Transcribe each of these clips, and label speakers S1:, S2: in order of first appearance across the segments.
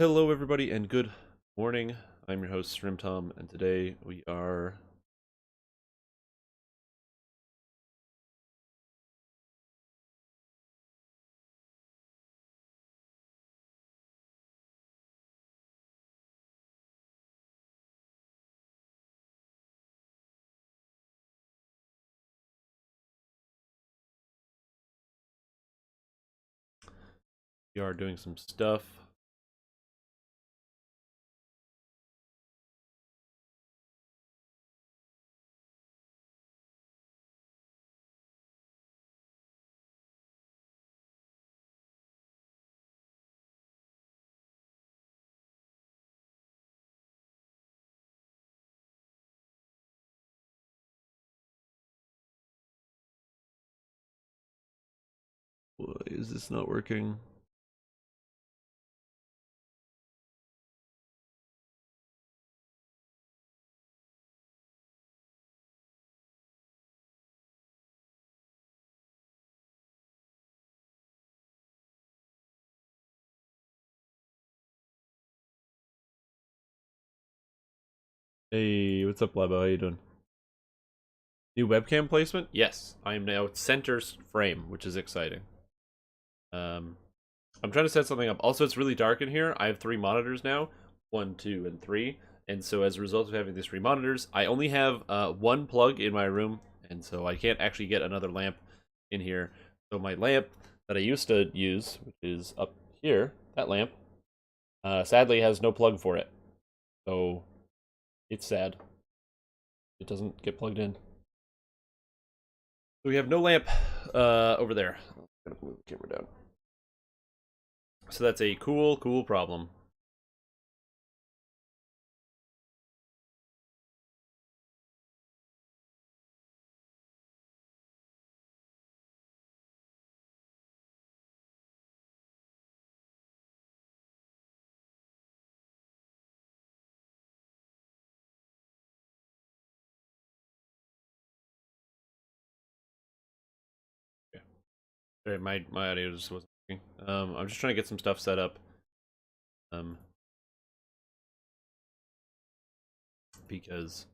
S1: Hello, everybody, and good morning. I'm your host, Shrimp Tom, and today we are doing some stuff. Why is this not working? Hey, what's up, Labo? How you doing? New webcam placement? Yes, I am now center frame, which is exciting. I'm trying to set something up. Also, it's really dark in here. I have 3 monitors now, 1, 2, and 3. And so as a result of having these 3 monitors, I only have 1 plug in my room, and so I can't actually get another lamp in here. So my lamp that I used to use, which is up here, that lamp, sadly has no plug for it. So it's sad. It doesn't get plugged in. So we have no lamp over there. I'm gonna move the camera down. So that's a cool problem. Okay. Sorry, my audio just wasn't working. I'm just trying to get some stuff set up. Because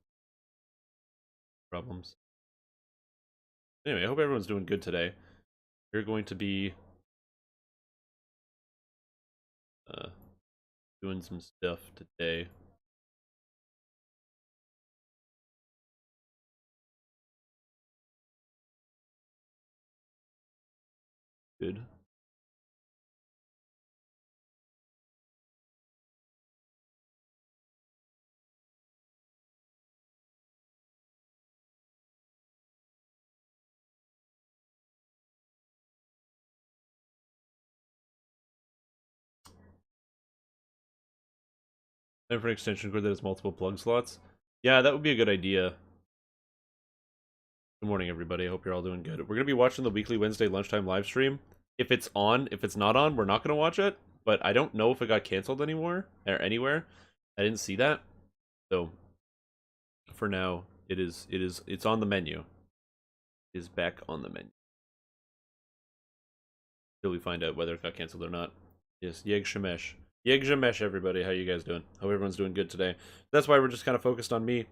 S1: problems. Anyway, I hope everyone's doing good today. We're going to be doing some stuff today. Good. And for an extension cord that has multiple plug slots. Yeah, that would be a good idea. Good morning, everybody. I hope you're all doing good. We're going to be watching the weekly Wednesday lunchtime live stream. If it's on, if it's not on, we're not going to watch it. But I don't know if it got canceled anymore or anywhere. I didn't see that. So for now, it's on the menu. It is back on the menu. Till we find out whether it got canceled or not. Yes, Yeg Shemesh. Yeg Shemesh, everybody. How you guys doing? Hope everyone's doing good today. That's why we're just kind of focused on me,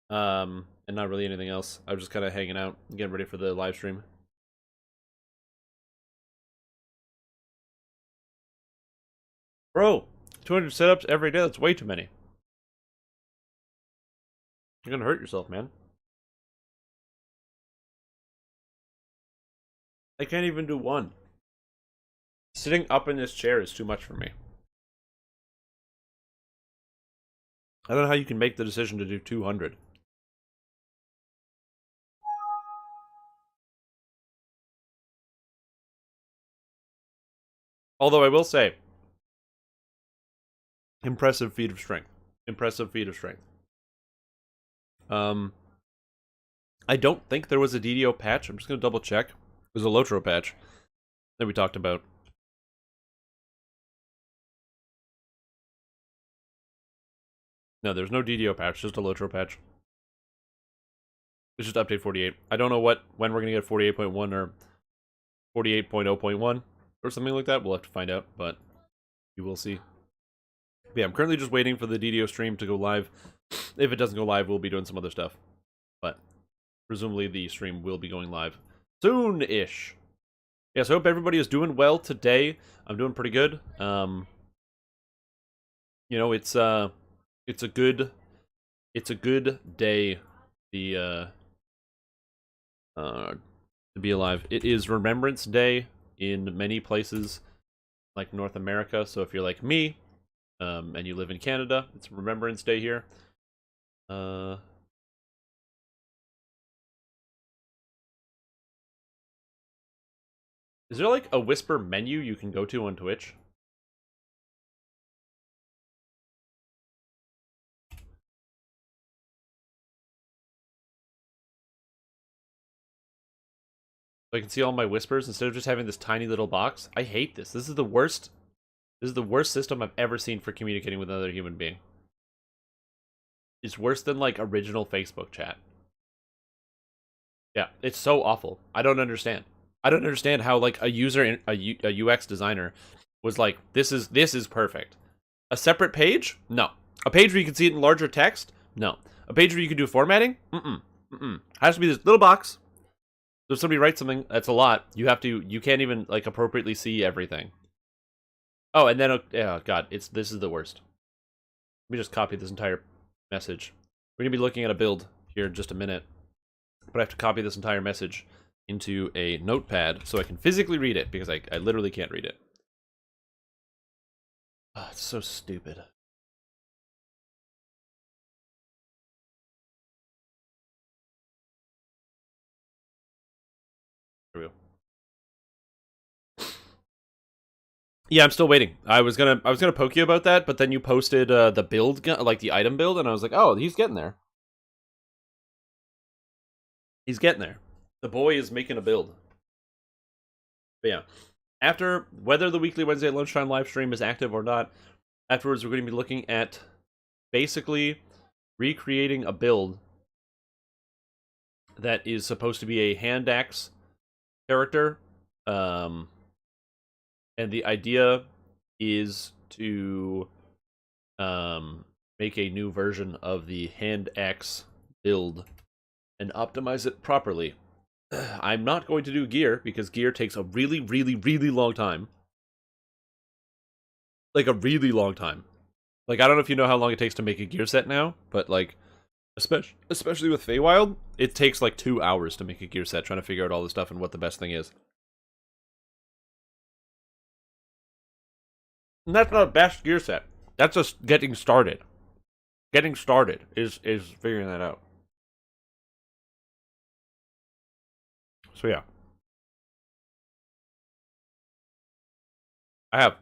S1: and not really anything else. I was just kind of hanging out, getting ready for the live stream. Bro, 200 setups every day, that's way too many. You're gonna hurt yourself, man. I can't even do one. Sitting up in this chair is too much for me. I don't know how you can make the decision to do 200. Although I will say, impressive feat of strength. Impressive feat of strength. I don't think there was a DDO patch. I'm just gonna double check. There's a Lotro patch that we talked about. No, there's no DDO patch, just a Lotro patch. It's just update 48. I don't know when we're gonna get 48.1 or 48.0.1 or something like that. We'll have to find out, but you will see. But yeah, I'm currently just waiting for the DDO stream to go live. If it doesn't go live, we'll be doing some other stuff. But presumably the stream will be going live soon-ish. Yeah, so I hope everybody is doing well today. I'm doing pretty good. You know, it's a good day to be alive. It is Remembrance Day in many places, like North America. So if you're like me, and you live in Canada, it's Remembrance Day here. Is there like a Whisper menu you can go to on Twitch? So I can see all my whispers instead of just having this tiny little box. I hate this. This is the worst. This is the worst system I've ever seen for communicating with another human being. It's worse than like original Facebook chat. Yeah, it's so awful. I don't understand. I don't understand how like a UX designer was like, this is perfect. A separate page? No. A page where you can see it in larger text? No. A page where you can do formatting? Has to be this little box. So if somebody writes something that's a lot, you can't even like appropriately see everything. Oh, and then oh god, this is the worst. Let me just copy this entire message. We're gonna be looking at a build here in just a minute, but I have to copy this entire message into a notepad so I can physically read it because I literally can't read it. Oh, it's so stupid. Here we go. Yeah, I'm still waiting. I was gonna poke you about that, but then you posted the build, like the item build, and I was like, oh, he's getting there. He's getting there. The boy is making a build. But yeah, after whether the weekly Wednesday lunchtime live stream is active or not, afterwards we're going to be looking at basically recreating a build that is supposed to be a hand axe character. And the idea is to make a new version of the hand axe build and optimize it properly. I'm not going to do gear because gear takes a really, really, really long time. Like a really long time. Like I don't know if you know how long it takes to make a gear set now, but like especially with Feywild, it takes like 2 hours to make a gear set, trying to figure out all the stuff and what the best thing is. And that's not a best gear set. That's just getting started. Getting started is figuring that out. So yeah. I have.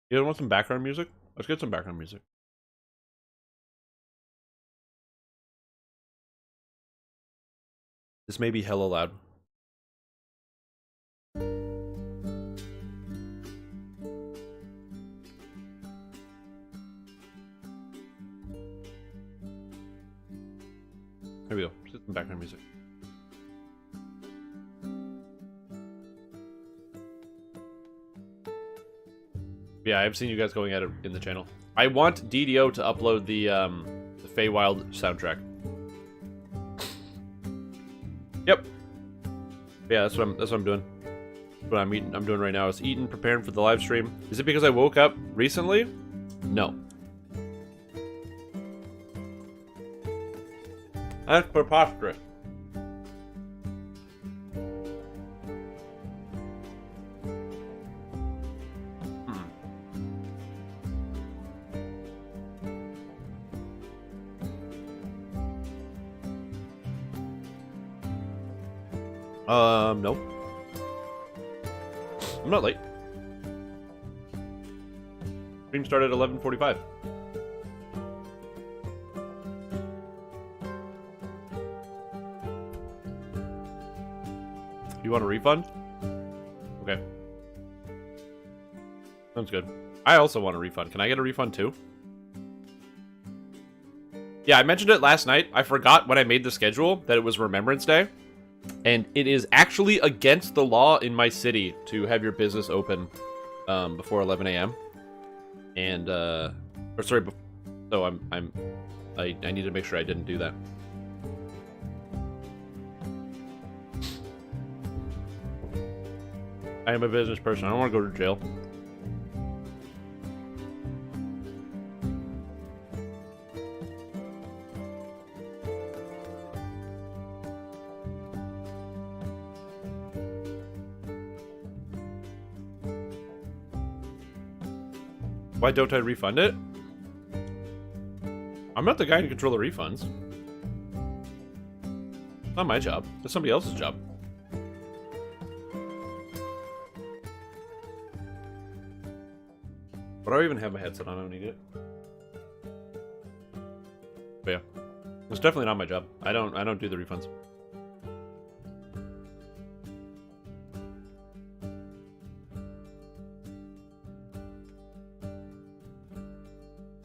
S1: You guys want some background music? Let's get some background music. This may be hella loud. Here we go. Just some background music. Yeah, I've seen you guys going at it in the channel. I want DDO to upload the Feywild soundtrack. Yep. Yeah, that's what I'm doing. What I'm doing right now is eating, preparing for the live stream. Is it because I woke up recently? No. That's preposterous. No. I'm not late. Stream started at 11:45. You want a refund? Okay. Sounds good. I also want a refund. Can I get a refund too? Yeah, I mentioned it last night. I forgot when I made the schedule that it was Remembrance Day. And it is actually against the law in my city to have your business open before 11 a.m. and or sorry, so I need to make sure I didn't do that. I am a business person. I don't want to go to jail. Why don't I refund it? I'm not the guy to control the refunds. It's not my job. It's somebody else's job. But I even have my headset on. I don't need it. But yeah, it's definitely not my job. I don't do the refunds.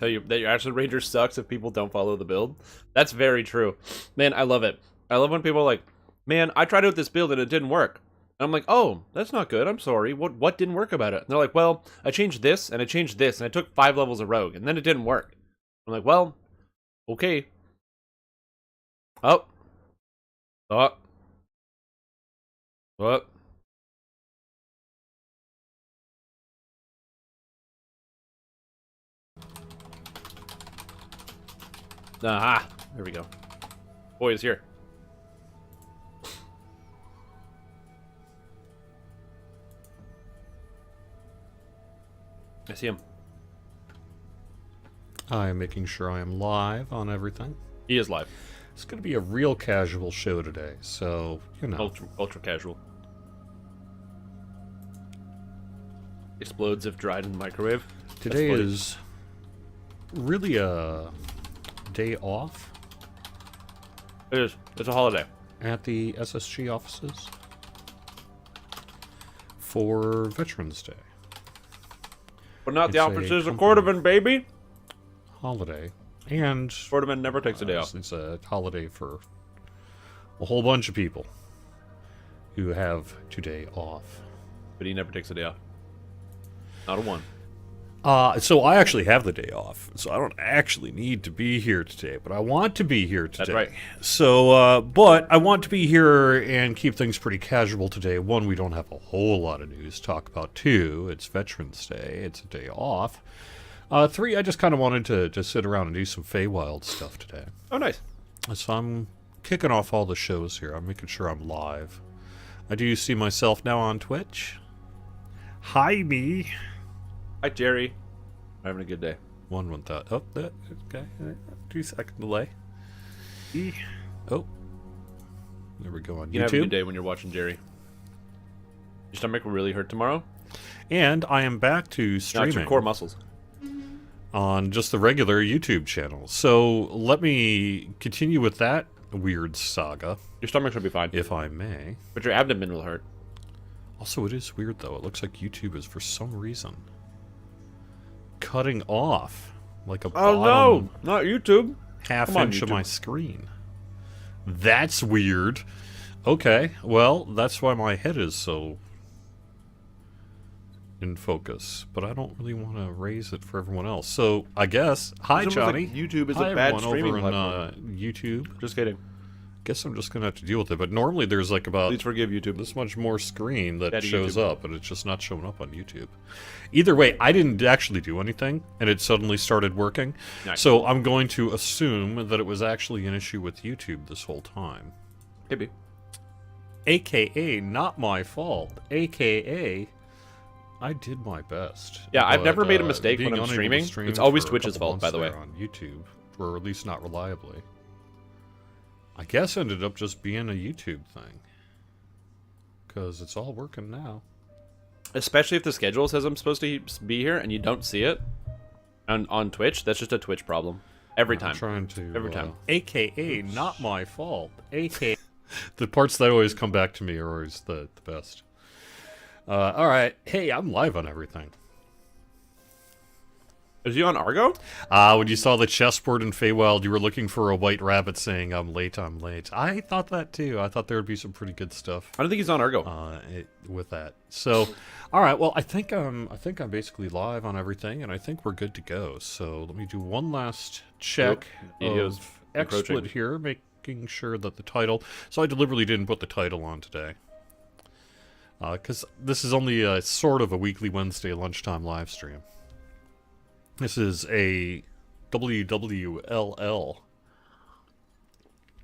S1: Tell you that your Acid Ranger sucks if people don't follow the build. That's very true. Man, I love it. I love when people are like, man, I tried out this build and it didn't work. And I'm like, oh, that's not good. I'm sorry. What didn't work about it? And they're like, well, I changed this and I changed this and I took 5 levels of rogue and then it didn't work. I'm like, well, okay. Oh. Oh. What? Aha! There we go. Boy is here. I see him.
S2: I am making sure I am live on everything.
S1: He is live.
S2: It's going to be a real casual show today, so, you know.
S1: Ultra casual. Explodes if dried in the microwave.
S2: Today is really a day off.
S1: It is. It's a holiday.
S2: At the SSG offices for Veterans Day.
S1: But not
S2: It's
S1: the
S2: a
S1: offices of
S2: company
S1: Cordovan, baby!
S2: Holiday. And
S1: Cordovan never takes a day off.
S2: It's a holiday for a whole bunch of people who have today off.
S1: But he never takes a day off. Not a one.
S2: So I actually have the day off, so I don't actually need to be here today, but I want to be here today.
S1: That's right.
S2: So, but I want to be here and keep things pretty casual today. One, we don't have a whole lot of news to talk about. Two, it's Veterans Day. It's a day off. Three, I just kind of wanted to sit around and do some Feywild stuff today.
S1: Oh, nice.
S2: So I'm kicking off all the shows here. I'm making sure I'm live. I do see myself now on Twitch. Hi, me.
S1: Hi, Jerry. I'm having a good day.
S2: One went that. Oh, that. Okay. 2-second delay. Oh. There we go on
S1: You
S2: YouTube.
S1: have a good day when you're watching Jerry. Your stomach will really hurt tomorrow.
S2: And I am back to streaming.
S1: Not your core muscles.
S2: On just the regular YouTube channel. So let me continue with that weird saga.
S1: Your stomach should be fine.
S2: If I may.
S1: But your abdomen will hurt.
S2: Also, it is weird, though. It looks like YouTube is, for some reason, cutting off like a
S1: Oh no, not YouTube.
S2: half inch of my screen. That's weird. Okay, well, that's why my head is so in focus, but I don't really want to raise it for everyone else. So I guess, hi Johnny.
S1: Like YouTube is
S2: hi,
S1: a bad
S2: everyone
S1: streaming
S2: over
S1: platform.
S2: in YouTube.
S1: Just kidding.
S2: Guess I'm just gonna have to deal with it. But normally there's like about
S1: Please forgive YouTube.
S2: this much more screen that
S1: Daddy
S2: shows
S1: YouTube.
S2: up, but it's just not showing up on YouTube. Either way, I didn't actually do anything, and it suddenly started working.
S1: Nice.
S2: So I'm going to assume that it was actually an issue with YouTube this whole time.
S1: Maybe.
S2: AKA not my fault. AKA I did my best.
S1: Yeah, I've
S2: But,
S1: never made a mistake
S2: being
S1: when I'm
S2: unable to
S1: streaming.
S2: stream
S1: It's always
S2: for a
S1: Twitch's
S2: couple
S1: fault, by the way.
S2: months there on YouTube, or at least not reliably. I guess ended up just being a YouTube thing. Because it's all working now.
S1: Especially if the schedule says I'm supposed to be here and you don't see it on Twitch. That's just a Twitch problem. Every time.
S2: I'm trying to...
S1: Every time.
S2: AKA not my fault. AKA... The parts that always come back to me are always the best. Alright. Hey, I'm live on everything.
S1: Is he on Argo?
S2: When you saw the chessboard in Feywild, you were looking for a white rabbit saying, I'm late, I'm late. I thought that too. I thought there would be some pretty good stuff
S1: I don't think he's on Argo.
S2: with that. So, all right, well, I think I'm basically live on everything, and I think we're good to go. So let me do one last check
S1: Video's
S2: of
S1: encroaching.
S2: XSplit here, making sure that the title... So I deliberately didn't put the title on today. Because this is only a sort of a weekly Wednesday lunchtime live stream. This is a WWLL.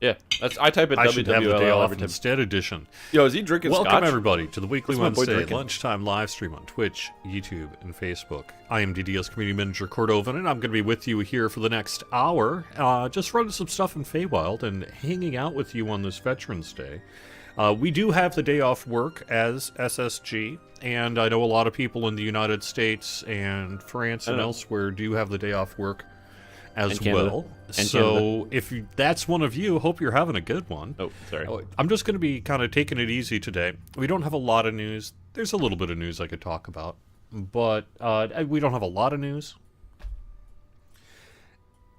S1: Yeah, I type it
S2: I should have the day
S1: WWLL
S2: off
S1: every time.
S2: instead edition.
S1: Yo, is he drinking
S2: Welcome
S1: scotch?
S2: everybody to the weekly
S1: What's my boy
S2: Wednesday
S1: drinking?
S2: lunchtime live stream on Twitch, YouTube, and Facebook. I am DDo's community manager Cordovan, and I'm going to be with you here for the next hour, just running some stuff in Feywild and hanging out with you on this Veterans Day. We do have the day off work as SSG, and I know a lot of people in the United States and France and elsewhere do have the day off work as well. So if that's one of you, hope you're having a good one.
S1: Oh, sorry.
S2: I'm just going to be kind of taking it easy today. We don't have a lot of news. There's a little bit of news I could talk about, but we don't have a lot of news.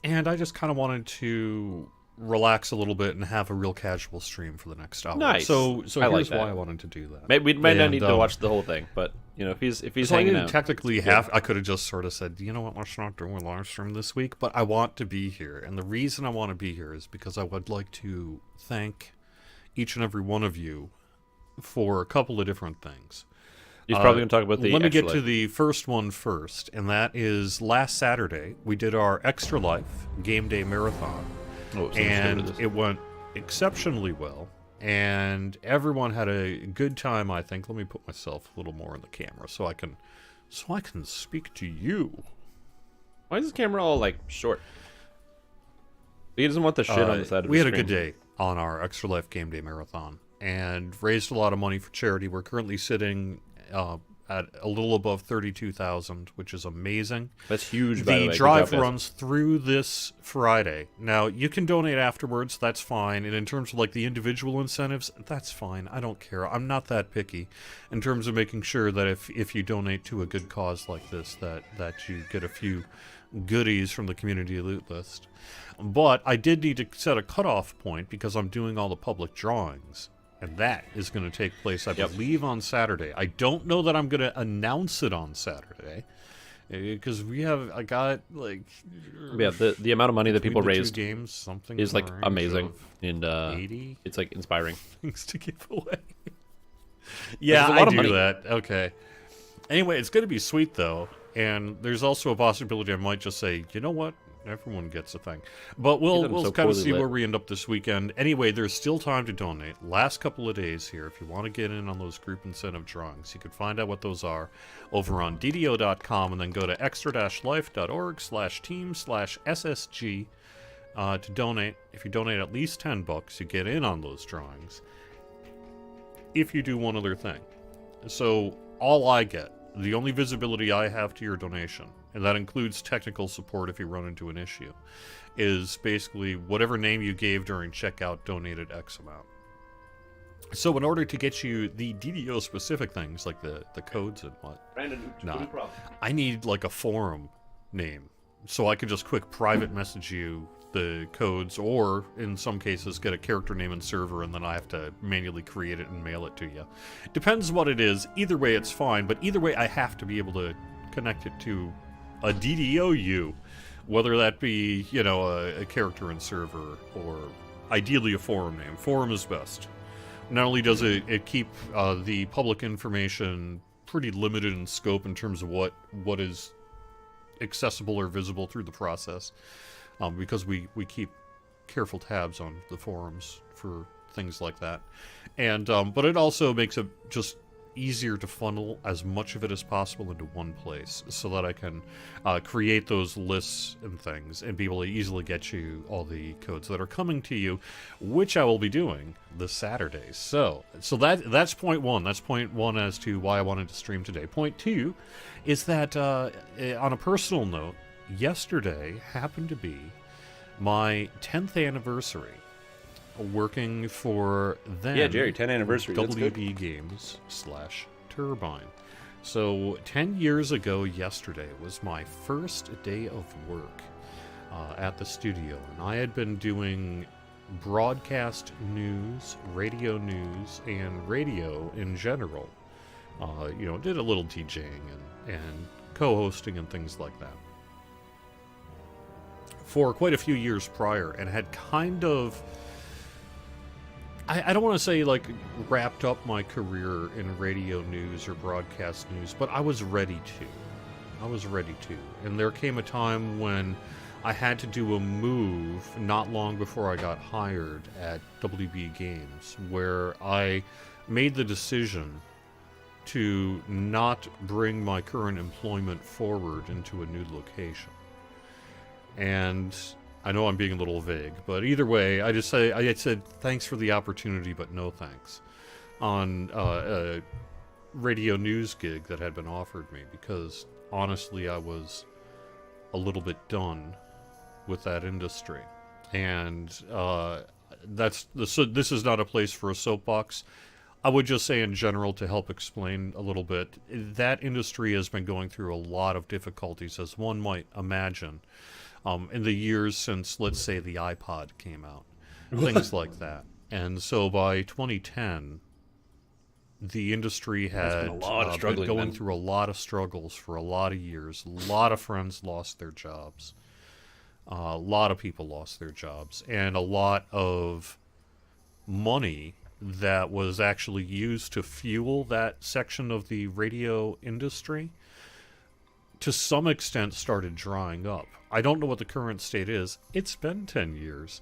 S2: And I just kind of wanted to relax a little bit and have a real casual stream for the next hour.
S1: Nice.
S2: So
S1: I like
S2: here's
S1: that.
S2: why I wanted to do that.
S1: We might not need to watch the whole thing, but you know, if he's
S2: So I
S1: hanging
S2: didn't
S1: out,
S2: technically have. I could have just sort of said, you know what, let's not do a live stream this week. But I want to be here, and the reason I want to be here is because I would like to thank each and every one of you for a couple of different things.
S1: he's probably going to talk about the.
S2: Let me get
S1: Extra
S2: to
S1: Life.
S2: the first one first, and that is last Saturday we did our Extra Life Game Day Marathon.
S1: Oh, so
S2: And it went exceptionally well, and everyone had a good time, I think. Let me put myself a little more in the camera so I can speak to you.
S1: Why is this camera all like short? He doesn't want the shit on the side of
S2: We
S1: the
S2: had a
S1: screen.
S2: good day on our Extra Life Game Day Marathon and raised a lot of money for charity. We're currently sitting at a little above 32,000, which is amazing.
S1: That's huge. By the
S2: The
S1: way. Good
S2: drive
S1: job, guys.
S2: runs through this Friday. Now, you can donate afterwards, that's fine. And in terms of like the individual incentives, that's fine. I don't care. I'm not that picky in terms of making sure that if you donate to a good cause like this, that you get a few goodies from the community loot list. But I did need to set a cutoff point because I'm doing all the public drawings. And that is going to take place, I believe, on Saturday. I don't know that I'm going to announce it on Saturday. Because I got, like...
S1: Yeah, the amount of money that people
S2: between the
S1: raised
S2: two games, something
S1: is
S2: in
S1: like
S2: the range
S1: amazing,
S2: of
S1: and
S2: 80
S1: it's like inspiring.
S2: things to give away. Yeah,
S1: There's a
S2: I
S1: lot of
S2: do
S1: money.
S2: that. Okay. Anyway, it's going to be sweet, though. And there's also a possibility I might just say, you know what? Everyone gets a thing. But we'll
S1: them so
S2: kind of
S1: poorly
S2: see
S1: lit.
S2: where we end up this weekend. Anyway, there's still time to donate. Last couple of days here. If you want to get in on those group incentive drawings, you can find out what those are over on ddo.com and then go to extra-life.org/team/SSG to donate. If you donate at least $10, you get in on those drawings. If you do one other thing. So all I get, the only visibility I have to your donation, and that includes technical support if you run into an issue, is basically whatever name you gave during checkout donated X amount. So in order to get you the DDO specific things like the codes and what, I need like a forum name. So I could just quick private message you the codes, or in some cases get a character name and server, and then I have to manually create it and mail it to you. Depends what it is. Either way it's fine, but either way I have to be able to connect it to a DDOU, whether that be, you know, a character and server, or ideally a forum name. Forum is best. Not only does it keep the public information pretty limited in scope in terms of what is accessible or visible through the process, because we keep careful tabs on the forums for things like that. And but it also makes it just easier to funnel as much of it as possible into one place, so that I can create those lists and things and be able to easily get you all the codes that are coming to you, which I will be doing this Saturday. So that's point one. That's point one as to why I wanted to stream today. Point two is that on a personal note, yesterday happened to be my 10th anniversary working for then
S1: Yeah, Jerry, 10th anniversary. That's good.
S2: WB Games / Turbine. So 10 years ago yesterday was my first day of work at the studio, and I had been doing broadcast news, and radio in general. Did a little DJing and co-hosting and things like that for quite a few years prior, and had kind of, I don't want to say like wrapped up my career in radio news or broadcast news, but I was ready to. And there came a time when I had to do a move not long before I got hired at WB Games, where I made the decision to not bring my current employment forward into a new location. And I know I'm being a little vague, but either way, I said thanks for the opportunity, but no thanks on a radio news gig that had been offered me, because honestly, I was a little bit done with that industry. And this is not a place for a soapbox. I would just say in general, to help explain a little bit, that industry has been going through a lot of difficulties, as one might imagine, in the years since, let's say, the iPod came out, things like that. And so by 2010, the industry had been going through a lot of struggles for a lot of years. A lot of friends lost their jobs. A lot of people lost their jobs. And a lot of money that was actually used to fuel that section of the radio industry, to some extent, started drying up. I don't know what the current state is. It's been 10 years.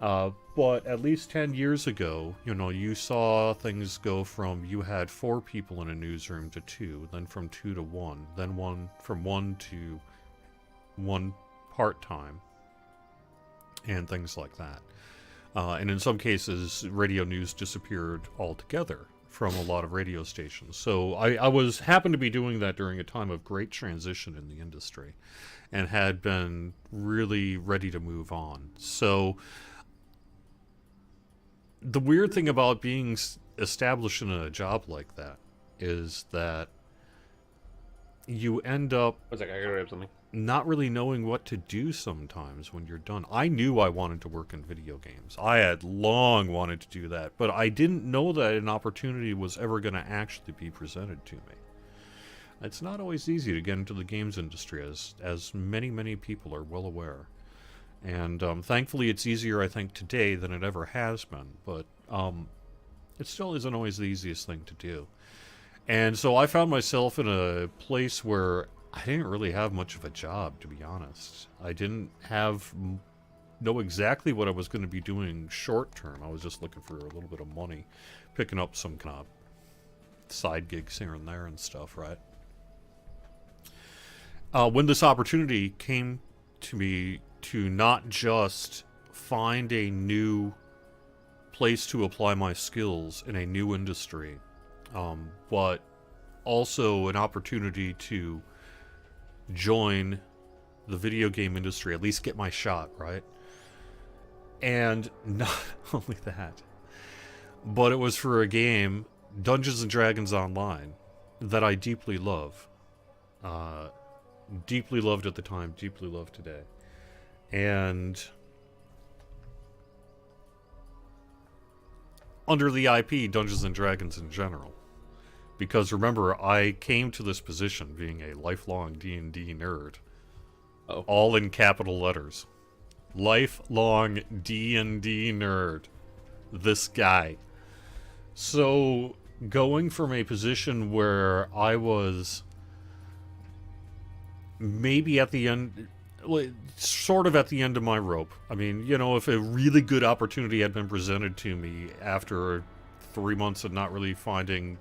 S2: But at least 10 years ago, you saw things go from, you had 4 people in a newsroom to 2, then from 2 to 1, then from 1 to 1 part-time, and things like that. And in some cases, radio news disappeared altogether from a lot of radio stations. So I happened to be doing that during a time of great transition in the industry, and had been really ready to move on. So the weird thing about being established in a job like that is that you end up not really knowing what to do sometimes when you're done. I knew I wanted to work in video games. I had long wanted to do that, but I didn't know that an opportunity was ever going to actually be presented to me. It's not always easy to get into the games industry, as many people are well aware. And thankfully it's easier, I think, today than it ever has been, but it still isn't always the easiest thing to do. And so I found myself in a place where I didn't really have much of a job, to be honest. I didn't know exactly what I was going to be doing short term. I was just looking for a little bit of money, picking up some kind of side gigs here and there and stuff, right? When this opportunity came to me to not just find a new place to apply my skills in a new industry, but also an opportunity to join the video game industry, at least get my shot, right? And not only that, but it was for a game, Dungeons & Dragons Online, that I deeply love. Deeply loved at the time, deeply loved today. And under the IP, Dungeons & Dragons in general. Because remember, I came to this position being a lifelong D&D nerd.
S1: Oh.
S2: All in capital letters. Lifelong D&D nerd. This guy. So, going from a position where I was maybe at the end, sort of at the end of my rope. I mean, if a really good opportunity had been presented to me after 3 months of not really finding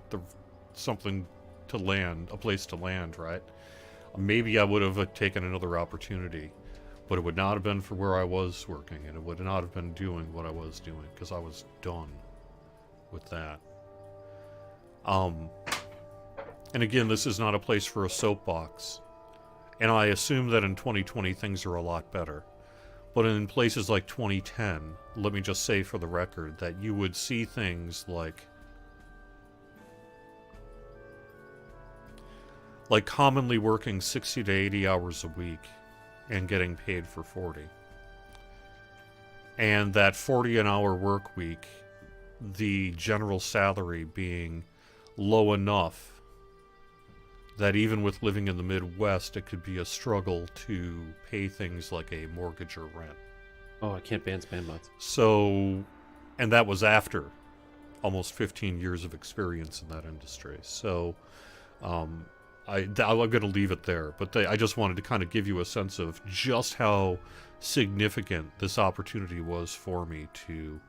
S2: something to land, a place to land, right? Maybe I would have taken another opportunity, but it would not have been for where I was working, and it would not have been doing what I was doing, because I was done with that. And again, this is not a place for a soapbox, and I assume that in 2020 things are a lot better. But in places like 2010, let me just say for the record that you would see things like like commonly working 60 to 80 hours a week and getting paid for 40. And that 40 an hour work week, the general salary being low enough that even with living in the Midwest, it could be a struggle to pay things like a mortgage or rent.
S1: Oh, I can't ban spam bots.
S2: So, and that was after almost 15 years of experience in that industry. So, I'm going to leave it there. But I just wanted to kind of give you a sense of just how significant this opportunity was for me to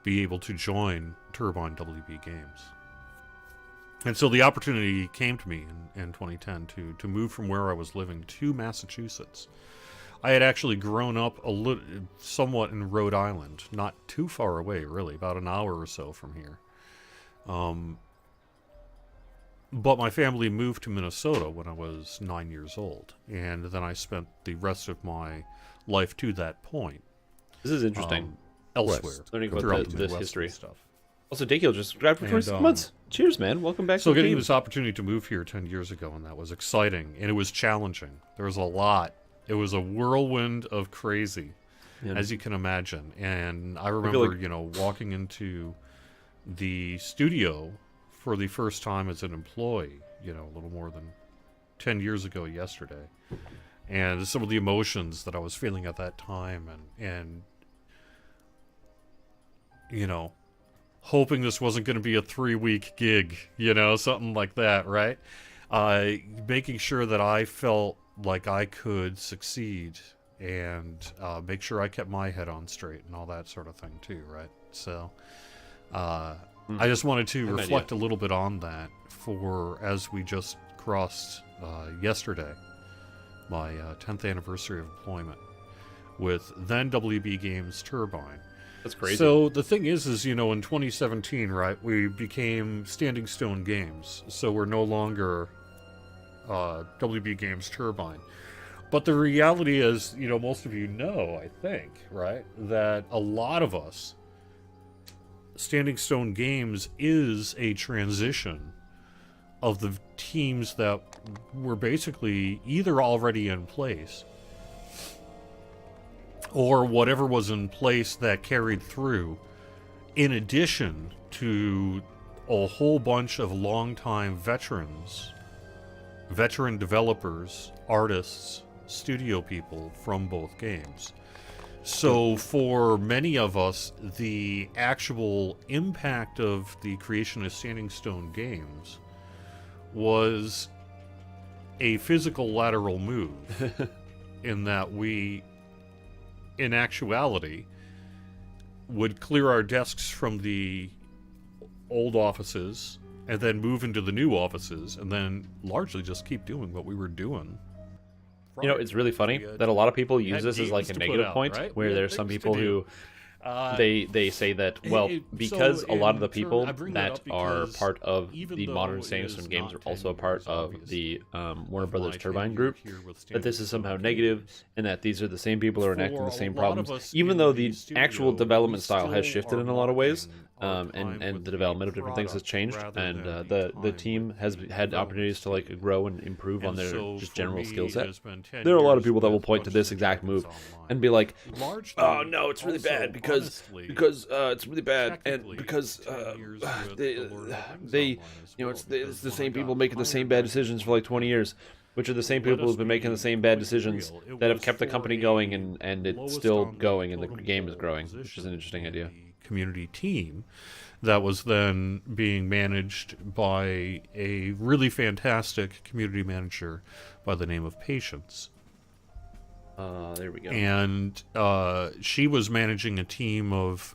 S2: be able to join Turbine WB Games. And so the opportunity came to me in 2010 to move from where I was living to Massachusetts. I had actually grown up somewhat in Rhode Island, not too far away, really, about an hour or so from here. But my family moved to Minnesota when I was 9 years old, and then I spent the rest of my life to that point.
S1: This is interesting.
S2: Elsewhere,
S1: learning
S2: throughout
S1: about
S2: the
S1: this
S2: Midwest
S1: history.
S2: and stuff.
S1: Also, Daykill just subscribed for 26 months. Cheers, man. Welcome back
S2: So
S1: to the
S2: getting
S1: team.
S2: this opportunity to move here 10 years ago, and that was exciting, and it was challenging. There was a lot. It was a whirlwind of crazy, as you can imagine. And I remember, walking into the studio for the first time as an employee, a little more than 10 years ago yesterday. And some of the emotions that I was feeling at that time, and hoping this wasn't going to be a 3-week gig, something like that, right? Making sure that I felt like I could succeed and make sure I kept my head on straight and all that sort of thing too, right? So I just wanted to reflect a little bit on that as we just crossed yesterday my 10th anniversary of employment with then WB Games Turbine.
S1: That's crazy.
S2: So the thing is in 2017, right, we became Standing Stone Games. So we're no longer WB Games Turbine. But the reality is, most of you know, I think, right, that a lot of us, Standing Stone Games is a transition of the teams that were basically either already in place or whatever was in place that carried through, in addition to a whole bunch of longtime veteran developers, artists, studio people from both games. So for many of us, the actual impact of the creation of Standing Stone Games was a physical lateral move in that we, in actuality, would clear our desks from the old offices and then move into the new offices and then largely just keep doing what we were doing.
S1: It's really funny that a lot of people use this as like a negative point,
S2: right?
S1: where there's some people who they say that, well, because a lot of the people that are part of the modern Standing Stone Games are also a part of the Warner Brothers Turbine Group, that this is somehow negative, and that these are the same people who are enacting the same problems, even though the actual development style has shifted in a lot of ways, and the development of different things has changed, and the team has had opportunities to like grow and improve on their just general skill set. There are a lot of people that will point to this exact move and be like, "Oh no, it's really bad because it's really bad, and because they it's the same people making the same bad decisions for like 20 years." Which are the same people who've been making the same bad decisions that have kept the company going, and it's still going, and the game is growing, which is an interesting idea.
S2: Community team that was then being managed by a really fantastic community manager by the name of Patience.
S1: There we go.
S2: And she was managing a team of,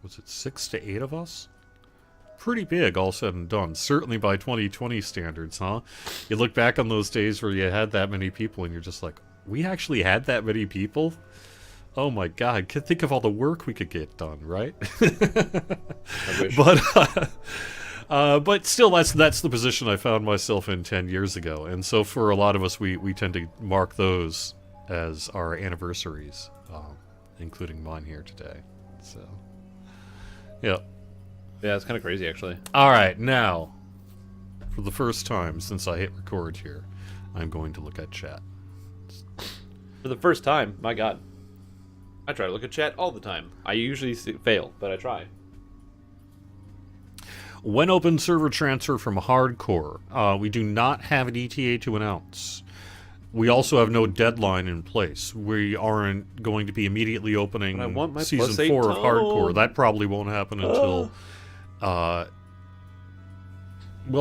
S2: was it 6 to 8 of us? Pretty big, all said and done. Certainly by 2020 standards, huh? You look back on those days where you had that many people and you're just like, we actually had that many people? Oh my god, think of all the work we could get done, right?
S1: I wish.
S2: But still, that's the position I found myself in 10 years ago. And so for a lot of us, we tend to mark those as our anniversaries, including mine here today. So, yeah.
S1: Yeah, it's kind of crazy, actually.
S2: All right, now, for the first time since I hit record here, I'm going to look at chat.
S1: For the first time, my God. I try to look at chat all the time. I usually fail, but I try.
S2: When open server transfer from hardcore, we do not have an ETA to announce. We also have no deadline in place. We aren't going to be immediately opening Season 4 of hardcore. That probably won't happen until... well,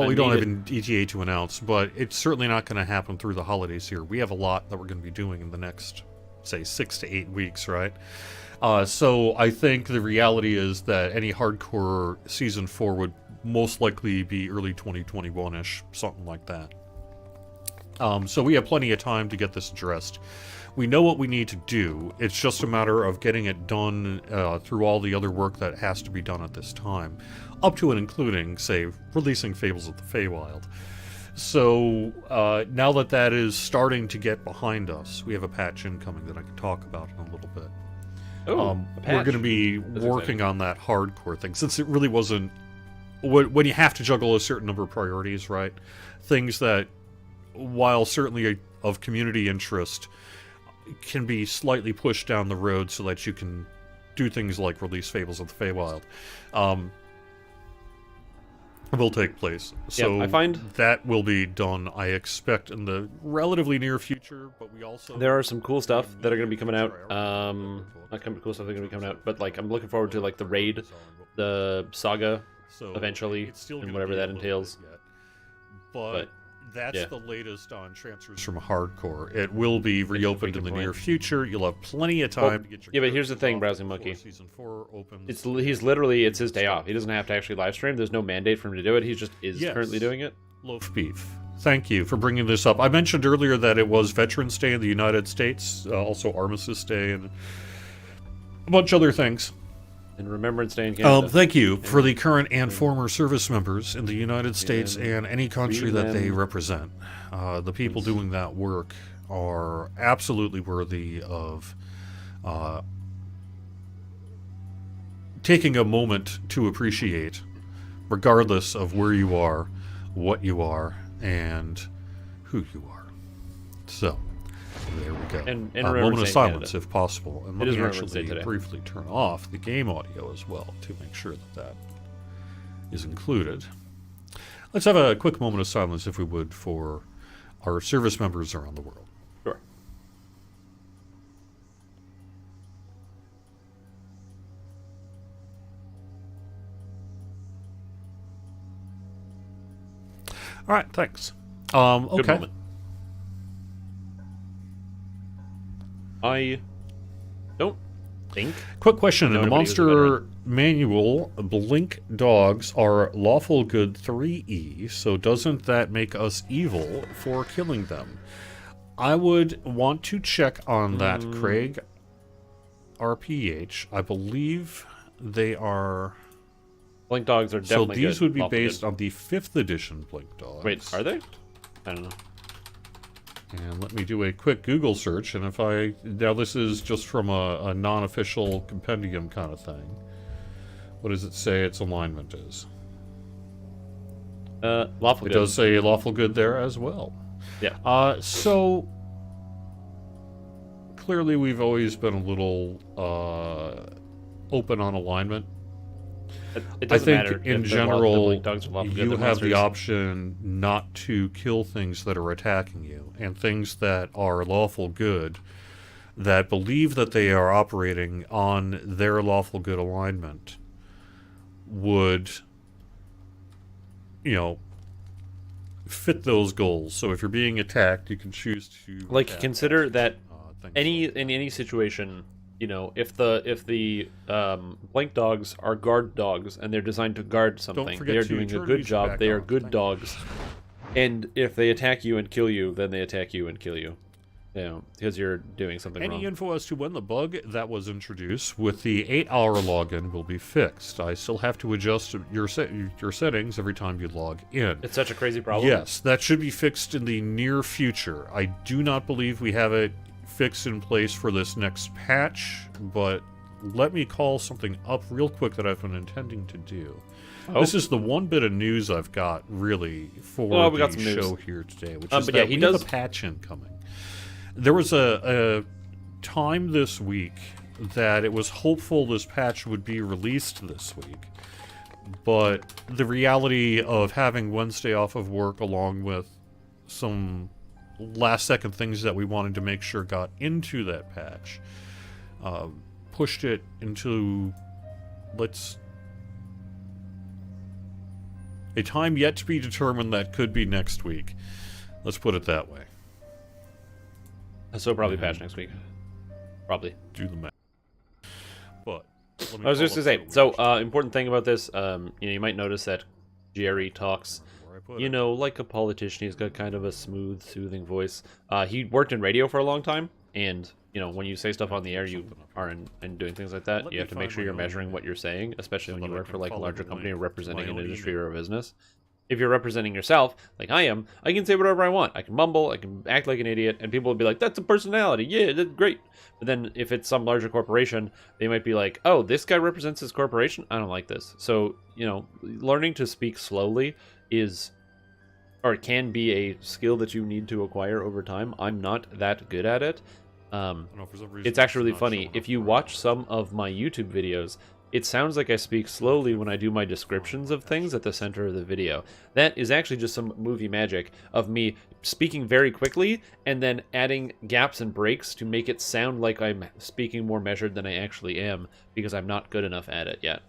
S2: we don't have an ETA to announce, but it's certainly not going to happen through the holidays here. We have a lot that we're going to be doing in the next, say, 6 to 8 weeks, right? So I think the reality is that any hardcore Season 4 would most likely be early 2021-ish, something like that. So we have plenty of time to get this addressed. We know what we need to do. It's just a matter of getting it done through all the other work that has to be done at this time, up to and including, say, releasing Fables of the Feywild. So now that that is starting to get behind us, we have a patch incoming that I can talk about in a little bit. We're going to be working on that hardcore thing, since it really wasn't... When you have to juggle a certain number of priorities, right? Things that, while certainly of community interest, can be slightly pushed down the road so that you can do things like release Fables of the Feywild. Will take place. So
S1: I find
S2: that will be done, I expect, in the relatively near future, but we also...
S1: There are some cool stuff that are going to be coming out. Not cool stuff that are going to be coming out, but like I'm looking forward to like the raid, the saga, eventually, and whatever that entails.
S2: But that's the latest on transfers from hardcore. It will be reopened in the near future. You'll have plenty of time to get your...
S1: Yeah, but here's the thing, Browsing Monkey.
S2: Season 4 opens.
S1: It's his day off. He doesn't have to actually live stream. There's no mandate for him to do it. He just is currently doing it.
S2: Loaf beef. Thank you for bringing this up. I mentioned earlier that it was Veterans Day in the United States, also Armistice Day, and a bunch of other things.
S1: And Remembrance Day in Canada.
S2: Thank you for the current and former service members in the United States and any country that they represent. The people doing that work are absolutely worthy of taking a moment to appreciate, regardless of where you are, what you are, and who you are. So... there we go.
S1: And
S2: a moment of silence,
S1: Canada,
S2: if possible. And let me actually briefly turn off the game audio as well to make sure that that is included. Let's have a quick moment of silence, if we would, for our service members around the world.
S1: Sure.
S2: All right, thanks. Okay.
S1: Good moment. I don't think...
S2: Quick question. In the monster manual, blink dogs are lawful good 3E, so doesn't that make us evil for killing them? I would want to check on that, Craig. RPH. I believe they are...
S1: Blink dogs are definitely
S2: So these would be based
S1: good.
S2: on the 5th edition blink dogs.
S1: Wait, are they? I don't know.
S2: And let me do a quick Google search, and if I... Now, this is just from a non-official compendium kind of thing. What does it say its alignment is?
S1: Lawful good.
S2: It does say lawful good there as well.
S1: Yeah.
S2: So... Clearly, we've always been a little open on alignment.
S1: It
S2: I
S1: doesn't
S2: think,
S1: matter
S2: in
S1: if
S2: general,
S1: blink dogs are lawful good,
S2: you
S1: they're
S2: have the
S1: monsters.
S2: option not to kill things that are attacking you, and things that are lawful good, that believe that they are operating on their lawful good alignment, would, you know, fit those goals. So if you're being attacked, you can choose to...
S1: Like, consider that
S2: things
S1: in any situation... You know, if the blink dogs are guard dogs and they're designed to guard something, they are doing a good job. They are good dogs, and if they attack you and kill you, then they attack you and kill you. You know, because you're doing something wrong.
S2: Any info as to when the bug that was introduced with the 8-hour login will be fixed? I still have to adjust your settings every time you log in.
S1: It's such a crazy problem.
S2: Yes, that should be fixed in the near future. I do not believe we have it fixed in place for this next patch, but let me call something up real quick that I've been intending to do.
S1: Oh.
S2: This is the one bit of news I've got, really, for
S1: we got
S2: the
S1: some news
S2: show here today, which is
S1: but
S2: that
S1: yeah,
S2: we have a patch incoming. There was a time this week that it was hopeful this patch would be released this week, but the reality of having Wednesday off of work along with some last-second things that we wanted to make sure got into that patch pushed it into a time yet to be determined that could be next week. Let's put it that way.
S1: So probably patch next week. Probably.
S2: Do the math. But
S1: I was just going to say, so important thing about this, you might notice that Jerry talks, like a politician. He's got kind of a smooth, soothing voice. He worked in radio for a long time, and when you say stuff on the air, you are and doing things like that, you have to make sure you're measuring what you're saying, especially when you work for like a larger company or representing an industry or a business. If you're representing yourself, like I am, I can say whatever I want. I can mumble, I can act like an idiot, and people will be like, that's a personality, yeah, that's great. But then if it's some larger corporation, they might be like, oh, this guy represents his corporation? I don't like this. So, learning to speak slowly can be a skill that you need to acquire over time. I'm not that good at it. It's actually really funny. If you watch some of my YouTube videos, it sounds like I speak slowly when I do my descriptions of things at the center of the video. That is actually just some movie magic of me speaking very quickly and then adding gaps and breaks to make it sound like I'm speaking more measured than I actually am, because I'm not good enough at it yet.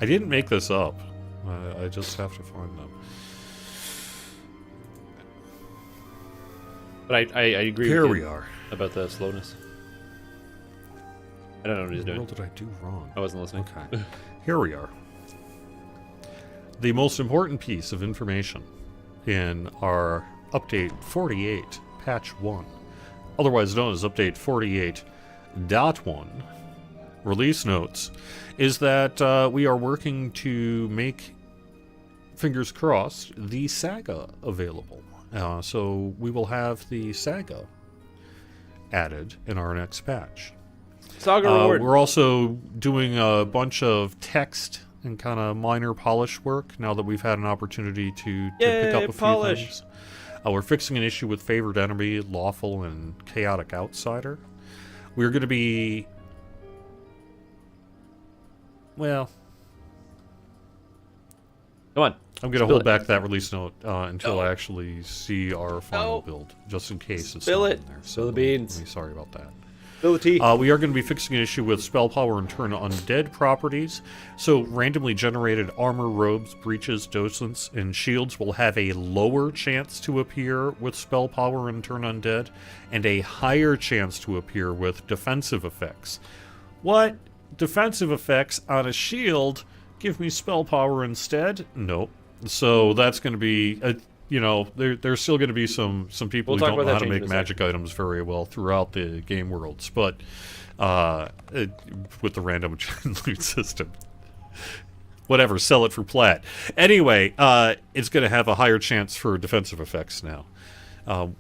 S2: I didn't make this up. I just have to find them.
S1: But I agree
S2: Here
S1: with
S2: we
S1: you
S2: are.
S1: About the slowness. I don't know what he's doing.
S2: What did I do wrong?
S1: I wasn't listening.
S2: Okay. Here we are. The most important piece of information in our Update 48, Patch 1, otherwise known as Update 48.1, release notes, is that we are working to make, fingers crossed, the Saga available. So we will have the Saga added in our next patch.
S1: Saga reward.
S2: We're also doing a bunch of text and kind of minor polish work now that we've had an opportunity to pick up a few things. We're fixing an issue with Favored Enemy, Lawful, and Chaotic Outsider. We're going to be... Well...
S1: Come on.
S2: I'm going to hold back that release note until I actually see our final build, just in case it's not in there.
S1: Spill the beans.
S2: Sorry about that.
S1: Spill the tea.
S2: We are going to be fixing an issue with spell power and turn undead properties. So randomly generated armor, robes, breaches, docents, and shields will have a lower chance to appear with spell power and turn undead, and a higher chance to appear with defensive effects. What? Defensive effects on a shield? Give me spell power instead? Nope. So that's going to be, there's still going to be some people who don't know how to make magic items very well throughout the game worlds, but with the random loot system. Whatever, sell it for plat. Anyway, it's going to have a higher chance for defensive effects now.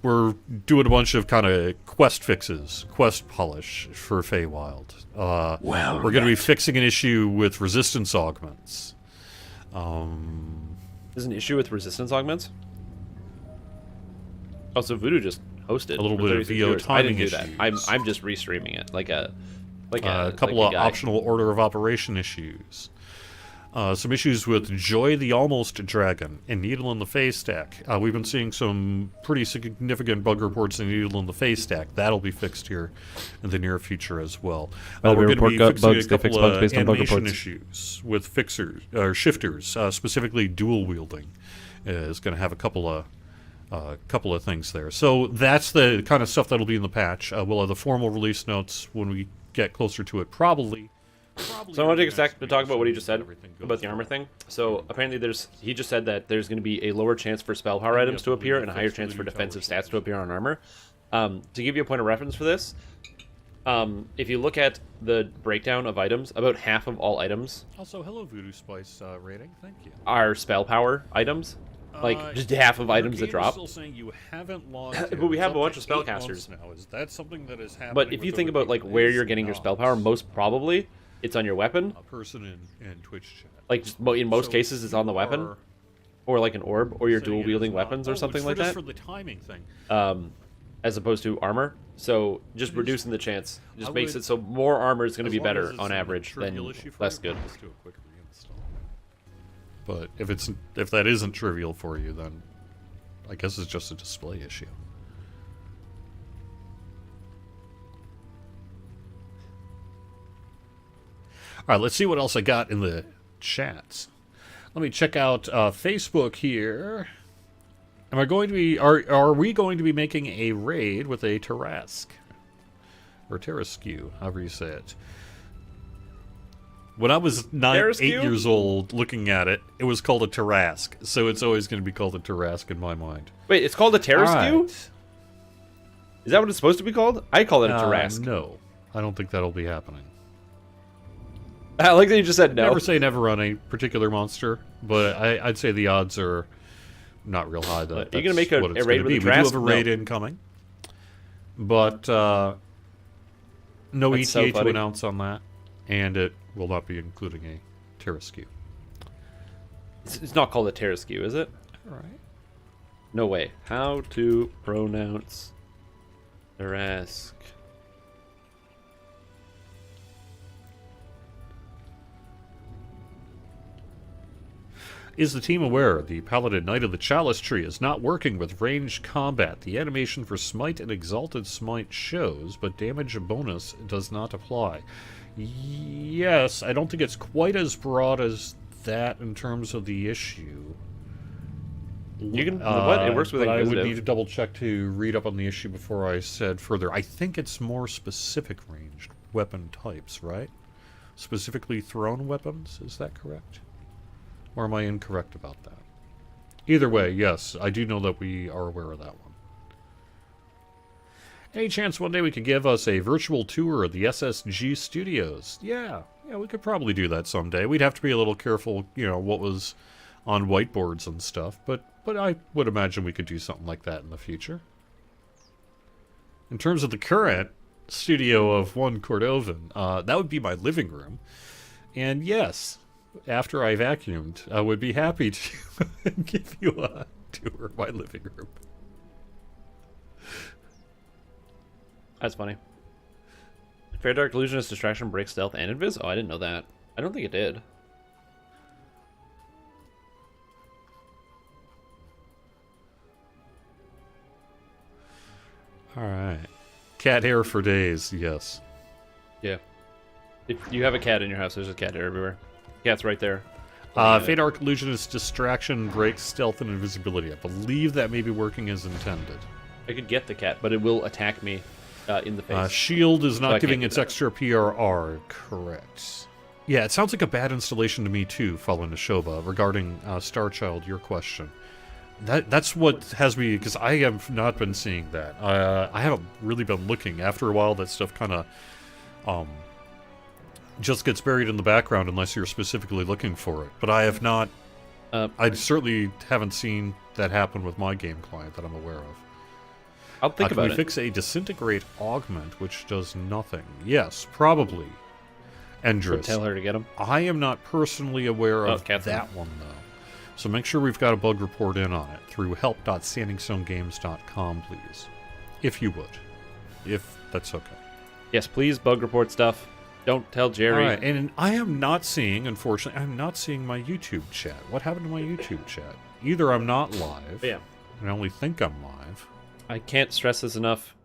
S2: We're doing a bunch of kind of quest fixes, quest polish for Feywild. We're going to be fixing an issue with resistance augments.
S1: There's an issue with resistance augments? Also, Voodoo just hosted
S2: a little bit of VO timing issues.
S1: I didn't do that. I'm just restreaming it, like a
S2: couple of optional order of operation issues. Some issues with Joy the Almost Dragon and Needle in the Face stack. We've been seeing some pretty significant bug reports in Needle in the Face stack. That'll be fixed here in the near future as well. We're going to be fixing a couple of animation issues with shifters, specifically dual wielding. Is going to have a couple of things there. So that's the kind of stuff that'll be in the patch. We'll have the formal release notes when we get closer to it, probably.
S1: So I want to take a sec to talk about what he just said about the armor thing. So apparently he just said that there's going to be a lower chance for spell power items to appear and a higher chance for defensive stats to appear on armor. To give you a point of reference for this, if you look at the breakdown of items, about half of all items
S2: also hello Voodoo Spice rating, thank you,
S1: are spell power items. Like, just half of items that
S2: Arcade is
S1: drop.
S2: Still saying you haven't logged
S1: But we
S2: in.
S1: have a
S2: It's
S1: bunch
S2: up
S1: of
S2: to 8
S1: spellcasters.
S2: months now. Is that something that is happening?
S1: But if you
S2: with
S1: think
S2: other
S1: about like
S2: people?
S1: where
S2: Is
S1: you're getting your
S2: not.
S1: spell power, most probably it's on your weapon.
S2: A person in Twitch chat.
S1: Like in most
S2: So
S1: cases, it's on the
S2: you
S1: weapon,
S2: are
S1: or like an orb, or you're
S2: saying it
S1: dual
S2: is
S1: wielding
S2: not-
S1: weapons or something
S2: it's
S1: like
S2: just
S1: that.
S2: for the timing thing.
S1: As opposed to armor. So just reducing the chance just makes it so more armor is going to
S2: As
S1: be
S2: long
S1: better
S2: as it's
S1: on
S2: a
S1: average than
S2: trivial issue for
S1: less
S2: you,
S1: good.
S2: Let's do a quick reinstall. But if that isn't trivial for you, then I guess it's just a display issue. All right, let's see what else I got in the chats. Let me check out Facebook here. Am I going to be? Are we going to be making a raid with a Tarrasque or Tarrasque, however you say it? When I was 8 years old, looking at it, it was called a Tarrasque, so it's always going to be called a Tarrasque in my mind.
S1: Wait, it's called a Terrasque?
S2: Right.
S1: Is that what it's supposed to be called? I call it a Tarrasque.
S2: No, I don't think that'll be happening.
S1: I like that you just said no.
S2: Never say never on a particular monster, but I'd say the odds are not real high. That
S1: You're gonna make
S2: what it's
S1: a raid
S2: gonna
S1: with
S2: be.
S1: a
S2: We do
S1: Tarrasque?
S2: have a raid
S1: No.
S2: incoming, but no
S1: That's so
S2: ETA to
S1: funny.
S2: announce on that, and it will not be including a Tarrasque.
S1: It's not called a Tarrasque, is it?
S2: All right.
S1: No way. How to pronounce Tarrasque?
S2: Is the team aware the Paladin Knight of the Chalice Tree is not working with ranged combat? The animation for Smite and Exalted Smite shows, but damage bonus does not apply. Yes, I don't think it's quite as broad as that in terms of the issue.
S1: You can what? It works with
S2: but I would
S1: Inquisitive.
S2: need to double check to read up on the issue before I said further. I think it's more specific ranged weapon types, right? Specifically thrown weapons, is that correct? Or am I incorrect about that? Either way, yes, I do know that we are aware of that one. Any chance one day we could give us a virtual tour of the SSG studios? Yeah, we could probably do that someday. We'd have to be a little careful, what was on whiteboards and stuff, but I would imagine we could do something like that in the future. In terms of the current studio of one Cordovan, that would be my living room. And yes, after I vacuumed, I would be happy to give you a tour of my living room.
S1: That's funny. Fair Dark Illusionist Distraction breaks stealth and invis? Oh, I didn't know that. I don't think it did.
S2: Alright. Cat hair for days, yes.
S1: Yeah. If you have a cat in your house, there's a cat hair everywhere. Cat's right there.
S2: Fate Arc Illusionist Distraction breaks stealth and invisibility. I believe that may be working as intended.
S1: I could get the cat, but it will attack me in the face.
S2: Shield is
S1: So I
S2: not
S1: can't
S2: giving
S1: do
S2: its
S1: that.
S2: extra PRR, correct. Yeah, it sounds like a bad installation to me too, Fallen Nashova, regarding Starchild, your question. That's what has me, because I have not been seeing that. I haven't really been looking. After a while, that stuff kind of just gets buried in the background unless you're specifically looking for it. But I have not... I certainly haven't seen that happen with my game client that I'm aware of.
S1: I'll think
S2: Can
S1: about
S2: we
S1: it.
S2: fix a Disintegrate Augment, which does nothing? Yes, probably. Endress.
S1: Tell her to get him.
S2: I am not personally aware of
S1: Captain.
S2: that one, though. So make sure we've got a bug report in on it through help.standingstonegames.com, please. If you would. If that's okay.
S1: Yes, please bug report stuff. Don't tell Jerry.
S2: All right, and I am not seeing, unfortunately, I'm not seeing my YouTube chat. What happened to my YouTube chat? Either I'm not live,
S1: Yeah.
S2: and I only think I'm live.
S1: I can't stress this enough.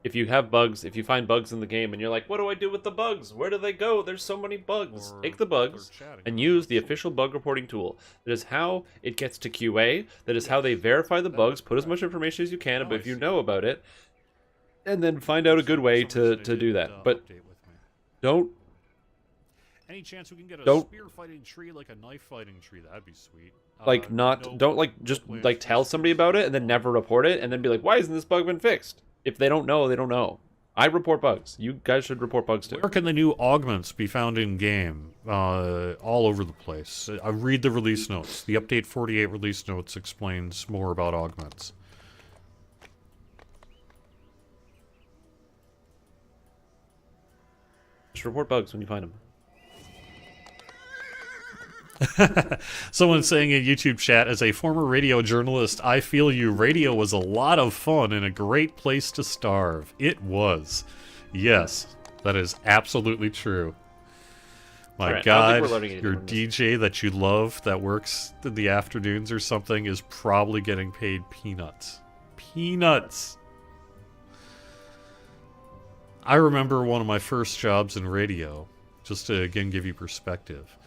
S1: If you have bugs, if you find bugs in the game and you're like, what do I do with the bugs? Where do they go? There's so many bugs. Take the bugs and use the official bug reporting tool. That is how it gets to QA. That is how they verify the bugs. Put as much information as you can about if you know about it. And then find out a good way to do that. But don't...
S2: Any chance we can get a
S1: Don't-
S2: spear fighting tree like a knife fighting tree? That'd be sweet.
S1: Don't tell somebody about it and then never report it and then be like, why hasn't this bug been fixed? If they don't know, they don't know. I report bugs. You guys should report bugs too.
S2: Where can the new augments be found in game? All over the place. I read the release notes. The update 48 release notes explains more about augments.
S1: Just report bugs when you find them.
S2: Someone saying in YouTube chat, as a former radio journalist, I feel you. Radio was a lot of fun and a great place to starve. It was. Yes, that is absolutely true. My
S1: right,
S2: God, your DJ that you love that works in the afternoons or something is probably getting paid peanuts. Peanuts! I remember one of my first jobs in radio, just to again give you perspective,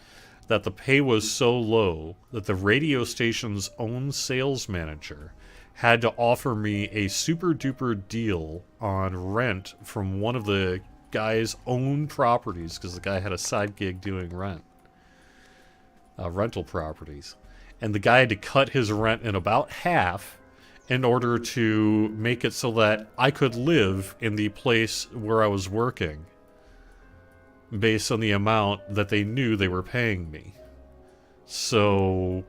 S2: that the pay was so low that the radio station's own sales manager had to offer me a super duper deal on rent from one of the guy's own properties, because the guy had a side gig doing rental properties. And the guy had to cut his rent in about half in order to make it so that I could live in the place where I was working, based on the amount that they knew they were paying me. So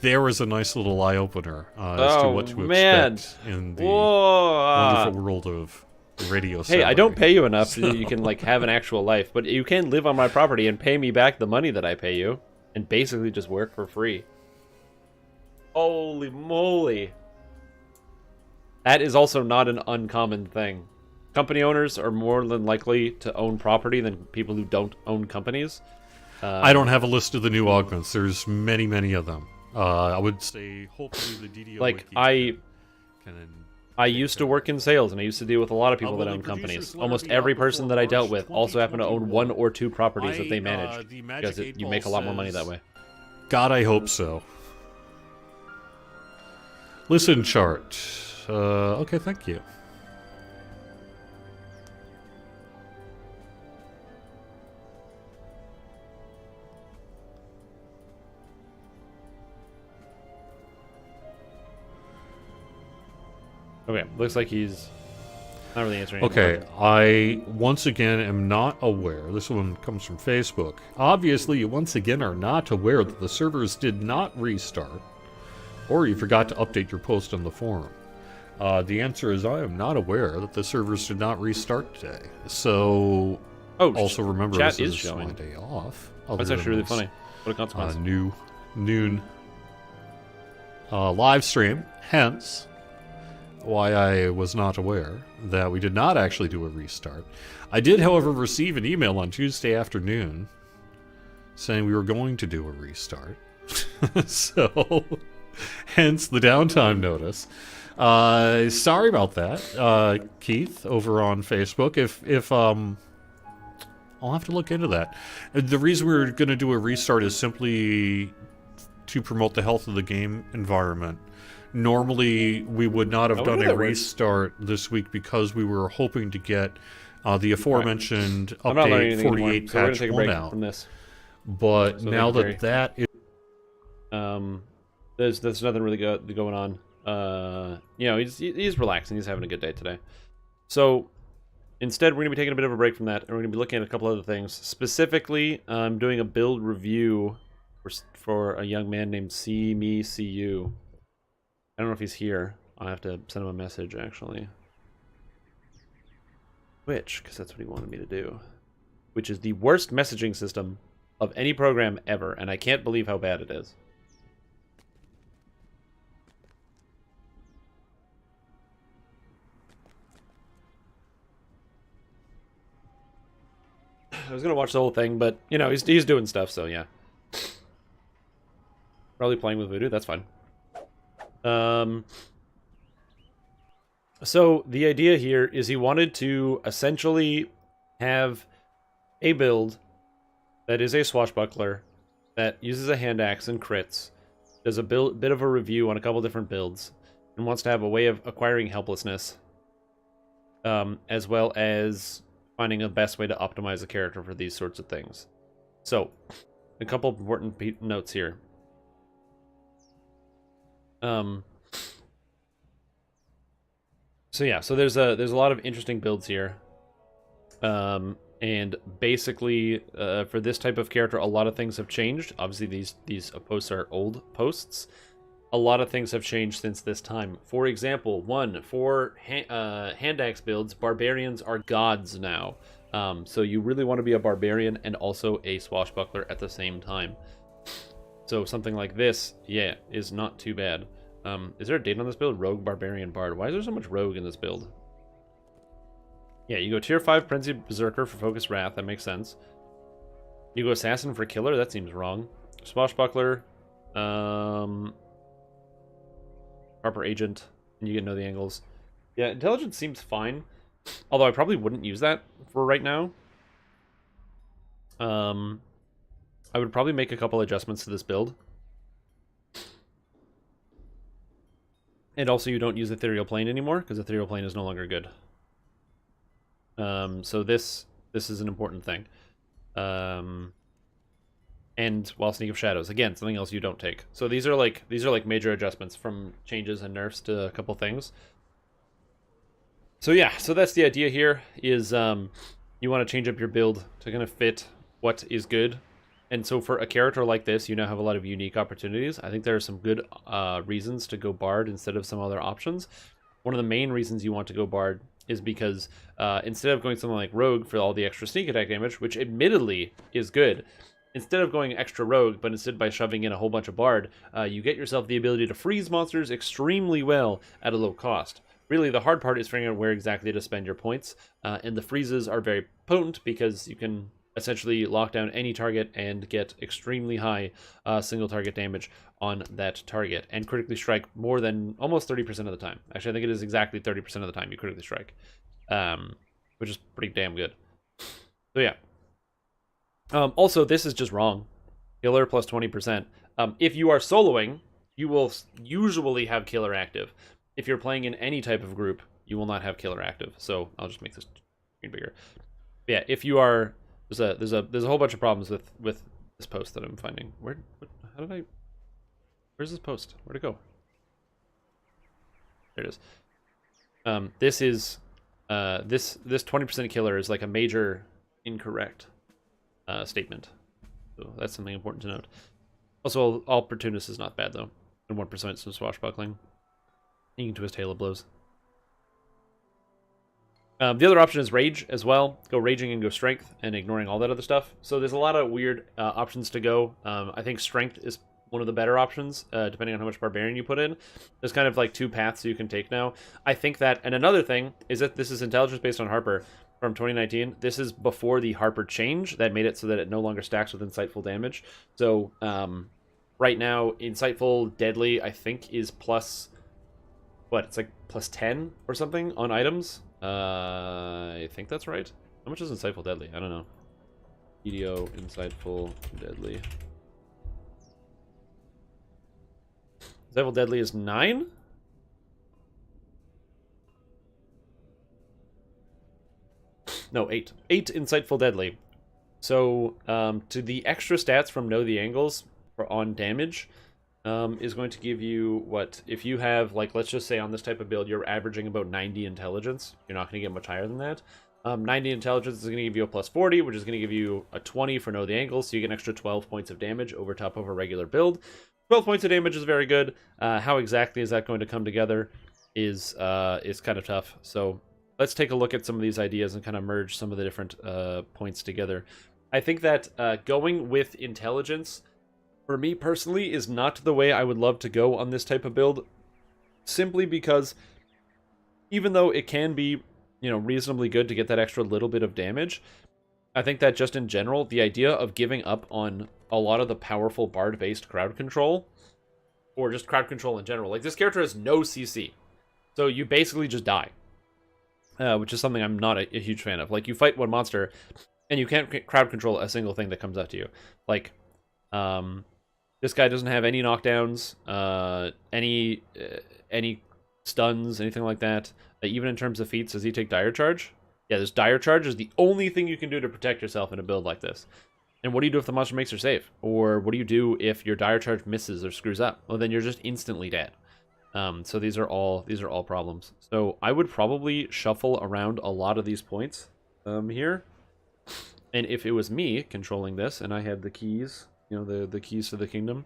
S2: there was a nice little eye-opener as to what to expect in the wonderful world of radio salary.
S1: Hey, I don't pay you enough so you can like have an actual life, but you can live on my property and pay me back the money that I pay you, and basically just work for free. Holy moly. That is also not an uncommon thing. Company owners are more than likely to own property than people who don't own companies.
S2: I don't have a list of the new augments. There's many, many of them. I would say hopefully the DDO
S1: like
S2: Wiki
S1: I used to work in sales, and I used to deal with a lot of people that own companies. Almost every person that I dealt with also happened to own 1 or 2 properties that they managed, because you make a lot more money that way.
S2: God, I hope so. Listen chart. Okay, thank you.
S1: Okay, looks like he's not really answering
S2: Okay,
S1: anymore.
S2: I once again am not aware. This one comes from Facebook. Obviously, you once again are not aware that the servers did not restart, or you forgot to update your post on the forum. The answer is I am not aware that the servers did not restart today. So, also remember
S1: chat
S2: this
S1: is
S2: is
S1: showing.
S2: my day off.
S1: That's actually really funny. What a consequence.
S2: Noon live stream, hence why I was not aware that we did not actually do a restart. I did, however, receive an email on Tuesday afternoon saying we were going to do a restart. So, hence the downtime notice. Sorry about that, Keith, over on Facebook. If I'll have to look into that. The reason we're going to do a restart is simply to promote the health of the game environment. Normally, we would not have done a restart this week because we were hoping to get the aforementioned update 48 patch 1 out.
S1: From this.
S2: But so now that is...
S1: there's nothing really going on. You know, he's relaxing. He's having a good day today. So instead, we're going to be taking a bit of a break from that, and we're going to be looking at a couple other things. Specifically, I'm doing a build review for a young man named See Me See You. I don't know if he's here. I'll have to send him a message, actually. Which, because that's what he wanted me to do. Which is the worst messaging system of any program ever, and I can't believe how bad it is. I was going to watch the whole thing, but, you know, he's doing stuff, so yeah. Probably playing with Voodoo, that's fine. So the idea here is he wanted to essentially have a build that is a swashbuckler that uses a hand axe and crits, does a bit of a review on a couple different builds, and wants to have a way of acquiring helplessness, as well as finding the best way to optimize a character for these sorts of things. So, a couple of important notes here. So yeah, so there's a lot of interesting builds here. And basically, for this type of character, a lot of things have changed. Obviously, these posts are old posts. A lot of things have changed since this time. For example, for hand axe builds, barbarians are gods now. So you really want to be a barbarian and also a swashbuckler at the same time. So something like this, yeah, is not too bad. Is there a date on this build? Rogue, Barbarian, Bard. Why is there so much Rogue in this build? Yeah, you go Tier 5 Frenzy Berserker for Focus Wrath. That makes sense. You go Assassin for Killer. That seems wrong. Swashbuckler. Harper Agent. And you get Know the Angles. Yeah, Intelligence seems fine. Although I probably wouldn't use that for right now. I would probably make a couple adjustments to this build. And also you don't use Ethereal Plane anymore, because Ethereal Plane is no longer good. So this is an important thing. And while Sneak of Shadows, again, something else you don't take. So these are like major adjustments from changes and nerfs to a couple things. So yeah, so that's the idea here is you want to change up your build to kind of fit what is good. And so for a character like this, you now have a lot of unique opportunities. I think there are some good reasons to go Bard instead of some other options. One of the main reasons you want to go Bard is because instead of going something like Rogue for all the extra sneak attack damage, which admittedly is good, instead of going extra Rogue, but instead by shoving in a whole bunch of Bard, you get yourself the ability to freeze monsters extremely well at a low cost. Really, the hard part is figuring out where exactly to spend your points, and the freezes are very potent because you can essentially lock down any target and get extremely high single target damage on that target and critically strike more than almost 30% of the time. Actually, I think it is exactly 30% of the time you critically strike, which is pretty damn good. So yeah. Also, this is just wrong. Killer plus 20%. If you are soloing, you will usually have Killer active. If you're playing in any type of group, you will not have Killer active. So I'll just make this screen bigger. But yeah, if you are... There's a whole bunch of problems with this post that I'm finding. Where's this post? Where'd it go? There it is. This is this 20% killer is like a major incorrect statement. So that's something important to note. Also, opportunist is not bad though. And 1% some swashbuckling. You can twist Halo blows. The other option is Rage as well. Go Raging and go Strength and ignoring all that other stuff. So there's a lot of weird options to go. I think Strength is one of the better options, depending on how much Barbarian you put in. There's kind of like two paths you can take now. I think that, and another thing, is that this is intelligence based on Harper from 2019. This is before the Harper change that made it so that it no longer stacks with Insightful damage. So right now, Insightful Deadly, I think, is plus... What, it's like plus 10 or something on items? I think that's right. How much is Insightful Deadly? I don't know. EDO, Insightful Deadly. Insightful Deadly is 9? No, 8. 8 Insightful Deadly. So, to the extra stats from Know the Angles for on damage... is going to give you what, if you have, like, let's just say on this type of build, you're averaging about 90 intelligence. You're not going to get much higher than that. 90 intelligence is going to give you a plus 40, which is going to give you a 20 for Know the Angles, so you get an extra 12 points of damage over top of a regular build. 12 points of damage is very good. How exactly is that going to come together is kind of tough. So let's take a look at some of these ideas and kind of merge some of the different points together. I think that going with intelligence, for me personally, is not the way I would love to go on this type of build, simply because even though it can be, you know, reasonably good to get that extra little bit of damage, I think that just in general, the idea of giving up on a lot of the powerful Bard-based crowd control, or just crowd control in general, like this character has no CC, so you basically just die, which is something I'm not a huge fan of. Like, you fight one monster, and you can't crowd control a single thing that comes out to you. Like, this guy doesn't have any knockdowns, any stuns, anything like that. Even in terms of feats, does he take Dire Charge? Yeah, this Dire Charge is the only thing you can do to protect yourself in a build like this. And what do you do if the monster makes her save? Or what do you do if your Dire Charge misses or screws up? Well, then you're just instantly dead. So these are all problems. So I would probably shuffle around a lot of these points here. And if it was me controlling this and I had the keys, the keys to the kingdom,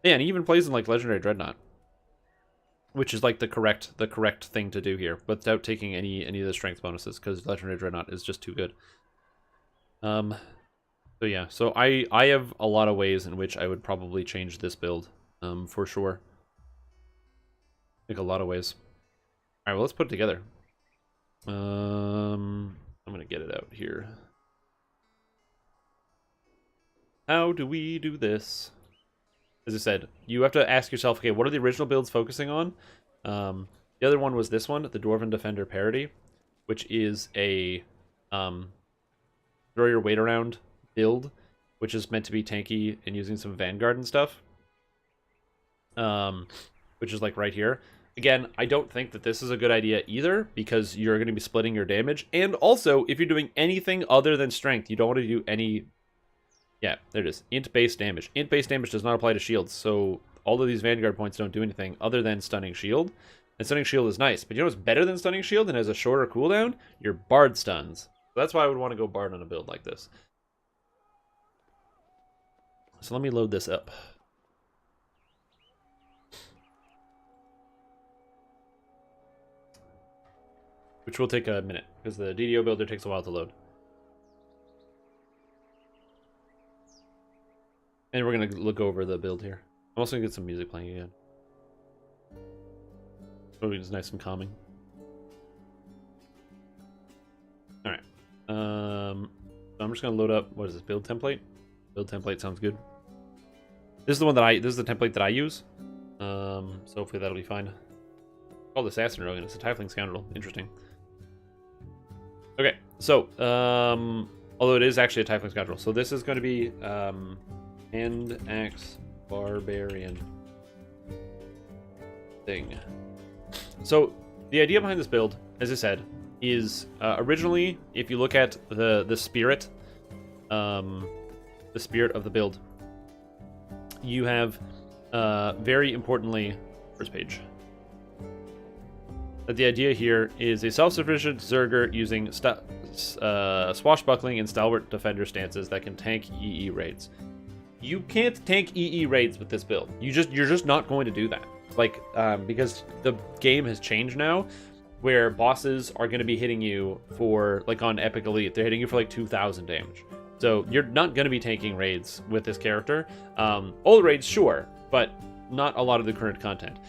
S1: yeah, and he even plays in like Legendary Dreadnought, which is like the correct thing to do here, but without taking any of the strength bonuses, because Legendary Dreadnought is just too good. So yeah, so I have a lot of ways in which I would probably change this build, for sure. Like a lot of ways. All right, well, let's put it together. I'm gonna get it out here. How do we do this? As I said, you have to ask yourself, okay, what are the original builds focusing on? The other one was this one, the Dwarven Defender Parody, which is a throw your weight around build, which is meant to be tanky and using some Vanguard and stuff. Which is like right here. Again, I don't think that this is a good idea either, because you're going to be splitting your damage. And also, if you're doing anything other than strength, you don't want to do any... Yeah, there it is. Int-based damage. Int-based damage does not apply to shields, so all of these Vanguard points don't do anything other than Stunning Shield. And Stunning Shield is nice, but you know what's better than Stunning Shield and has a shorter cooldown? Your Bard stuns. So that's why I would want to go Bard on a build like this. So let me load this up. Which will take a minute, because the DDO builder takes a while to load. And we're going to look over the build here. I'm also going to get some music playing again. So it's nice and calming. Alright. I'm just going to load up, what is this, build template? Build template sounds good. This is the one that this is the template that I use. So hopefully that'll be fine. Called Assassin Rogue, and it's a Tiefling Scoundrel. Interesting. Okay, so, although it is actually a Tiefling Scoundrel. So this is going to be, Hand Axe Barbarian thing. So, the idea behind this build, as I said, is, originally, if you look at the spirit of the build, you have, very importantly, first page. The idea here is a self-sufficient Zerger using swashbuckling and stalwart defender stances that can tank EE raids. You can't tank EE raids with this build. You're just not going to do that. Like, because the game has changed now, where bosses are going to be hitting you for, like on Epic Elite, they're hitting you for like 2,000 damage. So you're not going to be tanking raids with this character. Old raids, sure, but not a lot of the current content.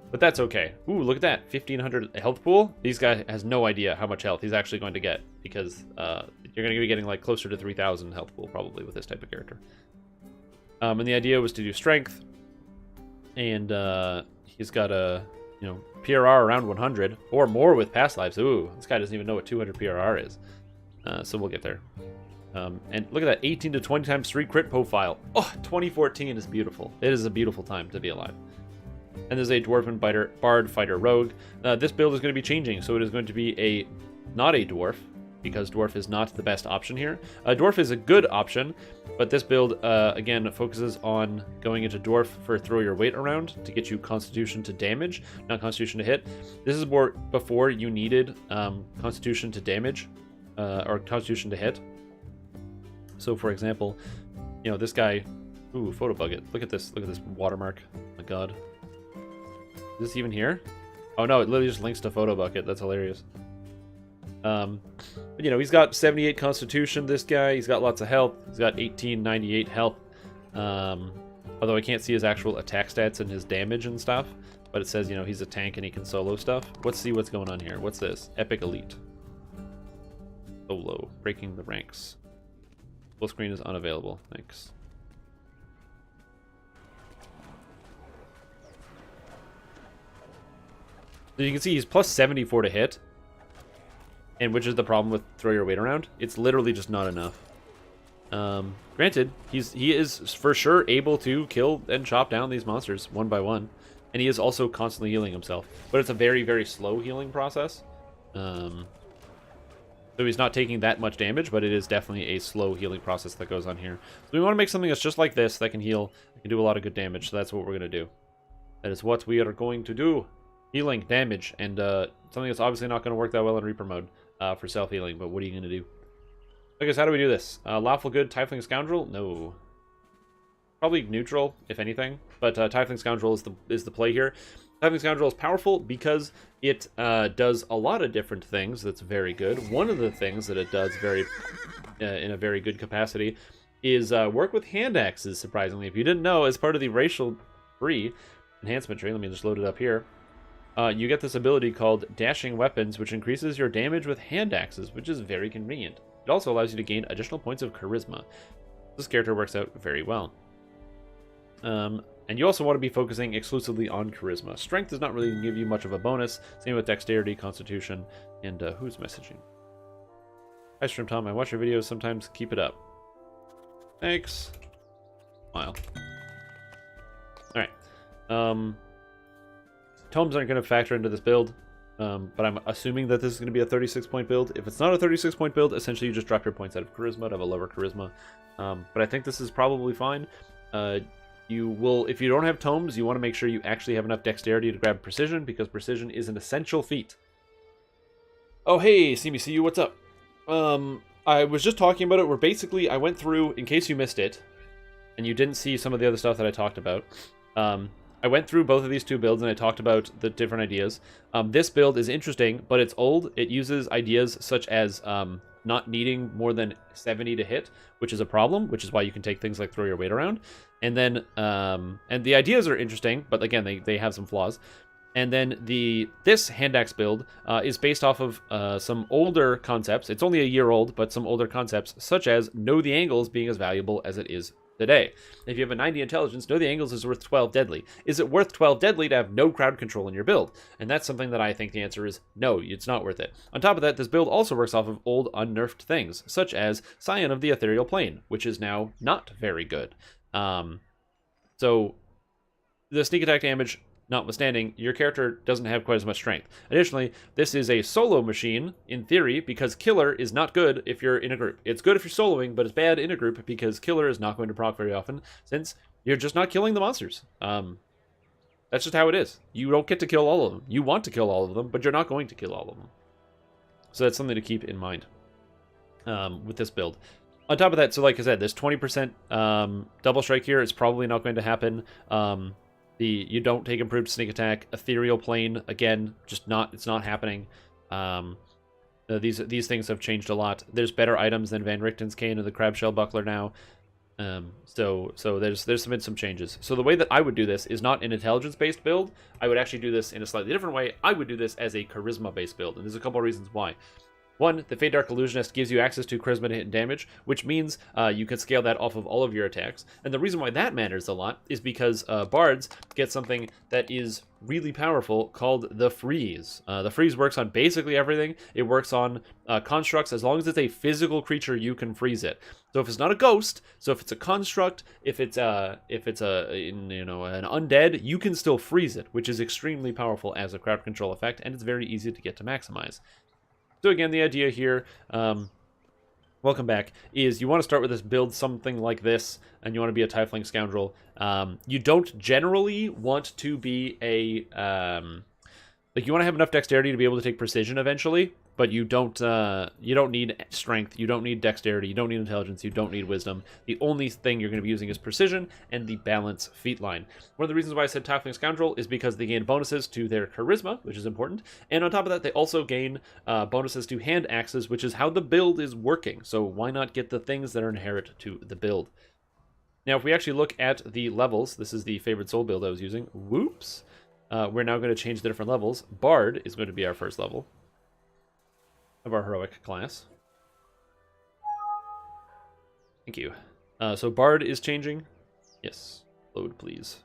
S1: But that's okay. Ooh, look at that. 1,500 health pool. This guy has no idea how much health he's actually going to get, because you're going to be getting like closer to 3,000 health pool probably with this type of character. And the idea was to do strength. And he's got a, PRR around 100 or more with past lives. Ooh, this guy doesn't even know what 200 PRR is. So we'll get there. And look at that, 18 to 20 times 3 crit profile. Oh, 2014 is beautiful. It is a beautiful time to be alive. And there's a Dwarven Bard Fighter Rogue. This build is going to be changing, so it is going to be not a Dwarf, because Dwarf is not the best option here. Dwarf is a good option, but this build, again, focuses on going into Dwarf for throw your weight around to get you Constitution to damage, not Constitution to hit. This is more before you needed Constitution to damage, or Constitution to hit. So, for example, this guy... Ooh, photo bucket. Look at this watermark. Oh my god. Is this even here? Oh no, it literally just links to photo bucket. That's hilarious. But he's got 78 constitution, this guy. He's got lots of health. He's got 1898 health. Although I can't see his actual attack stats and his damage and stuff. But it says, he's a tank and he can solo stuff. Let's see what's going on here. What's this? Epic Elite. Solo. Breaking the ranks. Full screen is unavailable. Thanks. So you can see he's plus 74 to hit. And which is the problem with throw your weight around. It's literally just not enough. Granted, he is for sure able to kill and chop down these monsters one by one. And he is also constantly healing himself. But it's a very, very slow healing process. So he's not taking that much damage, but it is definitely a slow healing process that goes on here. So we want to make something that's just like this, that can heal, that can do a lot of good damage. So that's what we're going to do. That is what we are going to do. Healing, damage, and something that's obviously not going to work that well in Reaper mode for self-healing, but what are you going to do? I guess, how do we do this? Lawful Good, Tiefling Scoundrel? No. Probably neutral, if anything, but Tiefling Scoundrel is the play here. Tiefling Scoundrel is powerful because it does a lot of different things that's very good. One of the things that it does in a very good capacity is work with hand axes, surprisingly. If you didn't know, as part of the racial free enhancement tree, let me just load it up here, you get this ability called Dashing Weapons, which increases your damage with hand axes, which is very convenient. It also allows you to gain additional points of charisma. This character works out very well. And you also want to be focusing exclusively on charisma. Strength does not really give you much of a bonus. Same with dexterity, constitution, and who's messaging? Hi, Stream Tom. I watch your videos sometimes. Keep it up. Thanks. Smile. Alright. Tomes aren't going to factor into this build, but I'm assuming that this is going to be a 36-point build. If it's not a 36-point build, essentially you just drop your points out of charisma to have a lower charisma. But I think this is probably fine. You will, if you don't have tomes, you want to make sure you actually have enough dexterity to grab precision, because precision is an essential feat. Oh, hey, CBCU, what's up? I was just talking about it, where basically I went through, in case you missed it, and you didn't see some of the other stuff that I talked about, I went through both of these two builds and I talked about the different ideas. This build is interesting, but it's old. It uses ideas such as not needing more than 70 to hit, which is a problem, which is why you can take things like throw your weight around. And then, and the ideas are interesting, but again, they have some flaws. And then this hand axe build is based off of some older concepts. It's only a year old, but some older concepts, such as know the angles being as valuable as it is today. If you have a 90 intelligence, know the angles is worth 12 deadly. Is it worth 12 deadly to have no crowd control in your build? And that's something that I think the answer is no, it's not worth it. On top of that, this build also works off of old unnerfed things, such as Scion of the Ethereal Plane, which is now not very good. So the sneak attack damage notwithstanding, your character doesn't have quite as much strength. Additionally, this is a solo machine, in theory, because Killer is not good if you're in a group. It's good if you're soloing, but it's bad in a group because Killer is not going to proc very often, since you're just not killing the monsters. That's just how it is. You don't get to kill all of them. You want to kill all of them, but you're not going to kill all of them. So that's something to keep in mind with this build. On top of that, so like I said, this 20% double strike here is probably not going to happen. You don't take improved sneak attack. Ethereal plane, again, just not, it's not happening. These things have changed a lot. There's better items than Van Richten's Cane or the Crab Shell Buckler now. So there's been some changes. So the way that I would do this is not an intelligence-based build. I would actually do this in a slightly different way. I would do this as a charisma-based build, and there's a couple of reasons why. One, the Fade Dark Illusionist gives you access to charisma to hit and damage, which means you can scale that off of all of your attacks. And the reason why that matters a lot is because bards get something that is really powerful called the Freeze. The Freeze works on basically everything. It works on constructs. As long as it's a physical creature, you can freeze it. So if it's not a ghost, so if it's a construct, if it's an undead, you can still freeze it, which is extremely powerful as a crowd control effect, and it's very easy to get to maximize. So again, the idea here, welcome back, is you want to start with this build something like this, and you want to be a Tiefling Scoundrel. You don't generally want to be a, you want to have enough dexterity to be able to take precision eventually, but you don't need strength, you don't need dexterity, you don't need intelligence, you don't need wisdom. The only thing you're going to be using is precision and the balance feat line. One of the reasons why I said Tiefling Scoundrel is because they gain bonuses to their charisma, which is important, and on top of that, they also gain bonuses to hand axes, which is how the build is working. So why not get the things that are inherent to the build? Now, if we actually look at the levels, this is the favorite soul build I was using. Whoops. We're now going to change the different levels. Bard is going to be our first level of our heroic class. Thank you. So Bard is changing. Yes. Load, please.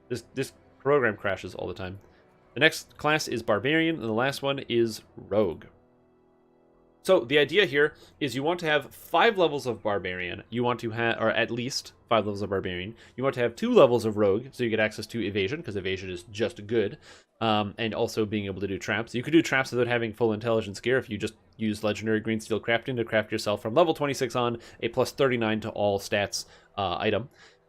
S1: This program crashes all the time. The next class is Barbarian, and the last one is Rogue. So the idea here is you want to have 5 levels of Barbarian. You want to have, or at least 5 levels of Barbarian. You want to have 2 levels of Rogue, so you get access to Evasion, because Evasion is just good. And also being able to do traps. You could do traps without having full intelligence gear if you just use Legendary Green Steel Crafting to craft yourself from level 26 on a plus 39 to all stats item.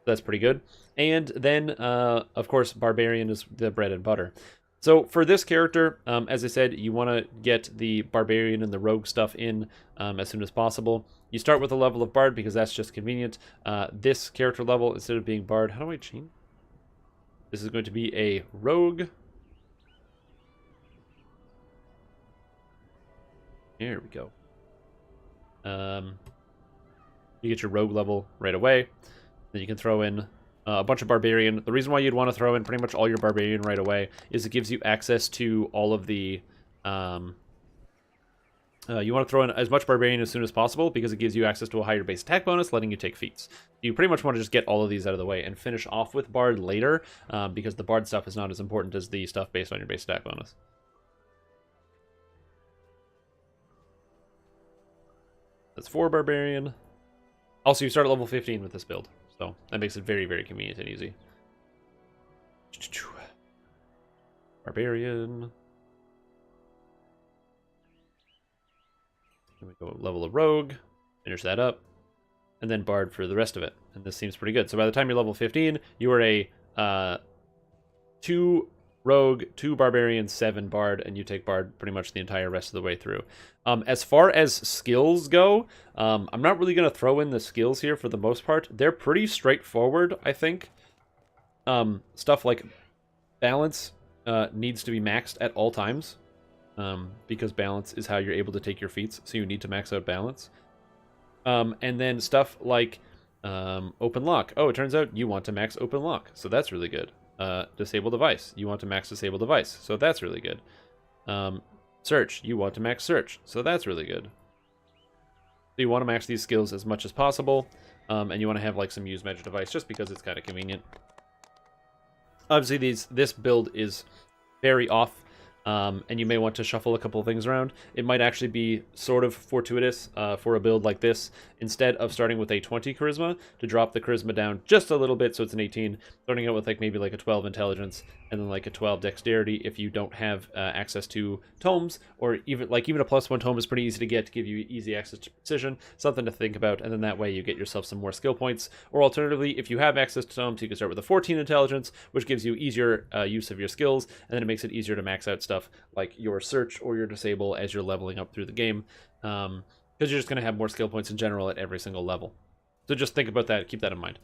S1: That's pretty good. And then, of course, Barbarian is the bread and butter. So for this character, as I said, you want to get the Barbarian and the Rogue stuff in as soon as possible. You start with a level of Bard because that's just convenient. This character level, instead of being Bard, how do I change? This is going to be a Rogue. There we go. You get your Rogue level right away. Then you can throw in a bunch of Barbarian. The reason why you'd want to throw in pretty much all your Barbarian right away is it gives you access to all of the... you want to throw in as much Barbarian as soon as possible because it gives you access to a higher base attack bonus, letting you take feats. You pretty much want to just get all of these out of the way and finish off with Bard later because the Bard stuff is not as important as the stuff based on your base attack bonus. That's 4 Barbarian. Also, you start at level 15 with this build, so that makes it very, very convenient and easy. Barbarian. Then we go level of Rogue, finish that up, and then Bard for the rest of it. And this seems pretty good. So by the time you're level 15, you are a 2 Rogue, 2 Barbarian, 7 Bard, and you take Bard pretty much the entire rest of the way through. As far as skills go, I'm not really going to throw in the skills here for the most part. They're pretty straightforward, I think. Stuff like Balance needs to be maxed at all times, because Balance is how you're able to take your feats, so you need to max out Balance. And then stuff like Open Lock. Oh, it turns out you want to max Open Lock, so that's really good. Disable Device. You want to max Disable Device, so that's really good. Search. You want to max Search, so that's really good. So you want to max these skills as much as possible, and you want to have like some Use Magic Device just because it's kind of convenient. Obviously, this build is very off, and you may want to shuffle a couple of things around. It might actually be sort of fortuitous for a build like this, instead of starting with a 20 charisma, to drop the charisma down just a little bit so it's an 18, starting out with like maybe like a 12 intelligence, and then like a 12 dexterity if you don't have access to tomes, or even a +1 tome is pretty easy to get to give you easy access to precision, something to think about, and then that way you get yourself some more skill points. Or alternatively, if you have access to tomes, you can start with a 14 intelligence, which gives you easier use of your skills, and then it makes it easier to max out stuff like your search or your disable as you're leveling up through the game, because you're just going to have more skill points in general at every single level. So just think about that, keep that in mind.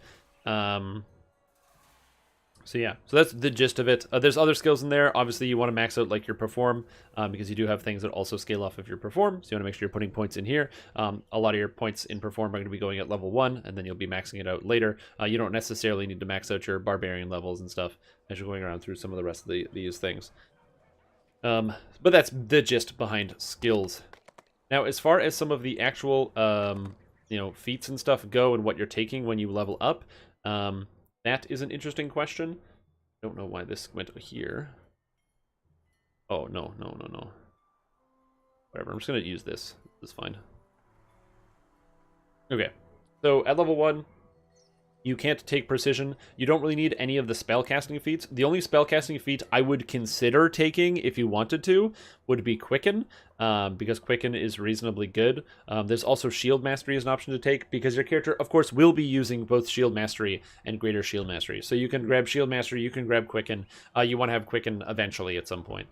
S1: So yeah, so that's the gist of it. There's other skills in there. Obviously, you want to max out like your Perform, because you do have things that also scale off of your Perform, so you want to make sure you're putting points in here. A lot of your points in Perform are going to be going at level 1, and then you'll be maxing it out later. You don't necessarily need to max out your Barbarian levels and stuff as you're going around through some of the rest of these things. But that's the gist behind skills. Now, as far as some of the actual, feats and stuff go and what you're taking when you level up, that is an interesting question. I don't know why this went here. Oh, no. Whatever, I'm just going to use this. This is fine. Okay, so at level 1, you can't take Precision. You don't really need any of the spellcasting feats. The only spellcasting feat I would consider taking if you wanted to would be Quicken, because Quicken is reasonably good. There's also Shield Mastery as an option to take, because your character, of course, will be using both Shield Mastery and Greater Shield Mastery. So you can grab Shield Mastery, you can grab Quicken. You want to have Quicken eventually at some point.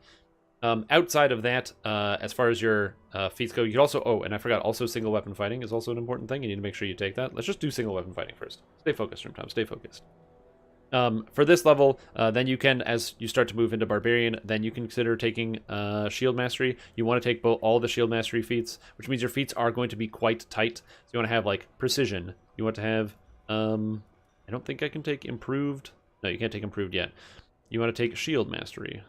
S1: Outside of that, as far as your feats go, you can also... Oh, and I forgot, also single weapon fighting is also an important thing. You need to make sure you take that. Let's just do single weapon fighting first. Stay focused, Room Tom. Stay focused. For this level, then you can, as you start to move into Barbarian, then you can consider taking Shield Mastery. You want to take all the Shield Mastery feats, which means your feats are going to be quite tight. So you want to have, like, Precision. You want to have... I don't think I can take Improved. No, you can't take Improved yet. You want to take Shield Mastery,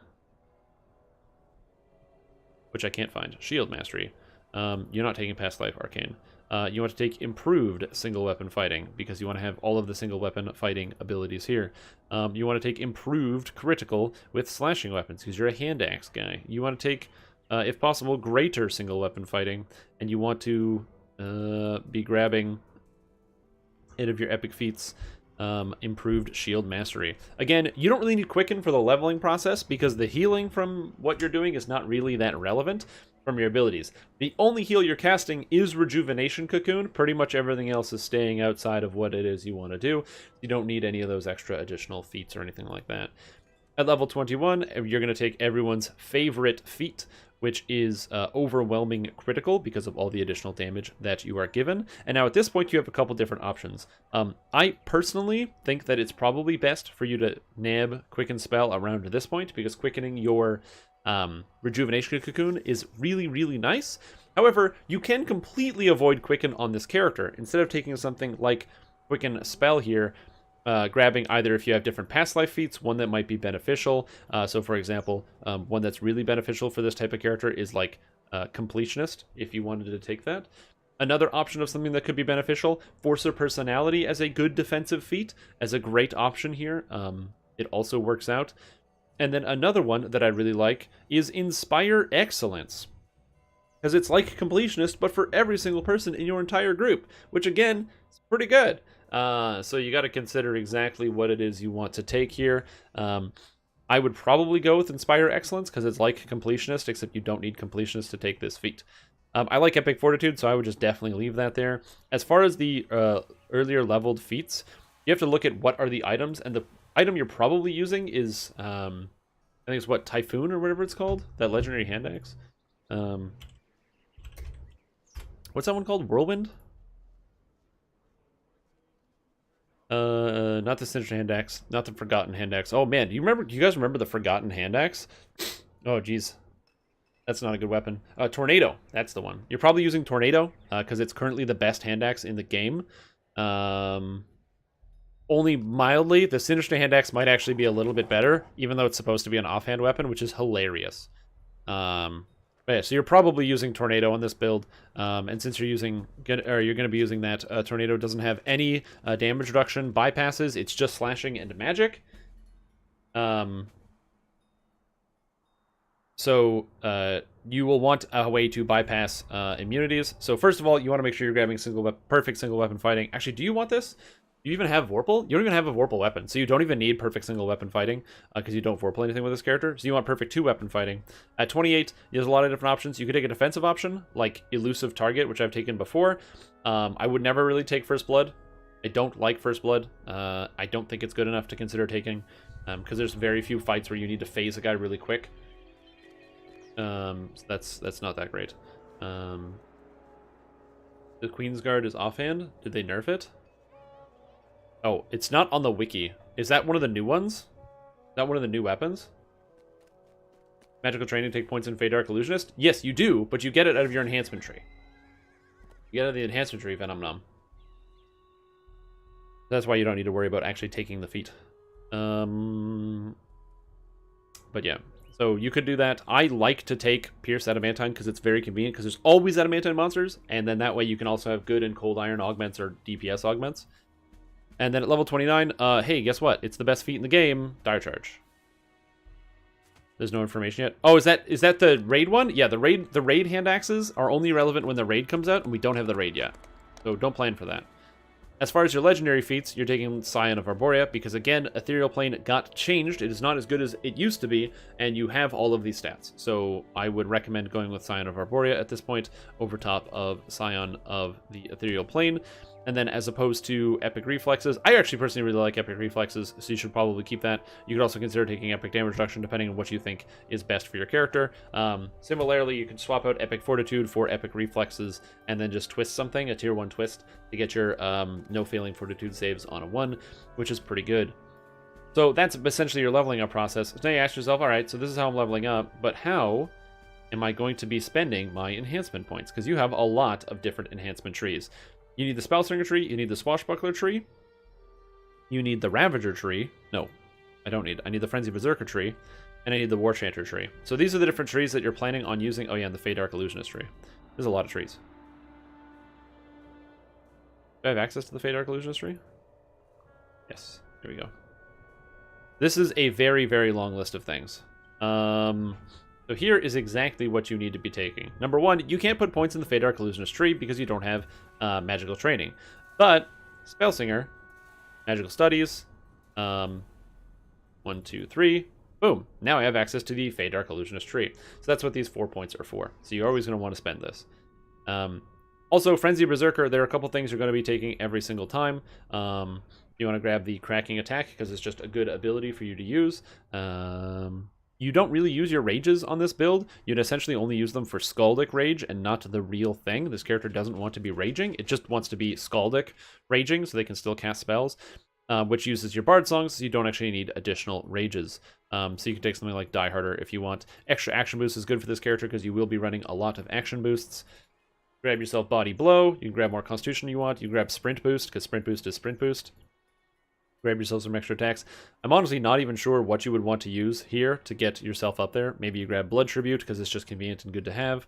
S1: which I can't find. Shield Mastery. You're not taking Past Life Arcane. You want to take Improved Single Weapon Fighting, because you want to have all of the single weapon fighting abilities here. You want to take Improved Critical with Slashing Weapons, because you're a hand axe guy. You want to take, if possible, Greater Single Weapon Fighting, and you want to be grabbing 8 of your epic feats improved shield mastery. Again, you don't really need Quicken for the leveling process because the healing from what you're doing is not really that relevant from your abilities. The only heal you're casting is Rejuvenation Cocoon. Pretty much everything else is staying outside of what it is you want to do. You don't need any of those extra additional feats or anything like that. At level 21, you're going to take everyone's favorite feat, which is overwhelming critical because of all the additional damage that you are given. And now at this point, you have a couple different options. I personally think that it's probably best for you to nab Quicken Spell around this point because quickening your Rejuvenation Cocoon is really, really nice. However, you can completely avoid Quicken on this character. Instead of taking something like Quicken Spell here, grabbing either if you have different past life feats, one that might be beneficial. So for example, one that's really beneficial for this type of character is like Completionist, if you wanted to take that. Another option of something that could be beneficial, Force of Personality as a good defensive feat, as a great option here. It also works out. And then another one that I really like is Inspire Excellence, because it's like Completionist, but for every single person in your entire group, which again, is pretty good. So you got to consider exactly what it is you want to take here. I would probably go with Inspire Excellence because it's like Completionist, except you don't need Completionist to take this feat. I like Epic Fortitude, so I would just definitely leave that there. As far as the earlier leveled feats, you have to look at what are the items, and the item you're probably using is, I think it's what, Typhoon or whatever it's called? That legendary hand axe? What's that one called? Whirlwind? Not the Sinister Hand Axe, not the Forgotten Hand Axe. Oh man, do you guys remember the Forgotten Hand Axe? Oh geez. That's not a good weapon. Tornado, that's the one. You're probably using Tornado, because it's currently the best hand axe in the game. Only mildly, the Sinister Hand Axe might actually be a little bit better, even though it's supposed to be an offhand weapon, which is hilarious. But yeah, so you're probably using Tornado on this build, and since you're going to be using that, Tornado doesn't have any damage reduction bypasses. It's just slashing and magic. So you will want a way to bypass immunities. So first of all, you want to make sure you're grabbing perfect single weapon fighting. Actually, do you want this? Do you even have Vorpal? You don't even have a Vorpal weapon, so you don't even need perfect single weapon fighting because you don't Vorpal anything with this character. So you want perfect 2-weapon fighting. At 28, there's a lot of different options. You could take a defensive option, like Elusive Target, which I've taken before. I would never really take First Blood. I don't like First Blood. I don't think it's good enough to consider taking, because there's very few fights where you need to phase a guy really quick. So that's not that great. The Queen's Guard is offhand. Did they nerf it? Oh, it's not on the wiki. Is that one of the new ones? Is that one of the new weapons? Magical training, take points in Fey Dark Illusionist? Yes, you do, but you get it out of your enhancement tree. You get it out of the enhancement tree, Venom Nom. That's why you don't need to worry about actually taking the feat. But yeah. So you could do that. I like to take Pierce Adamantine because it's very convenient because there's always Adamantine monsters, and then that way you can also have good and cold iron augments or DPS augments. And then at level 29, hey, guess what? It's the best feat in the game, Dire Charge. There's no information yet. Oh, is that the raid one? Yeah, the raid hand axes are only relevant when the raid comes out, and we don't have the raid yet. So don't plan for that. As far as your legendary feats, you're taking Scion of Arborea, because again, Ethereal Plane got changed. It is not as good as it used to be, and you have all of these stats. So I would recommend going with Scion of Arborea at this point, over top of Scion of the Ethereal Plane. And then as opposed to Epic Reflexes, I actually personally really like Epic Reflexes, so you should probably keep that. You could also consider taking Epic Damage Reduction, depending on what you think is best for your character. Similarly, you can swap out Epic Fortitude for Epic Reflexes, and then just twist something, a tier 1 twist, to get your no failing Fortitude saves on a 1, which is pretty good. So that's essentially your leveling up process. So now you ask yourself, alright, so this is how I'm leveling up, but how am I going to be spending my enhancement points? Because you have a lot of different enhancement trees. You need the Spellslinger tree, you need the Swashbuckler tree, you need the Ravager tree. No, I don't need. I need the Frenzy Berserker tree, and I need the War Chanter tree. So these are the different trees that you're planning on using. Oh yeah, and the Fey Dark Illusionist tree. There's a lot of trees. Do I have access to the Fey Dark Illusionist tree? Yes, here we go. This is a very, very long list of things. So here is exactly what you need to be taking. Number 1, you can't put points in the Fey Dark Illusionist tree because you don't have magical training. But Spellsinger Magical Studies. 1, 2, 3. Boom. Now I have access to the Fey Dark Illusionist tree. So that's what these 4 points are for. So you're always going to want to spend this. Also, Frenzy Berserker, there are a couple things you're going to be taking every single time. You want to grab the Cracking Attack because it's just a good ability for you to use. You don't really use your rages on this build. You'd essentially only use them for Scaldic Rage and not the real thing. This character doesn't want to be raging. It just wants to be Scaldic Raging so they can still cast spells, which uses your Bard Songs, so you don't actually need additional rages. So you can take something like Die Harder if you want. Extra action boost is good for this character because you will be running a lot of action boosts. Grab yourself Body Blow. You can grab more Constitution you want. You grab Sprint Boost because Sprint Boost is Sprint Boost. Grab yourself some extra attacks. I'm honestly not even sure what you would want to use here to get yourself up there. Maybe you grab Blood Tribute because it's just convenient and good to have.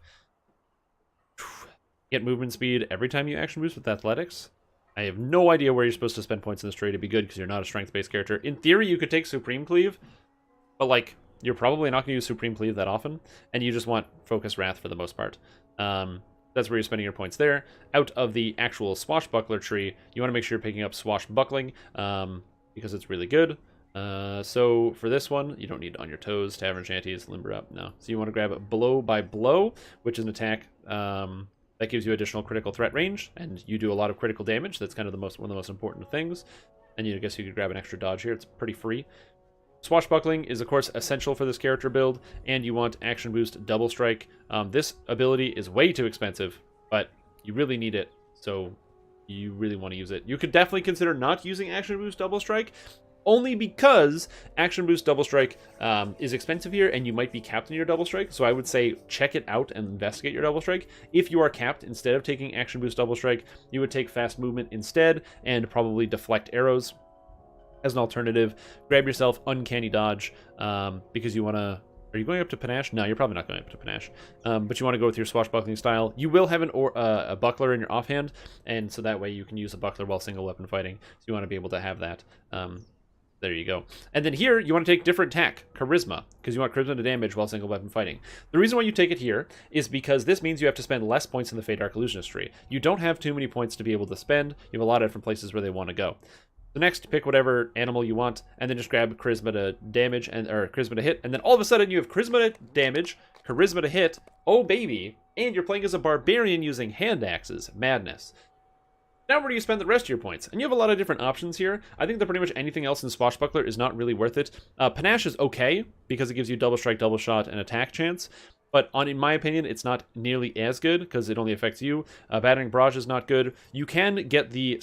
S1: Get movement speed every time you action boost with Athletics. I have no idea where you're supposed to spend points in this trade to be good because you're not a strength-based character. In theory, you could take Supreme Cleave, but like you're probably not going to use Supreme Cleave that often, and you just want Focus Wrath for the most part. That's where you're spending your points there. Out of the actual Swashbuckler tree, you want to make sure you're picking up Swashbuckling because it's really good. So for this one, you don't need On Your Toes, Tavern Shanties, Limber Up, no. So you want to grab Blow by Blow, which is an attack that gives you additional critical threat range, and you do a lot of critical damage. That's kind of one of the most important things. And I guess you could grab an extra dodge here. It's pretty free. Swashbuckling is, of course, essential for this character build, and you want Action Boost Double Strike. This ability is way too expensive, but you really need it, so you really want to use it. You could definitely consider not using Action Boost Double Strike, only because Action Boost Double Strike is expensive here, and you might be capped in your Double Strike, so I would say check it out and investigate your Double Strike. If you are capped, instead of taking Action Boost Double Strike, you would take Fast Movement instead, and probably Deflect Arrows. As an alternative, grab yourself Uncanny Dodge because you want to... Are you going up to Panache? No, you're probably not going up to Panache. But you want to go with your Swashbuckling style. You will have a Buckler in your offhand, and so that way you can use a Buckler while single weapon fighting. So you want to be able to have that. There you go. And then here, you want to take different tack, Charisma, because you want Charisma to damage while single weapon fighting. The reason why you take it here is because this means you have to spend less points in the Fey Dark Illusionist tree. You don't have too many points to be able to spend. You have a lot of different places where they want to go. So next, pick whatever animal you want, and then just grab Charisma to damage, or Charisma to hit, and then all of a sudden you have Charisma to damage, Charisma to hit, oh baby, and you're playing as a barbarian using hand axes. Madness. Now where do you spend the rest of your points? And you have a lot of different options here. I think that pretty much anything else in Swashbuckler is not really worth it. Panache is okay, because it gives you double strike, double shot, and attack chance. But in my opinion, it's not nearly as good because it only affects you. Battering Barrage is not good. You can get the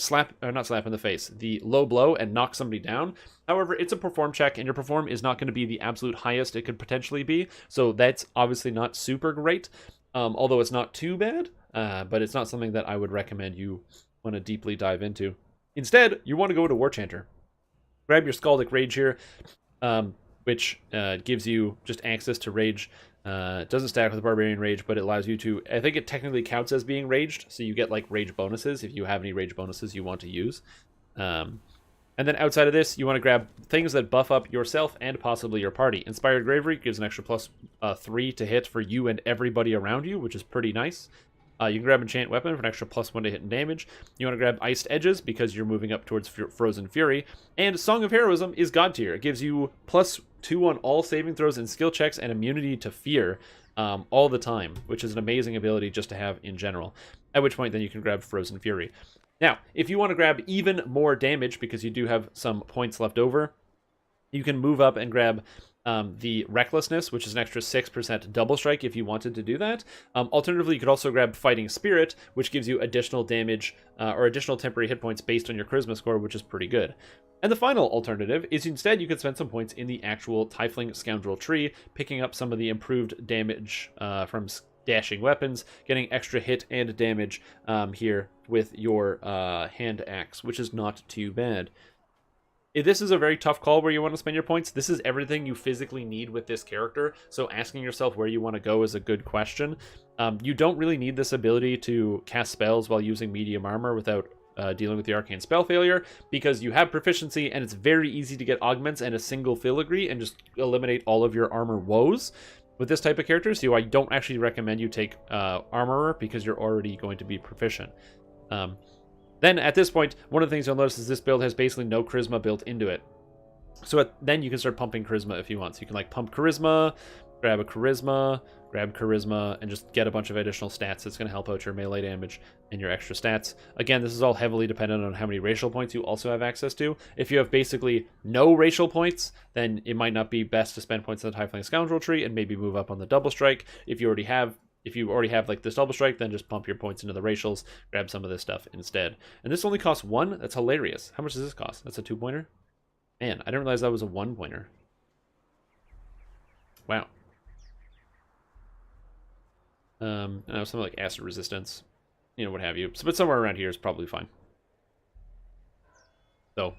S1: not slap in the face, the low blow and knock somebody down. However, it's a perform check, and your perform is not going to be the absolute highest it could potentially be. So that's obviously not super great, although it's not too bad. But it's not something that I would recommend you want to deeply dive into. Instead, you want to go to War Chanter. Grab your Scaldic Rage here, which gives you just access to Rage. It doesn't stack with Barbarian Rage, but it allows you to... I think it technically counts as being raged, so you get like rage bonuses if you have any rage bonuses you want to use. And then outside of this, you want to grab things that buff up yourself and possibly your party. Inspired Bravery gives an extra +3 to hit for you and everybody around you, which is pretty nice. You can grab Enchant Weapon for an extra +1 to hit and damage. You want to grab Iced Edges because you're moving up towards Frozen Fury. And Song of Heroism is God tier. It gives you +2 on all saving throws and skill checks and immunity to fear all the time, which is an amazing ability just to have in general. At which point then you can grab Frozen Fury. Now, if you want to grab even more damage because you do have some points left over, you can move up and grab the Recklessness, which is an extra 6% double strike if you wanted to do that. Alternatively, you could also grab Fighting Spirit, which gives you additional damage or additional temporary hit points based on your Charisma score, which is pretty good. And the final alternative is instead you could spend some points in the actual Tiefling Scoundrel tree, picking up some of the improved damage from dashing weapons, getting extra hit and damage here with your hand axe, which is not too bad. This is a very tough call where you want to spend your points. This is everything you physically need with this character, so asking yourself where you want to go is a good question. You don't really need this ability to cast spells while using medium armor without dealing with the arcane spell failure, because you have proficiency and it's very easy to get augments and a single filigree and just eliminate all of your armor woes with this type of character. So I don't actually recommend you take armorer because you're already going to be proficient. Then at this point, one of the things you'll notice is this build has basically no charisma built into it. So then you can start pumping charisma if you want. So you can like pump charisma, grab charisma, and just get a bunch of additional stats that's going to help out your melee damage and your extra stats. Again, this is all heavily dependent on how many racial points you also have access to. If you have basically no racial points, then it might not be best to spend points on the Tiefling Scoundrel tree and maybe move up on the double strike. If you already have like this double strike, then just pump your points into the racials, grab some of this stuff instead. And this only costs 1. That's hilarious. How much does this cost? That's a 2-pointer? Man, I didn't realize that was a 1-pointer. Wow. I know something like acid resistance, what have you. So, but somewhere around here is probably fine. So,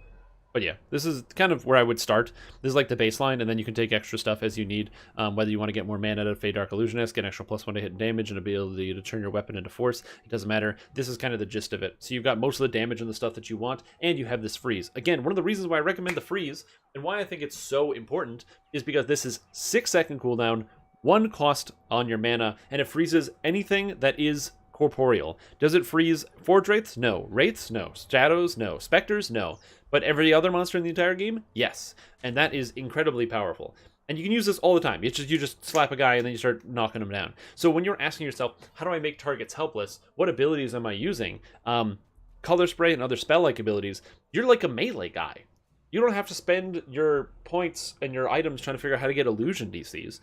S1: but yeah, this is kind of where I would start. This is like the baseline, and then you can take extra stuff as you need. Whether you want to get more mana out of Fey Dark Illusionist, get an extra +1 to hit and damage, and ability to turn your weapon into force. It doesn't matter. This is kind of the gist of it. So you've got most of the damage and the stuff that you want, and you have this freeze. Again, one of the reasons why I recommend the freeze, and why I think it's so important, is because this is 6-second cooldown, 1 cost on your mana, and it freezes anything that is corporeal. Does it freeze Forge Wraiths? No. Wraiths? No. Shadows? No. Specters? No. But every other monster in the entire game? Yes. And that is incredibly powerful. And you can use this all the time. It's just you just slap a guy and then you start knocking them down. So when you're asking yourself, how do I make targets helpless? What abilities am I using? Color Spray and other spell-like abilities, you're like a melee guy. You don't have to spend your points and your items trying to figure out how to get illusion DCs.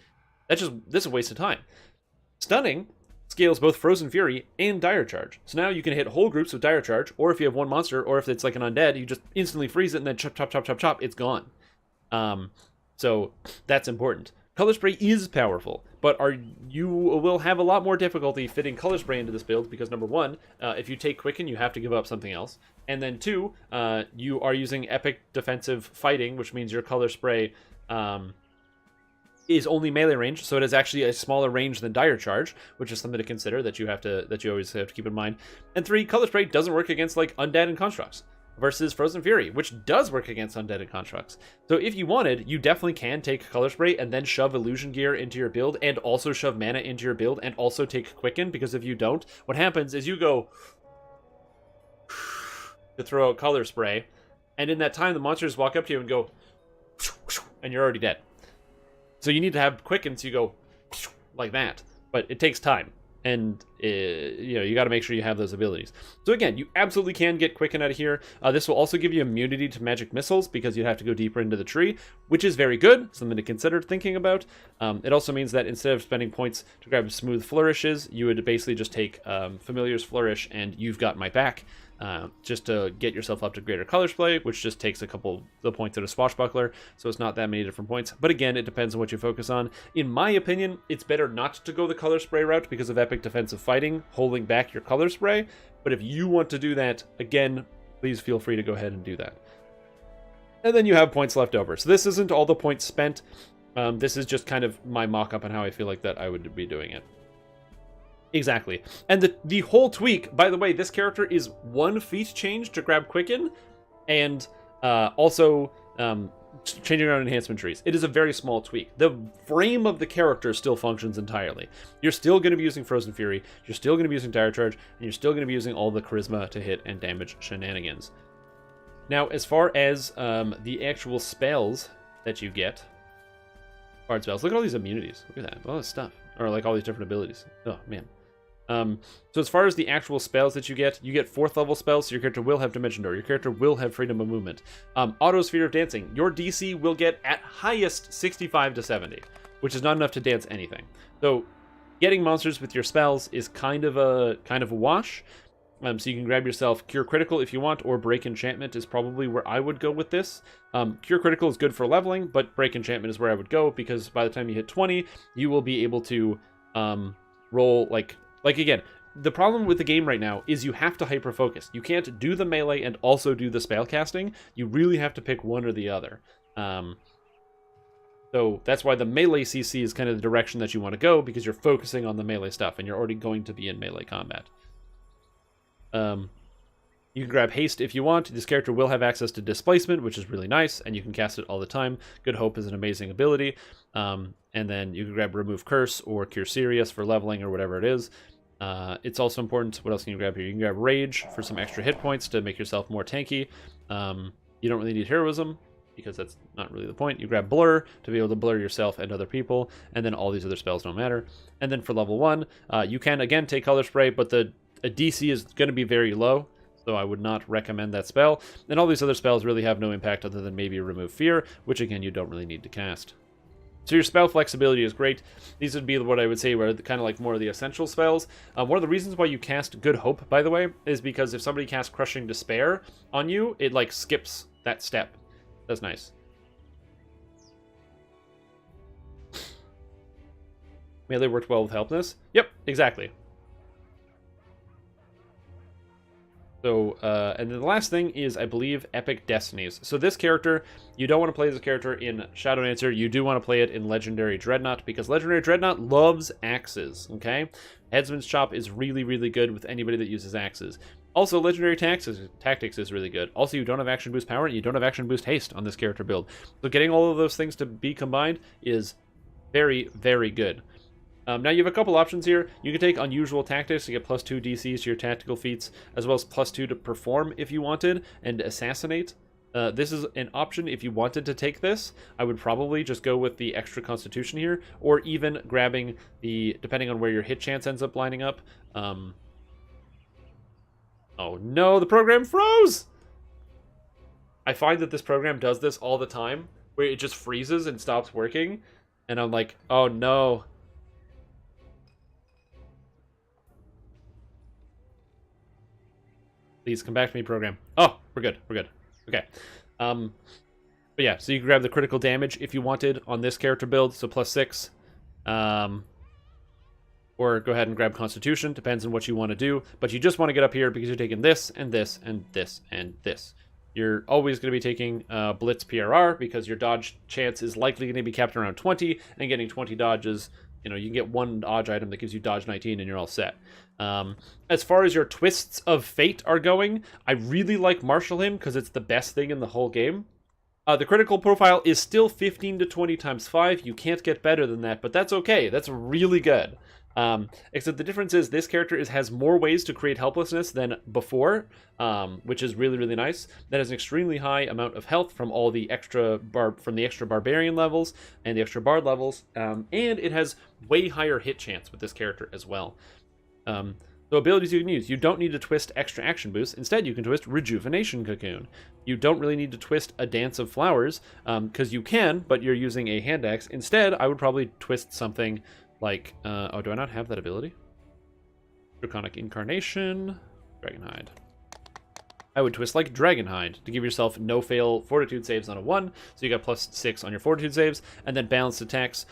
S1: This is a waste of time. Stunning scales both Frozen Fury and Dire Charge. So now you can hit whole groups with Dire Charge, or if you have one monster, or if it's like an undead, you just instantly freeze it and then chop, chop, chop, chop, chop, it's gone. So that's important. Color Spray is powerful, but you will have a lot more difficulty fitting Color Spray into this build because number 1, if you take Quicken, you have to give up something else. And then 2, you are using Epic Defensive Fighting, which means your Color Spray is only melee range, so it is actually a smaller range than Dire Charge, which is something to consider that you always have to keep in mind. And 3, Color Spray doesn't work against like undead and constructs versus Frozen Fury, which does work against undead and constructs. So if you wanted, you definitely can take Color Spray and then shove Illusion Gear into your build and also shove mana into your build and also take Quicken, because if you don't, what happens is you go to throw out Color Spray, and in that time the monsters walk up to you and go and you're already dead. So you need to have Quicken, so you go like that, but it takes time, and you got to make sure you have those abilities. So again, you absolutely can get Quicken out of here. This will also give you immunity to magic missiles because you'd have to go deeper into the tree, which is very good, something to consider thinking about. It also means that instead of spending points to grab Smooth Flourishes, you would basically just take Familiar's Flourish, and you've got my back. Just to get yourself up to greater color play, which just takes the points at a Swashbuckler, so it's not that many different points. But again, it depends on what you focus on. In my opinion, it's better not to go the color spray route because of Epic Defensive Fighting, holding back your color spray. But if you want to do that, again, please feel free to go ahead and do that. And then you have points left over. So this isn't all the points spent. This is just kind of my mock-up on how I feel like that I would be doing it. Exactly. And the whole tweak, by the way, this character is 1 feat change to grab Quicken, and also changing around enhancement trees. It is a very small tweak. The frame of the character still functions entirely. You're still going to be using Frozen Fury, you're still going to be using Dire Charge, and you're still going to be using all the charisma to hit and damage shenanigans. Now, as far as the actual spells that you get, hard spells, look at all these immunities. Look at that, all this stuff. Or like all these different abilities. Oh, man. So as far as the actual spells that you get 4th level spells, so your character will have Dimension Door, your character will have Freedom of Movement. Auto Sphere of Dancing, your DC will get at highest 65 to 70, which is not enough to dance anything. So getting monsters with your spells is kind of a wash. So you can grab yourself Cure Critical if you want, or Break Enchantment is probably where I would go with this. Cure Critical is good for leveling, but Break Enchantment is where I would go, because by the time you hit 20, you will be able to roll, like again, the problem with the game right now is you have to hyper-focus. You can't do the melee and also do the spell casting. You really have to pick one or the other. So that's why the melee CC is kind of the direction that you want to go, because you're focusing on the melee stuff, and you're already going to be in melee combat. You can grab Haste if you want. This character will have access to Displacement, which is really nice, and you can cast it all the time. Good Hope is an amazing ability. And then you can grab Remove Curse or Cure Serious for leveling or whatever it is. It's also important. What else can you grab here? You can grab Rage for some extra hit points to make yourself more tanky. You don't really need Heroism, because that's not really the point. You grab Blur to be able to blur yourself and other people, and then all these other spells don't matter. And then for level 1, you can, again, take Color Spray, but the DC is going to be very low, so I would not recommend that spell. And all these other spells really have no impact other than maybe Remove Fear, which, again, you don't really need to cast. So your spell flexibility is great. These would be what I would say were kind of like more of the essential spells. One of the reasons why you cast Good Hope, by the way, is because if somebody casts Crushing Despair on you, it like skips that step. That's nice. Melee worked well with Helpless. Yep, exactly. So, and then the last thing is, I believe, Epic Destinies. So this character, you don't want to play as a character in Shadowdancer. You do want to play it in Legendary Dreadnought, because Legendary Dreadnought loves axes, okay? Headsman's Chop is really, really good with anybody that uses axes. Also, Legendary Tactics is really good. Also, you don't have Action Boost Power, and you don't have Action Boost Haste on this character build. So getting all of those things to be combined is very, very good. Now you have a couple options here. You can take Unusual Tactics to get +2 DCs to your tactical feats, as well as +2 to perform if you wanted, and Assassinate. This is an option if you wanted to take this. I would probably just go with the extra Constitution here, or even grabbing the, depending on where your hit chance ends up lining up. Oh no, the program froze! I find that this program does this all the time, where it just freezes and stops working, and I'm like, oh no. Please come back to me, program. Oh, we're good. We're good. Okay. But yeah, so you can grab the critical damage if you wanted on this character build, so +6. Or go ahead and grab Constitution, depends on what you want to do. But you just want to get up here because you're taking this, and this, and this, and this. You're always going to be taking Blitz PRR, because your dodge chance is likely going to be capped around 20, and getting 20 dodges, you know, you can get one dodge item that gives you dodge 19 and you're all set. As far as your Twists of Fate are going, I really like Marshal him because it's the best thing in the whole game. The critical profile is still 15 to 20 times 5. You can't get better than that, but that's okay. That's really good. Except the difference is this character has more ways to create helplessness than before, which is really, really nice. That has an extremely high amount of health from all the extra barbarian levels and the extra bard levels, and it has way higher hit chance with this character as well. So abilities you can use. You don't need to twist extra action boost. Instead, you can twist Rejuvenation Cocoon. You don't really need to twist a Dance of Flowers, because you can, but you're using a hand axe. Instead, I would probably twist something like, oh, do I not have that ability? Draconic Incarnation, Dragonhide. I would twist like Dragonhide to give yourself no-fail Fortitude saves on a 1, so you got +6 on your Fortitude saves, and then balanced attacks.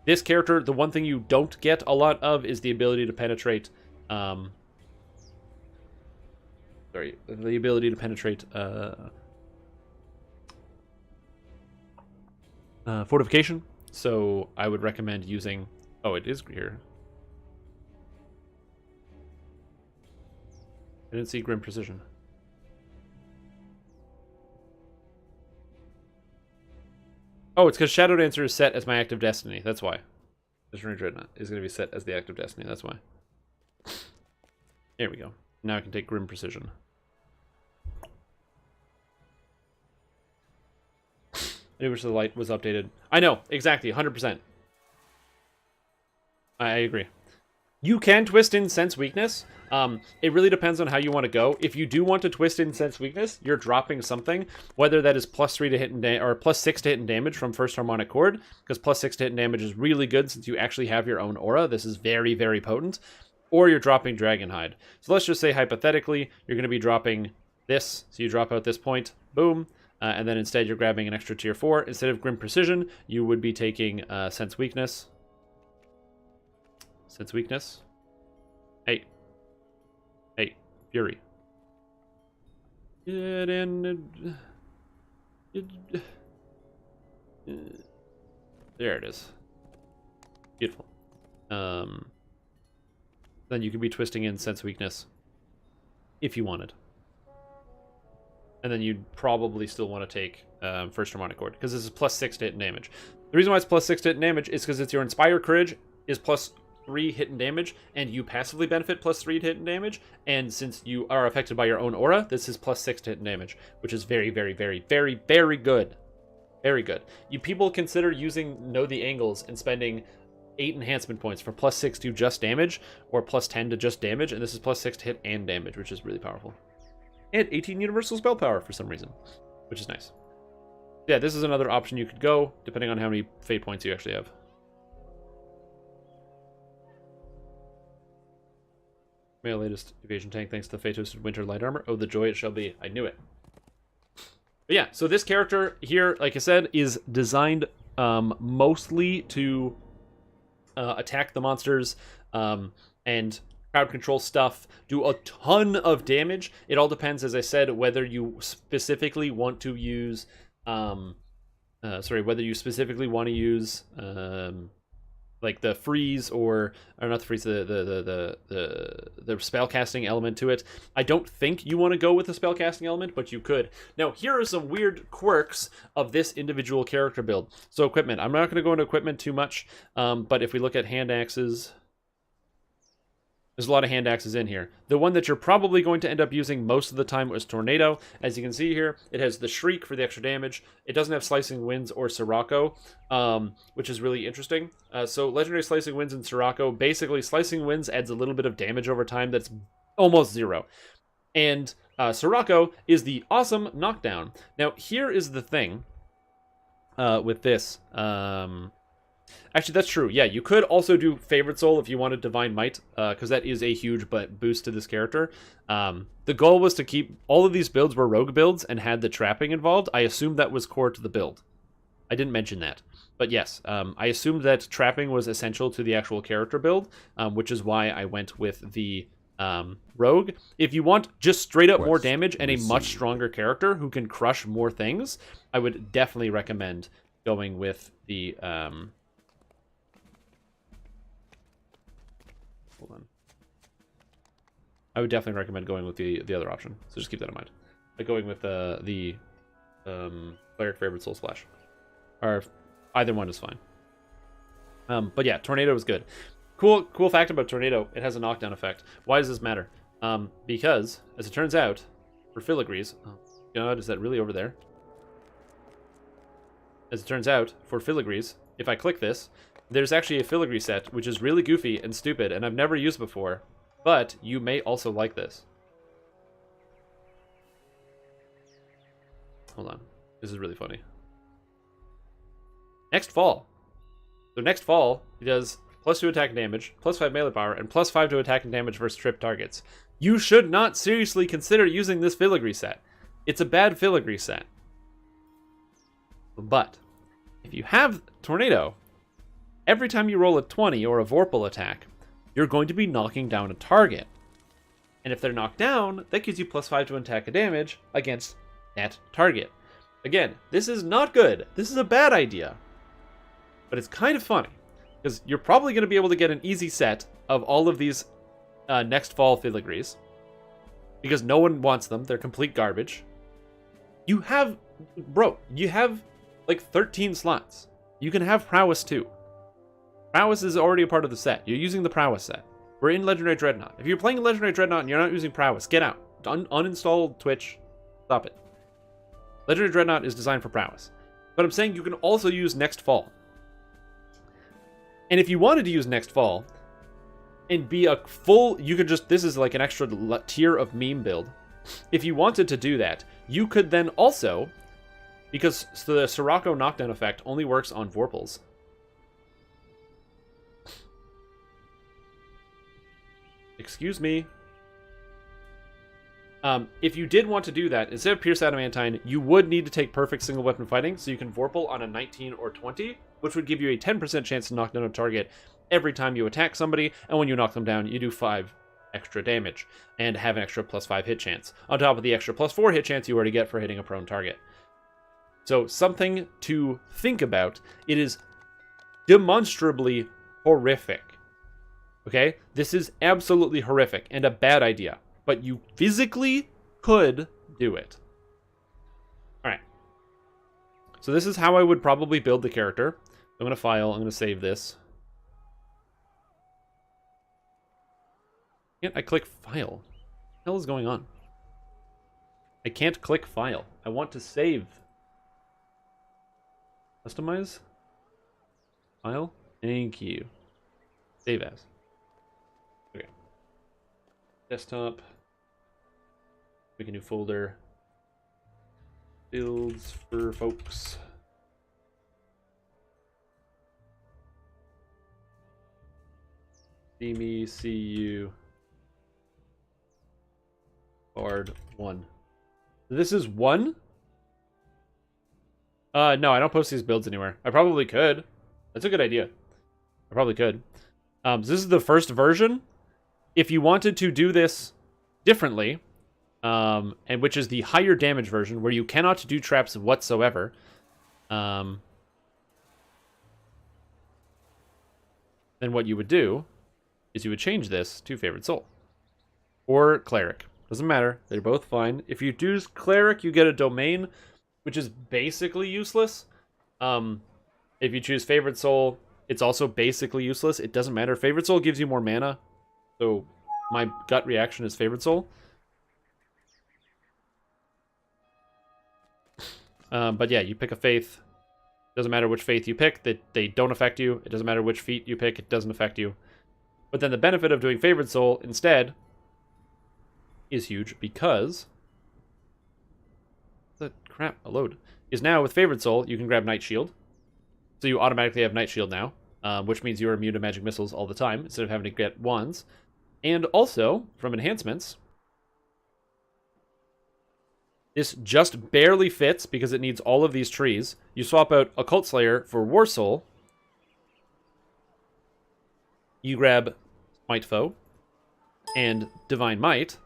S1: This character, the one thing you don't get a lot of is the ability to penetrate, the ability to penetrate, Fortification. So I would recommend using... Oh, it is here. I didn't see Grim Precision. Oh, it's because Shadowdancer is set as my active destiny. That's why. Legendary Dreadnought is going to be set as the active destiny. That's why. There we go. Now I can take Grim Precision. Which the light was updated. I know, exactly, 100%. I agree. You can twist in Sense Weakness. It really depends on how you want to go. If you do want to twist in Sense Weakness, you're dropping something, whether that is +3 to hit and or +6 to hit and damage from First Harmonic Chord, because +6 to hit and damage is really good since you actually have your own aura. This is very, very potent. Or you're dropping Dragonhide. So let's just say hypothetically, you're going to be dropping this. So you drop out this point, boom. And then instead you're grabbing an extra tier 4. Instead of Grim Precision, you would be taking Sense Weakness. Sense Weakness. Hey. Hey, Fury. Get in. There it is. Beautiful. Then you could be twisting in Sense Weakness if you wanted. And then you'd probably still want to take First Harmonic Chord, because this is +6 to hit and damage. The reason why it's +6 to hit and damage is because it's your Inspire Courage is 3 hit and damage, and you passively benefit plus 3 to hit and damage. And since you are affected by your own aura, this is plus 6 to hit and damage, which is very, very, very, very, very good. Very good. You people consider using Know the Angles and spending 8 enhancement points for plus 6 to just damage, or plus 10 to just damage, and this is plus 6 to hit and damage, which is really powerful. And 18 universal spell power for some reason, which is nice. Yeah, this is another option you could go, depending on how many fate points you actually have. My latest evasion tank, thanks to the Fate-Hosted Winter Light Armor. Oh, the joy it shall be. I knew it. But yeah, so this character here, like I said, is designed mostly to attack the monsters and crowd control stuff, do a ton of damage. It all depends, as I said, whether you specifically want to use whether you specifically want to use like the freeze or not the freeze, the spellcasting element to it. I don't think you want to go with the spellcasting element, but you could. Now, here are some weird quirks of this individual character build. So equipment. I'm not going to go into equipment too much, but if we look at hand axes, there's a lot of hand axes in here. The one that you're probably going to end up using most of the time was Tornado. As you can see here, it has the Shriek for the extra damage. It doesn't have Slicing Winds or Sirocco, which is really interesting. So Legendary Slicing Winds and Sirocco, basically Slicing Winds adds a little bit of damage over time that's almost 0. And Sirocco is the awesome knockdown. Now, here is the thing with this. Actually, that's true. Yeah, you could also do Favorite Soul if you wanted Divine Might, because that is a huge boost to this character. The goal was to keep... All of these builds were rogue builds and had the trapping involved. I assumed that was core to the build. I didn't mention that. But yes, I assumed that trapping was essential to the actual character build, which is why I went with the rogue. If you want just straight up more damage and a much stronger character who can crush more things, I would definitely recommend going with the... Hold on. I would definitely recommend going with the other option. So just keep that in mind. Like going with the Cleric Favorite Soul Splash. Or either one is fine. But yeah, Tornado is good. Cool fact about Tornado, it has a knockdown effect. Why does this matter? Because, as it turns out, for Filigrees... Oh god, is that really over there? As it turns out, for Filigrees, if I click this... There's actually a Filigree set, which is really goofy and stupid, and I've never used before, but you may also like this. Hold on. This is really funny. Next Fall. So Next Fall, he does plus 2 attack and damage, plus 5 melee power, and plus 5 to attack and damage versus trip targets. You should not seriously consider using this Filigree set. It's a bad Filigree set. But, if you have Tornado... Every time you roll a 20 or a Vorpal attack, you're going to be knocking down a target. And if they're knocked down, that gives you plus 5 to attack and damage against that target. Again, this is not good. This is a bad idea. But it's kind of funny, because you're probably going to be able to get an easy set of all of these Next Fall Filigrees, because no one wants them. They're complete garbage. You have like 13 slots. You can have Prowess too. Prowess is already a part of the set. You're using the Prowess set. We're in Legendary Dreadnought. If you're playing Legendary Dreadnought and you're not using Prowess, get out. Uninstall Twitch. Stop it. Legendary Dreadnought is designed for Prowess. But I'm saying you can also use Next Fall. And if you wanted to use Next Fall and be a full... You could just... This is like an extra tier of meme build. If you wanted to do that, you could then also... Because the Sirocco knockdown effect only works on Vorpals. Excuse me. If you did want to do that, instead of Pierce Adamantine, you would need to take Perfect Single Weapon Fighting, so you can Vorpal on a 19 or 20, which would give you a 10% chance to knock down a target every time you attack somebody, and when you knock them down, you do 5 extra damage, and have an extra plus 5 hit chance, on top of the extra plus 4 hit chance you already get for hitting a prone target. So, something to think about. It is demonstrably horrific. Okay? This is absolutely horrific and a bad idea. But you physically could do it. Alright. So this is how I would probably build the character. I'm going to file. I'm going to save this. Can't I click file? What the hell is going on? I can't click file. I want to save. Customize? File? Thank you. Save as. Okay. Desktop. Make a new folder. Builds for folks. See me, see you. Bard 1. This is 1? No, I don't post these builds anywhere. I probably could. That's a good idea. I probably could. So this is the first version. If you wanted to do this differently, and which is the higher damage version, where you cannot do traps whatsoever, then what you would do is you would change this to Favorite Soul. Or Cleric. Doesn't matter. They're both fine. If you do Cleric, you get a domain, which is basically useless. If you choose Favorite Soul, it's also basically useless. It doesn't matter. Favorite Soul gives you more mana, so my gut reaction is Favorite Soul. But yeah, you pick a faith. Doesn't matter which faith you pick, they don't affect you. It doesn't matter which feat you pick, it doesn't affect you. But then the benefit of doing Favorite Soul instead is huge because the crap, a load. Is now with Favorite Soul, you can grab Night Shield. So you automatically have Night Shield now, which means you're immune to magic missiles all the time instead of having to get wands. And also, from enhancements, this just barely fits because it needs all of these trees. You swap out Occult Slayer for War Soul. You grab Might Foe and Divine Might.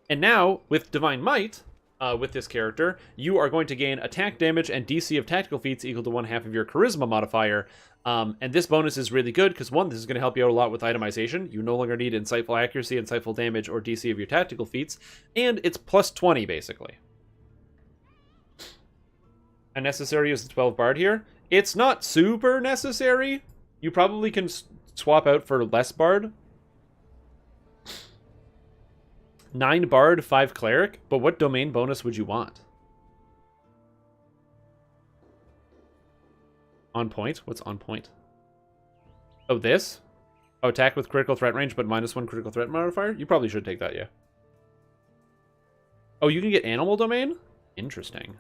S1: And now, with Divine Might, with this character, you are going to gain attack damage and DC of tactical feats equal to 1/2 of your Charisma modifier. And this bonus is really good because, one, this is going to help you out a lot with itemization. You no longer need Insightful Accuracy, Insightful Damage, or DC of your tactical feats. And it's plus 20, basically. And necessary is the 12 Bard here. It's not super necessary. You probably can swap out for less Bard. 9 Bard, 5 Cleric, but what domain bonus would you want? On point? What's on point? Oh, this? Oh, attack with critical threat range, but -1 critical threat modifier? You probably should take that, yeah. Oh, you can get animal domain? Interesting.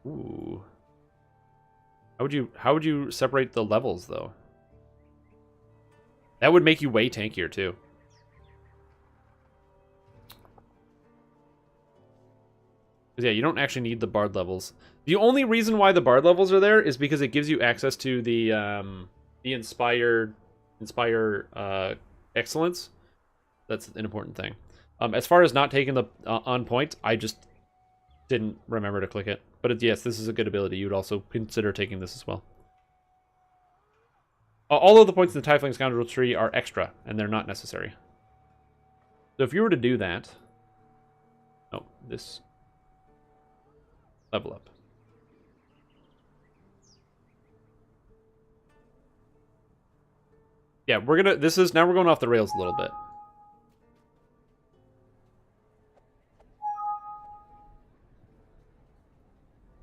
S1: Ooh. How would you separate the levels, though? That would make you way tankier, too. Yeah, you don't actually need the Bard levels. The only reason why the Bard levels are there is because it gives you access to the Inspire Excellence. That's an important thing. As far as not taking the on point, I just didn't remember to click it. But yes, this is a good ability. You would also consider taking this as well. All of the points in the Tiefling Scoundrel tree are extra, and they're not necessary. So if you were to do that... Oh, this... Level up. Yeah, we're gonna... Now we're going off the rails a little bit.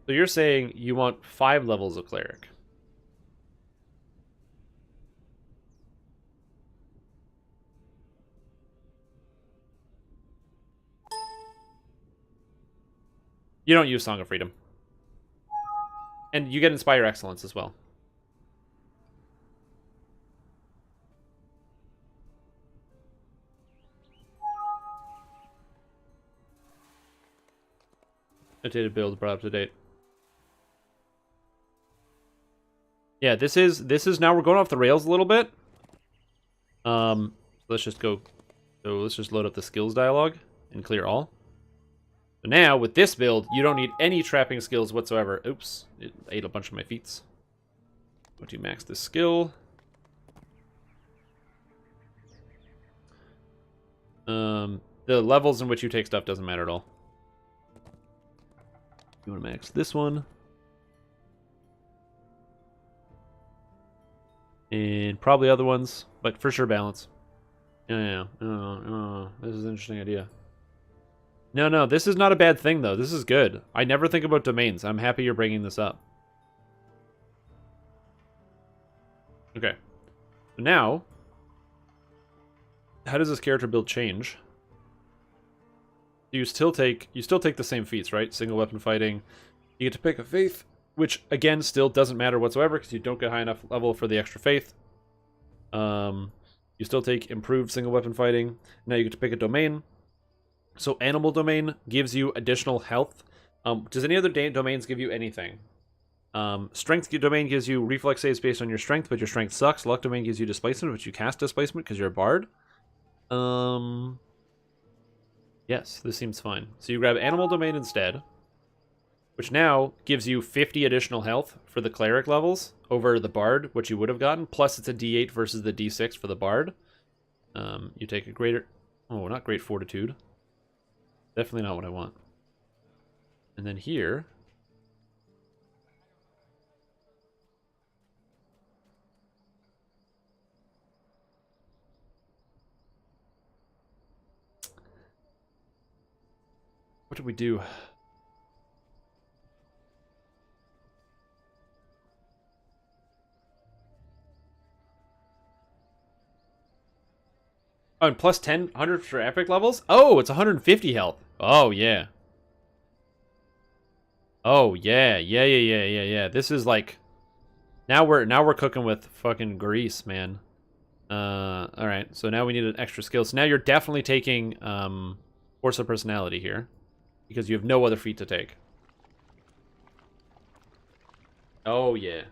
S1: So you're saying you want 5 levels of Cleric. You don't use Song of Freedom. And you get Inspire Excellence as well. Updated build brought up to date. Yeah, this is now we're going off the rails a little bit. Let's just go. So let's just load up the skills dialog and clear all. So now with this build, you don't need any trapping skills whatsoever. Oops, it ate a bunch of my feats. Go to max this skill. The levels in which you take stuff doesn't matter at all. You want to max this one. And probably other ones, but for sure balance. Yeah. This is an interesting idea. No, this is not a bad thing, though. This is good. I never think about domains. I'm happy you're bringing this up. Okay. Now, how does this character build change? You still take the same feats, right? Single weapon fighting. You get to pick a faith, which again still doesn't matter whatsoever because you don't get high enough level for the extra faith. You still take improved single weapon fighting. Now you get to pick a domain. So animal domain gives you additional health. Does any other domains give you anything? Strength domain gives you reflex saves based on your strength, but your strength sucks. Luck domain gives you displacement, which you cast displacement because you're a bard. Yes, this seems fine. So you grab animal domain instead, which now gives you 50 additional health for the cleric levels over the bard, which you would have gotten. Plus it's a d8 versus the d6 for the bard. You take a greater... Oh, not great fortitude. Definitely not what I want. And then here... What did we do? Oh, and plus 10, 100 for epic levels? Oh, it's 150 health. Oh, yeah. Oh, yeah. This is like... Now we're cooking with fucking grease, man. Alright, so now we need an extra skill. So now you're definitely taking, Force of Personality here. Because you have no other feat to take. Oh, yeah.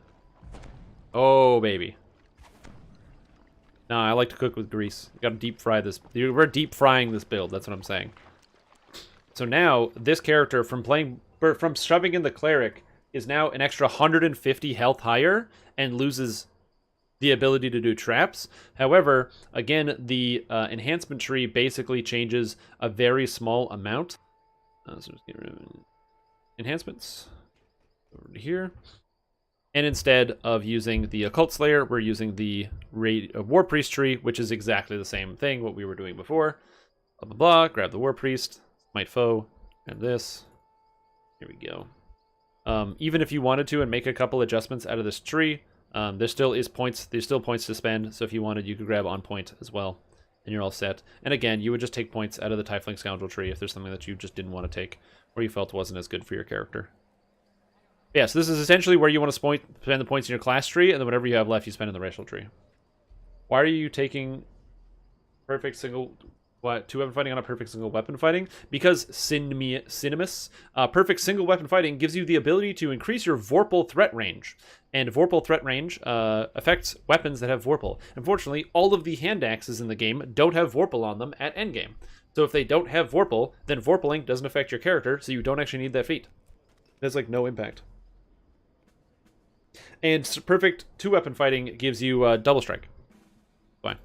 S1: Oh, baby. No, I like to cook with grease. You gotta deep fry this. We're deep frying this build, that's what I'm saying. So now, this character, from shoving in the cleric, is now an extra 150 health higher, and loses the ability to do traps. However, again, the enhancement tree basically changes a very small amount. So just get rid of enhancements over to here. And instead of using the Occult Slayer, we're using the War Priest tree, which is exactly the same thing, what we were doing before. Blah, blah, blah. Grab the War Priest. Smite Foe. Grab this. Here we go. Even if you wanted to and make a couple adjustments out of this tree, there still is points. There's still points to spend. So if you wanted, you could grab on point as well. And you're all set. And again, you would just take points out of the Tiefling Scoundrel tree if there's something that you just didn't want to take, or you felt wasn't as good for your character. Yeah, so this is essentially where you want to spend the points in your class tree, and then whatever you have left, you spend in the racial tree. Why are you taking perfect single... What? 2 weapon fighting on a perfect single weapon fighting? Because Cinemus, perfect single weapon fighting gives you the ability to increase your Vorpal threat range. And Vorpal threat range affects weapons that have Vorpal. Unfortunately, all of the hand axes in the game don't have Vorpal on them at endgame. So if they don't have Vorpal, then Vorpaling doesn't affect your character, so you don't actually need that feat. There's like no impact. And perfect 2 weapon fighting gives you double strike. Fine.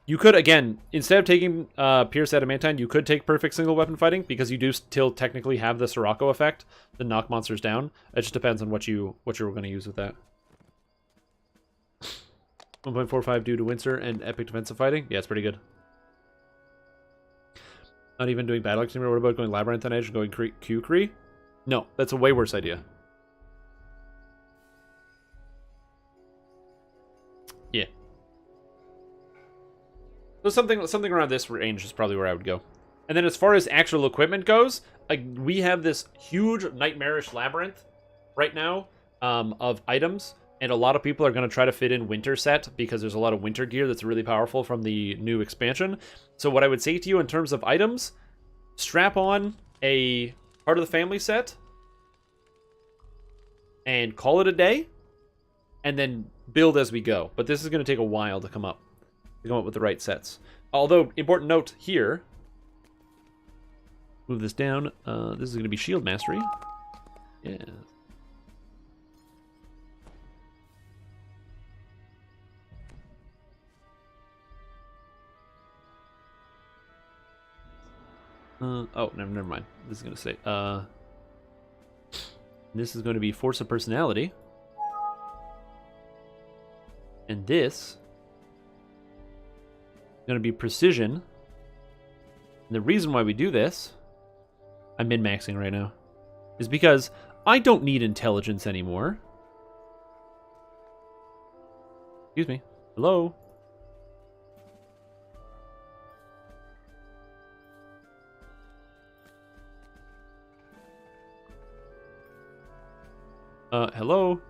S1: You could, again, instead of taking Pierce Adamantine, you could take perfect single weapon fighting, because you do still technically have the Sirocco effect to knock monsters down. It just depends on what you're going to use with that. 1.45 due to Windsor and epic defensive fighting. Yeah, it's pretty good. Not even doing Battle Axe anymore. What about going Labyrinth on Edge and going Q-Cree? No, that's a way worse idea. Yeah. So something around this range is probably where I would go. And then as far as actual equipment goes, we have this huge nightmarish labyrinth right now of items, and a lot of people are going to try to fit in winter set because there's a lot of winter gear that's really powerful from the new expansion. So what I would say to you in terms of items, strap on a Part of the Family set and call it a day, and then build as we go. But this is going to take a while to come up with the right sets. Although, important note here, move this down. This is going to be Shield Mastery. Yeah. Oh, never mind. This is going to say, This is going to be force of personality. And this is going to be precision. And the reason why we do this, I'm min-maxing right now, is because I don't need intelligence anymore. Excuse me. Hello? Hello?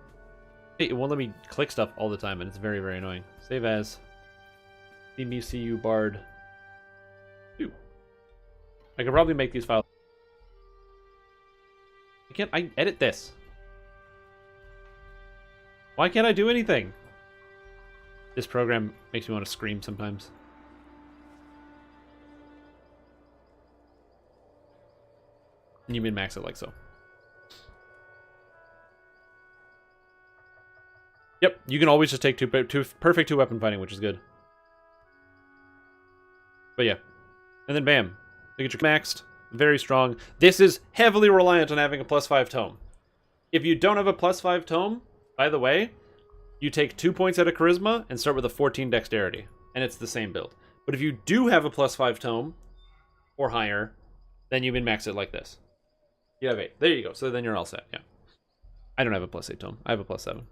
S1: Hey, it won't let me click stuff all the time, and it's very, very annoying. Save as. CMU Bard 2. I could probably make these files. I edit this? Why can't I do anything? This program makes me want to scream sometimes. And you min-max it like so. Yep, you can always just take two perfect two-weapon fighting, which is good. But yeah. And then bam. You get your maxed. Very strong. This is heavily reliant on having a +5 tome. If you don't have a +5 tome, by the way, you take 2 points out of charisma and start with a 14 dexterity. And it's the same build. But if you do have a +5 tome, or higher, then you min-max it like this. You have 8. There you go. So then you're all set, yeah. I don't have a +8 tome. I have a +7.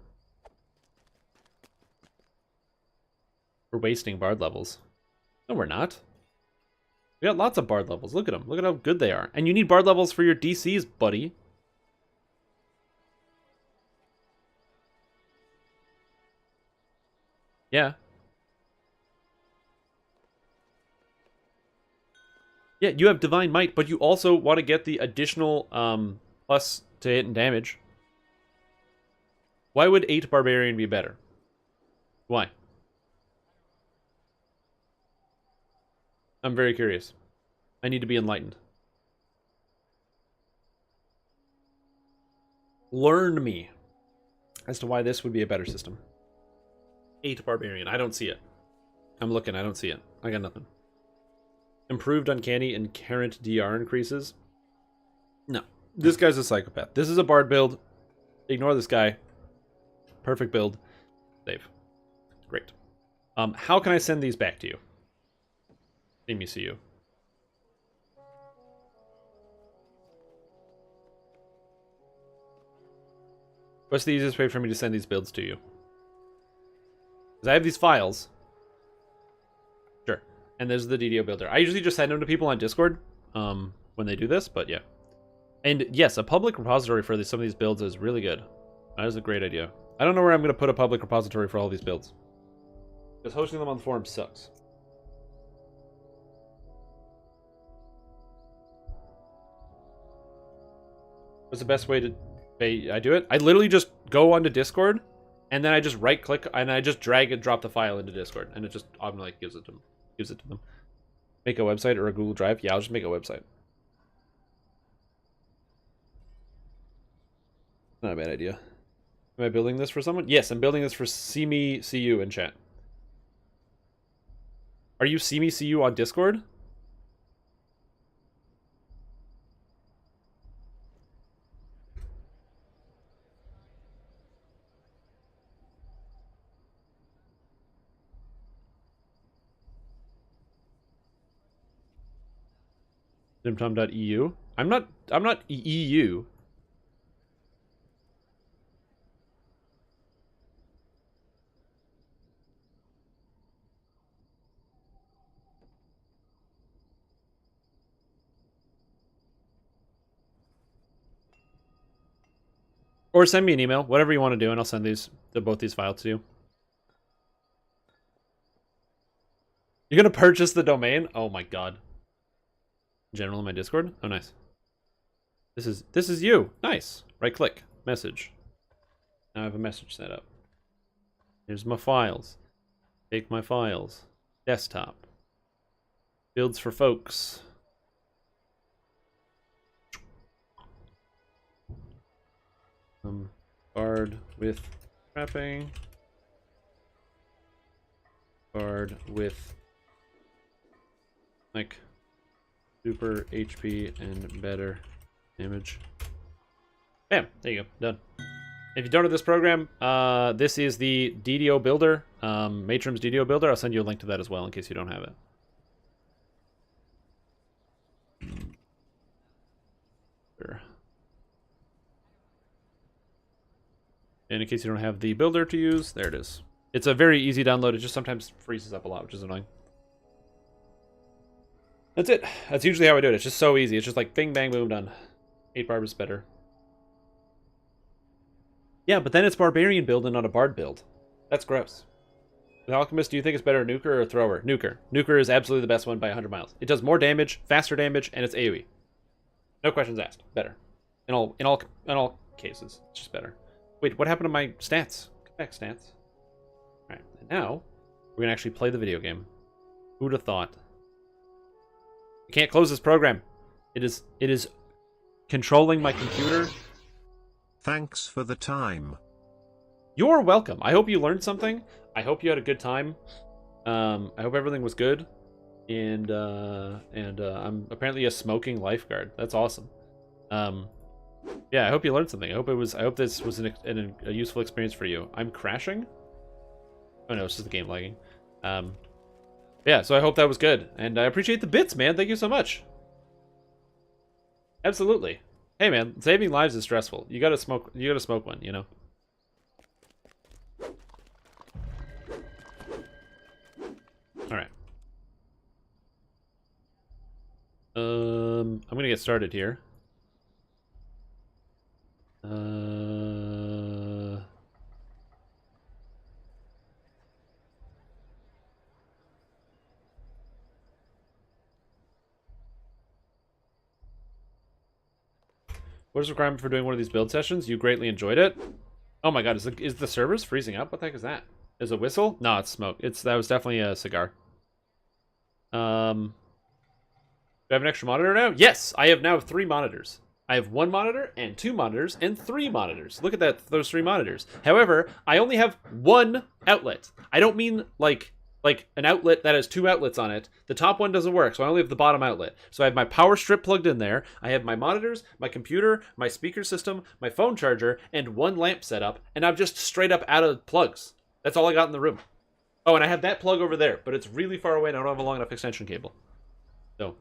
S1: We're wasting bard levels. No, we're not. We got lots of bard levels. Look at them. Look at how good they are. And you need bard levels for your DCs, buddy. Yeah. Yeah, you have Divine Might, but you also want to get the additional plus to hit and damage. Why would 8 Barbarian be better? Why? I'm very curious. I need to be enlightened. Learn me as to why this would be a better system. 8 Barbarian. I don't see it. I'm looking. I don't see it. I got nothing. Improved Uncanny and current DR increases. No. This guy's a psychopath. This is a bard build. Ignore this guy. Perfect build. Save. Great. How can I send these back to you? Let me see you. What's the easiest way for me to send these builds to you? Because I have these files. Sure. And there's the DDO builder. I usually just send them to people on Discord when they do this, but yeah. And yes, a public repository for some of these builds is really good. That is a great idea. I don't know where I'm going to put a public repository for all these builds. Because hosting them on the forum sucks. What's the best way to I do it? I literally just go onto Discord, and then I just right click and I just drag and drop the file into Discord, and it just automatically gives it to them. Make a website or a Google Drive? Yeah, I'll just make a website. Not a bad idea. Am I building this for someone? Yes, I'm building this for See Me See You in chat. Are you See Me See You on Discord? Dimtom.eu. I'm not EU. Or send me an email, whatever you want to do, and I'll send both these files to you. You're gonna purchase the domain? Oh my god. General in my Discord? Oh nice. This is you. Nice. Right click. Message. Now I have a message set up. Here's my files. Take my files. Desktop. Builds for folks. Bard with trapping. Bard with like super HP and better damage. Bam, there you go, done. If you don't know this program, this is the DDO Builder, Matrim's DDO Builder. I'll send you a link to that as well in case you don't have it. Sure. And in case you don't have the builder to use, there it is. It's a very easy download. It just sometimes freezes up a lot, which is annoying. That's it. That's usually how I do it. It's just so easy. It's just like bing, bang, boom, done. 8-barb is better. Yeah, but then it's barbarian build and not a bard build. That's gross. The alchemist, do you think it's better Nuker or Thrower? Nuker. Nuker is absolutely the best one by 100 miles. It does more damage, faster damage, and it's AoE. No questions asked. Better. In all cases, it's just better. Wait, what happened to my stats? Come back, stats. Alright, and now we're gonna actually play the video game. Who'd have thought? I can't close this program. It is controlling my computer.
S3: Thanks for the time.
S1: You're welcome. I hope you learned something. I hope you had a good time. I hope everything was good. And I'm apparently a smoking lifeguard. That's awesome. Yeah, I hope you learned something. I hope this was a useful experience for you. I'm crashing. Oh no, it's just the game lagging. Yeah, so I hope that was good, and I appreciate the bits, man. Thank you so much. Absolutely. Hey, man, saving lives is stressful. You gotta smoke. You gotta smoke one, you know. All right. I'm gonna get started here. What is the requirement for doing one of these build sessions? You greatly enjoyed it. Oh my god, is the servers freezing up? What the heck is that? Is it a whistle? No, it's smoke. That was definitely a cigar. Do I have an extra monitor now? Yes, I have now 3 monitors. I have 1 monitor and 2 monitors and 3 monitors. Look at that, those 3 monitors. However, I only have 1 outlet. I don't mean like an outlet that has 2 outlets on it. The top one doesn't work, so I only have the bottom outlet. So I have my power strip plugged in there. I have my monitors, my computer, my speaker system, my phone charger, and 1 lamp set up, and I'm just straight up out of plugs. That's all I got in the room. Oh, and I have that plug over there, but it's really far away and I don't have a long enough extension cable. So.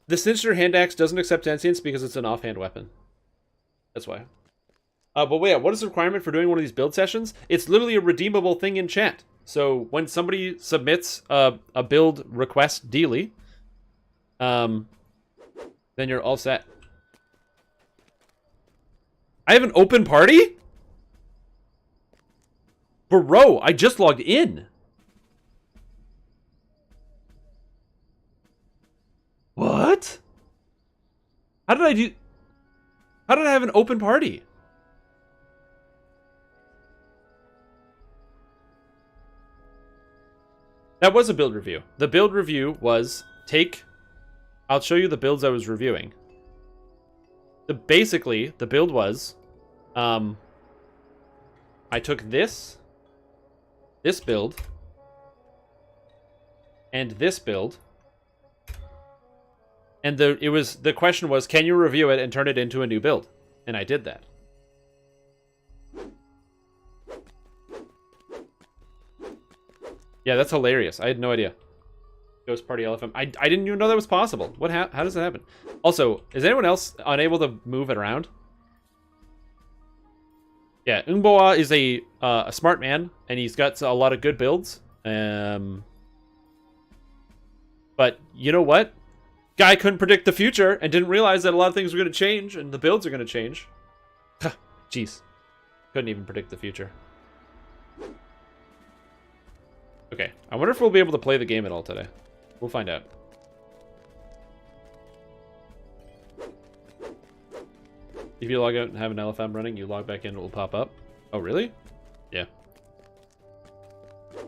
S1: The Sinister Hand Axe doesn't accept sentience because it's an offhand weapon. That's why. But wait, what is the requirement for doing one of these build sessions? It's literally a redeemable thing in chat. So when somebody submits a build request daily, then you're all set. I have an open party? Bro, I just logged in. What? How did I have an open party? That was a build review. The build review was I'll show you the builds I was reviewing. Basically, the build was, I took this build, and this build, and the question was, can you review it and turn it into a new build? And I did that. Yeah, that's hilarious. I had no idea. Ghost Party LFM. I didn't even know that was possible. How does that happen? Also, is anyone else unable to move it around? Yeah, Umboa is a smart man, and he's got a lot of good builds. But you know what? Guy couldn't predict the future and didn't realize that a lot of things were going to change, and the builds are going to change. Jeez. Couldn't even predict the future. Okay, I wonder if we'll be able to play the game at all today. We'll find out. If you log out and have an LFM running, you log back in, it will pop up. Oh, really? Yeah.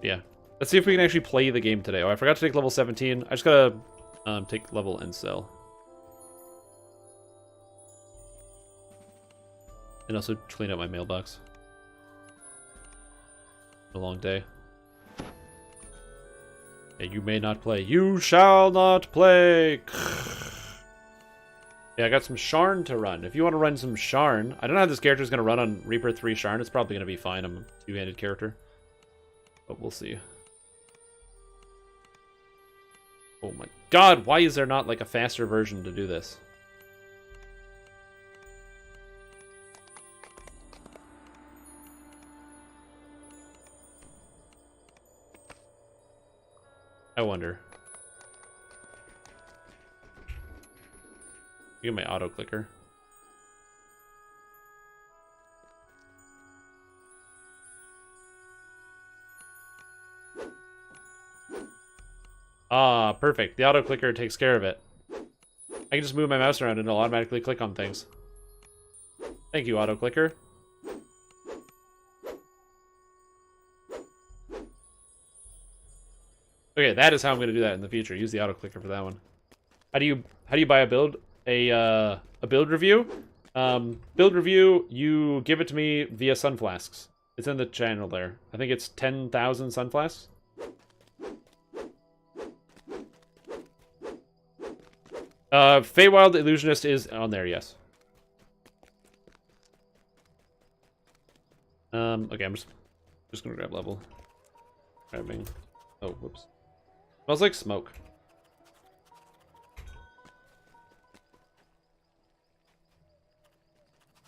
S1: Yeah. Let's see if we can actually play the game today. Oh, I forgot to take level 17. I just gotta take level and sell. And also clean up my mailbox. A long day. Yeah, you may not play. You shall not play. Yeah, I got some Sharn to run. If you want to run some Sharn, I don't know how this character is going to run on Reaper 3 Sharn. It's probably going to be fine. I'm a two-handed character. But we'll see. Oh my god, why is there not like a faster version to do this? I wonder. Get my auto clicker. Ah, perfect. The auto clicker takes care of it. I can just move my mouse around and it'll automatically click on things. Thank you, auto clicker. Okay, that is how I'm going to do that in the future. Use the auto clicker for that one. How do you buy a build? A build review? Build review, you give it to me via Sun Flasks. It's in the channel there. I think it's 10,000 Sun Flasks. Feywild Illusionist is on there, yes. Okay, I'm just gonna grab level. Grabbing. Oh, whoops. Smells like smoke.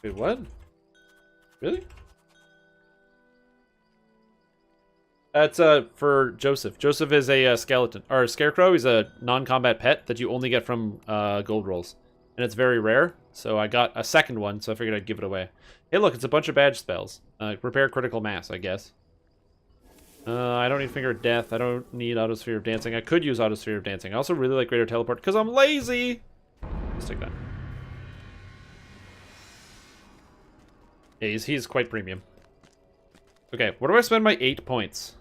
S1: Wait, what? Really? That's for Joseph. Joseph is a skeleton or a scarecrow. He's a non-combat pet that you only get from gold rolls, and it's very rare. So I got a second one, so I figured I'd give it away. Hey, look, it's a bunch of badge spells. Repair critical mass, I guess. I don't need Finger of Death. I don't need Autosphere of Dancing. I could use Autosphere of Dancing. I also really like Greater Teleport because I'm lazy. Let's take that. Yeah, he's quite premium. Okay, where do I spend my 8 points?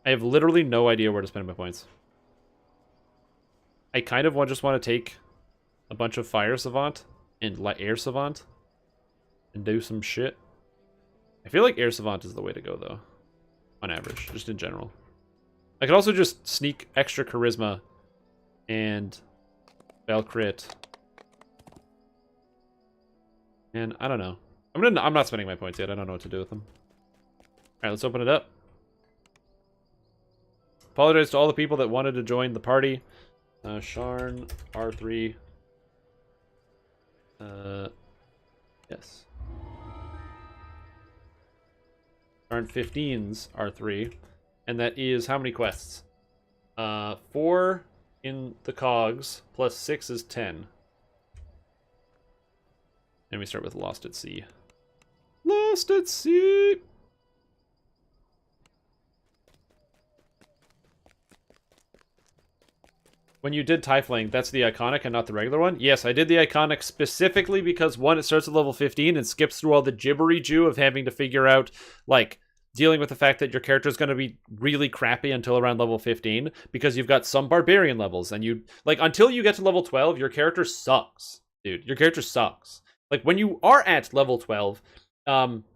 S1: I have literally no idea where to spend my points. I kind of just want to take a bunch of Fire Savant and Air Savant and do some shit. I feel like Air Savant is the way to go, though. On average, just in general. I could also just sneak extra Charisma and Spell Crit. And I don't know. I'm not spending my points yet. I don't know what to do with them. Alright, let's open it up. Apologize to all the people that wanted to join the party. Sharn, R3. Yes. Sharn 15's R3. And that is how many quests? 4 in the cogs, plus 6 is 10. And we start with Lost at Sea. Lost at Sea! When you did Tiefling, that's the iconic and not the regular one? Yes, I did the iconic specifically because, one, it starts at level 15 and skips through all the gibbery-jew of having to figure out, like, dealing with the fact that your character is going to be really crappy until around level 15 because you've got some barbarian levels. And you, like, until you get to level 12, your character sucks. Dude, your character sucks. Like, when you are at level 12,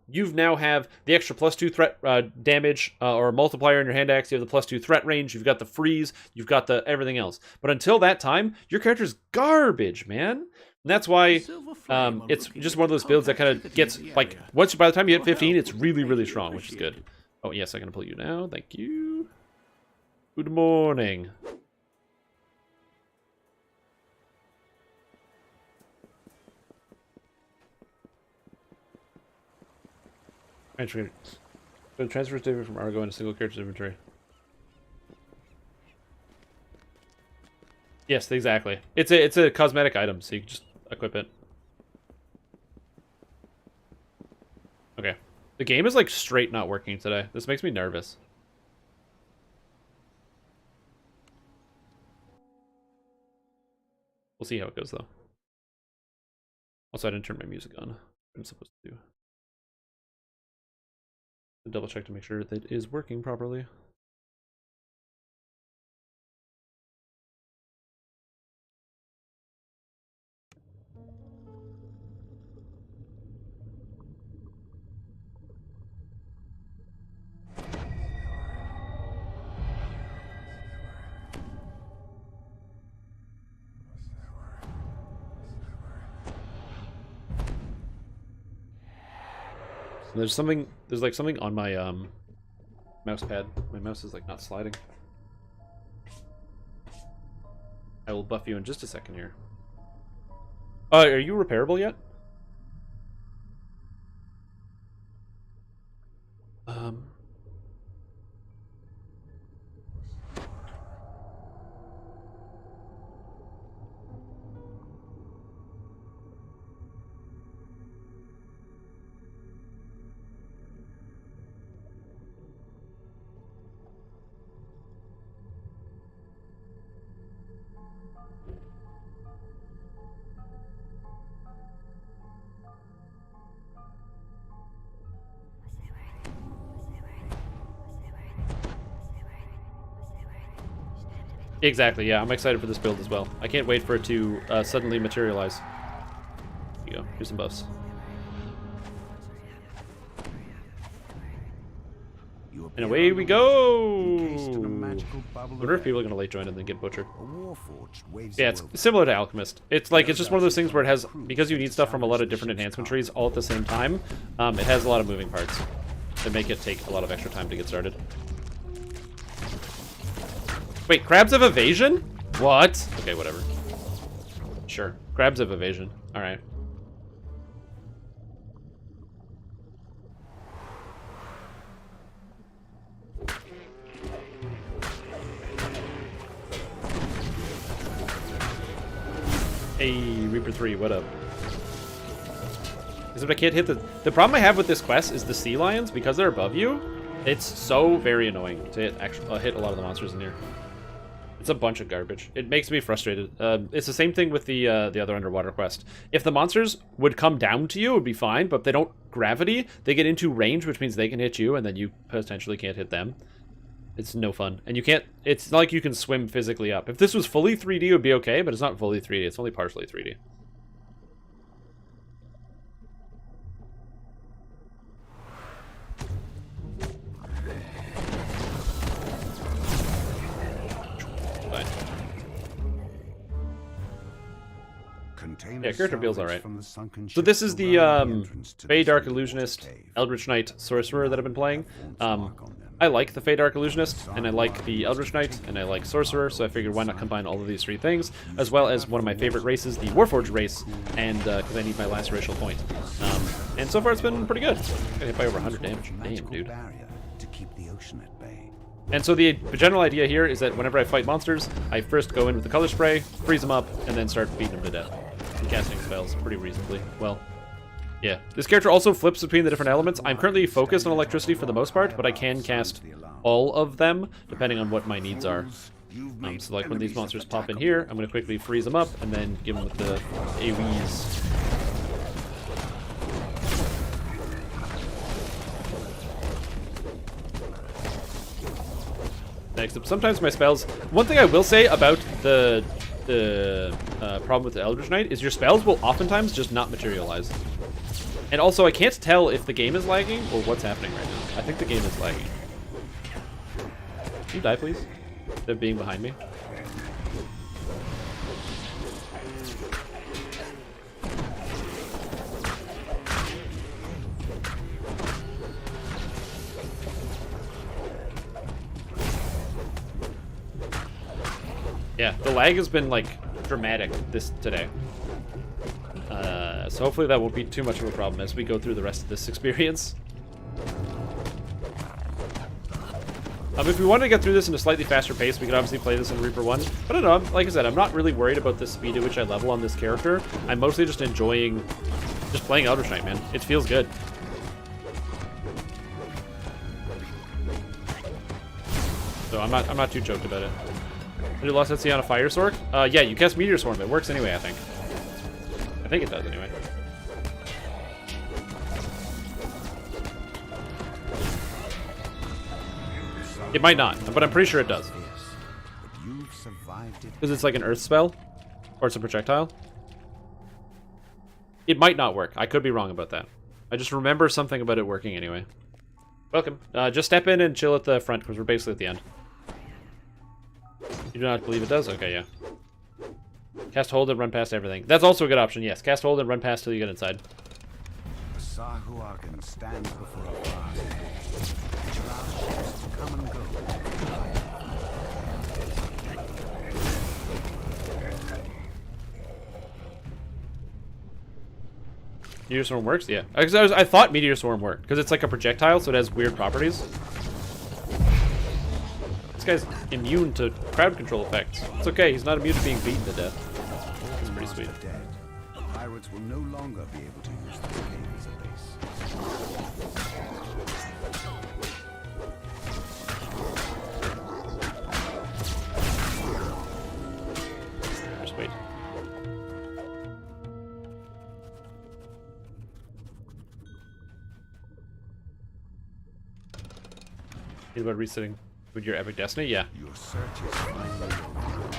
S1: you now have the extra +2 threat damage or multiplier in your hand axe. You have the +2 threat range. You've got the freeze. You've got the everything else. But until that time, your character's garbage, man. And that's why it's just one of those builds that kind of gets, like, by the time you hit 15, it's really, really strong, which is good. Oh, yes, I can pull you now. Thank you. Good morning. Transfer statement from Argo in a single character's inventory. Yes, exactly. It's a cosmetic item, so you can just equip it. Okay. The game is like straight not working today. This makes me nervous. We'll see how it goes though. Also, I didn't turn my music on. What I'm supposed to do. Double check to make sure that it is working properly. There's like something on my mouse pad. My mouse is like not sliding. I will buff you in just a second here. Are you repairable yet? Exactly, yeah. I'm excited for this build as well. I can't wait for it to suddenly materialize. Here you go. Here's some buffs. And away we go! I wonder if people are going to late join and then get butchered. Yeah, it's similar to Alchemist. It's like, it's just one of those things where it has, because you need stuff from a lot of different enhancement trees all at the same time, it has a lot of moving parts that make it take a lot of extra time to get started. Wait, crabs have evasion? What? Okay, whatever. Sure. Crabs have evasion. Alright. Hey, Reaper 3, what up? Except I can't hit the problem I have with this quest is the sea lions, because they're above you, it's so very annoying to hit a lot of the monsters in here. It's a bunch of garbage. It makes me frustrated. It's the same thing with the other underwater quest. If the monsters would come down to you, it would be fine, but if they don't gravity, they get into range, which means they can hit you, and then you potentially can't hit them. It's no fun. And you can't, it's not like you can swim physically up. If this was fully 3D, it would be okay, but it's not fully 3D. It's only partially 3D. Yeah, character feels alright. So this is the Fey Dark Illusionist, Eldritch Knight Sorcerer that I've been playing. I like the Fey Dark Illusionist, and I like the Eldritch Knight, and I like Sorcerer, so I figured why not combine all of these three things, as well as one of my favorite races, the Warforged race, and because I need my last racial point. And so far it's been pretty good. Got hit by over 100 damage. Damn, dude. And so the general idea here is that whenever I fight monsters, I first go in with the color spray, freeze them up, and then start beating them to death. And casting spells pretty reasonably well. Yeah. This character also flips between the different elements. I'm currently focused on electricity for the most part, but I can cast all of them, depending on what my needs are. So like when these monsters pop in here, I'm going to quickly freeze them up, and then give them with the AoEs. Next up, sometimes my spells... One thing I will say about the problem with the Eldritch Knight is your spells will oftentimes just not materialize. And also, I can't tell if the game is lagging or what's happening right now. I think the game is lagging. Can you die, please? Instead of being behind me. Yeah, the lag has been, like, dramatic today. So hopefully that won't be too much of a problem as we go through the rest of this experience. If we wanted to get through this in a slightly faster pace, we could obviously play this in Reaper 1. But I don't know, like I said, I'm not really worried about the speed at which I level on this character. I'm mostly just enjoying just playing Eldritch Knight, man. It feels good. So I'm not too choked about it. I do lost at sea on a fire sword? Yeah, you cast Meteor Swarm. It works anyway, I think. I think it does anyway. It might not, but I'm pretty sure it does. Because it's like an earth spell, or it's a projectile. It might not work. I could be wrong about that. I just remember something about it working anyway. Welcome. Just step in and chill at the front, because we're basically at the end. You do not believe it does? Okay, yeah. Cast hold and run past everything. That's also a good option, yes. Cast hold and run past till you get inside.
S4: Sahuagin stands before a vast wall, which allows ships to come and go.
S1: Meteor Swarm works? Yeah. I thought Meteor Swarm worked, because it's like a projectile, so it has weird properties. This guy's immune to crowd control effects. It's okay, he's not immune to being beaten to death. It's pretty sweet.
S4: Dead. Pirates will no longer be able to use the cave as a base.
S1: Just wait. Think about resetting with your Epic Destiny? Yeah.
S4: Your search is finally over.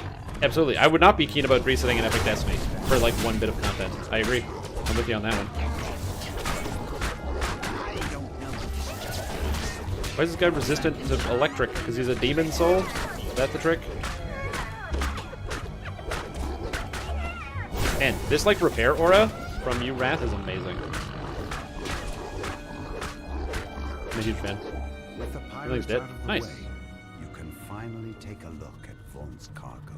S1: Absolutely. I would not be keen about resetting an Epic Destiny for like one bit of content. I agree. I'm with you on that one. Why is this guy resistant to electric? Because he's a demon soul? Is that the trick? Man, this like repair aura from you, Wrath, is amazing. I'm a huge fan.
S4: With the
S1: Everything's
S4: pirates
S1: dead.
S4: out of the
S1: Nice.
S4: way, you can finally take a look at Vaughn's cargo.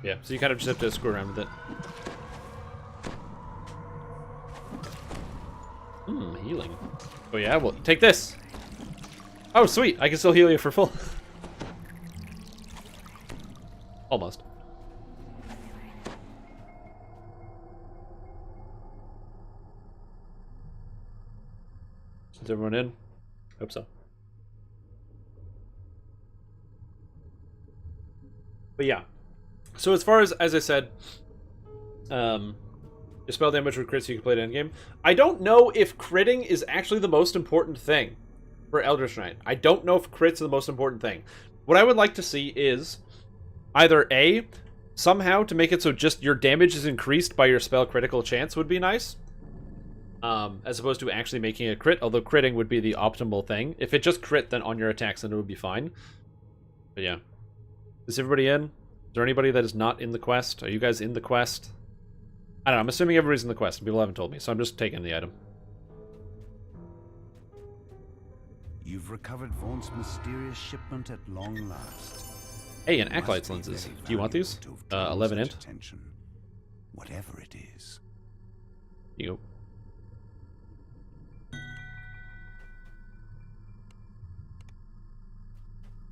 S1: Yeah, so you kind of just have to screw around with it. Healing. Oh yeah, well, take this! Oh, sweet! I can still heal you for full. Almost. Is everyone in? Hope so. But yeah. So as far as I said, your spell damage with crits you can play at endgame. I don't know if critting is actually the most important thing for Eldritch Knight. I don't know if crits are the most important thing. What I would like to see is either A, somehow to make it so just your damage is increased by your spell critical chance would be nice. As opposed to actually making a crit, although critting would be the optimal thing. If it just crit then on your attacks, then it would be fine. But yeah. Is everybody in? Is there anybody that is not in the quest? Are you guys in the quest? I don't know, I'm assuming everybody's in the quest. People haven't told me, so I'm just taking the item.
S4: You've recovered Vaughn's mysterious shipment at long last.
S1: Hey, and
S4: It must
S1: Acolyte's
S4: be
S1: lenses.
S4: very
S1: Do you want these?
S4: valuable to have drawn
S1: 11
S4: such
S1: int.
S4: attention, whatever it is.
S1: You go.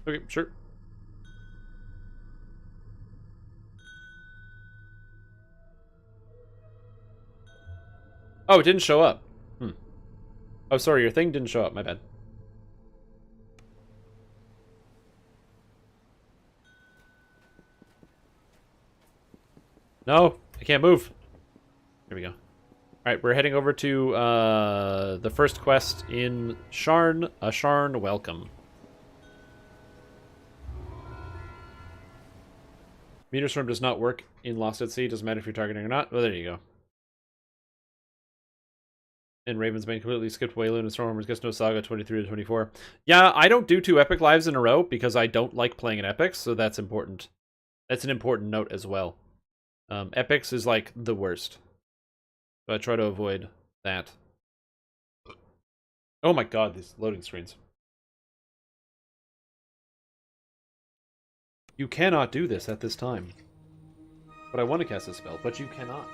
S1: Okay, sure. Oh, it didn't show up. Oh, sorry, your thing didn't show up. My bad. No, I can't move. Here we go. Alright, we're heading over to the first quest in Sharn. A Sharn welcome. Meteor Swarm does not work in Lost at Sea. Doesn't matter if you're targeting or not. Well, there you go. And Ravensbane completely skipped Wayloon and Stormwarmers gets no Saga 23 to 24. Yeah, I don't do 2 epic lives in a row because I don't like playing in epics, so that's important. That's an important note as well. Epics is like the worst. So I try to avoid that. Oh my god, these loading screens. You cannot do this at this time. But I want to cast a spell, but you cannot.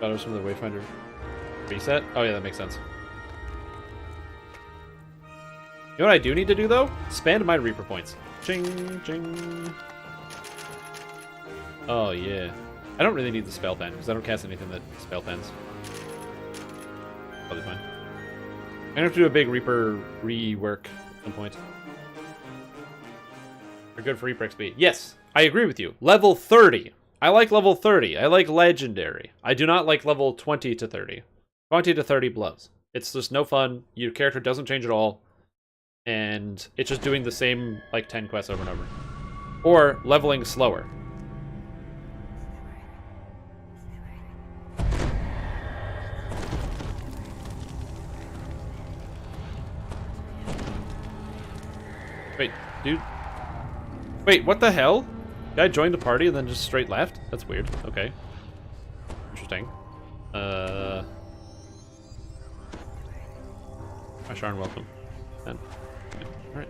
S1: Shadows from the Wayfinder reset? Oh yeah, that makes sense. You know what I do need to do though? Spend my Reaper points. Ching, ching. Oh yeah. I don't really need the spell pen because I don't cast anything that spell pens. Probably fine. I'm gonna have to do a big Reaper rework at some point. They're good for Reaper XP. Yes, I agree with you. Level 30. I like level 30. I like Legendary. I do not like level 20 to 30. 20 to 30 blows. It's just no fun. Your character doesn't change at all. And it's just doing the same, like, 10 quests over and over. Or leveling slower. Wait, dude. Wait, what the hell? Guy joined the party and then just straight left? That's weird. Okay. Interesting. Hi, Sharn, welcome. And, alright.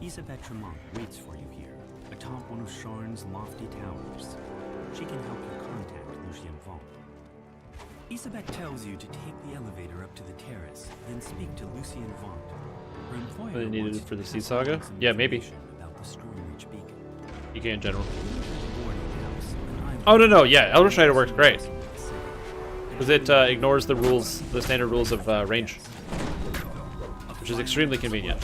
S4: Isabelle Tremont waits for you here, atop one of Sharn's lofty towers. She can help you contact Lucien Vaughn. Isabelle tells you to take the elevator up to the terrace, then speak to Lucien Vaughn. Her employer
S1: Really needed
S4: wants
S1: it for
S4: you
S1: the
S4: to
S1: Sea
S4: pass
S1: Saga?
S4: along some
S1: Yeah, maybe.
S4: information about the Stormreach beacon.
S1: EK in general.
S4: Boarding house, an island
S1: Oh, no, yeah, Elder Schneider works great. Because it ignores the rules, the standard rules of range. Which is extremely convenient.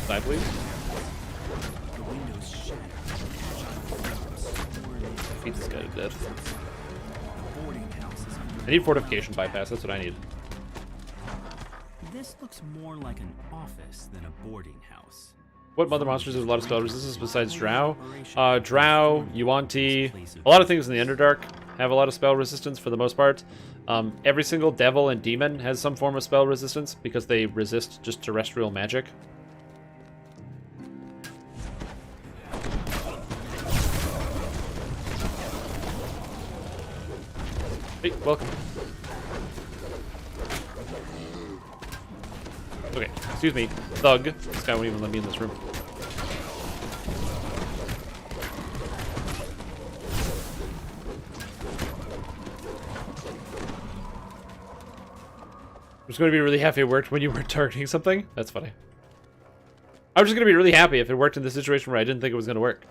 S1: Side, please.
S4: The windows shattered.
S1: Beat this guy to death.
S4: The boarding house is under.
S1: I need fortification bypass, that's what I need.
S4: This looks more like an office than a boarding house.
S1: What mother monsters have a lot of spell resistance besides Drow? Drow, Yuan-Ti, a lot of things in the Underdark have a lot of spell resistance for the most part. Every single devil and demon has some form of spell resistance because they resist just terrestrial magic. Hey, welcome. Okay, excuse me, thug. This guy won't even let me in this room. I'm just going to be really happy it worked when you weren't targeting something. That's funny. I was just going to be really happy if it worked in the situation where I didn't think it was going to work.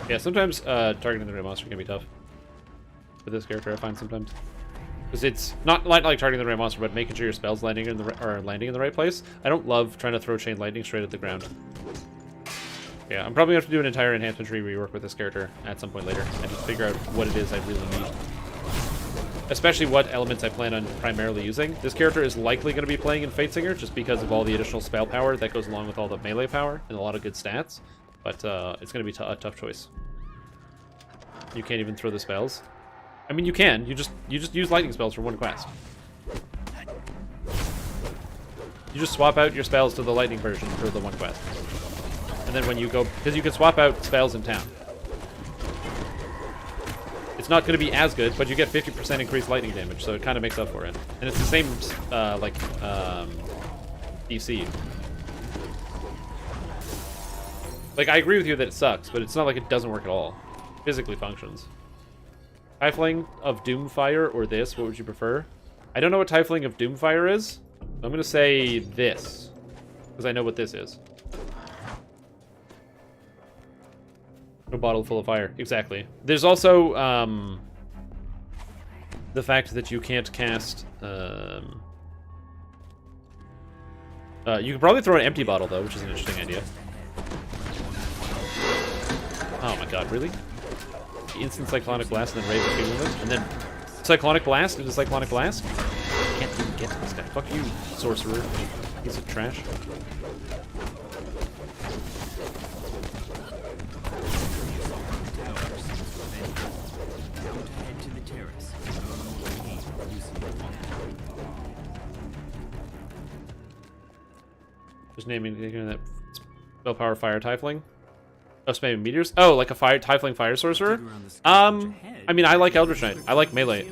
S1: Yeah, sometimes targeting the right monster can be tough. For this character, I find sometimes. Because it's not like targeting the right monster, but making sure your spell's landing in the right place. I don't love trying to throw chain lightning straight at the ground. Yeah, I'm probably going to have to do an entire enhancement tree rework with this character at some point later, and just figure out what it is I really need. Especially what elements I plan on primarily using. This character is likely going to be playing in Fatesinger, just because of all the additional spell power that goes along with all the melee power, and a lot of good stats. But it's going to be a tough choice. You can't even throw the spells. I mean, you can. You just use lightning spells for one quest. You just swap out your spells to the lightning version for the one quest. And then when you go... Because you can swap out spells in town. It's not going to be as good, but you get 50% increased lightning damage, so it kind of makes up for it. And it's the same, DC. Like, I agree with you that it sucks, but it's not like it doesn't work at all. It physically functions. Tiefling of Doomfire or this, what would you prefer? I don't know what Tiefling of Doomfire is. I'm going to say this, because I know what this is. A bottle full of fire, exactly. There's also the fact that you can't cast... you could probably throw an empty bottle, though, which is an interesting idea. Oh my god, really? Instant Cyclonic Blast and then Rave between movement? And then Cyclonic Blast into Cyclonic Blast? Can't even get to this guy. Fuck you, sorcerer. Piece of trash. Just naming that spell power fire Tiefling. Oh, spamming meteors? Oh, like a fire Tiefling fire sorcerer? I mean, I like Eldritch Knight. I like melee.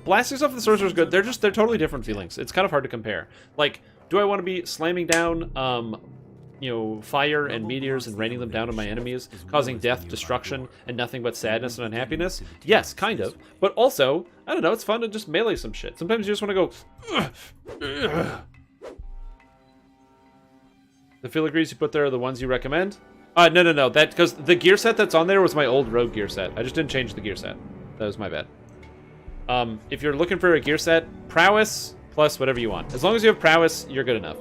S1: Blasting stuff with the sorcerer is good. They're totally different feelings. It's kind of hard to compare. Like, do I want to be slamming down, you know, fire and meteors and raining them down on my enemies, causing death, destruction, and nothing but sadness and unhappiness? Yes, kind of. But also, I don't know, it's fun to just melee some shit. Sometimes you just want to go... Ugh, ugh. The filigrees you put there are the ones you recommend? No. That because the gear set that's on there was my old rogue gear set. I just didn't change the gear set. That was my bad. If you're looking for a gear set, prowess plus whatever you want. As long as you have prowess, you're good enough.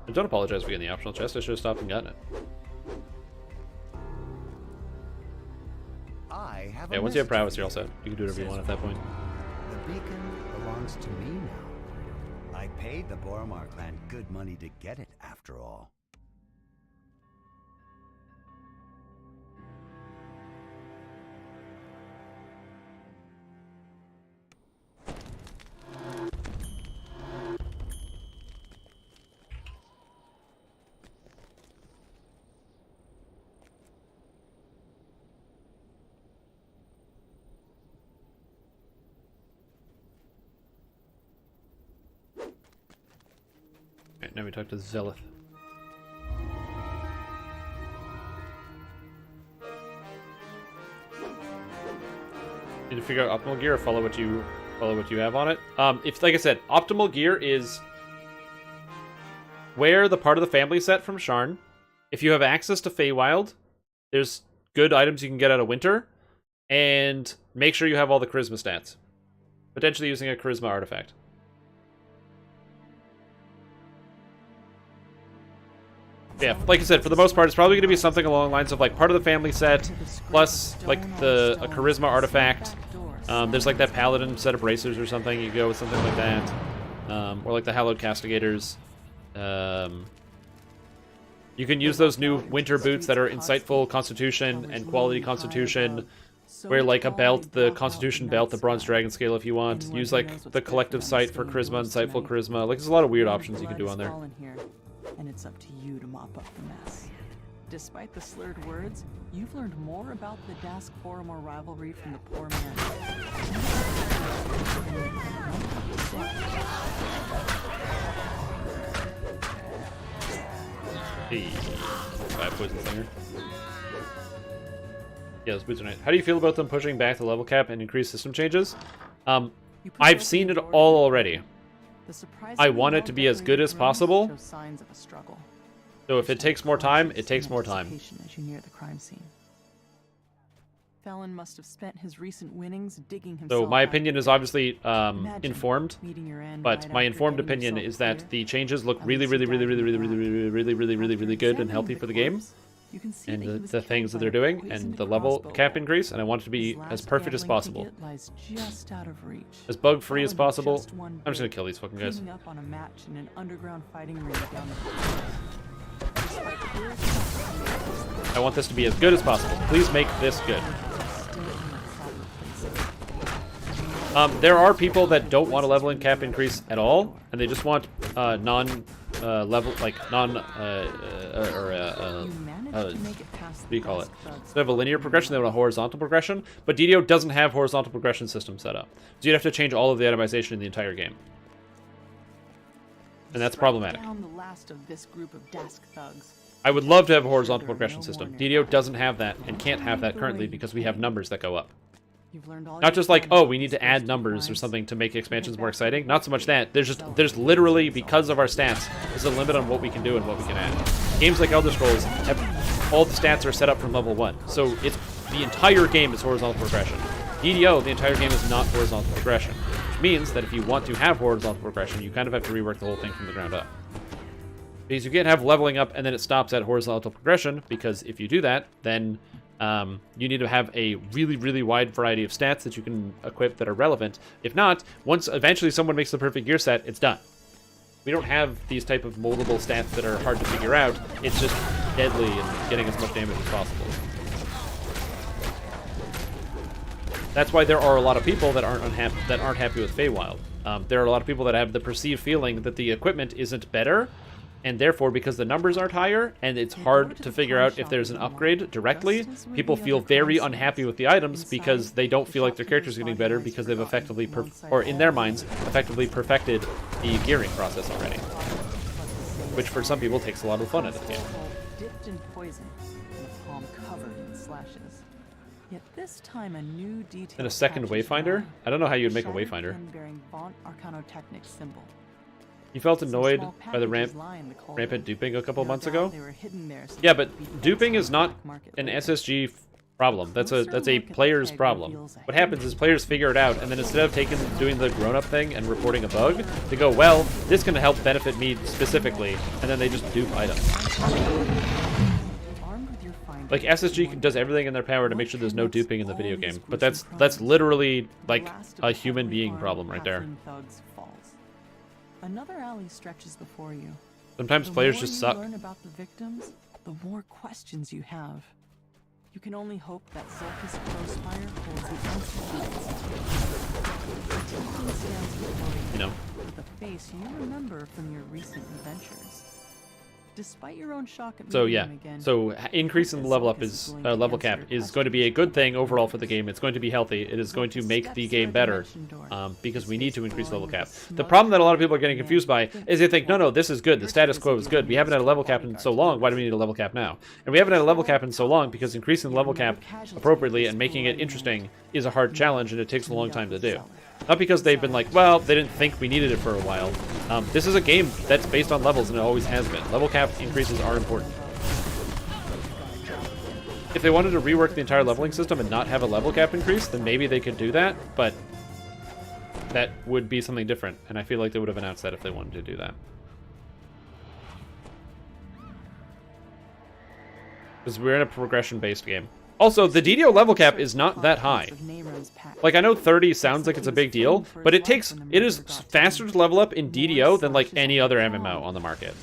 S1: And don't apologize for getting the optional chest. I should have stopped and gotten it.
S5: I have
S1: Yeah,
S5: a
S1: once you have
S5: message
S1: prowess,
S5: for
S1: you're all set. You can do whatever you want at that point.
S5: The beacon belongs to me now. I paid the Boromar clan good money to get it, after all.
S1: Alright, now we talk to Zelith. Need to figure out optimal gear or follow what you have on it. If, like I said, optimal gear is wear the part of the family set from Sharn. If you have access to Feywild, there's good items you can get out of Winter, and make sure you have all the charisma stats. Potentially using a charisma artifact. Yeah, like I said, for the most part, it's probably going to be something along the lines of like part of the family set, plus like a charisma artifact. There's like that paladin set of bracers or something. You go with something like that, or like the hallowed castigators. You can use those new winter boots that are insightful constitution and quality constitution. Wear like a belt, the constitution belt, the bronze dragon scale if you want. Use like the collective sight for charisma, insightful charisma. Like there's a lot of weird options you can do on there.
S6: And it's up to you to mop up the mess. Despite the slurred words, you've learned more about the Dask-Boromar rivalry from the poor man.
S1: Hey, 5 poison slinger. Yeah, those boots are nice. How do you feel about them pushing back the level cap and increase system changes? I've seen it all already. I want it to be as good as possible. So if it takes more time, it takes more time.
S6: As you near the crime scene. Felon must have spent his recent winnings digging himself.
S1: So my opinion is obviously
S6: Imagine
S1: informed,
S6: meeting your end
S1: but
S6: right
S1: my
S6: after
S1: informed
S6: getting
S1: opinion
S6: yourself
S1: is that
S6: clear.
S1: the changes look
S6: At
S1: really,
S6: least he
S1: really, really,
S6: died
S1: really,
S6: in
S1: really,
S6: black.
S1: really, really, really, really, really good and healthy for the game.
S6: You can see
S1: And
S6: that he was
S1: the
S6: killed
S1: things that
S6: by
S1: they're
S6: a
S1: doing and
S6: poisoned
S1: the level
S6: crossbow
S1: cap
S6: bolt.
S1: increase, and I want it to be
S6: His
S1: as
S6: last
S1: perfect as
S6: gambling
S1: possible.
S6: ticket lies just out of reach.
S1: As bug-free as
S6: Felon
S1: possible.
S6: just won
S1: I'm just gonna
S6: big,
S1: kill these fucking guys.
S6: cleaning up on a match in an underground fighting ring down the Despite clear attacks,
S1: I want this to be as good as possible. Please make this good.
S6: still in the solid places.
S1: There are people that don't want a leveling cap increase at all, and they just want level, like
S6: You managed to make it past
S1: what do you call it?
S6: the
S1: Instead of a linear progression, they want a horizontal progression. But DDO doesn't have horizontal progression system set up, so you'd have to change all of the itemization in the entire game, and that's problematic.
S6: Down the last of this group of Dask thugs.
S1: I would love to have a horizontal progression system. DDO doesn't have that and can't have that currently because we have numbers that go up.
S6: You've learned all
S1: Not
S6: you
S1: just like,
S6: can
S1: oh,
S6: about
S1: we need to
S6: these
S1: add
S6: first
S1: numbers or
S6: crimes.
S1: something to make expansions more exciting. Not so much that. There's literally, because of our stats, there's a limit on what we can do and what we can add. Games like Elder Scrolls have all the stats are set up from level 1. So it's the entire game is horizontal progression. DDO, the entire game is not horizontal progression. Which means that if you want to have horizontal progression, you kind of have to rework the whole thing from the ground up. Because you can't have leveling up and then it stops at horizontal progression, because if you do that, then you need to have a really, really wide variety of stats that you can equip that are relevant. If not, once eventually someone makes the perfect gear set, it's done. We don't have these type of moldable stats that are hard to figure out. It's just deadly and getting as much damage as possible. That's why there are a lot of people that aren't happy with Feywild. There are a lot of people that have the perceived feeling that the equipment isn't better, and therefore, because the numbers aren't higher, and it's hard to figure out if there's an upgrade directly, people feel very unhappy with the items because they don't feel like their characters are getting better because they've effectively, or in their minds, effectively perfected the gearing process already. Which for some people takes a lot of fun out of the game.
S6: Dipped in poison, and a palm covered in slashes. Yet this time a new detail.
S1: And a second
S6: catches your
S1: wayfinder?
S6: eye.
S1: I don't know how you'd make a
S6: Shattered
S1: wayfinder.
S6: pen bearing Vaunt Arcanotechnic symbol.
S1: You felt
S6: Some
S1: annoyed
S6: small
S1: by the
S6: packages lie in the cauldron.
S1: rampant duping a couple
S6: No
S1: months
S6: doubt
S1: ago?
S6: they were hidden there so
S1: Yeah,
S6: they
S1: but
S6: could be
S1: duping
S6: passed
S1: is
S6: to
S1: not
S6: the market
S1: an
S6: later.
S1: SSG problem. That's a
S6: Closer look at the
S1: player's
S6: keg
S1: problem.
S6: reveals a
S1: What happens
S6: hidden
S1: is players figure it out, and then instead of doing the grown-up thing and reporting a bug, they go, well, this can help benefit me specifically, and then they just dupe items.
S6: Armed with your find
S1: Like
S6: it
S1: SSG
S6: wonder,
S1: does everything in their power to make
S6: what
S1: sure there's no
S6: connects
S1: duping in the
S6: all
S1: video
S6: these
S1: game, but
S6: gruesome
S1: that's
S6: crimes?
S1: literally
S6: The
S1: like
S6: last of
S1: a
S6: the
S1: human
S6: heavily
S1: being
S6: armed
S1: problem right there.
S6: halfling thugs falls. Another alley stretches before you.
S1: Sometimes
S6: The
S1: players
S6: more
S1: just
S6: you
S1: suck.
S6: learn about the victims, the more questions you have. You can only hope that Zulka's Crossfire holds the answer to these. The Tiefling stands before you,
S1: You know.
S6: with a face you remember from your recent adventures. Despite your own shock at
S1: So
S6: meeting
S1: yeah,
S6: him again,
S1: so increasing the level up
S6: Zulkas
S1: is
S6: willing to
S1: level
S6: answer
S1: cap
S6: your
S1: is going to be a
S6: questions.
S1: good thing overall for the game. It's going to be healthy. It is going to
S6: Zulka
S1: make
S6: steps
S1: the
S6: through
S1: game
S6: a
S1: better
S6: dimension door.
S1: because
S6: His
S1: we need
S6: face
S1: to increase
S6: glowing
S1: level
S6: with a
S1: cap. The
S6: smug
S1: problem that a lot of people are
S6: look
S1: getting
S6: in
S1: confused by
S6: hand.
S1: is they think, no, this is good. The
S6: You're
S1: status
S6: too
S1: quo
S6: busy
S1: is good.
S6: giving
S1: We haven't had a
S6: his
S1: level cap in
S6: bodyguards
S1: so long. Why do we
S6: orders.
S1: need a level cap now? And we haven't had a level cap in so long because increasing the level cap appropriately and making it interesting is a hard challenge and it takes a long time to do. Not because they've been like, well, they didn't think we needed it for a while. This is a game that's based on levels, and it always has been. Level cap increases are important. If they wanted to rework the entire leveling system and not have a level cap increase, then maybe they could do that, but that would be something different, and I feel like they would have announced that if they wanted to do that. Because we're in a progression-based game. Also, the DDO level cap is not that high. Like, I know 30 sounds like it's a big deal, but it is faster to level up in DDO than, like, any other MMO on the market.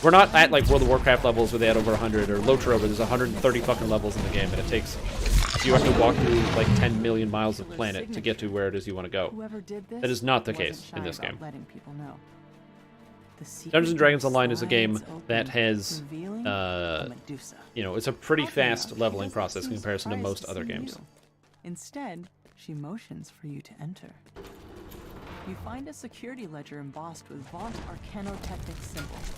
S1: We're not at, like, World of Warcraft levels where they had over 100, or Lotro where there's 130 fucking levels in the game, and it takes... You have to walk through, like, 10 million miles of planet to get to where it is you want to go. That is not the case in this game. Dungeons & Dragons Online is a game that has, you know, it's a pretty fast leveling process in comparison to most other games.
S6: Instead, she motions for you to enter. You find a security ledger embossed with Vaunt Arcanotechnic symbols.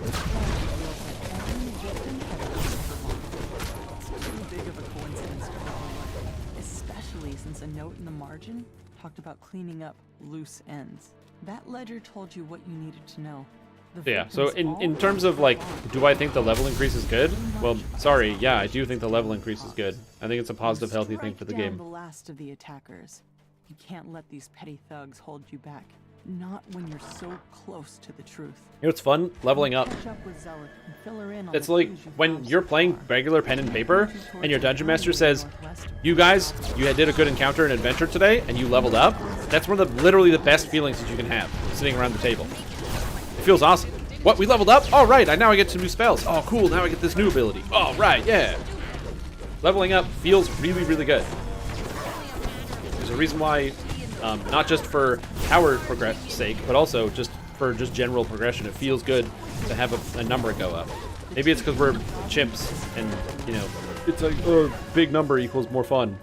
S6: This ledge reveals that every victim had a piece of Vaunt. It's too big of a coincidence to overlook, especially since a note in the margin talked about cleaning up loose ends. That ledger told you what you needed to know.
S1: Yeah, so in terms of, like, do I think the level increase is good? Well, sorry, yeah, I do think the level increase is good. I think it's a positive, healthy thing for the game.
S6: The last of the attackers. You can't let these petty thugs hold you back. Not when you're so close to the truth.
S1: You know what's fun? Leveling up.
S6: Catch up with Zealot and fill her in on
S1: It's
S6: the
S1: like
S6: clues you
S1: when
S6: found
S1: you're
S6: so
S1: playing
S6: far.
S1: regular pen and paper and your dungeon master says,
S6: Northwest.
S1: you guys, you did a good encounter and adventure today and you leveled up. That's one of the literally the best feelings that you can have sitting around the table. It feels awesome. What, we leveled up? All right, now I get some new spells. Oh, cool, now I get this new ability. All right, yeah. Leveling up feels really, really good. There's a reason why, not just for power progress sake, but also just for just general progression, it feels good to have a number go up. Maybe it's because we're chimps and, you know, it's like, oh, big number equals more fun.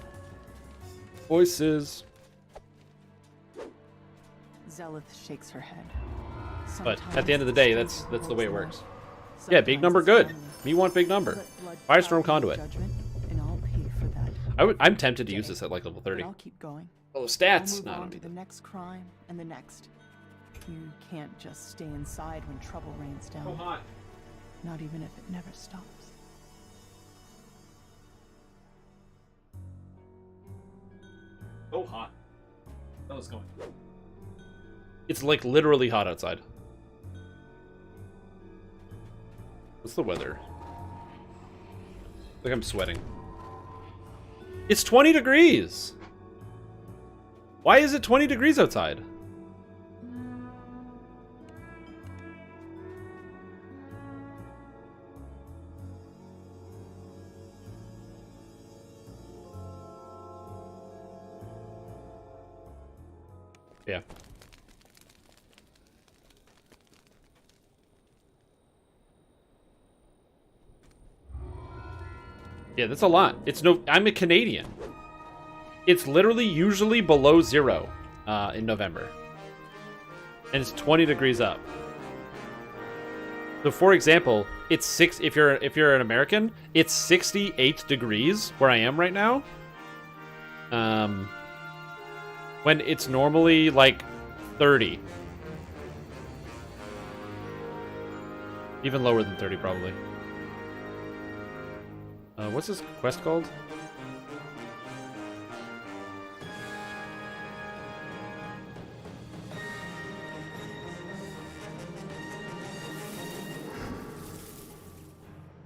S1: Voices.
S6: Zealot shakes her head.
S1: But at the end of the day, that's the way it works. Yeah, big number, good. Me want big number. Firestorm Conduit.
S6: And I'll pay for that.
S1: I'm tempted to use this at like level 30.
S6: But I'll keep going.
S1: Oh,
S6: I'll
S1: stats!
S6: move
S1: No, I
S6: on
S1: don't
S6: to
S1: need
S6: the
S1: that.
S6: next crime and the next. You can't just stay inside when trouble rains down.
S1: So hot.
S6: Not even if it never stops.
S1: So hot. That was going. It's like literally hot outside. What's the weather? Like I'm sweating. It's 20 degrees! Why is it 20 degrees outside? Yeah. Yeah, that's a lot. I'm a Canadian. It's literally usually below 0 in November. And it's 20 degrees up. So for example, it's if you're an American, it's 68 degrees where I am right now. When it's normally like 30. Even lower than 30 probably. What's this quest called?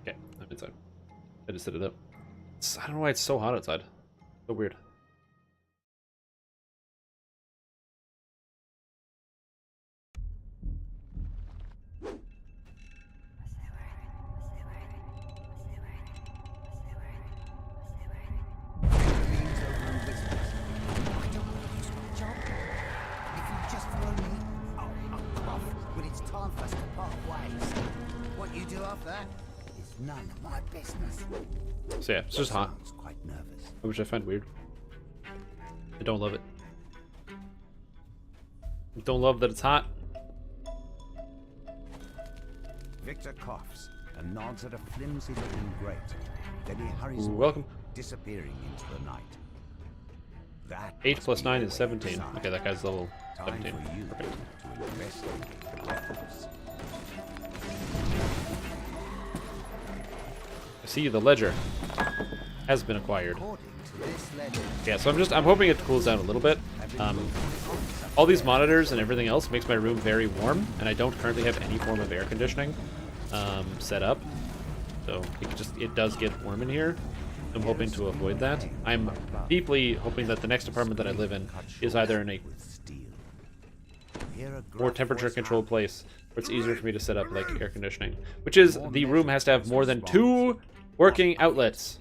S1: Okay, I'm inside. I just set it up. I don't know why it's so hot outside. So weird.
S5: None of my business.
S1: So yeah, it's just hot.
S5: Sounds quite nervous.
S1: Which I find weird. I don't love it. I don't love that it's hot.
S5: Victor coughs and nods at a flimsy-looking grate. Then he hurries away,
S1: Welcome.
S5: disappearing into the night. That
S1: 8
S5: must
S1: plus
S5: be
S1: 9
S5: your
S1: is 17.
S5: sign.
S1: Okay, that guy's level
S5: Time
S1: 17.
S5: for you
S1: Perfect.
S5: to investigate the coffers.
S1: I see the ledger has been acquired.
S5: According to this legend,
S1: Yeah, so I'm hoping it cools down a little bit. All these monitors and everything else makes my room very warm, and I don't currently have any form of air conditioning set up. So it does get warm in here. I'm hoping to avoid that. I'm deeply hoping that the next apartment that I live in is either in a
S5: with steel. Hear a
S1: more
S5: gruff
S1: temperature
S5: voice
S1: controlled
S5: howl.
S1: place where it's easier for me to set up like air conditioning. Which is the room has to have more than 2 working outlets.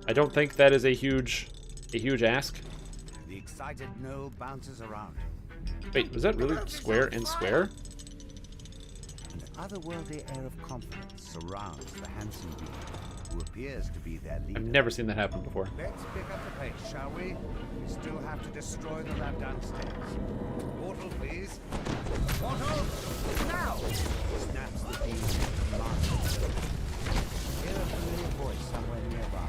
S1: I don't think that is a huge ask.
S5: The excited Noel bounces around.
S1: Wait, was that really square and square?
S5: An otherworldly air of confidence surrounds the handsome being, who appears to be their leader.
S1: I've never seen that happen before.
S5: Let's pick up the pace, shall we? We still have to destroy the lab downstairs. Portal, please. Portal! Now! Snaps the beam. Hear a familiar voice somewhere nearby.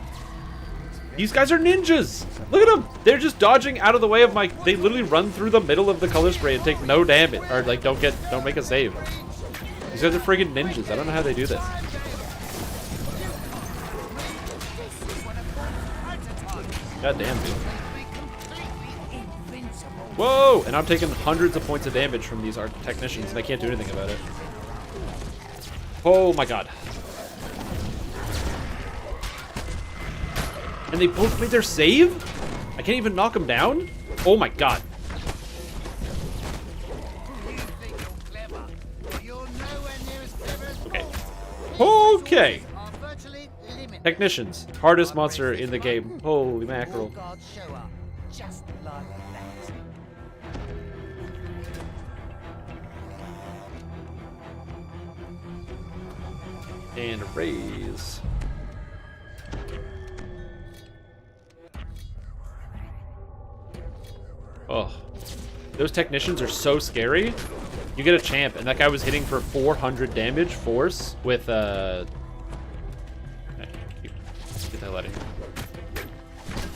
S1: These guys are ninjas! Look at them! They're just dodging out of the way of my... They literally run through the middle of the color spray and take no damage. Or, like, don't make a save. These guys are friggin' ninjas. I don't know how they do this. God damn, dude. Whoa! And I'm taking hundreds of points of damage from these art technicians, and I can't do anything about it. Oh my god. And they both made their save? I can't even knock them down? Oh my god. Okay. Okay. Technicians. Hardest monster in the game. Holy mackerel.
S5: Just like that.
S1: And a raise. Oh. Those technicians are so scary. You get a champ, and that guy was hitting for 400 damage force with okay, get the hell out of here.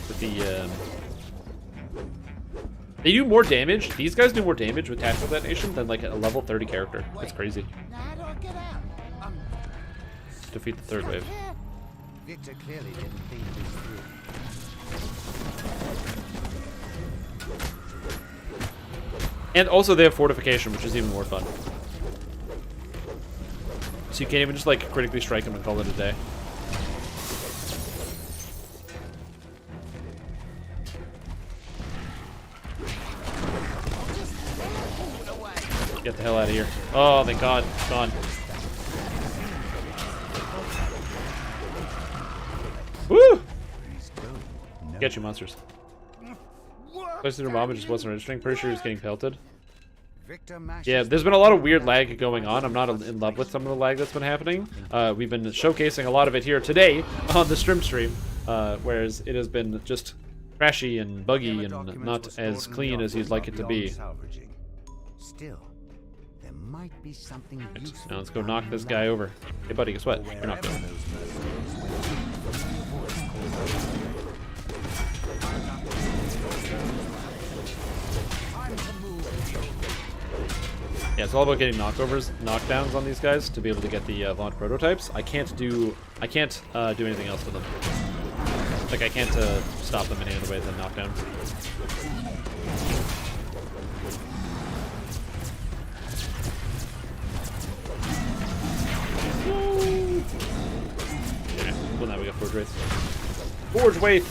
S1: With the they do more damage. These guys do more damage with tactical detonation than like a level 30 character. That's crazy.
S5: How do I get out?
S1: Defeat the third wave.
S5: Victor clearly didn't think this through.
S1: And also they have fortification, which is even more fun. So you can't even just like critically strike them and call it a day. Get the hell out of here. Oh, thank God. It's gone. Woo! Get you, monsters. Place your mom just wasn't registering. Pretty sure he's getting pelted. Yeah, there's been a lot of weird lag going on. I'm not in love with some of the lag that's been happening. We've been showcasing a lot of it here today on the stream, whereas it has been just crashy and buggy and not as clean as you'd like it to be.
S5: Still, there might be something useful.
S1: Now let's go knock this guy over. Hey buddy, guess what? You're not going. Yeah, it's all about getting knockdowns on these guys to be able to get the Vaunt prototypes. I can't do anything else with them. Like I can't stop them any other way than knockdown. rates. Forge Wraith!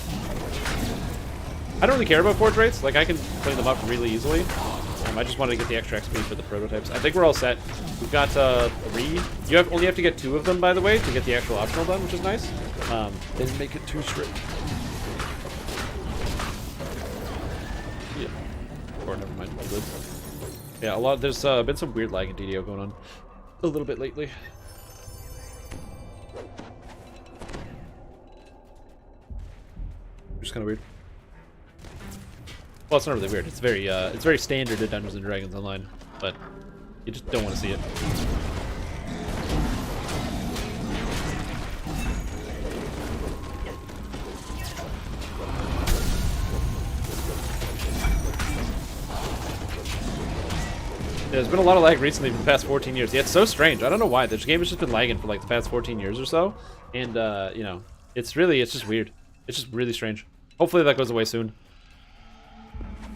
S1: I don't really care about Forge Wraiths. Like, I can clean them up really easily. I just wanted to get the extra XP for the prototypes. I think we're all set. We've got 3. You only have to get 2 of them, by the way, to get the actual optional done, which is nice. Didn't make it too strict. Yeah. Or never mind. All good. Yeah, there's been some weird lag in DDO going on a little bit lately. Just kind of weird. Well, it's not really weird. It's very standard in Dungeons and Dragons Online, but you just don't want to see it. There's been a lot of lag recently for the past 14 years. Yeah, it's so strange. I don't know why. This game has just been lagging for like the past 14 years or so, and you know, it's just weird. It's just really strange. Hopefully that goes away soon.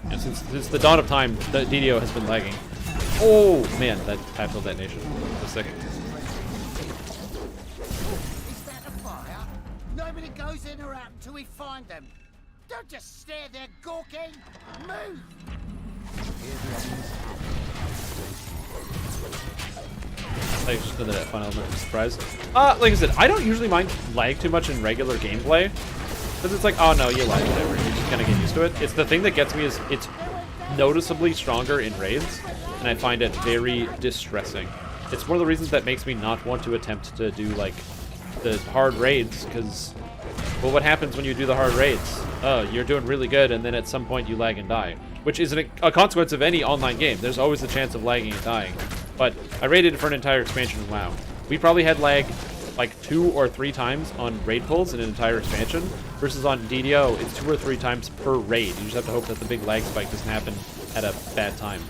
S1: Yeah, since the dawn of time, the DDO has been lagging. Oh man, that tactical detonation was sick.
S7: Is that a fire? Nobody goes in or out until we find them. Don't just stare there gawking. Move!
S1: I just did that fun element of surprise. Like I said, I don't usually mind lag too much in regular gameplay. Because it's like, oh no, you lag, whatever. You just kind of get used to it. It's the thing that gets me is it's noticeably stronger in raids, and I find it very distressing. It's one of the reasons that makes me not want to attempt to do like the hard raids, because, well, what happens when you do the hard raids? You're doing really good, and then at some point you lag and die, which is a consequence of any online game. There's always the chance of lagging and dying. But I raided for an entire expansion in WoW. We probably had lag like 2 or 3 times on raid pulls in an entire expansion, versus on DDO, it's 2 or 3 times per raid. You just have to hope that the big lag spike doesn't happen at a bad time.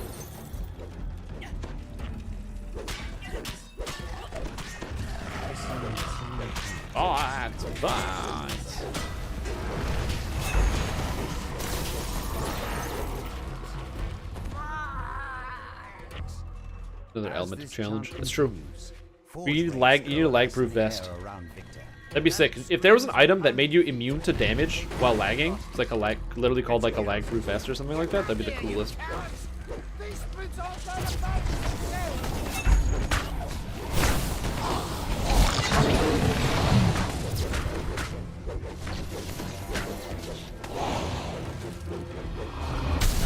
S1: Another element of challenge. That's true. You need a lag-proof vest. That'd be sick. If there was an item that made you immune to damage while lagging, it's like literally called like a lag-proof vest or something like that, that'd be the coolest.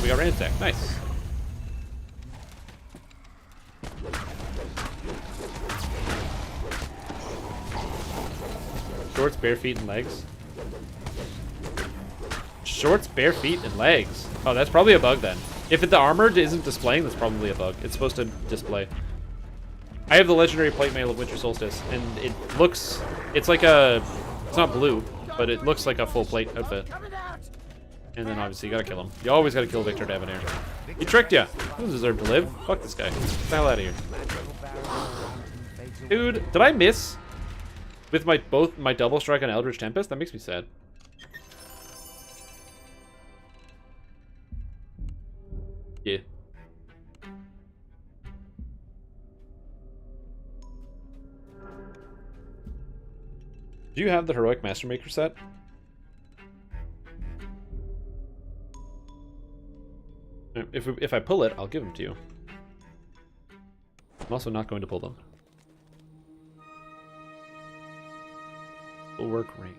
S1: We got rain attack. Nice. Shorts, bare feet, and legs. Shorts, bare feet, and legs. Oh, that's probably a bug then. If the armor isn't displaying, that's probably a bug. It's supposed to display. I have the legendary plate mail of Winter Solstice, and it looks... It's like a... It's not blue, but it looks like a full plate outfit. And then obviously you gotta kill him. You always gotta kill Victor Debonair. He tricked you. He doesn't deserve to live. Fuck this guy. Get the hell out of here. Dude, did I miss with both my double strike on Eldritch Tempest? That makes me sad. Yeah. Do you have the Heroic Master Maker set? If I pull it, I'll give them to you. I'm also not going to pull them. Full work rate.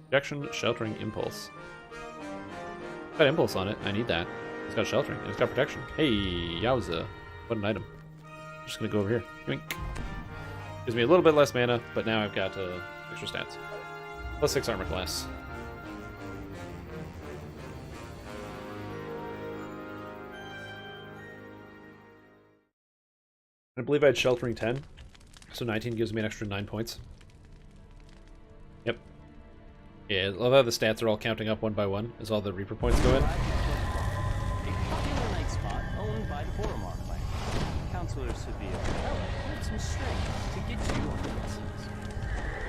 S1: Projection, sheltering, impulse. It's got impulse on it. I need that. It's got sheltering, and it's got protection. Hey, yowza. What an item. I'm just gonna go over here. Yoink. Gives me a little bit less mana, but now I've got extra stats. Plus 6 armor class. I believe I had sheltering 10, so 19 gives me an extra 9 points. Yep. Yeah, I love how the stats are all counting up one by one as all the Reaper points go in.
S8: A popular night spot owned by the Boromar clan. Counselor Severe pulled some strings to get you on the buses.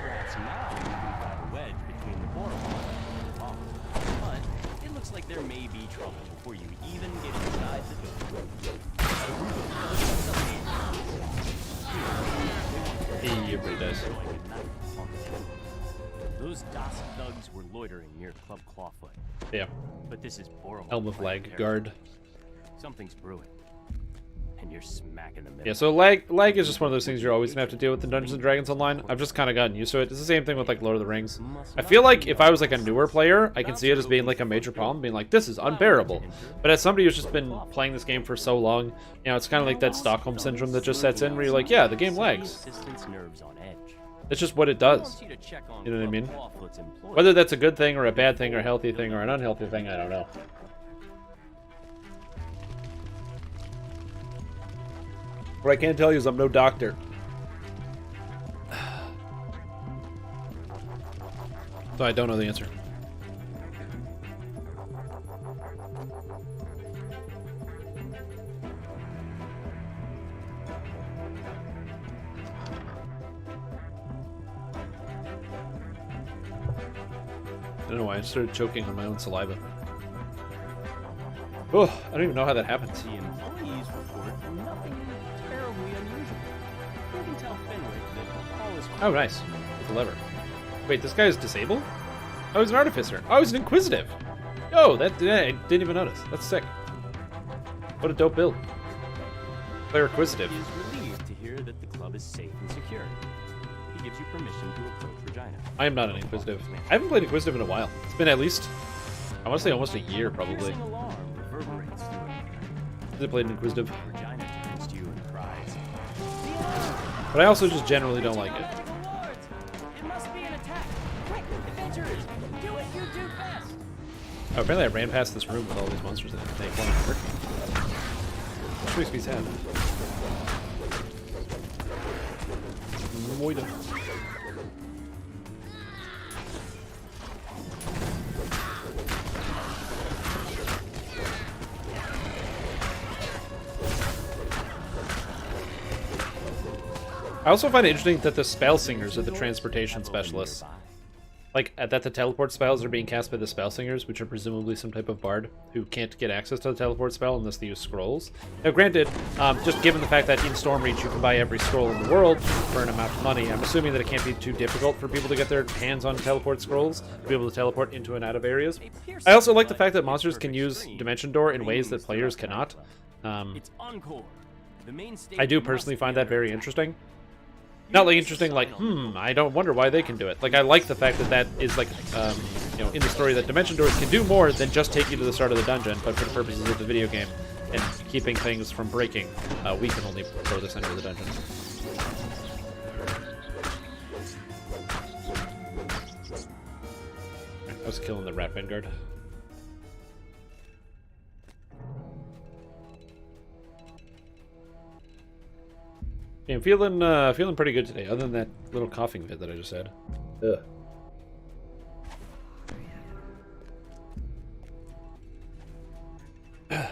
S8: Perhaps now you can find a wedge between the Boromar and the Tom. But it looks like there may be trouble before you even get inside the door.
S1: He really does.
S8: Those DOS thugs were loitering near Club Clawfoot.
S1: Yeah.
S8: But this is Boromar.
S1: Helm of Lag Guard.
S8: Something's brewing. And you're smack in the middle.
S1: Yeah, so lag is just one of those things you're always gonna have to deal with in Dungeons and Dragons Online. I've just kind of gotten used to it. It's the same thing with like Lord of the Rings. I feel like if I was like a newer player, I can see it as being like a major problem, being like, this is unbearable. But as somebody who's just been playing this game for so long, you know, it's kind of like that Stockholm syndrome that just sets in, where you're like, yeah, the game lags. It's just what it does. You know what I mean? Whether that's a good thing or a bad thing or a healthy thing or an unhealthy thing, I don't know. What I can tell you is I'm no doctor. So I don't know the answer. I don't know why I started choking on my own saliva. Oh, I don't even know how that happens.
S8: The employees report nothing terribly unusual. You can tell Fenwick that all is quiet.
S1: Oh, nice. It's a lever. Wait, this guy is disabled? Oh, he's an artificer. Oh, he's an inquisitive. Yo, I didn't even notice. That's sick. What a dope build. Player inquisitive.
S8: He is relieved to hear that the club is safe and secure. He gives you permission to approach Regina.
S1: I am not an inquisitive. I haven't played inquisitive in a while. It's been at least, I want to say almost a year, probably.
S8: Piercing alarm reverberates through it.
S1: I played an inquisitive.
S8: Regina turns to you and cries.
S1: But I also just generally don't like it.
S8: It must be an attack. Quick, adventurers, do what you do best.
S1: Oh, apparently I ran past this room with all these monsters in it. They wanted to hurt me. Which makes me sad. Moida. I also find it interesting that the spell singers are the transportation specialists. Like, that the teleport spells are being cast by the spell singers, which are presumably some type of bard who can't get access to the teleport spell unless they use scrolls. Now, granted, just given the fact that in Stormreach you can buy every scroll in the world for an amount of money, I'm assuming that it can't be too difficult for people to get their hands on teleport scrolls to be able to teleport into and out of areas. I also like the fact that monsters can use Dimension Door in ways that players cannot.
S8: It's encore. The main stage
S1: I do personally find that very interesting. Not like interesting, like, I don't wonder why they can do it. Like, I like the fact that that is, like, you know, in the story that Dimension Doors can do more than just take you to the start of the dungeon, but for the purposes of the video game and keeping things from breaking, we can only throw this into the dungeon. I was killing the Rat Vanguard. Yeah, I'm feeling pretty good today, other than that little coughing fit that I just had. Ugh.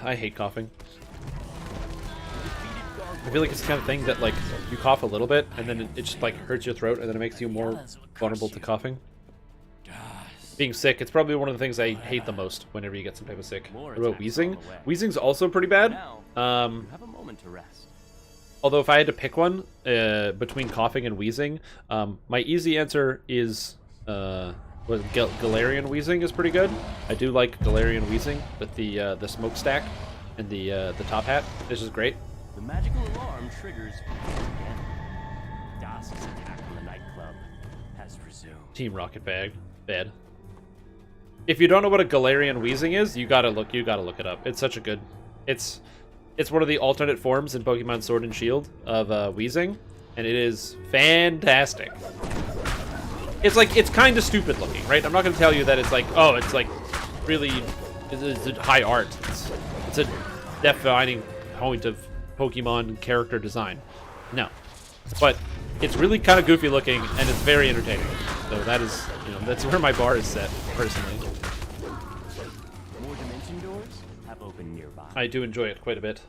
S1: I hate coughing. I feel like it's the kind of thing that, like, you cough a little bit, and then it just, like, hurts your throat, and then it makes you more vulnerable to coughing. Being sick, it's probably one of the things I hate the most whenever you get some type of sick. What about wheezing? Wheezing's also pretty bad.
S8: You have a moment to rest.
S1: Although if I had to pick one between coughing and wheezing, my easy answer is Galarian wheezing is pretty good. I do like Galarian wheezing with the smokestack and the top hat. This is great.
S8: The magical alarm triggers again. Das's attack on the nightclub has resumed.
S1: Team Rocket Bag, bad. If you don't know what a Galarian wheezing is, you gotta look it up. It's such a good. It's one of the alternate forms in Pokemon Sword and Shield of wheezing, and it is fantastic. It's kind of stupid looking, right? I'm not going to tell you that it's like, oh, it's like really it's high art. It's a defining point of Pokemon character design. No, but it's really kind of goofy looking, and it's very entertaining. So that is, you know, that's where my bar is set personally.
S8: More dimension doors have opened nearby.
S1: I do enjoy it quite a bit.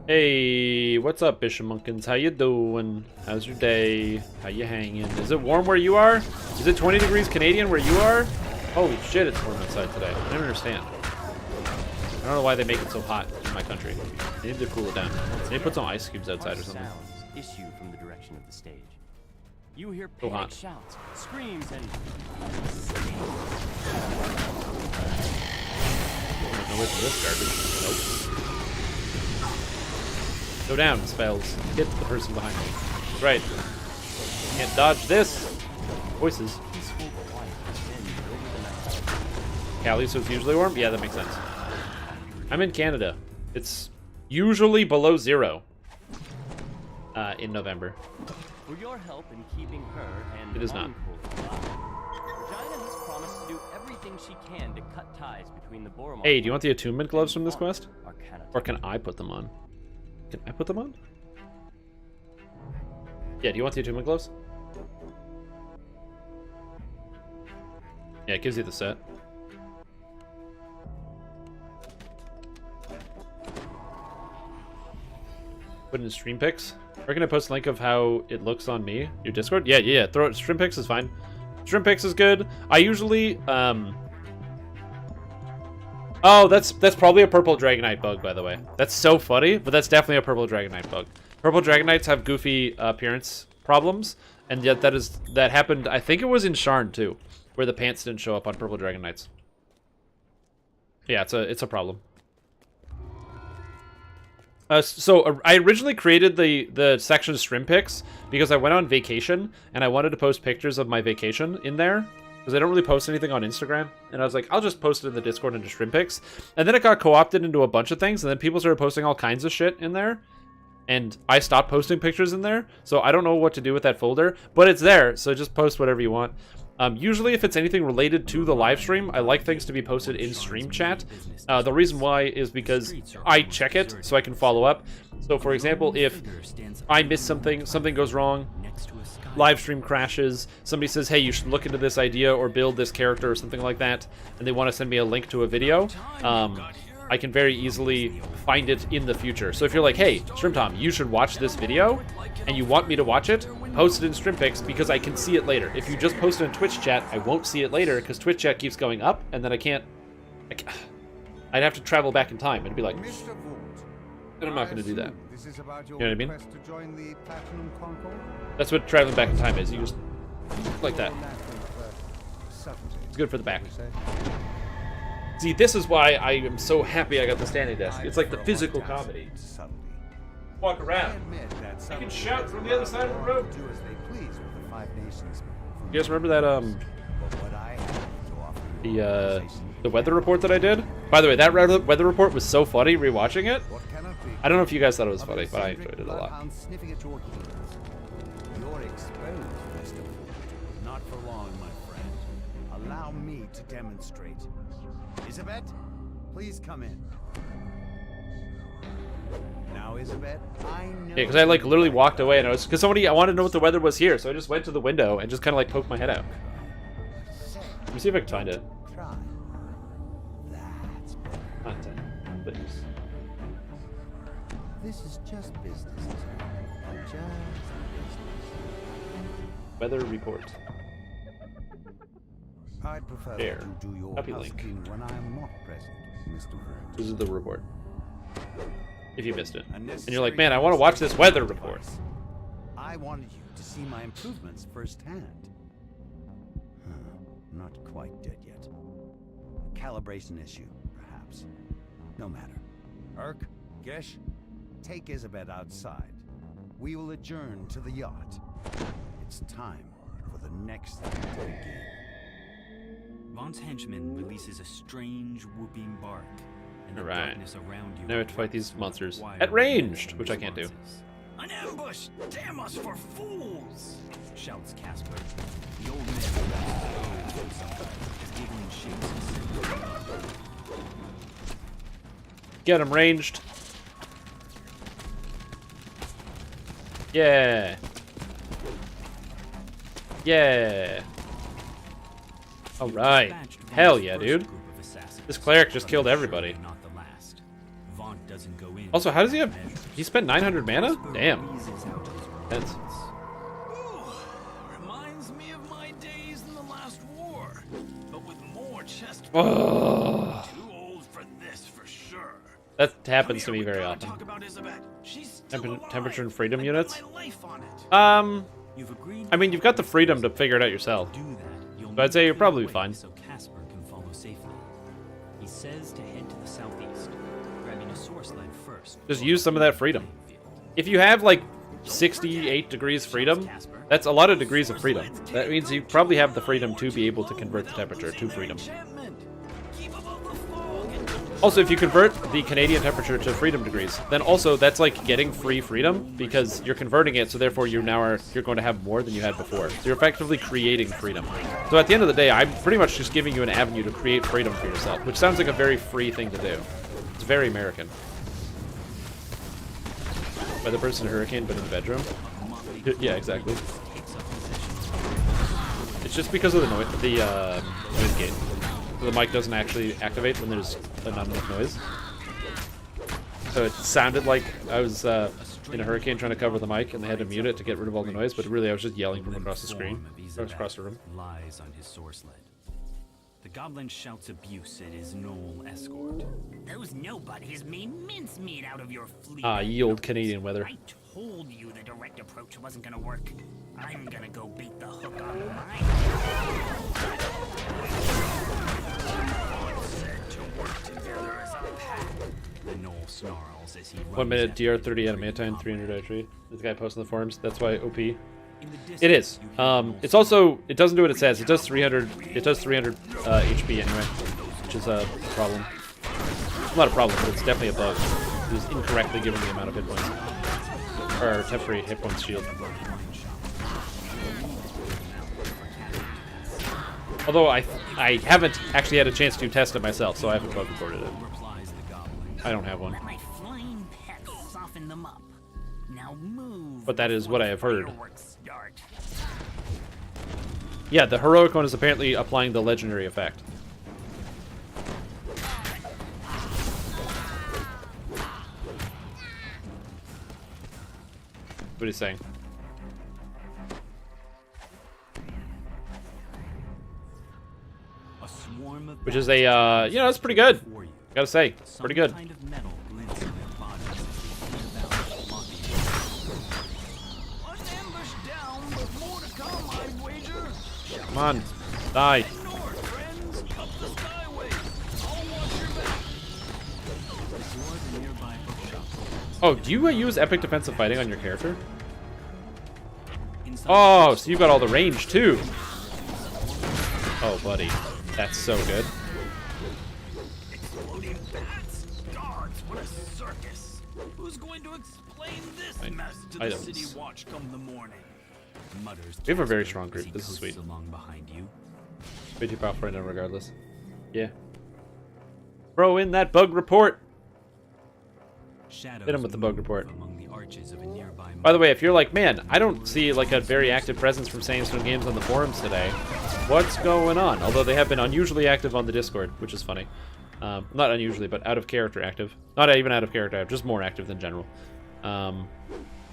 S1: Hey, what's up, Bishamunkins? How you doing? How's your day? How you hanging? Is it warm where you are? Is it 20 degrees Canadian where you are? Holy shit, it's warm outside today. I don't understand. I don't know why they make it so hot in my country. They need to cool it down. They need to put some ice cubes outside or something.
S8: Sounds issue from the direction of the stage. You hear
S1: So
S8: panic
S1: hot.
S8: shouts, screams, and
S1: There's no way for this garbage. Nope. Go down, spells. Hit the person behind me. That's right. Can't dodge this. Voices.
S8: peaceful quiet descends over the night.
S1: Cali, so it's usually warm? Yeah, that makes sense. I'm in Canada. It's usually below 0 in November.
S8: For your help in keeping her and
S1: It is not.
S8: Uncle alive, Regina has promised to do everything she can to cut ties between the Boromar.
S1: Hey, do you want the attunement gloves from this quest?
S8: Arcana
S1: Or can I put them on? Can I put them on? Yeah, do you want the attunement gloves? Yeah, it gives you the set. Put in stream pics. We're gonna post a link of how it looks on me. Your Discord? Yeah. Throw it. Stream pics is fine. Stream pics is good. I usually Oh, that's probably a purple Dragonite bug, by the way. That's so funny, but that's definitely a purple Dragonite bug. Purple Dragonites have goofy appearance problems, and yet that happened. I think it was in Sharn too, where the pants didn't show up on purple Dragonites. Yeah, it's a problem. So I originally created the section stream pics because I went on vacation and I wanted to post pictures of my vacation in there because I don't really post anything on Instagram, and I was like, I'll just post it in the Discord into stream pics, and then it got co-opted into a bunch of things, and then people started posting all kinds of shit in there, and I stopped posting pictures in there, so I don't know what to do with that folder, but it's there, so just post whatever you want. Usually if it's anything related to the live stream, I like things to be posted in stream chat. The reason why is because I check it so I can follow up. So for example, if I miss something goes wrong, live stream crashes, somebody says, hey, you should look into this idea or build this character or something like that, and they want to send me a link to a video, I can very easily find it in the future. So if you're like, hey, Stream Tom, you should watch this video, and you want me to watch it, post it in Stream Pics because I can see it later. If you just post it in Twitch chat, I won't see it later because Twitch chat keeps going up, and then I'd have to travel back in time and be like,
S5: Mr. Vault,
S1: and I'm not going to do that.
S5: This is about your
S1: You know what I mean?
S5: request to join the Platinum Concord?
S1: That's what traveling back in time is. You just like that. It's good for the back. See, this is why I am so happy I got the standing desk. It's like the physical comedy. Walk around. I can shout from the other side of the road.
S5: Do as they please with the Five Nations.
S1: You guys remember that
S5: But what I have to offer you
S1: the weather report that I did? By the way, that weather report was so funny rewatching it.
S5: what cannot be.
S1: I don't know if you guys thought it was funny, but I enjoyed it a lot.
S5: Bloodhound sniffing at your heels. You're exposed, Mr. Vault. Not for long, my friend. Allow me to demonstrate. Isabet, please come in. Now, Isabet, I know.
S1: Yeah, because I like literally walked away and I was because I wanted to know what the weather was here, so I just went to the window and just kind of like poked my head out. Let me see if I can find it.
S5: Try. That's better.
S1: Content, please.
S5: This is just business, Isabet. Just business.
S1: Weather report.
S5: I'd prefer
S1: Share.
S5: that you do your
S1: Copy link.
S5: housekeeping when I'm not present, Mr. Vault.
S1: This is the report. If you missed it, and you're like, man, I want to watch this weather report.
S5: I wanted you to see my improvements firsthand. Not quite dead yet. A calibration issue, perhaps. No matter. Urk, Gesh, take Isabet outside. We will adjourn to the yacht. It's time for the next thing to begin.
S4: Vaughn's henchman releases a strange whooping bark, and the
S1: Alright.
S4: darkness around you
S1: Now we have to fight these
S4: erupts
S1: monsters
S4: with
S1: at
S4: wild
S1: ranged, which I can't do.
S4: responses. An ambush! Damn us for fools! Shouts Casper. The old man as giggling shakes his
S1: Get him ranged. Yeah. Yeah. All right. Hell yeah, dude. This cleric just killed everybody.
S4: Not the last. Vaughn doesn't go in
S1: Also, how does he have?
S4: measures.
S1: He spent 900 mana? Damn. That's...
S4: Reminds me of my days in the last war, but with more chest.
S1: Oh,
S4: Too old for this for sure.
S1: that happens to me very often.
S4: Talk about Isabet. She's still alive.
S1: Temperature and freedom
S4: I bet
S1: units?
S4: my life on it.
S1: Um,
S4: Agreed
S1: I mean, you've got the freedom to figure it out yourself.
S4: do that. You'll
S1: But I'd say
S4: need
S1: you're
S4: to
S1: probably
S4: wait
S1: fine.
S4: So Casper can follow safely. He says to head to the southeast, grabbing a source sled first.
S1: Just use some of that freedom. If you have like 68 degrees freedom, that's a lot of degrees of freedom. That means you probably have the freedom to be able to convert the temperature to freedom. Also, if you convert the Canadian temperature to freedom degrees, then also that's like getting free freedom because you're converting it, so therefore you're going to have more than you had before. So you're effectively creating freedom. So at the end of the day, I'm pretty much just giving you an avenue to create freedom for yourself, which sounds like a very free thing to do. It's very American. By the person in Hurricane, but in the bedroom. Yeah, exactly. It's just because of the noise gate. The mic doesn't actually activate when there's not enough noise. So it sounded like I was in a hurricane trying to cover the mic, and they had to mute it to get rid of all the noise. But really, I was just yelling from across the screen, across the room.
S4: Lies on his source sled. The goblin shouts abuse at his Knoll escort.
S9: Those nobodies made mincemeat out of your fleet.
S1: Ah, ye old Canadian weather.
S9: I told you the direct approach wasn't gonna work. I'm gonna go bait the hook on mine. Said to work together as a pack.
S4: The Knoll snarls as he
S1: 1 minute
S4: runs
S1: DR 30 adamantine, 300 tree. This guy posting the forums. That's why OP.
S4: In the distance,
S1: It is.
S4: you hear Knoll
S1: It's also, it doesn't do what it says. It does 300. It does 300 HP anyway, which is a problem. It's not a problem, but it's definitely a bug. It was incorrectly given the amount of hit points, or temporary hit points shield. Although I haven't actually had a chance to test it myself, so I haven't bug reported it.
S4: replies the goblin.
S1: I don't have one.
S9: Let my flying pets soften them up. Now move.
S1: But that is what I have heard.
S9: Fireworks start.
S1: Yeah, the heroic one is apparently applying the legendary effect. What he's saying.
S4: A swarm of
S1: Which is a,
S4: bats
S1: you know, it's pretty good.
S4: for you.
S1: Gotta say,
S4: Some
S1: pretty good.
S4: kind of metal glints on their bodies as they flee about flocking. An ambush down, but more to come, I'd wager.
S1: Come on, die.
S4: North, friends, up the skyway. I'll watch your back. The door of the nearby bookshop opens.
S1: Oh, do you use epic defensive fighting on your character?
S4: Inside
S1: Oh, so you've got all the range too. Oh, buddy, that's so good.
S4: exploding bats. Guards, what a circus. Who's going to explain this mess to the
S1: items.
S4: city watch come the morning? Mutters.
S1: We have a very
S4: Casper
S1: strong
S4: as
S1: group.
S4: he
S1: This is
S4: coasts
S1: sweet.
S4: Along behind you.
S1: Way too powerful right now, regardless. Yeah. Throw in that bug report.
S4: Shadows
S1: Hit him with the bug
S4: move
S1: report.
S4: among the arches of a nearby
S1: By the way, if you're like, man, I don't see like a very active presence from Sandstone Games on the forums today. What's going on? Although they have been unusually active on the Discord, which is funny. Not unusually, but out of character active. Not even out of character active, just more active than general.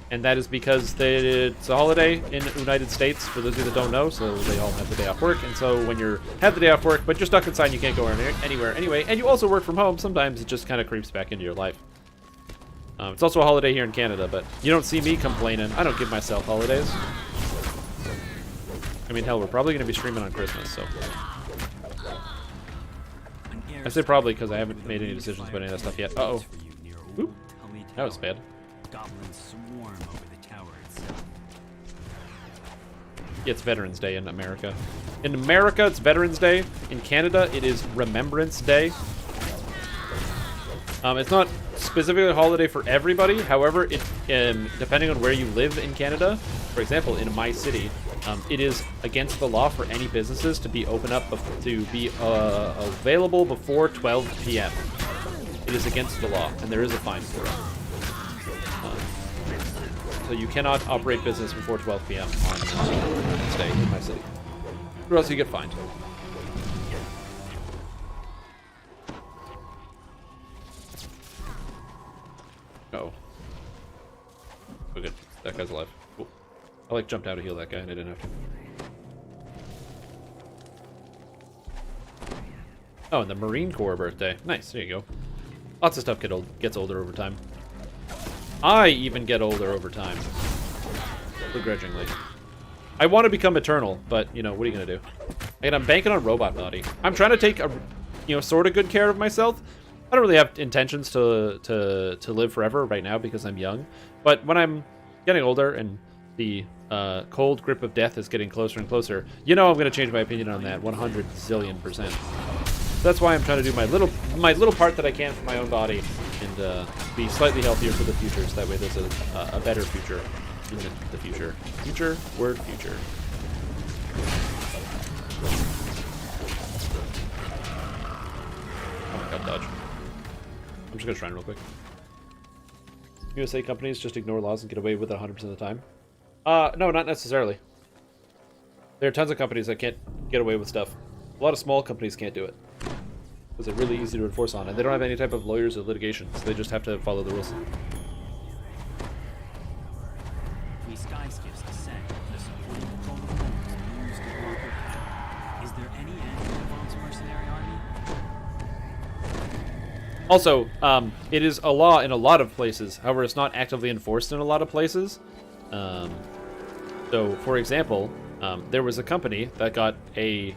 S1: And that is because it's a holiday in the United States, for those of you that don't know, so they all have the day off work. And so when you have the day off work, but you're stuck inside and you can't go anywhere anyway, and you also work from home, sometimes it just kind of creeps back into your life. It's also a holiday here in Canada, but you don't see me complaining. I don't give myself holidays. I mean, hell, we're probably going to be streaming on Christmas, so... I say probably because I haven't made any decisions about any of that stuff yet. Uh-oh. Oop. That was bad.
S4: Goblins swarm over the tower itself.
S1: Yeah, it's Veterans Day in America. In America, it's Veterans Day. In Canada, it is Remembrance Day. It's not specifically a holiday for everybody. However, depending on where you live in Canada, for example, in my city, it is against the law for any businesses to be available before 12 p.m. It is against the law, and there is a fine for it. So you cannot operate business before 12 p.m. on Remembrance Day in my city, or else you get fined. Oh. That guy's alive. Cool. I like jumped out to heal that guy and I didn't have to. Oh, and the Marine Corps birthday. Nice, there you go. Lots of stuff gets older over time. I even get older over time. Begrudgingly. I want to become eternal, but, you know, what are you going to do? And I'm banking on robot body. I'm trying to take, sort of good care of myself. I don't really have intentions to live forever right now because I'm young. But when I'm getting older and the cold grip of death is getting closer and closer, you know I'm going to change my opinion on that 100 zillion%. So that's why I'm trying to do my little part that I can for my own body and be slightly healthier for the future, so that way there's a better future in the future. Future, word future. Oh my god, dodge. I'm just gonna shrine real quick. USA companies just ignore laws and get away with it 100% of the time? No, not necessarily. There are tons of companies that can't get away with stuff. A lot of small companies can't do it. Because they're really easy to enforce on, and they don't have any type of lawyers or litigation, so they just have to follow the rules.
S4: Three Skyskiffs descend with the support of the Golden Wolves used to block your path. Is there any end to the Bond's mercenary army?
S1: Also, it is a law in a lot of places. However, it's not actively enforced in a lot of places. So, for example, there was a company that got a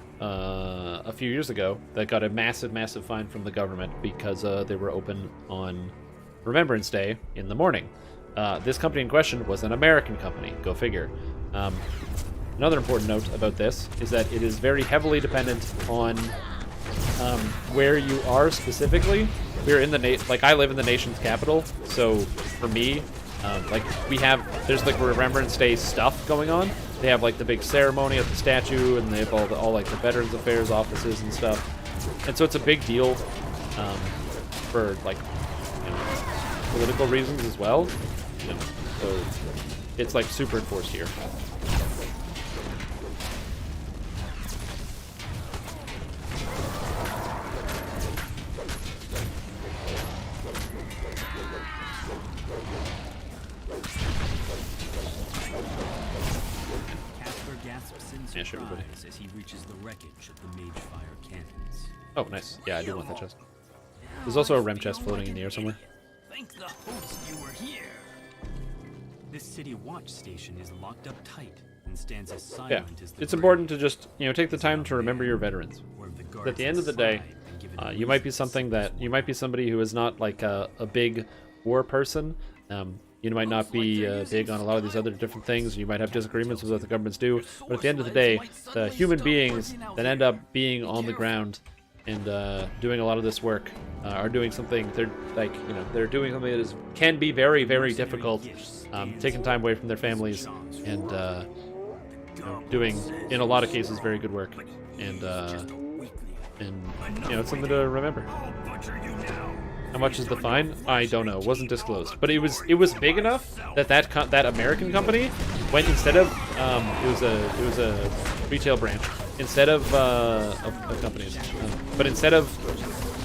S1: few years ago that got a massive fine from the government because they were open on Remembrance Day in the morning. This company in question was an American company. Go figure. Another important note about this is that it is very heavily dependent on where you are specifically. We're in the I live in the nation's capital, so for me, there's like Remembrance Day stuff going on. They have like the big ceremony at the statue, and they have all like the Veterans Affairs offices and stuff. And so it's a big deal for like political reasons as well. So it's like super enforced here.
S4: As he reaches the wreckage of the Magefire cannons.
S1: Oh, nice. Yeah, I do want that chest. There's also a rem chest floating in the air somewhere.
S4: Thank the host you were here. This city watch station is locked up tight and stands as silent as the
S1: it's important to just take the time to remember your veterans. At the end of the day, you might be somebody who is not like a big war person. You might not be big on a lot of these other different things. You might have disagreements with what the governments do. But at the end of the day, the human beings that end up being on the ground and doing a lot of this work are doing something. They're doing something that can be very, very difficult. Taking time away from their families and doing, in a lot of cases, very good work. And it's something to remember. How much is the fine? I don't know. It wasn't disclosed, but it was big enough that that American company went, instead of it was a retail branch instead of companies, but instead of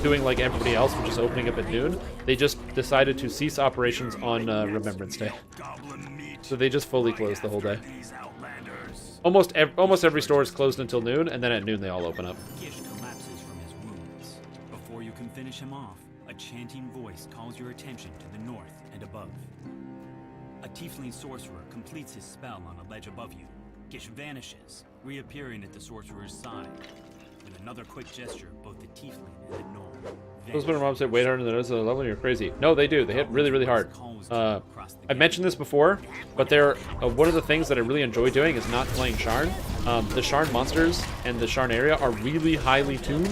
S1: doing like everybody else, which is opening up at noon, they just decided to cease operations on Remembrance Day. So they just fully closed the whole day. Almost every store is closed until noon, and then at noon they all open up.
S4: Gish collapses from his wounds. Before you can finish him off, a chanting voice calls your attention to the north and above. A tiefling sorcerer completes his spell on a ledge above you. Gish vanishes, reappearing at the sorcerer's side. With another quick gesture, both the tiefling and the gnome
S1: Those better mobs hit way harder than those other level. You're crazy. No, they do. They hit really, really hard. I mentioned this before, but one of the things that I really enjoy doing is not playing Sharn. The Sharn monsters and the Sharn area are really highly tuned.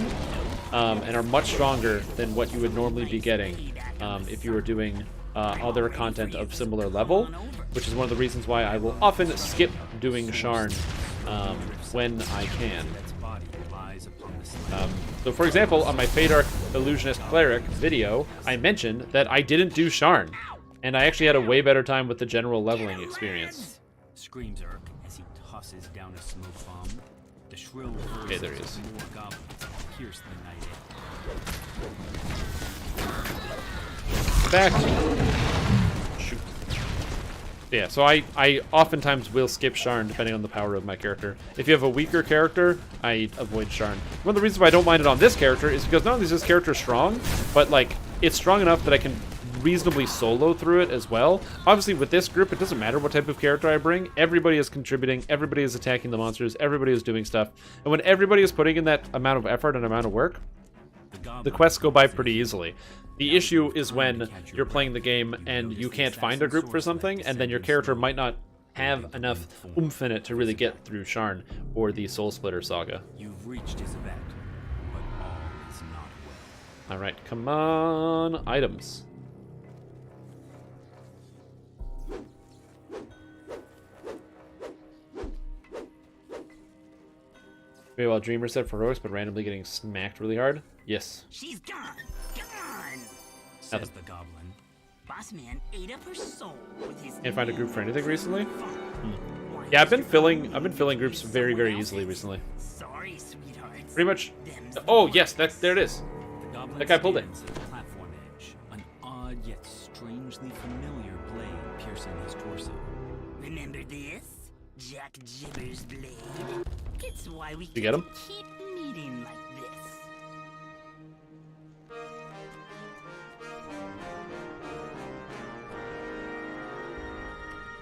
S1: And are much stronger than what you would normally be getting if you were doing other content of similar level, which is one of the reasons why I will often skip doing Sharn when I can. So for example, on my Fadark Illusionist Cleric video, I mentioned that I didn't do Sharn, and I actually had a way better time with the general leveling experience.
S4: Screams Urk as he tosses down a smoke bomb. The shrill
S1: okay, there he is.
S4: Pierce the night
S1: Back. Shoot. Yeah, so I oftentimes will skip Sharn depending on the power of my character. If you have a weaker character, I avoid Sharn. One of the reasons why I don't mind it on this character is because not only is this character strong, but like it's strong enough that I can reasonably solo through it as well. Obviously with this group, it doesn't matter what type of character I bring. Everybody is contributing, everybody is attacking the monsters, everybody is doing stuff. And when everybody is putting in that amount of effort and amount of work, the quests go by pretty easily. The issue is when you're playing the game and you can't find a group for something, and then your character might not have enough oomph in it to really get through Sharn or the Soul Splitter saga.
S4: You've reached Isabet, but all is not well.
S1: Alright, come on. Items. Very well, Dreamer set for heroics, but randomly getting smacked really hard. Yes.
S9: She's gone. Gone.
S4: Says the goblin.
S9: Boss man ate up her soul with his.
S1: Can't find a group for anything recently. Yeah, I've been filling groups very, very easily recently.
S9: Sorry, sweethearts.
S1: Pretty much. Oh yes, there it is.
S4: The goblin
S1: That guy pulled it.
S4: stands at the platform edge, an odd yet strangely familiar blade piercing his torso.
S9: Remember this? Jack Jibber's blade? It's why we
S1: You get him?
S9: keep meeting like this.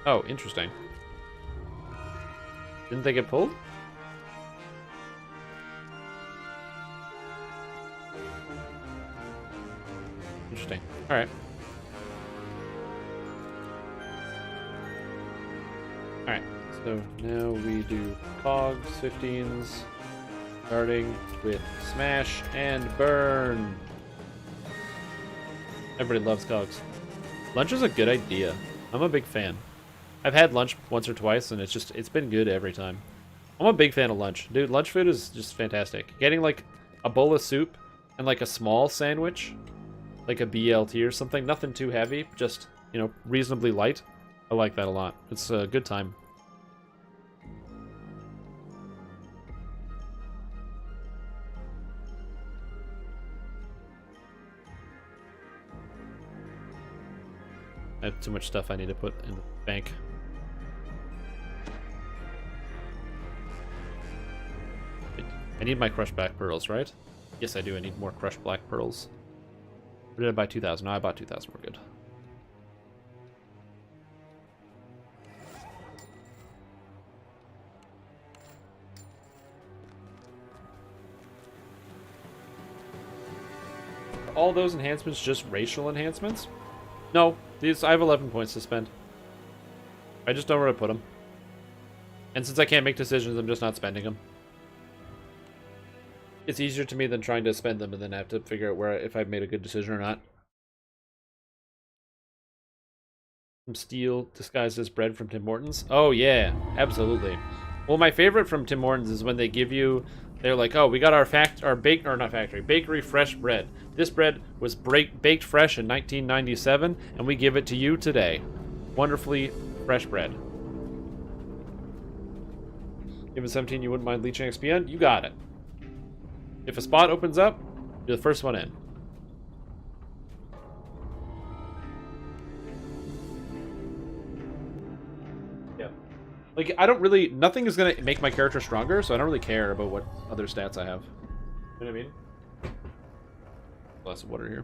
S1: Oh, interesting. Didn't they get pulled? Interesting. Alright. Alright, so now we do cogs, 15s, starting with smash and burn. Everybody loves cogs. Lunch is a good idea. I'm a big fan. I've had lunch once or twice, and it's been good every time. I'm a big fan of lunch. Dude, lunch food is just fantastic. Getting, like, a bowl of soup and, like, a small sandwich, like a BLT or something, nothing too heavy, just, you know, reasonably light. I like that a lot. It's a good time. I have too much stuff I need to put in the bank. I need my crushed black pearls, right? Yes, I do. I need more crushed black pearls. Or did I buy 2,000? No, I bought 2,000. We're good. Are all those enhancements just racial enhancements? No, these I have 11 points to spend. I just don't know where to put them. And since I can't make decisions, I'm just not spending them. It's easier to me than trying to spend them and then have to figure out where if I've made a good decision or not. Some steel disguised as bread from Tim Hortons. Oh yeah, absolutely. Well, my favorite from Tim Hortons is when they give you, they're like, oh, we got our bakery fresh bread. This bread was baked fresh in 1997, and we give it to you today. Wonderfully fresh bread. Given 17, you wouldn't mind leeching XP on? You got it. If a spot opens up, you're the first one in. Yeah. Like, I don't really... Nothing is going to make my character stronger, so I don't really care about what other stats I have. You know what I mean? Glass of water here.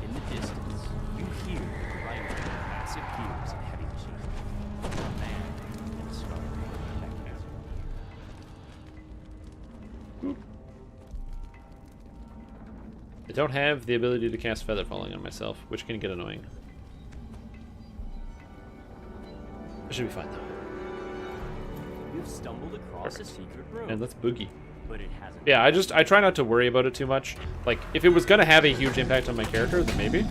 S4: In the distance, you hear the grinding of massive gears and heavy machinery. A man in a scarf mechanism.
S1: I don't have the ability to cast Feather Falling on myself, which can get annoying. I should be fine, though.
S8: You've stumbled across a secret room.
S1: And let's boogie.
S8: But it hasn't.
S1: Yeah, I try not to worry about it too much. Like, if it was gonna have a huge impact on my character, then maybe.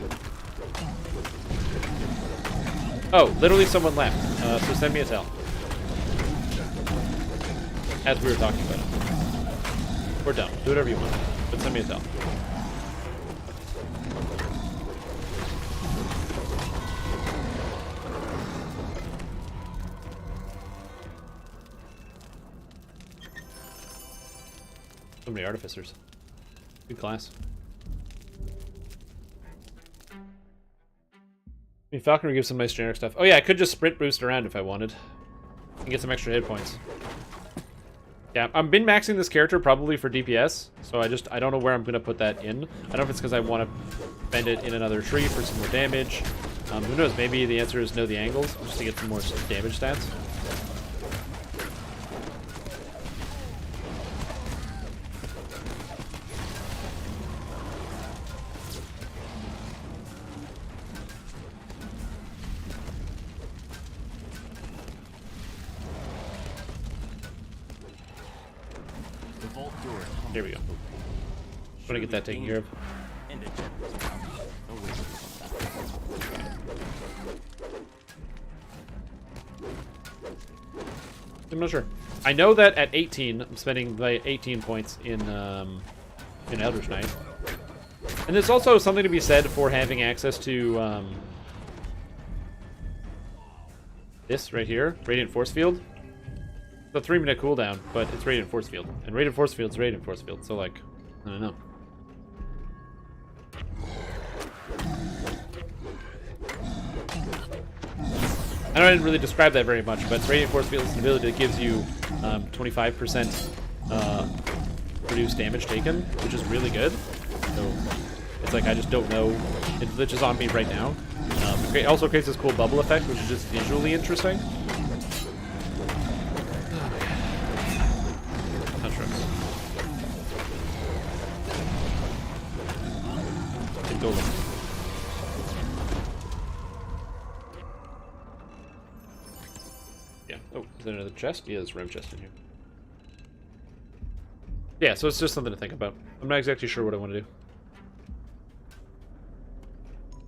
S1: Oh, literally someone left. So send me a tell. As we were talking about it. We're done. Do whatever you want. But send me a tell. many artificers. Good class. I mean, Falconry gives some nice generic stuff. Oh yeah, I could just sprint boost around if I wanted. And get some extra hit points. Yeah, I've been maxing this character probably for DPS, so I don't know where I'm going to put that in. I don't know if it's because I want to bend it in another tree for some more damage. Who knows, maybe the answer is know the angles, just to get some more damage stats. Here we go. I'm gonna get that taken care of. I'm not sure. I know that at 18, I'm spending like 18 points in Eldritch Knight. And there's also something to be said for having access to this right here, Radiant Force Field. It's a 3-minute cooldown, but it's Radiant Force Field. And Radiant Force Field's Radiant Force Field, so like, I don't know. I know I didn't really describe that very much, but Radiant Force Field is an ability that gives you 25% reduced damage taken, which is really good. So it's like I just don't know. It glitches on me right now. It also creates this cool bubble effect, which is just visually interesting. Yeah. Oh, is there another chest? Yeah, there's a ram chest in here. Yeah, so it's just something to think about. I'm not exactly sure what I want to do.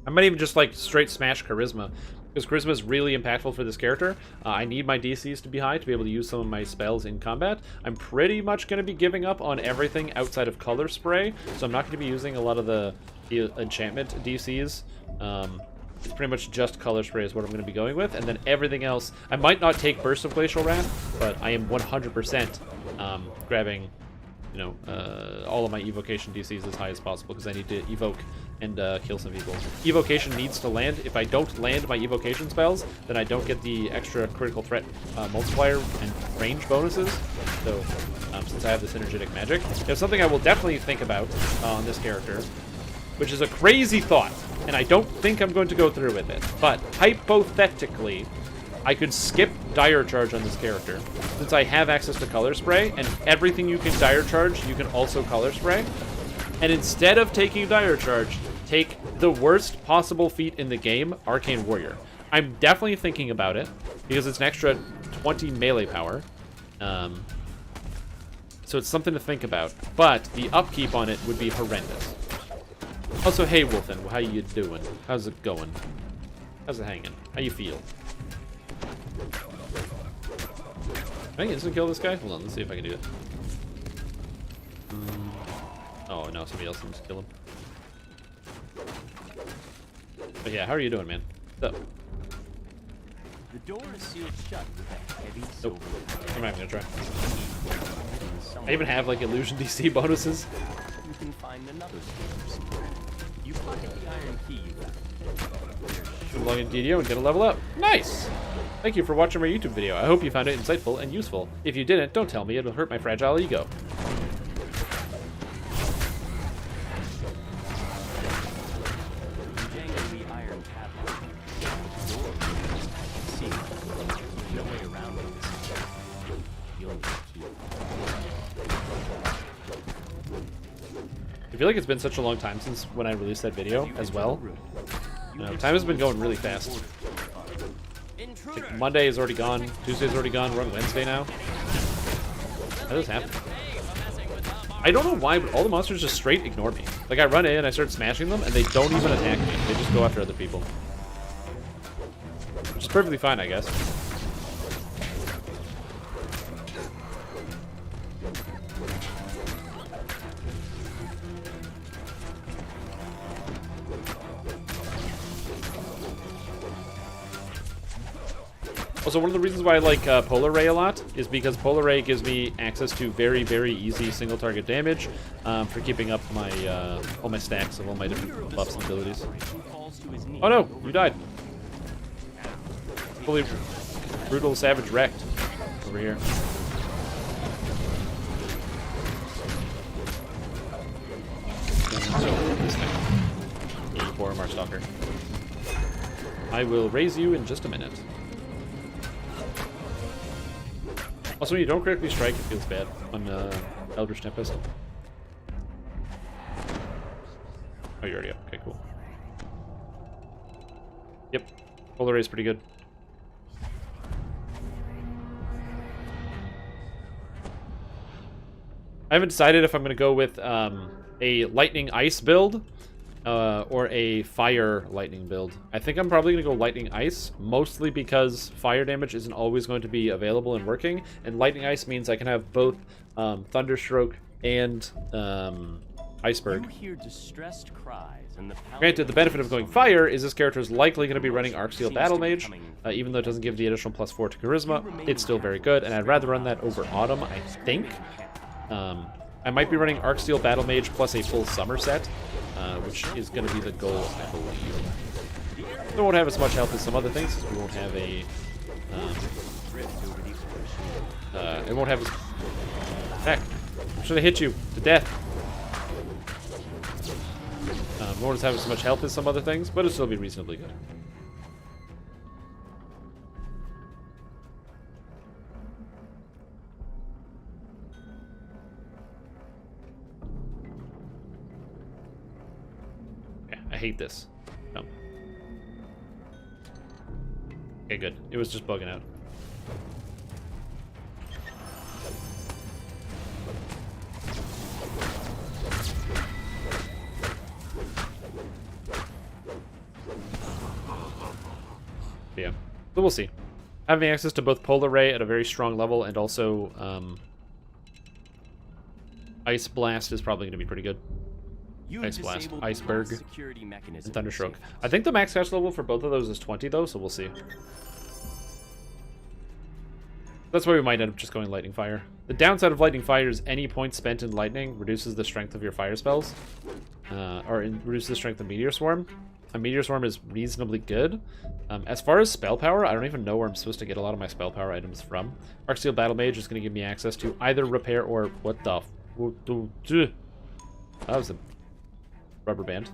S1: I might even just like straight smash Charisma, because Charisma is really impactful for this character. I need my DCs to be high to be able to use some of my spells in combat. I'm pretty much going to be giving up on everything outside of Color Spray, so I'm not going to be using a lot of the enchantment DCs. It's pretty much just Color Spray is what I'm going to be going with, and then everything else. I might not take Burst of Glacial Wrath, but I am 100% grabbing, you know, all of my evocation DCs as high as possible because I need to evoke and kill some people. Evocation needs to land. If I don't land my evocation spells, then I don't get the extra critical threat multiplier and range bonuses. So since I have this synergetic magic, there's something I will definitely think about on this character, which is a crazy thought, and I don't think I'm going to go through with it. But hypothetically, I could skip Dire Charge on this character, since I have access to Color Spray, and everything you can Dire Charge, you can also Color Spray. And instead of taking Dire Charge, take the worst possible feat in the game, Arcane Warrior. I'm definitely thinking about it, because it's an extra 20 melee power. So it's something to think about, but the upkeep on it would be horrendous. Also, hey Wolfen, how you doing? How's it going? How's it hanging? How you feel? Can I instant kill this guy? Hold on, let's see if I can do it. Oh no, somebody else needs to kill him. But yeah, how are you doing, man? What's up?
S8: The door is sealed shut with a heavy silver.
S1: I'm not even gonna try. I even have like illusion DC bonuses.
S8: You can find another source. You pocket the iron key you got.
S1: Log in DDO and get a level up. Nice! Thank you for watching my YouTube video. I hope you found it insightful and useful. If you didn't, don't tell me. It'll hurt my fragile ego. I feel like it's been such a long time since when I released that video as well. You know, time has been going really fast. Like Monday is already gone, Tuesday's already gone, we're on Wednesday now. How does this happen? I don't know why, but all the monsters just straight ignore me. Like I run in, I start smashing them, and they don't even attack me. They just go after other people. Which is perfectly fine, I guess. Also, one of the reasons why I like Polar Ray a lot is because Polar Ray gives me access to very, very easy single target damage for keeping up my all my stacks of all my different buffs and abilities. Oh no, you died. Fully brutal savage wrecked over here. So, this thing. Yeah, you Boromar Stalker. I will raise you in just a minute. Also, when you don't critically strike, it feels bad on Eldritch Tempest. Oh, you're already up. Okay, cool. Yep. Polar Ray is pretty good. I haven't decided if I'm going to go with a Lightning Ice build or a Fire Lightning build. I think I'm probably going to go Lightning Ice, mostly because fire damage isn't always going to be available and working, and Lightning Ice means I can have both Thunderstroke and Iceberg.
S8: You hear distressed cries and the
S1: Granted, the benefit of going Fire is this character is likely going to be running Arcsteel Battle Mage, even though it doesn't give the additional +4 to Charisma. It's still very good, and I'd rather run that over Autumn, I think. I might be running Arcsteel Battle Mage plus a full summer set, which is going to be the goal, I believe. We won't have as much health as some other things. We won't have a... it won't have as... Heck, should have hit you to death. We won't have as much health as some other things, but it'll still be reasonably good. I hate this. No. Okay, good. It was just bugging out. Yeah. So we'll see. Having access to both Polar Ray at a very strong level and also Ice Blast is probably going to be pretty good. Ice Blast, Iceberg, and Thunderstroke. I think the max catch level for both of those is 20, though, so we'll see. That's why we might end up just going Lightning Fire. The downside of Lightning Fire is any point spent in Lightning reduces the strength of your fire spells, reduces the strength of Meteor Swarm. A Meteor Swarm is reasonably good. As far as spell power, I don't even know where I'm supposed to get a lot of my spell power items from. Arcsteel Battle Mage is going to give me access to either repair or... What the... That was a rubber band.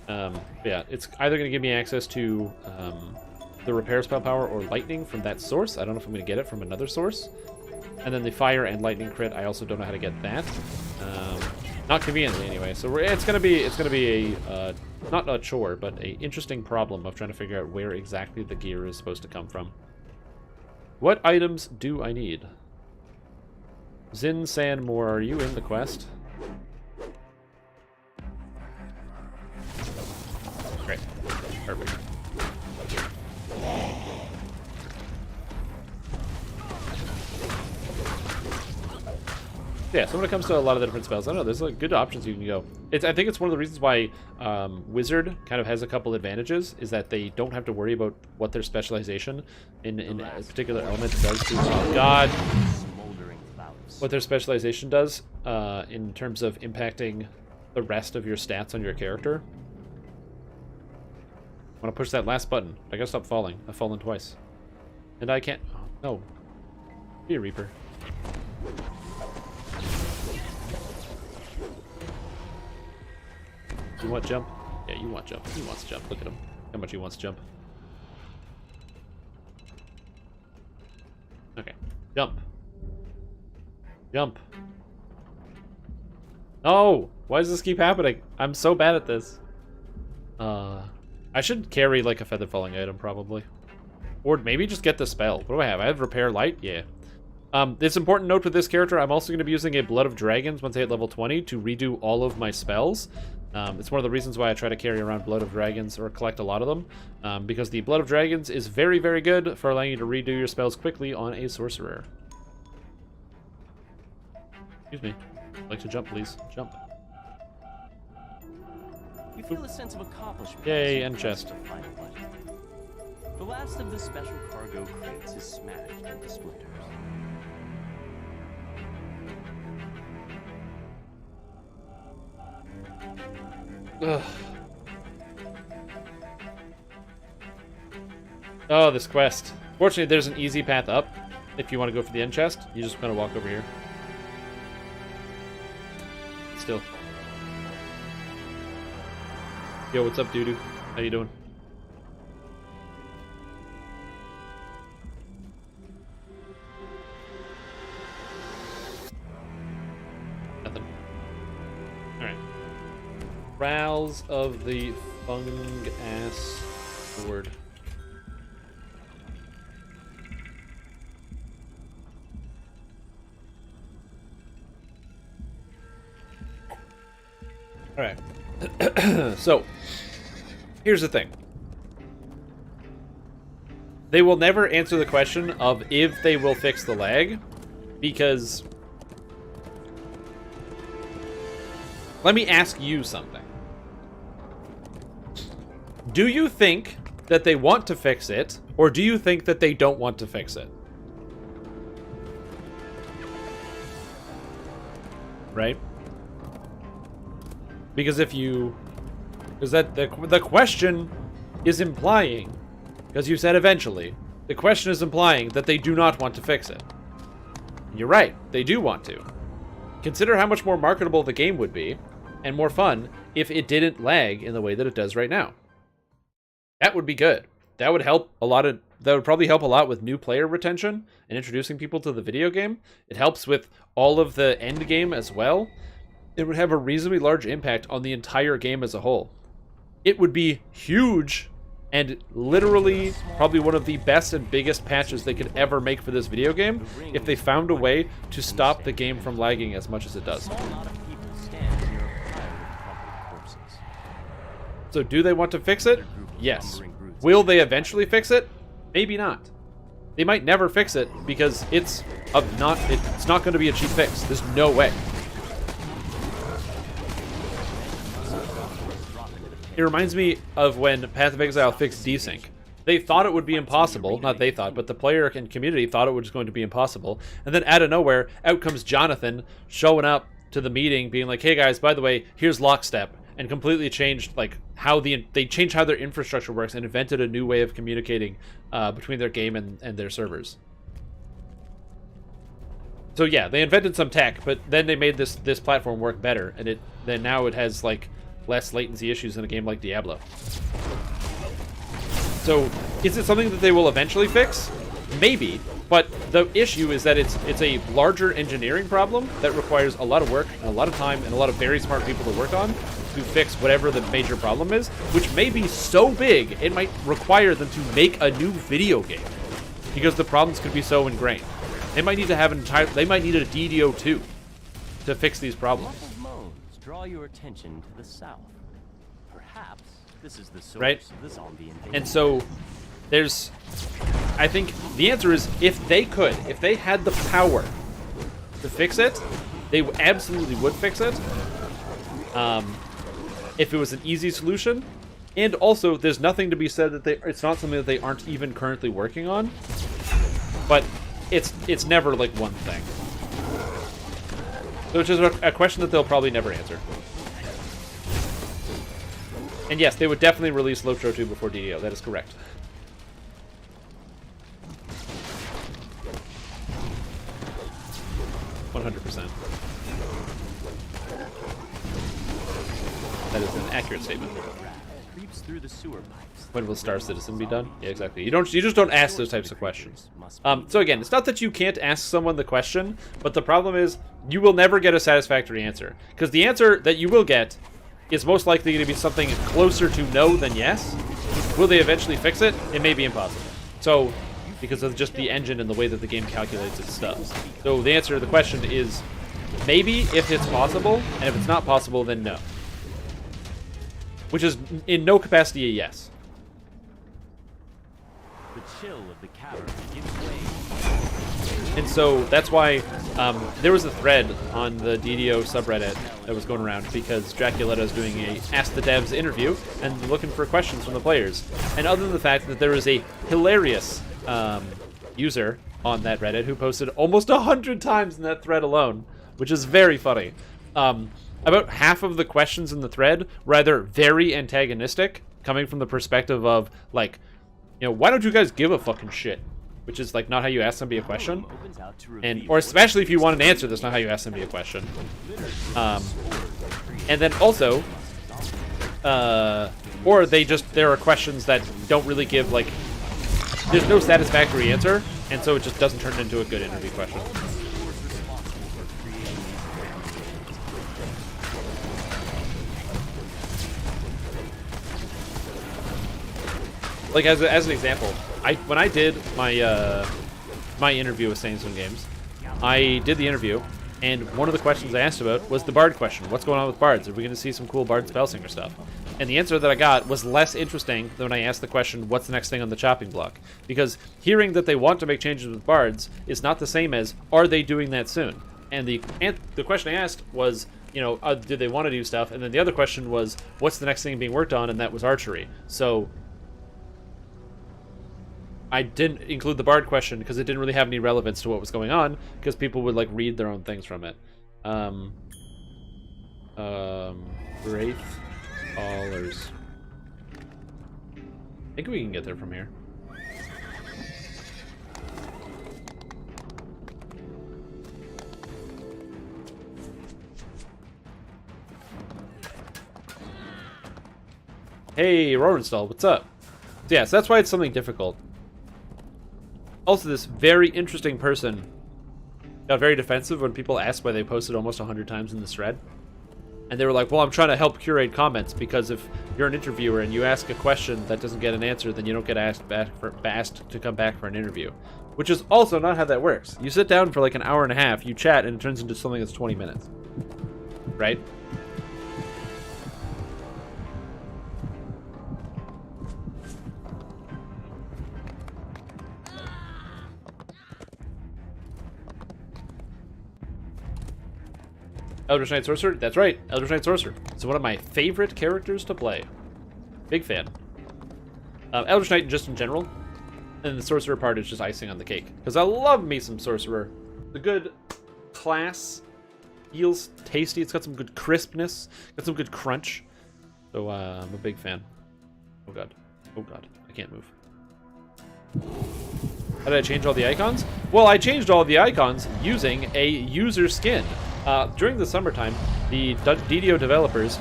S1: Yeah, it's either going to give me access to the repair spell power or lightning from that source. I don't know if I'm going to get it from another source. And then the fire and lightning crit, I also don't know how to get that. Not conveniently anyway. So it's going to be a not a chore, but a interesting problem of trying to figure out where exactly the gear is supposed to come from. What items do I need? Zin Sandmore, are you in the quest? Great. Perfect. Yeah, so when it comes to a lot of the different spells, I don't know, there's like good options you can go. I think it's one of the reasons why Wizard kind of has a couple advantages, is that they don't have to worry about what their specialization in a particular element does to... Oh, God! What their specialization does in terms of impacting the rest of your stats on your character. I want to push that last button. I gotta stop falling. I've fallen twice. And I can't... Oh, no. Be a Reaper. You want jump? Yeah, you want jump. He wants jump. Look at him. How much he wants jump. Okay. Jump. Jump. No! Why does this keep happening? I'm so bad at this. I should carry like a feather falling item probably. Or maybe just get the spell. What do I have? I have Repair Light? Yeah. It's important note with this character, I'm also going to be using a Blood of Dragons once I hit level 20 to redo all of my spells. It's one of the reasons why I try to carry around Blood of Dragons, or collect a lot of them, because the Blood of Dragons is very, very good for allowing you to redo your spells quickly on a sorcerer. Excuse me. I'd like to jump, please. Jump.
S8: You feel a sense of accomplishment.
S1: Yay, and chest.
S8: The last of the special cargo crates is smashed into splinters.
S1: Ugh. Oh, this quest. Fortunately, there's an easy path up. If you want to go for the end chest, you just kind of walk over here. Still. Yo, what's up, doo-doo? How you doing? Nothing. Alright. Rals of the Fung-ass Sword. Alright. So, here's the thing. They will never answer the question of if they will fix the lag, because... Let me ask you something. Do you think that they want to fix it, or do you think that they don't want to fix it? Right? Because if you... Because the question is implying, because you said eventually, the question is implying that they do not want to fix it. And you're right, they do want to. Consider how much more marketable the game would be, and more fun, if it didn't lag in the way that it does right now. That would be good. That would help a lot of... That would probably help a lot with new player retention and introducing people to the video game. It helps with all of the end game as well. It would have a reasonably large impact on the entire game as a whole. It would be huge and literally probably one of the best and biggest patches they could ever make for this video game if they found a way to stop the game from lagging as much as it does. So do they want to fix it? Yes. Will they eventually fix it? Maybe not. They might never fix it because it's not going to be a cheap fix. There's no way. It reminds me of when Path of Exile fixed desync. They thought it would be impossible. Not they thought, but the player and community thought it was going to be impossible. And then out of nowhere, out comes Jonathan showing up to the meeting being like, hey guys, by the way, here's Lockstep. And completely changed like how they changed how their infrastructure works and invented a new way of communicating between their game and their servers. So yeah, they invented some tech, but then they made this platform work better, and then now it has like less latency issues in a game like Diablo. So is it something that they will eventually fix? Maybe, but the issue is that it's a larger engineering problem that requires a lot of work and a lot of time and a lot of very smart people to work on to fix whatever the major problem is, which may be so big it might require them to make a new video game because the problems could be so ingrained. They might need to have they might need a DDO2 to fix these problems.
S8: Muffled moans draw your attention to the south. Perhaps this is the source of the zombie invasion.
S1: And so there's, I think the answer is if they had the power to fix it, they absolutely would fix it. If it was an easy solution, and also there's nothing to be said that it's not something that they aren't even currently working on, but it's never like one thing. So which is a question that they'll probably never answer. And yes, they would definitely release Lotro 2 before DDO, that is correct. %. That is an accurate statement. When will Star Citizen be done? Yeah, exactly. You just don't ask those types of questions. So again, it's not that you can't ask someone the question, but the problem is you will never get a satisfactory answer. Because the answer that you will get is most likely going to be something closer to no than yes. Will they eventually fix it? It may be impossible. So, because of just the engine and the way that the game calculates its stuff. So the answer to the question is maybe if it's possible, and if it's not possible, then no. Which is in no capacity a yes.
S8: The chill of the cavern gives way.
S1: And so that's why there was a thread on the DDO subreddit that was going around because Draculetta is doing a Ask the Devs interview and looking for questions from the players. And other than the fact that there was a hilarious user on that Reddit who posted almost 100 times in that thread alone, which is very funny. About half of the questions in the thread were either very antagonistic, coming from the perspective of, like, you know, why don't you guys give a fucking shit? Which is, like, not how you ask somebody a question. And, or especially if you want an answer, that's not how you ask somebody a question. And then also, or there are questions that don't really give, like, there's no satisfactory answer, and so it just doesn't turn into a good interview question. Like, as an example, when I did my my interview with Saints and Games, I did the interview, and one of the questions I asked about was the Bard question. What's going on with Bards? Are we going to see some cool Bard Spellsinger stuff? And the answer that I got was less interesting than when I asked the question, what's the next thing on the chopping block? Because hearing that they want to make changes with Bards is not the same as, are they doing that soon? And the question I asked was, you know, did they want to do stuff? And then the other question was, what's the next thing being worked on? And that was archery. So I didn't include the Bard question because it didn't really have any relevance to what was going on, because people would, like, read their own things from it. Wraith Callers. I think we can get there from here. Hey, Rorenstall, what's up? So yeah, so that's why it's something difficult. Also, this very interesting person got very defensive when people asked why they posted almost 100 times in this thread. And they were like, well, I'm trying to help curate comments, because if you're an interviewer and you ask a question that doesn't get an answer, then you don't get asked to come back for an interview. Which is also not how that works. You sit down for like an hour and a half, you chat, and it turns into something that's 20 minutes. Right? Eldritch Knight Sorcerer? That's right, Eldritch Knight Sorcerer. It's one of my favorite characters to play. Big fan. Eldritch Knight just in general, and the Sorcerer part is just icing on the cake. Because I love me some Sorcerer. The good class, feels tasty, it's got some good crispness, got some good crunch. So I'm a big fan. Oh god. Oh god, I can't move. How did I change all the icons? Well, I changed all the icons using a user skin. During the summertime, the DDO developers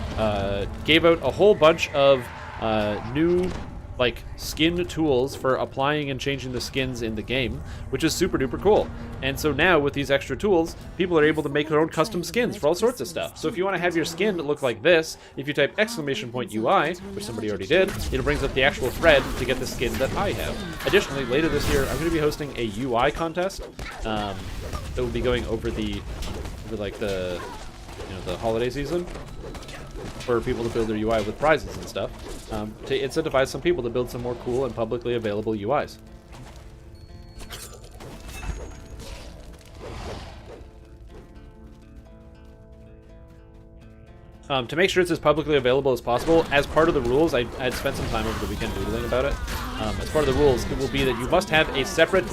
S1: gave out a whole bunch of new, like, skin tools for applying and changing the skins in the game, which is super duper cool. And so now, with these extra tools, people are able to make their own custom skins for all sorts of stuff. So if you want to have your skin look like this, if you type !UI, which somebody already did, it brings up the actual thread to get the skin that I have. Additionally, later this year, I'm going to be hosting a UI contest that will be going over like the holiday season, for people to build their UI with prizes and stuff, to incentivize some people to build some more cool and publicly available UIs. To make sure it's as publicly available as possible, as part of the rules, I'd spent some time over the weekend doodling about it. As part of the rules, it will be that you must have a separate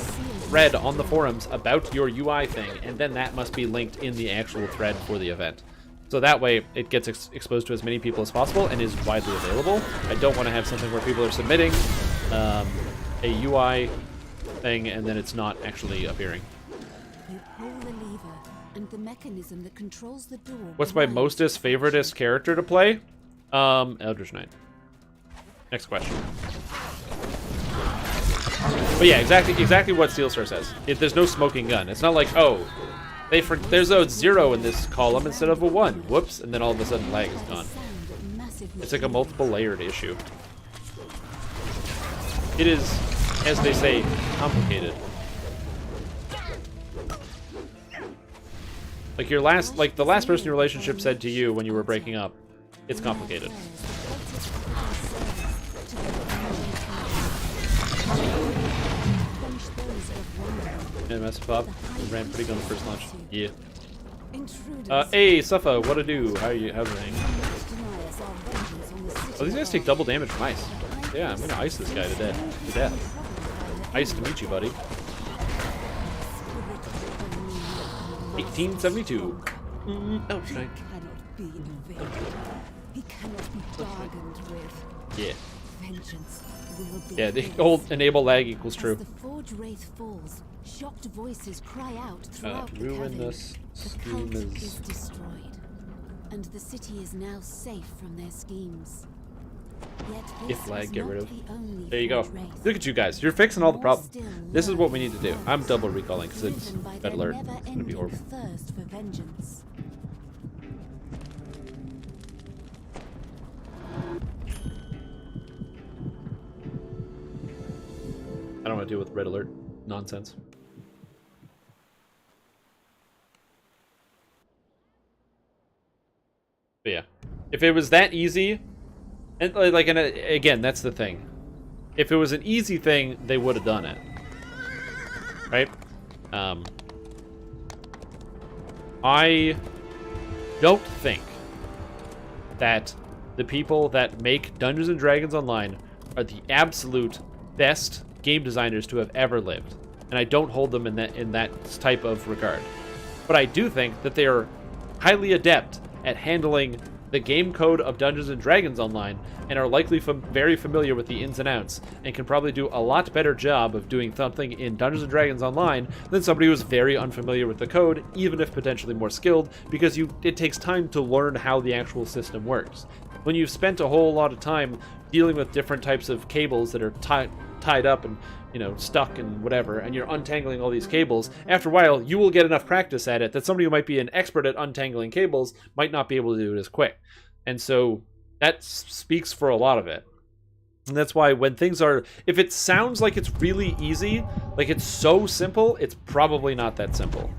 S1: thread on the forums about your UI thing, and then that must be linked in the actual thread for the event. So that way, it gets exposed to as many people as possible and is widely available. I don't want to have something where people are submitting a UI thing and then it's not actually appearing.
S10: You pull the lever, and the mechanism that controls the door.
S1: What's my mostest favoritist character to play? Eldritch Knight. Next question. But yeah, exactly what Steelstar says. There's no smoking gun. It's not like, oh, there's a 0 in this column instead of a 1. Whoops, and then all of a sudden lag is gone. It's like a multiple layered issue. It is, as they say, complicated. Like the last person your relationship said to you when you were breaking up, it's complicated.
S10: punish those who have wronged them.
S1: Yeah, Master Pop ran pretty good on the first launch. Yeah.
S10: Intruders
S1: Hey, Suffa, what to do? How's everything?
S10: deny us our vengeance on the city.
S1: Oh, these guys take double damage from ice. Yeah, I'm gonna ice this guy to death. Ice to meet you, buddy. 1872. Oh,
S10: He
S1: right.
S10: cannot be invaded. He cannot be bargained with.
S1: Yeah.
S10: Vengeance will be
S1: Yeah, the
S10: his.
S1: old enable lag equals
S10: As
S1: true.
S10: the Forge Wraith falls, shocked voices cry out throughout the
S1: Ruin
S10: cavern.
S1: this
S10: The
S1: scheme
S10: cult
S1: is...
S10: is destroyed, and the city is now safe from their schemes. Yet this
S1: If lag,
S10: was
S1: get
S10: not
S1: rid of.
S10: the only
S1: There you go.
S10: Forge Wraith.
S1: Look at you guys. You're fixing all the
S10: More
S1: problems.
S10: still
S1: This is what we
S10: lurk
S1: need to do. I'm double recalling because it's
S10: driven by
S1: red
S10: their
S1: alert. It's gonna be
S10: never-ending
S1: horrible.
S10: thirst for vengeance.
S1: I don't want to deal with red alert nonsense. But yeah, if it was that easy, and again, that's the thing. If it was an easy thing, they would have done it, right? I don't think that the people that make Dungeons and Dragons Online are the absolute best game designers to have ever lived, and I don't hold them in that type of regard. But I do think that they are highly adept at handling the game code of Dungeons and Dragons Online, and are likely very familiar with the ins and outs, and can probably do a lot better job of doing something in Dungeons and Dragons Online than somebody who's very unfamiliar with the code, even if potentially more skilled, because it takes time to learn how the actual system works. When you've spent a whole lot of time dealing with different types of cables that are tied up and stuck and whatever, and you're untangling all these cables, after a while you will get enough practice at it that somebody who might be an expert at untangling cables might not be able to do it as quick. And so that speaks for a lot of it. And that's why when things are, if it sounds like it's really easy, like it's so simple, it's probably not that simple.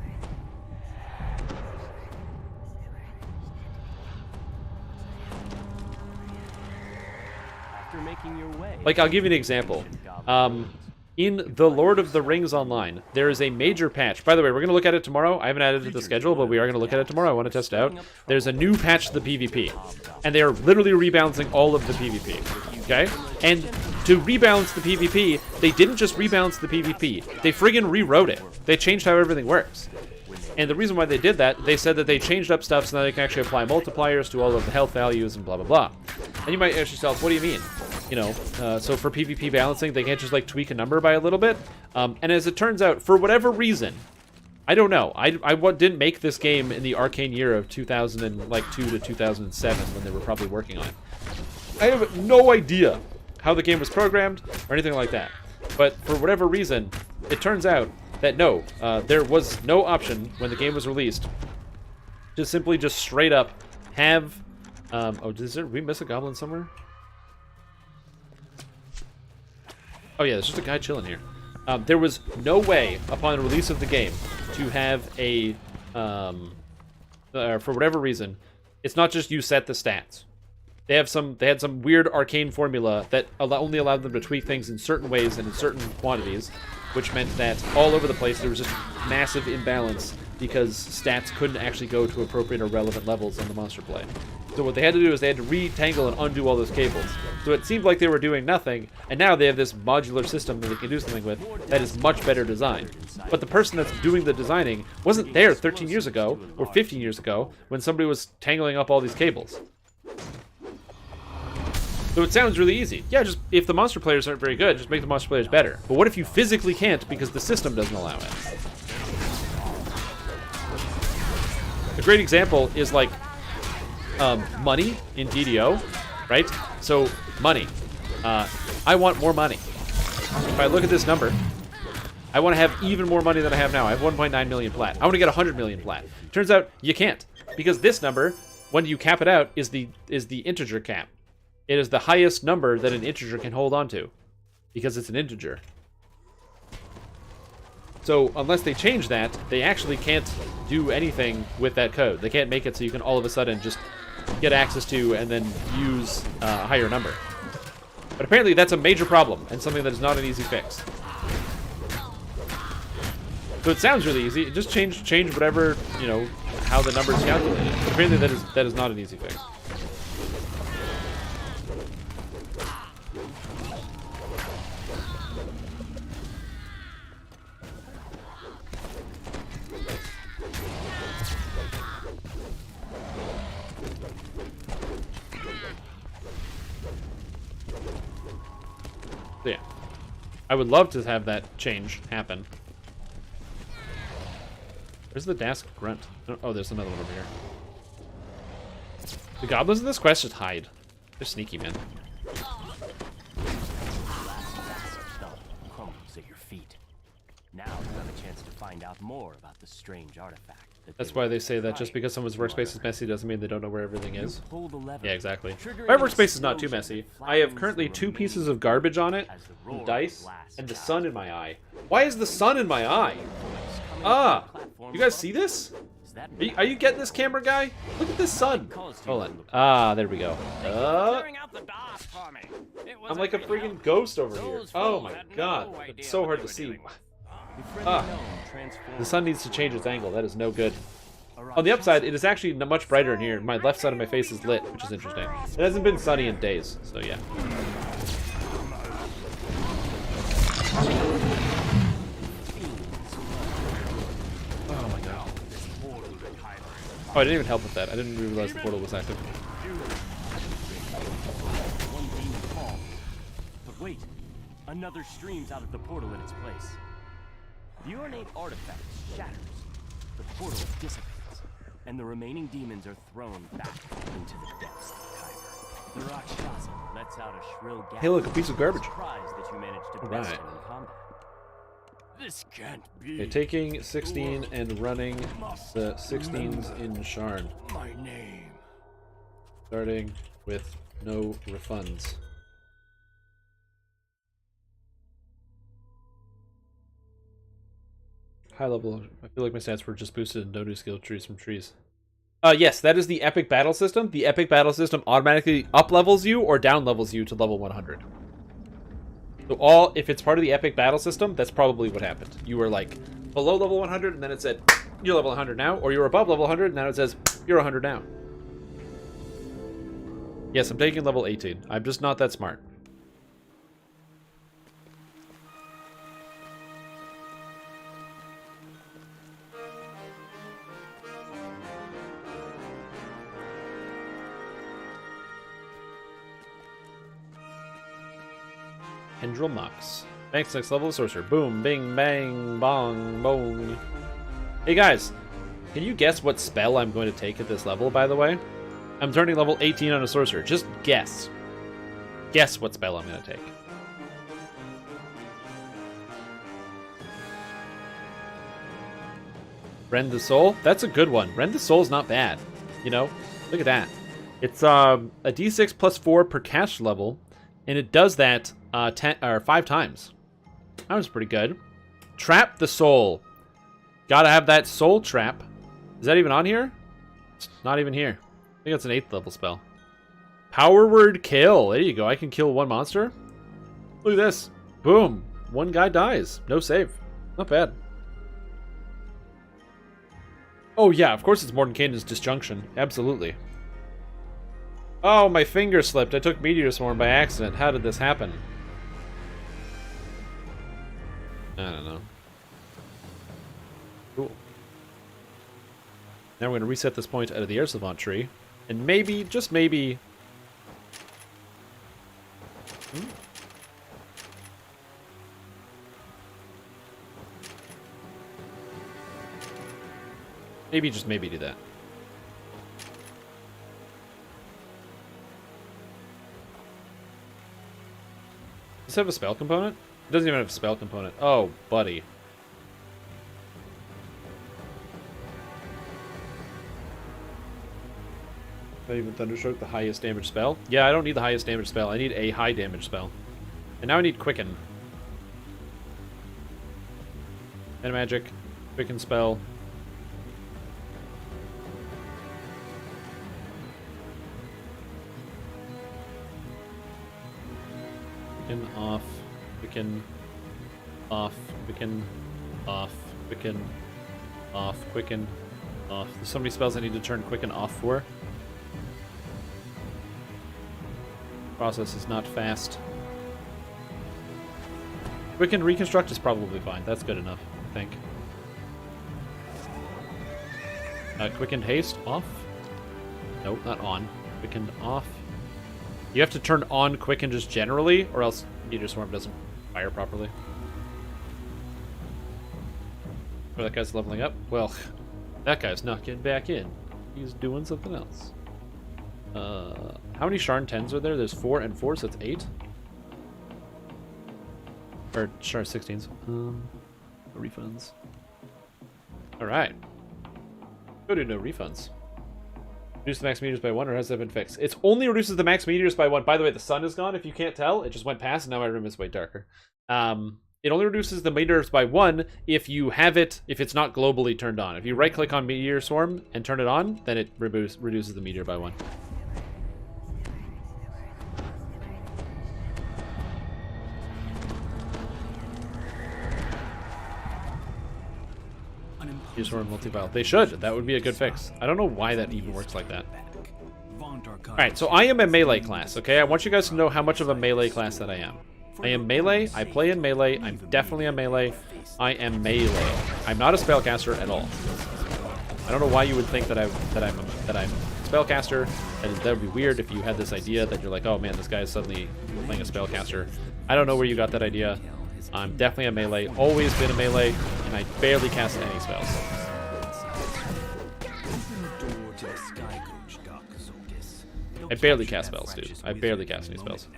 S8: After making your way.
S1: Like, I'll give you an example. In The Lord of the Rings Online, there is a major patch. By the way, we're going to look at it tomorrow. I haven't added it to the schedule, but we are going to look at it tomorrow. I want to test it out. There's a new patch to the PvP, and they are literally rebalancing all of the PvP, okay? And to rebalance the PvP, they didn't just rebalance the PvP. They friggin' rewrote it. They changed how everything works. And the reason why they did that, they said that they changed up stuff so that they can actually apply multipliers to all of the health values and blah, blah, blah. And you might ask yourself, what do you mean? So for PvP balancing, they can't just like tweak a number by a little bit. And as it turns out, for whatever reason, I don't know. I didn't make this game in the arcane year of 2002 to 2007 when they were probably working on it. I have no idea how the game was programmed or anything like that. But for whatever reason, it turns out that no, there was no option when the game was released to simply just straight up have... did we miss a goblin somewhere? Oh yeah, there's just a guy chilling here. There was no way, upon the release of the game, to have a... for whatever reason, it's not just you set the stats. They had some weird arcane formula that only allowed them to tweak things in certain ways and in certain quantities, which meant that all over the place there was just massive imbalance because stats couldn't actually go to appropriate or relevant levels on the monster play. So what they had to do is they had to retangle and undo all those cables. So it seemed like they were doing nothing, and now they have this modular system that they can do something with that is much better designed. But the person that's doing the designing wasn't there 13 years ago or 15 years ago when somebody was tangling up all these cables. So it sounds really easy. Yeah, just if the monster players aren't very good, just make the monster players better. But what if you physically can't because the system doesn't allow it? A great example is like money in DDO, right? So money. I want more money. If I look at this number, I want to have even more money than I have now. I have 1.9 million plat. I want to get 100 million plat. Turns out you can't, because this number, when you cap it out, is the integer cap. It is the highest number that an integer can hold on to, because it's an integer. So unless they change that, they actually can't do anything with that code. They can't make it so you can all of a sudden just get access to and then use a higher number. But apparently that's a major problem and something that is not an easy fix. So it sounds really easy. It just change whatever, you know, how the number is calculated. But apparently that is not an easy fix. So yeah, I would love to have that change happen. Where's the Dask grunt? Oh, there's another one over here. The goblins in this quest just hide. They're sneaky, man.
S8: Crumbles at your feet. Now you have a chance to find out more about the strange artifact.
S1: That's why they say that just because someone's workspace is messy doesn't mean they don't know where everything is. Yeah, exactly. My workspace is not too messy. I have currently 2 pieces of garbage on it, some dice, and the sun in my eye. Why is the sun in my eye? Ah! You guys see this? Are you getting this, camera guy? Look at this sun. Hold on. Ah, there we go. I'm like a freaking ghost over here. Oh my god. It's so hard to see. Ah. The sun needs to change its angle. That is no good. On the upside, it is actually much brighter in here. My left side of my face is lit, which is interesting. It hasn't been sunny in days, so yeah. Oh my god. Oh, I didn't even help with that. I didn't realize the portal was active.
S8: One demon falls. But wait, another streams out of the portal in its place. The ornate artifact shatters, the portal dissipates, and the remaining demons are thrown back into the depths of Kyber. The Rakshasa lets out a shrill gasp.
S1: Hey, look, a piece of garbage.
S8: Surprised that you managed to best him in combat. This can't be.
S1: Okay, taking 16 and running the 16s in Sharn.
S8: My name.
S1: Starting with no refunds. High level. I feel like my stats were just boosted and no new skill trees from trees. Yes, that is the epic battle system. The epic battle system automatically up levels you or down levels you to level 100. So if it's part of the epic battle system, that's probably what happened. You were like below level 100 and then it said you're level 100 now, or you were above level 100 and now it says you're 100 now. Yes, I'm taking level 18. I'm just not that smart. Tendril Mox. Thanks, next level of sorcerer. Boom, bing, bang, bong, bong. Hey guys, can you guess what spell I'm going to take at this level, by the way? I'm turning level 18 on a sorcerer. Just guess. Guess what spell I'm going to take. Rend the Soul? That's a good one. Rend the Soul is not bad. You know? Look at that. It's a d6 plus 4 per cast level, and it does that 5 times. That was pretty good. Trap the Soul. Gotta have that soul trap. Is that even on here? It's not even here. I think that's an 8th level spell. Power Word Kill. There you go. I can kill 1 monster. Look at this. Boom. 1 guy dies. No save. Not bad. Oh yeah, of course it's Mordenkainen's Disjunction. Absolutely. Oh, my finger slipped. I took Meteor Swarm by accident. How did this happen? I don't know. Cool. Now we're going to reset this point out of the Air Savant tree. And maybe, just maybe... Maybe, just maybe do that. Does it have a spell component? It doesn't even have a spell component. Oh, buddy. Not even Thunderstroke, the highest damage spell? Yeah, I don't need the highest damage spell. I need a high damage spell. And now I need Quicken. And magic. Quicken spell. Quicken off. Quicken off. Quicken off. Quicken. Off. Quicken. Off. There's so many spells I need to turn Quicken off for. Process is not fast. Quicken Reconstruct is probably fine. That's good enough, I think. Quicken Haste off. Nope, not on. Quicken off. You have to turn on Quicken just generally, or else Meteor Swarm doesn't fire properly. Oh, that guy's leveling up. Well, that guy's not getting back in. He's doing something else. How many Sharn 10s are there? There's 4 and 4, so that's 8. Or Sharn 16s. Refunds. Alright. Go to no refunds. Reduce the max meteors by 1, or has that been fixed? It only reduces the max meteors by 1. By the way, the sun is gone, if you can't tell. It just went past, and now my room is way darker. It only reduces the meteors by 1 if you have it, if it's not globally turned on. If you right-click on Meteor Swarm and turn it on, then it reduces the meteor by 1. Meteor Swarm multi-bile. They should. That would be a good fix. I don't know why that even works like that. Alright, so I am a melee class, okay? I want you guys to know how much of a melee class that I am. I am melee. I play in melee. I'm definitely a melee. I am melee. I'm not a spellcaster at all. I don't know why you would think that I'm a spellcaster. That would be weird if you had this idea that you're like, oh man, this guy is suddenly playing a spellcaster. I don't know where you got that idea. I'm definitely a melee. Always been a melee, and I barely cast any spells. I barely cast spells, dude. I barely cast any spells.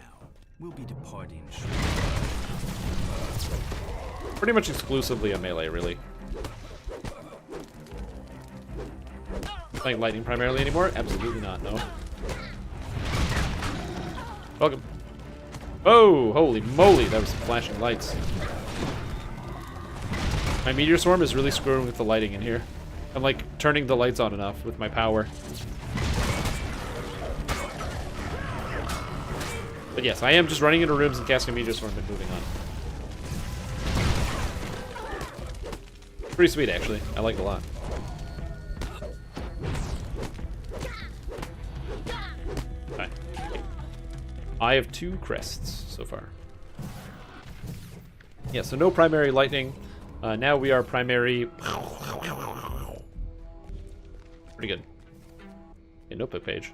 S4: We'll be departing.
S1: Pretty much exclusively a melee, really. Playing lightning primarily anymore? Absolutely not, no. Welcome. Oh, holy moly, that was some flashing lights. My Meteor Swarm is really screwing with the lighting in here. I'm like turning the lights on enough with my power. But yes, I am just running into rooms and casting Meteor Swarm and moving on. Pretty sweet, actually. I like it a lot. Alright. I have 2 crests so far. Yeah, so no primary lightning. Now we are primary... Pretty good. Okay, notebook page.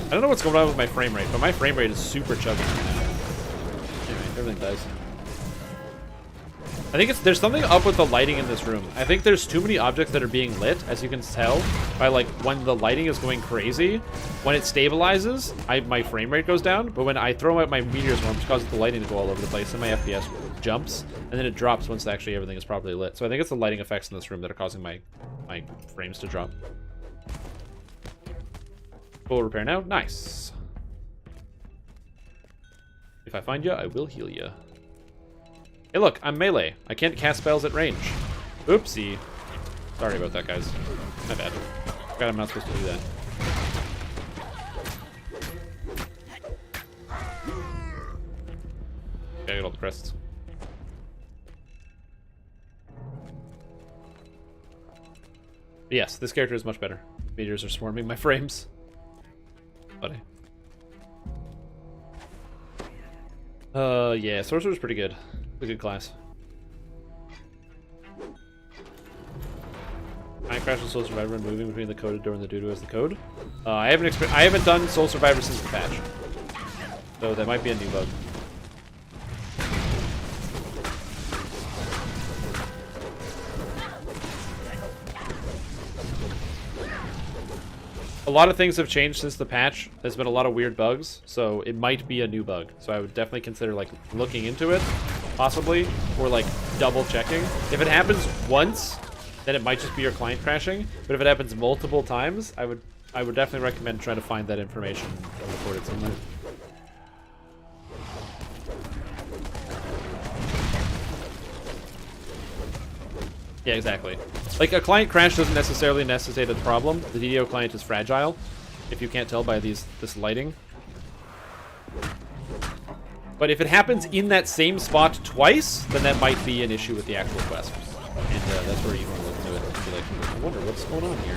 S1: I don't know what's going on with my frame rate, but my frame rate is super chubby right now. Anyway, everything does. I think there's something up with the lighting in this room. I think there's too many objects that are being lit, as you can tell, by like when the lighting is going crazy. When it stabilizes, my frame rate goes down, but when I throw out my Meteor Swarm, which causes the lighting to go all over the place, and my FPS jumps, and then it drops once actually everything is properly lit. So I think it's the lighting effects in this room that are causing my frames to drop. Full repair now. Nice. If I find you, I will heal you. Hey, look, I'm melee. I can't cast spells at range. Oopsie. Sorry about that, guys. My bad. God, I'm not supposed to do that. Okay, I got all the crests. Yes, this character is much better. Meteors are swarming my frames. Buddy. Yeah, Sorcerer's pretty good. It's a good class. I crash with Soul Survivor and moving between the coded door and the doo-doo as the code. I haven't done Soul Survivor since the patch. So that might be a new bug. A lot of things have changed since the patch. There's been a lot of weird bugs, so it might be a new bug. So I would definitely consider like looking into it, possibly, or like double checking. If it happens once, then it might just be your client crashing. But if it happens multiple times, I would definitely recommend trying to find that information and report it somewhere. Yeah, exactly. Like, a client crash doesn't necessarily necessitate a problem. The DDO client is fragile. if you can't tell by this lighting. But if it happens in that same spot twice, then that might be an issue with the actual quest. And that's where you want to look into it and be like, I wonder what's going on here.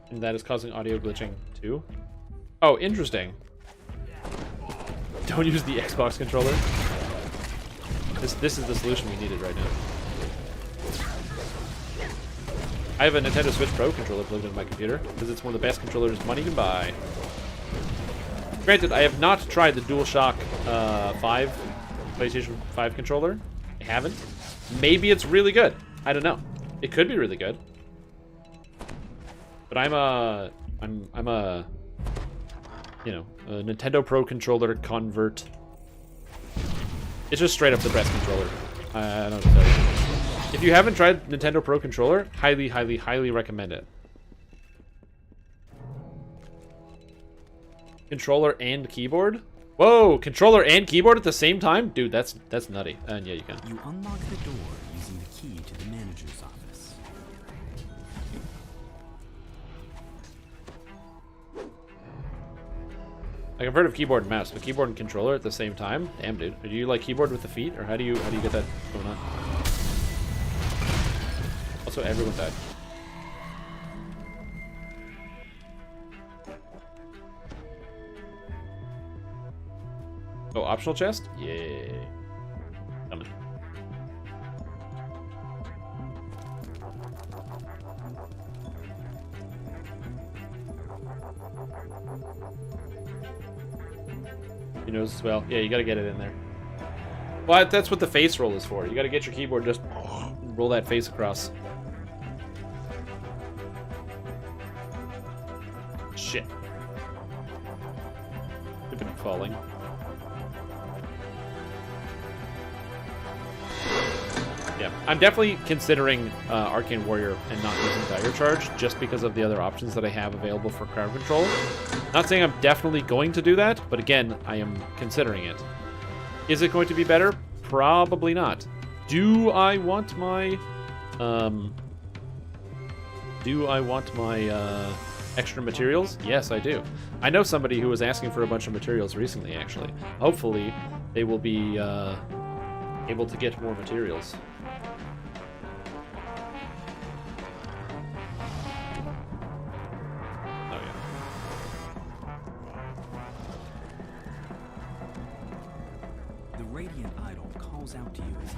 S1: And that is causing audio glitching too. Oh, interesting. Don't use the Xbox controller. This is the solution we needed right now. I have a Nintendo Switch Pro controller plugged into my computer because it's one of the best controllers money can buy. Granted, I have not tried the DualShock 5 PlayStation 5 controller. I haven't. Maybe it's really good. I don't know. It could be really good. But I'm a you know, a Nintendo Pro controller convert. It's just straight up the best controller. I don't know what to tell you. If you haven't tried Nintendo Pro controller, highly, highly, highly recommend it. Controller and keyboard? Whoa, controller and keyboard at the same time? Dude, that's nutty. And yeah, you can.
S4: You unlock the door using the key to the manager's office.
S1: Like, I've heard of keyboard and mouse, but keyboard and controller at the same time? Damn, dude. Do you like keyboard with the feet, or how do you get that going on? Also, everyone died. Oh, optional chest? Yay. Coming. He knows as well. Yeah, you gotta get it in there. Well, that's what the face roll is for. You gotta get your keyboard, just roll that face across. Shit. I've been falling. Yeah, I'm definitely considering Arcane Warrior and not using Dire Charge just because of the other options that I have available for crowd control. Not saying I'm definitely going to do that, but again, I am considering it. Is it going to be better? Probably not. Do I want my extra materials? Yes, I do. I know somebody who was asking for a bunch of materials recently, actually. Hopefully, they will be able to get more materials. Oh, yeah.
S4: The Radiant Idol calls out to you as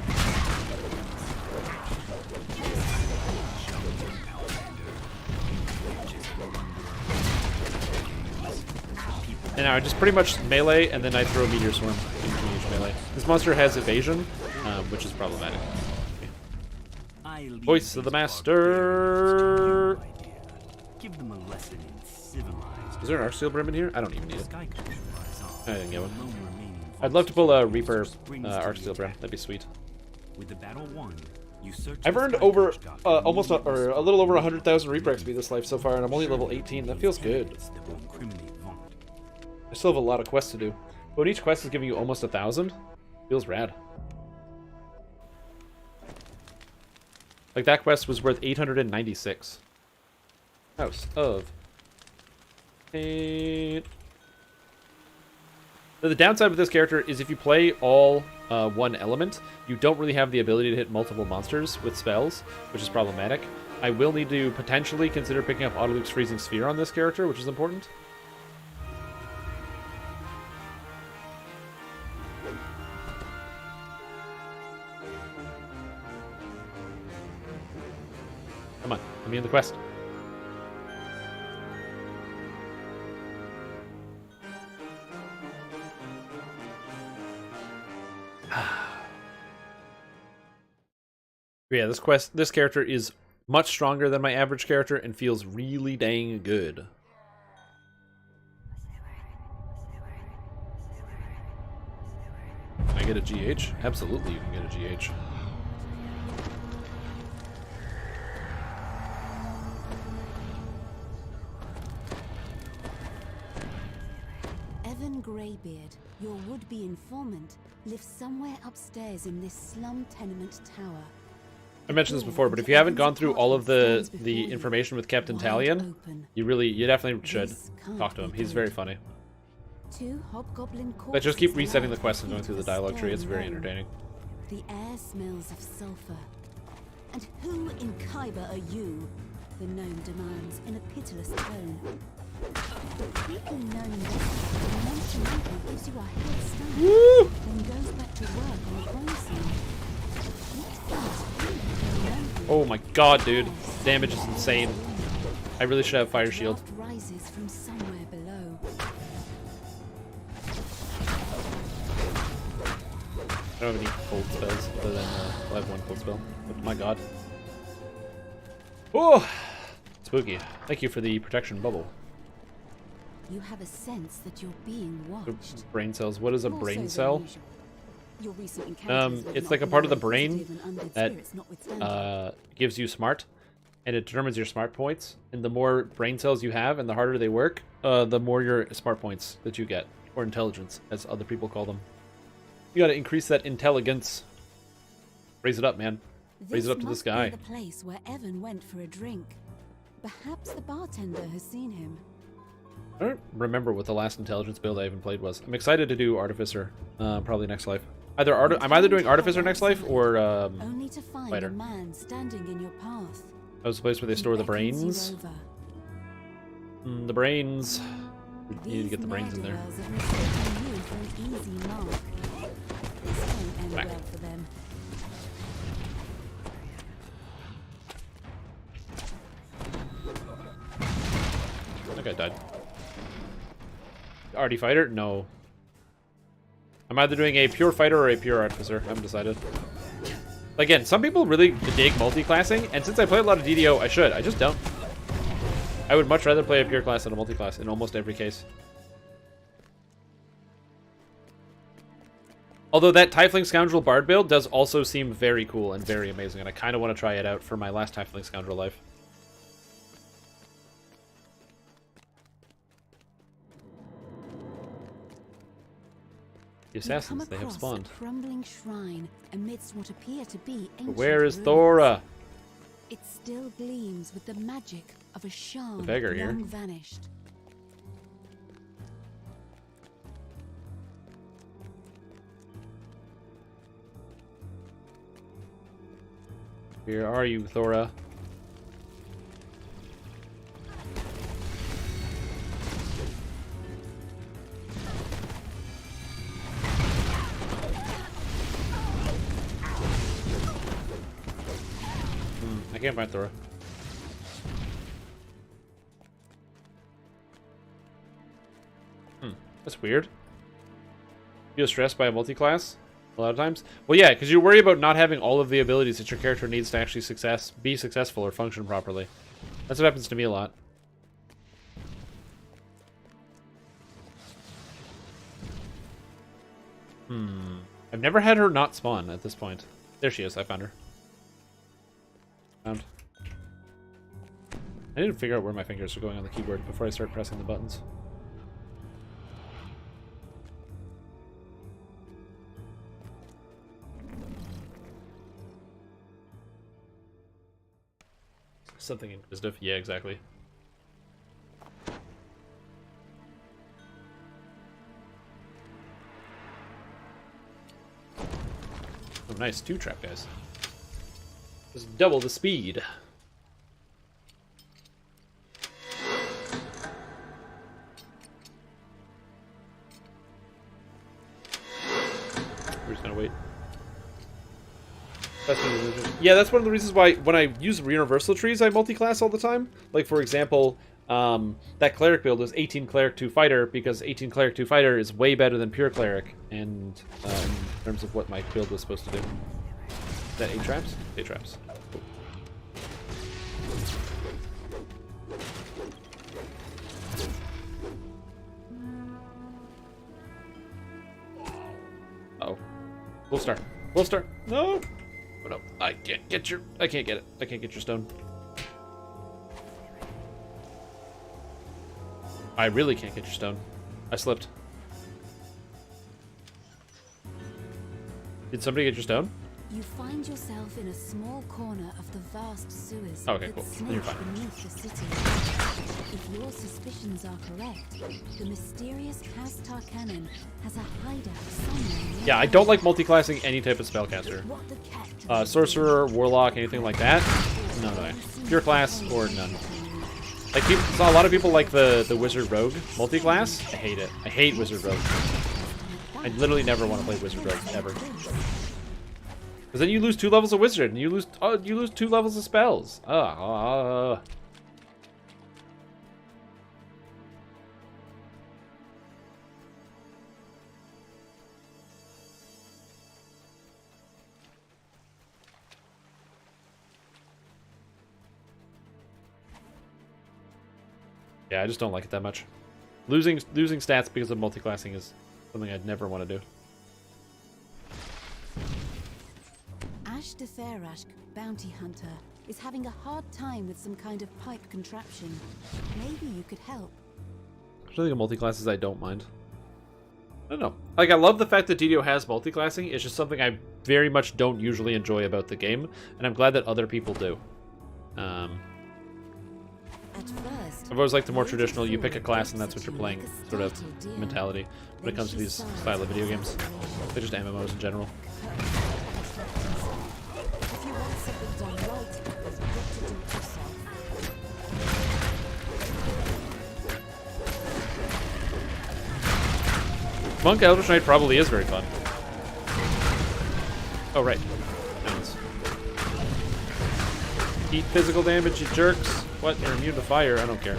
S1: And now I just pretty much melee, and then I throw a meteor swarm in between each melee. This monster has evasion, which is problematic. Voice of the Master!
S4: Give them a lesson in civilized.
S1: Is there an Arcsteel Brim in here? I don't even need it.
S4: I
S1: didn't get one. I'd love to pull a Reaper Arcsteel Brim. That'd be sweet.
S4: With the battle won, you search.
S1: I've earned over almost a little over 100,000 Reaper XP this life so far, and I'm only level 18. That feels good. I still have a lot of quests to do, but each quest is giving you almost 1,000. Feels rad. Like that quest was worth 896. House of Pain. So the downside with this character is if you play all one element, you don't really have the ability to hit multiple monsters with spells, which is problematic. I will need to potentially consider picking up Autoluke's Freezing Sphere on this character, which is important. Come on, let me in the quest. Yeah, this character is much stronger than my average character and feels really dang good. Can I get a GH? Absolutely, you can get a GH.
S10: Evan Greybeard, your would-be informant, live somewhere upstairs in this slum tenement tower.
S1: I mentioned this before, but if you haven't gone through all of the information with Captain Talion, you definitely should talk to him. He's very funny. But just keep resetting the quest and going through the dialogue tree. It's very entertaining.
S10: The air smells of sulfur. And who in Kyber are you? The gnome demands in a pitiless tone. People gnome that gives you a head start, then goes back to work on the crime scene.
S1: Oh my god, dude. Damage is insane. I really should have Fire Shield.
S10: Rises from somewhere below.
S1: I don't have any cold spells other than I have one cold spell. But my god. Oh! Spooky. Thank you for the protection bubble.
S10: You have a sense that you're being watched.
S1: Brain cells. What is a brain cell?
S10: Your recent encounters
S1: It's like a part of the brain that gives you smart, and it determines your smart points. And the more brain cells you have and the harder they work, the more your smart points that you get, or intelligence, as other people call them. You gotta increase that intelligence. Raise it up, man. Raise it up to the sky.
S10: This must be the place where Evan went for a drink. Perhaps the bartender has seen him.
S1: I don't remember what the last intelligence build I even played was. I'm excited to do Artificer, probably next life. I'm either doing Artificer next life or
S10: Only to find
S1: Fighter.
S10: a man standing in your path.
S1: That was the place where they store the brains. The brains. We need to get the brains in there. Back. That guy died. Arty fighter? No. I'm either doing a pure fighter or a pure artificer. I haven't decided. Again, some people really dig multi-classing, and since I play a lot of DDO, I should. I just don't. I would much rather play a pure class than a multi-class in almost every case. Although that Tiefling Scoundrel Bard build does also seem very cool and very amazing, and I kind of want to try it out for my last Tiefling Scoundrel life. The assassins, they have spawned.
S10: A crumbling shrine amidst what appear to be ancient
S1: Where is
S10: ruins.
S1: Thora?
S10: It still gleams with the magic of a shard
S1: The beggar here.
S10: long vanished.
S1: Where are you, Thora? I can't find Thora. That's weird. Feel stressed by a multi-class? A lot of times? Well, yeah, because you worry about not having all of the abilities that your character needs to actually be successful or function properly. That's what happens to me a lot. I've never had her not spawn at this point. There she is. I found her. Found. I need to figure out where my fingers are going on the keyboard before I start pressing the buttons. Something inquisitive. Yeah, exactly. Oh, nice. 2 trap guys. Just double the speed. We're just gonna wait. Yeah, that's one of the reasons why when I use universal trees, I multi-class all the time. Like, for example, that cleric build is 18 cleric 2 fighter, because 18 cleric 2 fighter is way better than pure cleric, and in terms of what my build was supposed to do. Is that 8 traps? 8 traps. Uh-oh. Full star. Full star. No! Oh no, I can't get your... I can't get it. I can't get your stone. I really can't get your stone. I slipped. Did somebody get your stone?
S10: You find yourself in a small corner of the vast sewers
S1: Okay,
S10: that
S1: cool.
S10: snake
S1: You're fine.
S10: beneath the city. If your suspicions are correct, the mysterious Castar Cannon has a hideout somewhere.
S1: Yeah, I don't like multi-classing any type of spellcaster.
S10: What the cat
S1: Sorcerer, warlock, anything like that. No way. Pure class or none. Like a lot of people like the wizard rogue multi-class. I hate it. I hate wizard rogue. I literally never want to play wizard rogue ever. Because then you lose 2 levels of wizard and you lose 2 levels of spells. Yeah, I just don't like it that much. Losing stats because of multiclassing is something I'd never want to do.
S10: Ash de Fairashk, bounty hunter, is having a hard time with some kind of pipe contraption. Maybe you could help.
S1: There's nothing in multiclasses I don't mind. I don't know. Like, I love the fact that DDO has multiclassing. It's just something I very much don't usually enjoy about the game, and I'm glad that other people do.
S10: At first,
S1: I've always liked the more traditional, you pick a class and that's what you're playing sort of mentality when it comes to these style of video games. They're just MMOs in general.
S10: if you want something done right, you've got to do it yourself.
S1: Monk Eldritch Knight probably is very fun. Oh, right. Nice. Eat physical damage, you jerks. What? You're immune to fire. I don't care.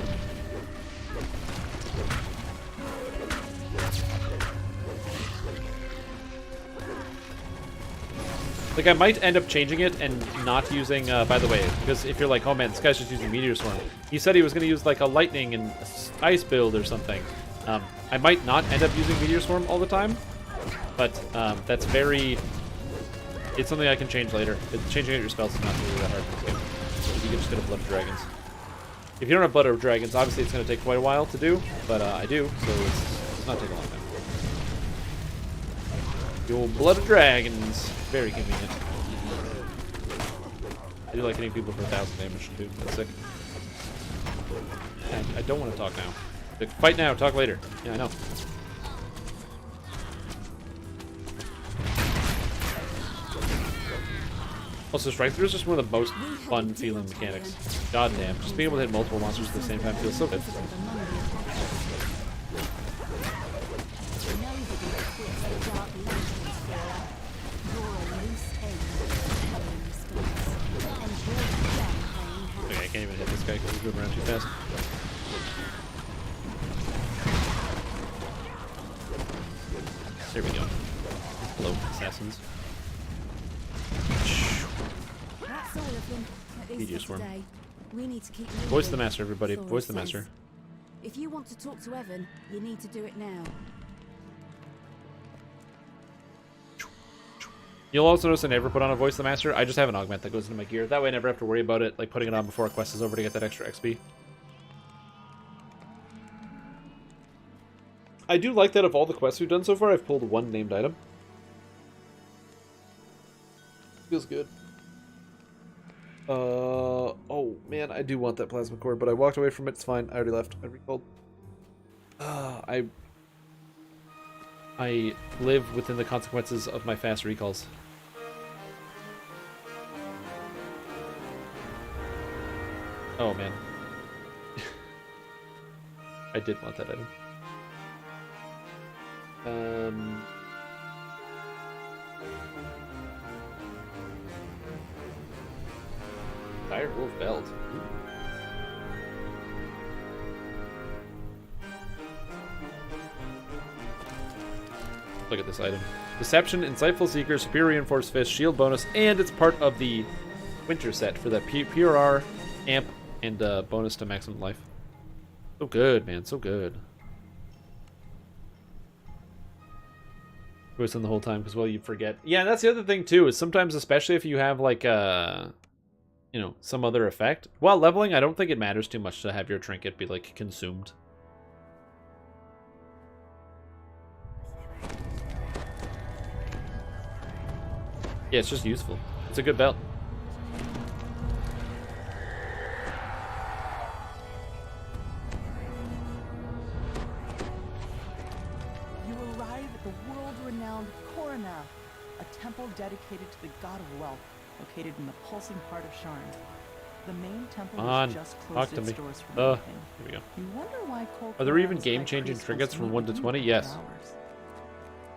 S1: Like, I might end up changing it and not using, by the way, because if you're like, oh man, this guy's just using Meteor Swarm. He said he was going to use, like, a Lightning and Ice build or something. I might not end up using Meteor Swarm all the time, but that's very... It's something I can change later. Changing out your spells is not really that hard. You can just get a Blood of Dragons. If you don't have Blood of Dragons, obviously it's going to take quite a while to do, but I do, so it's not taking a long time. The old Blood of Dragons. Very convenient. I do like hitting people for 1,000 damage, dude. That's sick. I don't want to talk now. Like, fight now, talk later. Yeah, I know. Also, Strike Through is just one of the most fun feeling mechanics. God damn. Just being able to hit multiple monsters at the same time feels so good. Okay, I can't even hit this guy because he's moving around too fast. There we go. Hello, assassins.
S10: That's all of them, at least
S1: Meteor
S10: for
S1: Swarm.
S10: today. We need to keep
S1: Voice the
S10: moving,
S1: Master, everybody.
S10: Thor
S1: Voice the
S10: says.
S1: Master.
S10: If you want to talk to Evan, you need to do it now.
S1: You'll also notice I never put on a Voice the Master. I just have an augment that goes into my gear. That way I never have to worry about it, like putting it on before a quest is over to get that extra XP. I do like that of all the quests we've done so far, I've pulled one named item. Feels good. Oh man, I do want that plasma core, but I walked away from it. It's fine. I already left. I recalled. I live within the consequences of my fast recalls. Oh man. I did want that item. Dire Wolf Belt. Ooh. Look at this item. Deception, Insightful Seeker, Superior Reinforced Fist, Shield bonus, and it's part of the Winter set for the PRR, Amp, and bonus to Maximum Life. So good, man. So good. Listen the whole time because, well, you forget. Yeah, and that's the other thing, too, is sometimes, especially if you have, like, you know, some other effect. While leveling, I don't think it matters too much to have your trinket be, like, consumed. Yeah, it's just useful. It's a good belt.
S6: You arrive at the world-renowned Korana, a temple dedicated to the god of wealth, located in the pulsing heart of Sharn. The main temple
S1: On.
S6: has just
S1: Talk
S6: closed
S1: to
S6: its
S1: me.
S6: doors for
S1: Here
S6: nothing.
S1: we go.
S6: You wonder why Kol
S1: Are there
S6: Korana's
S1: even
S6: high
S1: game-changing
S6: priest
S1: trinkets
S6: wants to
S1: from
S6: meet
S1: 1 to
S6: with you
S1: 20?
S6: for
S1: Yes.
S6: hours.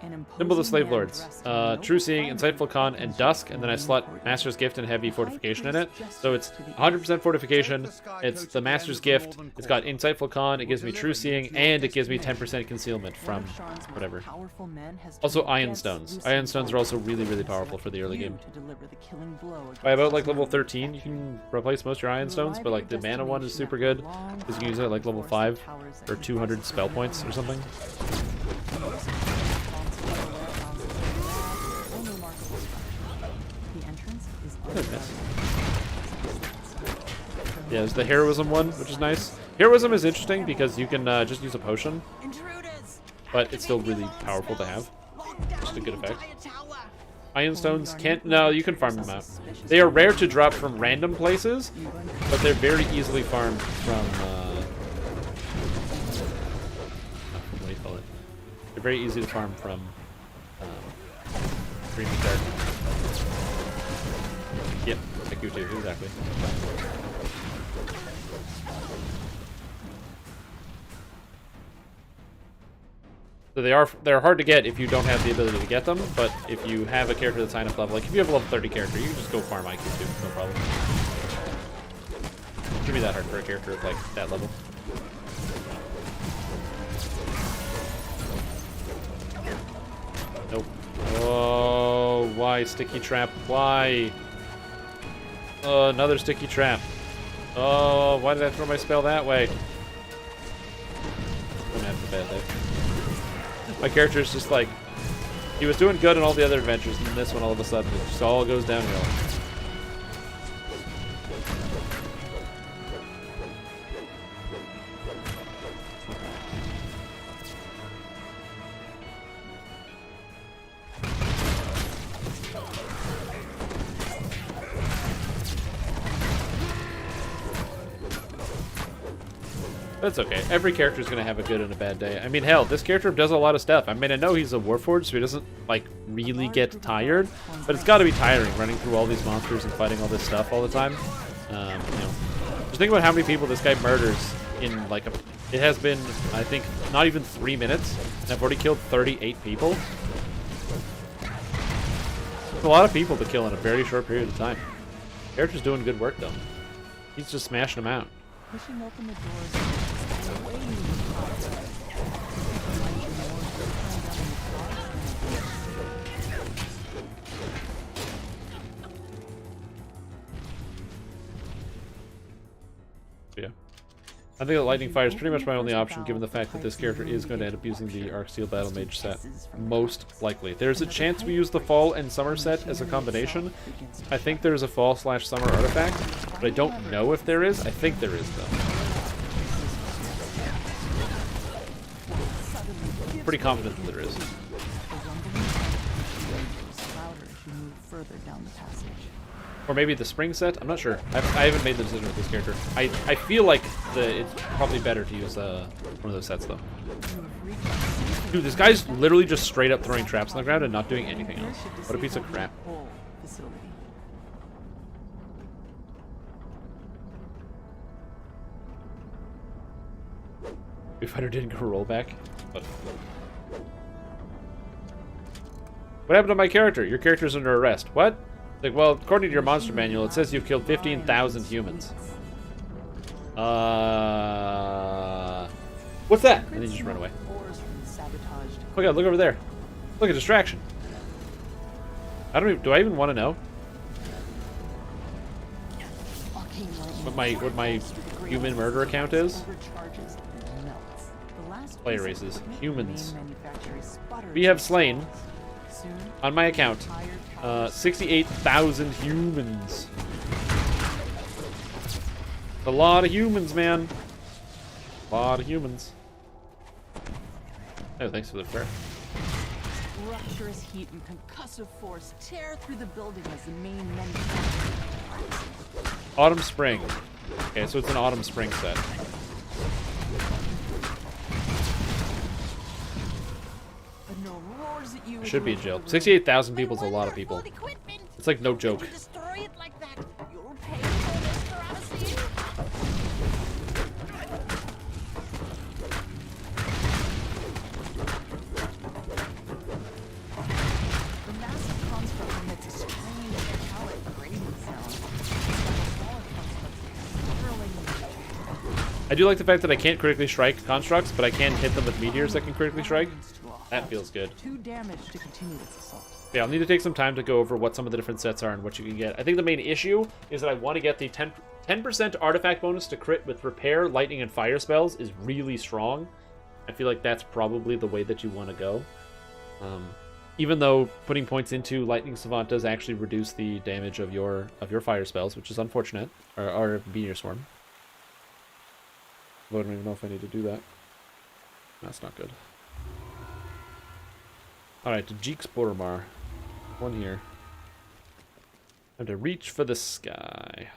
S6: An
S1: Symbol of the
S6: imposing
S1: Slave
S6: man
S1: Lords.
S6: dressed in a
S1: True
S6: noble
S1: Seeing,
S6: finery
S1: Insightful Con, and
S6: opens
S1: Dusk,
S6: your
S1: and then I
S6: main
S1: slot
S6: courtyard.
S1: Master's Gift and Heavy
S6: The high
S1: Fortification in it.
S6: priest
S1: So it's
S6: gestures to the
S1: 100% Fortification,
S5: Take the sky
S1: it's
S5: coach
S1: the
S5: to the
S1: Master's
S5: end of the
S1: Gift,
S5: northern
S1: it's got
S5: corner.
S1: Insightful Con, it gives me
S5: We'll
S1: True
S5: deliver you
S1: Seeing,
S5: to your
S1: and it gives me
S5: destination.
S1: 10% concealment
S6: One
S1: from
S6: of Sharn's most
S1: whatever.
S6: powerful men has
S1: Also
S6: turned
S1: Iron
S6: against
S1: Stones.
S6: Lucian
S1: Iron Stones are also
S6: Bond
S1: really, really
S6: and
S1: powerful for the
S6: selected
S1: early
S6: you
S1: game.
S6: to deliver the killing blow
S1: By about
S6: against
S1: like level
S6: Sharn.
S1: 13, you can replace most of your Iron Stones, but like the mana one is super good, because you can use it at like level 5 for 200 spell points or something. Yeah, there's the Heroism one, which is nice. Heroism is interesting because you can just use a potion, but it's still really powerful to have. Just a good effect. Iron Stones can't... No, you can farm them out. They are rare to drop from random places, but they're very easily farmed from... what do you call it? They're very easy to farm from... Dreaming Dark. Yep, like you too, exactly. So they're hard to get if you don't have the ability to get them, but if you have a character that's high enough level, like if you have a level 30 character, you can just go farm IQ too, no problem. It shouldn't be that hard for a character of like that level. Nope. Oh, why sticky trap? Why? Oh, another sticky trap. Oh, why did I throw my spell that way? I'm having a bad day. My character is just like, he was doing good in all the other adventures, and then this one all of a sudden it just all goes downhill. That's okay. Every character is going to have a good and a bad day. I mean, hell, this character does a lot of stuff. I mean, I know he's a Warforged, so he doesn't, like, really get tired. But it's got to be tiring running through all these monsters and fighting all this stuff all the time. You know, just think about how many people this guy murders in, like, it has been, I think, not even 3 minutes. And I've already killed 38 people. That's a lot of people to kill in a very short period of time. The character's doing good work, though. He's just smashing them out.
S6: Pushing open the doors and away you
S1: Yeah. I think that Lightning Fire is pretty much my only option, given the fact that this character is going to end up using the Arcsteel Battle Mage set. Most likely. There's a chance we use the Fall and Summer set as a combination. I think there's a Fall/Summer artifact, but I don't know if there is. I think there is, though. Pretty confident that there is. Or maybe the spring set? I'm not sure. I haven't made the decision with this character. I feel like it's probably better to use one of those sets, though. Dude, this guy's literally just straight up throwing traps on the ground and not doing anything else. What a piece of crap. Fighter didn't go roll back. But what happened to my character? Your character's under arrest. What? Like, well, according to your monster manual, it says you've killed 15,000 humans. What's that? And then you just run away. Oh god, look over there. Look, a distraction. Do I even want to know? What my human murder account is? Player races. Humans. We have slain, on my account, 68,000 humans. A lot of humans, man. A lot of humans. Oh, thanks for the prayer.
S6: Rapturous heat and concussive force tear through the building as the main men.
S1: Autumn Spring. Okay, so it's an Autumn Spring set.
S6: But no roars at you.
S1: Should be in jail. 68,000 people is a lot of people. It's like no joke.
S7: Destroy it like that. You'll pay for this, Paracy.
S6: The massive construct emits a strange metallic grating sound.
S1: I do like the fact that I can't critically strike constructs, but I can hit them with meteors that can critically strike. That feels good.
S6: 2 damage to continue its assault.
S1: Yeah, I'll need to take some time to go over what some of the different sets are and what you can get. I think the main issue is that I want to get the 10% artifact bonus to crit with repair, lightning, and fire spells is really strong. I feel like that's probably the way that you want to go. Even though putting points into Lightning Savant does actually reduce the damage of your fire spells, which is unfortunate, or Meteor Swarm. I don't even know if I need to do that. That's not good. Alright, to Jeeks Boromar. One here. Time to reach for the sky.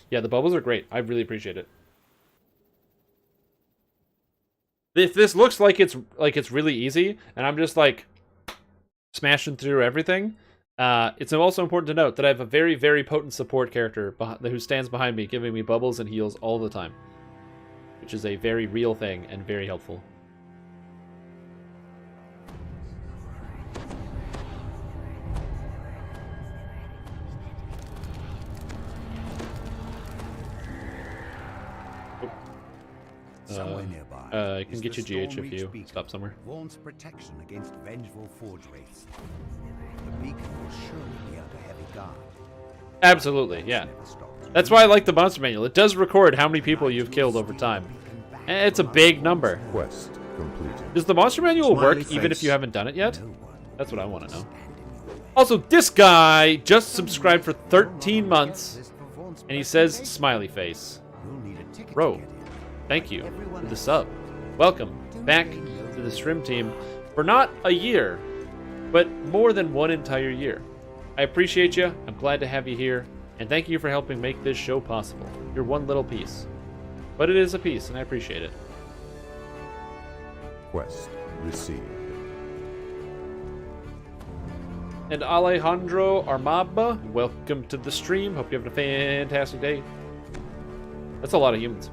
S1: Yeah, the bubbles are great. I really appreciate it. If this looks like it's really easy, and I'm just like smashing through everything, it's also important to note that I have a very, very potent support character who stands behind me, giving me bubbles and heals all the time, which is a very real thing and very helpful.
S5: Somewhere nearby.
S1: I can
S5: is
S1: get
S5: the
S1: you GH if
S5: Stormreach
S1: you
S5: beacon.
S1: stop somewhere.
S5: Vaughn's protection against vengeful forge wraiths. The beacon will surely be under heavy guard.
S1: Absolutely, yeah. That's why I like the monster manual. It does record how many people you've killed over time. And it's a big number.
S3: Quest completed.
S1: Does the monster manual
S3: Smiley
S1: work even
S3: face.
S1: if you haven't done it yet? That's what I want to know. Also, this guy just subscribed for 13 months, and he says smiley face. Bro, thank you for the sub. Welcome back to the stream team for not a year, but more than one entire year. I appreciate you. I'm glad to have you here, and thank you for helping make this show possible. You're one little piece, but it is a piece, and I appreciate it.
S3: Quest received.
S1: And Alejandro Armaba, welcome to the stream. Hope you're having a fantastic day. That's a lot of humans.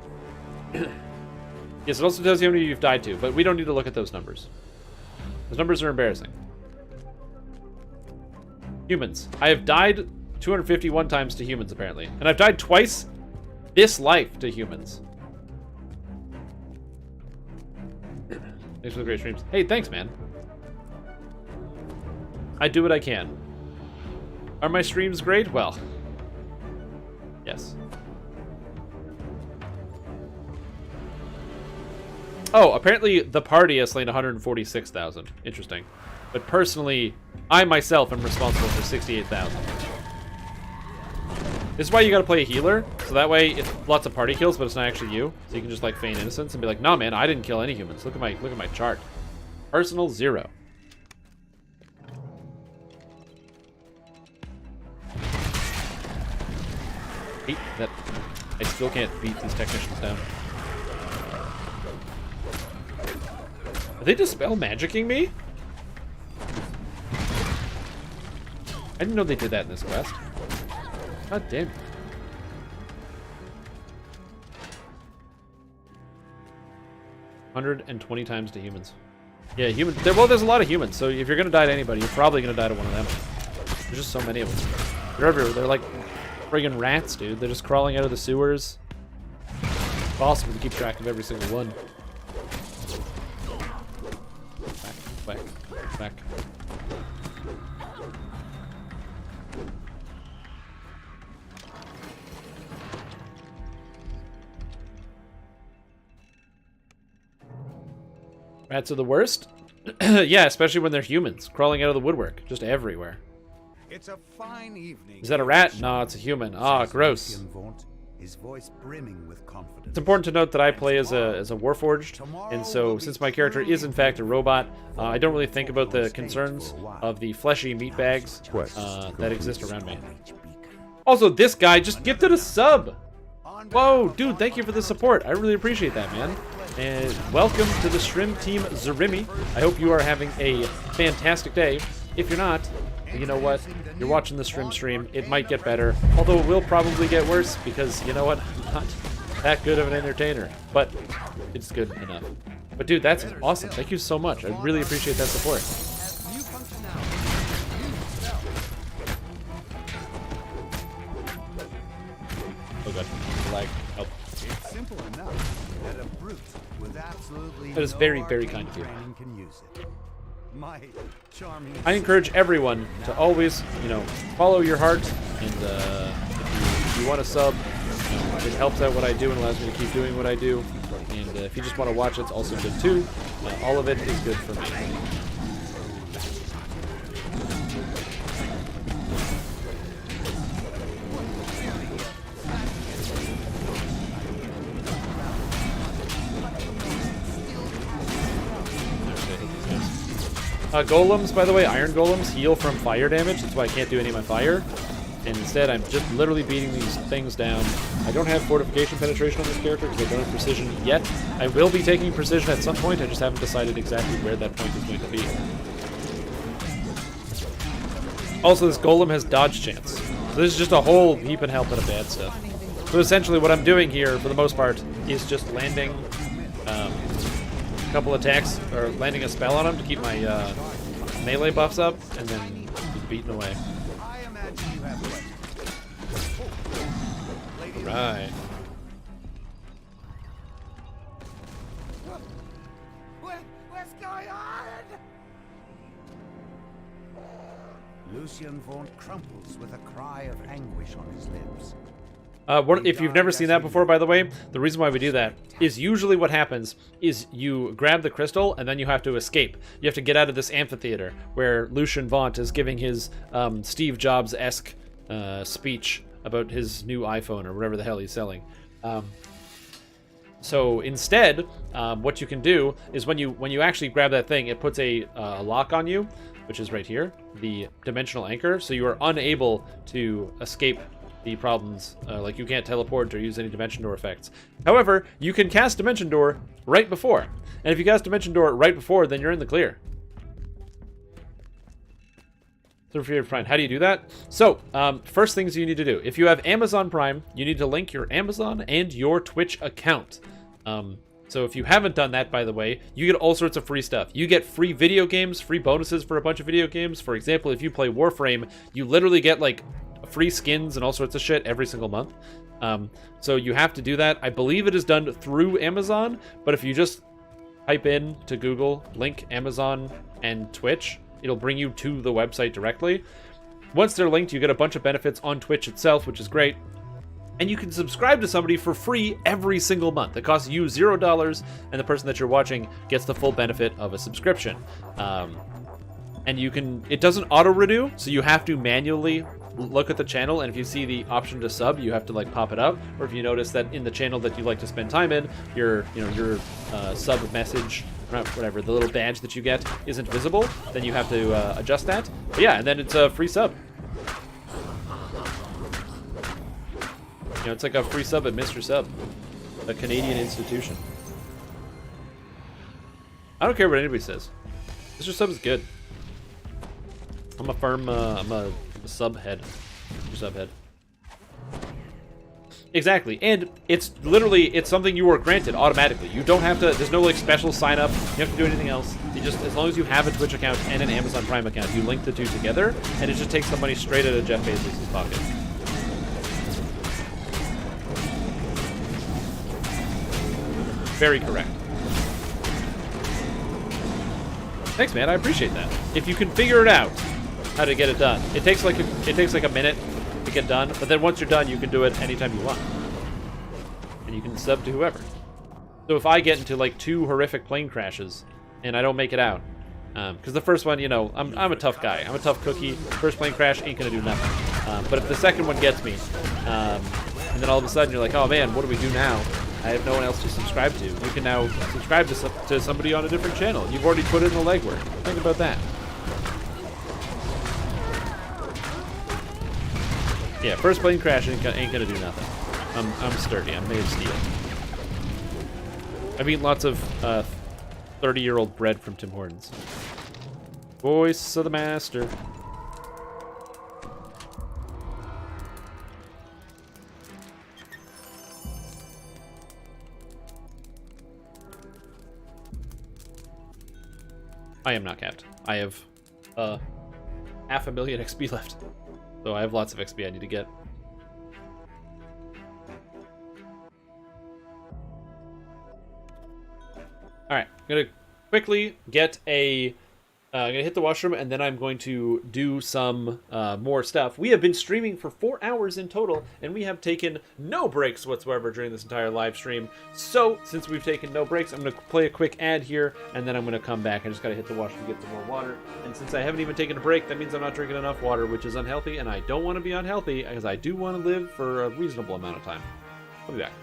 S1: Yes, it also tells you how many you've died to, but we don't need to look at those numbers. Those numbers are embarrassing. Humans. I have died 251 times to humans, apparently. And I've died twice this life to humans. Thanks for the great streams. Hey, thanks, man. I do what I can. Are my streams great? Well, yes. Oh, apparently the party has slain 146,000. Interesting. But personally, I myself am responsible for 68,000. This is why you gotta play a healer, so that way it's lots of party kills, but it's not actually you. So you can just like feign innocence and be like, "Nah, man, I didn't kill any humans. Look at my chart. Personal 0." Hate that I still can't beat these technicians down. Are they dispel magicking me? I didn't know they did that in this quest. God damn it. $120 times to humans. Yeah, humans. Well, there's a lot of humans, so if you're gonna die to anybody, you're probably gonna die to one of them. There's just so many of them. They're everywhere. They're like friggin' rats, dude. They're just crawling out of the sewers. It's impossible to keep track of every single one. Back, back. Rats are the worst? Yeah, especially when they're humans, crawling out of the woodwork, just everywhere.
S5: It's a fine evening.
S1: Is that a rat? No, it's a human. Ah, gross.
S5: his voice brimming with confidence.
S1: It's important to note that I play as a Warforged, and so since my character is in fact a robot, I don't really think about the concerns of the fleshy meat bags that exist around me. Also, this guy just gifted a sub! Whoa, dude, thank you for the support. I really appreciate that, man. And welcome to the Shrim Team Zarimi. I hope you are having a fantastic day. If you're not, you know what? You're watching the Shrim stream. It might get better, although it will probably get worse because, you know what? I'm not that good of an entertainer, but it's good enough. But dude, that's awesome. Thank you so much. I really appreciate that support. Oh god, lag. Help.
S5: It's simple enough that a brute with absolutely
S1: That is very, very kind of you.
S5: can use it. My charming.
S1: I encourage everyone to always, you know, follow your heart, and if you want to sub, you know, it helps out what I do and allows me to keep doing what I do. And if you just want to watch, it's also good too. All of it is good for me. Golems, by the way, iron golems heal from fire damage. That's why I can't do any of my fire. And instead, I'm just literally beating these things down. I don't have fortification penetration on this character because I don't have precision yet. I will be taking precision at some point. I just haven't decided exactly where that point is going to be. Also, this golem has dodge chance. So this is just a whole heap and help of bad stuff. So essentially what I'm doing here, for the most part, is just landing a couple attacks, or landing a spell on him to keep my melee buffs up, and then just beating away. Right.
S7: What's going on?
S5: Lucian Vaughn crumples with a cry of anguish on his lips.
S1: If you've never seen that before, by the way, the reason why we do that is usually what happens is you grab the crystal and then you have to escape. You have to get out of this amphitheater where Lucian Vaughn is giving his Steve Jobs-esque speech about his new iPhone or whatever the hell he's selling. So instead, what you can do is when you actually grab that thing, it puts a lock on you, which is right here, the dimensional anchor, so you are unable to escape the problems, like you can't teleport or use any Dimension Door effects. However, you can cast Dimension Door right before. And if you cast Dimension Door right before, then you're in the clear. So for your Prime, how do you do that? So, first things you need to do. If you have Amazon Prime, you need to link your Amazon and your Twitch account. So if you haven't done that, by the way, you get all sorts of free stuff. You get free video games, free bonuses for a bunch of video games. For example, if you play Warframe, you literally get like free skins and all sorts of shit every single month. So you have to do that. I believe it is done through Amazon, but if you just type in to Google, link Amazon and Twitch, it'll bring you to the website directly. Once they're linked, you get a bunch of benefits on Twitch itself, which is great. And you can subscribe to somebody for free every single month. It costs you $0, and the person that you're watching gets the full benefit of a subscription. And you can, it doesn't auto-renew, so you have to manually look at the channel, and if you see the option to sub, you have to like pop it up. Or if you notice that in the channel that you like to spend time in, your sub message, whatever, the little badge that you get isn't visible, then you have to adjust that. But yeah, and then it's a free sub. You know, it's like a free sub at Mr. Sub, a Canadian institution. I don't care what anybody says. Mr. Sub is good. I'm a firm, I'm a subhead. Subhead. Exactly, and it's literally, it's something you are granted automatically. You don't have to, there's no like special sign up, you have to do anything else. You just, as long as you have a Twitch account and an Amazon Prime account, you link the two together, and it just takes the money straight out of Jeff Bezos' pocket. Very correct. Thanks, man. I appreciate that. If you can figure it out, how to get it done, it takes like a minute to get done. But then once you're done, you can do it anytime you want, and you can sub to whoever. So if I get into like 2 horrific plane crashes and I don't make it out, because the first one, you know, I'm a tough guy. I'm a tough cookie. First plane crash ain't gonna do nothing. But if the second one gets me, And then all of a sudden you're like, oh man, what do we do now? I have no one else to subscribe to. You can now subscribe to somebody on a different channel. You've already put in the legwork. Think about that. Yeah, first plane crash ain't gonna do nothing. I'm sturdy. I'm made of steel. I've eaten lots of 30-year-old bread from Tim Hortons. Voice of the master. I am not capped. I have 500,000 XP left. So I have lots of XP I need to get. Alright, I'm gonna quickly get a... I'm gonna hit the washroom, and then I'm going to do some more stuff. We have been streaming for 4 hours in total, and we have taken no breaks whatsoever during this entire live stream. So, since we've taken no breaks, I'm gonna play a quick ad here, and then I'm gonna come back. I just gotta hit the washroom to get some more water. And since I haven't even taken a break, that means I'm not drinking enough water, which is unhealthy, and I don't want to be unhealthy, because I do want to live for a reasonable amount of time. I'll be back.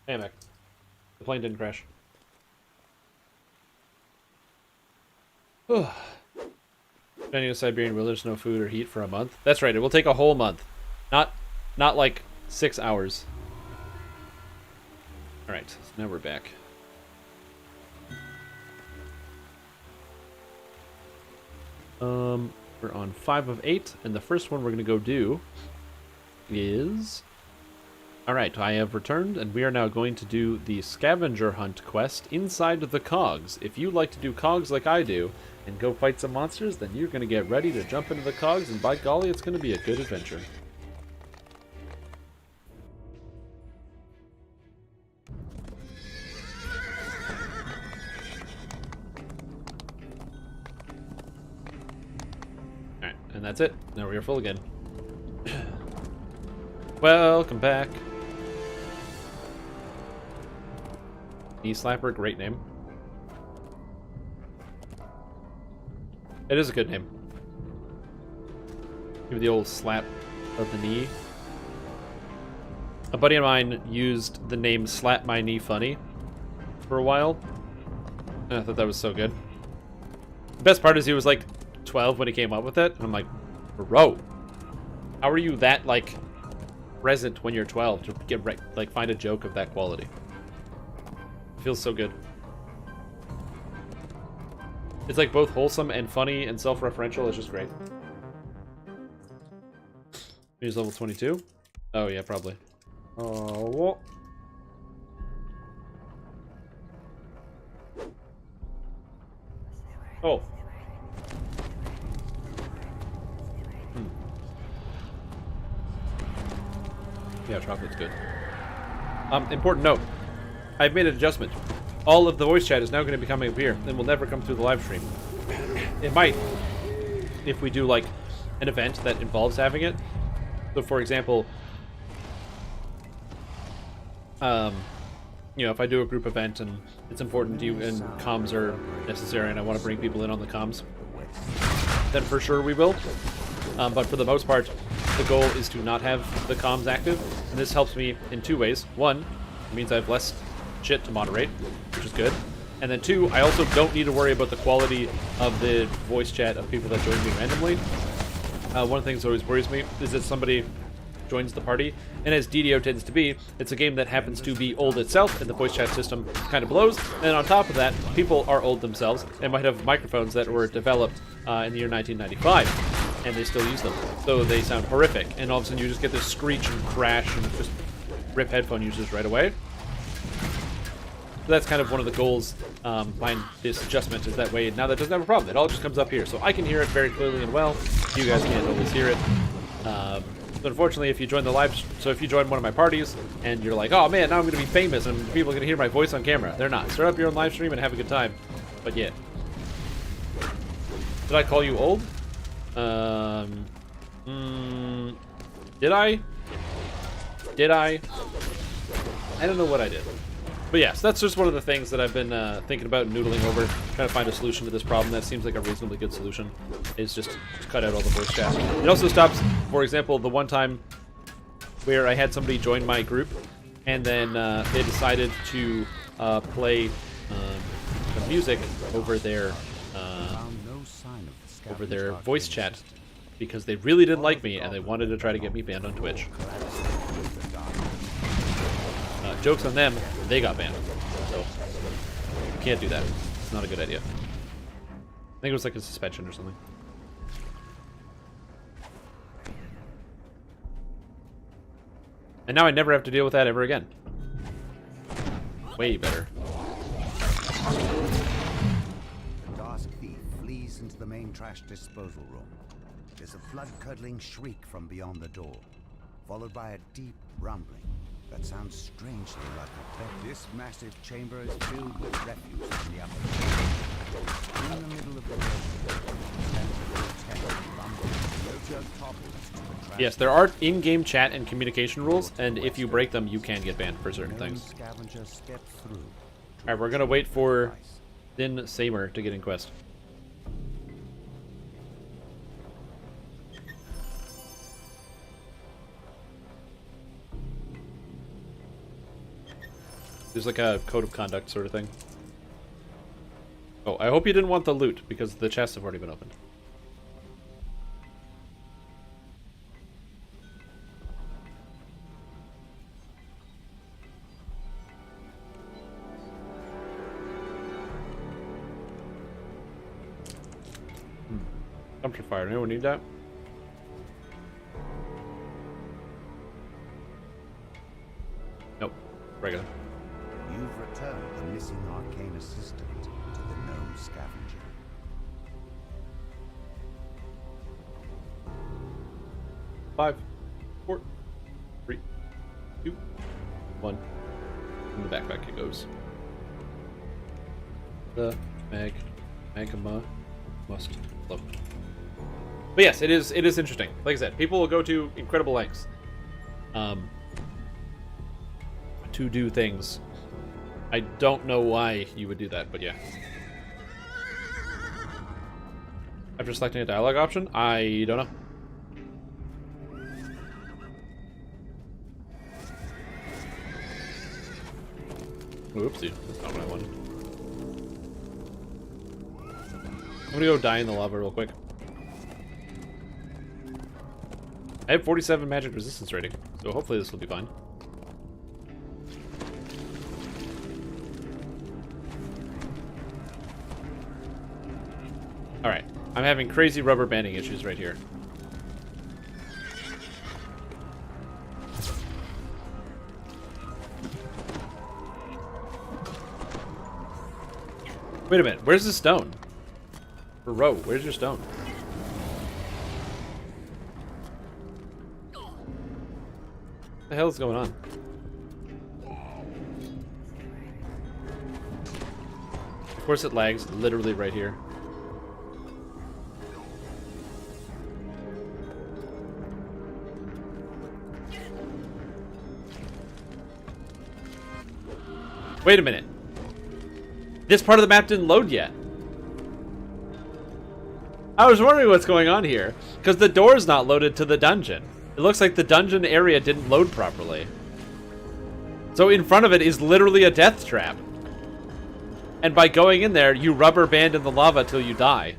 S1: Hey, Mac. The plane didn't crash. Spending a Siberian wilderness, no food or heat for a month. That's right. It will take a whole month, not like 6 hours. All right. So now we're back. We're on 5 of 8, and the first one we're gonna go do is... Alright, I have returned, and we are now going to do the scavenger hunt quest inside the cogs. If you like to do cogs like I do, and go fight some monsters, then you're going to get ready to jump into the cogs, and by golly, it's going to be a good adventure. Alright, and that's it. Now we are full again. Welcome back. Knee Slapper, great name. It is a good name. Give me the old slap of the knee. A buddy of mine used the name Slap My Knee Funny for a while. And I thought that was so good. The best part is he was like 12 when he came up with it. And I'm like, bro, how are you that like present when you're 12 to get like find a joke of that quality? It feels so good. It's like both wholesome and funny and self-referential. It's just great. He's level 22. Oh yeah, probably. Oh. Oh. Yeah, chocolate's good. Important note. I've made an adjustment. All of the voice chat is now going to be coming up here and will never come through the live stream. It might, if we do like an event that involves having it. So, for example, you know, if I do a group event and it's important to you and comms are necessary and I want to bring people in on the comms, then for sure we will. But for the most part, the goal is to not have the comms active, and this helps me in two ways. One, it means I have less shit to moderate, which is good. And then two, I also don't need to worry about the quality of the voice chat of people that join me randomly. One of the things that always worries me is that somebody joins the party, and as DDO tends to be, it's a game that happens to be old itself, and the voice chat system kind of blows. And on top of that, people are old themselves and might have microphones that were developed in the year 1995, and they still use them, so they sound horrific. And all of a sudden, you just get this screech and crash, and just rip headphone users right away. So that's kind of one of the goals behind this adjustment, is that way now that doesn't have a problem. It all just comes up here, so I can hear it very clearly and well. You guys can't always hear it. But unfortunately, if you join the live, so if you join one of my parties and you're like, oh man, now I'm going to be famous and people are going to hear my voice on camera. They're not. Start up your own live stream and have a good time. But yeah. Did I call you old? Did I? Did I? I don't know what I did. But yes, that's just one of the things that I've been thinking about and noodling over, trying to find a solution to this problem that seems like a reasonably good solution, is just cut out all the voice chat. It also stops, for example, the one time where I had somebody join my group, and then they decided to play the music over their voice chat, because they really didn't like me, and they wanted to try to get me banned on Twitch. Joke's on them, they got banned. So, you can't do that. It's not a good idea. I think it was like a suspension or something. And now I never have to deal with that ever again. Way better.
S5: The Dusk Thief flees into the main trash disposal room. There's a blood-curdling shriek from beyond the door, followed by a deep rumbling that sounds strangely like a pet. This massive chamber is filled with refuse from the upper floor. In the middle of the room stands a grotesque rumble. Mojo topples to the trash.
S1: Yes, there are in-game chat and communication rules, and if you break them, you can get banned for certain things. Alright, we're gonna wait for Thin Samer to get in quest. There's like a code of conduct sort of thing. Oh, I hope you didn't want the loot, because the chests have already been opened. Dumpster fire. Anyone need that?
S5: an assistant to the gnome scavenger.
S1: Five, 4, 3, 2, 1. In the backpack it goes. The magma must float. But yes, it is interesting. Like I said, people will go to incredible lengths to do things. I don't know why you would do that, but yeah. After selecting a dialogue option, I don't know. Oopsie, that's not what I wanted. I'm gonna go die in the lava real quick. I have 47 magic resistance rating, so hopefully this will be fine. Alright, I'm having crazy rubber banding issues right here. Wait a minute, where's the stone? For Ro, where's your stone? What the hell is going on? Of course it lags literally right here. Wait a minute. This part of the map didn't load yet. I was wondering what's going on here, because the door's not loaded to the dungeon. It looks like the dungeon area didn't load properly. So in front of it is literally a death trap. And by going in there, you rubber band in the lava till you die.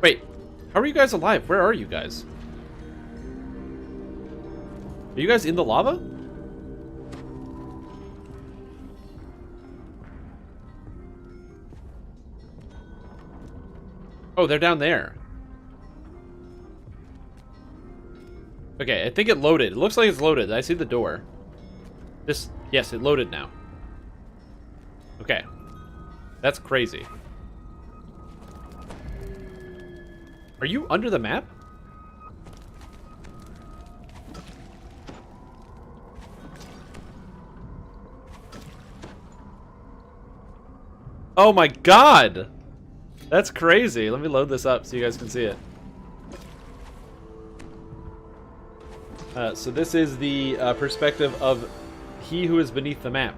S1: Wait, how are you guys alive? Where are you guys? Are you guys in the lava? Oh, they're down there. Okay, I think it loaded. It looks like it's loaded. I see the door. Yes, it loaded now. Okay. That's crazy. Are you under the map? Oh my god! That's crazy. Let me load this up so you guys can see it. So this is the perspective of he who is beneath the map.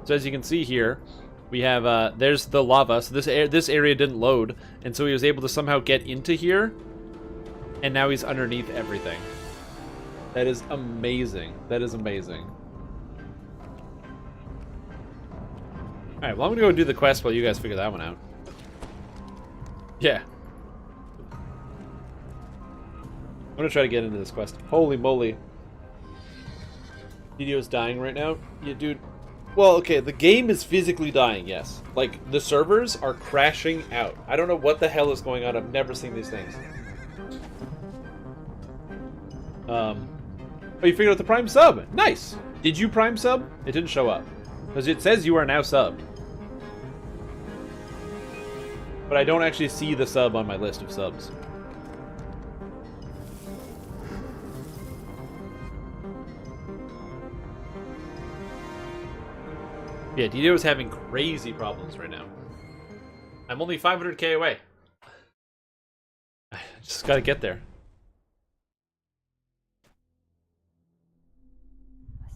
S1: So as you can see here, we have, there's the lava. So this area didn't load, and so he was able to somehow get into here, and now he's underneath everything. That is amazing. That is amazing. Alright, well I'm gonna go do the quest while you guys figure that one out. Yeah. I'm gonna try to get into this quest. Holy moly. Video's dying right now? Yeah, dude. Well, okay, the game is physically dying, yes. Like, the servers are crashing out. I don't know what the hell is going on. I've never seen these things. Oh, you figured out the Prime sub. Nice! Did you Prime sub? It didn't show up. Because it says you are now subbed. But I don't actually see the sub on my list of subs. Yeah, Dido is having crazy problems right now. I'm only 500k away. I just gotta get there.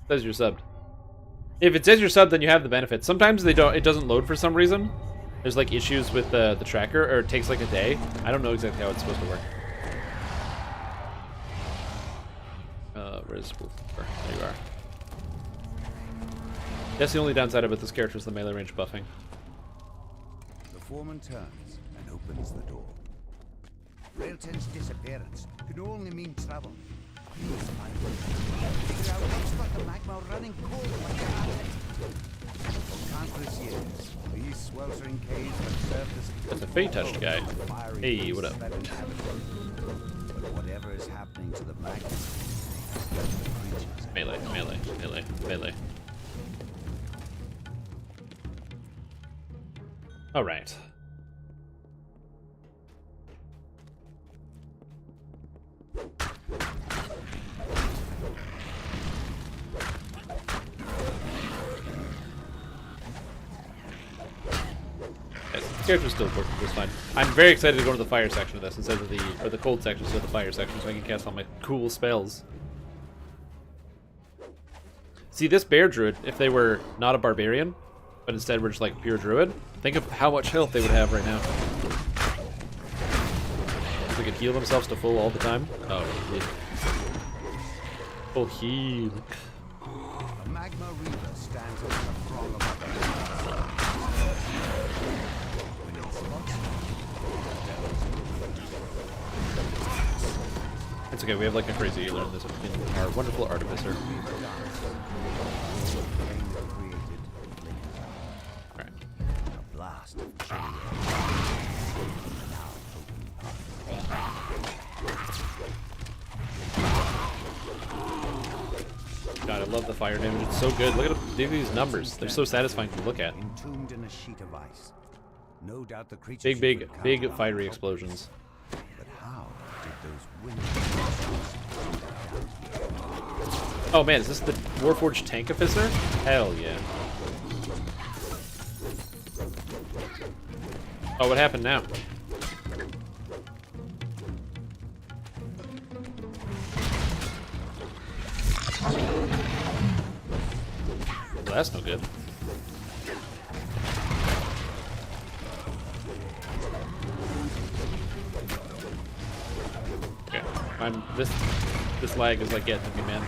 S1: It says you're subbed. If it says you're subbed, then you have the benefits. Sometimes they don't. It doesn't load for some reason. There's like issues with the tracker, or it takes like a day. I don't know exactly how it's supposed to work. Where's Wolf? There you are. That's the only downside about this character is the melee range buffing.
S5: The foreman turns and opens the door. Railton's disappearance could only mean trouble. He was figure out what's got the magma running cold like that. For countless years, these sweltering caves have served as
S1: That's a Fey touched guy. Hey, what up?
S5: return to the magma.
S1: Melee, melee, melee, melee. Alright. Character still working just fine. I'm very excited to go to the fire section of this instead of the cold section instead of the fire section, so I can cast all my cool spells. See, this bear druid, if they were not a barbarian, but instead were just like pure druid, think of how much health they would have right now. If they could heal themselves to full all the time. Oh, yeah. Full heal.
S5: A magma reaver stands among a throng of others.
S1: It's okay, we have like a crazy healer in this in our wonderful artificer. Alright.
S5: A blast of chilly
S1: God, I love the fire damage. It's so good. Look at these numbers. They're so satisfying to look at.
S5: entombed in a sheet of ice. No doubt the creature
S1: Big fiery explosions.
S5: But how did those wind
S1: Oh man, is this the Warforged Tank Officer? Hell yeah. Oh, what happened now? Well, that's no good. Okay, this lag is like getting to me, man.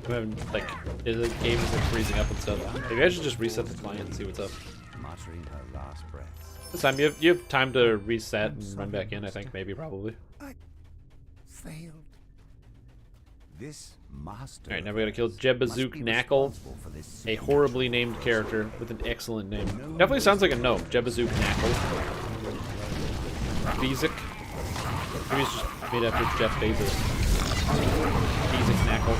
S1: I'm having, like, the game is like freezing up and stuff. Maybe I should just reset the client and see what's up.
S5: muttering her last breaths.
S1: This time you have time to reset and run back in, I think, maybe, probably.
S5: I failed. This master.
S1: Alright, now we gotta kill Jebazook Knackle, a horribly named character with an excellent name. Definitely sounds like a gnome. Jebazook Knackle. Bezic. Maybe it's just made after Jeff Bezos. Bezic Knackle.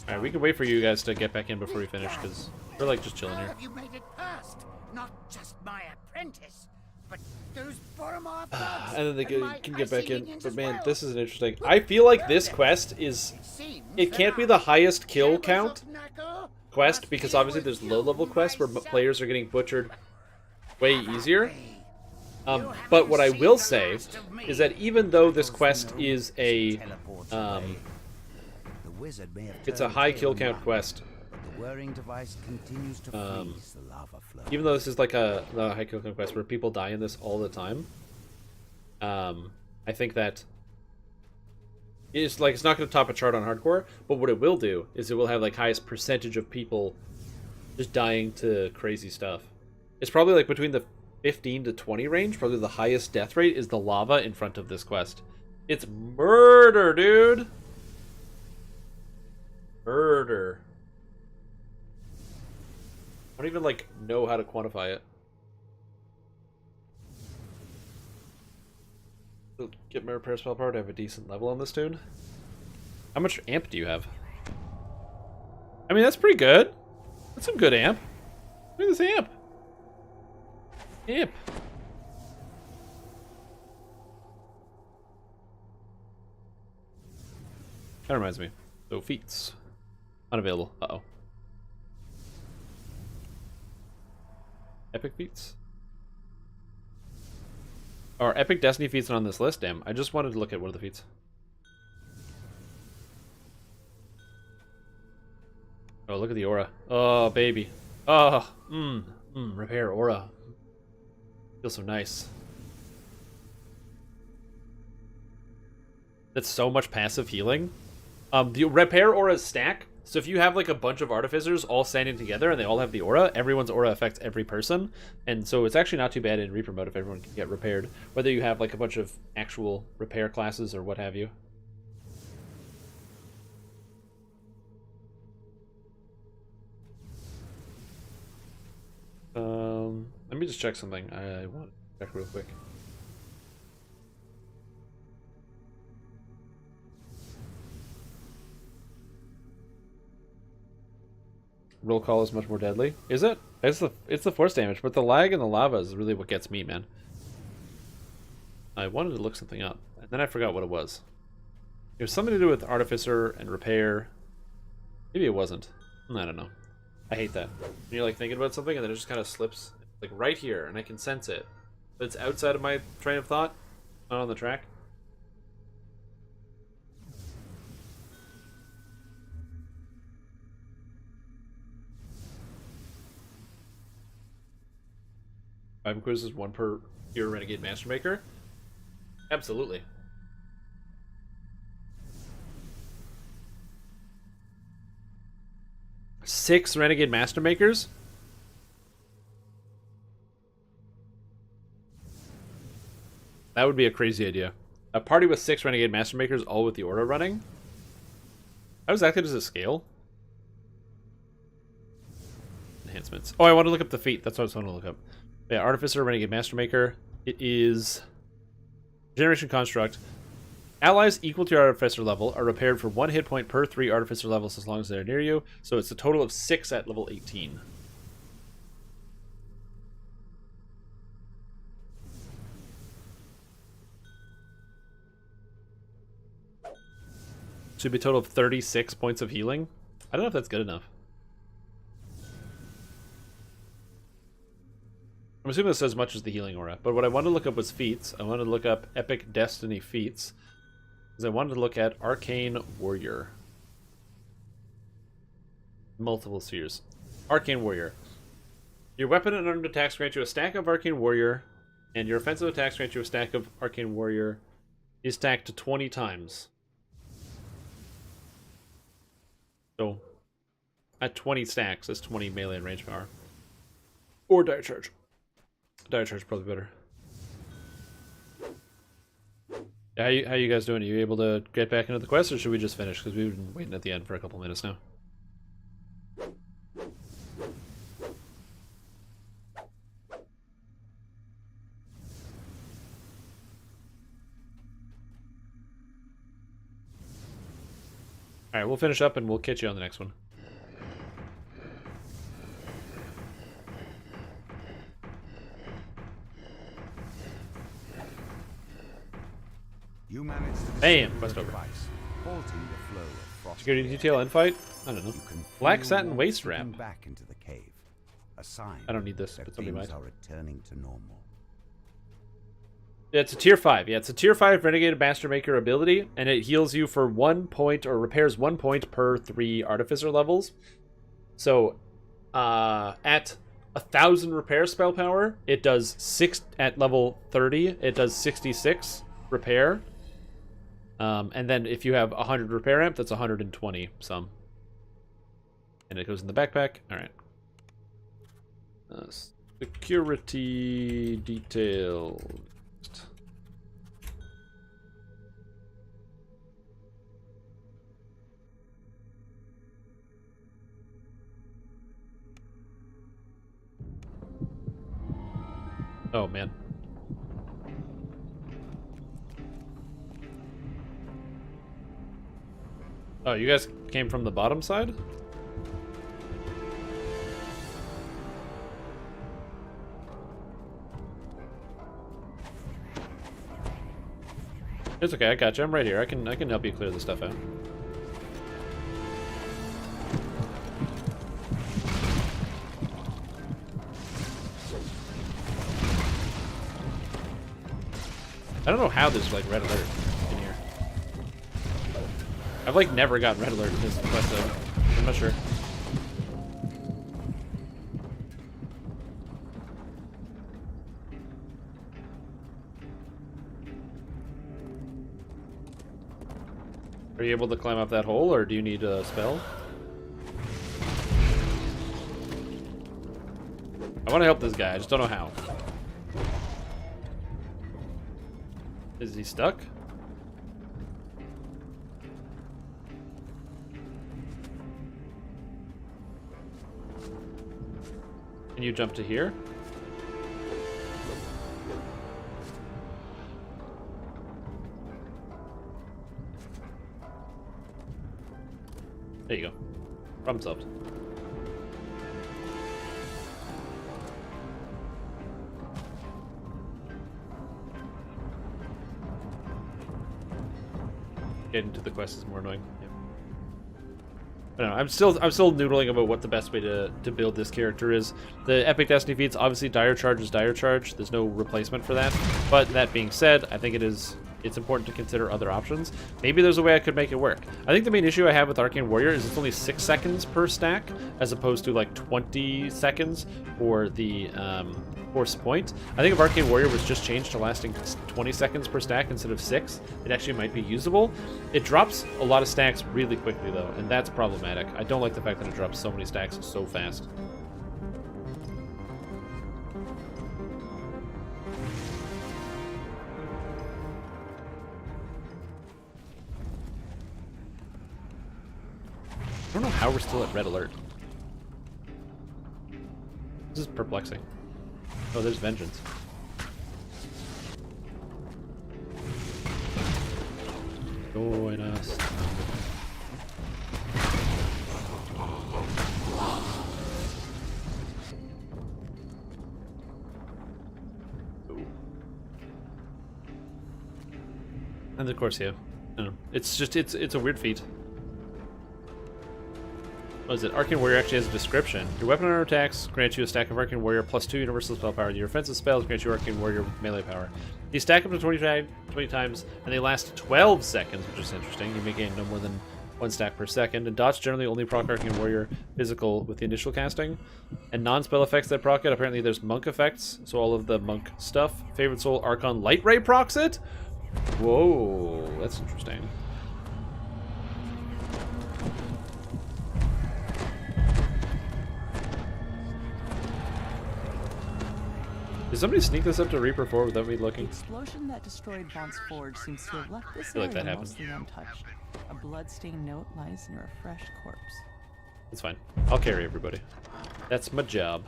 S1: Alright, we can wait for you guys to get back in before we finish, because we're like just chilling here.
S7: Have you made it past? Not just my apprentice, but those Boromar thugs
S1: And then they
S7: my
S1: can get back in.
S7: Icenians
S1: But
S7: as
S1: man,
S7: well.
S1: this is interesting. I feel like this quest is... It can't be the highest kill count quest, because obviously there's low-level quests where players are getting butchered way easier. But what I will say is that even though this quest is a... it's a high kill count quest.
S5: The whirring device continues to freeze the lava flow.
S1: Even though this is like the high kill count quest where people die in this all the time, I think that it's like it's not going to top a chart on hardcore. But what it will do is it will have like highest percentage of people just dying to crazy stuff. It's probably like between the 15 to 20 range. Probably the highest death rate is the lava in front of this quest. It's murder, dude. Murder. I don't even like know how to quantify it. So get my repair spell power to have a decent level on this tune. How much amp do you have? I mean, that's pretty good. That's some good amp. Look at this amp. Amp. That reminds me. So feats. Unavailable. Uh-oh. Epic feats? Or epic destiny feats on this list, damn. I just wanted to look at one of the feats. Oh, look at the aura. Oh, baby. Oh, repair aura. Feels so nice. That's so much passive healing. The repair aura stack. So if you have like a bunch of artificers all standing together and they all have the aura, everyone's aura affects every person. And so it's actually not too bad in Reaper mode if everyone can get repaired. Whether you have like a bunch of actual repair classes or what have you. me just check something. I want to check real quick. Roll call is much more deadly. Is it? It's the force damage, but the lag and the lava is really what gets me, man. I wanted to look something up, and then I forgot what it was. It was something to do with Artificer and Repair. Maybe it wasn't. I don't know. I hate that. When you're like thinking about something and then it just kind of slips like right here and I can sense it. But it's outside of my train of thought, not on the track. Five quizzes, one per year Renegade Mastermaker? Absolutely. Six Renegade Mastermakers? That would be a crazy idea. A party with 6 Renegade Mastermakers, all with the Aura running? How exactly does it scale? Enhancements. Oh, I want to look up the feat. That's what I was wanting to look up. Yeah, Artificer, Renegade Mastermaker. It is Generation Construct. Allies equal to your Artificer level are repaired for 1 hit point per 3 Artificer levels as long as they're near you. So it's a total of 6 at level 18. Should be a total of 36 points of healing. I don't know if that's good enough. I'm assuming this says as much as the healing aura, but what I wanted to look up was feats. I wanted to look up Epic Destiny feats, because I wanted to look at Arcane Warrior. Multiple spheres. Arcane Warrior. Your weapon and armed attacks grant you a stack of Arcane Warrior, and your offensive attacks grant you a stack of Arcane Warrior. Is stacked to 20 times. So, at 20 stacks, that's 20 melee and range power. Or Dire Charge. Dire Charge is probably better. How you guys doing? Are you able to get back into the quest, or should we just finish? Because we've been waiting at the end for a couple minutes now. Alright, we'll finish up and we'll catch you on the next one.
S5: You managed to
S1: Bam! Quest over.
S5: halting the flow of frost.
S1: Security detail and fight? I don't know.
S5: You can
S1: Black
S5: feel
S1: satin
S5: warmth
S1: waist
S5: slipping
S1: wrap.
S5: back into the cave. A sign
S1: I don't need this,
S5: that
S1: but somebody
S5: things
S1: might.
S5: are returning to normal.
S1: Yeah, it's a tier 5. Yeah, it's a tier 5 Renegade Mastermaker ability, and it heals you for 1 point or repairs 1 point per 3 Artificer levels. So, at 1,000 repair spell power, it does 6 at level 30. It does 66 repair. And then if you have 100 repair amp, that's 120 some. And it goes in the backpack. All right. Security detail. Oh, man. Oh, you guys came from the bottom side? It's okay, I got you. I'm right here. I can help you clear this stuff out. I don't know how there's like red alert in here. I've like never gotten red alert in this quest though. I'm not sure. Are you able to climb up that hole, or do you need a spell? I want to help this guy, I just don't know how. Is he stuck? Can you jump to here? Problem solved. Getting to the quest is more annoying. Yeah. I don't know. I'm still noodling about what the best way to build this character is. The Epic Destiny feats, obviously Dire Charge is Dire Charge. There's no replacement for that. But that being said, I think it's important to consider other options. Maybe there's a way I could make it work. I think the main issue I have with Arcane Warrior is it's only 6 seconds per stack, as opposed to like 20 seconds for the Force Point. I think if Arcane Warrior was just changed to lasting 20 seconds per stack instead of 6, it actually might be usable. It drops a lot of stacks really quickly though, and that's problematic. I don't like the fact that it drops so many stacks so fast. I don't know how we're still at red alert. This is perplexing. Oh, there's vengeance. Join us. And of course, yeah. I don't know. It's just it's a weird feat. What is it? Arcane Warrior actually has a description. Your weapon armor attacks grant you a stack of Arcane Warrior plus 2 universal spell power. Your offensive spells grant you Arcane Warrior with melee power. These stack up to 20 times, and they last 12 seconds, which is interesting. You may gain no more than 1 stack per second. And dots generally only proc Arcane Warrior physical with the initial casting. And non-spell effects that proc it, apparently there's monk effects, so all of the monk stuff. Favorite Soul Archon Light Ray procs it? Whoa, that's interesting. Did somebody sneak this up to Reaper 4 without me looking?
S6: The explosion that destroyed Vaught's Forge seems to have left this
S1: feel like
S6: area
S1: that happened.
S6: mostly untouched. A blood-stained note lies near a fresh corpse.
S1: It's fine. I'll carry everybody. That's my job.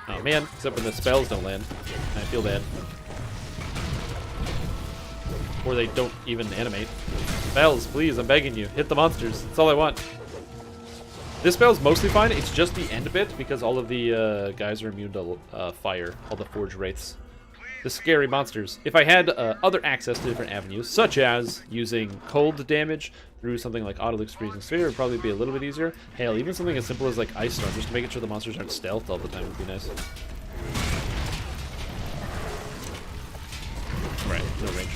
S1: Oh man, except when the spells don't land. I feel bad. Or they don't even animate. Spells, please, I'm begging you. Hit the monsters. That's all I want. This spell's mostly fine. It's just the end bit because all of the guys are immune to fire. All the Forge Wraiths. The scary monsters. If I had other access to different avenues, such as using cold damage through something like Autolux Freezing Sphere, it would probably be a little bit easier. Hell, even something as simple as like Ice Storm, just making sure the monsters aren't stealthed all the time would be nice. Right, no range.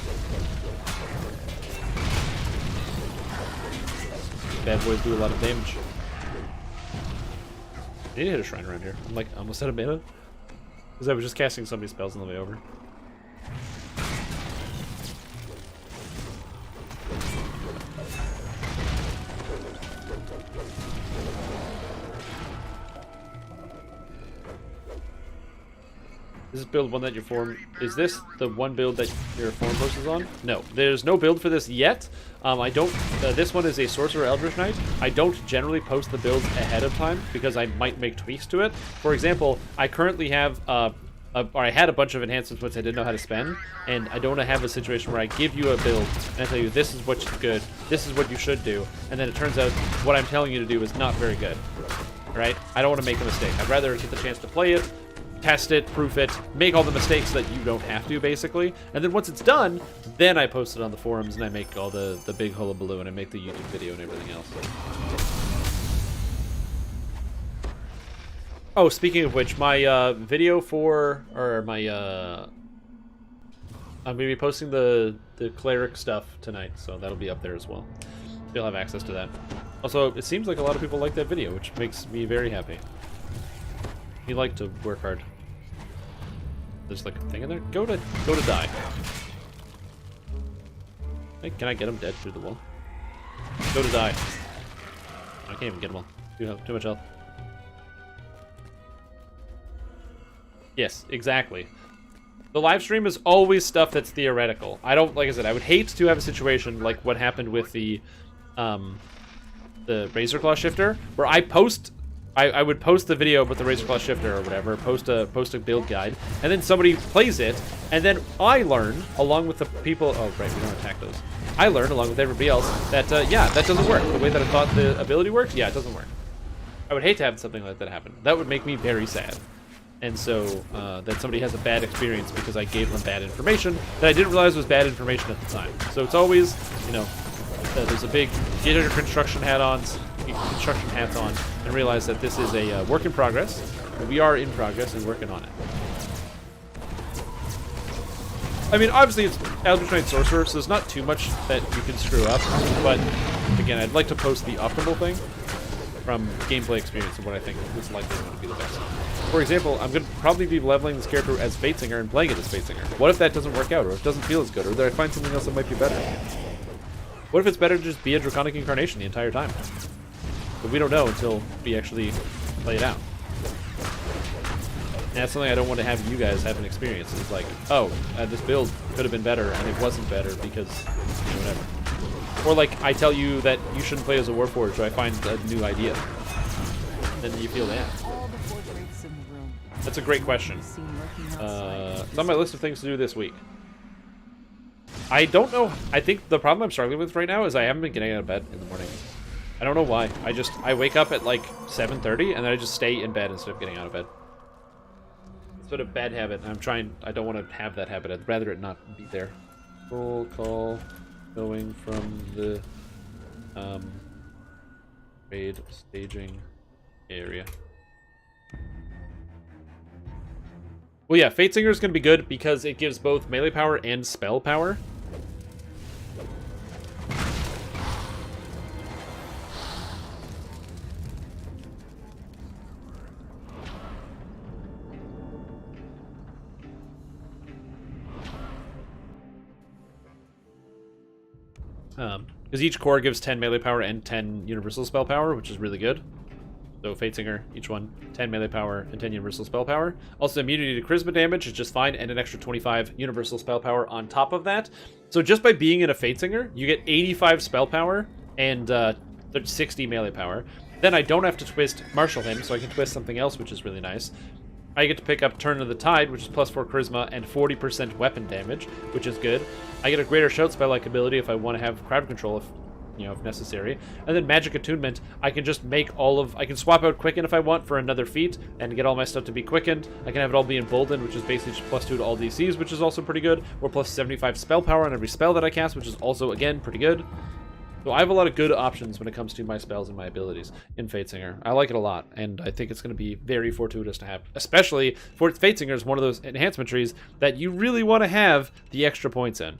S1: Bad boys do a lot of damage. I need to hit a shrine around here. I'm like almost out of mana. Because I was just casting so many spells on the way over. Is this build one that your form... Is this the one build that your form post is on? No. There's no build for this yet. I don't... this one is a Sorcerer Eldritch Knight. I don't generally post the builds ahead of time because I might make tweaks to it. For example, I currently have... or I had a bunch of enhancements which I didn't know how to spend, and I don't want to have a situation where I give you a build and I tell you this is what's good, this is what you should do, and then it turns out what I'm telling you to do is not very good. Right? I don't want to make a mistake. I'd rather get the chance to play it, test it, proof it, make all the mistakes that you don't have to, basically. And then once it's done, then I post it on the forums and I make all the big hullabaloo and I make the YouTube video and everything else. Oh, speaking of which, my video for, or my, I'm going to be posting the cleric stuff tonight, so that'll be up there as well. You'll have access to that. Also, it seems like a lot of people like that video, which makes me very happy. You like to work hard. There's like a thing in there. Go to die. Hey, can I get him dead through the wall? Go to die. I can't even get him all. Too much health. Yes, exactly. The live stream is always stuff that's theoretical. I don't, like I said, I would hate to have a situation like what happened with the Razorclaw shifter, where I would post the video with the Razorclaw shifter or whatever, post a build guide, and then somebody plays it, and then I learn, along with the people... Oh, right, we don't attack those. I learned, along with everybody else, that, yeah, that doesn't work. The way that I thought the ability worked, yeah, it doesn't work. I would hate to have something like that happen. That would make me very sad. And so, that somebody has a bad experience because I gave them bad information that I didn't realize was bad information at the time. So it's always, you know, there's a big get your construction hats on, and realize that this is a work in progress. We are in progress and working on it. I mean, obviously it's Eldritch Knight Sorcerer, so there's not too much that you can screw up. But again, I'd like to post the optimal thing from gameplay experience and what I think is likely going to be the best. For example, I'm going to probably be leveling this character as Fatesinger and playing it as Fatesinger. What if that doesn't work out, or if it doesn't feel as good, or that I find something else that might be better? What if it's better to just be a Draconic Incarnation the entire time? But we don't know until we actually play it out. And that's something I don't want to have you guys have an experience. It's like, oh, this build could have been better, and it wasn't better because, you know, whatever. Or like, I tell you that you shouldn't play as a Warforged, so I find a new idea. Then you feel that. That's a great question. It's on my list of things to do this week. I don't know. I think the problem I'm struggling with right now is I haven't been getting out of bed in the morning. I don't know why. I wake up at like 7:30 and then I just stay in bed instead of getting out of bed. It's sort of bad habit. I don't want to have that habit. I'd rather it not be there. Roll call going from the raid staging area. Well, yeah, Fatesinger is going to be good because it gives both melee power and spell power. Because each core gives 10 melee power and 10 universal spell power, which is really good. So Fatesinger, each one, 10 melee power and 10 universal spell power. Also immunity to charisma damage is just fine, and an extra 25 universal spell power on top of that. So just by being in a Fatesinger, you get 85 spell power and 60 melee power. Then I don't have to twist Marshal him, so I can twist something else, which is really nice. I get to pick up Turn of the Tide, which is +4 charisma and 40% weapon damage, which is good. I get a greater shout spell-like ability if I want to have crowd control, if necessary. And then Magic Attunement, I can just make I can swap out Quicken if I want for another feat and get all my stuff to be quickened. I can have it all be emboldened, which is basically just +2 to all DCs, which is also pretty good. Or +75 spell power on every spell that I cast, which is also, again, pretty good. So I have a lot of good options when it comes to my spells and my abilities in Fatesinger. I like it a lot, and I think it's going to be very fortuitous to have. Especially for Fatesinger is one of those enhancement trees that you really want to have the extra points in.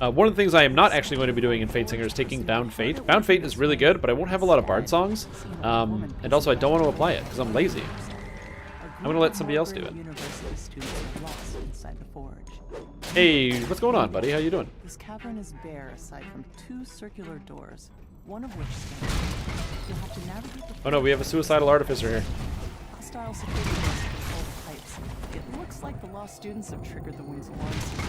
S1: One of the things I am not actually going to be doing in Fatesinger is taking Bound Fate. Bound Fate is really good, but I won't have a lot of Bard songs. And also I don't want to apply it, because I'm lazy. I'm going to let somebody else do it. Hey, what's going on, buddy? How you doing?
S6: This cavern is bare aside from 2 circular doors, one of which stands. You'll have to navigate the...
S1: Oh no, we have a suicidal artificer here.
S6: Hostile security forces control the heights. It looks like the lost students have triggered the Wings alarm system.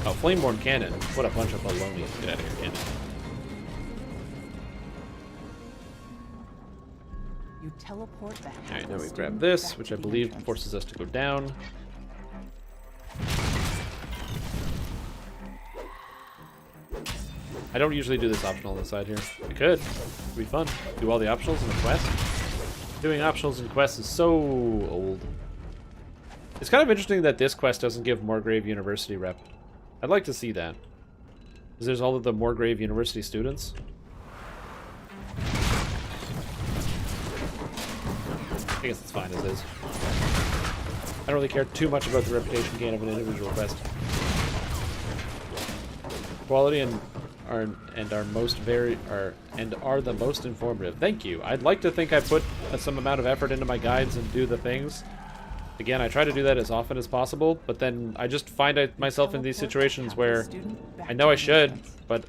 S1: Oh, Flameborn Cannon. What a bunch of baloney. Get out of here, Cannon.
S6: You teleport back.
S1: Alright, now we grab this, which I believe forces us to go down. I don't usually do this optional on the side here. I could. It'd be fun. Do all the optionals in the quest. Doing optionals in quests is so old. It's kind of interesting that this quest doesn't give Moorgrave University rep. I'd like to see that. Because there's all of the Moorgrave University students. I guess it's fine as is. I don't really care too much about the reputation gain of an individual quest. Quality and are the most informative. Thank you. I'd like to think I put some amount of effort into my guides and do the things. Again, I try to do that as often as possible, but then I just find myself in these situations where I know I should, but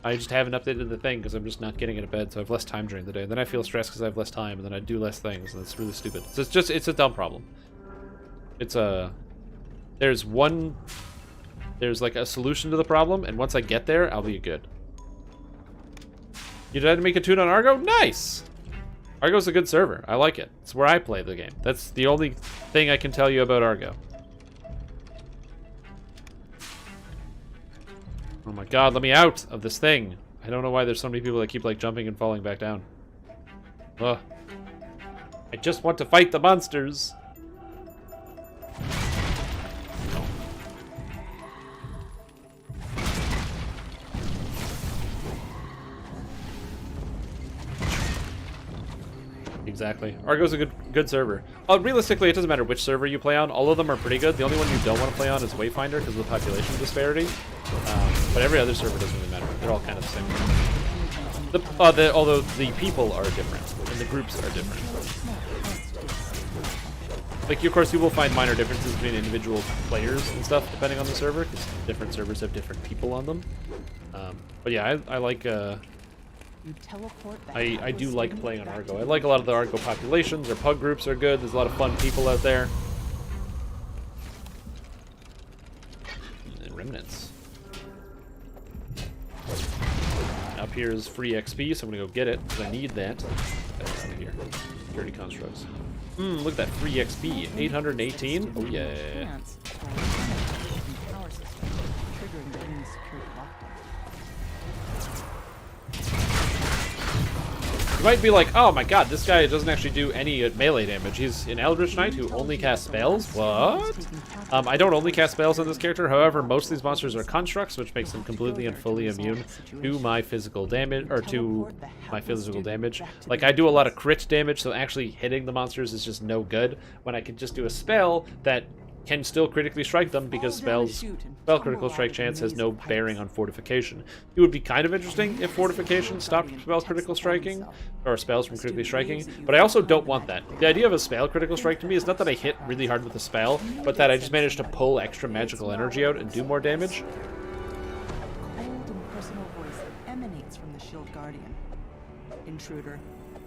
S1: I just haven't updated the thing because I'm just not getting out of bed, so I have less time during the day. Then I feel stressed because I have less time, and then I do less things, and it's really stupid. So it's a dumb problem. There's one there's like a solution to the problem, and once I get there, I'll be good. You decided to make a tune on Argo? Nice! Argo's a good server. I like it. It's where I play the game. That's the only thing I can tell you about Argo. Oh my god, let me out of this thing. I don't know why there's so many people that keep like jumping and falling back down. Ugh. I just want to fight the monsters. Exactly. Argo's a good server. Realistically, it doesn't matter which server you play on. All of them are pretty good. The only one you don't want to play on is Wayfinder because of the population disparity. But every other server doesn't really matter. They're all kind of the same. Although the people are different and the groups are different. Like, of course, you will find minor differences between individual players and stuff depending on the server because different servers have different people on them. But yeah, I like. I do like playing on Argo. I like a lot of the Argo populations. Their pug groups are good. There's a lot of fun people out there. And remnants. Up here is free XP, so I'm gonna go get it because I need that. That's out of here. Dirty constructs. Look at that free XP. 818. Oh yeah. You might be like, oh my god, this guy doesn't actually do any melee damage. He's an Eldritch Knight who only casts spells? What? I don't only cast spells on this character, however, most of these monsters are constructs, which makes them completely and fully immune to my physical damage, Like, I do a lot of crit damage, so actually hitting the monsters is just no good, when I can just do a spell that can still critically strike them because spell critical strike chance has no bearing on fortification. It would be kind of interesting if fortification stopped spell critical striking, or spells from critically striking, but I also don't want that. The idea of a spell critical strike to me is not that I hit really hard with a spell, but that I just managed to pull extra magical energy out and do more damage.
S6: Cold and personal voice that emanates from the Shield Guardian. Intruder,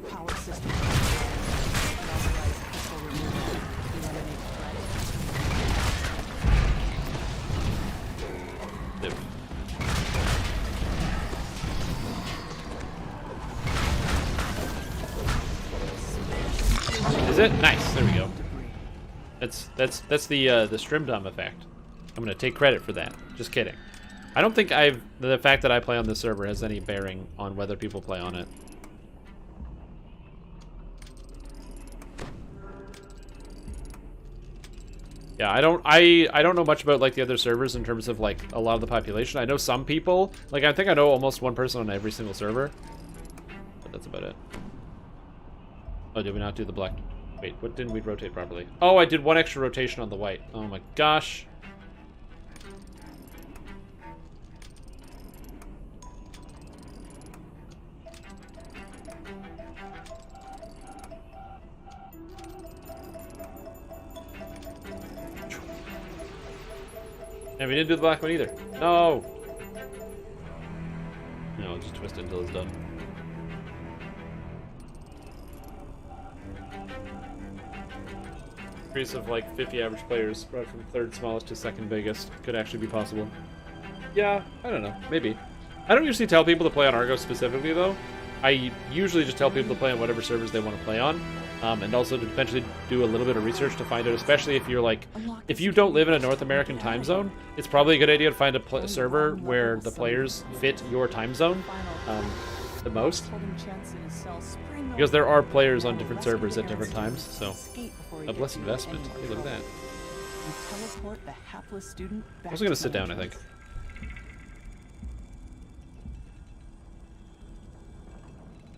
S6: power system. Unauthorized pistol removal. Eliminate threat.
S1: Is it? Nice. There we go. That's the Strimdom effect. I'm gonna take credit for that. Just kidding. I don't think the fact that I play on this server has any bearing on whether people play on it. Yeah, I don't know much about like the other servers in terms of like a lot of the population. I know some people, like I think I know almost one person on every single server. But that's about it. Oh, did we not do the black? Wait, what didn't we rotate properly? Oh, I did one extra rotation on the white. Oh my gosh. And we didn't do the black one either. No! No, just twist it until it's done. Increase of like 50 average players, brought from third smallest to second biggest, could actually be possible. Yeah, I don't know, maybe. I don't usually tell people to play on Argo specifically though. I usually just tell people to play on whatever servers they want to play on. And also to potentially do a little bit of research to find out, especially if you're like, if you don't live in a North American time zone, it's probably a good idea to find a server where the players fit your time zone the most. Because there are players on different servers at different times, so a blessed investment. Hey, look at that. I'm also going to sit down, I think.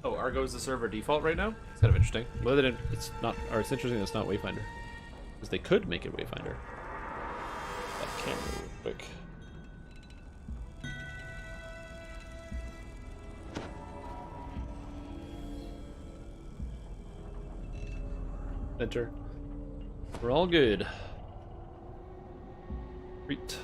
S1: Oh, Argo is the server default right now? It's kind of interesting. Whether it's not, or it's interesting that it's not Wayfinder. Because they could make it Wayfinder. That camera real quick. Enter. We're all good. Great.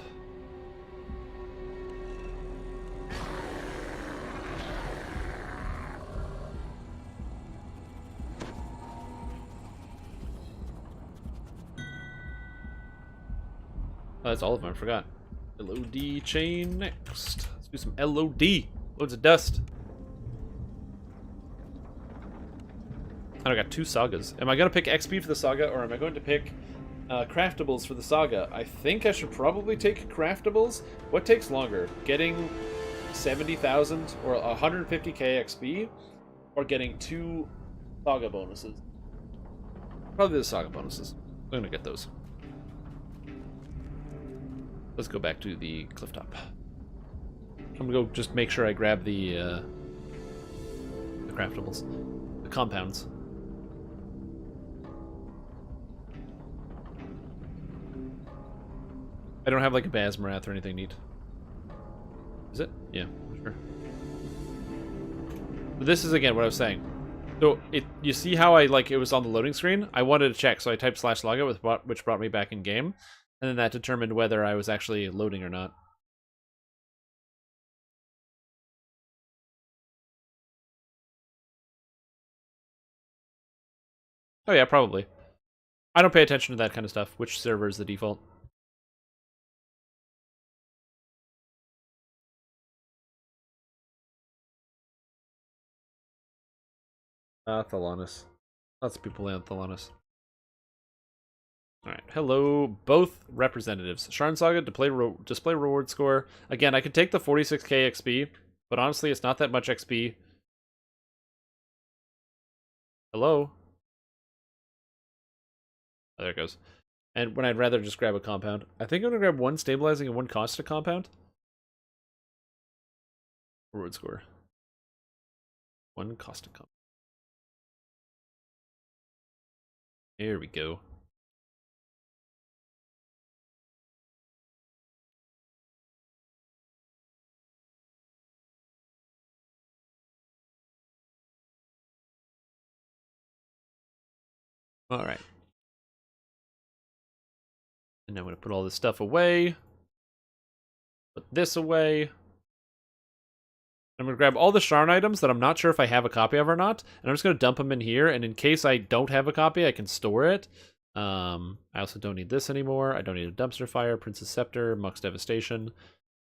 S1: Oh, that's all of them, I forgot. LOD chain next. Let's do some LOD. Loads of dust. And I got 2 sagas. Am I going to pick XP for the saga, or am I going to pick craftables for the saga? I think I should probably take craftables. What takes longer? Getting 70,000 or 150k XP, or getting 2 saga bonuses? Probably the saga bonuses. I'm going to get those. Let's go back to the cliff top. I'm going to go just make sure I grab the craftables. The compounds. I don't have like a Basmarath or anything neat. Is it? Yeah, sure. But this is again what I was saying. So you see how it was on the loading screen? I wanted to check, so I typed /logout, which brought me back in game, and then that determined whether I was actually loading or not. Oh yeah, probably. I don't pay attention to that kind of stuff. Which server is the default? Thalanis. Lots of people land Thalanis. Alright, hello, both representatives. Sharn Saga, display reward score. Again, I could take the 46k XP, but honestly, it's not that much XP. Hello? Oh, there it goes. And when I'd rather just grab a compound. I think I'm going to grab 1 stabilizing and 1 caustic compound. Reward score. 1 caustic compound. There we go. All right. And I'm going to put all this stuff away. Put this away. I'm going to grab all the Sharn items that I'm not sure if I have a copy of or not, and I'm just going to dump them in here, and in case I don't have a copy, I can store it. I also don't need this anymore. I don't need a Dumpster Fire, Princess Scepter, Muck's Devastation. I'm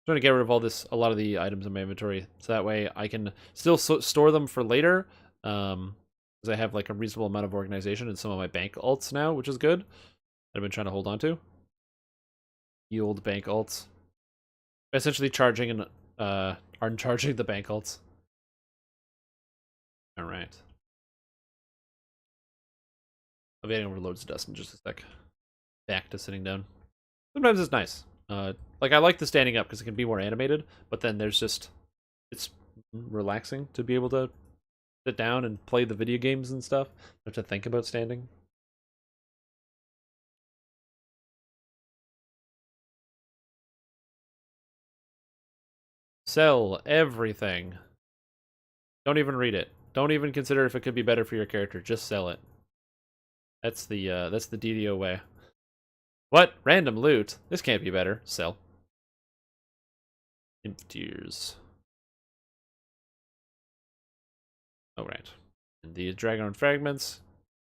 S1: trying to get rid of a lot of the items in my inventory, so that way I can still store them for later, because I have like a reasonable amount of organization in some of my bank alts now, which is good, that I've been trying to hold on to. Yield bank alts. Essentially charging and are charging the bank alts. Alright. I'll be heading over loads of dust in just a sec. Back to sitting down. Sometimes it's nice. Like, I like the standing up because it can be more animated, but then there's just... It's relaxing to be able to sit down and play the video games and stuff. Not to think about standing. Sell everything. Don't even read it. Don't even consider if it could be better for your character. Just sell it. That's the DDO way. What? Random loot? This can't be better. Sell. Tears. Oh, right. And these Dragon Fragments.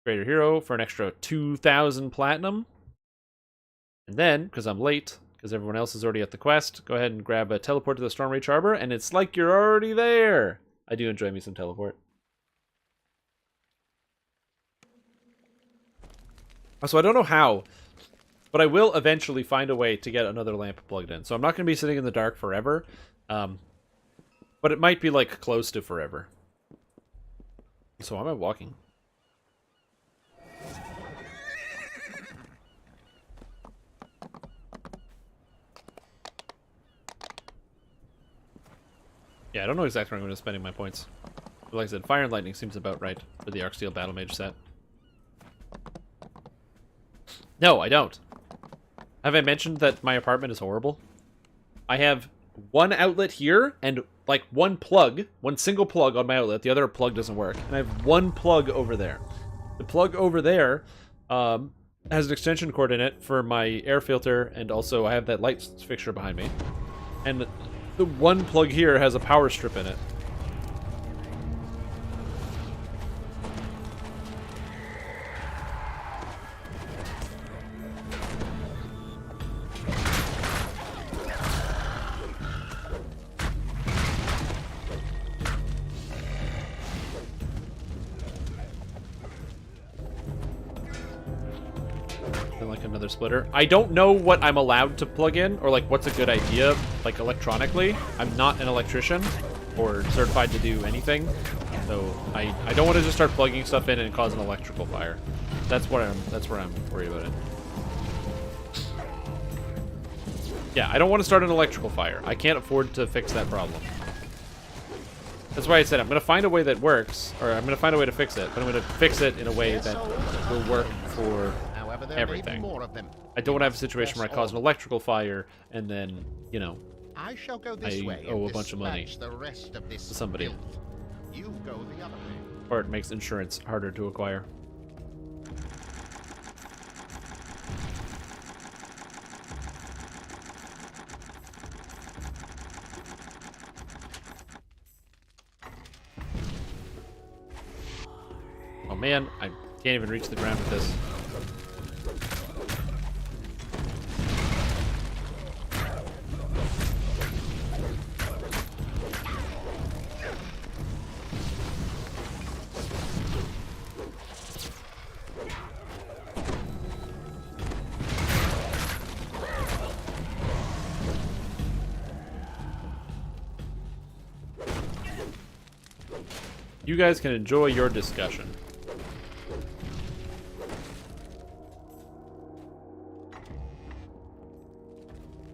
S1: Greater Hero for an extra 2,000 platinum. And then, because I'm late, because everyone else is already at the quest, go ahead and grab a teleport to the Stormreach Harbor, and it's like you're already there. I do enjoy me some teleport. So I don't know how, but I will eventually find a way to get another lamp plugged in. So I'm not going to be sitting in the dark forever, but it might be like close to forever. So am I walking? Yeah, I don't know exactly where I'm going to be spending my points. But like I said, Fire and Lightning seems about right for the Arcsteel Battle Mage set. No, I don't. Have I mentioned that my apartment is horrible? I have one outlet here and like one single plug on my outlet. The other plug doesn't work. And I have one plug over there. The plug over there has an extension cord in it for my air filter, and also I have that light fixture behind me. And the one plug here has a power strip in it. make another splitter. I don't know what I'm allowed to plug in, or like what's a good idea, like electronically. I'm not an electrician or certified to do anything, so I don't want to just start plugging stuff in and cause an electrical fire. That's where I'm worried about it. Yeah, I don't want to start an electrical fire. I can't afford to fix that problem. That's why I said I'm going to find a way that works, or I'm going to find a way to fix it, but I'm going to fix it in a way that will work for everything. I don't want to have a situation where I cause an electrical fire and then, you know,
S11: I shall go this way
S1: owe a bunch of money
S11: the rest of this
S1: to somebody.
S11: filth. You go the other way.
S1: Or it makes insurance harder to acquire. Oh man, I can't even reach the ground with this. You guys can enjoy your discussion.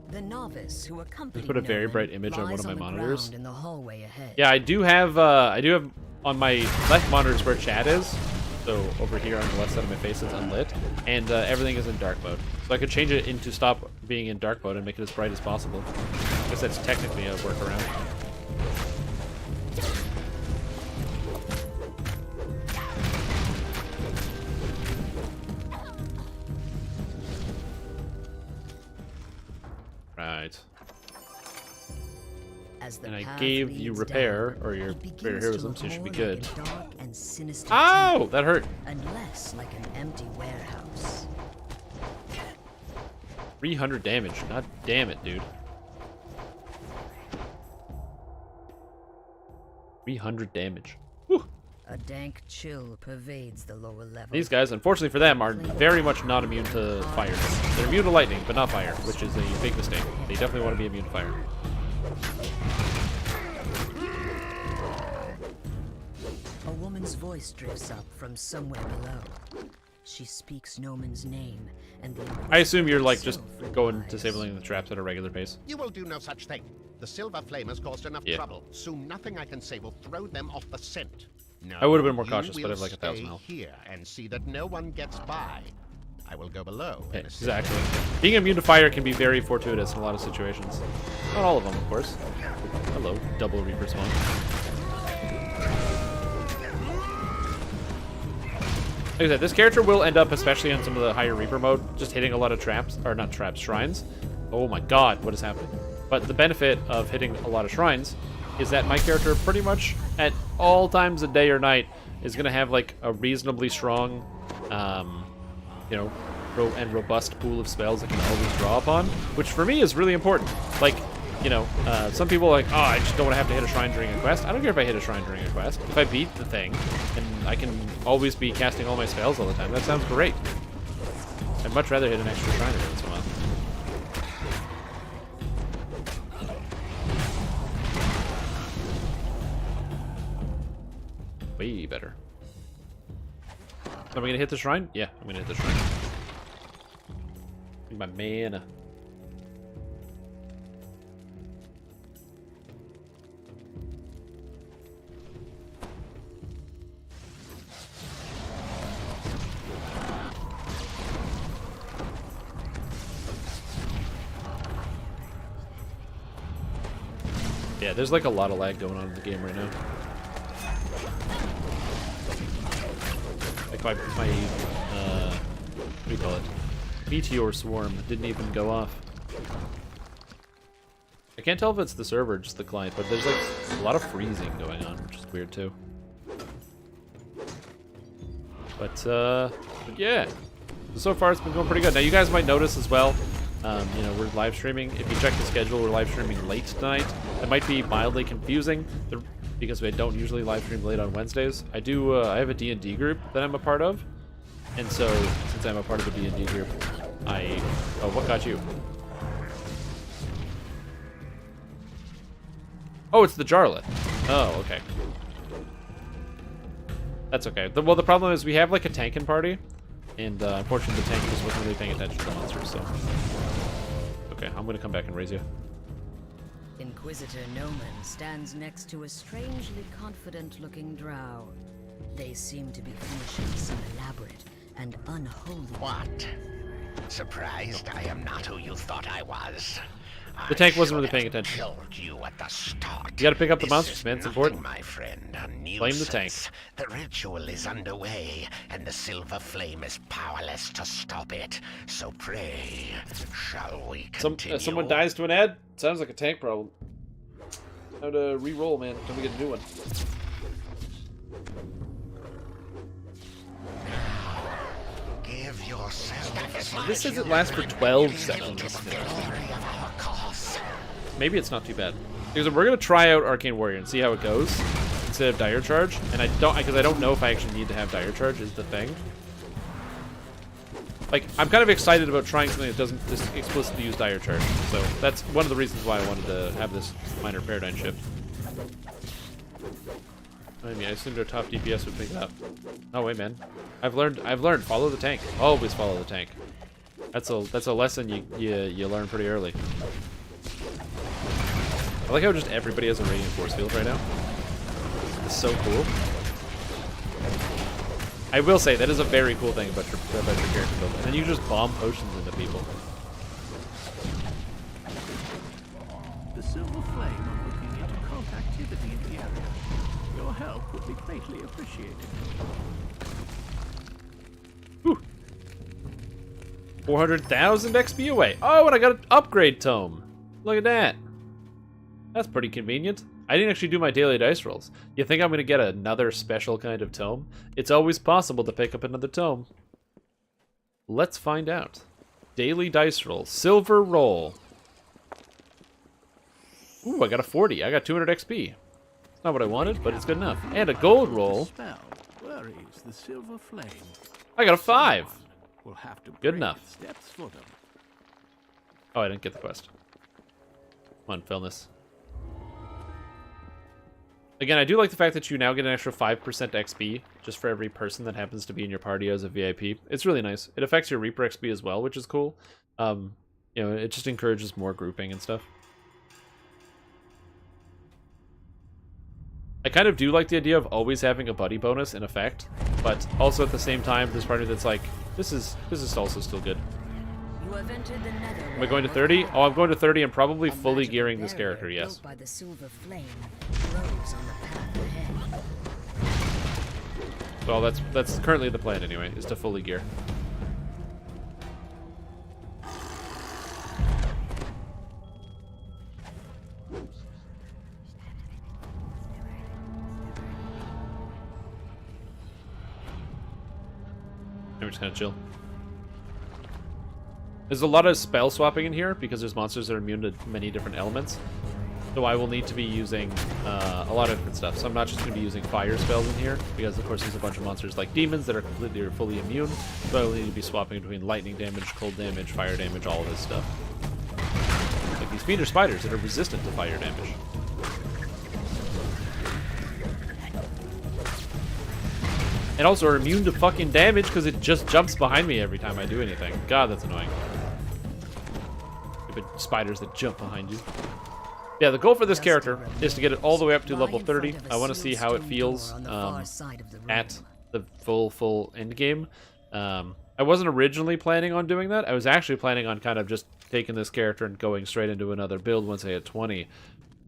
S12: The novice who accompanied
S1: Just put a very
S12: Nolan
S1: bright image on one
S12: lies
S1: of my
S12: the
S1: monitors.
S12: ground in the hallway ahead.
S1: Yeah, I do have on my left monitor is where chat is. So over here on the left side of my face it's unlit, and everything is in dark mode. So I could change it into stop being in dark mode and make it as bright as possible. I guess that's technically a workaround. Right. And I gave you repair, or your greater heroism, so you should be good. Ow! That hurt.
S12: Unless like an empty warehouse.
S1: 300 damage. God damn it, dude. 300 damage. Whew.
S12: A dank chill pervades the lower level.
S1: These guys, unfortunately for them, are very much not immune to fire. They're immune to lightning, but not fire, which is a big mistake. They definitely want to be immune to fire.
S12: A woman's voice drifts up from somewhere below. She speaks Noman's name, and the
S1: I assume you're like just going disabling the traps at a regular pace.
S11: You will do no such thing. The Silver Flame has caused enough trouble. Soon nothing I can say will throw them off the scent. No,
S1: I would have been more cautious, but I have like 1,000
S11: stay
S1: health.
S11: Here and see that no one gets by. I will go below.
S1: Yeah, exactly. Being immune to fire can be very fortuitous in a lot of situations. Not all of them, of course. Hello, double Reaper spawn. Like I said, this character will end up, especially on some of the higher Reaper mode, just hitting a lot of traps, or not traps, shrines. Oh my god, what is happening? But the benefit of hitting a lot of shrines is that my character pretty much at all times of day or night is going to have like a reasonably strong, you know, and robust pool of spells that can always draw upon, which for me is really important. Like, you know, some people are like, oh, I just don't want to have to hit a shrine during a quest. I don't care if I hit a shrine during a quest. If I beat the thing, and I can always be casting all my spells all the time, that sounds great. I'd much rather hit an extra shrine every once in a while. Way better. Am I gonna hit the shrine? Yeah, I'm gonna hit the shrine. My mana. Yeah, there's like a lot of lag going on in the game right now. Like my what do you call it? Meteor swarm didn't even go off. I can't tell if it's the server or just the client, but there's like a lot of freezing going on, which is weird too. But yeah, so far it's been going pretty good. Now you guys might notice as well, you know, we're live streaming. If you check the schedule, we're live streaming late tonight. That might be mildly confusing because we don't usually live stream late on Wednesdays. I do. I have a D&D group that I'm a part of, and so since I'm a part of the D&D group, Oh, what got you? Oh, it's the Jarlet. Oh, okay. That's okay. Well, the problem is we have like a tanking party, and unfortunately the tank just wasn't really paying attention to the monsters, so... Okay, I'm gonna come back and raise you.
S12: Inquisitor Noman stands next to a strangely confident-looking drow. They seem to be finishing some elaborate and unholy...
S11: What? Surprised I am not who you thought I was.
S1: The tank wasn't really paying attention.
S11: Killed you at the start.
S1: You gotta pick up the
S11: This
S1: monsters,
S11: is
S1: man. It's
S11: nothing,
S1: important.
S11: my friend. A
S1: Blame the tank.
S11: nuisance. The ritual is underway, and the silver flame is powerless to stop it. So pray, shall we continue?
S1: Someone dies to an ad? Sounds like a tank problem. How to re-roll, man. Time to get a new one.
S11: Give yourself.
S1: This says it lasts for 12 seconds. Maybe it's not too bad. Because we're gonna try out Arcane Warrior and see how it goes instead of Dire Charge. And I don't know if I actually need to have Dire Charge is the thing. Like, I'm kind of excited about trying something that doesn't just explicitly use Dire Charge. So that's one of the reasons why I wanted to have this minor paradigm shift. I mean, I assumed our top DPS would pick it up. Oh wait, man. I've learned. Follow the tank. Always follow the tank. That's a lesson you learn pretty early. I like how just everybody has a radiant force field right now. It's so cool. I will say that is a very cool thing about your character build, and then you just bomb potions into people.
S13: The Silver Flame are looking into cult activity in the area. Your help would be greatly appreciated.
S1: Whew. 400,000 XP away. Oh, and I got an upgrade tome. Look at that. That's pretty convenient. I didn't actually do my daily dice rolls. You think I'm going to get another special kind of tome? It's always possible to pick up another tome. Let's find out. Daily dice roll. Silver roll. Ooh, I got a 40. I got 200 XP. It's not what I wanted, but it's good enough. And a gold roll.
S13: Spell. Where is the Silver Flame?
S1: I got a 5.
S13: We'll have to
S1: Good enough.
S13: steps for them.
S1: Oh, I didn't get the quest. Come on, film this. Again, I do like the fact that you now get an extra 5% XP just for every person that happens to be in your party as a VIP. It's really nice. It affects your Reaper XP as well, which is cool. You know, it just encourages more grouping and stuff. I kind of do like the idea of always having a buddy bonus in effect, but also at the same time, there's part of me that's like, this is also still good.
S12: You have entered the nether.
S1: Am I going to 30? Oh, I'm going to 30 and probably fully gearing this character, yes.
S12: By the Silver Flame grows on the path ahead.
S1: Well, that's currently the plan anyway, is to fully gear. I'm just gonna chill. There's a lot of spell swapping in here because there's monsters that are immune to many different elements. So I will need to be using a lot of different stuff. So I'm not just going to be using fire spells in here because, of course, there's a bunch of monsters like demons that are completely or fully immune. So I will need to be swapping between lightning damage, cold damage, fire damage, all of this stuff. Like these feeder spiders that are resistant to fire damage. And also are immune to fucking damage because it just jumps behind me every time I do anything. God, that's annoying. Stupid spiders that jump behind you. Yeah, the goal for this character is to get it all the way up to level 30. I want to see how it feels at the full end game. I wasn't originally planning on doing that. I was actually planning on kind of just taking this character and going straight into another build once I hit 20.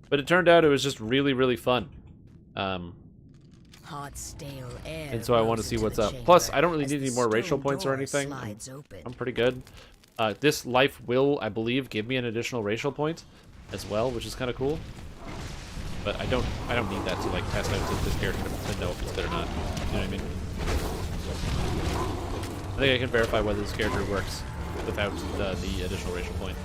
S1: But it turned out it was just really, really fun.
S12: Hot, stale air
S1: and so I want to see what's up. Plus, I don't really need any more racial points or anything. I'm pretty good. This life will, I believe, give me an additional racial point as well, which is kind of cool. But I don't need that to like test out this character to know if it's good or not. You know what I mean? I think I can verify whether this character works without the additional racial point.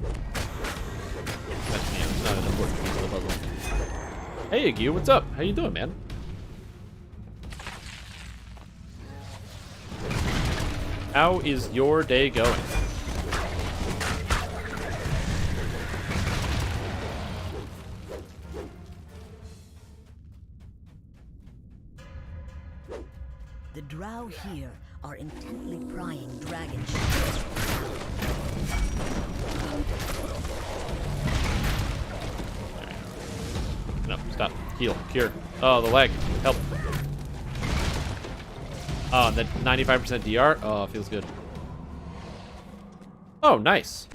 S1: That's me. It's not an important piece of the puzzle. Hey, Iggy, what's up? How you doing, man? How is your day going?
S12: The drow here are intently prying dragon shields.
S1: No, stop. Heal. Cure. Oh, the leg. Help. Oh, and that 95% DR? Oh, feels good. Oh, nice.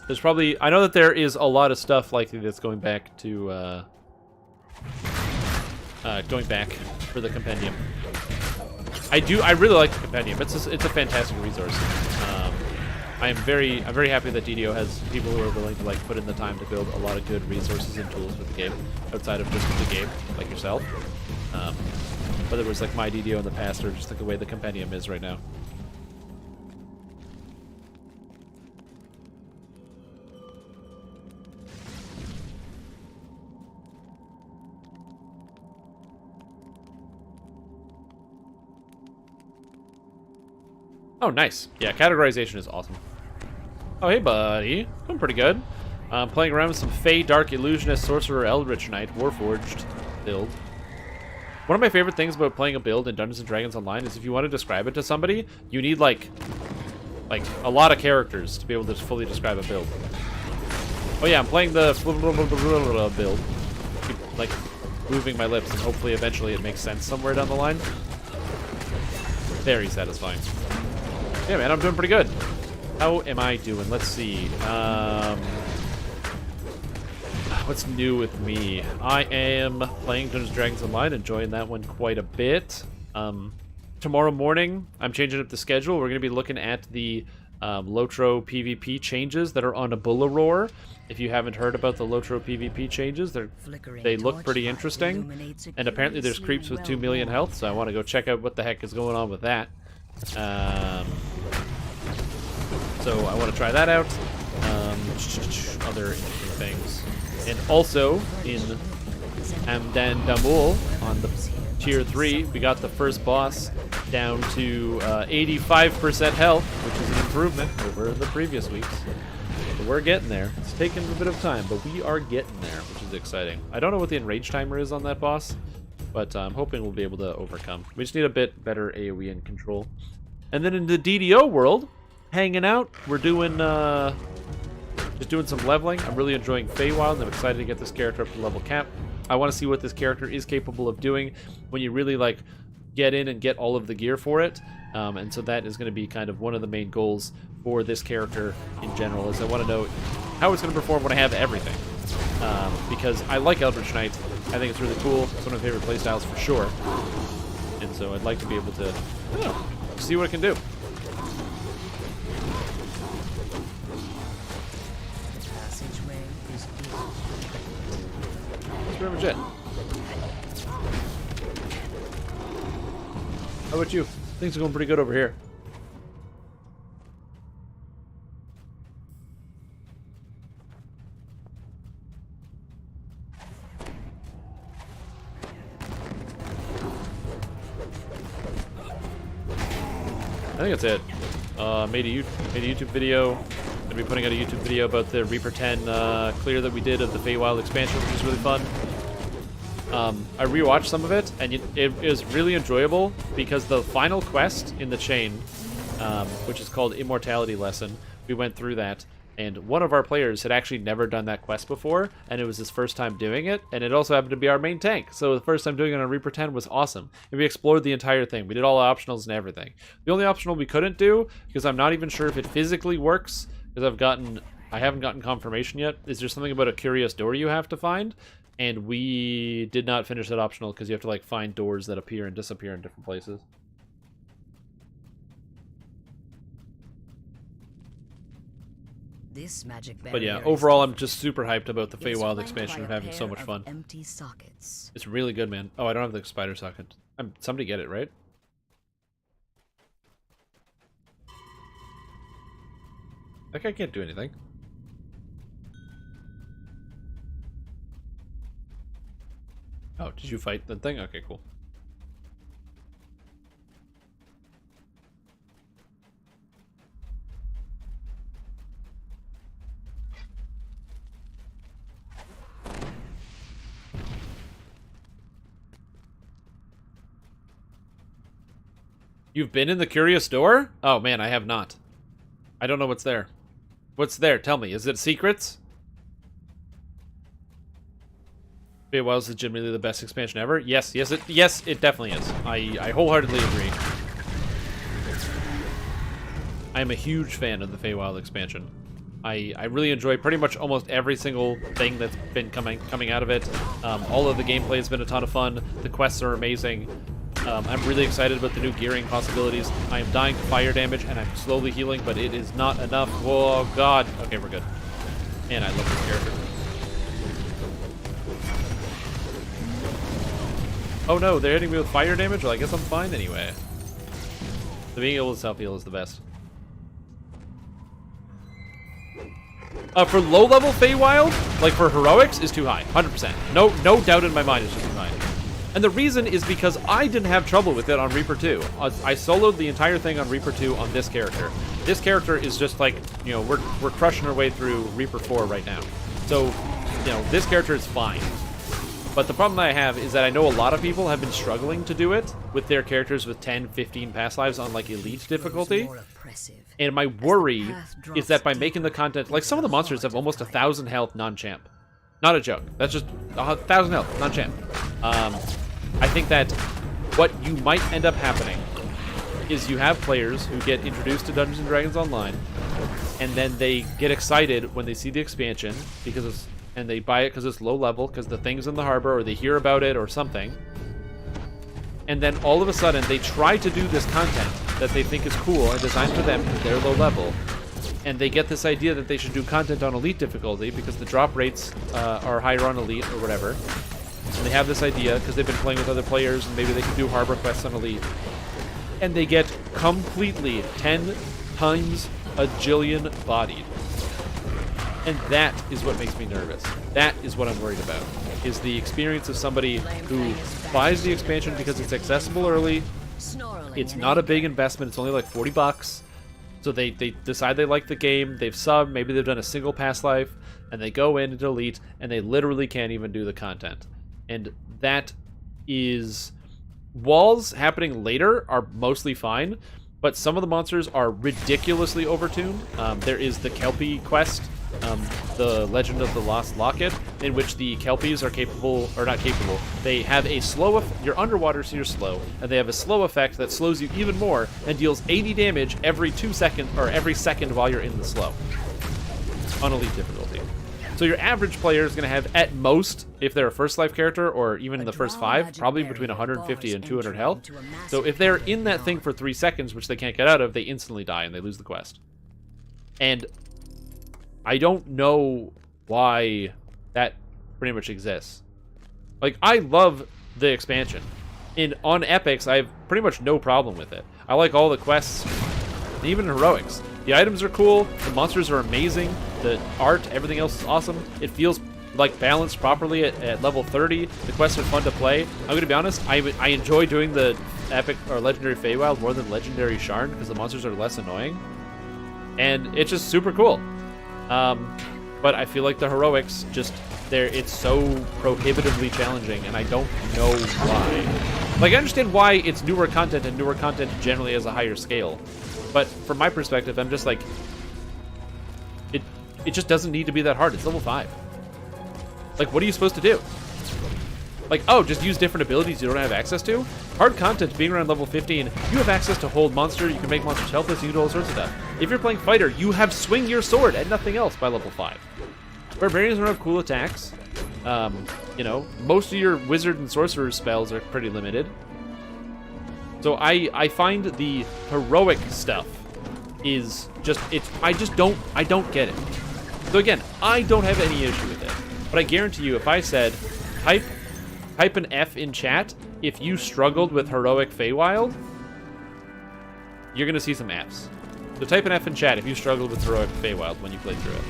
S1: There's probably... I know that there is a lot of stuff likely that's going back to... going back for the compendium. I really like the compendium. It's a fantastic resource. I'm very happy that DDO has people who are willing to like put in the time to build a lot of good resources and tools for the game outside of just the game, like yourself. Whether it was like my DDO in the past or just like the way the compendium is right now. Oh, nice. Yeah, categorization is awesome. Oh, hey, buddy. Doing pretty good. Playing around with some Fey, Dark Illusionist, Sorcerer, Eldritch Knight, Warforged build. One of my favorite things about playing a build in Dungeons & Dragons Online is if you want to describe it to somebody, you need, like a lot of characters to be able to fully describe a build. Oh, yeah, I'm playing the build. Keep, like, moving my lips, and hopefully eventually it makes sense somewhere down the line. Very satisfying. Yeah, man, I'm doing pretty good. How am I doing? Let's see. What's new with me? I am playing Dungeons & Dragons Online, enjoying that one quite a bit. Tomorrow morning, I'm changing up the schedule. We're going to be looking at the Lotro PvP changes that are on Abulla Roar. If you haven't heard about the Lotro PvP changes, they look pretty interesting. And apparently there's creeps with 2 million health, so I want to go check out what the heck is going on with that. So I want to try that out. Other interesting things. And also, in Amdan Damul, on the Tier 3, we got the first boss down to 85% health, which is an improvement over the previous weeks. So we're getting there. It's taken a bit of time, but we are getting there, which is exciting. I don't know what the enrage timer is on that boss, but I'm hoping we'll be able to overcome. We just need a bit better AoE and control. And then in the DDO world, hanging out, we're doing just doing some leveling. I'm really enjoying Feywild, and I'm excited to get this character up to level cap. I want to see what this character is capable of doing when you really like get in and get all of the gear for it. And so that is going to be kind of one of the main goals for this character in general, is I want to know how it's going to perform when I have everything. Because I like Eldritch Knight. I think it's really cool. It's one of my favorite playstyles for sure. And so I'd like to be able to see what it can do. That's pretty much it. How about you? Things are going pretty good over here. I think that's it. Made a YouTube video. Gonna be putting out a YouTube video about the Reaper 10 clear that we did of the Feywild expansion, which was really fun. I rewatched some of it, and it is really enjoyable because the final quest in the chain, which is called Immortality Lesson, we went through that, and one of our players had actually never done that quest before, and it was his first time doing it, and it also happened to be our main tank, so the first time doing it on Reaper 10 was awesome, and we explored the entire thing. We did all the optionals and everything. The only optional we couldn't do, because I'm not even sure if it physically works, because I haven't gotten confirmation yet, is there something about a curious door you have to find? And we did not finish that optional because you have to like find doors that appear and disappear in different places.
S12: This magic
S1: But yeah, overall I'm just super hyped about the Feywild expansion. I'm having so much fun.
S12: Empty sockets.
S1: It's really good, man. Oh, I don't have the spider socket. Somebody get it, right? Like I can't do anything. Oh, did you fight the thing? Okay, cool. You've been in the Curious Door? Oh man, I have not. I don't know what's there. What's there? Tell me. Is it secrets? Feywild is legitimately the best expansion ever. Yes, it definitely is. I wholeheartedly agree. I am a huge fan of the Feywild expansion. I really enjoy pretty much almost every single thing that's been coming out of it. All of the gameplay has been a ton of fun. The quests are amazing. I'm really excited about the new gearing possibilities. I am dying to fire damage, and I'm slowly healing, but it is not enough. Whoa, God. Okay, we're good. Man, I love this character. Oh no, they're hitting me with fire damage? Well, I guess I'm fine anyway. So being able to self-heal is the best. For low-level Feywild, like for heroics, is too high. 100%. No doubt in my mind it's just too high. And the reason is because I didn't have trouble with it on Reaper 2. I soloed the entire thing on Reaper 2 on this character. This character is just like, you know, we're crushing our way through Reaper 4 right now. So, you know, this character is fine. But the problem that I have is that I know a lot of people have been struggling to do it with their characters with 10, 15 past lives on like elite difficulty. And my worry is that by making the content, like some of the monsters have almost 1,000 health non-champ. Not a joke. That's just 1,000 health non-champ. I think that what you might end up happening is you have players who get introduced to Dungeons & Dragons Online, and then they get excited when they see the expansion because it's, and they buy it because it's low level, because the thing's in the harbor, or they hear about it or something. And then all of a sudden they try to do this content that they think is cool and designed for them because they're low level. And they get this idea that they should do content on elite difficulty because the drop rates are higher on elite or whatever. And they have this idea because they've been playing with other players and maybe they can do harbor quests on elite. And they get completely 10 times a jillion bodied. And that is what makes me nervous. That is what I'm worried about, is the experience of somebody who buys the expansion because it's accessible early. It's not a big investment. It's only like $40. So they decide they like the game. They've subbed. Maybe they've done a single past life. And they go in and delete. And they literally can't even do the content. And that is... Walls happening later are mostly fine. But some of the monsters are ridiculously overtuned. There is the Kelpie quest, the Legend of the Lost Locket, in which the Kelpies are capable, or not capable, they have a slow, you're underwater so you're slow, and they have a slow effect that slows you even more and deals 80 damage every 2 seconds, or every second while you're in the slow, on elite difficulty. So your average player is going to have, at most, if they're a first life character, or even in the first 5, probably between 150 and 200 health. So if they're in that thing for 3 seconds, which they can't get out of, they instantly die and they lose the quest. And I don't know why that pretty much exists. Like, I love the expansion. On Epics, I have pretty much no problem with it. I like all the quests, even heroics. The items are cool, the monsters are amazing, the art, everything else is awesome. It feels like balanced properly at level 30. The quests are fun to play. I'm going to be honest, I enjoy doing the epic or legendary Feywild more than legendary Sharn because the monsters are less annoying. And it's just super cool. But I feel like the heroics just, it's so prohibitively challenging, and I don't know why. Like, I understand why it's newer content, and newer content generally has a higher scale. But from my perspective, I'm just like, it just doesn't need to be that hard. It's level 5. Like, what are you supposed to do? Like, oh, just use different abilities you don't have access to? Hard content, being around level 15, you have access to hold monster, you can make monsters helpless, you can do all sorts of stuff. If you're playing fighter, you have swing your sword and nothing else by level 5. Barbarians don't have cool attacks. You know, most of your wizard and sorcerer spells are pretty limited. So I find the heroic stuff is just, I don't get it. So again, I don't have any issue with it. But I guarantee you, if I said, type an F in chat if you struggled with heroic Feywild, you're going to see some Fs. So type an F in chat if you struggled with heroic Feywild when you played through it.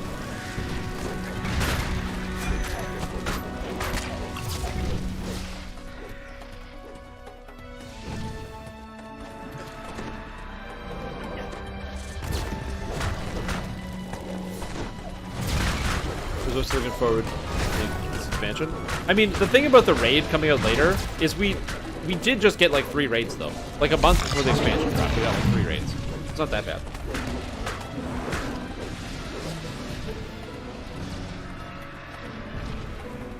S1: Was looking forward to this expansion. I mean, the thing about the raid coming out later is we we did just get like 3 raids though. Like a month before the expansion dropped, we got like 3 raids. It's not that bad.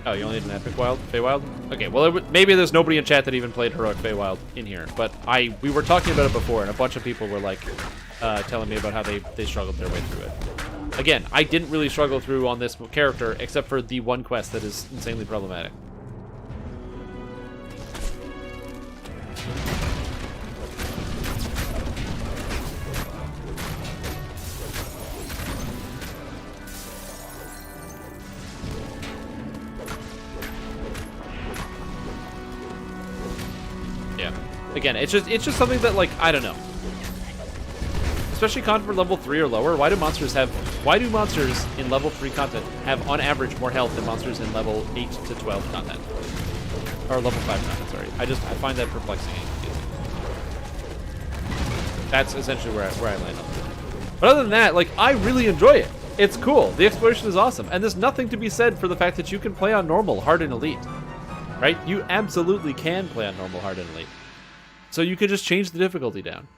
S1: Oh, you only did an Epic Feywild? Okay, well, maybe there's nobody in chat that even played Heroic Feywild in here, but we were talking about it before, and a bunch of people were like telling me about how they struggled their way through it. Again, I didn't really struggle through on this character, except for the one quest that is insanely problematic. Again, it's just something that, like, I don't know. Especially content for level 3 or lower, why do monsters in level 3 content have, on average, more health than monsters in level 8 to 12 content? Or level 5 content, sorry. I find that perplexing and confusing. That's essentially where I land on it. But other than that, like, I really enjoy it. It's cool. The exploration is awesome. And there's nothing to be said for the fact that you can play on normal, hard, and elite. Right? You absolutely can play on normal, hard, and elite. So you could just change the difficulty down.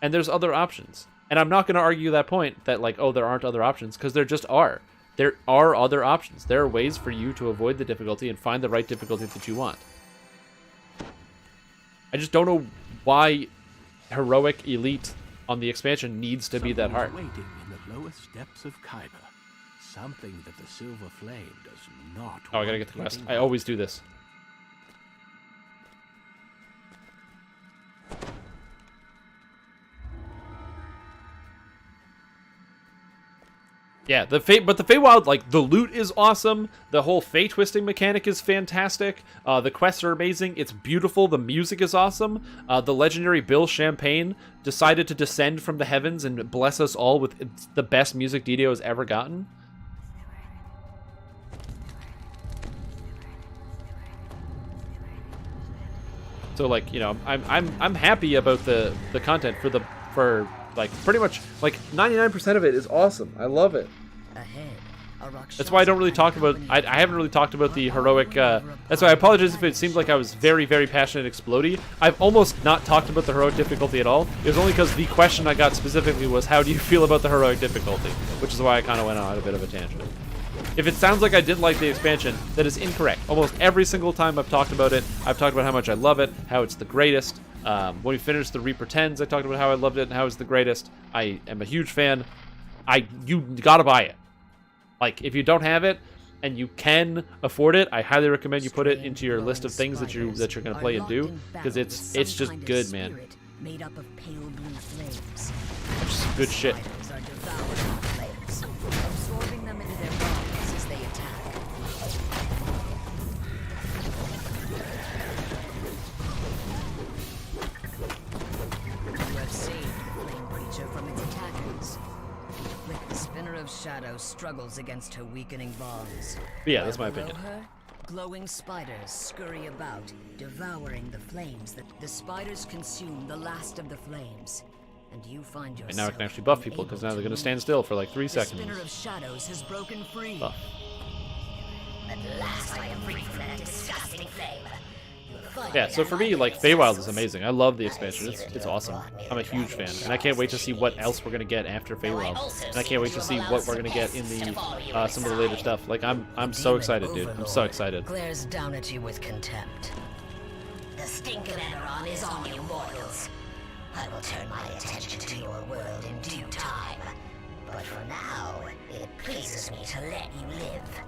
S1: And there's other options. And I'm not going to argue that point that, like, oh, there aren't other options, because there just are. There are other options. There are ways for you to avoid the difficulty and find the right difficulty that you want. I just don't know why Heroic Elite on the expansion needs to be that hard.
S13: Waiting in the lowest depths of Khyber. Something that the Silver Flame does not.
S1: Oh, I gotta get the quest. I always do this. Yeah, but the Feywild, like, the loot is awesome. The whole Fey twisting mechanic is fantastic. The quests are amazing. It's beautiful. The music is awesome. The legendary Bill Champagne decided to descend from the heavens and bless us all with the best music DDO has ever gotten. So, like, you know, I'm happy about the content for like pretty much like 99% of it is awesome. I love it. That's why I don't really talk about. I haven't really talked about the heroic. That's why I apologize if it seemed like I was very, very passionate explodey. I've almost not talked about the heroic difficulty at all. It was only because the question I got specifically was, "How do you feel about the heroic difficulty?" Which is why I kind of went on a bit of a tangent. If it sounds like I didn't like the expansion, that is incorrect. Almost every single time I've talked about it, I've talked about how much I love it, how it's the greatest. When we finished the Reaper 10s, I talked about how I loved it and how it's the greatest. I am a huge fan. You gotta buy it. Like, if you don't have it and you can afford it, I highly recommend you put it into your list of things that you're gonna play and do, because it's just good, man.
S12: Made up of pale blue flames.
S1: Just good shit.
S12: Absorbing them into their bodies as they attack. You have saved the flame creature from its attackers. Like the spinner of shadow struggles against her weakening bonds.
S1: Yeah, that's my
S12: Below
S1: opinion.
S12: her, glowing spiders scurry about, devouring the flames. The spiders consume the last of the flames. And you find yourself.
S1: And now I can actually buff people, because now they're going to stand still for like 3 seconds.
S12: The spinner of shadows has broken free.
S1: Buff.
S9: At last I am free from that disgusting flame.
S1: Yeah, so for me, like, Feywild is amazing. I love the expansion. It's awesome. I'm a huge fan. And I can't wait to see what else we're going to get after Feywild. And I can't wait to see what we're going to get in the some of the later stuff. Like, I'm so excited, dude. I'm so excited.
S12: Glares down at you with contempt.
S9: The stink of Eberron is on you mortals. I will turn my attention to your world in due time. But for now, it pleases me to let you live.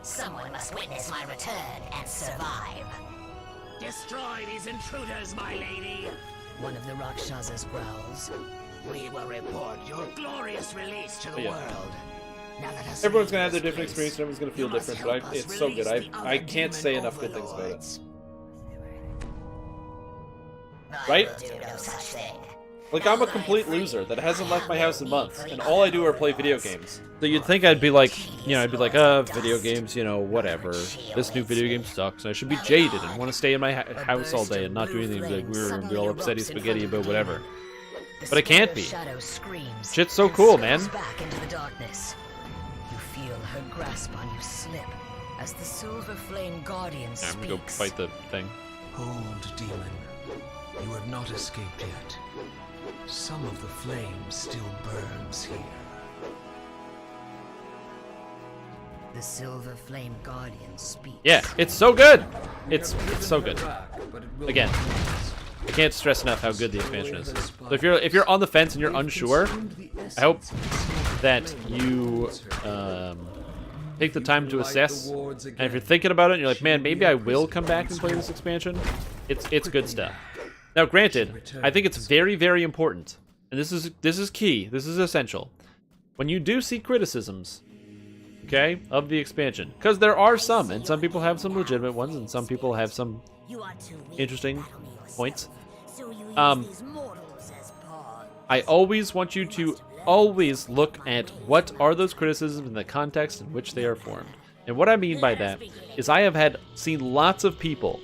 S9: Someone must witness my return and survive. Destroy these intruders, my lady!
S12: One of the Rakshasas growls.
S9: We will report your glorious release to the world. Now that us
S1: Everyone's going to have their different experience, and everyone's going to feel different, but it's so good. I can't say enough good things about it. Right?
S9: I will do no such thing.
S1: Like, I'm a complete loser that hasn't left my house in months, and all I do are play video games. So you'd think I'd be like, video games, you know, whatever. This new video game sucks, and I should be jaded and want to stay in my house all day and not do anything, like, we're all upsetty spaghetti about whatever. But I can't be. Shit's so cool, man.
S12: Back into the darkness. You feel her grasp on you slip as the silver flame guardian
S1: I'm
S12: speaks.
S1: gonna go fight the thing.
S14: Hold, demon. You have not escaped yet. Some of the flame still burns here.
S12: The Silver Flame Guardian speaks.
S1: Yeah, it's so good. It's so good. Again, I can't stress enough how good the expansion is. So if you're on the fence and you're unsure, I hope that you take the time to assess. And if you're thinking about it and you're like, man, maybe I will come back and play this expansion, it's good stuff. Now, granted, I think it's very, very important, and this is key. This is essential. When you do see criticisms, okay, of the expansion, because there are some, and some people have some legitimate ones, and some people have some interesting points. I always want you to always look at what are those criticisms in the context in which they are formed. And what I mean by that is I have seen lots of people,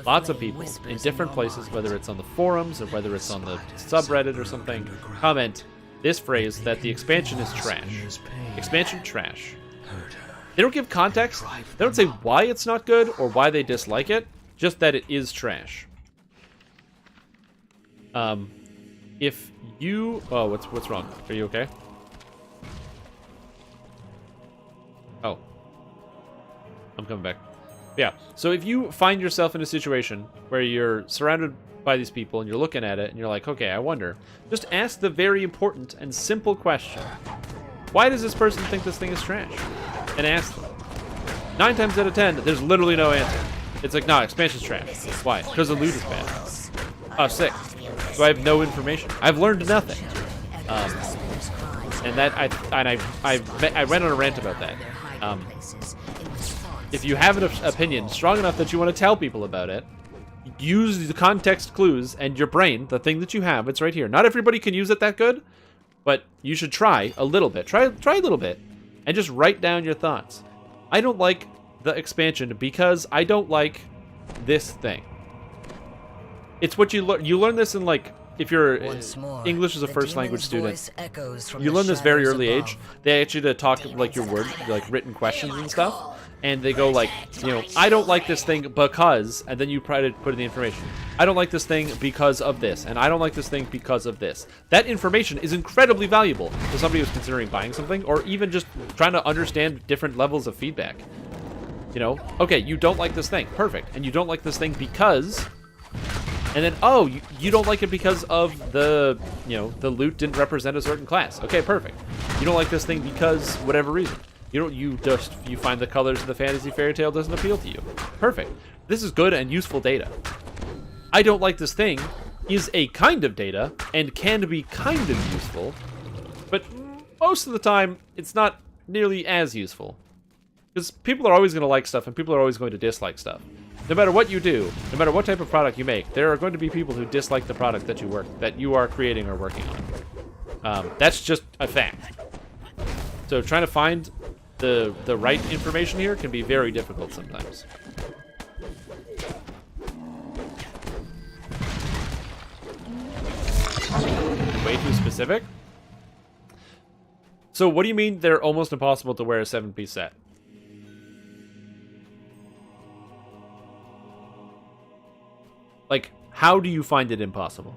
S1: lots of people in different places, whether it's on the forums or whether it's on the subreddit or something, comment this phrase that the expansion is trash. Expansion trash. They don't give context. They don't say why it's not good or why they dislike it, just that it is trash. If you... Oh, what's wrong? Are you okay? Oh. I'm coming back. Yeah, so if you find yourself in a situation where you're surrounded by these people and you're looking at it and you're like, okay, I wonder, just ask the very important and simple question. Why does this person think this thing is trash? And ask them. 9 times out of 10, there's literally no answer. It's like, nah, expansion's trash. Why? Because the loot is bad. Oh, sick. So I have no information. I've learned nothing. And that I went on a rant about that. If you have an opinion strong enough that you want to tell people about it, use the context clues and your brain, the thing that you have, it's right here. Not everybody can use it that good, but you should try a little bit. Try a little bit, and just write down your thoughts. I don't like the expansion because I don't like this thing. It's what you learn. You learn this in, like, if you're English as a first language student, you learn this very early age. They ask you to talk like your word, like written questions and stuff. And they go like, you know, I don't like this thing because, and then you try to put in the information. I don't like this thing because of this, and I don't like this thing because of this. That information is incredibly valuable to somebody who's considering buying something, or even just trying to understand different levels of feedback. You know, okay, you don't like this thing, perfect, and you don't like this thing because, and then, oh, you don't like it because of the, you know, the loot didn't represent a certain class. Okay, perfect. You don't like this thing because whatever reason. You find the colors of the fantasy fairy tale doesn't appeal to you. Perfect. This is good and useful data. I don't like this thing is a kind of data and can be kind of useful, but most of the time it's not nearly as useful. Because people are always going to like stuff and people are always going to dislike stuff. No matter what you do, no matter what type of product you make, there are going to be people who dislike the product that you are creating or working on. That's just a fact. So trying to find the right information here can be very difficult sometimes. Way too specific? So what do you mean they're almost impossible to wear a 7-piece set? Like, how do you find it impossible?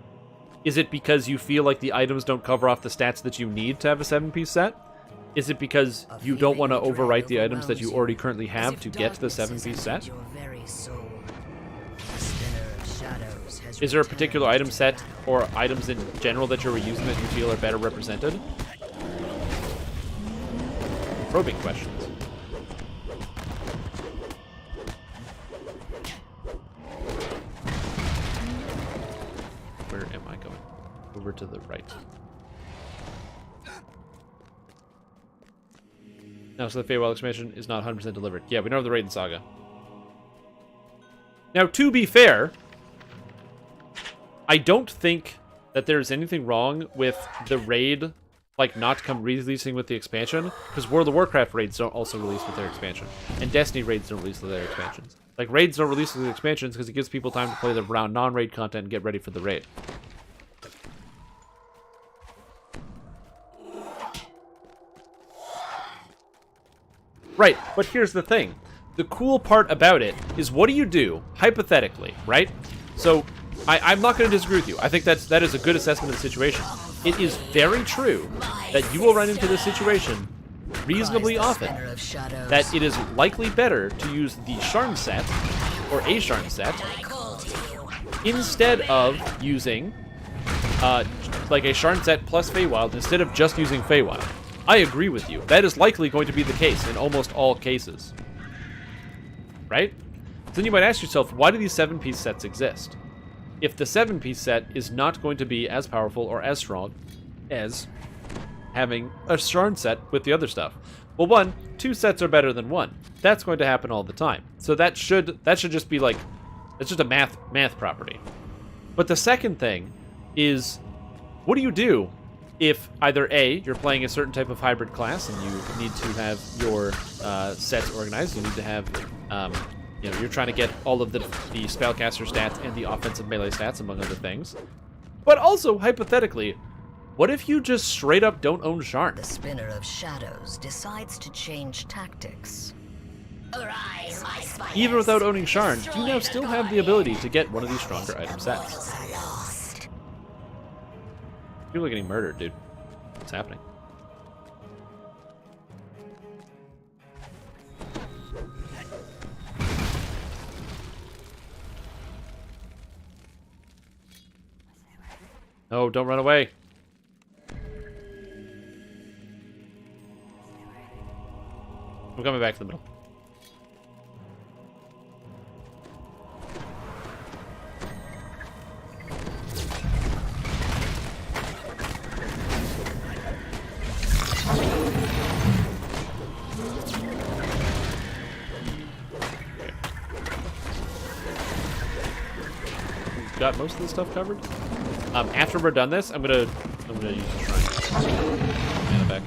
S1: Is it because you feel like the items don't cover off the stats that you need to have a 7-piece set? Is it because you don't want to overwrite the items that you already currently have to get the 7-piece set? Is there a particular item set or items in general that you're reusing that you feel are better represented? Probing questions. Where am I going? Over to the right. Now, so the Feywild expansion is not 100% delivered. Yeah, we know the Raiden Saga. Now, to be fair, I don't think that there's anything wrong with the raid, like, not releasing with the expansion, because World of Warcraft raids don't also release with their expansion, and Destiny raids don't release with their expansions. Like, raids don't release with the expansions because it gives people time to play the non-raid content and get ready for the raid. Right, but here's the thing. the cool part about it is, what do you do, hypothetically, right? So, I'm not going to disagree with you. I think that is a good assessment of the situation. It is very true that you will run into this situation reasonably often, that it is likely better to use the Sharn set, or a Sharn set, instead of using like a Sharn set plus Feywild, instead of just using Feywild. I agree with you. That is likely going to be the case in almost all cases. Right? Then you might ask yourself, why do these 7-piece sets exist? If the 7-piece set is not going to be as powerful or as strong as having a Sharn set with the other stuff. Well, 1, 2 sets are better than 1. That's going to happen all the time. So that should just be like, it's just a math property. But the second thing is, what do you do if either A, you're playing a certain type of hybrid class and you need to have your sets organized, you need to have, you know, you're trying to get all of the spellcaster stats and the offensive melee stats, among other things. But also, hypothetically, what if you just straight up don't own Sharn?
S12: The Spinner of Shadows decides to change tactics.
S9: Arise, my spiders.
S1: Even without owning Sharn, you now still have the ability to get one of these stronger item sets. People are getting murdered, dude. What's happening? Oh, don't run away. I'm coming back to the middle. Got most of the stuff covered. After we're done this, I'm gonna use the shrine. Mana back.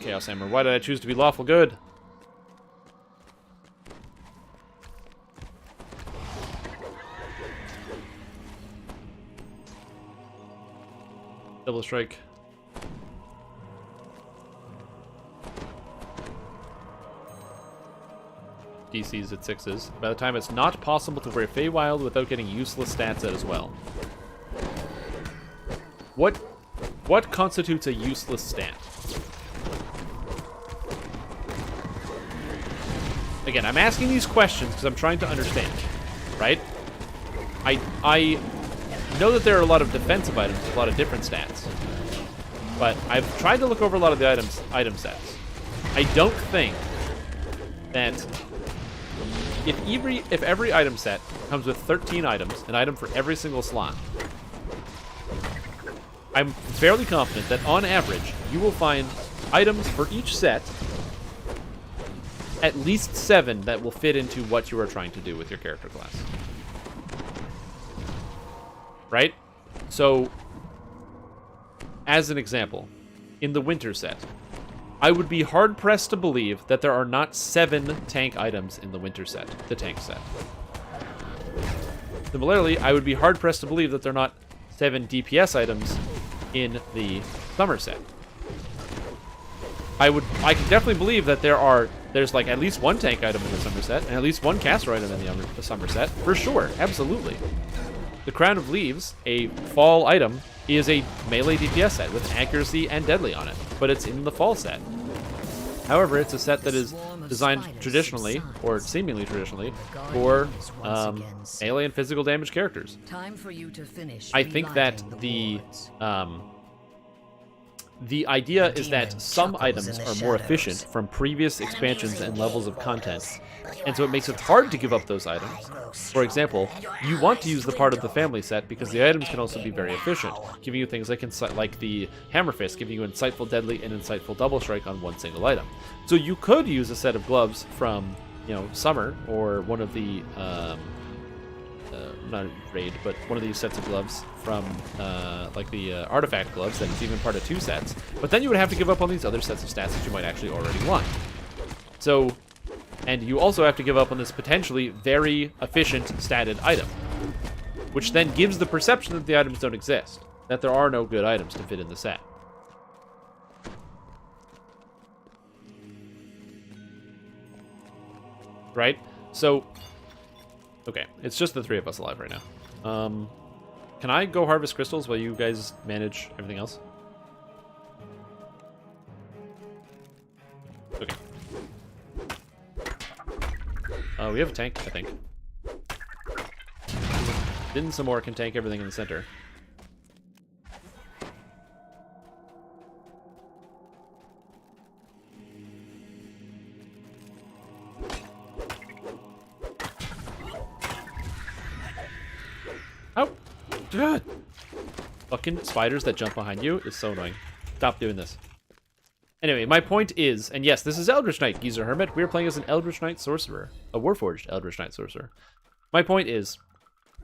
S1: Chaos Hammer. Why did I choose to be lawful good? Double strike. DCs at 6s. By the time it's not possible to wear Feywild without getting useless stats out as well. What constitutes a useless stat? Again, I'm asking these questions because I'm trying to understand, right? I know that there are a lot of defensive items with a lot of different stats, but I've tried to look over a lot of the item sets. I don't think that if every item set comes with 13 items, an item for every single slot, I'm fairly confident that on average you will find items for each set, at least 7 that will fit into what you are trying to do with your character class. Right? So, as an example, in the winter set, I would be hard-pressed to believe that there are not 7 tank items in the winter set, the tank set. Similarly, I would be hard-pressed to believe that there are not 7 DPS items in the summer set. I can definitely believe that there's like at least 1 tank item in the summer set, and at least 1 caster item in the summer set, for sure, absolutely. The Crown of Leaves, a fall item, is a melee DPS set with accuracy and deadly on it, but it's in the fall set. However, it's a set that is designed traditionally, or seemingly traditionally, for melee and physical damage characters.
S12: Time for you to finish.
S1: I think that the idea is that some items are more efficient from previous expansions and levels of content, and so it makes it hard to give up those items. For example, you want to use the part of the family set because the items can also be very efficient, giving you things like the Hammer Fist, giving you Insightful Deadly and Insightful Double Strike on one single item. So you could use a set of gloves from, Summer, or one of the not raid, but one of these sets of gloves from like the artifact gloves that is even part of 2 sets. But then you would have to give up on these other sets of stats that you might actually already want. So, and you also have to give up on this potentially very efficient statted item, which then gives the perception that the items don't exist, that there are no good items to fit in the set. right? So, okay, it's just the three of us alive right now. Can I go harvest crystals while you guys manage everything else? Okay. We have a tank, I think. Then some more can tank everything in the center. Oh! God. Fucking spiders that jump behind you is so annoying. Stop doing this. Anyway, my point is, and yes, this is Eldritch Knight, Geezer Hermit. We're playing as an Eldritch Knight Sorcerer. A Warforged Eldritch Knight Sorcerer. My point is,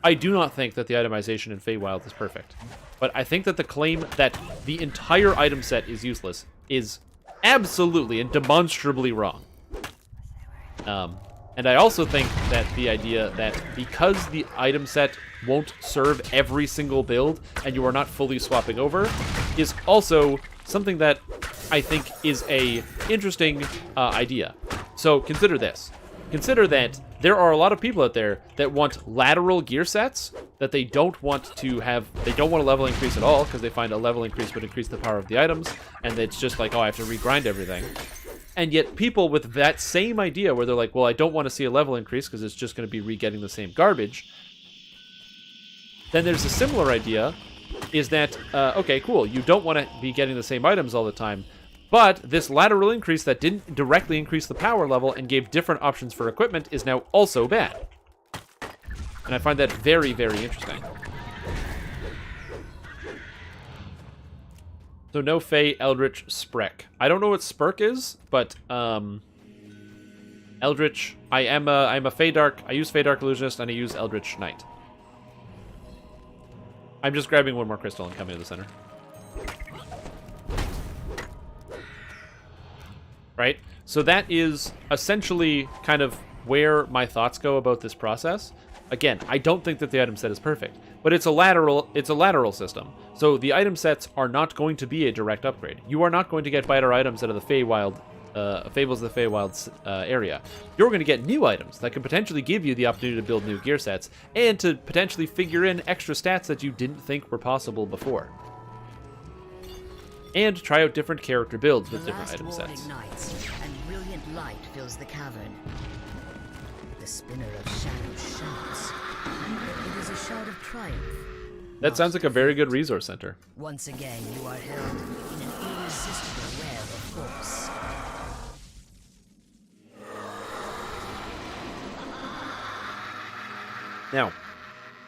S1: I do not think that the itemization in Feywild is perfect. But I think that the claim that the entire item set is useless is absolutely and demonstrably wrong. And I also think that the idea that because the item set won't serve every single build and you are not fully swapping over is also something that I think is a interesting idea. So consider this. Consider that there are a lot of people out there that want lateral gear sets that they don't want to have. They don't want a level increase at all because they find a level increase would increase the power of the items, and it's just like, oh, I have to regrind everything. And yet people with that same idea where they're like, well, I don't want to see a level increase because it's just going to be re-getting the same garbage. Then there's a similar idea, is that, okay, cool, you don't want to be getting the same items all the time, but this lateral increase that didn't directly increase the power level and gave different options for equipment is now also bad. And I find that very, very interesting. So no Fey, Eldritch, Sprek. I don't know what Spurk is, but Eldritch. I'm a Fey Dark. I use Fey Dark Illusionist and I use Eldritch Knight. I'm just grabbing one more crystal and coming to the center. Right? So that is essentially kind of where my thoughts go about this process. Again, I don't think that the item set is perfect, but it's a lateral system. So the item sets are not going to be a direct upgrade. You are not going to get better items out of the Feywild, Fables of the Feywild area. You're going to get new items that can potentially give you the opportunity to build new gear sets and to potentially figure in extra stats that you didn't think were possible before. And try out different character builds with different item sets.
S12: Ignites, and brilliant light fills the cavern. The spinner of shadows shouts. It is a shout of triumph.
S1: That sounds like a very good resource center.
S12: Once again, you are held in an irresistible web of force.
S1: Now,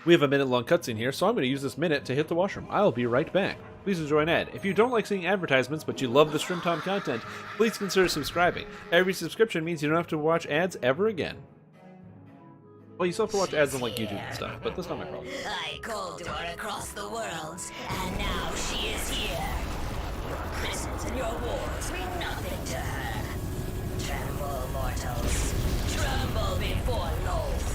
S1: we have a minute-long cutscene here, so I'm going to use this minute to hit the washroom. I'll be right back. Please enjoy an ad. If you don't like seeing advertisements, but you love the Shrimp Tom content, please consider subscribing. Every subscription means you don't have to watch ads ever again. Well, you still have to watch ads on like YouTube and stuff, but that's not my problem.
S9: I called to her across the worlds, and now she is here. Your prisons and your wars mean nothing to her. Tremble, mortals. Tremble before Loath.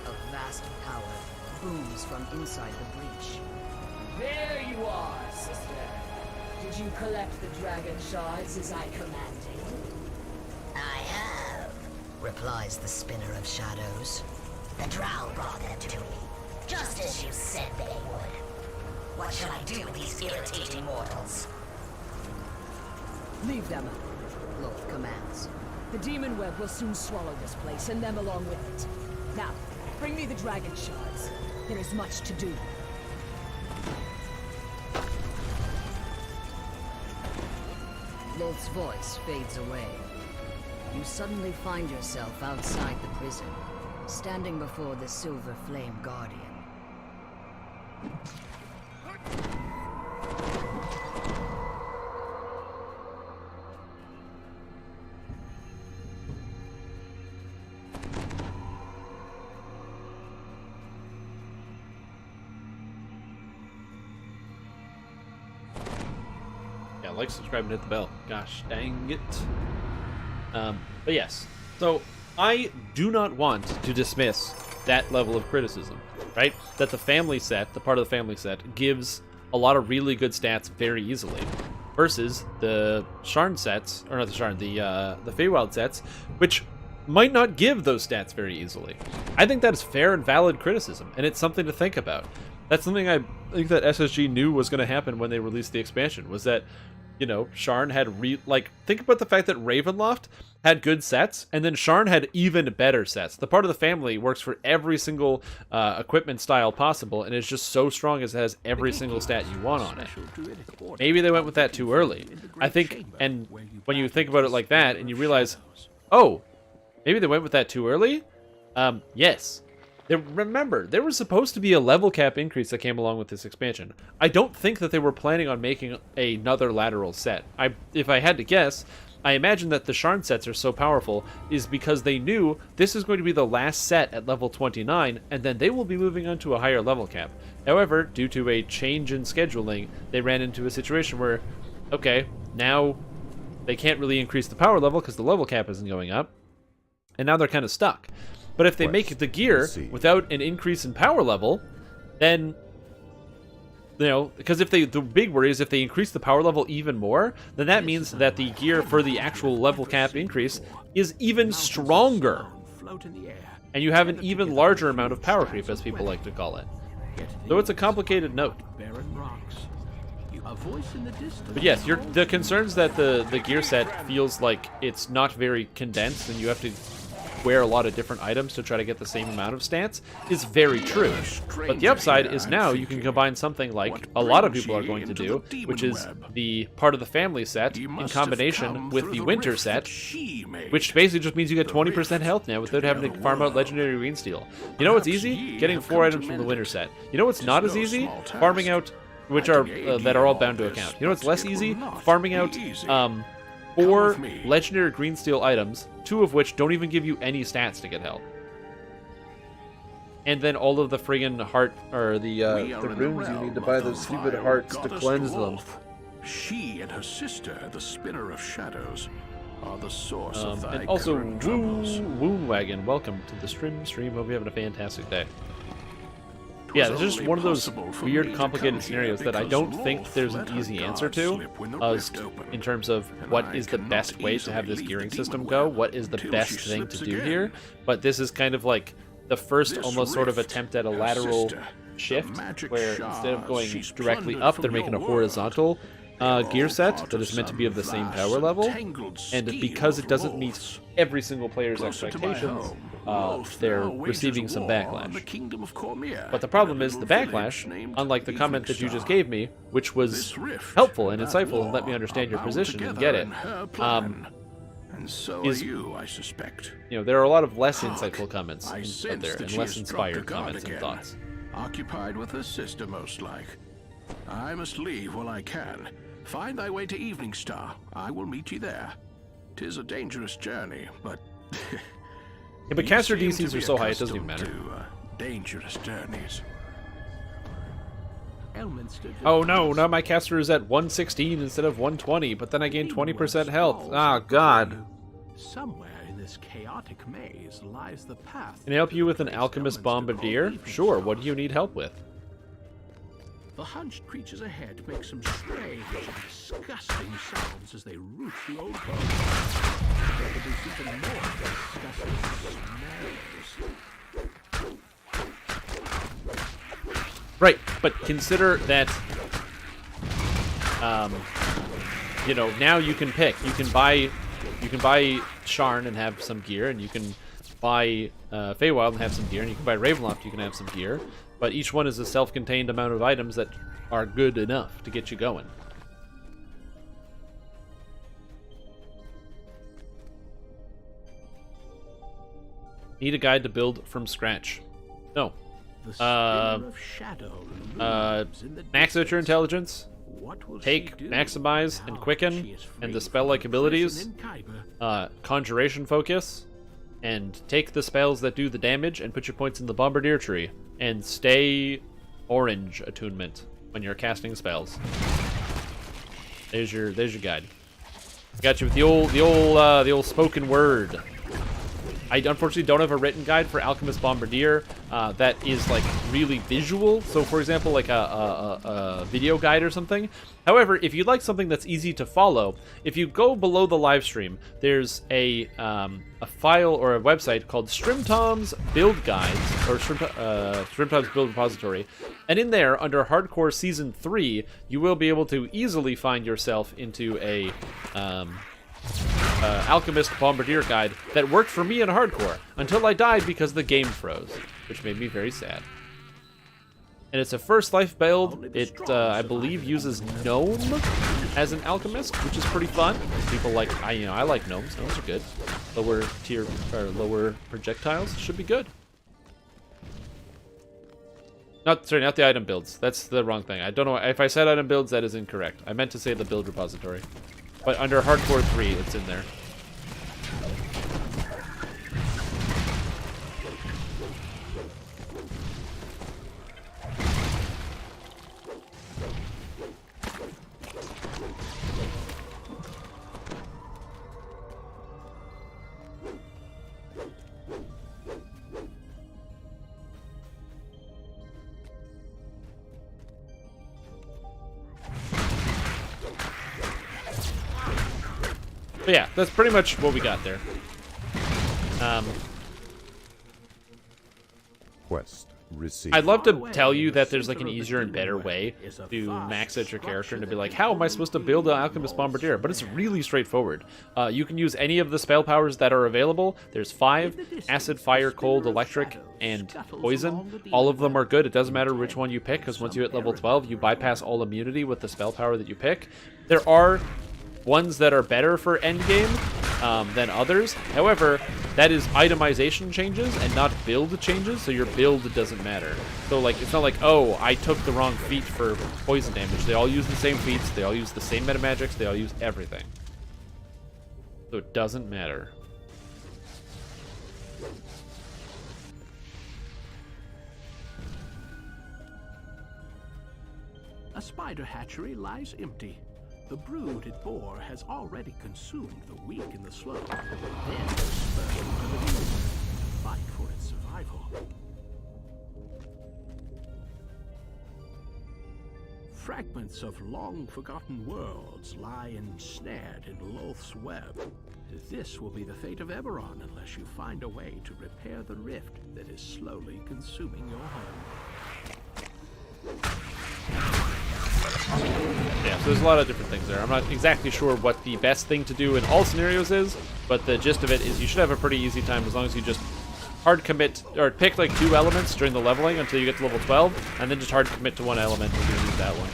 S12: Of vast power booms from inside the breach.
S15: There you are, sister. Did you collect the dragon shards as I commanded?
S9: I have, replies the spinner of shadows. The drow brought them to me, just as you said they would. What shall I do with these irritating mortals?
S15: Leave them.
S12: Loth commands.
S15: The demon web will soon swallow this place, and them along with it. Now, bring me the dragon shards. There is much to do.
S12: Loth's voice fades away. You suddenly find yourself outside the prison, standing before the Silver Flame Guardian.
S1: Like, subscribe, and hit the bell. Gosh dang it. But yes. So, I do not want to dismiss that level of criticism, right? That the family set, the part of the family set, gives a lot of really good stats very easily, versus the Sharn sets, or not the Sharn, the Feywild sets, which might not give those stats very easily. I think that is fair and valid criticism, and it's something to think about. That's something I think that SSG knew was going to happen when they released the expansion, was that, you know, Sharn had think about the fact that Ravenloft had good sets, and then Sharn had even better sets. The part of the family works for every single equipment style possible, and is just so strong as it has every single stat you want on it. Maybe they went with that too early. I think, and when you think about it like that, and you realize, oh, maybe they went with that too early? Yes. Remember, there was supposed to be a level cap increase that came along with this expansion. I don't think that they were planning on making another lateral set. If I had to guess, I imagine that the Sharn sets are so powerful is because they knew this is going to be the last set at level 29, and then they will be moving on to a higher level cap. However, due to a change in scheduling, they ran into a situation where, okay, now they can't really increase the power level because the level cap isn't going up, and now they're kind of stuck. But if they make the gear without an increase in power level, then, you know, because the big worry is if they increase the power level even more, then that means that the gear for the actual level cap increase is even stronger. And you have an even larger amount of power creep, as people like to call it. So it's a complicated note. But yes, the concerns that the gear set feels like it's not very condensed and you have to wear a lot of different items to try to get the same amount of stats is very true. But the upside is now you can combine something like a lot of people are going to do, which is the part of the family set in combination with the winter set, which basically just means you get 20% health now without having to farm out legendary green steel. You know what's easy? Getting 4 items from the winter set. You know what's not as easy? Farming out, which are that are all bound to account. You know what's less easy? Farming out 4 legendary green steel items, 2 of which don't even give you any stats to get health. And then all of the friggin' heart, or the runes you need to buy those stupid hearts to cleanse them.
S13: She and her sister, the Spinner of Shadows, are the source of thy
S1: and also,
S13: current troubles.
S1: Woonwagon, welcome to the stream. Hope you're having a fantastic day. Yeah, it's just one of those weird, complicated scenarios that I don't think there's an easy answer to, in terms of what is the best way to have this gearing system go, what is the best thing to do here, but this is kind of like the first almost sort of attempt at a lateral shift, where instead of going directly up, they're making a horizontal gear set that is meant to be of the same power level, and because it doesn't meet every single player's expectations, they're receiving some backlash. But the problem is the backlash, unlike the comment that you just gave me, which was helpful and insightful and let me understand your position and get it,
S13: and so are you, I suspect.
S1: You know, there are a lot of less insightful comments out there and less inspired comments and thoughts.
S13: Occupied with her sister, most like. I must leave while I can. Find thy way to Evening Star. I will meet you there. 'Tis a dangerous journey, but...
S1: yeah, but caster DCs are so high it doesn't even matter.
S13: Dangerous journeys.
S1: Oh no, now my caster is at 116 instead of 120, but then I gain 20% health. Ah, God.
S13: Somewhere in this chaotic maze lies the path.
S1: Can I help you with an alchemist bombardier? Sure, what do you need help with?
S13: The hunched creatures ahead make some strange and disgusting sounds as they root the old bones. They produce even more disgusting smells.
S1: Right, but consider that, you know, now you can pick. You can buy Sharn and have some gear, and you can buy Feywild and have some gear, and you can buy Ravenloft, you can have some gear. But each one is a self-contained amount of items that are good enough to get you going. Need a guide to build from scratch. No. Max out your intelligence. Take, maximize, and quicken, and the spell-like abilities. Conjuration focus. And take the spells that do the damage and put your points in the Bombardier tree. And stay orange attunement when you're casting spells. There's your guide. Got you with the old spoken word. I unfortunately don't have a written guide for Alchemist Bombardier that is like really visual. So for example, like a video guide or something. However, if you'd like something that's easy to follow, if you go below the live stream, there's a file or a website called Strimtom's Build Guides, or Strimtom's Build Repository. And in there, under Hardcore Season 3, you will be able to easily find yourself into a Alchemist Bombardier guide that worked for me in Hardcore until I died because the game froze, which made me very sad. And it's a first life build. It, I believe, uses Gnome as an alchemist, which is pretty fun. People like, I like gnomes. Gnomes are good. Lower tier, or lower projectiles should be good. Not the item builds. That's the wrong thing. I don't know if I said item builds. That is incorrect. I meant to say the build repository. But under Hardcore 3, it's in there. But yeah, that's pretty much what we got there.
S3: Quest received.
S1: I'd love to tell you that there's like an easier and better way to max out your character and to be like, how am I supposed to build an Alchemist Bombardier? But it's really straightforward. You can use any of the spell powers that are available. There's 5: Acid, Fire, Cold, Electric, and Poison. All of them are good. It doesn't matter which one you pick, because once you hit level 12, you bypass all immunity with the spell power that you pick. There are ones that are better for endgame than others. However, that is itemization changes and not build changes, so your build doesn't matter. So like, it's not like, oh, I took the wrong feat for poison damage. They all use the same feats, they all use the same metamagics, they all use everything. So it doesn't matter.
S13: A spider hatchery lies empty. The brood it bore has already consumed the weak in the slow. Then spurred to the new, fight for its survival. Fragments of long-forgotten worlds lie ensnared in Loth's web. This will be the fate of Eberron unless you find a way to repair the rift that is slowly consuming your home.
S1: Yeah, so there's a lot of different things there. I'm not exactly sure what the best thing to do in all scenarios is, but the gist of it is you should have a pretty easy time as long as you just hard commit, or pick like 2 elements during the leveling until you get to level 12, and then just hard commit to 1 element and you use that one.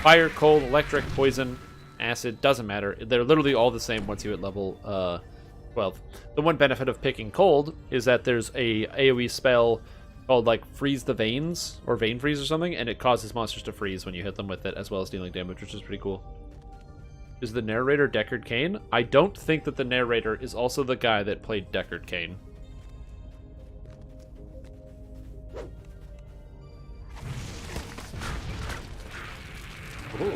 S1: Fire, cold, electric, poison, acid, doesn't matter. They're literally all the same once you hit level 12. The one benefit of picking cold is that there's a AoE spell called like Freeze the Veins, or Vein Freeze or something, and it causes monsters to freeze when you hit them with it, as well as dealing damage, which is pretty cool. Is the narrator Deckard Cain? I don't think that the narrator is also the guy that played Deckard Cain. Ooh,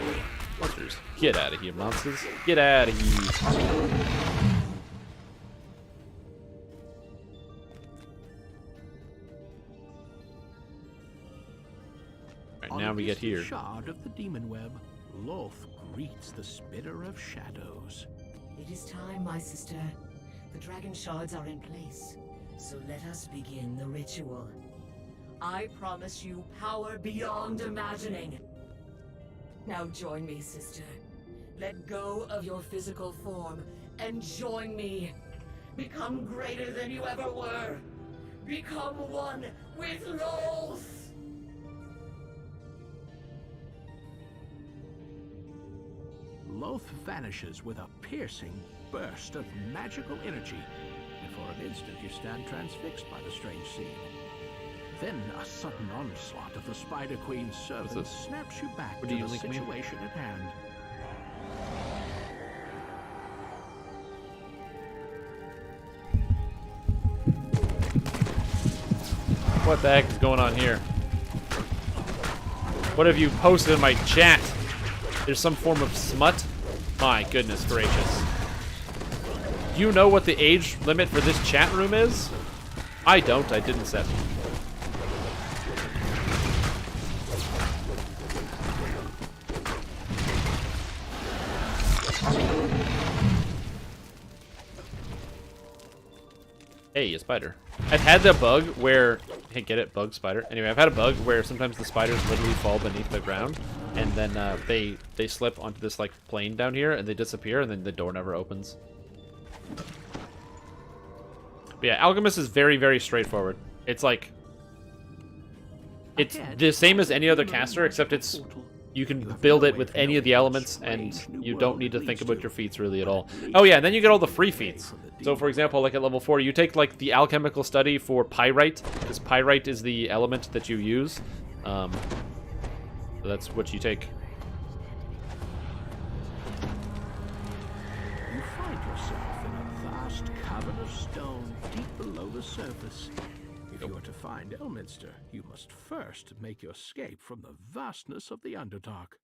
S1: monsters. Get out of here, monsters. Get out of here. Now we get here.
S13: Shard of the demon web, Loth greets the spitter of shadows.
S9: It is time, my sister. The dragon shards are in place, so let us begin the ritual. I promise you power beyond imagining. Now join me, sister. Let go of your physical form and join me. Become greater than you ever were. Become one with Loth.
S13: Loth vanishes with a piercing burst of magical energy, and for an instant you stand transfixed by the strange scene. Then a sudden onslaught of the Spider Queen's servants snaps you back to the situation at hand.
S1: What the heck is going on here? What have you posted in my chat? There's some form of smut? My goodness gracious. you know what the age limit for this chat room is? I don't. I didn't set. Hey, a spider. I've had the bug where... Hey, get it? Bug, spider. Anyway, I've had a bug where sometimes the spiders literally fall beneath the ground, and then they slip onto this, like, plane down here, and they disappear, and then the door never opens. But yeah, Alchemist is very, very straightforward. It's like... It's the same as any other caster, except it's... You can build it with any of the elements, and you don't need to think about your feats really at all. Oh yeah, and then you get all the free feats. So for example, like at level 4, you take like the alchemical study for pyrite, because pyrite is the element that you use. So that's what you take.
S13: You find yourself in a vast cavern of stone deep below the surface. If you are to find Elminster, you must first make your escape from the vastness of the Underdark.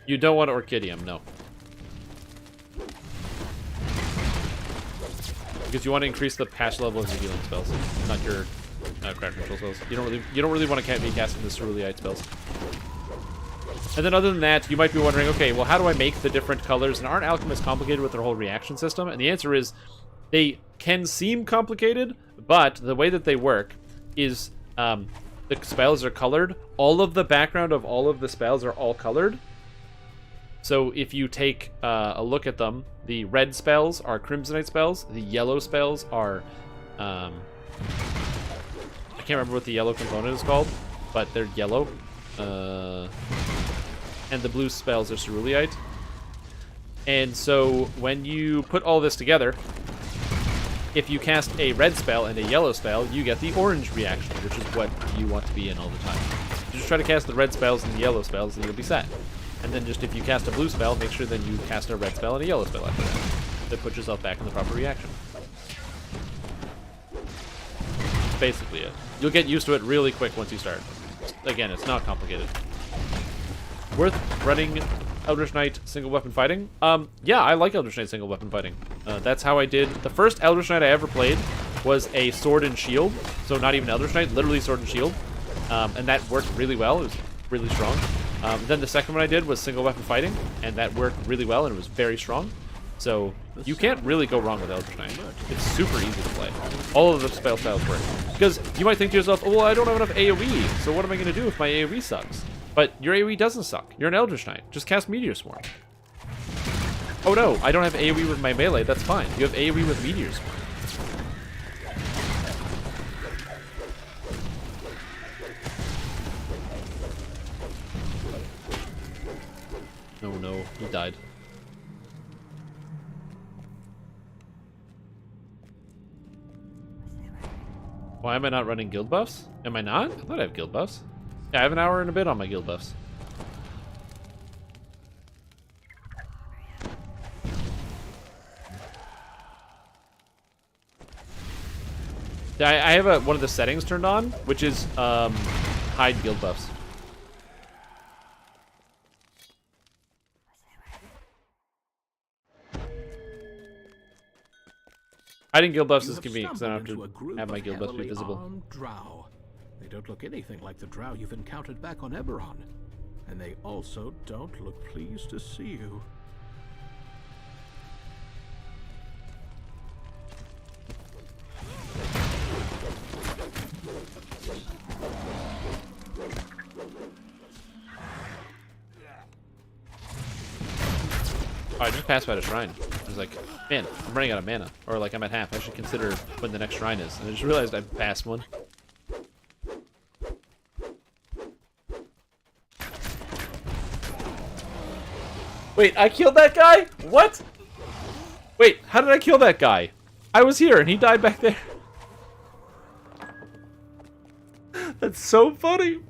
S1: You don't want Orchidium, no. Because you want to increase the patch level of your healing spells, not your craft control spells. You don't really want to be casting the ceruleite spells. And then other than that, you might be wondering, okay, well, how do I make the different colors? And aren't alchemists complicated with their whole reaction system? And the answer is, they can seem complicated, but the way that they work is the spells are colored. All of the background of all of the spells are all colored. So if you take a look at them, the red spells are Crimsonite spells. The yellow spells are... I can't remember what the yellow component is called, but they're yellow. And the blue spells are ceruleite. And so when you put all this together, if you cast a red spell and a yellow spell, you get the orange reaction, which is what you want to be in all the time. You just try to cast the red spells and the yellow spells, and you'll be set. And then just if you cast a blue spell, make sure then you cast a red spell and a yellow spell after that. That puts yourself back in the proper reaction. That's basically it. You'll get used to it really quick once you start. Again, it's not complicated. Worth running Eldritch Knight single weapon fighting? Yeah, I like Eldritch Knight single weapon fighting. That's how I did. The first Eldritch Knight I ever played was a sword and shield. So not even Eldritch Knight, literally sword and shield. And that worked really well. It was really strong. Then the second one I did was single weapon fighting, and that worked really well, and it was very strong. So you can't really go wrong with Eldritch Knight. It's super easy to play. All of the spell styles work. Because you might think to yourself, oh, well, I don't have enough AoE, so what am I going to do if my AoE sucks? But your AoE doesn't suck. You're an Eldritch Knight. Just cast Meteor Swarm. Oh no, I don't have AoE with my melee. That's fine. You have AoE with Meteor Swarm. Oh no, he died. Why am I not running guild buffs? Am I not? I thought I have guild buffs. Yeah, I have an hour and a bit on my guild buffs. I have one of the settings turned on, which is hide guild buffs. Hiding guild buffs is convenient because I don't have to have my guild buffs be visible.
S13: Drow. They don't look anything like the drow you've encountered back on Eberron. And they also don't look pleased to see you.
S1: Oh, I just passed by the shrine. I was like, man, I'm running out of mana. Or like I'm at half. I should consider when the next shrine is. And I just realized I passed one. Wait, I killed that guy? What? Wait, how did I kill that guy? I was here and he died back there. That's so funny.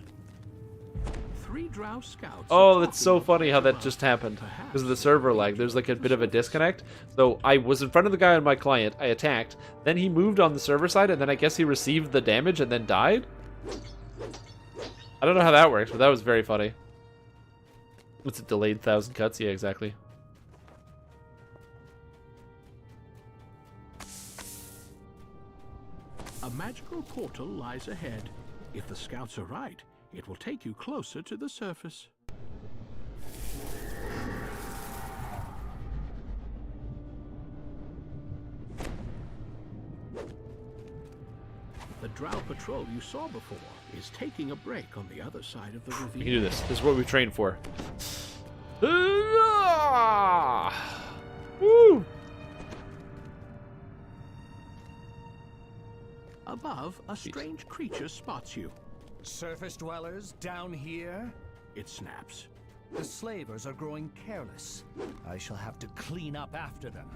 S1: Oh, that's so funny how that just happened. Because of the server lag, there's like a bit of a disconnect. So I was in front of the guy on my client, I attacked, then he moved on the server side, and then I guess he received the damage and then died? I don't know how that works, but that was very funny. What's it, delayed 1,000 cuts? Yeah, exactly.
S13: A magical portal lies ahead. If the scouts are right, it will take you closer to the surface. The Drow patrol you saw before is taking a break on the other side of the ravine.
S1: We can do this. This is what we trained for. Woo!
S13: Above, a strange creature spots you.
S5: Surface dwellers down here?
S13: It snaps.
S5: The slavers are growing careless. I shall have to clean up after them.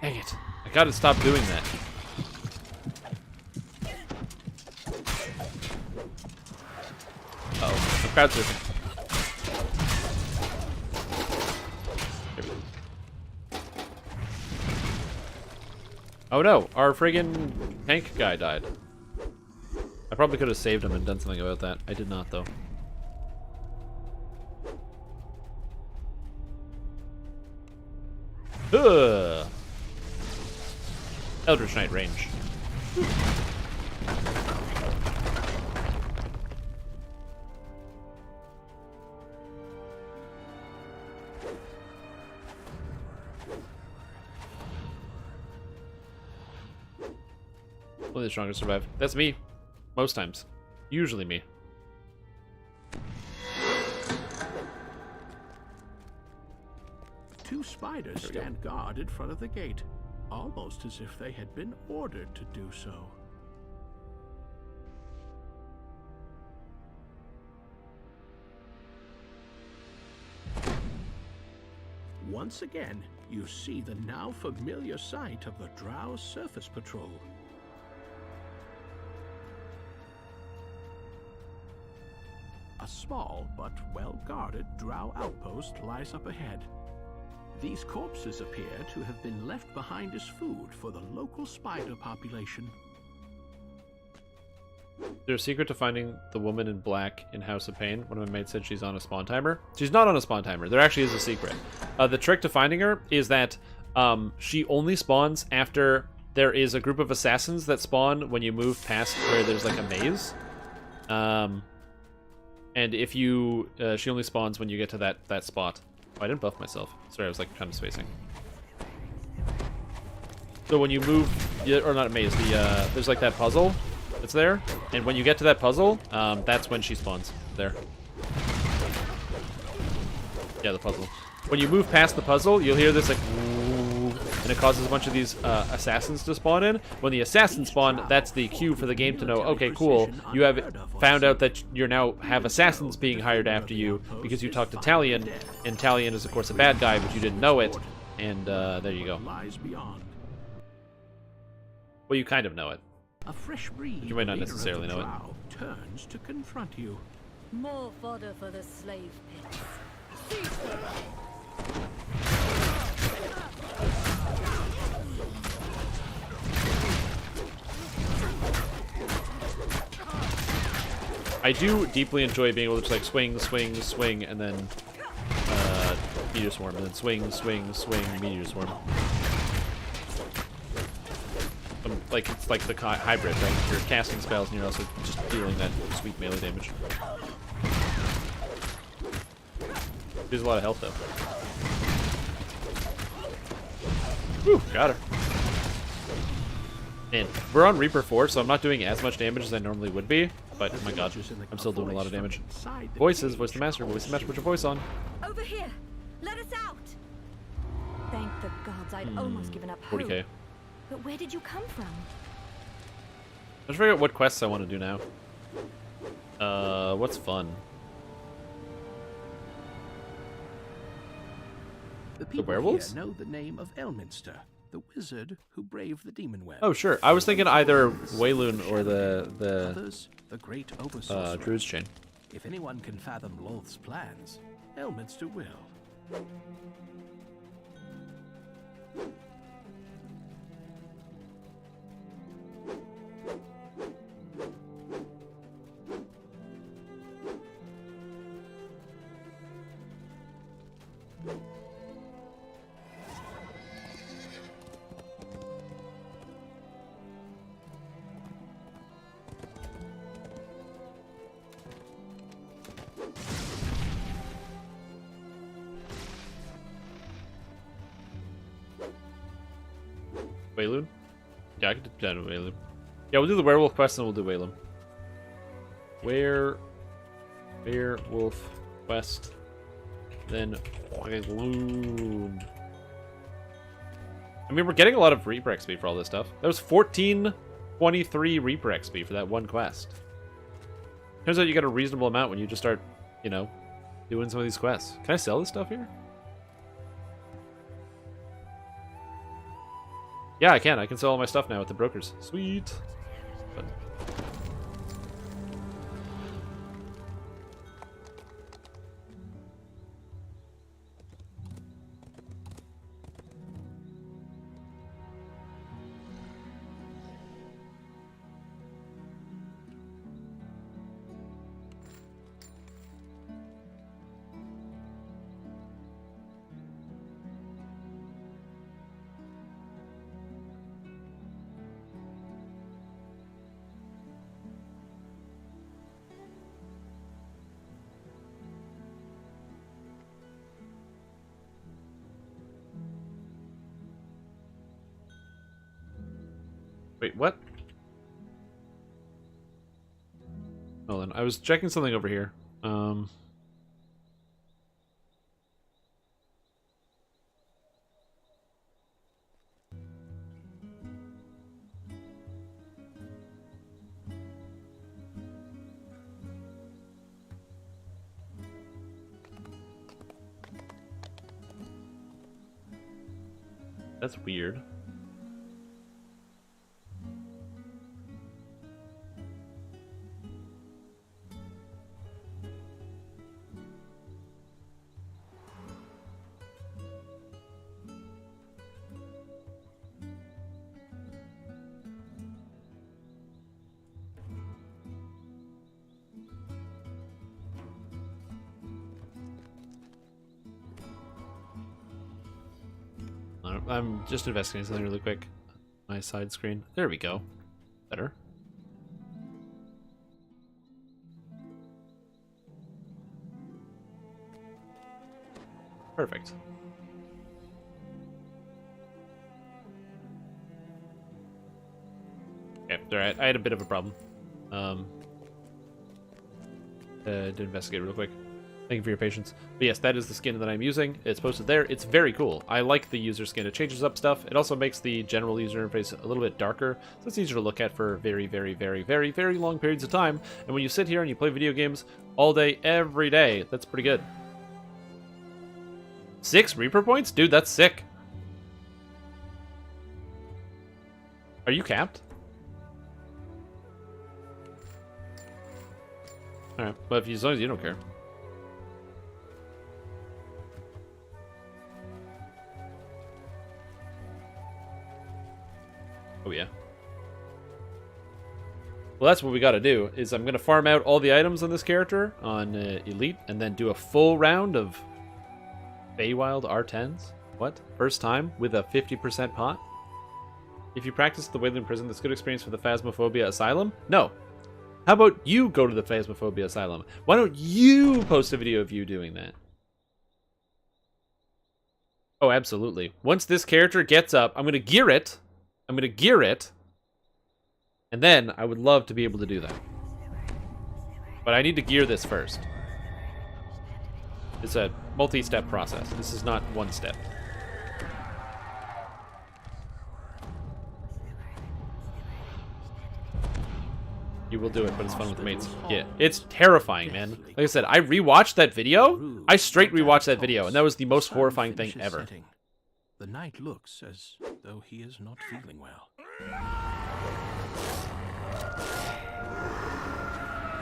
S1: Dang it. I gotta stop doing that. Uh-oh. I'm crowd surfing. Oh no, our friggin' tank guy died. I probably could have saved him and done something about that. I did not, though. Ugh. Eldritch Knight range. Only the strongest survive. That's me. Most times. Usually me.
S13: Two spiders stand guard in front of the gate, almost as if they had been ordered to do so. Once again, you see the now familiar sight of the Drow Surface Patrol. A small but well-guarded Drow outpost lies up ahead. These corpses appear to have been left behind as food for the local spider population.
S1: There's a secret to finding the woman in black in House of Pain. One of my mates said she's on a spawn timer. She's not on a spawn timer. There actually is a secret. The trick to finding her is that she only spawns after there is a group of assassins that spawn when you move past where there's like a maze. And if you... she only spawns when you get to that spot. Oh, I didn't buff myself. Sorry, I was like kind of spacing. So when you move... or not a maze, there's like that puzzle that's there. And when you get to that puzzle, that's when she spawns. There. Yeah, the puzzle. When you move past the puzzle, you'll hear this like... and it causes a bunch of these assassins to spawn in. When the assassins spawn, that's the cue for the game to know, okay, cool, you have found out that you now have assassins being hired after you because you talked to Talion, and Talion is, of course, a bad guy, but you didn't know it, and there you go. Well, you kind of know it.
S13: A fresh breed,
S1: but you might not necessarily know it.
S13: Turns to confront you.
S10: More fodder for the slave pits.
S1: I do deeply enjoy being able to just like swing, swing, swing, and then meteor swarm, and then swing, swing, swing, meteor swarm. Like it's like the hybrid, right? You're casting spells and you're also just dealing that sweet melee damage. There's a lot of health though. Whew, got her. And we're on Reaper 4, so I'm not doing as much damage as I normally would be. But, oh my god, I'm still doing a lot of damage. Voices, voice the master, put your voice on.
S10: Over here! Let us out! Thank the gods, I'd almost given up hope.
S1: 40k.
S10: But where did you come from?
S1: I'm trying to figure out what quests I want to do now. What's fun?
S13: The people
S1: werewolves?
S13: here know the name of Elminster, the wizard who braved the demon web.
S1: Oh, sure. I was thinking either Wayloon or the
S13: great oversorcerer.
S1: Druid's Chain.
S13: If anyone can fathom Loth's plans, Elminster will.
S1: Wayloon? Yeah, I could do Wayloon. Yeah, we'll do the werewolf quest and we'll do Wayloon. Werewolf quest, then Wayloon. I mean, we're getting a lot of Reaper XP for all this stuff. That was 1423 Reaper XP for that one quest. Turns out you get a reasonable amount when you just start, you know, doing some of these quests. Can I sell this stuff here? Yeah, I can. I can sell all my stuff now with the brokers. Sweet. But wait, what? Hold on, I was checking something over here. That's weird. I'm just investigating something really quick. My side screen. There we go. Better. Perfect. Okay, alright. I had a bit of a problem. To investigate real quick. Thank you for your patience. But yes, that is the skin that I'm using. It's posted there. It's very cool. I like the user skin. It changes up stuff. It also makes the general user interface a little bit darker, so it's easier to look at for very, very, very, very, very long periods of time. And when you sit here and you play video games all day, every day, that's pretty good. 6 Reaper points? Dude, that's sick. Are you capped? Alright, but if you, as long as you don't care. Oh yeah. Well, that's what we gotta do, is I'm gonna farm out all the items on this character on Elite, and then do a full round of Feywild R10s. What? First time with a 50% pot? If you practice at the Wayland Prison, that's good experience for the Phasmophobia Asylum? No. How about you go to the Phasmophobia Asylum? Why don't you post a video of you doing that? Oh, absolutely. Once this character gets up, I'm gonna gear it. And then I would love to be able to do that. But I need to gear this first. It's a multi-step process. This is not one step. You will do it, but it's fun with mates. Yeah, it's terrifying, man. Like I said, I rewatched that video. I straight rewatched that video, and that was the most horrifying thing ever.
S13: The knight looks as though he is not feeling well.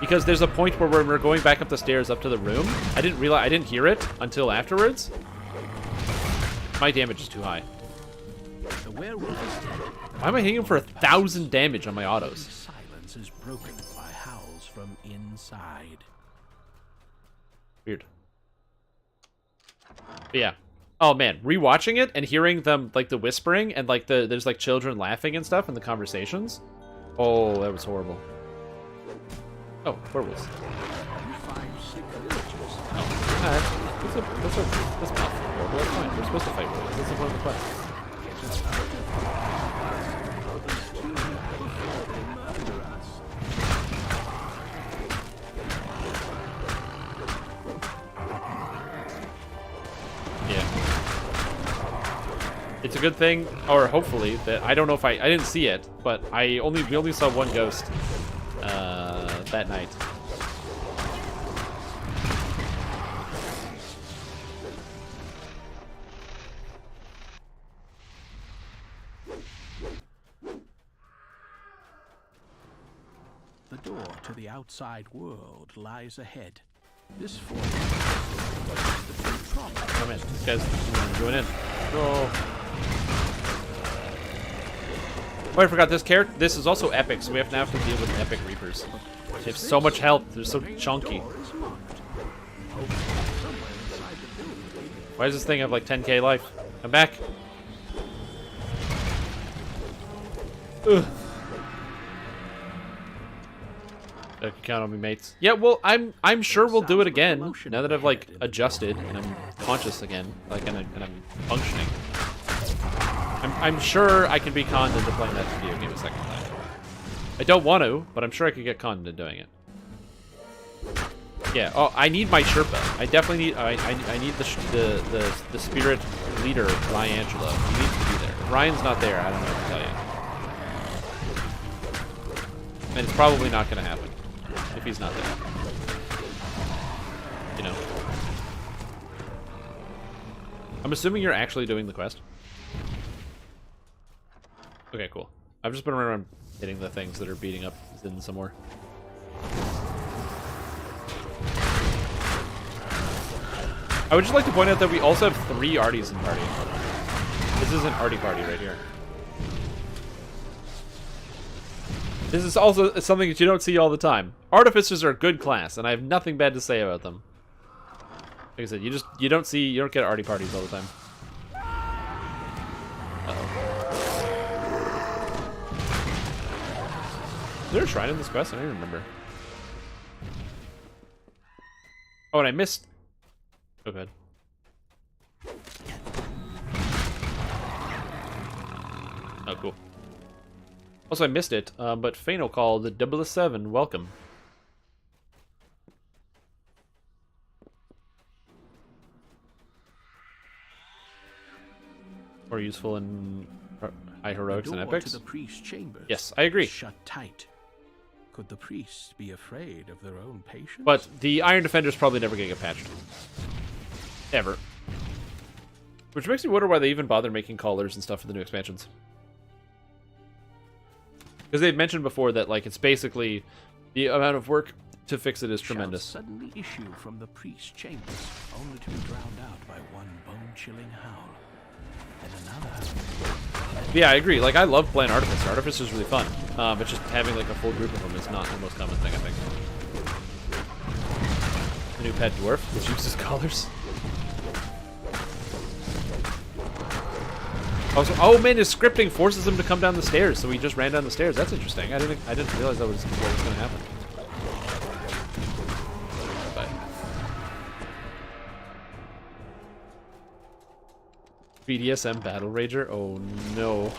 S1: Because there's a point where we're going back up the stairs up to the room. I didn't realize, I didn't hear it until afterwards. My damage is too high.
S13: The werewolf is dead.
S1: Why am I hitting him for 1,000 damage on my autos?
S13: Silence is broken by howls from inside.
S1: Weird. But yeah. Oh man, rewatching it and hearing them, like, the whispering and like there's like children laughing and stuff in the conversations. Oh, that was horrible. Oh, werewolves. Oh, that's fine. We're supposed to fight werewolves. That's the point of the quest. It's a good thing, or hopefully, that I don't know if I didn't see it, but we only saw one ghost that night.
S13: The door to the outside world lies ahead. This form.
S1: Come in. This guy's going in. Go. Oh, I forgot this character. This is also epic, so we have to deal with epic reapers. They have so much health. They're so chunky. Why does this thing have like 10k life? Come back. Ugh. I can count on me, mates. Yeah, well, I'm sure we'll do it again now that I've like adjusted and I'm conscious again, like and I'm functioning. I'm sure I can be conned into playing that video game a second time. I don't want to, but I'm sure I could get conned into doing it. Yeah. Oh, I need my Sherpa. I definitely need. I need the spirit leader, Ryangela. He needs to be there. If Ryan's not there, I don't know what to tell you. And it's probably not going to happen if he's not there. You know. I'm assuming you're actually doing the quest. Okay, cool. I've just been around hitting the things that are beating up Zin somewhere. I would just like to point out that we also have 3 Arties in party. This is an Artie party right here. This is also something that you don't see all the time. Artificers are a good class, and I have nothing bad to say about them. Like I said, you don't get Artie parties all the time. Uh-oh. Is there a shrine in this quest? I don't even remember. Oh, and I missed. Oh, good. Oh, cool. Also, I missed it, but Fano called the 007. Welcome. More useful in high heroics and epics.
S13: To the priest's chambers.
S1: Yes, I agree.
S13: Shut tight. Could the priests be afraid of their own patience?
S1: But the Iron Defender's probably never gonna get patched. Ever. Which makes me wonder why they even bother making callers and stuff for the new expansions. Because they've mentioned before that, like, it's basically the amount of work to fix it is tremendous.
S13: Suddenly issue from the priest's chambers, only to be drowned out by one bone-chilling howl. And another.
S1: Yeah, I agree. Like, I love playing Artificer. Artificer's really fun. But just having, like, a full group of them is not the most common thing, I think. The new pet dwarf, which uses collars. Also, oh man, his scripting forces him to come down the stairs, so he just ran down the stairs. That's interesting. I didn't realize that was what was going to happen. But BDSM Battle Rager? Oh no.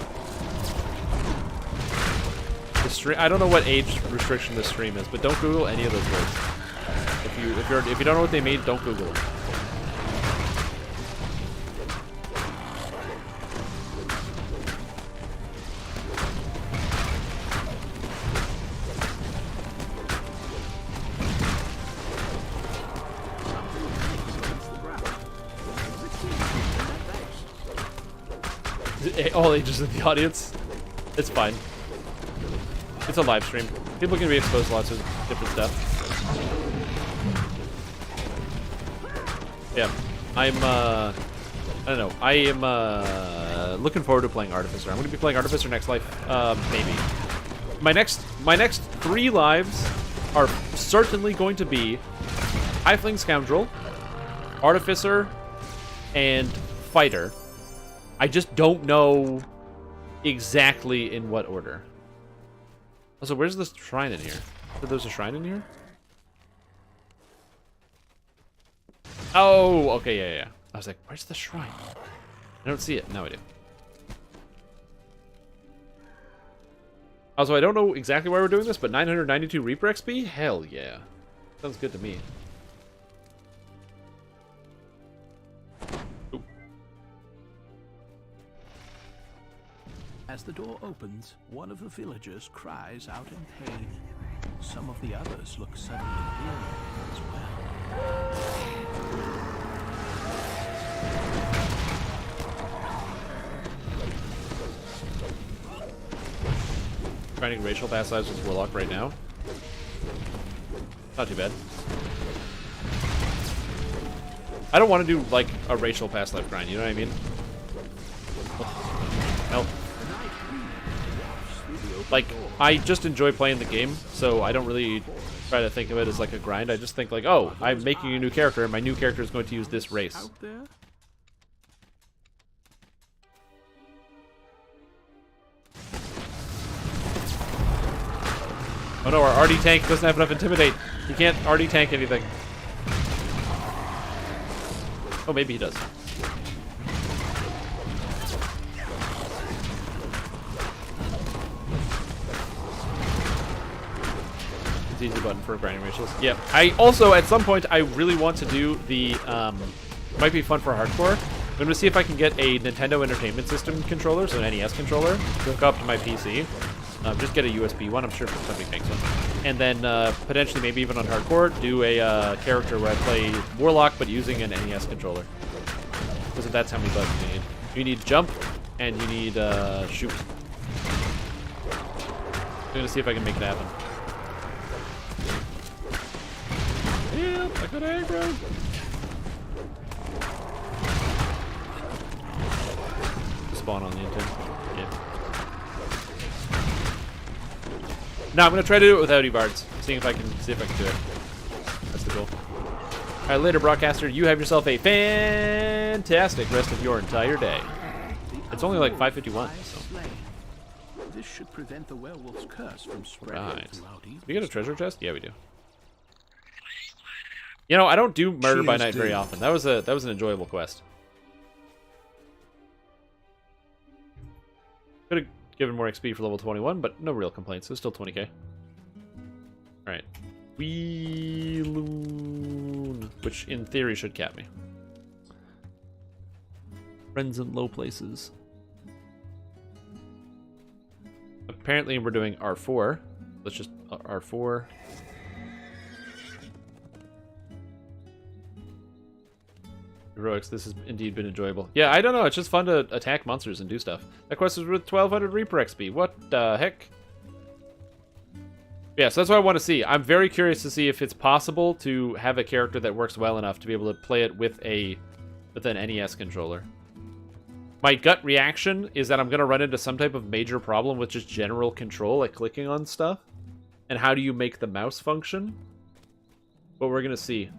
S1: The stream. I don't know what age restriction this stream is, but don't Google any of those words. If you don't know what they mean, don't Google them. All ages in the audience. It's fine. It's a live stream. People can be exposed to lots of different stuff. Yeah. I don't know. I am looking forward to playing Artificer. I'm going to be playing Artificer next life. Maybe. My next 3 lives are certainly going to be Hiefling Scoundrel, Artificer, and Fighter. I just don't know exactly in what order. Also, where's this shrine in here? There's a shrine in here? Oh, okay, yeah. I was like, where's the shrine? I don't see it. Now I do. Also, I don't know exactly why we're doing this, but 992 Reaper XP? Hell yeah. Sounds good to me.
S13: As the door opens, one of the villagers cries out in pain. Some of the others look suddenly ill as well.
S1: Grinding racial pass lives with Warlock right now. Not too bad. I don't want to do like a racial pass life grind, you know what I mean? Help. Like, I just enjoy playing the game, so I don't really try to think of it as like a grind. I just think like, oh, I'm making a new character, and my new character is going to use this race. Oh no, our RD tank doesn't have enough Intimidate. He can't RD tank anything. Oh, maybe he does. It's easy button for grinding racials. Yeah. I also, at some point, I really want to do the, might be fun for hardcore. I'm going to see if I can get a Nintendo Entertainment System controller, so an NES controller, hook up to my PC. Just get a USB one, I'm sure somebody makes one. And then potentially, maybe even on hardcore, do a character where I play Warlock, but using an NES controller. Because that's how many buttons you need. You need jump, and you need shoot. I'm going to see if I can make it happen. Yep, I got aggro. Spawn on the intent. Yeah. Now I'm gonna try to do it without Evards. Seeing if I can do it. That's the goal. Alright, later broadcaster, you have yourself a fantastic rest of your entire day. It's only like 5:51, so.
S13: This should prevent the werewolf's curse from spreading throughout Eden.
S1: Do we get a treasure chest? Yeah, we do. You know, I don't do Murder by Night very often. That was an enjoyable quest. Could have given more XP for level 21, but no real complaints. It's still 20k. Alright. Wheeloon, which in theory should cap me. Friends in low places. Apparently we're doing R4. Let's just R4. Heroics, this has indeed been enjoyable. Yeah, I don't know, it's just fun to attack monsters and do stuff. That quest is with 1200 Reaper XP. What the heck? Yeah, so that's what I want to see. I'm very curious to see if it's possible to have a character that works well enough to be able to play it with an NES controller. My gut reaction is that I'm going to run into some type of major problem with just general control, like clicking on stuff. And how do you make the mouse function? But we're going to see.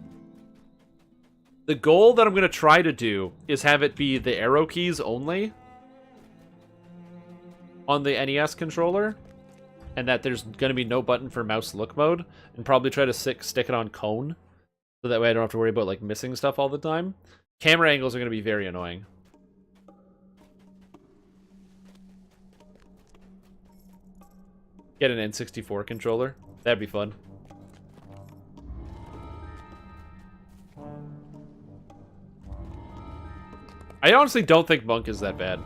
S1: The goal that I'm going to try to do is have it be the arrow keys only on the NES controller, and that there's going to be no button for mouse look mode, and probably try to stick it on cone, so that way I don't have to worry about like missing stuff all the time. Camera angles are going to be very annoying. Get an N64 controller. That'd be fun. I honestly don't think Monk is that bad.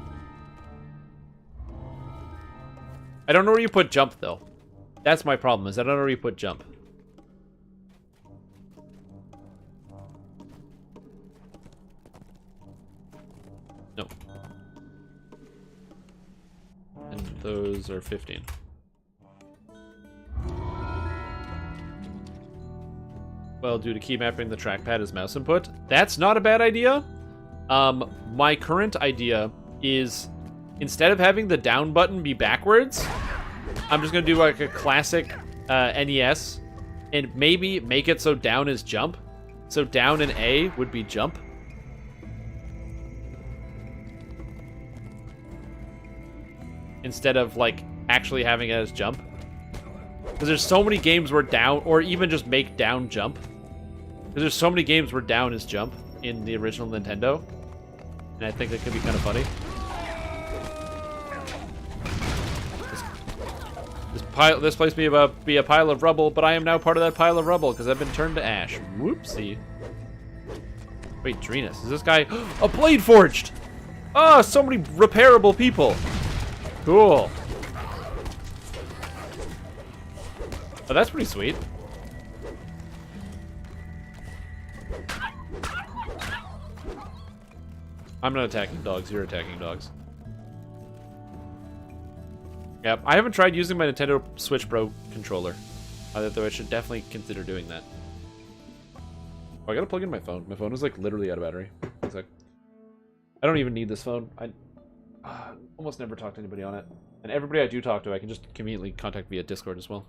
S1: I don't know where you put jump, though. That's my problem, is I don't know where you put jump. No. And those are 15. Well, due to key mapping the trackpad as mouse input. That's not a bad idea. My current idea is, instead of having the down button be backwards, I'm just going to do like a classic NES and maybe make it so down is jump. So down and A would be jump. Instead of like actually having it as jump. Because there's so many games where down, or even just make down jump. Because there's so many games where down is jump in the original Nintendo. And I think that could be kind of funny. This place may be a pile of rubble, but I am now part of that pile of rubble because I've been turned to ash. Whoopsie. Wait, Drenus, is this guy... A blade forged! Oh, so many repairable people! Cool. Oh, that's pretty sweet. I'm not attacking dogs, you're attacking dogs. Yep, I haven't tried using my Nintendo Switch Pro controller. Though I should definitely consider doing that. Oh, I gotta plug in my phone. My phone is like literally out of battery. It's like, I don't even need this phone. I almost never talk to anybody on it. And everybody I do talk to, I can just conveniently contact via Discord as well.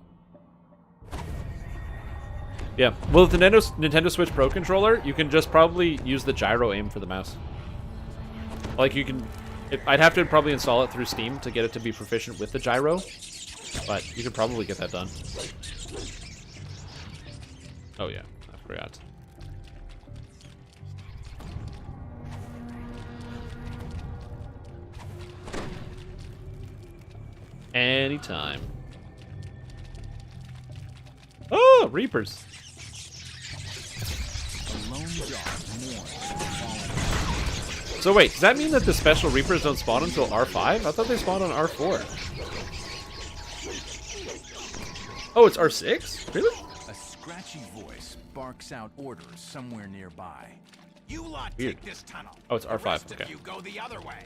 S1: Yeah, well, with the Nintendo Switch Pro controller, you can just probably use the gyro aim for the mouse. Like, you can... I'd have to probably install it through Steam to get it to be proficient with the gyro. But you could probably get that done. Oh, yeah. I forgot. Anytime. Oh, Reapers. So wait, does that mean that the special Reapers don't spawn until R5? I thought they spawned on R4. Oh, it's R6? Really?
S16: A scratchy voice barks out orders somewhere nearby. You lot
S1: Weird.
S16: take this tunnel.
S1: Oh, it's
S16: The
S1: R5.
S16: rest
S1: Okay.
S16: of you go the other way.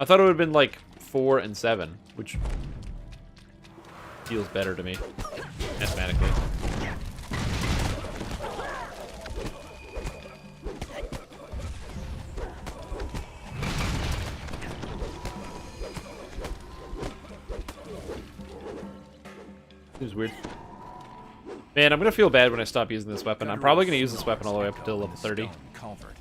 S1: I thought it would have been like 4 and 7, which feels better to me, mathematically. Seems weird. Man, I'm gonna feel bad when I stop using this weapon. I'm probably gonna use this weapon all the way up until level 30.
S16: Culvert.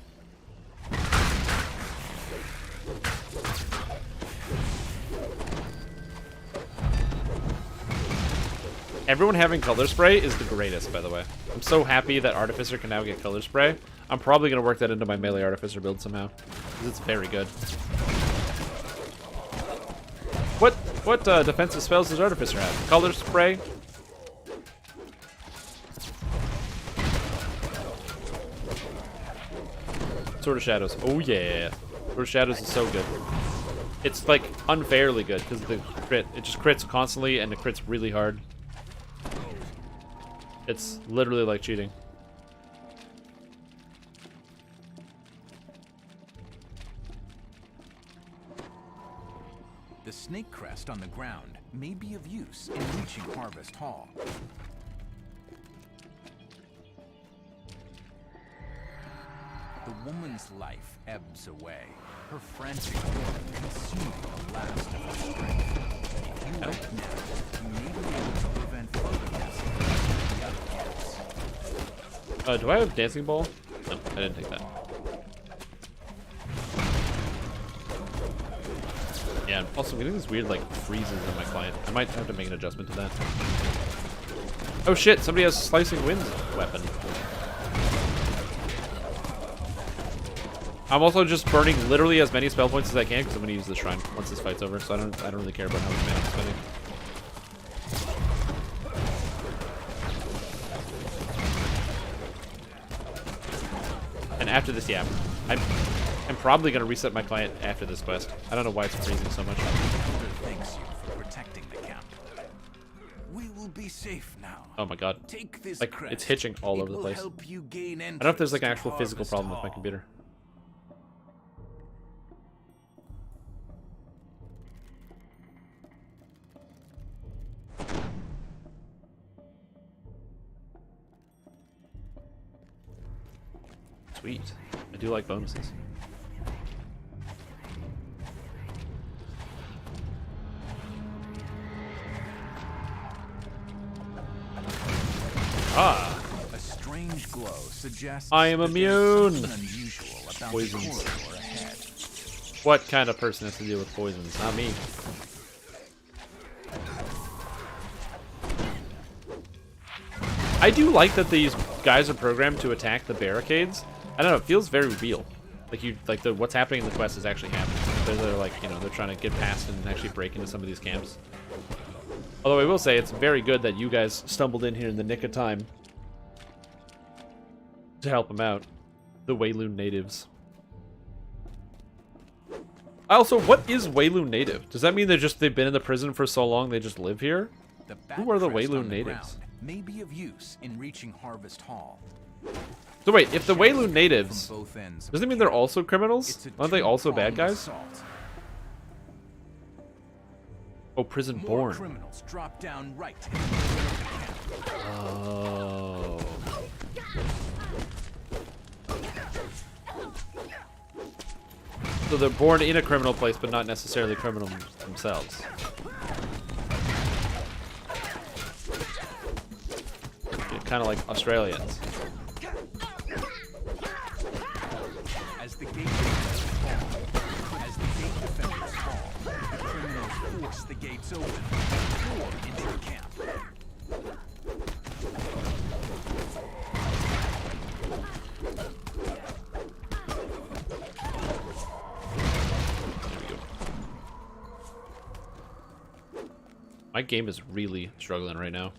S1: Everyone having color spray is the greatest, by the way. I'm so happy that Artificer can now get color spray. I'm probably gonna work that into my melee Artificer build somehow, because it's very good. What defensive spells does Artificer have? Color spray. Sword of Shadows. Oh yeah. Sword of Shadows is so good. It's like unfairly good because the crit, it just crits constantly and it crits really hard. It's literally like cheating.
S16: The snake crest on the ground may be of use in reaching Harvest Hall. The woman's life ebbs away, her frantic will consuming the last of her strength. If you act now, you may be able to prevent further messing with the other kids.
S1: Do I have Dancing Ball? No, I didn't take that. Yeah, I'm also getting this weird, like, freezes on my client. I might have to make an adjustment to that. Oh shit, somebody has Slicing Winds weapon. I'm also just burning literally as many spell points as I can because I'm going to use the shrine once this fight's over, so I don't really care about how much mana I'm spending. And after this, yeah, I'm probably going to reset my client after this quest. I don't know why it's freezing so much.
S16: Thanks you for protecting the camp. We will be safe now.
S1: Oh my god.
S16: Take this
S1: like,
S16: crest.
S1: it's hitching all over the place. I don't know if there's like an actual physical problem with my computer. Sweet. I do like bonuses. Ah.
S16: A strange glow suggests
S1: I am immune.
S16: Unusual about
S1: Poisons.
S16: the corridor ahead.
S1: What kind of person has to deal with poisons? Not me. I do like that these guys are programmed to attack the barricades. I don't know, it feels very real. Like what's happening in the quest is actually happening. They're like, you know, they're trying to get past and actually break into some of these camps. Although I will say it's very good that you guys stumbled in here in the nick of time to help them out. The Wayloon natives. Also, what is Wayloon native? Does that mean they've been in the prison for so long they just live here? Who are the Wayloon natives?
S16: May be of use in reaching Harvest Hall.
S1: So wait, if the Wayloon natives, does it mean they're also criminals? Aren't they also bad guys? Oh, prison born.
S16: Criminals drop down right.
S1: Oh. So they're born in a criminal place, but not necessarily criminal themselves. Kind of like Australians.
S16: As the gate defenders fall, the criminals force the gates open, pour into the camp.
S1: My game is really struggling right now.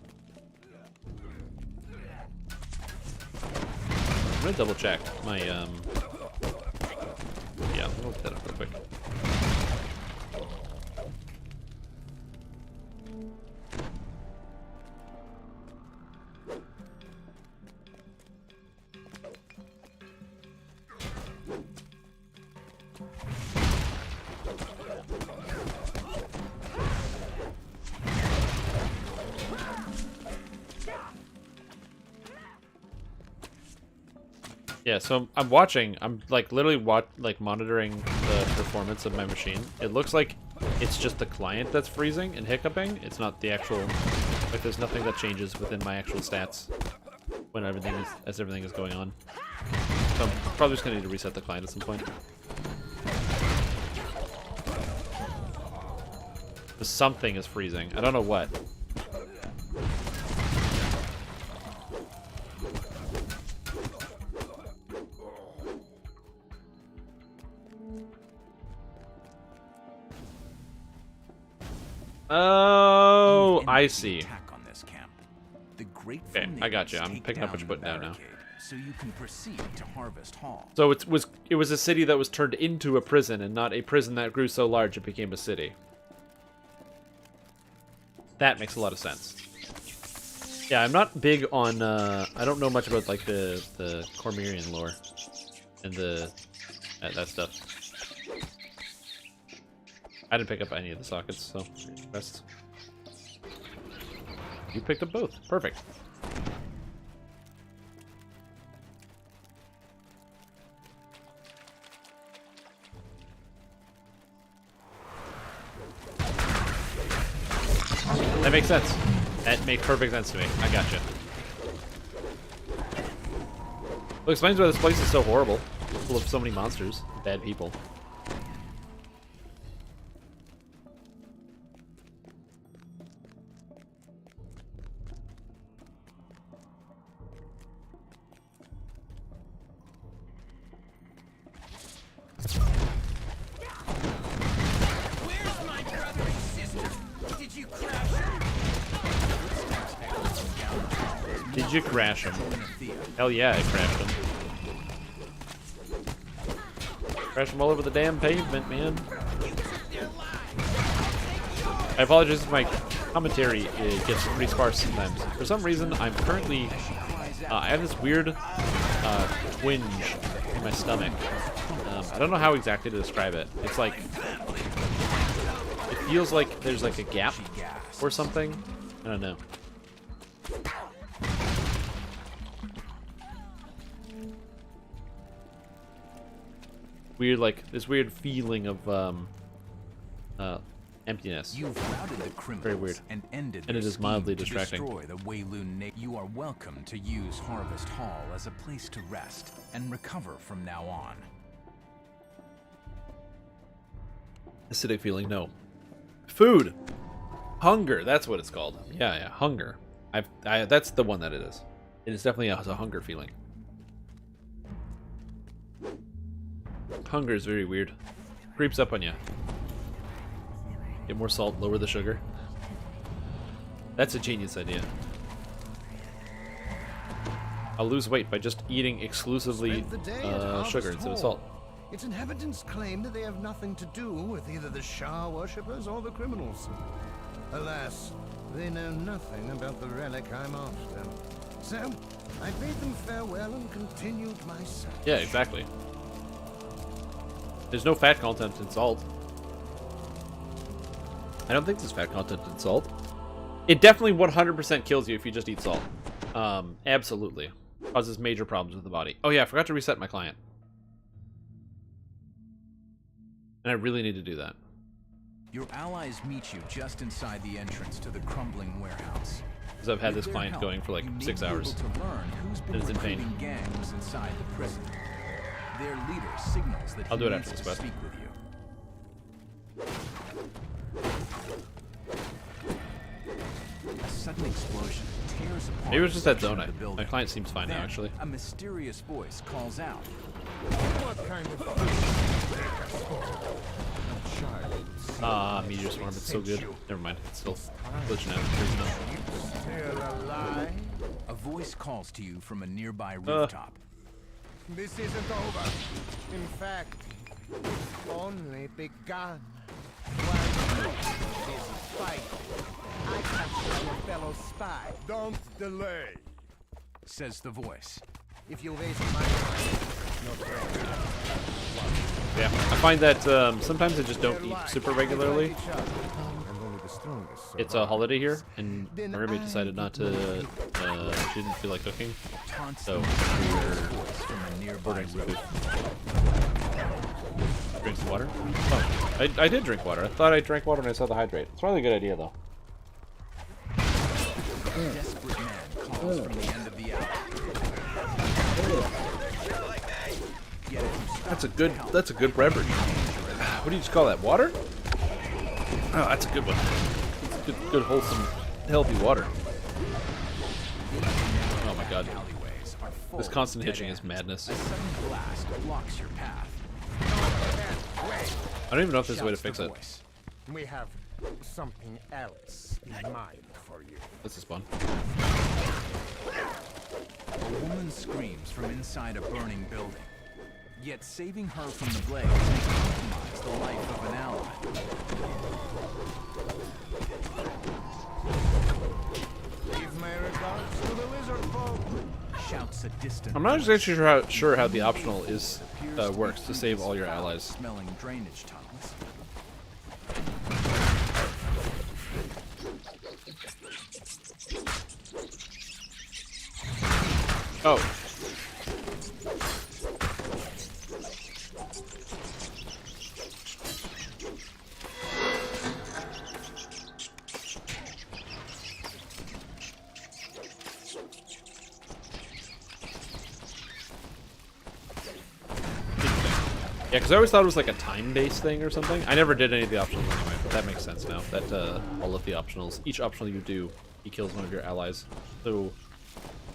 S1: I'm gonna double check my yeah, I'll look that up real quick. Yeah, so I'm watching. I'm like literally monitoring the performance of my machine. It looks like it's just the client that's freezing and hiccuping. It's not the actual. Like, there's nothing that changes within my actual stats when everything is going on. So I'm probably just gonna need to reset the client at some point. Something is freezing. I don't know what. Oh, I see. Okay, I got you. I'm picking up what you're putting down now.
S16: So you can proceed to Harvest Hall.
S1: So it was a city that was turned into a prison, and not a prison that grew so large it became a city. That makes a lot of sense. Yeah, I'm not big on. I don't know much about like the Cormyrian lore and that stuff. I didn't pick up any of the sockets, so rest. You picked up both. Perfect. That makes sense. That makes perfect sense to me. I gotcha. Well, explains why this place is so horrible. Full of so many monsters. Bad people. Did you crash him? Hell yeah, I crashed him. Crash him all over the damn pavement, man. I apologize if my commentary gets pretty sparse sometimes. For some reason, I'm currently... I have this weird twinge in my stomach. I don't know how exactly to describe it. It's like... It feels like there's like a gap or something. I don't know. Weird, like this weird feeling of emptiness.
S16: You've routed the criminals
S1: very weird,
S16: and ended
S1: and it is mildly distracting.
S16: Destroy the Wayloon. You are welcome to use Harvest Hall as a place to rest and recover from now on.
S1: Acidic feeling, no. Food, hunger. That's what it's called. Yeah, hunger. That's the one that it is. It is definitely a hunger feeling. Hunger is very weird. Creeps up on you. Get more salt, lower the sugar. That's a genius idea. I'll lose weight by just eating exclusively sugar instead of salt.
S5: Its inhabitants claim that they have nothing to do with either the Shah worshippers or the criminals. Alas, they know nothing about the relic I'm after. So, I bade them farewell and continued my search.
S1: Yeah, exactly. There's no fat content in salt. I don't think there's fat content in salt. It definitely 100% kills you if you just eat salt. Absolutely. Causes major problems with the body. Oh yeah, I forgot to reset my client. And I really need to do that.
S16: Your allies meet you just inside the entrance to the crumbling warehouse.
S1: Because I've had this client going for like 6 hours.
S16: To learn who's been
S1: and it's in pain.
S16: recruiting gangs inside the prison. Their leader signals that
S1: I'll
S16: he
S1: do it
S16: needs
S1: after
S16: to
S1: this quest.
S16: speak with you. A sudden explosion tears apart.
S1: Maybe it was just that
S16: section
S1: zone.
S16: of the building.
S1: My client seems fine now,
S16: Then,
S1: actually.
S16: A mysterious voice calls out.
S5: What kind of
S1: Meteor Swarm, it's so good. Never mind, it's still glitching out.
S5: Still alive?
S16: A voice calls to you from a nearby rooftop.
S5: This isn't over. In fact, it's only begun. While you busy fighting, I captured your fellow spy. Don't delay,
S16: says the voice.
S5: If you waste my time, no problem.
S1: Yeah, I find that sometimes I just don't eat super regularly. It's a holiday here, and my roommate decided not to, she didn't feel like cooking, so we're ordering some food. Drink some water? Oh, I did drink water. I thought I drank water when I saw the hydrate. It's probably a good idea, though.
S16: Desperate man calls from the end of the alley.
S1: That's a good beverage. What do you just call that? Water? Oh, that's a good one. It's good wholesome, healthy water. Oh my god. This constant hitching is madness.
S16: A sudden blast blocks your path.
S1: I don't even know if there's a way to fix it.
S5: We have something else in mind for you.
S1: This is fun.
S16: A woman screams from inside a burning building. Yet saving her from the blaze may compromise the life of an ally.
S5: Give my regards to the lizard folk.
S16: Shouts a distant.
S1: I'm not exactly sure how the optional is works to save all your allies.
S16: Smelling drainage tunnels.
S1: Oh. Yeah, because I always thought it was like a time-based thing or something. I never did any of the optionals anyway, but that makes sense now. That all of the optionals, each optional you do, he kills one of your allies. So,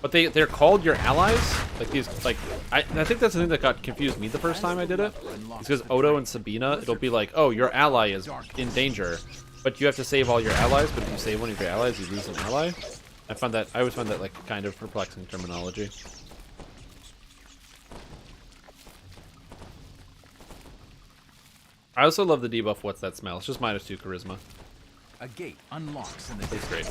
S1: but they're called your allies. Like these, like I think that's the thing that got confused me the first time I did it. It's because Odo and Sabina, it'll be like, oh, your ally is in danger, but you have to save all your allies. But if you save one of your allies, you lose an ally. I always found that like kind of perplexing terminology. I also love the debuff. What's that smell? It's just -2 charisma.
S16: A gate unlocks in the
S1: It's great.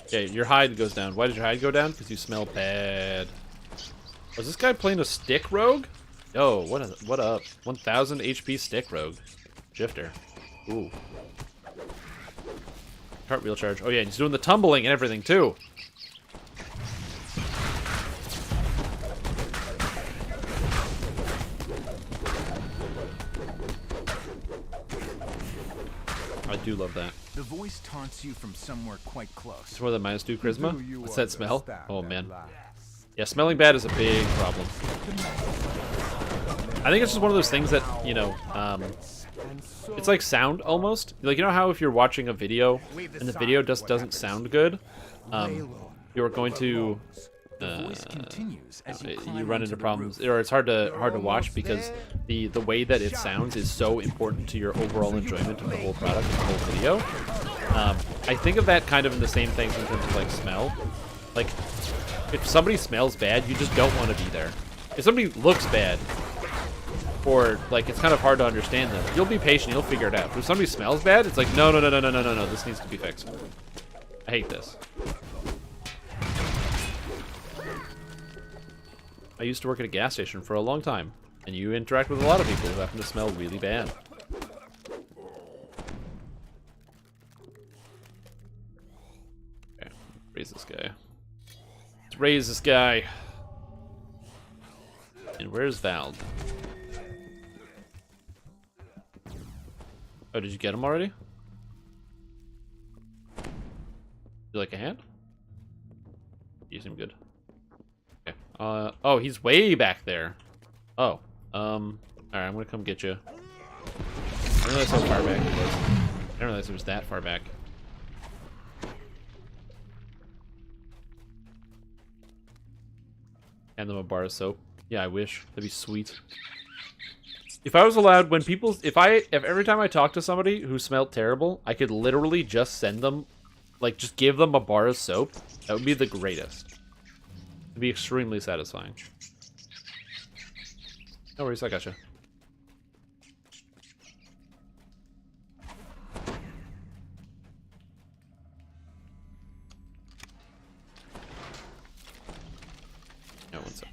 S1: Okay, your hide goes down. Why did your hide go down? Because you smell bad. Was this guy playing a stick rogue? Yo, what up? 1000 HP stick rogue. Shifter. Ooh. Cartwheel charge. Oh yeah, and he's doing the tumbling and everything too. I do love that.
S16: The voice taunts you from somewhere quite close.
S1: It's more than -2 charisma. What's that smell? Oh man. Yeah, smelling bad is a big problem. I think it's just one of those things that, you know, it's like sound almost. Like, you know how if you're watching a video and the video just doesn't sound good, you're going to you run into problems, or it's hard to watch because the way that it sounds is so important to your overall enjoyment of the whole product and the whole video. I think of that kind of in the same things in terms of like smell. Like, if somebody smells bad, you just don't want to be there. If somebody looks bad, or like it's kind of hard to understand them, you'll be patient, you'll figure it out. But if somebody smells bad, it's like, no, this needs to be fixed. I hate this. I used to work at a gas station for a long time, and you interact with a lot of people who happen to smell really bad. Okay, raise this guy. Let's raise this guy. And where's Val? Oh, did you get him already? You like a hand? You seem good. Okay. Oh, he's way back there. Oh. Alright, I'm gonna come get you. I didn't realize how far back it was. I didn't realize it was that far back. Hand them a bar of soap. Yeah, I wish. That'd be sweet. If I was allowed, when people, if every time I talk to somebody who smelled terrible, I could literally just send them, like, just give them a bar of soap, that would be the greatest. It'd be extremely satisfying. No worries, I gotcha. No, one sec.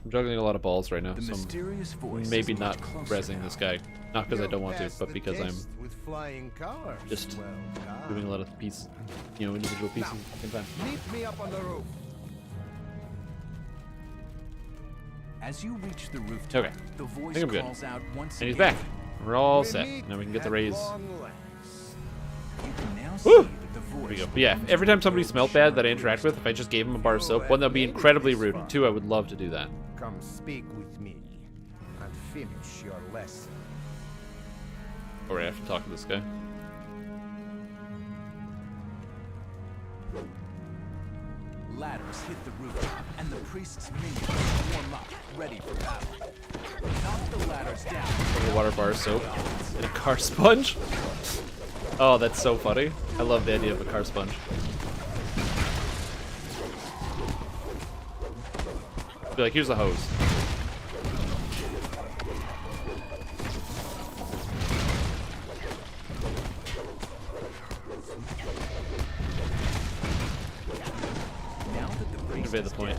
S1: I'm juggling a lot of balls right now, so I'm maybe not rezzing this guy. Not because I don't want to, but because I'm just doing a lot of pieces, individual pieces at the same time.
S5: Meet me up on the roof.
S16: As you reach the rooftop,
S1: Okay,
S16: the
S1: I
S16: voice
S1: think I'm good.
S16: calls out once
S1: And he's
S16: again.
S1: back. We're all set. Now we can get the raise.
S16: You can now
S1: Woo!
S16: see that the
S1: There we
S16: voice
S1: go. But yeah, every time somebody smelled bad that I interact with, if I just gave them a bar of soap, one, that would be incredibly rude, and two, I would love to do that.
S3: Come speak with me and finish your lesson.
S1: Or I have to talk to this guy.
S16: ladders hit the roof, and the priest's minions warm up, ready for battle. Knock the ladders down.
S1: A water bar of soap and a car sponge. Oh, that's so funny. I love the idea of a car sponge. Be like, here's a hose. Convey the point.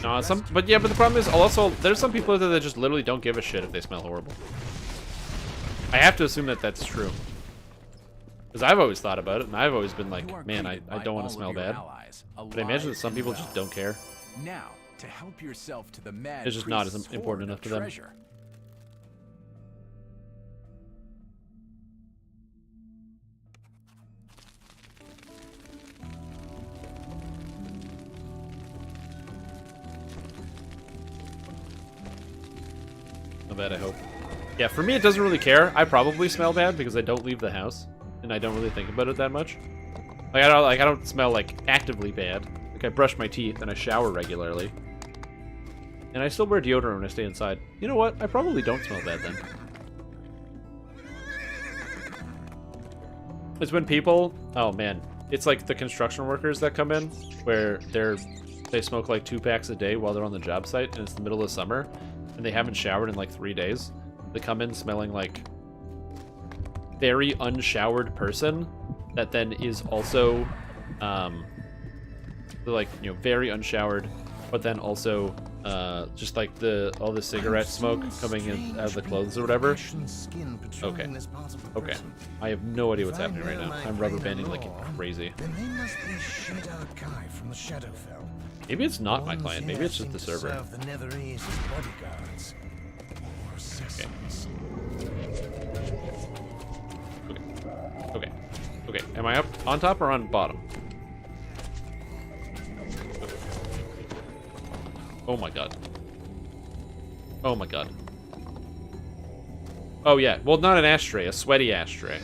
S1: No, but the problem is also there's some people out there that just literally don't give a shit if they smell horrible. I have to assume that that's true. Because I've always thought about it, and I've always been like, man, I don't want to smell bad. But I imagine that some people just don't care.
S16: Now, to help yourself to the mad
S1: It's just not as important enough to them.
S16: treasure.
S1: Not bad, I hope. Yeah, for me, it doesn't really care. I probably smell bad because I don't leave the house, and I don't really think about it that much. Like I don't smell like actively bad. Like I brush my teeth and I shower regularly, and I still wear deodorant when I stay inside. You know what? I probably don't smell bad then. It's when people, oh man, it's like the construction workers that come in where they smoke like 2 packs a day while they're on the job site, and it's the middle of summer, and they haven't showered in like 3 days. They come in smelling like very unshowered person that then is also very unshowered, but then also just like all the cigarette smoke coming in out of the clothes or whatever. Okay. Okay. I have no idea what's happening right now. I'm rubber banding like crazy.
S3: Then they must be Shadow Kai from the Shadowfell.
S1: Maybe it's not my client. Maybe it's just the server.
S3: The Netherese as bodyguards or assassins.
S1: Okay. Okay. Am I up on top or on bottom? Oh my god. Oh my god. Oh yeah. Well, not an ashtray. A sweaty ashtray.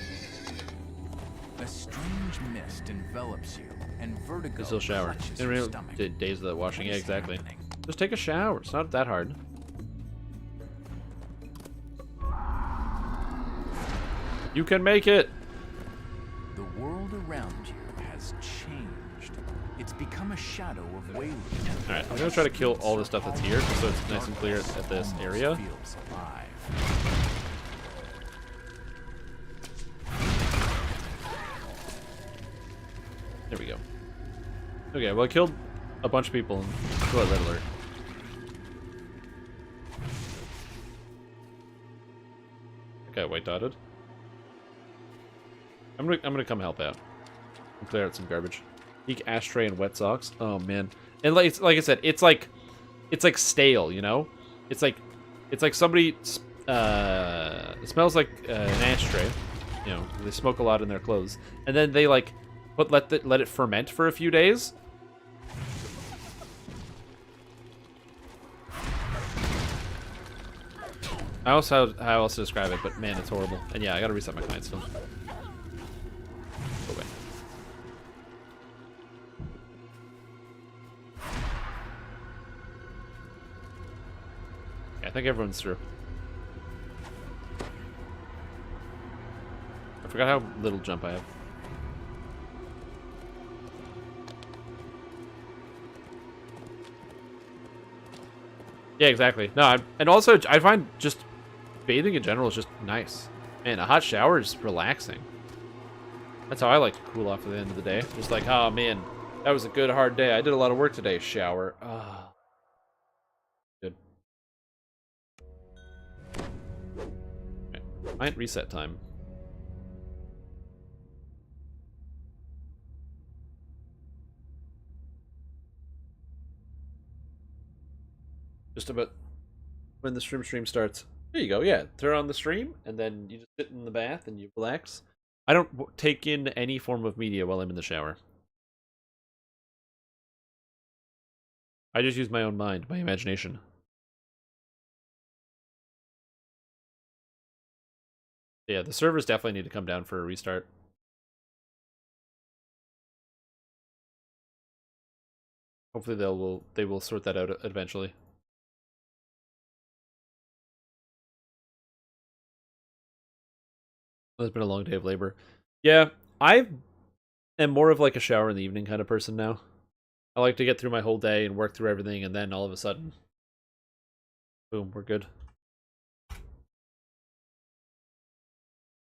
S16: A strange mist envelops you, and vertigo
S1: Still shower.
S16: clutches
S1: In
S16: your
S1: real
S16: stomach.
S1: days of the washing. Yeah, exactly. Just take a shower. It's not that hard. You can make it.
S16: The world around you has changed. It's become a shadow of Wayland.
S1: Alright, I'm gonna try to kill all the stuff that's here, just so it's nice and clear at this area.
S16: Feels alive.
S1: There we go. Okay, well I killed a bunch of people in Toilet Red Alert. Okay, white dotted. I'm gonna come help out and clear out some garbage. Eek ashtray and wet socks. Oh man, and like I said, it's like stale, you know. It's like somebody it smells like an ashtray. You know, they smoke a lot in their clothes, and then they like let it ferment for a few days. I also know how else to describe it, but man, it's horrible. And yeah, I gotta reset my client still. Go away. Yeah, I think everyone's through. I forgot how little jump I have. Yeah, exactly. No, and also I find just bathing in general is just nice. Man, a hot shower is relaxing. That's how I like to cool off at the end of the day. Just like, oh man, that was a good hard day. I did a lot of work today. Shower. Ah, good. Okay. Client reset time. Just about when the stream starts. There you go. Yeah, turn on the stream, and then you just sit in the bath and you relax. I don't take in any form of media while I'm in the shower. I just use my own mind, my imagination. Yeah, the servers definitely need to come down for a restart. Hopefully they will sort that out eventually. It's been a long day of labor. Yeah, I am more of like a shower in the evening kind of person now. I like to get through my whole day and work through everything, and then all of a sudden, boom, we're good.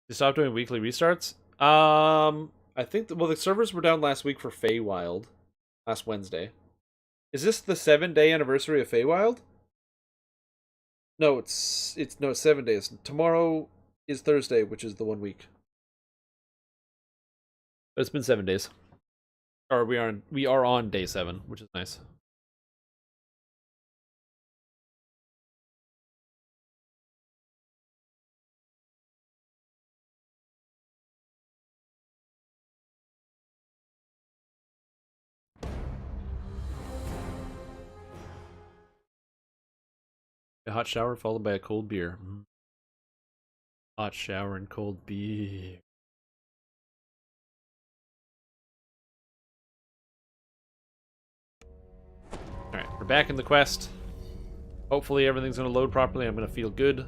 S1: You stop doing weekly restarts? I think, well, the servers were down last week for Feywild, last Wednesday. Is this the 7-day anniversary of Feywild? No, it's 7 days. Tomorrow is Thursday, which is the 1 week. But it's been 7 days. Or we are on day 7, which is nice. A hot shower followed by a cold beer. Hot shower and cold beer. Alright, we're back in the quest. Hopefully everything's going to load properly. I'm going to feel good.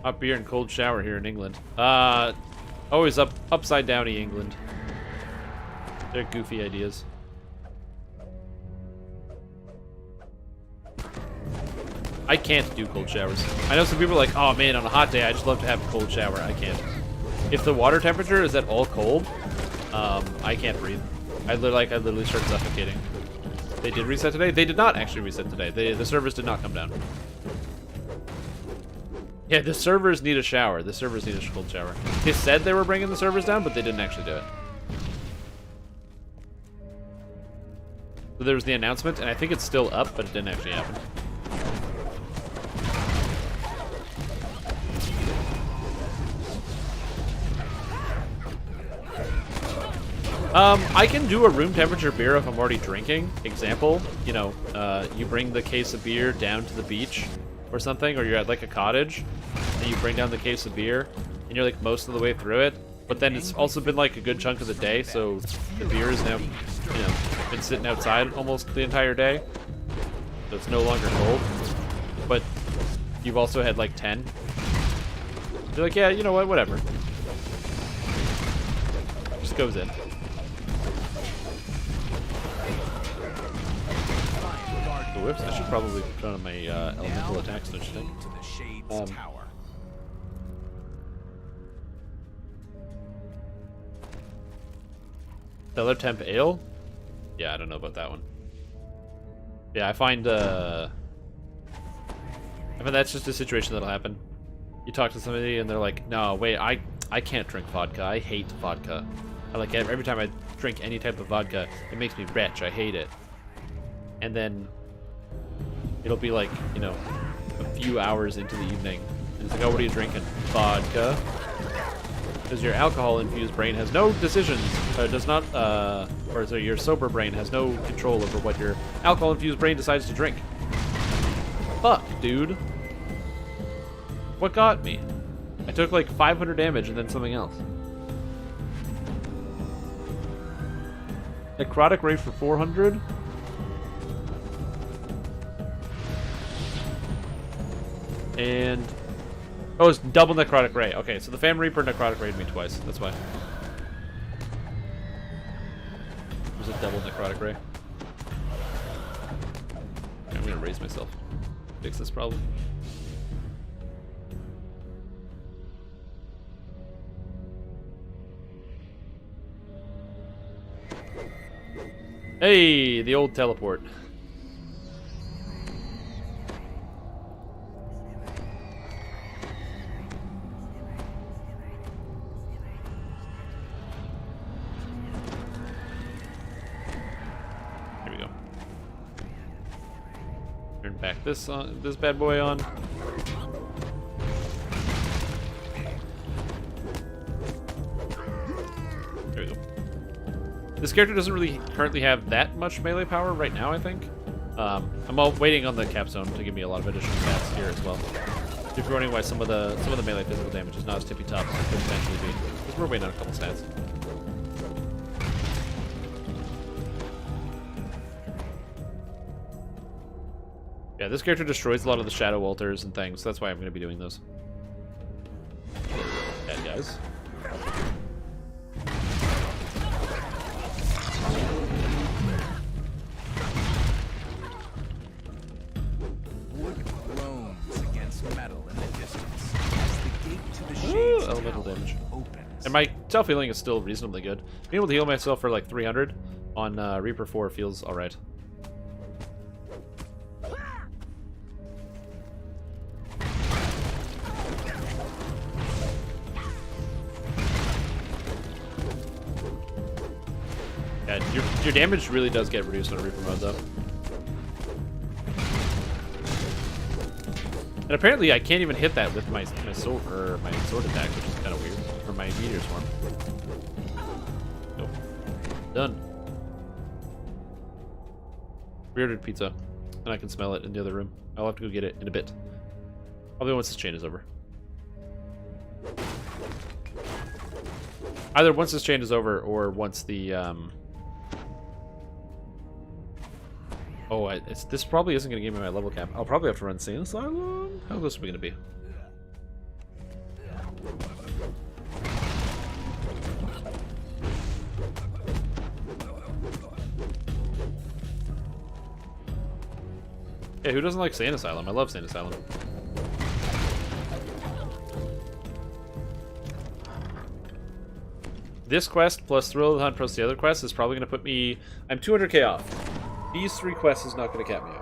S1: Hot beer and cold shower here in England. Always upside downy England. They're goofy ideas. I can't do cold showers. I know some people are like, oh man, on a hot day, I just love to have a cold shower. I can't. If the water temperature is at all cold, I can't breathe. I literally start suffocating. They did reset today. They did not actually reset today. The servers did not come down. Yeah, the servers need a shower. The servers need a cold shower. They said they were bringing the servers down, but they didn't actually do it. So there was the announcement, and I think it's still up, but it didn't actually happen. I can do a room temperature beer if I'm already drinking. Example, you know, you bring the case of beer down to the beach or something, or you're at like a cottage, and you bring down the case of beer, and you're like most of the way through it, but then it's also been like a good chunk of the day, so the beer is now, you know, been sitting outside almost the entire day, so it's no longer cold, but you've also had like 10. You're like, yeah, you know what, whatever. Just goes in. Whips. I should probably put on my elemental attacks, don't you think? Stellar Temp Ale? Yeah, I don't know about that one. Yeah, I find that's just a situation that'll happen. You talk to somebody and they're like, no, wait, I can't drink vodka. I hate vodka. I like every time I drink any type of vodka, it makes me retch. I hate it. And then it'll be like, you know, a few hours into the evening. And it's like, oh, what are you drinking? Vodka. Because your alcohol-infused brain has no decisions, does not, or so your sober brain has no control over what your alcohol-infused brain decides to drink. Fuck, dude. What got me? I took like 500 damage and then something else. Necrotic Ray for 400? And oh, it's double Necrotic Ray. Okay, so the Fam Reaper Necrotic Rayed me twice. That's why. There's a double Necrotic Ray. Okay, I'm gonna raise myself. Fix this problem. Hey, the old teleport. Back this bad boy on. There we go. This character doesn't really currently have that much melee power right now, I think. I'm all waiting on the capstone to give me a lot of additional stats here as well. If you're wondering why some of the melee physical damage is not as tippy top as it could potentially be, because we're waiting on a couple stats. Yeah, this character destroys a lot of the shadow altars and things, so that's why I'm going to be doing those. Bad guys.
S16: Wood groans against metal in the distance as the gate to the Shades
S1: elemental
S16: Tower
S1: damage.
S16: opens.
S1: And my self-healing is still reasonably good. Being able to heal myself for like 300 on Reaper 4 feels alright. Yeah, your damage really does get reduced on Reaper mode, though. And apparently I can't even hit that with my sword attack, which is kind of weird. Or my meteor swarm. Nope. Done. Reordered pizza. And I can smell it in the other room. I'll have to go get it in a bit. Probably once this chain is over. Either once this chain is over or once the this probably isn't going to give me my level cap. I'll probably have to run Sane Asylum. How close are we going to be? Hey, who doesn't like Sand Asylum? I love Sand Asylum. This quest plus Thrill of the Hunt plus the other quest is probably going to put me... I'm 200k off. These 3 quests is not going to cap me out.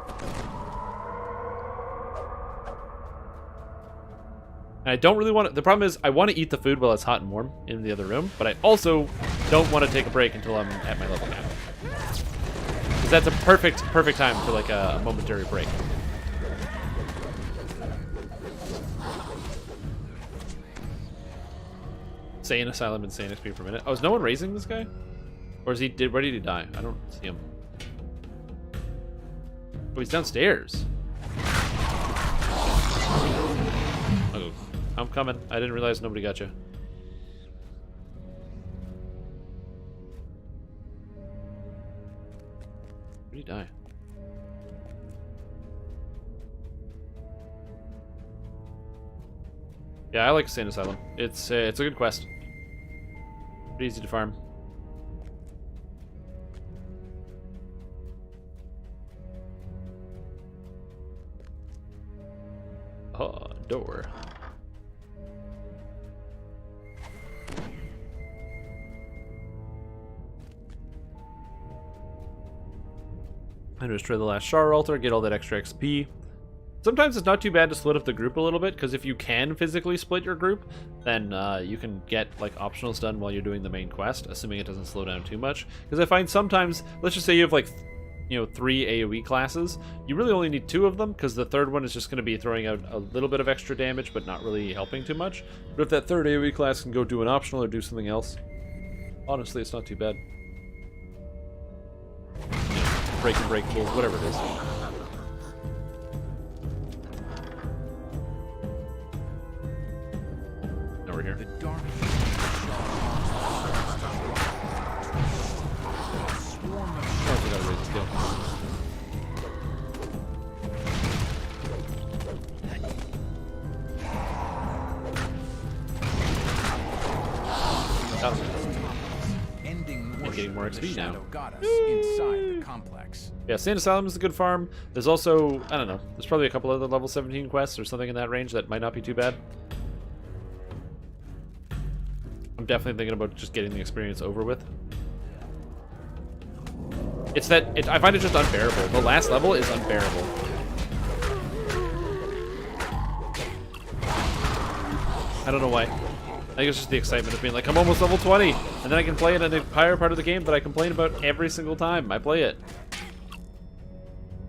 S1: And I don't really want to... The problem is I want to eat the food while it's hot and warm in the other room, but I also don't want to take a break until I'm at my level cap. Because that's a perfect time for like a momentary break. Insane Asylum, insane XP per minute. Oh, is no one raising this guy? Or is he ready to die? I don't see him. Oh, he's downstairs. Oh, I'm coming. I didn't realize nobody got you. Where did he die? Yeah, I like Insane Asylum. It's a good quest. Pretty easy to farm. Oh, door. And destroy the last Shar altar, get all that extra XP. Sometimes it's not too bad to split up the group a little bit, because if you can physically split your group, then you can get like optionals done while you're doing the main quest, assuming it doesn't slow down too much. Because I find sometimes, let's just say you have like 3 AoE classes, you really only need 2 of them, because the third one is just going to be throwing out a little bit of extra damage, but not really helping too much. But if that third AoE class can go do an optional or do something else, honestly, it's not too bad. Breaking breakables, whatever it is. Over here.
S16: The dark
S1: also gotta raise the skill. And getting more XP now.
S16: Got us inside the complex.
S1: Yeah, Sand Asylum is a good farm. There's also, I don't know, there's probably a couple other level 17 quests or something in that range that might not be too bad. I'm definitely thinking about just getting the experience over with. It's that, I find it just unbearable. The last level is unbearable. I don't know why. I think it's just the excitement of being like, I'm almost level 20, and then I can play it in an entire part of the game that I complain about every single time I play it.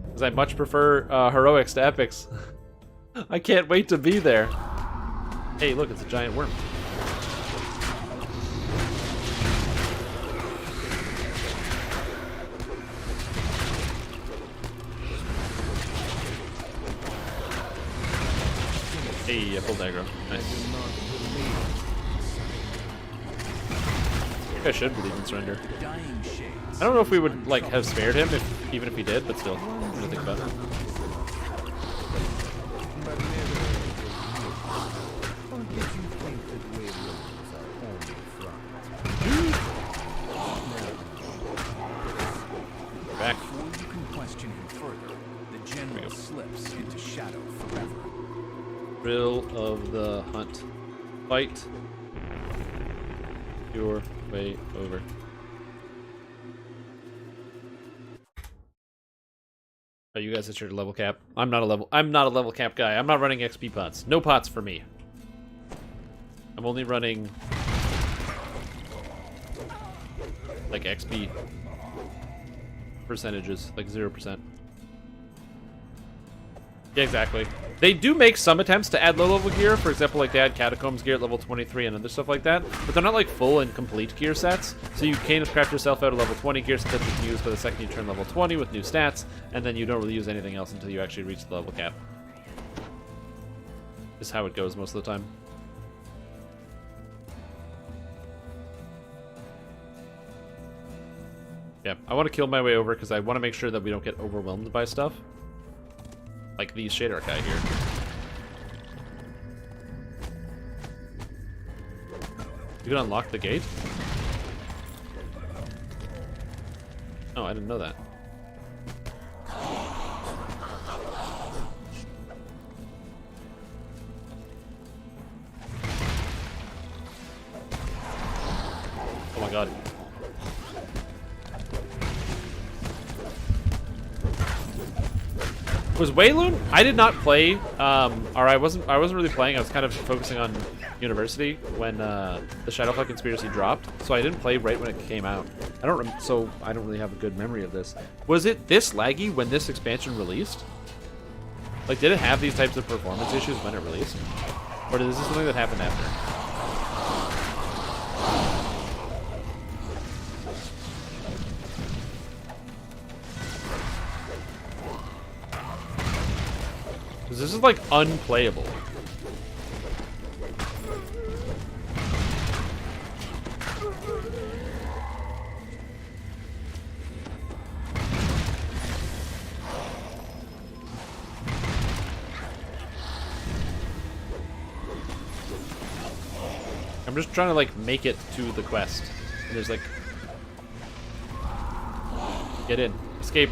S1: Because I much prefer heroics to epics. I can't wait to be there. Hey, look, it's a giant worm. Hey, full aggro. Nice. I think I should believe in surrender. I don't know if we would like have spared him even if he did, but still, I'm gonna think about it. Back.
S16: Before you can question him further, the general slips into shadow forever.
S1: Thrill of the Hunt. Fight your way over. Are you guys at your level cap? I'm not a level cap guy. I'm not running XP pots. No pots for me. I'm only running like XP percentages, like 0%. Yeah, exactly. They do make some attempts to add low-level gear. For example, like they add Catacombs gear at level 23 and other stuff like that. But they're not like full and complete gear sets. So you can craft yourself out a level 20 gear set that you can use by the second you turn level 20 with new stats. And then you don't really use anything else until you actually reach the level cap. Is how it goes most of the time. Yeah, I want to kill my way over because I want to make sure that we don't get overwhelmed by stuff. Like these Shade Archive here. You can unlock the gate? Oh, I didn't know that. god. Was Wayloon? I did not play, or I wasn't really playing. I was kind of focusing on University when the Shadowfall Conspiracy dropped, so I didn't play right when it came out. So I don't really have a good memory of this. Was it this laggy when this expansion released? Like, did it have these types of performance issues when it released, or is this something that happened after? This is like unplayable. I'm just trying to like make it to the quest. And there's like, get in, escape,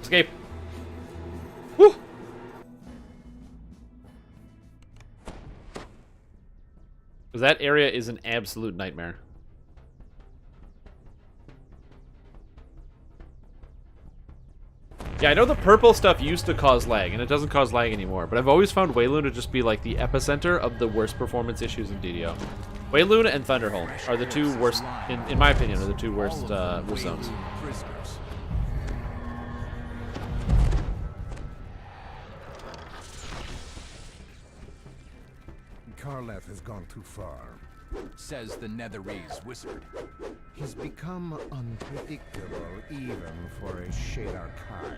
S1: escape. Woo! Because that area is an absolute nightmare. Yeah, I know the purple stuff used to cause lag, and it doesn't cause lag anymore, but I've always found Wayloon to just be like the epicenter of the worst performance issues in DDO. Wayloon and Thunderholm are the two worst, in my opinion, are the two worst zones.
S3: Karleth has gone too far,
S16: says the Netherese wizard.
S3: He's become unpredictable even for a Shadar Kai.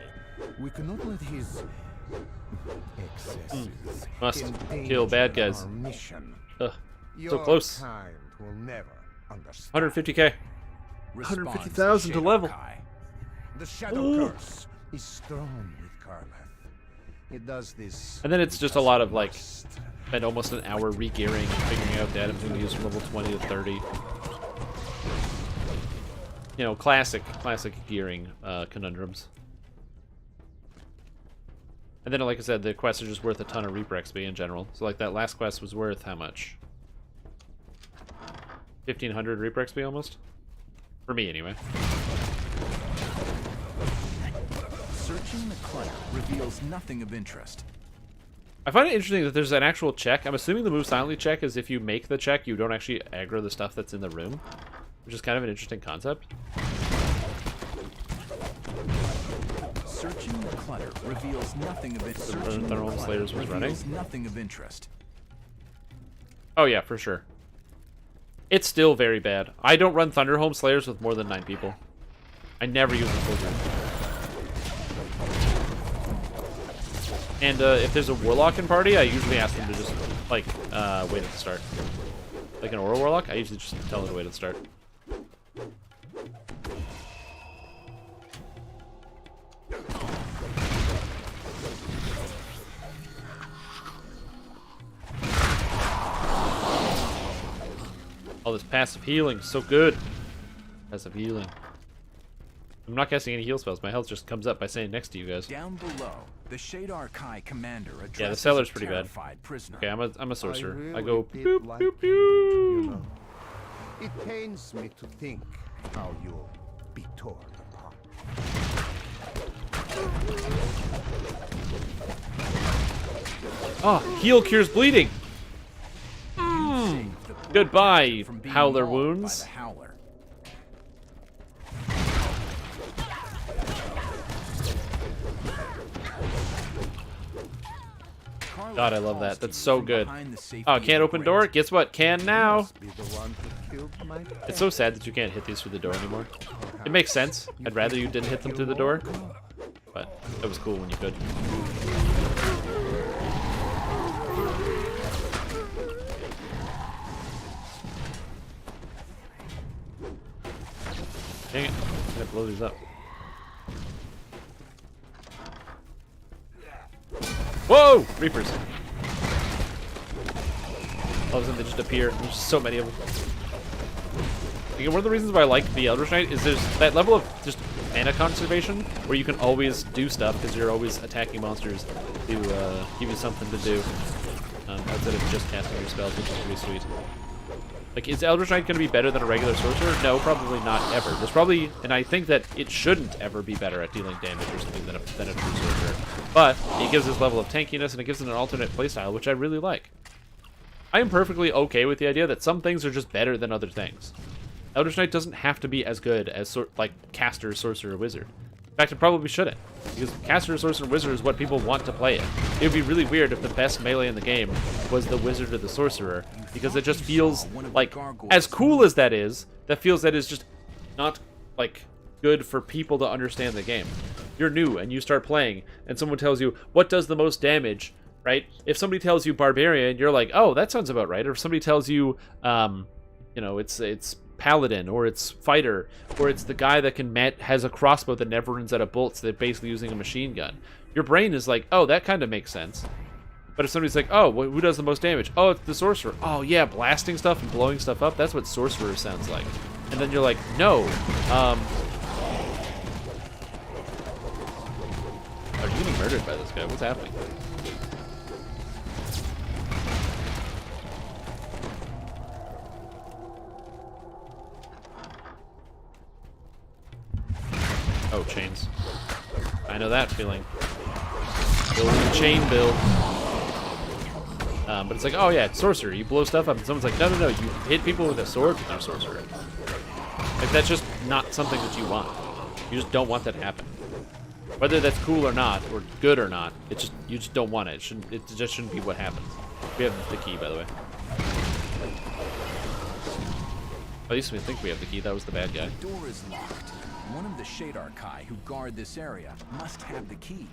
S3: We cannot let his excesses
S1: Must kill bad guys. Ugh, so close.
S3: Kind will never understand.
S1: 150k. 150,000 to level.
S3: The Shadow Curse is strong with Karleth. It does this.
S1: And then it's just a lot of like, spend almost an hour re-gearing, figuring out the items we use from level 20 to 30. You know, classic gearing conundrums. And then, like I said, the quests are just worth a ton of Reaper XP in general. So, like, that last quest was worth how much? 1,500 Reaper XP almost? For me, anyway.
S16: Searching the clutter reveals nothing of interest.
S1: I find it interesting that there's an actual check. I'm assuming the move silently check is if you make the check, you don't actually aggro the stuff that's in the room, which is kind of an interesting concept.
S16: Searching the clutter reveals nothing of interest.
S1: Thunderholm Slayers was running.
S16: Nothing of interest.
S1: Oh yeah, for sure. It's still very bad. I don't run Thunderholm Slayers with more than 9 people. I never use them full time. And if there's a Warlock in party, I usually ask them to just, like, wait at the start. Like an Aura Warlock, I usually just tell them to wait at the start. All this passive healing is so good. Passive healing. I'm not casting any heal spells. My health just comes up by staying next to you guys.
S16: Down below, the Shadar Kai commander addresses
S1: yeah, the cellar's pretty bad.
S16: Prisoner.
S1: Okay, I'm a sorcerer.
S3: Really
S1: I go
S3: did
S1: boop,
S3: like
S1: boop, boop.
S3: You know, it pains me to think how you'll be torn apart.
S1: Oh, heal cures bleeding. Goodbye, Howler wounds. God, I love that. That's so good. Oh, can't open door? Guess what? Can now. It's so sad that you can't hit these through the door anymore. It makes sense. I'd rather you didn't hit them through the door. But that was cool when you could. Dang it. I'm gonna blow these up. Whoa! Reapers. All of a sudden they just appear. There's so many of them. Again, one of the reasons why I like the Eldritch Knight is there's that level of just mana conservation where you can always do stuff because you're always attacking monsters to give you something to do outside of just casting your spells, which is pretty sweet. Like, is Eldritch Knight going to be better than a regular sorcerer? No, probably not ever. There's probably, and I think that it shouldn't ever be better at dealing damage or something than a true sorcerer. But it gives this level of tankiness, and it gives it an alternate playstyle, which I really like. I am perfectly okay with the idea that some things are just better than other things. Eldritch Knight doesn't have to be as good as, like, Caster, Sorcerer, Wizard. In fact, it probably shouldn't, because Caster, Sorcerer, Wizard is what people want to play it. It would be really weird if the best melee in the game was the Wizard or the Sorcerer, because it just feels like, as cool as that is, that feels that is just not, like, good for people to understand the game. You're new, and you start playing, and someone tells you, what does the most damage, right? If somebody tells you Barbarian, you're like, oh, that sounds about right. Or if somebody tells you, you know, it's Paladin, or it's Fighter, or it's the guy that has a crossbow that never runs out of bolts, so they're basically using a machine gun. Your brain is like, oh, that kind of makes sense. But if somebody's like, oh, who does the most damage? Oh, it's the Sorcerer. Oh, yeah, blasting stuff and blowing stuff up, that's what Sorcerer sounds like. And then you're like, no. Are you getting murdered by this guy? What's happening? Oh, chains. I know that feeling. Building chain build. But it's like, oh yeah, it's sorcerer. You blow stuff up, and someone's like, no, no, no, you hit people with a sword with your sorcerer. Like, that's just not something that you want. You just don't want that to happen. Whether that's cool or not, or good or not, you just don't want it. It just shouldn't be what happens. We have the key, by the way. At least we think we have the key. That was the bad guy.
S16: The door is locked. One of the Shadowball who guard this area must have the key.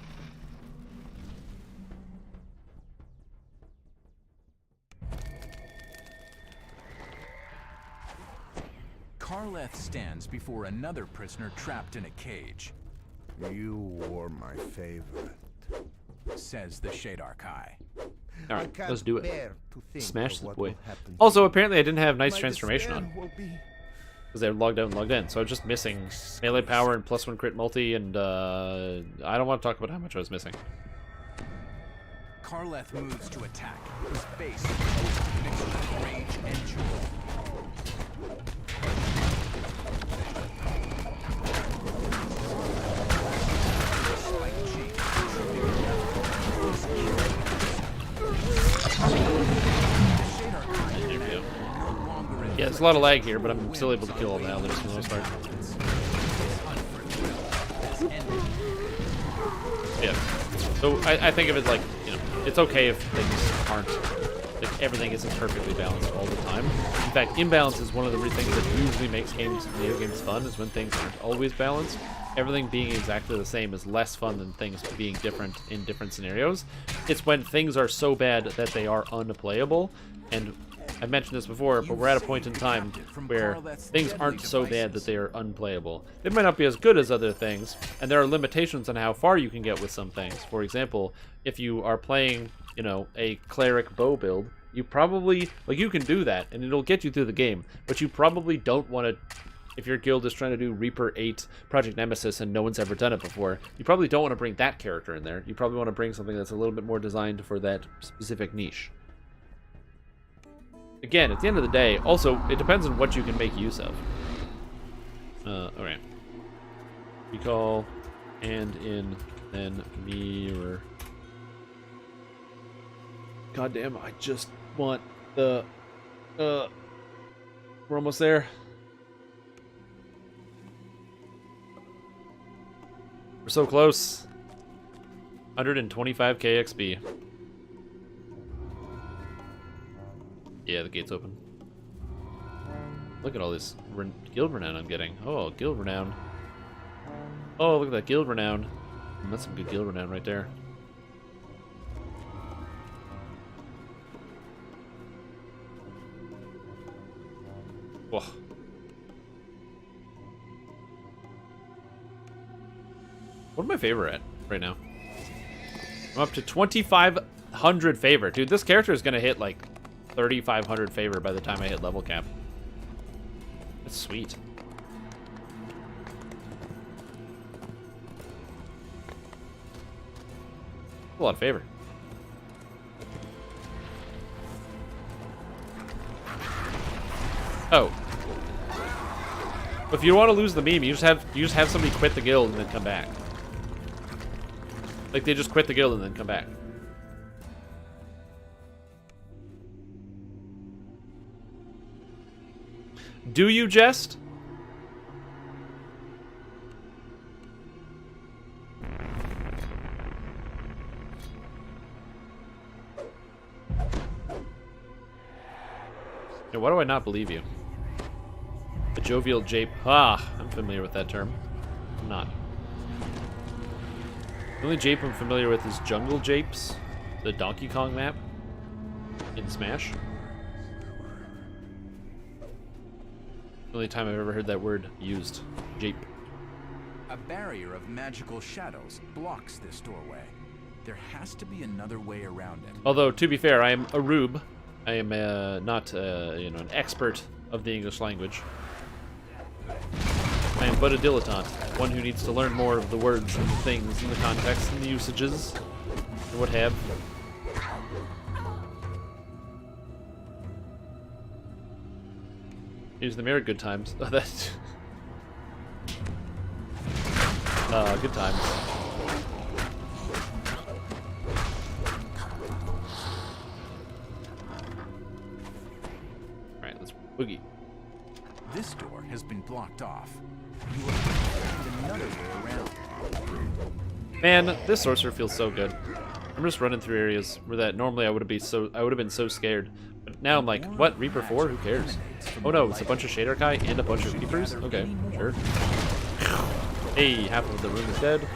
S16: Karleth stands before another prisoner trapped in a cage.
S3: You were my favorite,
S16: says the Shadowball.
S1: Alright, let's do it. Smash this boy. Also, apparently I didn't have Nice Transformation on. Because they're logged out and logged in, so I was just missing melee power and +1 crit multi, and I don't want to talk about how much I was missing.
S16: Karleth moves to attack. His face is a mixture of rage and joy.
S1: Yeah, there's a lot of lag here, but I'm still able to kill all the elders for the most part. Yeah. So I think of it like, you know, it's okay if things aren't, if everything isn't perfectly balanced all the time. In fact, imbalance is one of the things that usually makes video games fun, is when things aren't always balanced. Everything being exactly the same is less fun than things being different in different scenarios. It's when things are so bad that they are unplayable, and I've mentioned this before, but we're at a point in time where things aren't so bad that they are unplayable. They might not be as good as other things, and there are limitations on how far you can get with some things. For example, if you are playing, you know, a cleric bow build, you probably, like, you can do that, and it'll get you through the game, but you probably don't want to, if your guild is trying to do Reaper 8 Project Nemesis and no one's ever done it before, you probably don't want to bring that character in there. You probably want to bring something that's a little bit more designed for that specific niche. Again, at the end of the day, also, it depends on what you can make use of. Alright. Recall, and in, then mirror. Goddamn, I just want the... we're almost there. We're so close. 125k XP. Yeah, the gate's open. Look at all this guild renown I'm getting. Oh, guild renown. Oh, look at that guild renown. That's some good guild renown right there. Whoa. What am I favor at right now? I'm up to 2,500 favor. Dude, this character is going to hit like 3,500 favor by the time I hit level cap. That's sweet. A lot of favor. Oh. If you want to lose the meme, you just have somebody quit the guild and then come back. Like they just quit the guild and then come back. Do you jest? Yeah, why do I not believe you? The jovial jape. Ah, I'm familiar with that term. I'm not. The only jape I'm familiar with is Jungle Japes, the Donkey Kong map in Smash. The only time I've ever heard that word used. Jape.
S16: A barrier of magical shadows blocks this doorway. There has to be another way around it.
S1: Although, to be fair, I am a rube. I am not, you know, an expert of the English language. I am but a dilettante, one who needs to learn more of the words and the things and the context and the usages and what have. Use the mirror, good times. Oh, that's good times. All right, let's boogie.
S16: This door has been blocked off. You will have to find another way around.
S1: Man, this sorcerer feels so good. I'm just running through areas where that normally I would have been so scared. But now I'm like, what? Reaper 4? Who cares? Oh no, it's a bunch of Shader Kai and a bunch of Reapers? Okay, sure. Hey, half of the room is dead.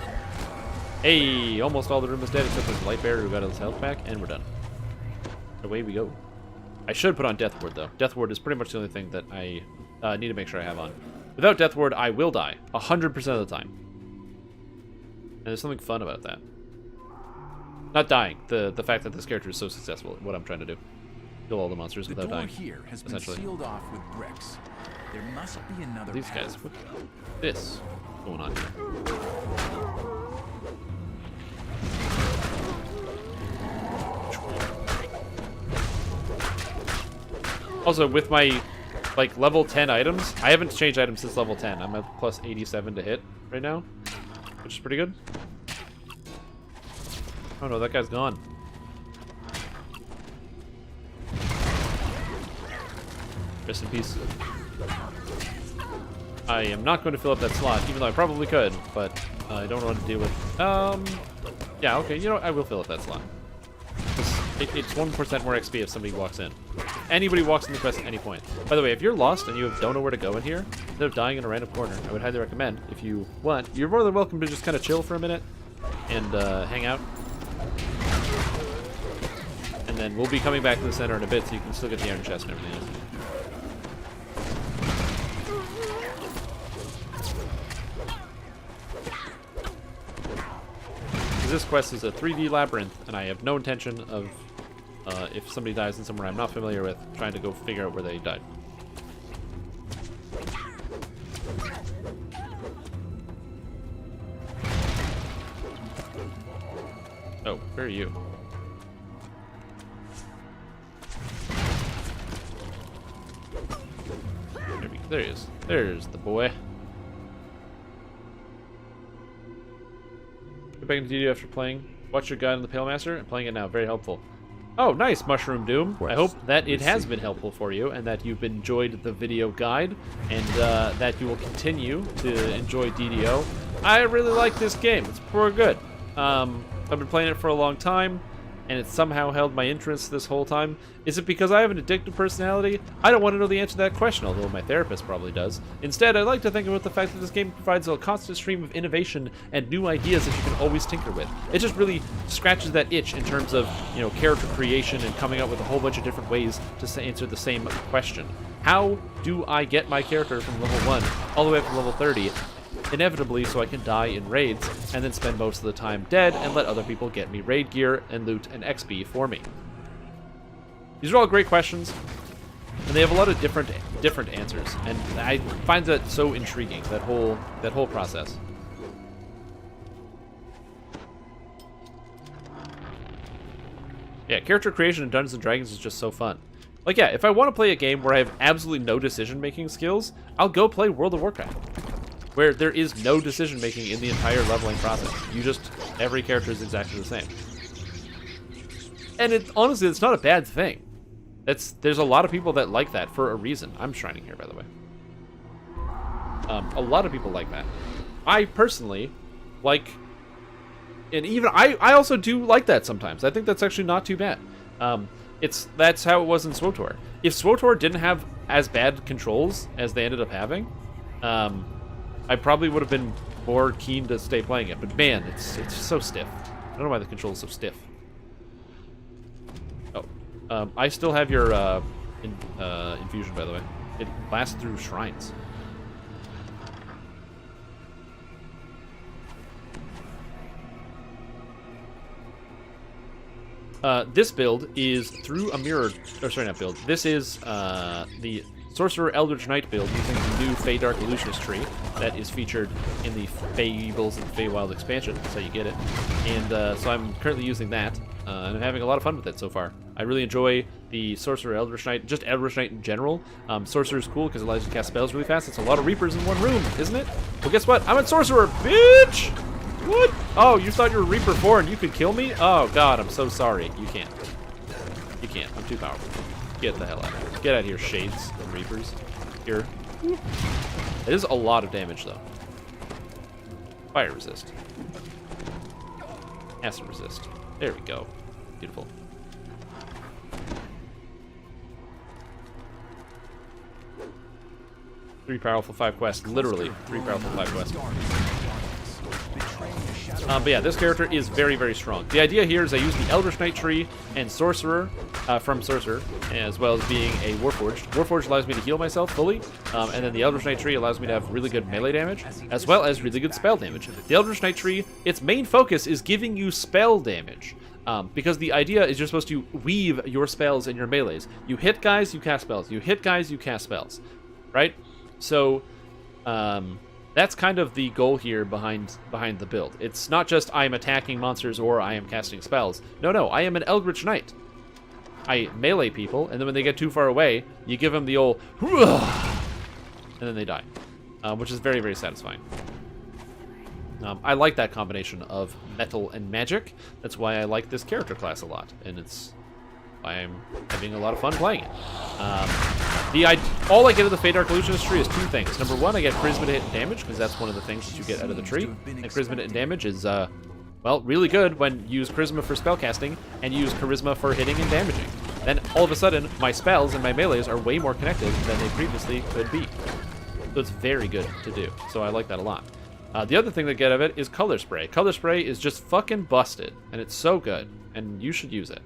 S1: Hey, almost all the room is dead except for the light bearer who got his health back, and we're done. Away we go. I should put on Death Ward though. Death Ward is pretty much the only thing that I need to make sure I have on. Without Death Ward, I will die 100% of the time. And there's something fun about that. Not dying. The fact that this character is so successful at what I'm trying to do. Kill all the monsters without dying.
S16: The door here has been sealed off with bricks. There must be another
S1: These guys, what this going on here? Also, with my like level 10 items, I haven't changed items since level 10. I'm at plus 87 to hit right now, which is pretty good. Oh no, that guy's gone. Rest in peace. I am not going to fill up that slot, even though I probably could, but I don't know what to deal with. Yeah, okay, you know what? I will fill up that slot. It's 1% more XP if somebody walks in. If anybody walks in the quest at any point. By the way, if you're lost and you don't know where to go in here, instead of dying in a random corner, I would highly recommend, if you want, you're more than welcome to just kind of chill for a minute and hang out. And then we'll be coming back to the center in a bit, so you can still get the iron chest and everything else. This quest is a 3D labyrinth, and I have no intention of, if somebody dies in somewhere I'm not familiar with, trying to go figure out where they died. Oh, where are you? There he is. There's the boy. Get back into DD after playing. Watch your guide on the Pale Master and playing it now. Very helpful. Oh, nice, Mushroom Doom. I hope that it has been helpful for you and that you've enjoyed the video guide and that you will continue to enjoy DDO. I really like this game. It's pretty good. I've been playing it for a long time and it's somehow held my interest this whole time. Is it because I have an addictive personality? I don't want to know the answer to that question, although my therapist probably does. Instead, I like to think about the fact that this game provides a constant stream of innovation and new ideas that you can always tinker with. It just really scratches that itch in terms of, you know, character creation and coming up with a whole bunch of different ways to answer the same question. How do I get my character from level 1 all the way up to level 30? Inevitably, so I can die in raids and then spend most of the time dead and let other people get me raid gear and loot and XP for me. These are all great questions, and they have a lot of different answers, and I find that so intriguing, that whole process. Yeah, character creation in Dungeons & Dragons is just so fun. Like, yeah, if I want to play a game where I have absolutely no decision-making skills, I'll go play World of Warcraft, where there is no decision-making in the entire leveling process. You just, every character is exactly the same. And honestly, it's not a bad thing. There's a lot of people that like that for a reason. I'm shining here, by the way. A lot of people like that. I personally like, and even I also do like that sometimes. I think that's actually not too bad. That's how it was in SWTOR. If SWTOR didn't have as bad controls as they ended up having, I probably would have been more keen to stay playing it. But man, it's so stiff. I don't know why the control is so stiff. Oh, I still have your infusion, by the way. It lasts through shrines. This build is through a mirrored, or sorry, not build. This is the Sorcerer Eldritch Knight build using the new Fey Dark Illusionist tree that is featured in the Fables and Feywild expansion. That's how you get it. And so I'm currently using that, and I'm having a lot of fun with it so far. I really enjoy the Sorcerer Eldritch Knight, just Eldritch Knight in general. Sorcerer is cool because it allows you to cast spells really fast. It's a lot of Reapers in one room, isn't it? Well, guess what? I'm a Sorcerer, bitch! What? Oh, you thought you were Reaper 4 and you could kill me? Oh, God, I'm so sorry. You can't. You can't. I'm too powerful. Get the hell out of here. Get out of here, Shades and Reapers. Here. It is a lot of damage, though. Fire resist. Acid resist. There we go. Beautiful. Three powerful, 5 quests. Literally, 3 powerful, 5 quests. But yeah, this character is very, very strong. The idea here is I use the Eldritch Knight tree and Sorcerer from Sorcerer, as well as being a Warforged. Warforged allows me to heal myself fully, and then the Eldritch Knight tree allows me to have really good melee damage, as well as really good spell damage. The Eldritch Knight tree, its main focus is giving you spell damage, because the idea is you're supposed to weave your spells and your melees. You hit guys, you cast spells. You hit guys, you cast spells, right? So, that's kind of the goal here behind the build. It's not just I'm attacking monsters or I am casting spells. No, I am an Eldritch Knight. I melee people, and then when they get too far away, you give them the old and then they die, which is very, very satisfying. I like that combination of metal and magic. That's why I like this character class a lot, and it's why I'm having a lot of fun playing it. All I get out of the Fey Dark Illusionist tree is 2 things. Number 1, I get Charisma to hit and damage, because that's one of the things that you get out of the tree. And Charisma to hit and damage is, well, really good when you use Charisma for spellcasting and use Charisma for hitting and damaging. Then, all of a sudden, my spells and my melees are way more connected than they previously could be. So it's very good to do. So I like that a lot. The other thing that I get out of it is Color Spray. Color Spray is just fucking busted, and it's so good, and you should use it.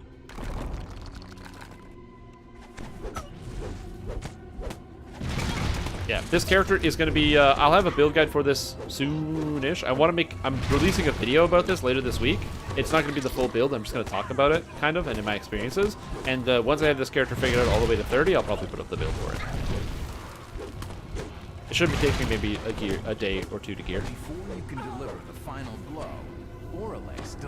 S1: Yeah, this character is going to be, I'll have a build guide for this soon-ish. I'm releasing a video about this later this week. It's not going to be the full build, I'm just going to talk about it, kind of, and in my experiences. And once I have this character figured out all the way to 30, I'll probably put up the build for it. It should be taking maybe a day or 2 to gear.
S16: Before you can deliver the final blow,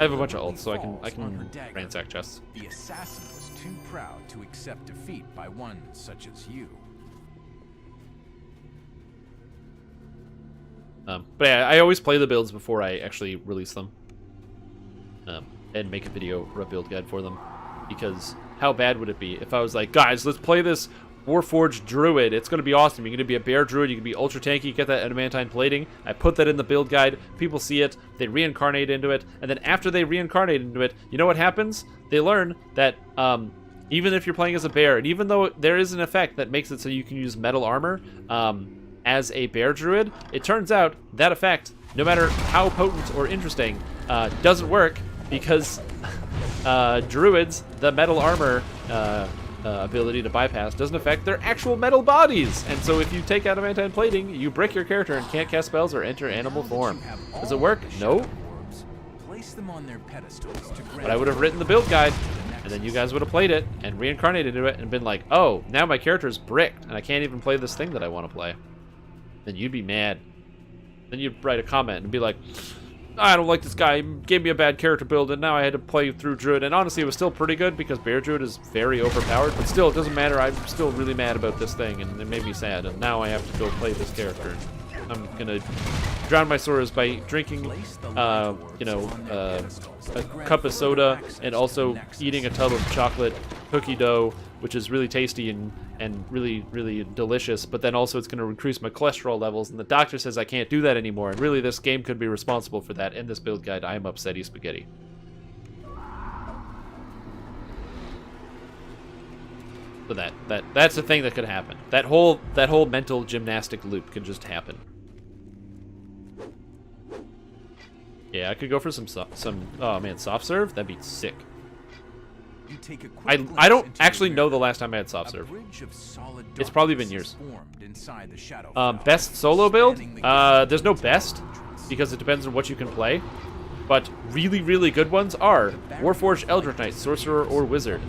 S1: I have a bunch of ults, so I can ransack chests.
S16: The assassin was too proud to accept defeat by one such as you.
S1: But yeah, I always play the builds before I actually release them. And make a video or a build guide for them. Because how bad would it be if I was like, guys, let's play this Warforged Druid. It's going to be awesome. You're going to be a bear druid. You can be ultra tanky. You get that adamantine plating. I put that in the build guide. People see it. They reincarnate into it. And then after they reincarnate into it, you know what happens? They learn that even if you're playing as a bear, and even though there is an effect that makes it so you can use metal armor, as a bear druid, it turns out that effect, no matter how potent or interesting, doesn't work because druids, the metal armor ability to bypass doesn't affect their actual metal bodies. And so if you take adamantine plating, you brick your character and can't cast spells or enter animal form. Does it work? No. But I would have written the build guide, and then you guys would have played it and reincarnated into it and been like, oh, now my character's bricked and I can't even play this thing that I want to play. Then you'd be mad. Then you'd write a comment and be like, I don't like this guy. He gave me a bad character build, and now I had to play through Druid. And honestly, it was still pretty good because Bear Druid is very overpowered. But still, it doesn't matter. I'm still really mad about this thing, and it made me sad. And now I have to go play this character. I'm gonna drown my sorrows by drinking, a cup of soda, and also eating a tub of chocolate cookie dough, which is really tasty and really, really delicious, but then also it's going to increase my cholesterol levels, and the doctor says I can't do that anymore, and really this game could be responsible for that. In this build guide, I am upsetty spaghetti. So that's the thing that could happen. That whole mental gymnastic loop could just happen. Yeah, I could go for some oh man, soft serve? That'd be sick. I don't actually know the last time I had soft serve. It's probably been years. Best solo build? There's no best, because it depends on what you can play. But really, really good ones are Warforged Eldritch Knight, Sorcerer, or Wizard.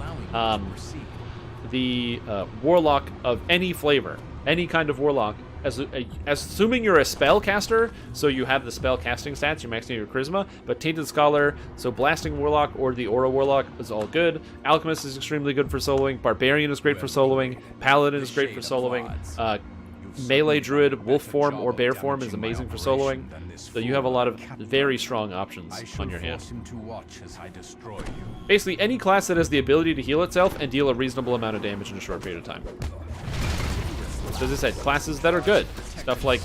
S1: The Warlock of any flavor, any kind of Warlock. Assuming you're a spellcaster, so you have the spell casting stats, you're maxing your charisma, but Tainted Scholar, so Blasting Warlock or the Aura Warlock is all good. Alchemist is extremely good for soloing. Barbarian is great for soloing. Paladin is great for soloing. Melee Druid, Wolf form or Bear form is amazing for soloing. So you have a lot of very strong options on your hand. Basically, any class that has the ability to heal itself and deal a reasonable amount of damage in a short period of time. So as I said, classes that are good. Stuff like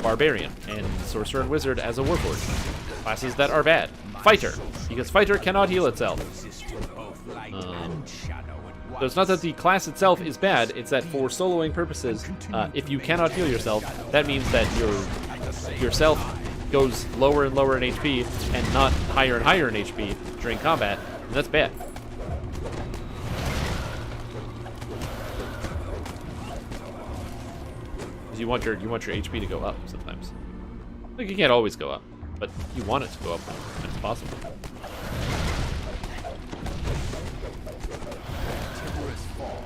S1: Barbarian and Sorcerer and Wizard as a Warforged. Classes that are bad. Fighter, because Fighter cannot heal itself. So it's not that the class itself is bad, it's that for soloing purposes, if you cannot heal yourself, that means that yourself goes lower and lower in HP and not higher and higher in HP during combat, and that's bad. You want your HP to go up sometimes. Like, you can't always go up, but you want it to go up when it's possible.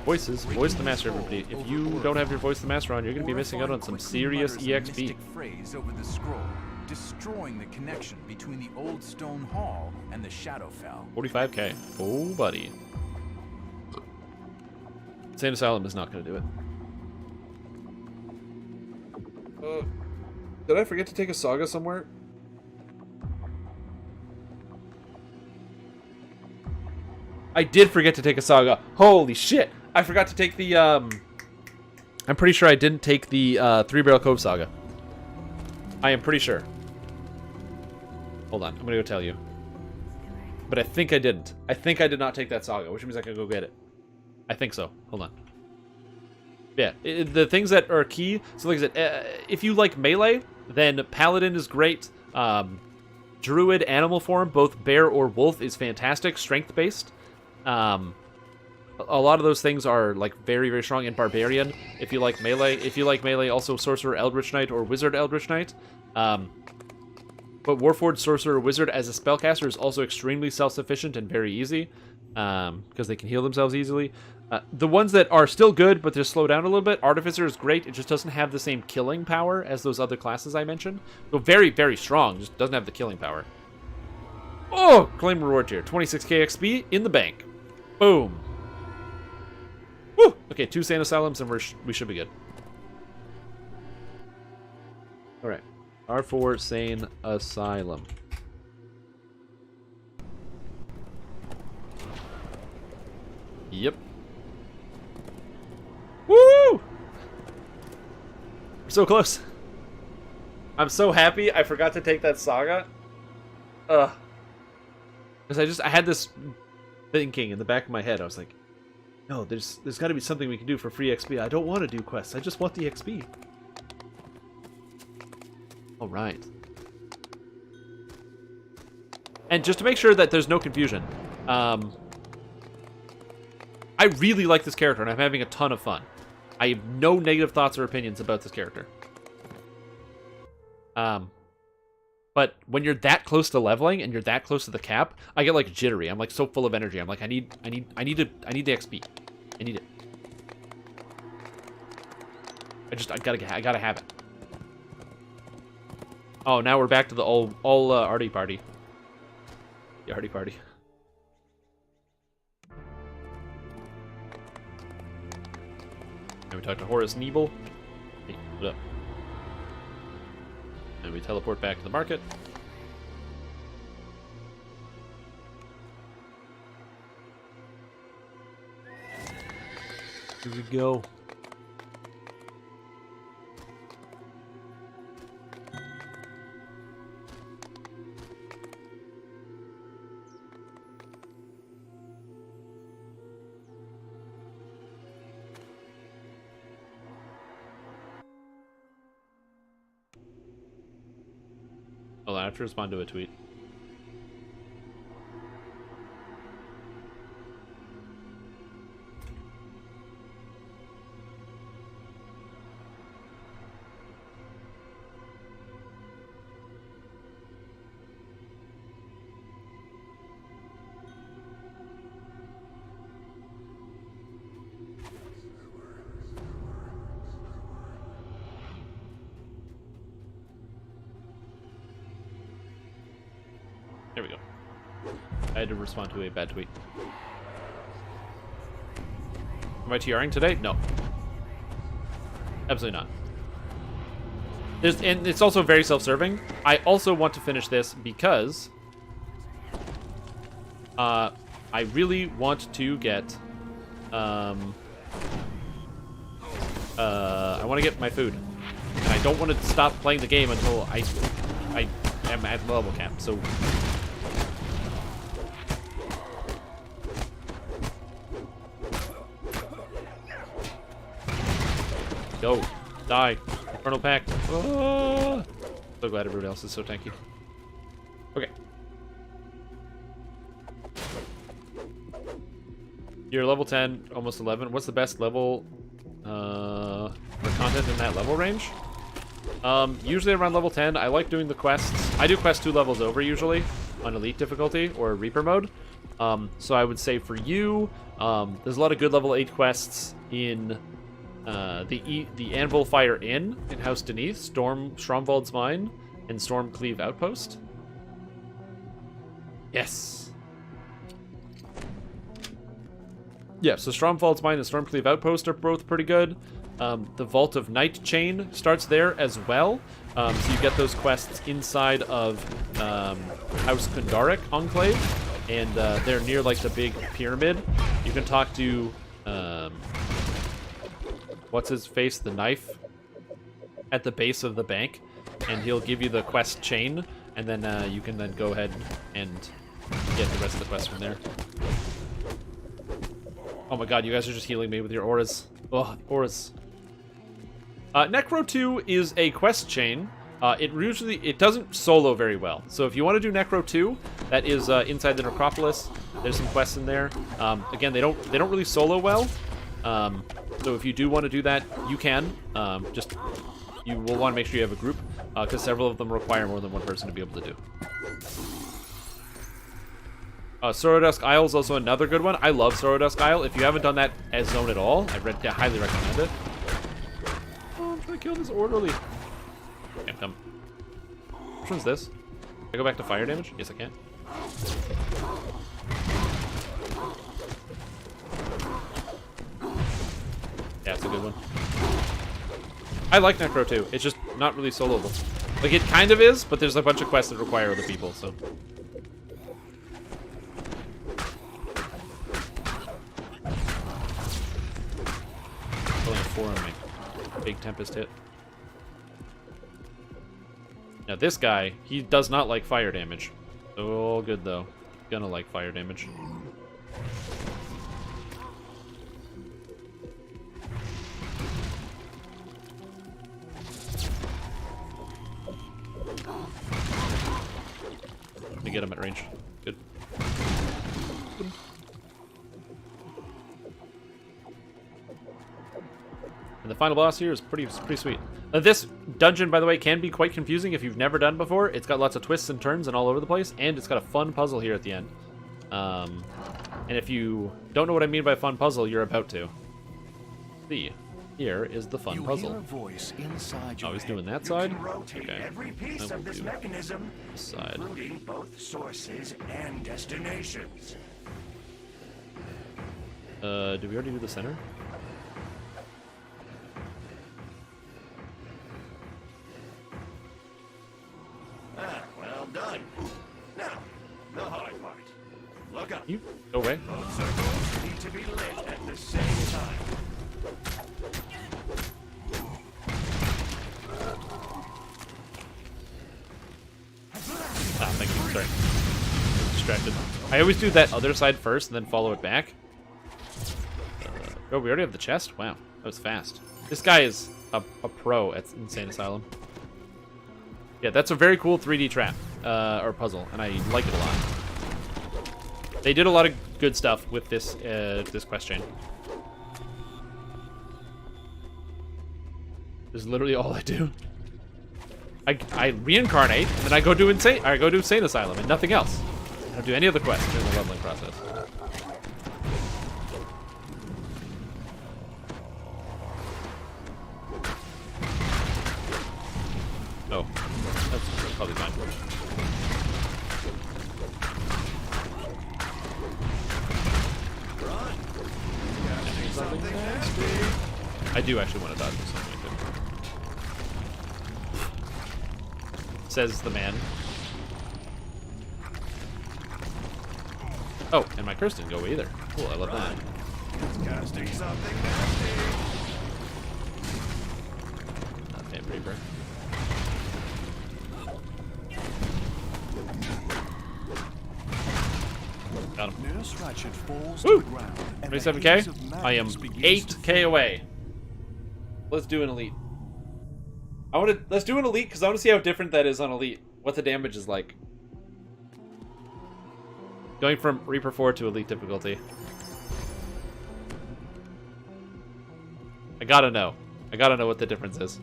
S1: Voices. Voice the Master, everybody. If you don't have your Voice the Master on, you're going to be missing out on some serious EXP.
S16: Phrase over the scroll, destroying the connection between the old stone hall and the Shadowfell.
S1: 45k. Oh, buddy. Insane Asylum is not going to do it. Did I forget to take a saga somewhere? I did forget to take a saga. Holy shit! I forgot to take the, I'm pretty sure I didn't take the, Three Barrel Cove saga. I am pretty sure. Hold on, I'm gonna go tell you. But I think I didn't. I think I did not take that saga, which means I can go get it. I think so. Hold on. Yeah, the things that are key, so like I said, if you like melee, then Paladin is great. Druid, Animal Form, both Bear or Wolf is fantastic, strength-based. A lot of those things are like very, very strong. And Barbarian, if you like melee, also Sorcerer, Eldritch Knight, or Wizard, Eldritch Knight. But Warforged, Sorcerer, Wizard as a spellcaster is also extremely self-sufficient and very easy, because they can heal themselves easily. The ones that are still good, but just slow down a little bit, Artificer is great. It just doesn't have the same killing power as those other classes I mentioned. So very, very strong, just doesn't have the killing power. Oh, claim reward tier. 26k XP in the bank. Boom. Woo! Okay, 2 Sand Asylums and we should be good. Alright. R4 Sane Asylum. Yep. Woo! We're so close. I'm so happy I forgot to take that saga. Because I had this thinking in the back of my head. I was like, no, there's got to be something we can do for free XP. I don't want to do quests. I just want the XP. All right. And just to make sure that there's no confusion, I really like this character, and I'm having a ton of fun. I have no negative thoughts or opinions about this character. But when you're that close to leveling and you're that close to the cap, I get like jittery. I'm like so full of energy. I'm like, I need the XP. I need it. I gotta have it. Oh, now we're back to the all arty party. The arty party. And we talk to Horace Nebel. Hey, what up? And we teleport back to the market. Here we go. Well, I have to respond to a tweet. There we go. I had to respond to a bad tweet. Am I TRing today? No. Absolutely not. And it's also very self-serving. I also want to finish this because I really want to get I want to get my food. And I don't want to stop playing the game until I am at level cap. So go. Die. Infernal Pact. Oh! So glad everybody else is so tanky. Okay. You're level 10, almost 11. What's the best level for content in that level range? Usually around level 10. I like doing the quests. I do quests 2 levels over usually on Elite difficulty or Reaper mode. So I would say for you, there's a lot of good level 8 quests in the Anvil Fire Inn in House Deneath, Stromwald's Mine, and Stormcleave Outpost. Yes. Yeah, so Stromwald's Mine and Stormcleave Outpost are both pretty good. The Vault of Night chain starts there as well. So you get those quests inside of House Kundaric Enclave, and they're near like the big pyramid. You can talk to what's his face, the knife, at the base of the bank, and he'll give you the quest chain, and then you can then go ahead and get the rest of the quests from there. Oh my god, you guys are just healing me with your auras. Oh, auras. Necro 2 is a quest chain. It doesn't solo very well. So if you want to do Necro 2, that is inside the Necropolis. There's some quests in there. Again, they don't really solo well. So if you do want to do that, you can. You will want to make sure you have a group, because several of them require more than one person to be able to do. Sorodusk Isle is also another good one. I love Sorodusk Isle. If you haven't done that as zone at all, I highly recommend it. Oh, I'm trying to kill this orderly. Can't come. Which one's this? Can I go back to fire damage? Yes, I can. Yeah, it's a good one. I like Necro too. It's just not really soloable. Like, it kind of is, but there's a bunch of quests that require other people, so. Only a 4 on me. Big Tempest hit. Now this guy, he does not like fire damage. Oh, good though. Gonna like fire damage. Let me get him at range. Good. And the final boss here is pretty sweet. This dungeon, by the way, can be quite confusing if you've never done before. It's got lots of twists and turns and all over the place, and it's got a fun puzzle here at the end. And if you don't know what I mean by fun puzzle, you're about to. See. Here is the fun puzzle.
S17: Hear a voice inside
S1: Oh,
S17: your
S1: he's
S17: head.
S1: doing that
S17: You
S1: side?
S17: can rotate
S1: Okay.
S17: every piece
S1: I will
S17: of this
S1: do
S17: mechanism,
S1: this side.
S17: including both sources and destinations.
S1: Did we already do the center?
S17: Ah, well done. Now, the hard part. Look up.
S1: You go away.
S17: Both circles need to be lit at the same time.
S1: Ah, thank you. Sorry. Distracted. I always do that other side first and then follow it back. Oh, we already have the chest? Wow, that was fast. This guy is a pro at Insane Asylum. Yeah, that's a very cool 3D trap, or puzzle, and I like it a lot. They did a lot of good stuff with this, this quest chain. This is literally all I do. I reincarnate, and then I go do Insane Asylum, and nothing else. I don't do any other quests during the leveling process. Oh, that's probably fine. I do actually want to dodge this something. Says the man. Oh, and my curse didn't go away either. Cool, I love that.
S17: Casting something nasty.
S1: Damn Reaper. Got him.
S17: Nurse Ratchet falls
S1: Woo!
S17: to the ground, and the
S1: 27k?
S17: haze of
S1: I am
S17: madness begins to
S1: 8k away. Let's do an elite. Let's do an elite because I want to see how different that is on elite. What the damage is like. Going from Reaper 4 to elite difficulty. I gotta know. I gotta know what the difference is.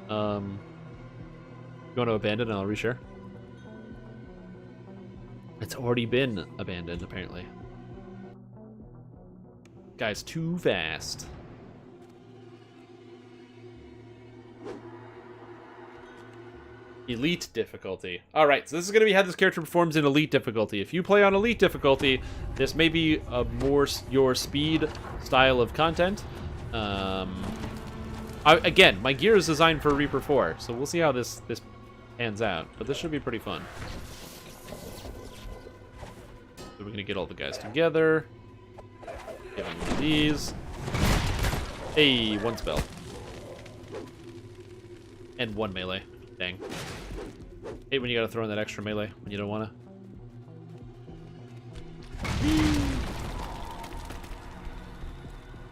S1: You want to abandon and I'll reshare? It's already been abandoned, apparently. Guys, too fast. Elite difficulty. Alright, so this is going to be how this character performs in elite difficulty. If you play on elite difficulty, this may be a more your speed style of content. Again, my gear is designed for Reaper 4, so we'll see how this pans out. But this should be pretty fun. So we're going to get all the guys together. Give them one of these. Hey, one spell. And one melee. Dang. Hate when you gotta throw in that extra melee when you don't wanna.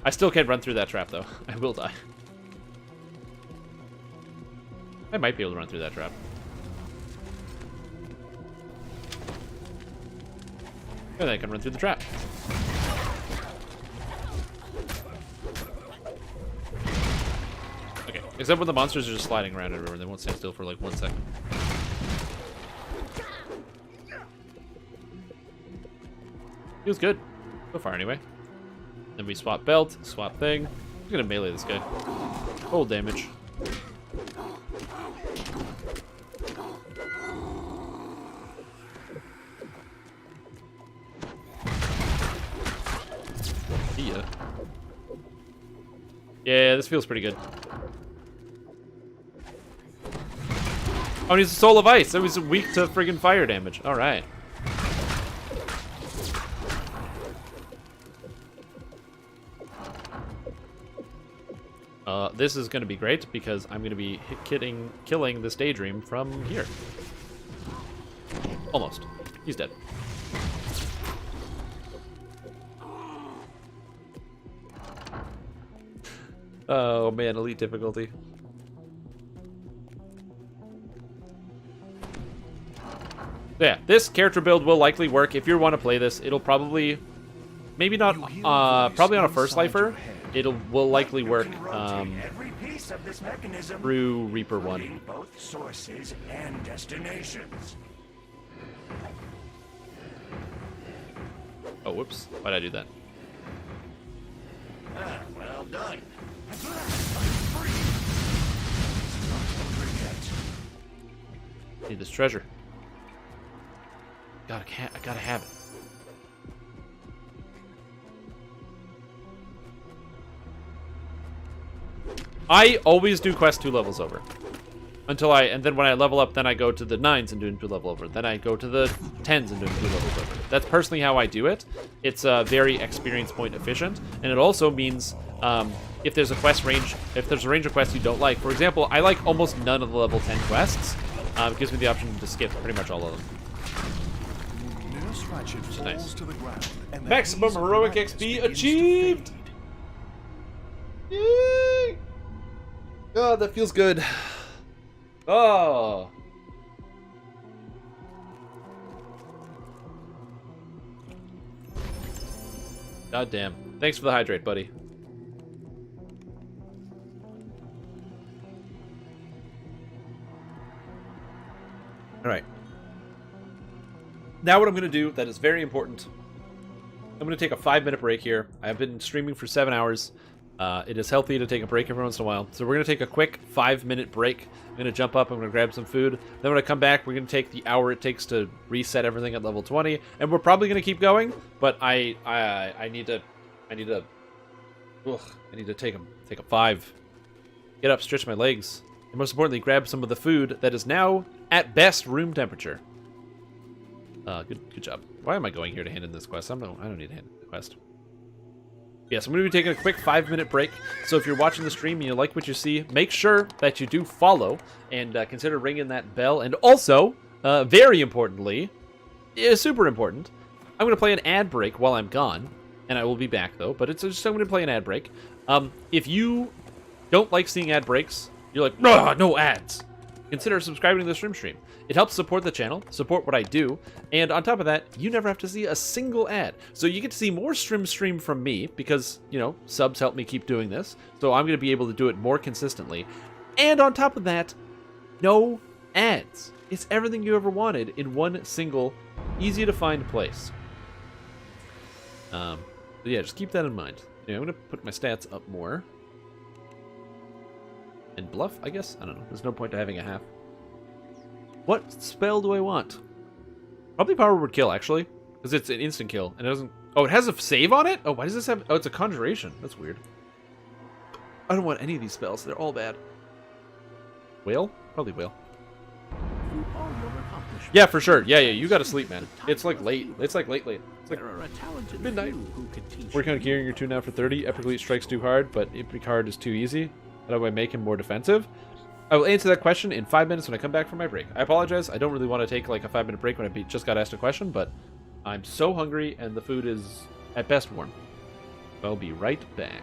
S1: I still can't run through that trap though. I will die. I might be able to run through that trap. And then I can run through the trap. Okay, except when the monsters are just sliding around everywhere, they won't stand still for like 1 second. Feels good. So far, anyway. Then we swap belt, swap thing. I'm gonna melee this guy. Cold damage. Yeah, this feels pretty good. Oh, he's a Soul of Ice. So he's weak to friggin' fire damage. Alright. This is going to be great because I'm going to be killing this Daydream from here. Almost. He's dead. Oh man, elite difficulty. Yeah, this character build will likely work. If you want to play this, it'll probably, maybe not, probably on a first lifer. Will likely work through Reaper 1.
S17: Both sources and destinations.
S1: Oh, whoops. Why'd I do that?
S17: Ah, well done.
S3: At last, I'm free! It's not over yet.
S1: Need this treasure. I gotta have it. I always do quest 2 levels over. And then when I level up, then I go to the 9s and do 2 level over. Then I go to the 10s and do 2 levels over. That's personally how I do it. It's very experience point efficient, and it also means if there's a range of quests you don't like. For example, I like almost none of the level 10 quests. It gives me the option to skip pretty much all of them.
S3: Nurse Ratched falls
S1: nice.
S3: to the ground, and the
S1: Maximum
S3: haze of
S1: heroic
S3: madness
S1: XP
S3: begins to
S1: achieved!
S3: fade.
S1: Yay! Oh, that feels good. Oh. God damn. Thanks for the hydrate, buddy. All right. Now what I'm going to do that is very important. I'm going to take a 5-minute break here. I've been streaming for 7 hours. It is healthy to take a break every once in a while. So we're going to take a quick 5-minute break. I'm going to jump up. I'm going to grab some food. Then when I come back, we're going to take the hour it takes to reset everything at level 20. And we're probably going to keep going. But I need to take a 5. Get up, stretch my legs. And most importantly, grab some of the food that is now, at best, room temperature. Good job. Why am I going here to hand in this quest? I don't need to hand in the quest. Yes, I'm going to be taking a quick 5-minute break. So if you're watching the stream and you like what you see, make sure that you do follow and consider ringing that bell. And also, very importantly, super important, I'm going to play an ad break while I'm gone. And I will be back, though. But I'm going to play an ad break. If you don't like seeing ad breaks, you're like, no ads. Consider subscribing to the stream. It helps support the channel, support what I do, and on top of that, you never have to see a single ad. So you get to see more stream from me because, subs help me keep doing this. So I'm going to be able to do it more consistently. And on top of that, no ads. It's everything you ever wanted in one single, easy to find place. But yeah, just keep that in mind. I'm going to put my stats up more. And bluff, I guess? I don't know. There's no point to having a half. What spell do I want? Probably Power Word Kill, actually. Because it's an instant kill. And it doesn't... Oh, it has a save on it? Oh, why does this have... Oh, it's a Conjuration. That's weird. I don't want any of these spells. They're all bad. Whale? Probably Whale. Yeah, for sure. Yeah, you gotta sleep, man. It's like late. It's like late. It's like midnight. Working on gearing your 2 now for 30. Epic Elite strikes too hard, but Epic Hard is too easy. How do I make him more defensive? I will answer that question in 5 minutes when I come back from my break. I apologize. I don't really want to take like a 5-minute break when I just got asked a question, but I'm so hungry and the food is at best warm. I'll be right back.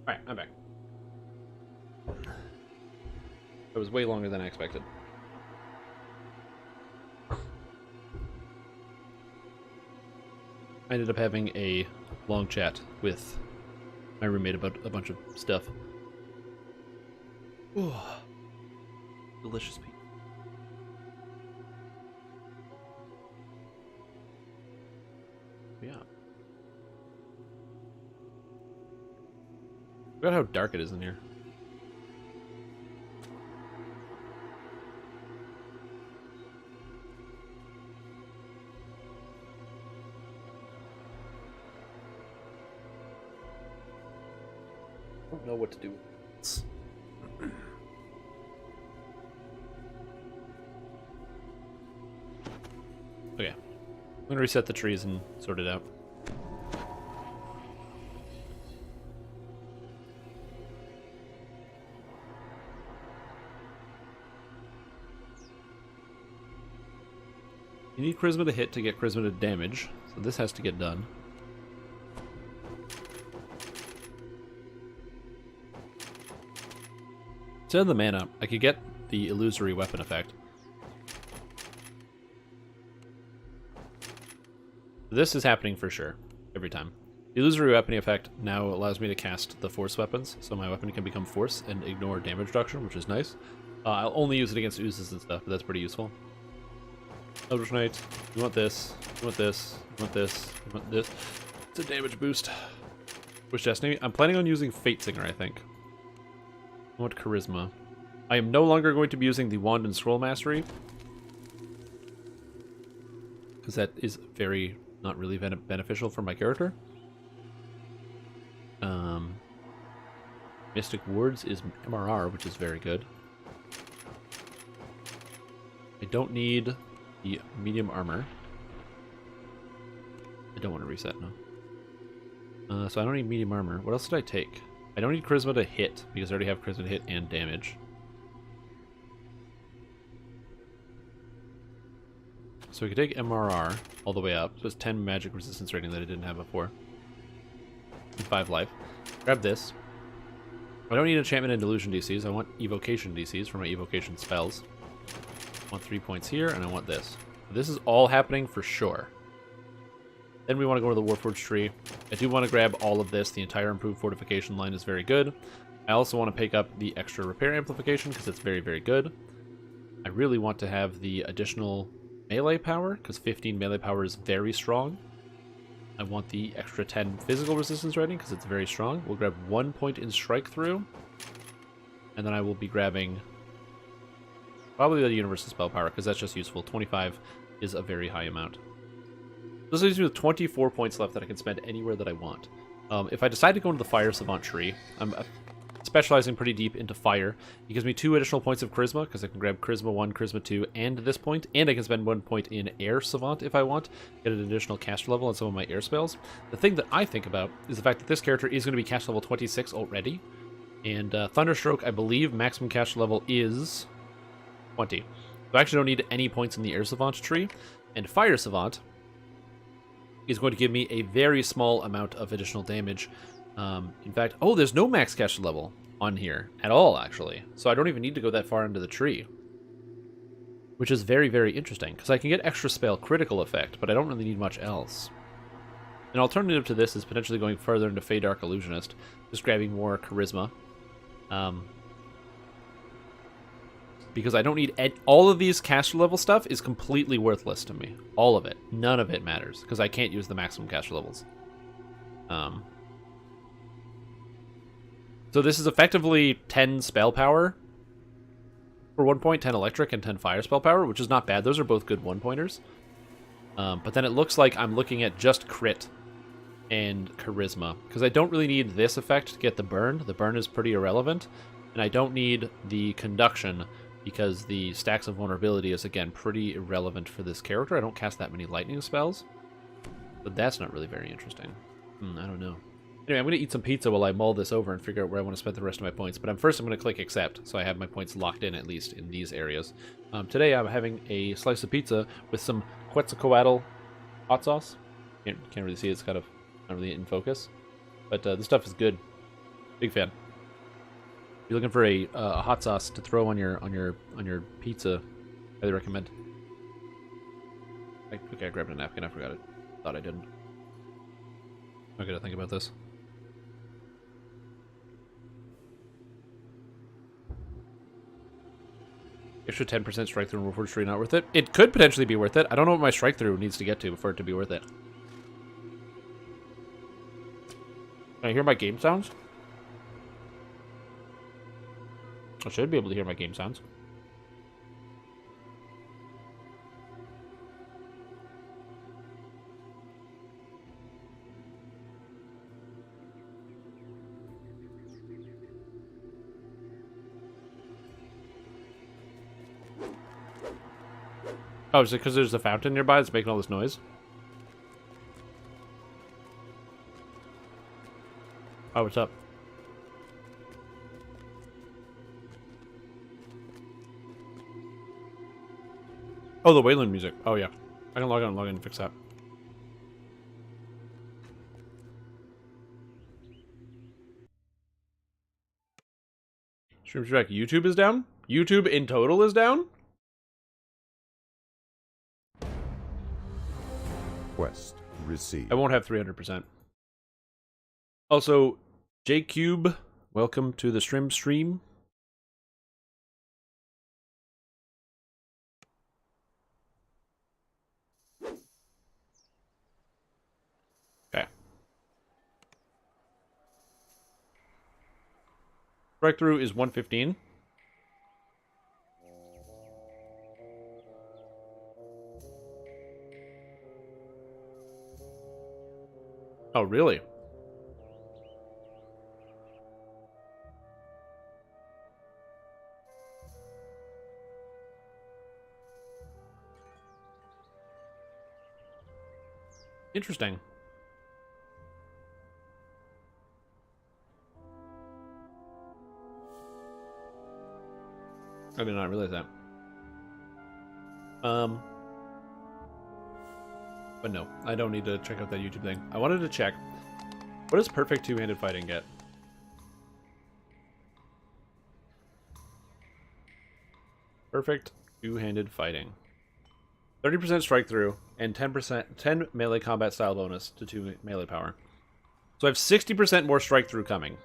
S1: Alright, I'm back. It was way longer than I expected. I ended up having a long chat with my roommate about a bunch of stuff. Ooh. Delicious pizza. Yeah. Look at how dark it is in here. I don't know what to do with this. Okay. I'm gonna reset the trees and sort it out. You need charisma to hit to get charisma to damage, so this has to get done. Instead of the mana, I could get the illusory weapon effect. This is happening for sure, every time. The illusory weapon effect now allows me to cast the force weapons, so my weapon can become force and ignore damage reduction, which is nice. I'll only use it against oozes and stuff, but that's pretty useful. Eldritch Knight, you want this, you want this, you want this, you want this. It's a damage boost. Wish Destiny. I'm planning on using Fate Singer, I think. I want Charisma. I am no longer going to be using the Wand and Scroll Mastery, because that is very not really beneficial for my character. Mystic Wards is MRR, which is very good. I don't need the medium armor. I don't want to reset, no. So I don't need medium armor. What else did I take? I don't need charisma to hit, because I already have charisma to hit and damage. So we could take MRR all the way up. So it's 10 magic resistance rating that I didn't have before. And 5 life. Grab this. I don't need enchantment and delusion DCs. I want evocation DCs for my evocation spells. I want 3 points here, and I want this. This is all happening for sure. Then we want to go to the Warforged tree. I do want to grab all of this. The entire improved fortification line is very good. I also want to pick up the extra repair amplification because it's very, very good. I really want to have the additional melee power because 15 melee power is very strong. I want the extra 10 physical resistance rating because it's very strong. We'll grab 1 point in strike through. And then I will be grabbing probably the universal spell power because that's just useful. 25 is a very high amount. This leaves me with 24 points left that I can spend anywhere that I want. If I decide to go into the Fire Savant tree, I'm specializing pretty deep into fire. It gives me 2 additional points of charisma because I can grab charisma 1, charisma 2, and this point, and I can spend 1 point in air savant if I want, get an additional caster level on some of my air spells. The thing that I think about is the fact that this character is going to be caster level 26 already, and Thunderstroke, I believe, maximum caster level is 20. So I actually don't need any points in the air savant tree, and fire savant is going to give me a very small amount of additional damage. In fact, oh, there's no max caster level on here at all, actually. So I don't even need to go that far into the tree. Which is very, very interesting, because I can get extra spell critical effect, but I don't really need much else. An alternative to this is potentially going further into Fey Dark Illusionist, just grabbing more charisma. Because I don't need all of these caster level stuff is completely worthless to me. All of it. None of it matters, because I can't use the maximum caster levels. So this is effectively 10 spell power for 1 point, 10 electric and 10 fire spell power, which is not bad. Those are both good 1-pointers. But then it looks like I'm looking at just crit and charisma, because I don't really need this effect to get the burn. The burn is pretty irrelevant, and I don't need the conduction because the stacks of vulnerability is, again, pretty irrelevant for this character. I don't cast that many lightning spells, but that's not really very interesting. I don't know. Anyway, I'm going to eat some pizza while I mull this over and figure out where I want to spend the rest of my points. But first I'm going to click accept, so I have my points locked in, at least in these areas. Today I'm having a slice of pizza with some Quetzalcoatl hot sauce. Can't really see it. It's kind of not really in focus. But this stuff is good. Big fan. If you're looking for a hot sauce to throw on your pizza, highly recommend. Okay, I grabbed a napkin. I forgot it. Thought I didn't. I gotta think about this. Extra 10% strike through and forward straight not worth it. It could potentially be worth it. I don't know what my strike through needs to get to for it to be worth it. Can I hear my game sounds? I should be able to hear my game sounds. Oh, is it because there's a fountain nearby that's making all this noise? Oh, what's up? Oh, the Wayland music. Oh, yeah. I can log on and log in and fix that. Stream back. YouTube is down? YouTube in total is down?
S3: Quest received.
S1: I won't have 300%. Also, JCube, welcome to the stream. Okay. Strike through is 115. Oh, really? Interesting. I did not realize that. But no, I don't need to check out that YouTube thing. I wanted to check, what does perfect two-handed fighting get? Perfect two-handed fighting. 30% strike through and 10 melee combat style bonus to 2 melee power. So I have 60% more strike through coming.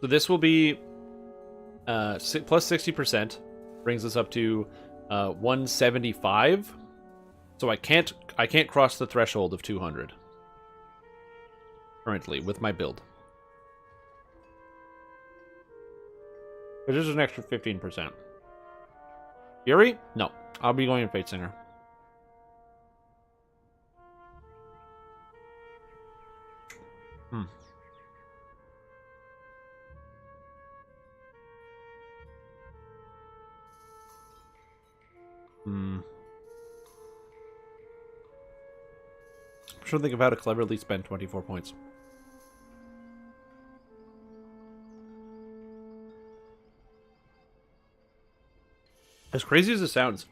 S1: So this will be plus 60% brings us up to 175. So I can't cross the threshold of 200 currently with my build. But this is an extra 15%. Fury? No. I'll be going in Fate Singer. I'm trying to think of how to cleverly spend 24 points. As crazy as it sounds,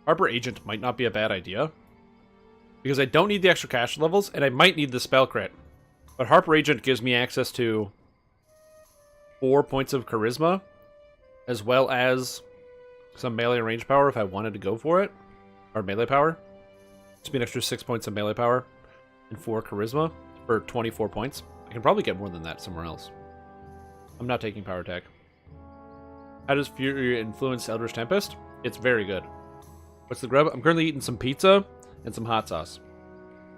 S1: Harper Agent might not be a bad idea. Because I don't need the extra cash levels, and I might need the spell crit. But Harper Agent gives me access to 4 points of charisma, as well as some melee range power if I wanted to go for it. Or melee power. Just be an extra 6 points of melee power and 4 charisma for 24 points. I can probably get more than that somewhere else. I'm not taking power attack. How does Fury influence Eldritch Tempest? It's very good. What's the grub? I'm currently eating some pizza and some hot sauce.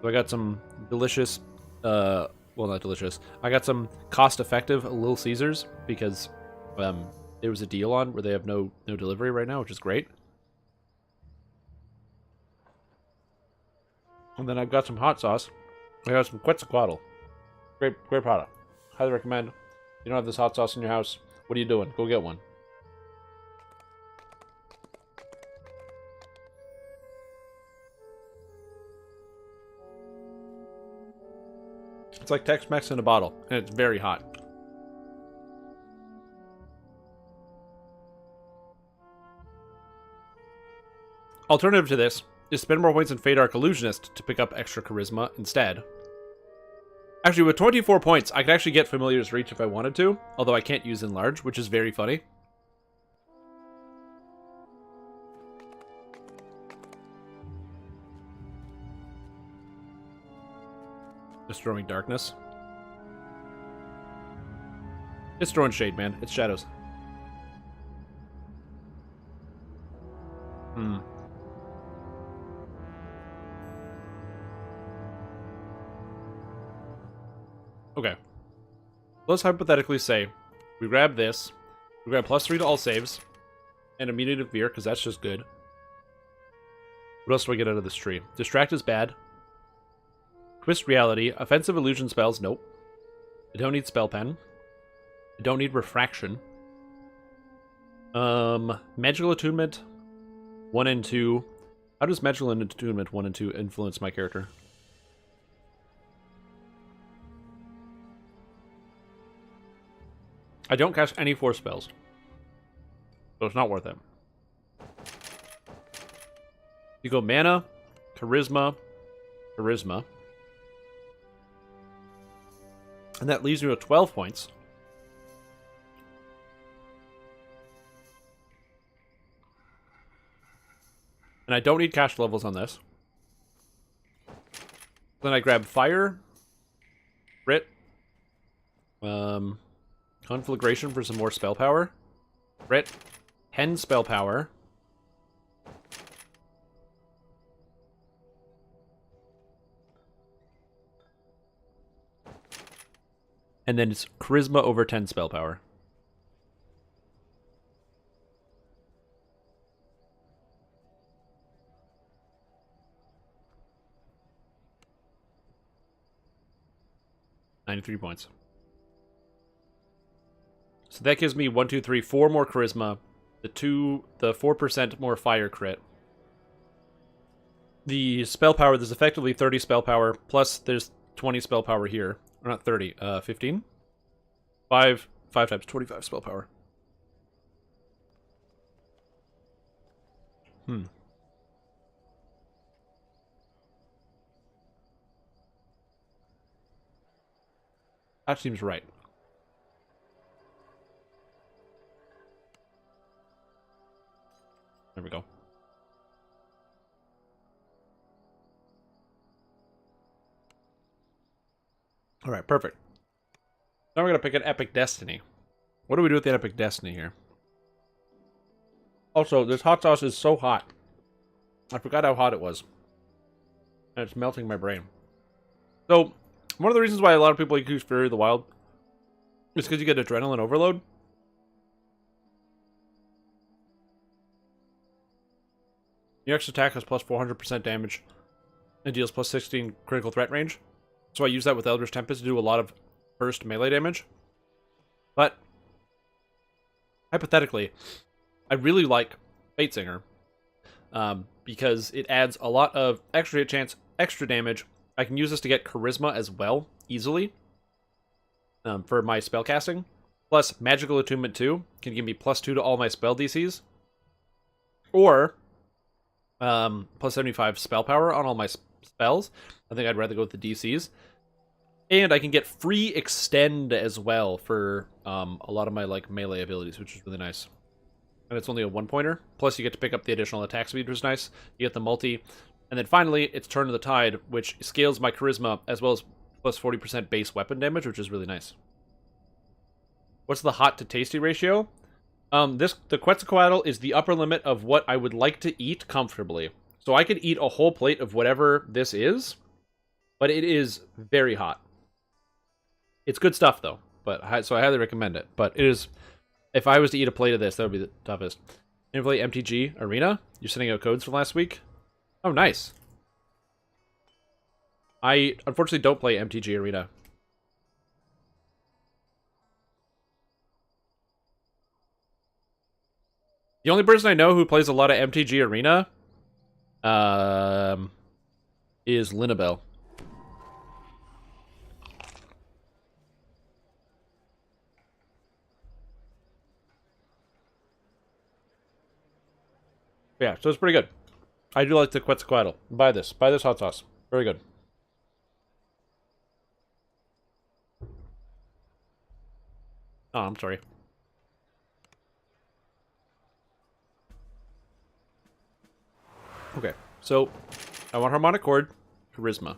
S1: So I got some delicious, well, not delicious. I got some cost-effective Little Caesars because there was a deal on where they have no delivery right now, which is great. And then I've got some hot sauce. I got some Quetzalcoatl. Great product. Highly recommend. You don't have this hot sauce in your house. What are you doing? Go get one. It's like Tex-Mex in a bottle, and it's very hot. Alternative to this is spend more points in Fate Arc Illusionist to pick up extra charisma instead. Actually, with 24 points, I could actually get Familiar's Reach if I wanted to, although I can't use Enlarge, which is very funny. Destroying Darkness. It's throwing shade, man. It's shadows. Okay. Let's hypothetically say we grab this, we grab +3 to all saves, and immunity to fear, because that's just good. What else do I get out of this tree? Distract is bad. Twist reality. Offensive illusion spells, nope. I don't need spell pen. I don't need refraction. Magical attunement 1 and 2. How does magical attunement 1 and 2 influence my character? I don't cast any force spells, so it's not worth it. You go mana, charisma, charisma. And that leaves me with 12 points. And I don't need cash levels on this. Then I grab fire, crit, conflagration for some more spell power, crit, 10 spell power. And then it's charisma over 10 spell power. $93 points. So that gives me 1, 2, 3, 4 more charisma, the 4% more fire crit. The spell power, there's effectively 30 spell power, plus there's 20 spell power here. Or not 30, 15? 5 times 25 spell power. That seems right. There we go. All right, perfect. Now we're going to pick an Epic Destiny. What do we do with the Epic Destiny here? Also, this hot sauce is so hot. I forgot how hot it was. And it's melting my brain. So, one of the reasons why a lot of people use Fury of the Wild is because you get adrenaline overload. Your next attack has plus 400% damage and deals plus 16 critical threat range. So I use that with Eldritch Tempest to do a lot of burst melee damage. But, hypothetically, I really like Fate Singer. Because it adds a lot of extra damage. I can use this to get Charisma as well, easily. For my spellcasting. Plus, Magical Attunement 2 can give me plus 2 to all my spell DCs. Or, plus 75 spell power on all my spells. I think I'd rather go with the DCs. And I can get free extend as well for a lot of my melee abilities, which is really nice. And it's only a 1-pointer. Plus you get to pick up the additional attack speed, which is nice. You get the multi. And then finally, it's Turn of the Tide, which scales my charisma as well as plus 40% base weapon damage, which is really nice. What's the hot to tasty ratio? The Quetzalcoatl is the upper limit of what I would like to eat comfortably. So I could eat a whole plate of whatever this is, but it is very hot. It's good stuff, though, so I highly recommend it. But it is, if I was to eat a plate of this, that would be the toughest. Play MTG Arena? You're sending out codes from last week? Oh, nice. I, unfortunately, don't play MTG Arena. The only person I know who plays a lot of MTG Arena is Linabelle. Yeah, so it's pretty good. I do like the Quetzalcoatl. Buy this. Buy this hot sauce. Very good. Oh, I'm sorry. Okay, so I want harmonic chord, charisma.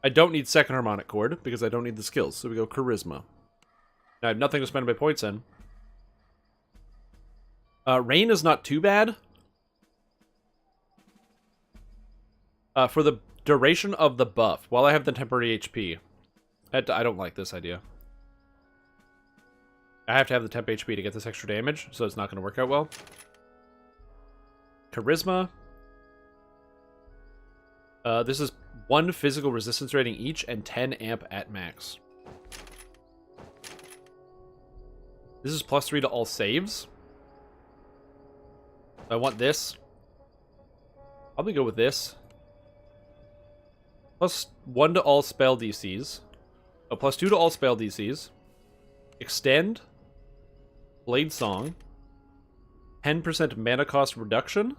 S1: I don't need second harmonic chord because I don't need the skills, so we go charisma. Now I have nothing to spend my points in. Rain is not too bad. For the duration of the buff, while I have the temporary HP, I don't like this idea. I have to have the temp HP to get this extra damage, so it's not going to work out well. Charisma. This is 1 physical resistance rating each and 10 amp at max. This is +3 to all saves. I want this. Probably go with this. +1 to all spell DCs. Oh, +2 to all spell DCs. Extend. Blade Song. 10% mana cost reduction.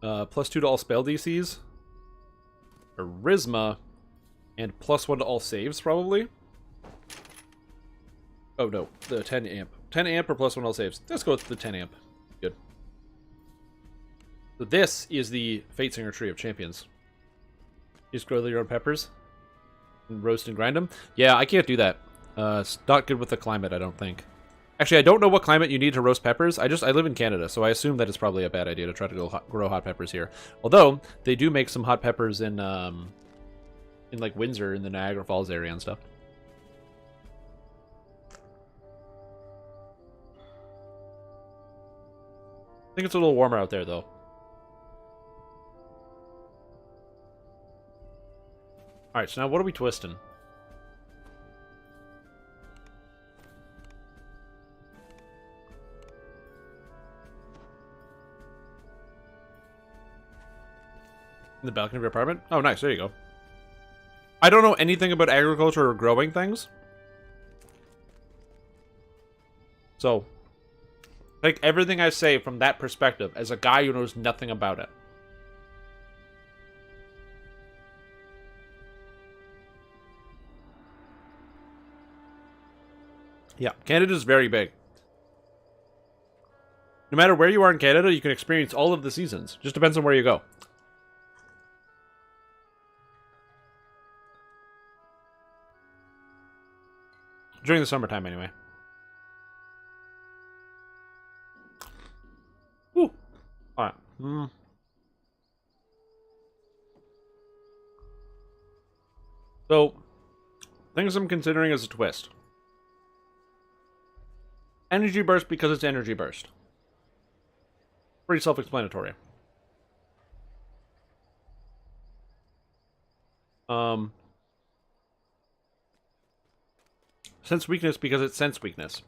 S1: +2 to all spell DCs. Charisma. And +1 to all saves, probably. Oh, no. The 10 amp. 10 amp or +1 to all saves. Let's go with the 10 amp. Good. So this is the Fate Singer Tree of Champions. You just grow your own peppers? And roast and grind them? Yeah, I can't do that. It's not good with the climate, I don't think. Actually, I don't know what climate you need to roast peppers. I live in Canada, so I assume that it's probably a bad idea to try to grow hot peppers here. Although, they do make some hot peppers in like Windsor, in the Niagara Falls area and stuff. I think it's a little warmer out there, though. Alright, so now what are we twisting? In the balcony of your apartment? Oh, nice. There you go. I don't know anything about agriculture or growing things. So, take everything I say from that perspective as a guy who knows nothing about it. Yeah, Canada's very big. No matter where you are in Canada, you can experience all of the seasons. Just depends on where you go. During the summertime, anyway. Woo! Alright. So, things I'm considering as a twist. Energy burst because it's energy burst. Pretty self-explanatory. Sense weakness because it's sense weakness.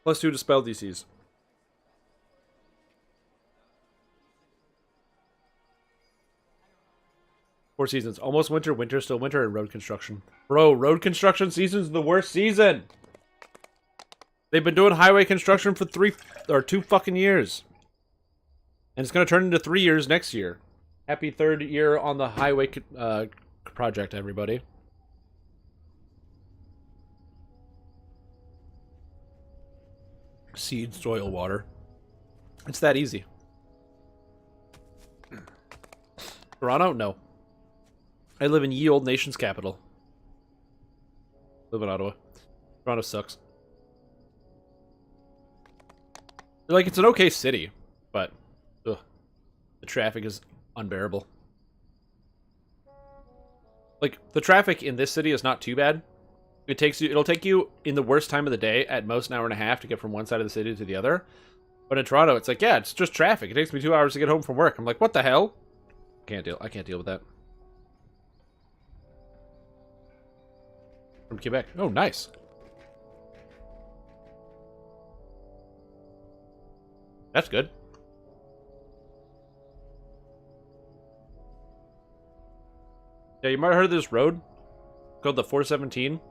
S1: +2 to spell DCs. 4 seasons. Almost winter, winter, still winter, and road construction. Bro, road construction season's the worst season. They've been doing highway construction for 2 fucking years. And it's going to turn into 3 years next year. Happy 3rd year on the highway project, everybody. Seed, soil, water. It's that easy. Toronto? No. I live in ye old nation's capital. Live in Ottawa. Toronto sucks. Like, it's an okay city, but ugh, the traffic is unbearable. Like, the traffic in this city is not too bad. It'll take you in the worst time of the day at most an hour and a half to get from one side of the city to the other. But in Toronto, it's like, yeah, it's just traffic. It takes me 2 hours to get home from work. I'm like, what the hell? I can't deal with that. From Quebec. Oh, nice. That's good. Yeah, you might have heard of this road called the 417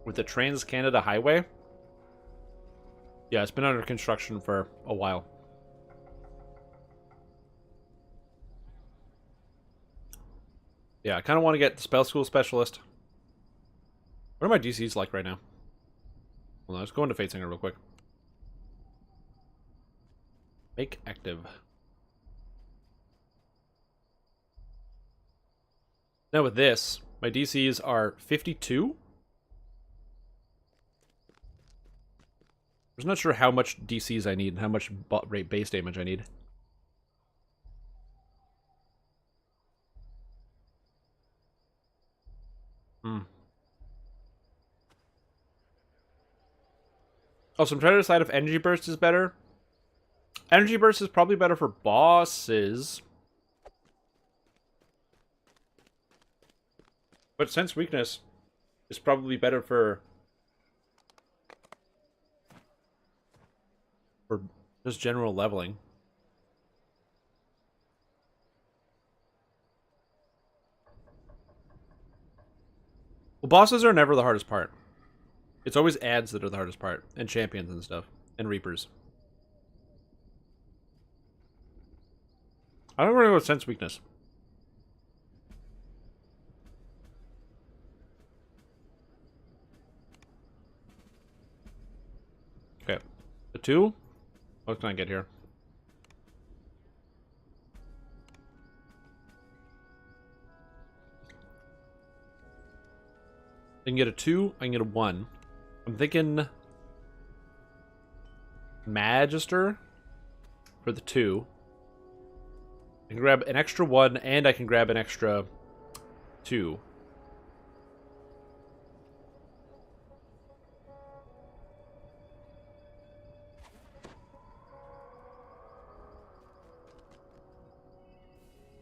S1: with the Trans-Canada Highway. Yeah, it's been under construction for a while. Yeah, I kind of want to get Spell School Specialist. What are my DCs like right now? Hold on, let's go into Fate Singer real quick. Make active. Now with this, my DCs are 52. I was not sure how much DCs I need and how much rate base damage I need. Also, I'm trying to decide if Energy Burst is better. Energy Burst is probably better for bosses. But Sense Weakness is probably better for just general leveling. Well, bosses are never the hardest part. It's always ads that are the hardest part, and champions and stuff, and reapers. I don't really know what Sense Weakness. Okay. The 2? What can I get here? I can get a 2, I can get a 1. I'm thinking Magister for the 2. I can grab an extra 1, and I can grab an extra 2.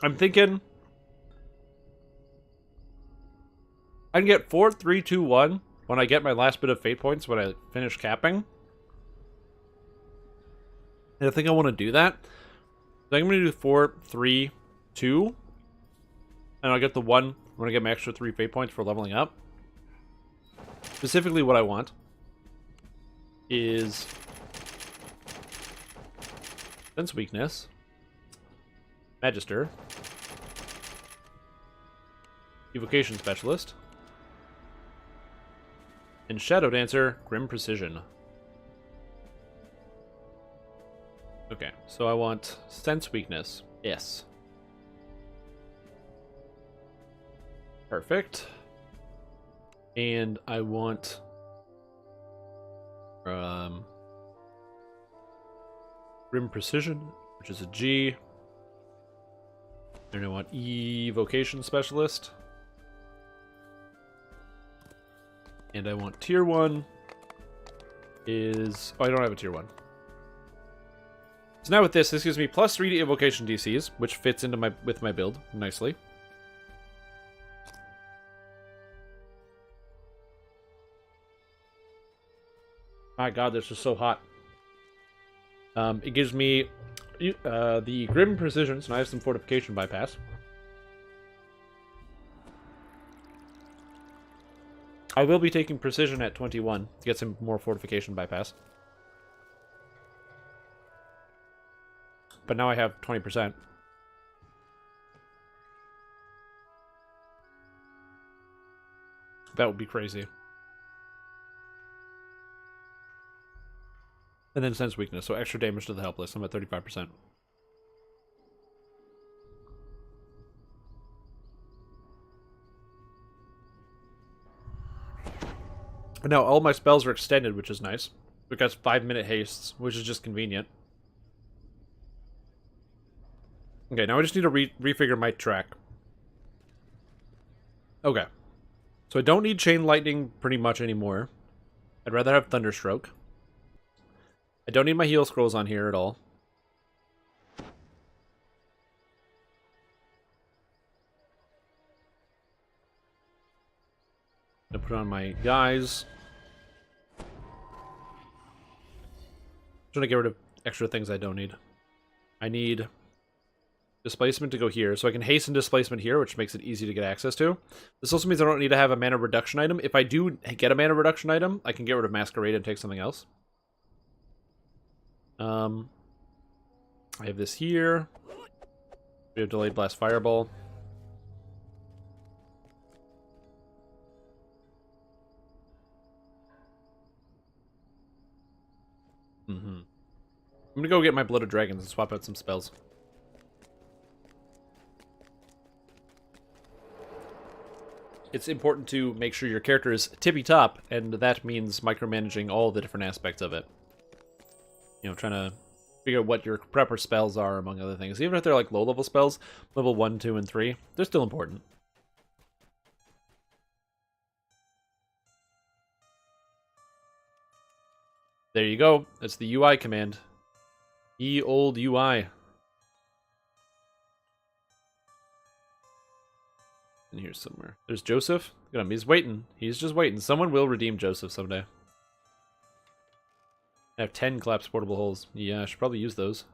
S1: I'm thinking I can get 4, 3, 2, 1 when I get my last bit of fate points when I finish capping. And I think I want to do that. So I'm going to do 4, 3, 2. And I'll get the 1 when I get my extra 3 fate points for leveling up. Specifically what I want is Sense Weakness, Magister, Evocation Specialist, and Shadow Dancer, Grim Precision. Okay, so I want Sense Weakness. Yes. Perfect. And I want Grim Precision, which is a G. And I want Evocation Specialist. And I want tier 1 is... Oh, I don't have a tier 1. So now with this gives me plus 3 to Evocation DCs, which fits into with my build nicely. My god, this is so hot. It gives me the Grim Precision, so now I have some Fortification Bypass. I will be taking Precision at 21 to get some more Fortification Bypass. But now I have 20%. That would be crazy. And then Sense Weakness, so extra damage to the helpless. I'm at 35%. Now all my spells are extended, which is nice. Because 5-minute hastes, which is just convenient. Okay, now I just need to refigure my track. Okay. So I don't need Chain Lightning pretty much anymore. I'd rather have Thunderstroke. I don't need my heal scrolls on here at all. I'm gonna put on my guys. I'm trying to get rid of extra things I don't need. I need displacement to go here, so I can hasten displacement here, which makes it easy to get access to. This also means I don't need to have a mana reduction item. If I do get a mana reduction item, I can get rid of Masquerade and take something else. I have this here. We have delayed blast fireball. I'm gonna go get my blooded dragons and swap out some spells. It's important to make sure your character is tippy-top, and that means micromanaging all the different aspects of it. You know, trying to figure out what your prepper spells are, among other things. Even if they're like low-level spells, level 1, 2, and 3, they're still important. There you go. That's the UI command. Ye old UI. In here somewhere. There's Joseph. Look at him. He's waiting. He's just waiting. Someone will redeem Joseph someday. I have 10 collapsed portable holes. Yeah, I should probably use those.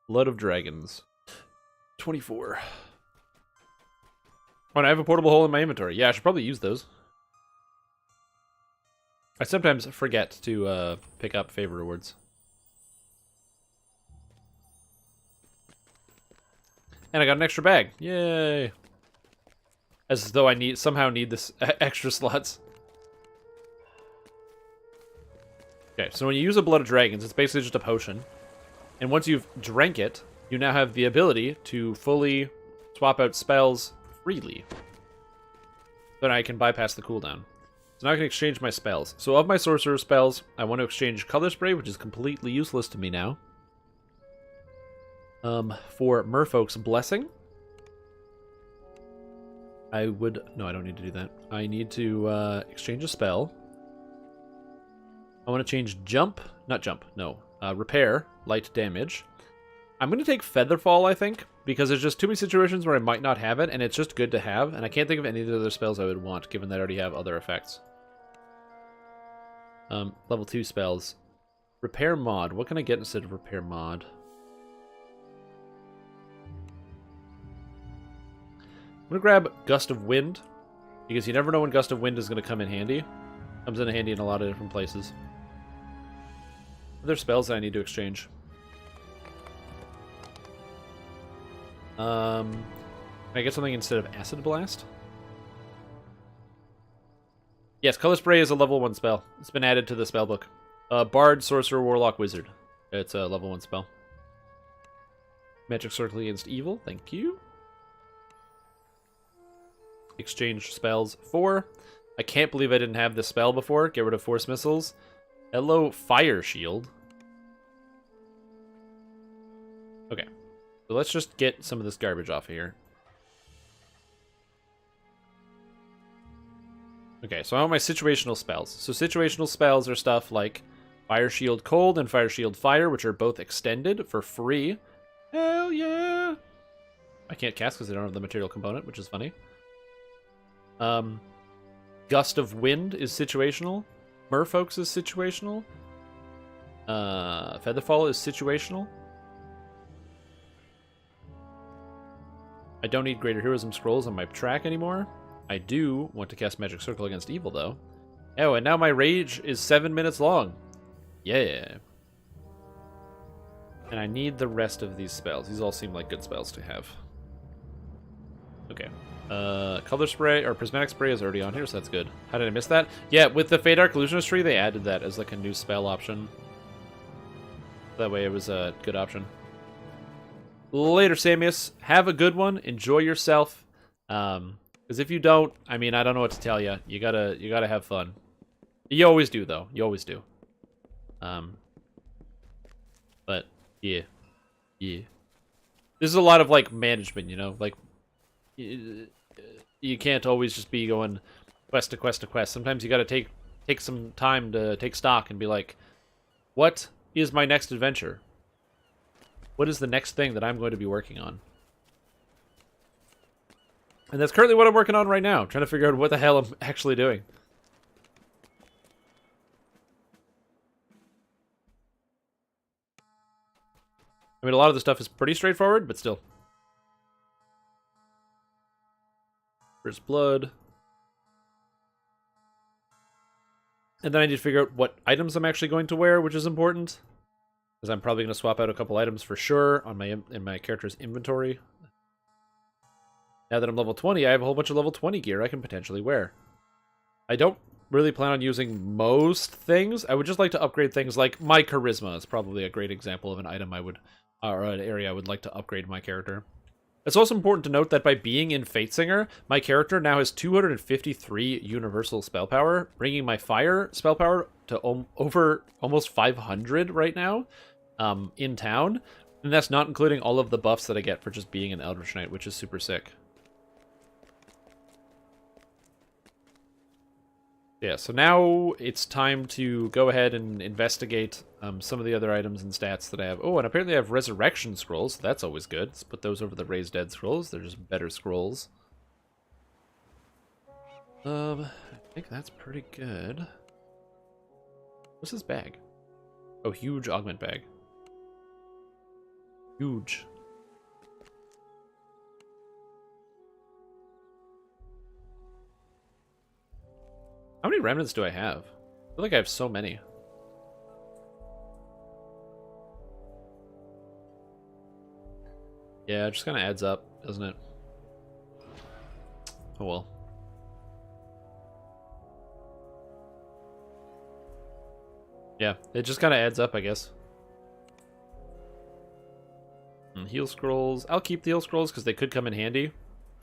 S1: Blood of Dragons. 24. Oh, and I have a portable hole in my inventory. Yeah, I should probably use those. I sometimes forget to pick up favor rewards. And I got an extra bag. Yay! As though I somehow need this extra slots. Okay, so when you use a Blood of Dragons, it's basically just a potion. And once you've drank it, you now have the ability to fully swap out spells freely. Then I can bypass the cooldown. So now I can exchange my spells. So of my sorcerer spells, I want to exchange Color Spray, which is completely useless to me now. For Merfolk's Blessing. I would... No, I don't need to do that. I need to exchange a spell. I want to change Jump. Not Jump, no. Repair, Light Damage. I'm going to take Featherfall, I think, because there's just too many situations where I might not have it, and it's just good to have, and I can't think of any of the other spells I would want, given that I already have other effects. Level 2 spells. Repair Mod. What can I get instead of Repair Mod? I'm going to grab Gust of Wind, because you never know when Gust of Wind is going to come in handy. Comes in handy in a lot of different places. Are there spells that I need to exchange? Can I get something instead of Acid Blast? Yes, Color Spray is a level 1 spell. It's been added to the spellbook. Bard, Sorcerer, Warlock, Wizard. It's a level 1 spell. Magic Circle against Evil, thank you. Exchange spells 4. I can't believe I didn't have this spell before. Get rid of Force Missiles. Hello, Fire Shield. Okay. So let's just get some of this garbage off of here. Okay, so I want my situational spells. So situational spells are stuff like Fire Shield Cold and Fire Shield Fire, which are both extended for free. Hell yeah! I can't cast because I don't have the material component, which is funny. Gust of Wind is situational. Merfolk's is situational. Featherfall is situational. I don't need Greater Heroism Scrolls on my track anymore. I do want to cast Magic Circle against Evil, though. Oh, and now my rage is 7 minutes long. Yeah. And I need the rest of these spells. These all seem like good spells to have. Okay. Color Spray, or Prismatic Spray is already on here, so that's good. How did I miss that? Yeah, with the Fade Arc Illusionist tree, they added that as like a new spell option. That way it was a good option. Later, Samus. Have a good one. Enjoy yourself. Because if you don't, I mean, I don't know what to tell you. You gotta have fun. You always do, though. You always do. But yeah. This is a lot of like management, you know, like you can't always just be going quest to quest to quest. Sometimes you gotta take some time to take stock and be like, what is my next adventure? What is the next thing that I'm going to be working on? And that's currently what I'm working on right now. Trying to figure out what the hell I'm actually doing. I mean, a lot of the stuff is pretty straightforward, but still. First Blood. And then I need to figure out what items I'm actually going to wear, which is important. Because I'm probably going to swap out a couple items for sure on in my character's inventory. Now that I'm level 20, I have a whole bunch of level 20 gear I can potentially wear. I don't really plan on using most things. I would just like to upgrade things like my charisma is probably a great example of an item I would, or an area I would like to upgrade my character. It's also important to note that by being in Fatesinger, my character now has 253 universal spell power, bringing my fire spell power to over almost 500 right now in town. And that's not including all of the buffs that I get for just being an Eldritch Knight, which is super sick. Yeah, so now it's time to go ahead and investigate some of the other items and stats that I have. Oh, and apparently I have Resurrection Scrolls. So that's always good. Let's put those over the Raised Dead Scrolls. They're just better scrolls. I think that's pretty good. What's this bag? Oh, huge augment bag. Huge. How many remnants do I have? I feel like I have so many. Yeah, it just kind of adds up, doesn't it? Oh well. Yeah, it just kind of adds up, I guess. And heal scrolls. I'll keep the heal scrolls because they could come in handy.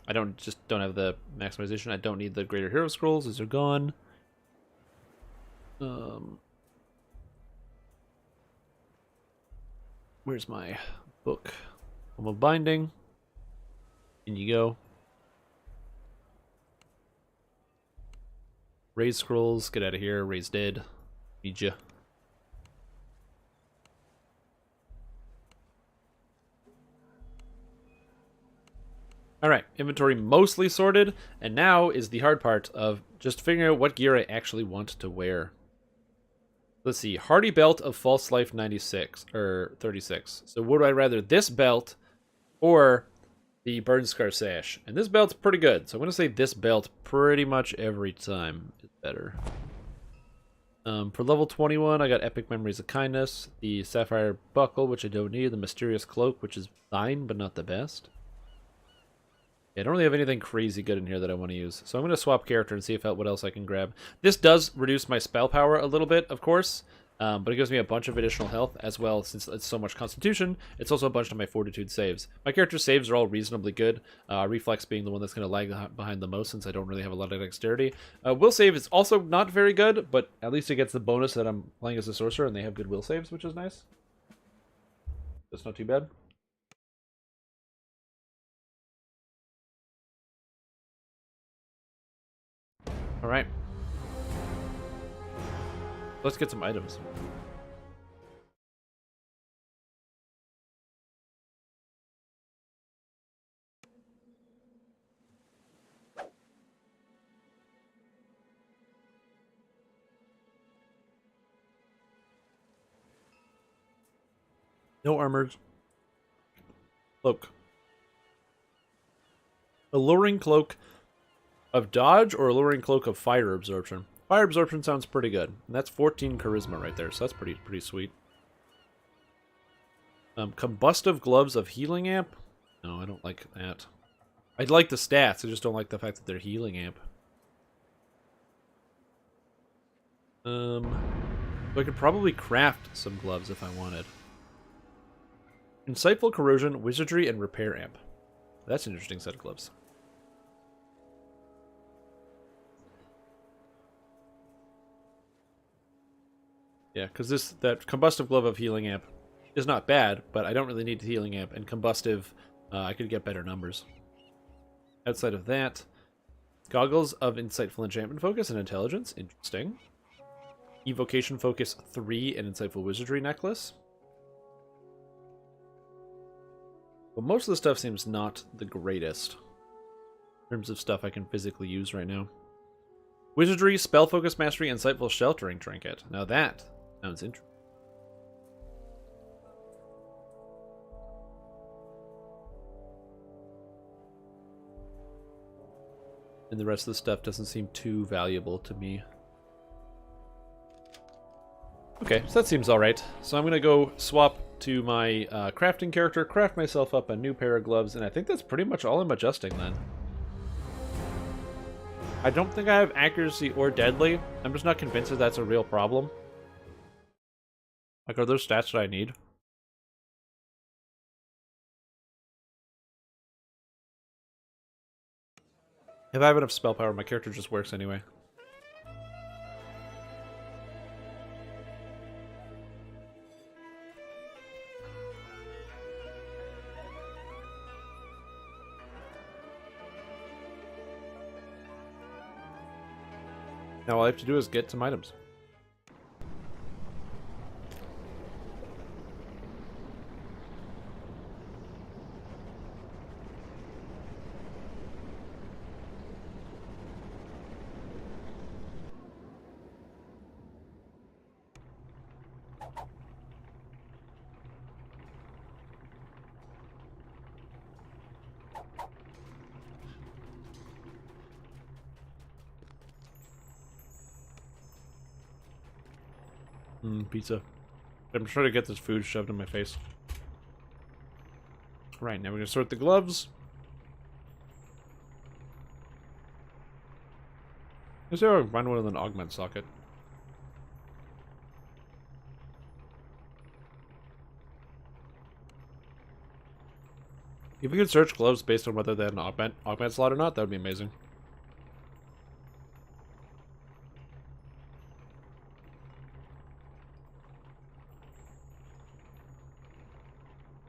S1: I don't have the maximization. I don't need the greater hero scrolls. Those are gone. Where's my book? Home of Binding. In you go. Raise scrolls. Get out of here. Raise dead. Need ya. Alright, inventory mostly sorted, and now is the hard part of just figuring out what gear I actually want to wear. Let's see, Hardy Belt of False Life 96, or 36. So would I rather this belt or the Burn Scar Sash? And this belt's pretty good, so I'm going to say this belt pretty much every time is better. For level 21, I got Epic Memories of Kindness, the Sapphire Buckle, which I don't need, the Mysterious Cloak, which is fine, but not the best. I don't really have anything crazy good in here that I want to use. So I'm going to swap character and see if what else I can grab. This does reduce my spell power a little bit, of course. But it gives me a bunch of additional health as well. Since it's so much constitution, it's also a bunch of my fortitude saves. My character saves are all reasonably good. Reflex being the one that's going to lag behind the most since I don't really have a lot of dexterity. Will save is also not very good, but at least it gets the bonus that I'm playing as a sorcerer and they have good will saves, which is nice. That's not too bad. Alright. Let's get some items. No armors. Cloak. Alluring Cloak of Dodge or Alluring Cloak of Fire Absorption? Fire Absorption sounds pretty good. And that's 14 Charisma right there, so that's pretty sweet. Combustive Gloves of Healing Amp? No, I don't like that. I'd like the stats, I just don't like the fact that they're Healing Amp. So I could probably craft some gloves if I wanted. Insightful Corrosion, Wizardry, and Repair Amp. That's an interesting set of gloves. Yeah, because that Combustive Glove of Healing Amp is not bad, but I don't really need the Healing Amp, and Combustive, I could get better numbers. Outside of that, Goggles of Insightful Enchantment Focus and Intelligence, interesting. Evocation Focus 3 and Insightful Wizardry Necklace. Well, most of the stuff seems not the greatest in terms of stuff I can physically use right now. Wizardry, Spell Focus Mastery, Insightful Sheltering Trinket. Now that sounds interesting. And the rest of the stuff doesn't seem too valuable to me. Okay, so that seems alright. So I'm going to go swap to my crafting character, craft myself up a new pair of gloves, and I think that's pretty much all I'm adjusting then. I don't think I have accuracy or deadly. I'm just not convinced that that's a real problem. Like, are those stats that I need? If I have enough spell power, my character just works anyway. Now all I have to do is get some items. Pizza. I'm trying to get this food shoved in my face. Right, now we're gonna sort the gloves. Let's see if I can find one with an augment socket. If we could search gloves based on whether they had an augment slot or not, that would be amazing.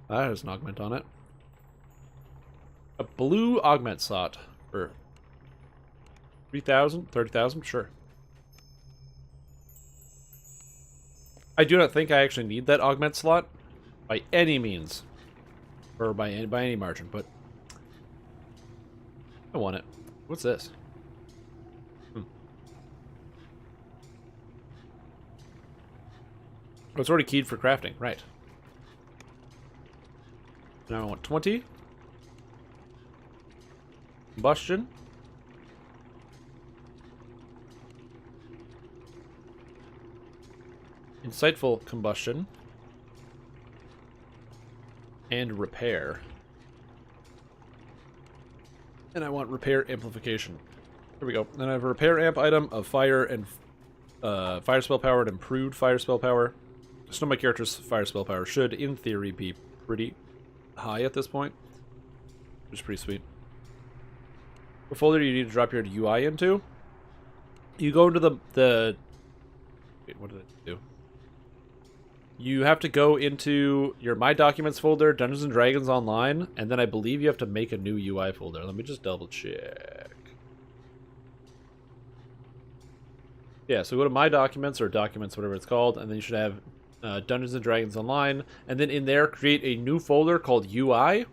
S1: That has an augment on it. A blue augment slot for 3,000, 30,000, sure. I do not think I actually need that augment slot by any means, or by any margin, but I want it. What's this? Oh, it's already keyed for crafting, right? Now I want 20. Combustion. Insightful combustion. And repair. And I want repair amplification. Here we go. Then I have a repair amp item of fire and fire spell power and improved fire spell power. So my character's fire spell power should, in theory, be pretty high at this point, which is pretty sweet. What folder do you need to drop your UI into? You go into the wait, what did I do? You have to go into your My Documents folder, Dungeons and Dragons Online, and then I believe you have to make a new UI folder. Let me just double check. Yeah, so go to My Documents or Documents, whatever it's called, and then you should have Dungeons and Dragons Online, and then in there create a new folder called UI,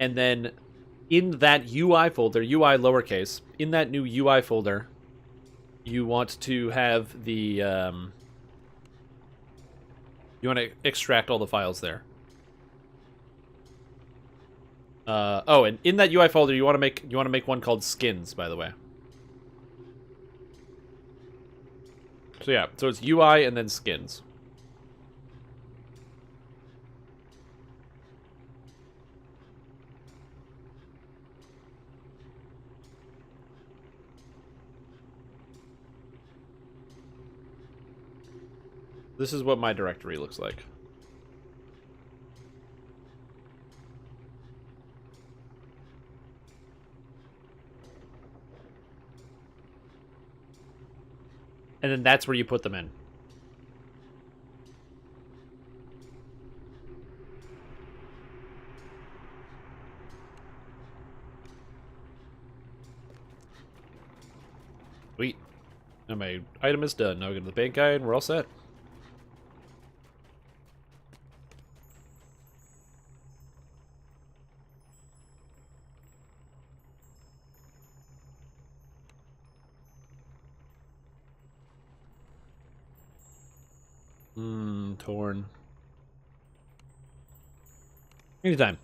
S1: and then in that UI folder, UI lowercase, in that new UI folder, you want to have the you want to extract all the files there. Oh, and in that UI folder, you want to make one called skins, by the way. So yeah, so it's UI and then skins. This is what my directory looks like. And then that's where you put them in. Sweet. Now my item is done. Now we go to the bank guy and we're all set. Torn. Anytime.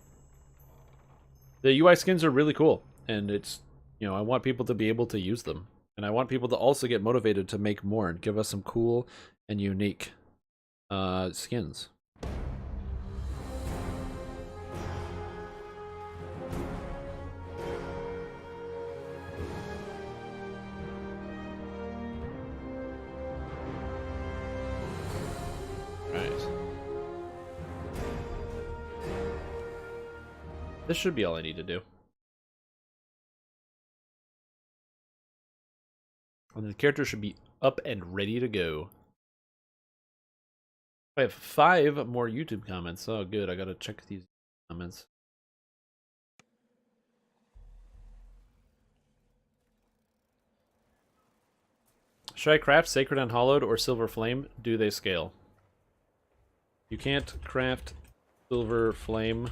S1: The UI skins are really cool, and it's, you know, I want people to be able to use them. And I want people to also get motivated to make more and give us some cool and unique skins. Right. This should be all I need to do. And the character should be up and ready to go. I have 5 more YouTube comments. Oh, good. I gotta check these comments. Should I craft Sacred Unhallowed or Silver Flame? Do they scale? You can't craft Silver Flame.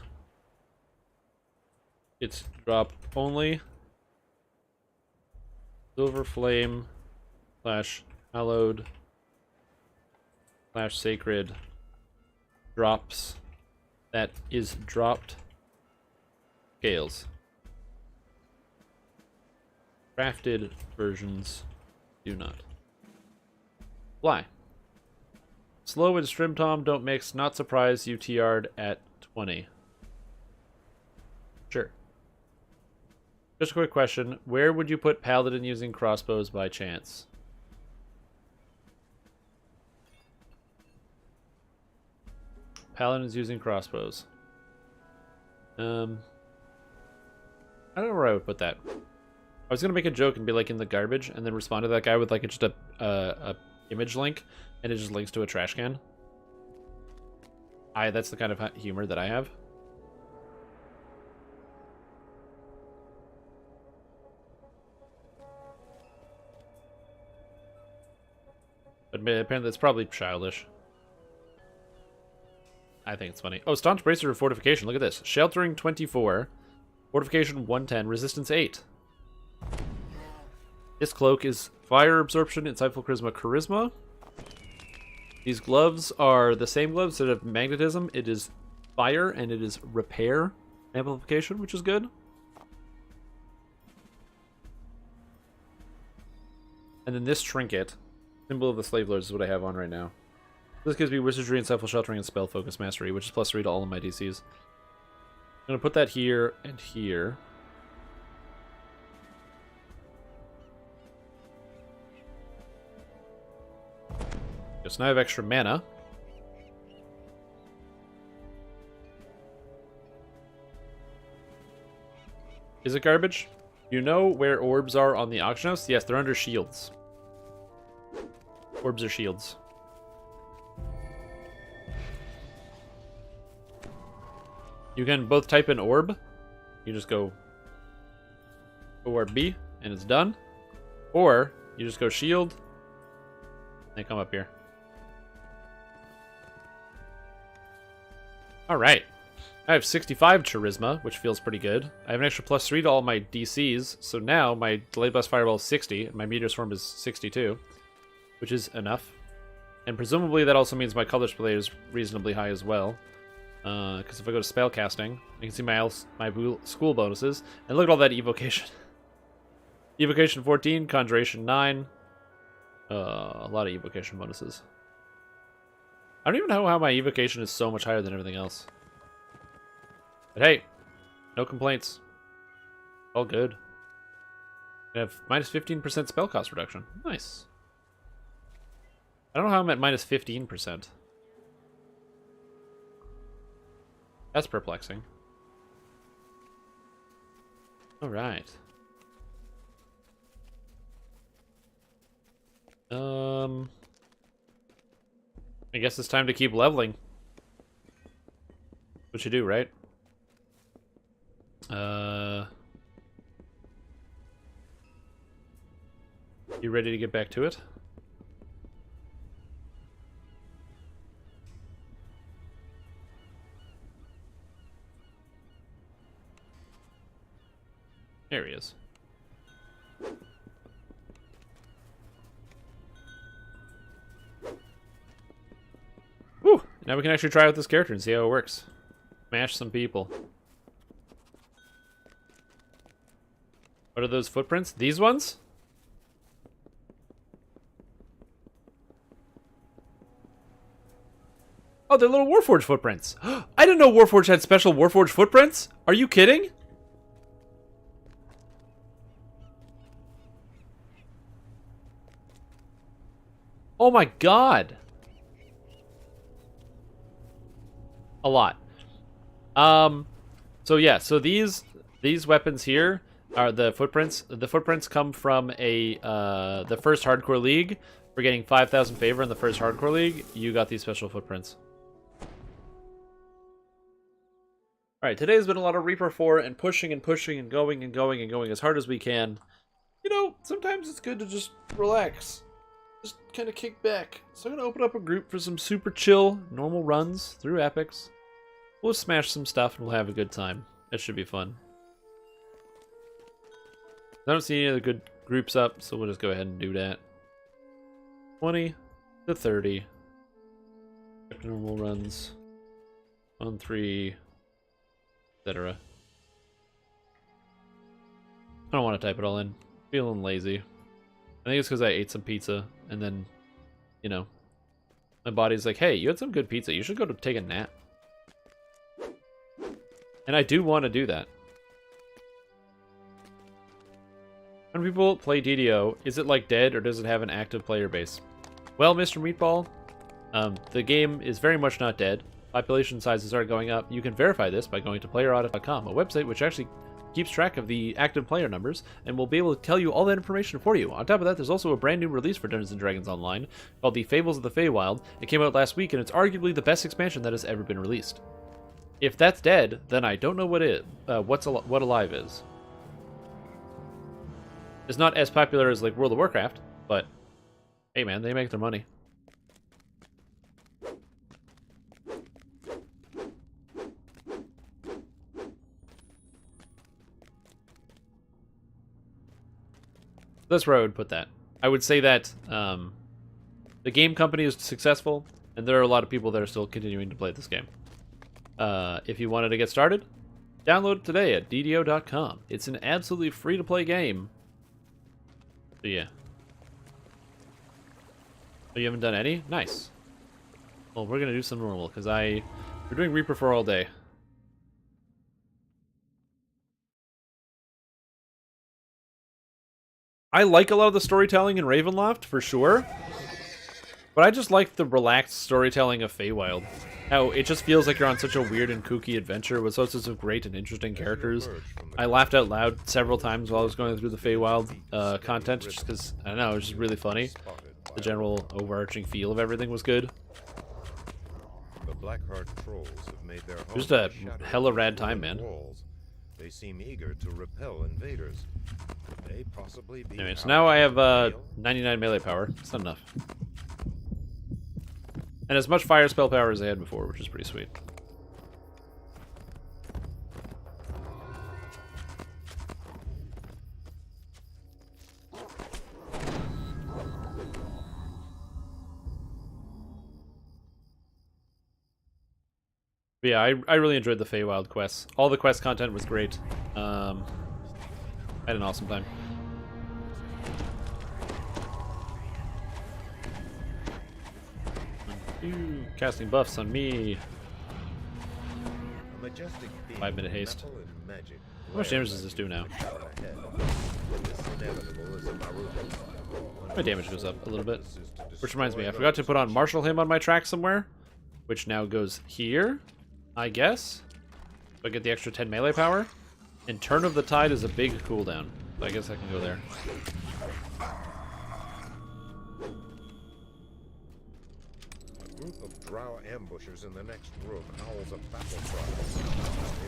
S1: It's drop only. Silver Flame / Hallowed / Sacred drops. That is dropped. Scales. Crafted versions do not. Fly. Slow and Strim Tom don't mix. Not surprised you TR'd at 20. Sure. Just a quick question. Where would you put Paladin using crossbows by chance? Paladin's using crossbows. I don't know where I would put that. I was gonna make a joke and be like in the garbage, and then respond to that guy with like just a image link, and it just links to a trash can. That's the kind of humor that I have. But apparently it's probably childish. I think it's funny. Oh, Staunch Bracer of Fortification. Look at this. Sheltering 24. Fortification 110. Resistance 8. This cloak is Fire Absorption, Insightful Charisma, Charisma. These gloves are the same gloves that have Magnetism. It is Fire, and it is Repair Amplification, which is good. And then this trinket, Symbol of the Slave Lords, is what I have on right now. This gives me Wizardry, Insightful Sheltering, and Spell Focus Mastery, which is +3 to all of my DCs. I'm going to put that here and here. So now I have extra mana. Is it garbage? You know where orbs are on the auction house? Yes, they're under shields. Orbs are shields. You can both type in orb. You just go orb B and it's done. Or you just go shield and come up here. Alright. I have 65 Charisma, which feels pretty good. I have an extra +3 to all my DCs, so now my Delayed Blast Fireball is 60, and my Meteor Swarm is 62, which is enough. And presumably that also means my Color Splay is reasonably high as well. Because if I go to spell casting, I can see my school bonuses. And look at all that evocation. Evocation 14, Conjuration 9. A lot of evocation bonuses. I don't even know how my evocation is so much higher than everything else. But hey, no complaints. All good. I have minus 15% spell cost reduction. Nice. I don't know how I'm at minus 15%. That's perplexing. Alright. I guess it's time to keep leveling. What you do, right? You ready to get back to it? There he is. Whew! Now we can actually try out this character and see how it works. Smash some people. What are those footprints? These ones? Oh, they're little Warforged footprints. I didn't know Warforged had special Warforged footprints. Are you kidding? Oh my god. A lot. So yeah, so these weapons here are the footprints. The footprints come from the first hardcore league. For getting 5,000 favor in the first hardcore league, you got these special footprints. Alright, today's been a lot of Reaper 4 and pushing and pushing and going and going and going as hard as we can. You know, sometimes it's good to just relax. Just kind of kick back. So I'm going to open up a group for some super chill, normal runs through epics. We'll smash some stuff and we'll have a good time. It should be fun. I don't see any other good groups up, so we'll just go ahead and do that. 20 to 30. Normal runs. 1, 3, etc. I don't want to type it all in. Feeling lazy. I think it's because I ate some pizza and then, you know, my body's like, hey, you had some good pizza. You should go to take a nap. And I do want to do that. When people play DDO, is it like dead or does it have an active player base? Well, Mr. Meatball, the game is very much not dead. Population sizes are going up. You can verify this by going to playeraudit.com, a website which actually keeps track of the active player numbers and will be able to tell you all that information for you. On top of that, there's also a brand new release for Dungeons & Dragons Online called The Fables of the Feywild. It came out last week and it's arguably the best expansion that has ever been released. If that's dead, then I don't know what what alive is. It's not as popular as like World of Warcraft, but hey man, they make their money. That's where I would put that. I would say that the game company is successful, and there are a lot of people that are still continuing to play this game. If you wanted to get started, download it today at ddo.com. It's an absolutely free-to-play game. So yeah. Oh, you haven't done any? Nice. Well, we're gonna do some normal, because we're doing Reaper 4 all day. I like a lot of the storytelling in Ravenloft, for sure. But I just like the relaxed storytelling of Feywild. How it just feels like you're on such a weird and kooky adventure with sorts of great and interesting characters. I laughed out loud several times while I was going through the Feywild content, just because, I don't know, it was just really funny. The general overarching feel of everything was good.
S18: The Blackheart trolls have made their home
S1: Just a hella rad time, man.
S18: Walls. They seem eager to repel invaders. They possibly be
S1: Anyway, so now I have 99 melee power. It's not enough. And as much fire spell power as I had before, which is pretty sweet. But yeah, I really enjoyed the Feywild quests. All the quest content was great. I had an awesome time. Ooh, casting buffs on me. 5-minute haste. How much damage does this do now? My damage goes up a little bit. Which reminds me, I forgot to put on Marshal Hymn on my track somewhere. Which now goes here, I guess. So I get the extra 10 melee power. And Turn of the Tide is a big cooldown. So I guess I can go there.
S18: Group of drow ambushers in the next room howls a battle cry.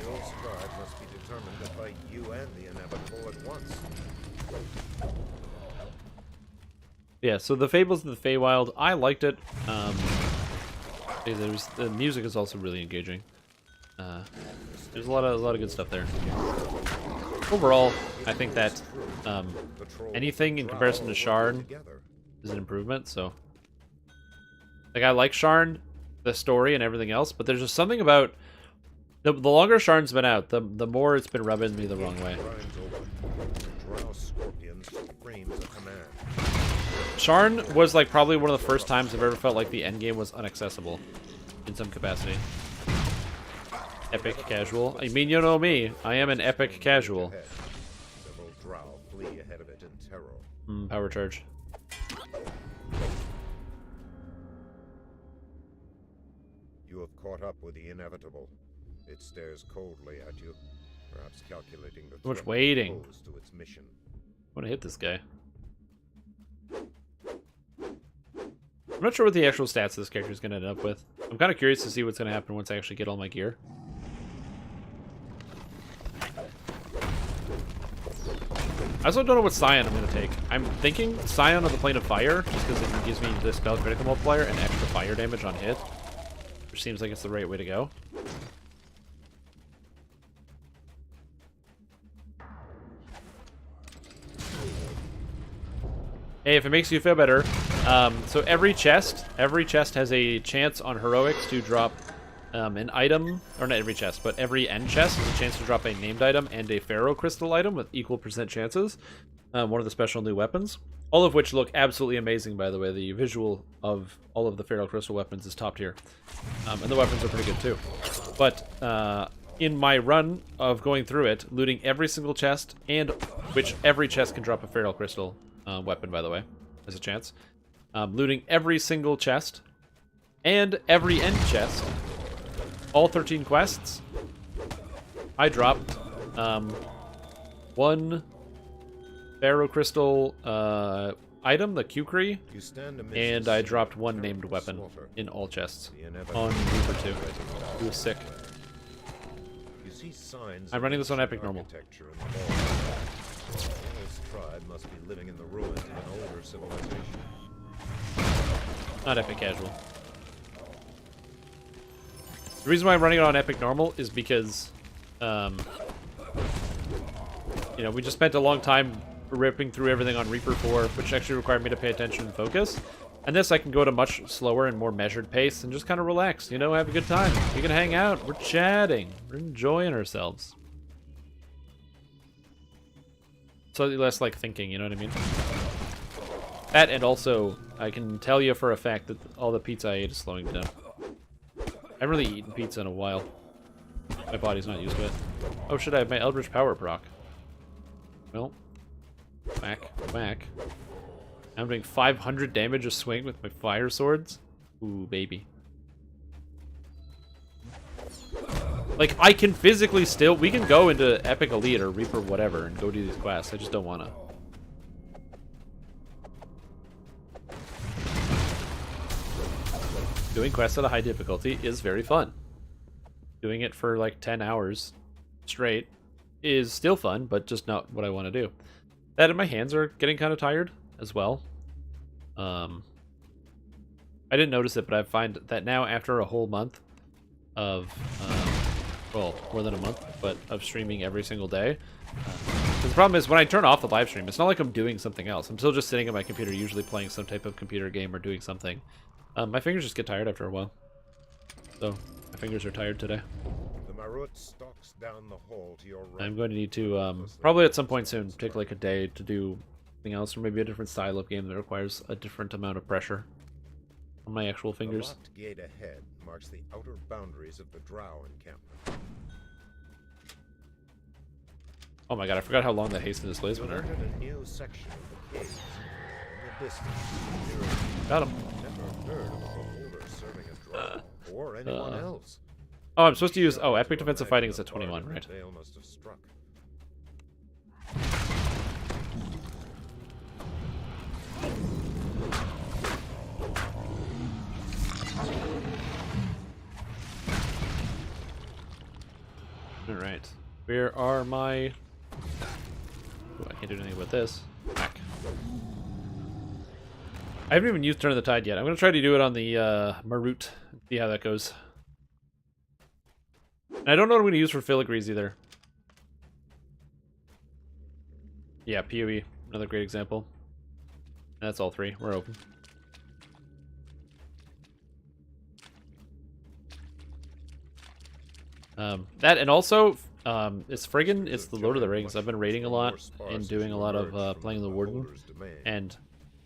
S18: The old scribe must be determined to fight you and the inevitable at once.
S1: Yeah, so the Fables of the Feywild, I liked it. The music is also really engaging. There's a lot of good stuff there. Overall, I think that anything in comparison to Sharn is an improvement. So, like, I like Sharn, the story and everything else, but there's just something about the longer Sharn's been out, the more it's been rubbing me the wrong way. Sharn was like probably one of the first times I've ever felt like the endgame was inaccessible. in some capacity. Epic casual. I mean, you know me. I am an epic casual.
S18: Several drow flee ahead of it in terror.
S1: Power charge.
S18: You have caught up with the inevitable. It stares coldly at you, perhaps calculating the
S1: Too much
S18: threat
S1: waiting.
S18: posed to its mission.
S1: I want to hit this guy. I'm not sure what the actual stats this character is going to end up with. I'm kind of curious to see what's going to happen once I actually get all my gear. I also don't know what Scion I'm going to take. I'm thinking Scion of the Plane of Fire, just because it gives me the spell critical multiplier and extra fire damage on hit. Which seems like it's the right way to go. Hey, if it makes you feel better, so every chest has a chance on heroics to drop an item, or not every chest, but every end chest has a chance to drop a named item and a Pharaoh Crystal item with equal % chances. One of the special new weapons, all of which look absolutely amazing, by the way. The visual of all of the Pharaoh Crystal weapons is top tier, and the weapons are pretty good too. But in my run of going through it, looting every single chest, and which every chest can drop a Pharaoh Crystal weapon, by the way, as a chance. Looting every single chest and every end chest, all 13 quests, I dropped one Pharaoh Crystal item, the Kukri, and I dropped one named weapon in all chests on Reaper 2. It was sick. I'm running this on Epic Normal.
S18: This tribe must be living in the ruins of an older civilization.
S1: Not Epic Casual. The reason why I'm running it on Epic Normal is because, you know, we just spent a long time ripping through everything on Reaper 4, which actually required me to pay attention and focus. And this I can go at a much slower and more measured pace and just kind of relax, you know, have a good time. We can hang out, we're chatting, we're enjoying ourselves. Slightly less like thinking, you know what I mean? That, and also, I can tell you for a fact that all the pizza I ate is slowing me down. I haven't really eaten pizza in a while. My body's not used to it. Oh, should I have my Eldritch Power proc? Well, whack, whack. I'm doing 500 damage a swing with my fire swords. Ooh, baby. Like, I can physically still... We can go into Epic Elite or Reaper whatever and go do these quests. I just don't want to. Doing quests at a high difficulty is very fun. Doing it for like 10 hours straight is still fun, but just not what I want to do. That and my hands are getting kind of tired as well. I didn't notice it, but I find that now after a whole month of, well, more than a month, but of streaming every single day. The problem is when I turn off the live stream, it's not like I'm doing something else. I'm still just sitting at my computer, usually playing some type of computer game or doing something. My fingers just get tired after a while. So, my fingers are tired today.
S18: The Marut stalks down the hall to your right.
S1: I'm going to need to, probably at some point soon, take like a day to do something else, or maybe a different style of game that requires a different amount of pressure on my actual fingers.
S18: The locked gate ahead marks the outer boundaries of the Drow encampment.
S1: Oh my god, I forgot how long that haste and displacement are.
S18: A new section of the cave. In the distance,
S1: got him.
S18: Never heard of a beholder serving as Drow or anyone else.
S1: Oh, I'm supposed to use... Oh, Epic Defensive Fighting is at 21, right?
S18: Must have struck.
S1: Alright. Where are my... Ooh, I can't do anything with this. Back. I haven't even used Turn of the Tide yet. I'm going to try to do it on the Marut. See how that goes. And I don't know what I'm going to use for filigrees either. Yeah, PoE. Another great example. And that's all three. We're open. That, and also, it's friggin', it's the Lord of the Rings. I've been raiding a lot and doing a lot of playing the Warden. And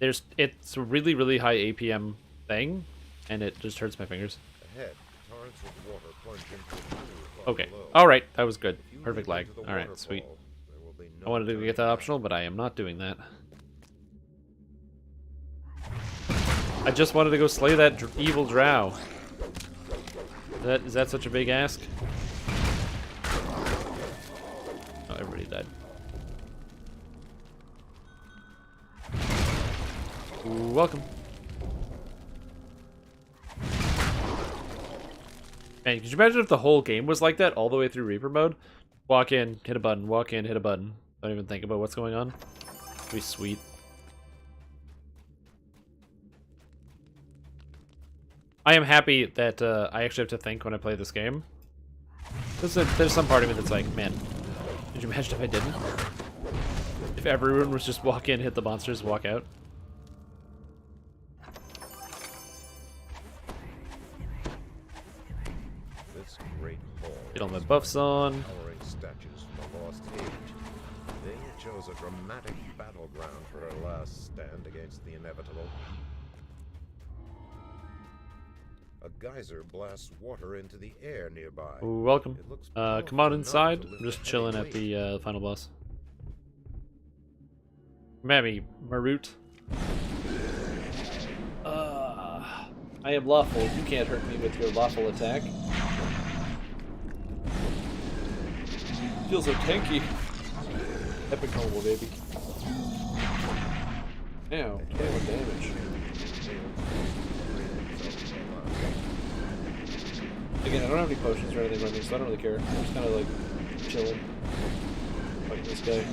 S1: it's a really, really high APM thing, and it just hurts my fingers.
S18: Ahead, of water plunge into a pool
S1: Okay.
S18: below.
S1: Alright, that was good. Perfect
S18: Leap
S1: lag.
S18: into the
S1: Alright, sweet.
S18: waterfall, there will be
S1: I
S18: no
S1: wanted to
S18: turning
S1: get that
S18: back.
S1: optional, but I am not doing that. I just wanted to go slay that evil drow. Is that such a big ask? Oh, everybody died. Ooh, welcome. Man, could you imagine if the whole game was like that all the way through Reaper mode? Walk in, hit a button, walk in, hit a button. Don't even think about what's going on. It'd be sweet. I am happy that I actually have to think when I play this game. There's some part of me that's like, man, could you imagine if I didn't? If everyone was just walk in, hit the monsters, walk out.
S18: This great hall.
S1: Get all my buffs on.
S18: Towering statues from a lost age. They chose a dramatic battleground for her last stand against the inevitable. A geyser blasts water into the air nearby.
S1: Ooh, welcome.
S18: It looks
S1: Come on
S18: powerful
S1: inside.
S18: enough to
S1: I'm
S18: lift
S1: just
S18: a
S1: chilling
S18: heavy
S1: at
S18: weight.
S1: the final boss. Mammy, Marut. I am lawful. You can't hurt me with your lawful attack. Feels so tanky. Epic combo, baby. Ow, 21 damage. Again, I don't have any potions or anything running, so I don't really care. I'm just kind of like chilling, fighting this guy.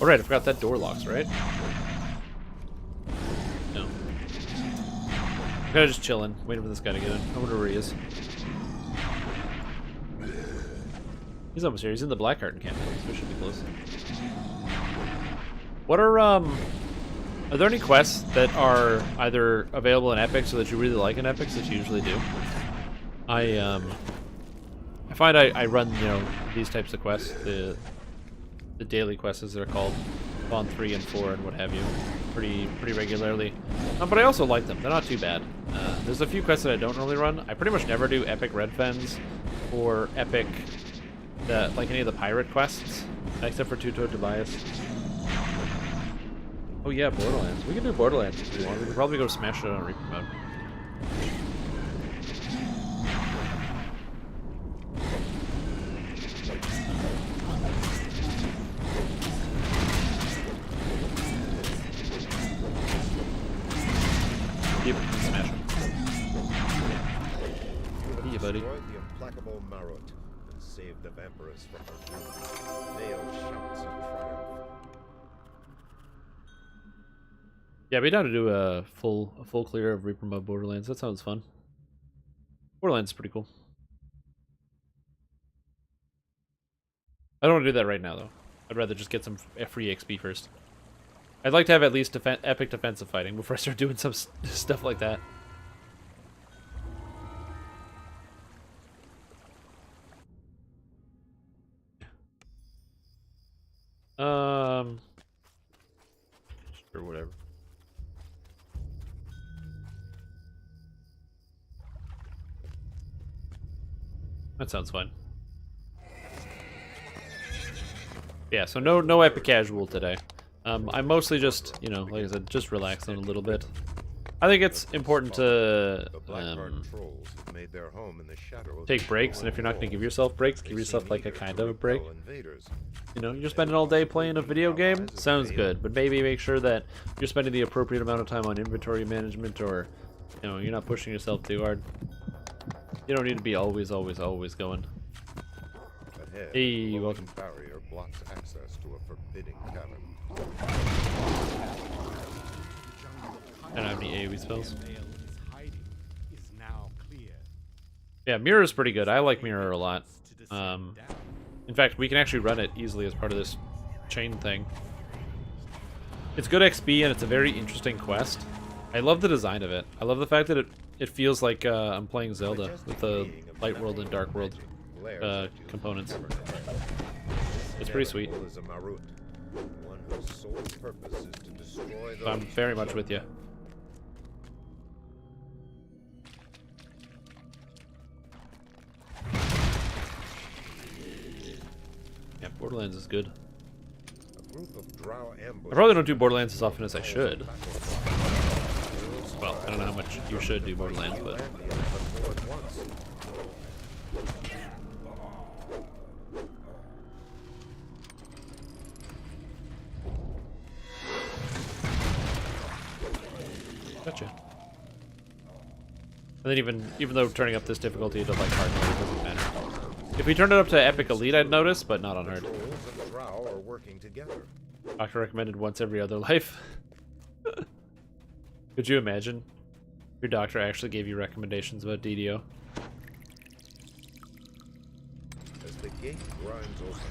S1: Alright, I forgot that door locks, right? No. I'm kind of just chilling, waiting for this guy to get in. I wonder where he is. He's almost here. He's in the Blackheart encampment, so we should be close. What are there any quests that are either available in Epic so that you really like in Epic that you usually do? I find I run, you know, these types of quests, the daily quests as they're called, on 3 and 4 and what have you, pretty regularly. But I also like them. They're not too bad. There's a few quests that I don't really run. I pretty much never do Epic Red Fens or Epic, like any of the pirate quests, except for Two-Toed Tobias. Oh yeah, Borderlands. We can do Borderlands if we want. We could probably go smash it on Reaper mode. Smash him. Yeah, buddy.
S18: Destroyed the implacable Marut and saved the vampiress from her doom. Veiled shouts in triumph.
S1: Yeah, be down to do a full clear of Reaper mode Borderlands. That sounds fun. Borderlands is pretty cool. I don't want to do that right now though. I'd rather just get some free XP first. I'd like to have at least epic defensive fighting before I start doing some stuff like that. Sure, whatever. That sounds fine. Yeah, so no epic casual today. I'm mostly just, you know, like I said, just relaxing a little bit. I think it's important to take breaks, and if you're not going to give yourself breaks, give yourself like a kind of a break. You know, you're spending all day playing a video game, sounds good, but maybe make sure that you're spending the appropriate amount of time on inventory management, or, you know, you're not pushing yourself too hard. You don't need to be always going. Hey, welcome.
S18: Barrier blocks access to a forbidding cavern.
S1: I don't have any AoE spells. Yeah, Mirror is pretty good. I like Mirror a lot. In fact, we can actually run it easily as part of this chain thing. It's good XP and it's a very interesting quest. I love the design of it. I love the fact that it feels like I'm playing Zelda with the light world and dark world components. It's pretty sweet. So I'm very much with you. Yeah, Borderlands is good. I probably don't do Borderlands as often as I should. Well, I don't know how much you should do Borderlands, but... Gotcha. And then even though turning up this difficulty to like hard mode doesn't matter. If we turned it up to Epic Elite, I'd notice, but not on hard. Doctor recommended once every other life. Could you imagine? Your doctor actually gave you recommendations about DDO.
S18: As the gate grinds open,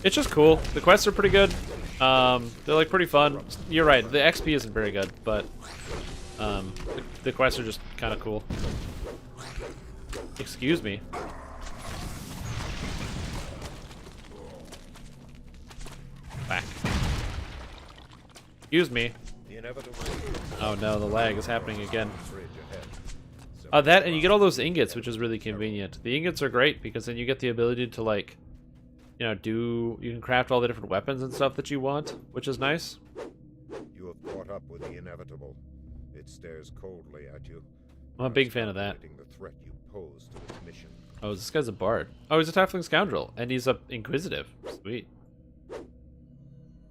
S1: it's just cool. The quests are pretty good. They're like pretty fun. You're right. The XP isn't very good, but the quests are just kind of cool. Excuse me. Back. Excuse me. Oh no, the lag is happening again. That, and you get all those ingots, which is really convenient. The ingots are great because then you get the ability to, like, you know, you can craft all the different weapons and stuff that you want, which is nice.
S18: You have caught up with the inevitable. It stares coldly at you.
S1: I'm a big fan of that.
S18: The threat you pose to its mission.
S1: Oh, this guy's a bard. Oh, he's a tiefling scoundrel, and he's inquisitive. Sweet.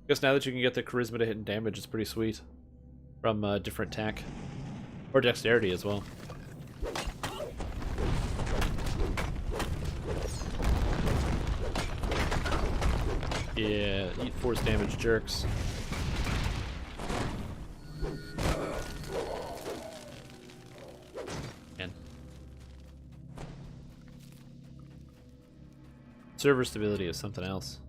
S1: Guess now that you can get the charisma to hit and damage, it's pretty sweet. From different attack. Or dexterity as well. Yeah, eat force damage, jerks. Man. Server stability is something else.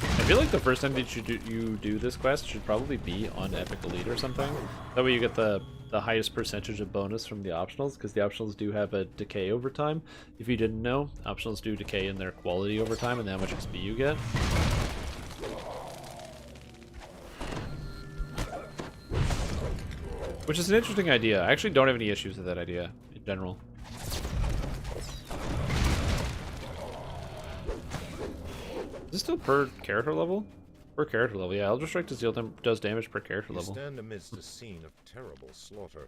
S1: I feel like the first time that you do this quest should probably be on Epic Elite or something. That way you get the highest percentage of bonus from the optionals, because the optionals do have a decay over time. If you didn't know, optionals do decay in their quality over time and how much XP you get. Which is an interesting idea. I actually don't have any issues with that idea in general. Is this still per character level? Per character level, yeah. Eldritch Strike does damage per character level.
S18: You stand amidst a scene of terrible slaughter.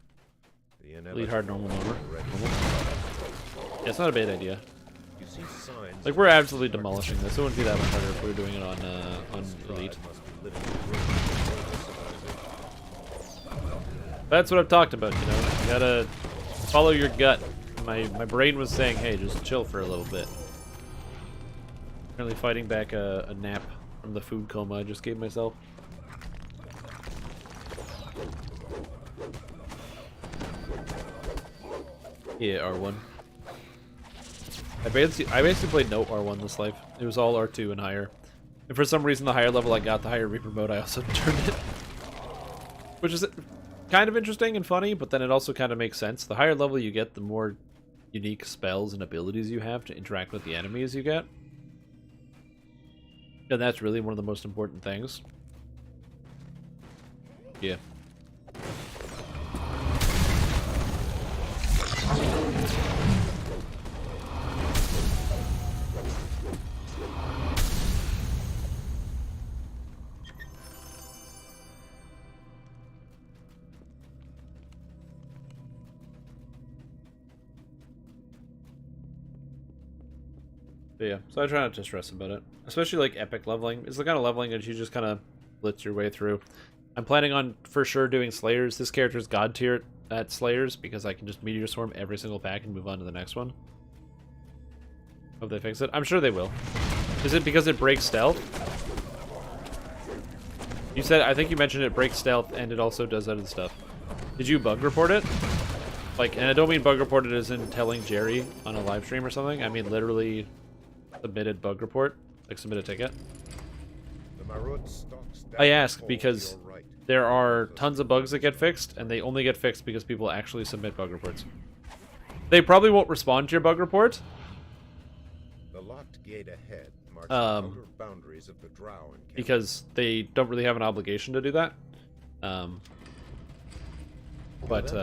S1: Lead hard, normal. Yeah, it's not a bad idea.
S18: You see signs
S1: like, we're absolutely demolishing this. It wouldn't be that much harder if we were doing it on Elite. That's what I've talked about, you know. You gotta follow your gut. My brain was saying, hey, just chill for a little bit. Currently fighting back a nap from the food coma I just gave myself. Yeah, R1. I basically played no R1 this life. It was all R2 and higher. And for some reason, the higher level I got, the higher Reaper mode I also turned it. Which is kind of interesting and funny, but then it also kind of makes sense. The higher level you get, the more unique spells and abilities you have to interact with the enemies you get. And that's really one of the most important things. Yeah. But yeah, so I try not to stress about it. Especially like epic leveling. It's the kind of leveling that you just kind of blitz your way through. I'm planning on for sure doing Slayers. This character's god tier at Slayers because I can just Meteor Swarm every single pack and move on to the next one. Hope they fix it. I'm sure they will. Is it because it breaks stealth? You said, I think you mentioned it breaks stealth and it also does other stuff. Did you bug report it? Like, and I don't mean bug reported as in telling Jerry on a live stream or something. I mean literally submitted bug report, like submit a ticket. I ask because there are tons of bugs that get fixed, and they only get fixed because people actually submit bug reports. They probably won't respond to your bug report.
S18: The locked gate ahead marks the outer boundaries of the Drow encampment.
S1: Because they don't really have an obligation to do that. But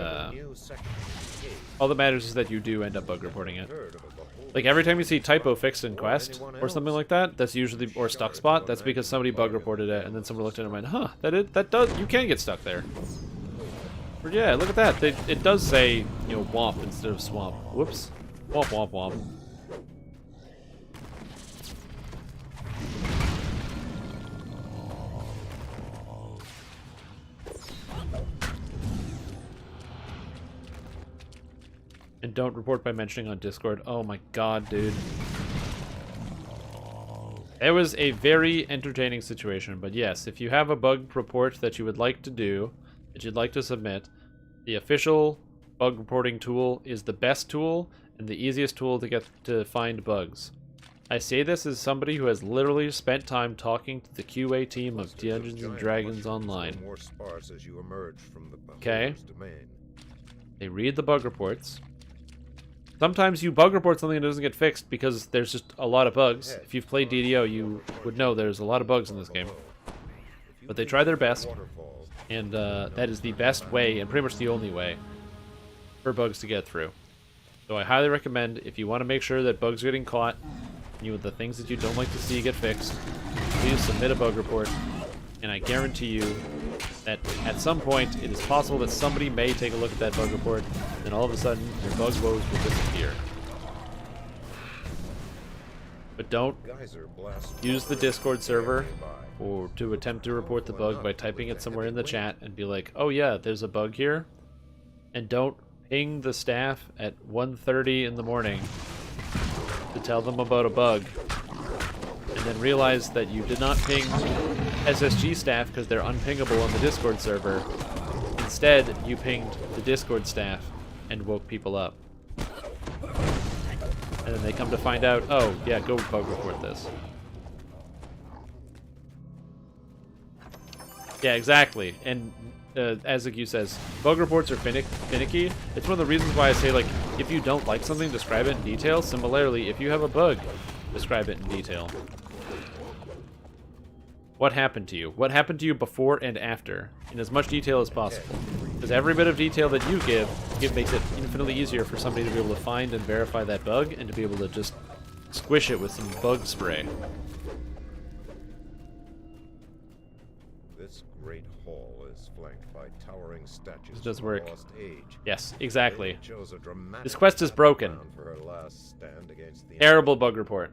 S1: all that matters is that you do end up bug reporting it. Like every time you see typo fixed in Quest or something like that, that's usually, or stuck spot, that's because somebody bug reported it, and then someone looked at it and went, huh, that does, you can get stuck there. But yeah, look at that. It does say, you know, womp instead of swamp. Whoops. Womp womp womp. And don't report by mentioning on Discord. Oh my god, dude. It was a very entertaining situation, but yes, if you have a bug report that you would like to do, that you'd like to submit, the official bug reporting tool is the best tool and the easiest tool to get to find bugs. I say this as somebody who has literally spent time talking to the QA team of Dungeons & Dragons Online. Okay? They read the bug reports. Sometimes you bug report something that doesn't get fixed because there's just a lot of bugs. If you've played DDO, you would know there's a lot of bugs in this game. But they try their best, and that is the best way, and pretty much the only way, for bugs to get through. So I highly recommend, if you want to make sure that bugs are getting caught, and the things that you don't like to see get fixed, please submit a bug report, and I guarantee you that at some point it is possible that somebody may take a look at that bug report, and all of a sudden your bug woes will disappear. But don't use the Discord server or to attempt to report the bug by typing it somewhere in the chat and be like, oh yeah, there's a bug here. And don't ping the staff at 1:30 in the morning to tell them about a bug. And then realize that you did not ping SSG staff because they're unpingable on the Discord server. Instead, you pinged the Discord staff and woke people up. And then they come to find out, oh, yeah, go bug report this. Yeah, exactly. And as Azu says, bug reports are finicky. It's one of the reasons why I say, like, if you don't like something, describe it in detail. Similarly, if you have a bug, describe it in detail. What happened to you? What happened to you before and after? In as much detail as possible. Because every bit of detail that you give makes it infinitely easier for somebody to be able to find and verify that bug and to be able to just squish it with some bug spray.
S18: This great hall is flanked by towering statues.
S1: This does work.
S18: Of lost age.
S1: Yes, exactly.
S18: Chose a dramatic
S1: This quest is broken.
S18: for her last stand against the
S1: Terrible bug report.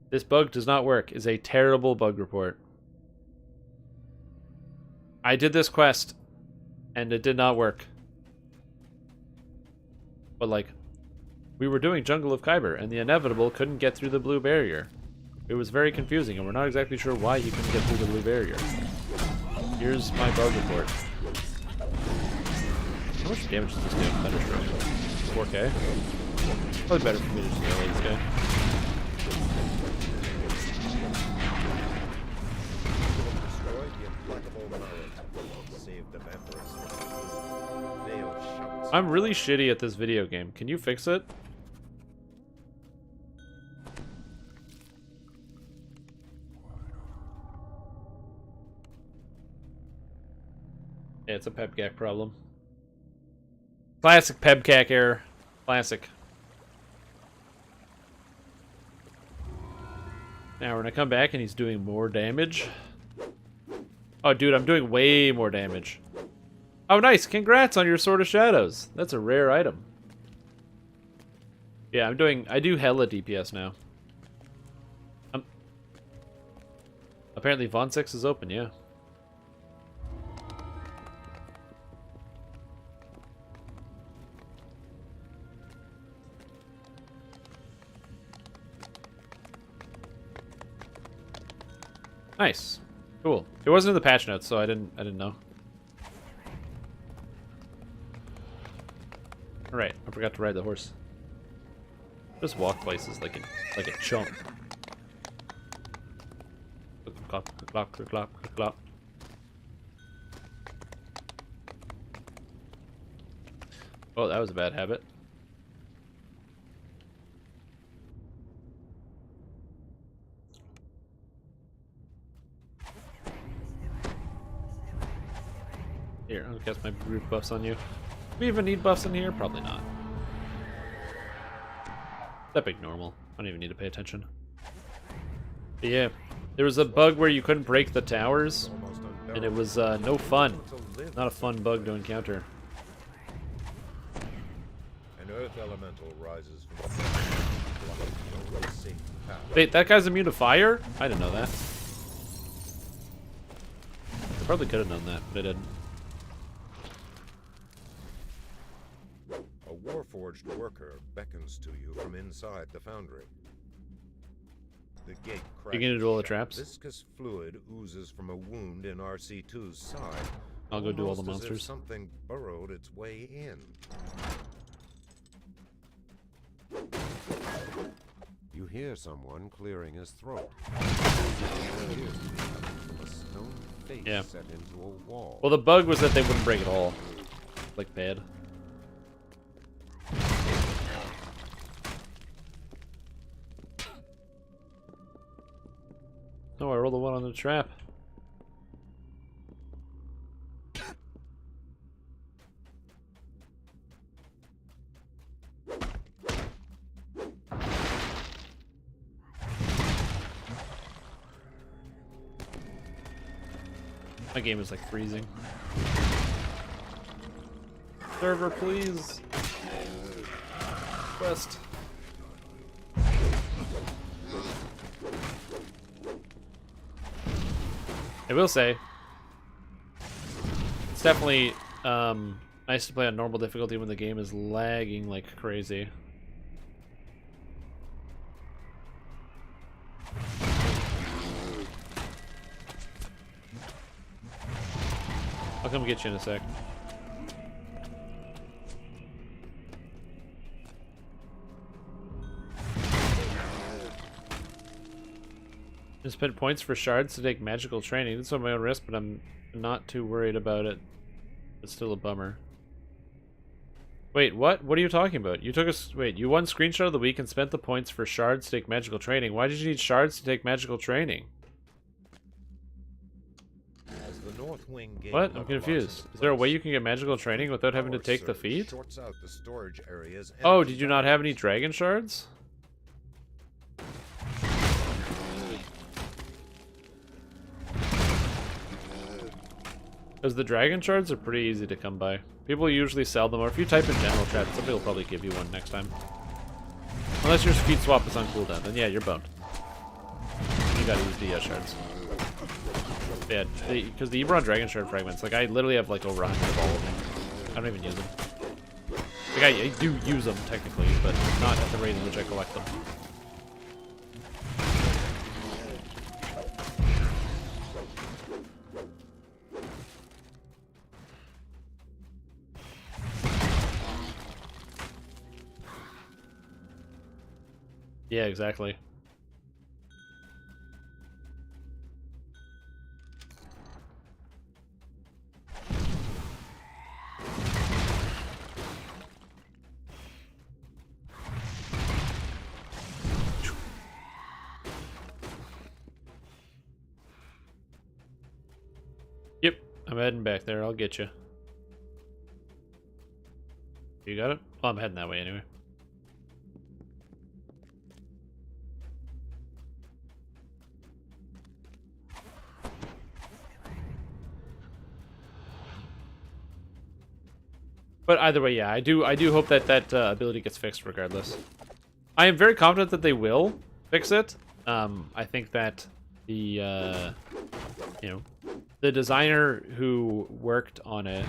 S1: This bug does not work is a terrible bug report. I did this quest, and it did not work. But, like, we were doing Jungle of Kyber, and the Inevitable couldn't get through the blue barrier. It was very confusing, and we're not exactly sure why he couldn't get through the blue barrier. Here's my bug report. How much damage does this do? Thunderstroke. 4K? Probably better for me to just melee this guy. I'm really shitty at this video game. Can you fix it? Yeah, it's a pebcac problem. Classic pebcac error. Classic. Now we're gonna come back and he's doing more damage. Oh, dude, I'm doing way more damage. Oh, nice! Congrats on your Sword of Shadows. That's a rare item. Yeah, I do hella DPS now. Apparently Von 6 is open, yeah. Nice. Cool. It wasn't in the patch notes, so I didn't know. forgot to ride the horse. Just walk places like a chump. Clop, clop, clop, clop, clop. Oh, that was a bad habit. Here, I'll cast my brute buffs on you. Do we even need buffs in here? Probably not. That big normal. I don't even need to pay attention. But yeah, there was a bug where you couldn't break the towers, and it was no fun. Not a fun bug to encounter.
S18: An earth elemental rises from the safe path.
S1: Wait, that guy's immune to fire? I didn't know that. I probably could have known that, but I didn't.
S18: A warforged worker beckons to you from inside the foundry. The gate crashes.
S1: Beginning to do all the traps.
S18: Viscous fluid oozes from a wound in RC2's side.
S1: I'll go do all the
S18: almost as if
S1: monsters.
S18: Something burrowed its way in. You hear someone clearing his throat. A stone face
S1: Yeah.
S18: set into a wall.
S1: Well, the bug was that they wouldn't break it all. Like bad. Oh, I rolled a 1 on the trap. My game is like freezing. Server, please. Quest. I will say, it's definitely nice to play on normal difficulty when the game is lagging like crazy. I'll come get you in a sec. I spent points for shards to take magical training. It's on my own risk, but I'm not too worried about it. It's still a bummer. Wait, what? What are you talking about? You took a... Wait, you won Screenshot of the Week and spent the points for shards to take magical training. Why did you need shards to take magical training?
S18: As the North Wing gate
S1: What? I'm
S18: levelizes
S1: confused.
S18: in
S1: Is there a way
S18: place,
S1: you can get magical training without having to
S18: power
S1: take the
S18: surge
S1: feat?
S18: shorts out the storage area's
S1: Oh,
S18: energy
S1: did you not have any dragon shards? Because the dragon shards are pretty easy to come by. People usually sell them, or if you type in general chat, somebody will probably give you one next time. Unless your feet swap is on cooldown, then yeah, you're boned. You gotta use the shards. Yeah, because the Ebron dragon shard fragments, like I literally have like over 100 of all of them. I don't even use them. Like I do use them technically, but not at the rate in which I collect them. Yeah, exactly. Yep, I'm heading back there. I'll get you. You got it? Well, I'm heading that way anyway. But either way, yeah, I do hope that that ability gets fixed regardless. I am very confident that they will fix it. I think that the you know, the designer who worked on it,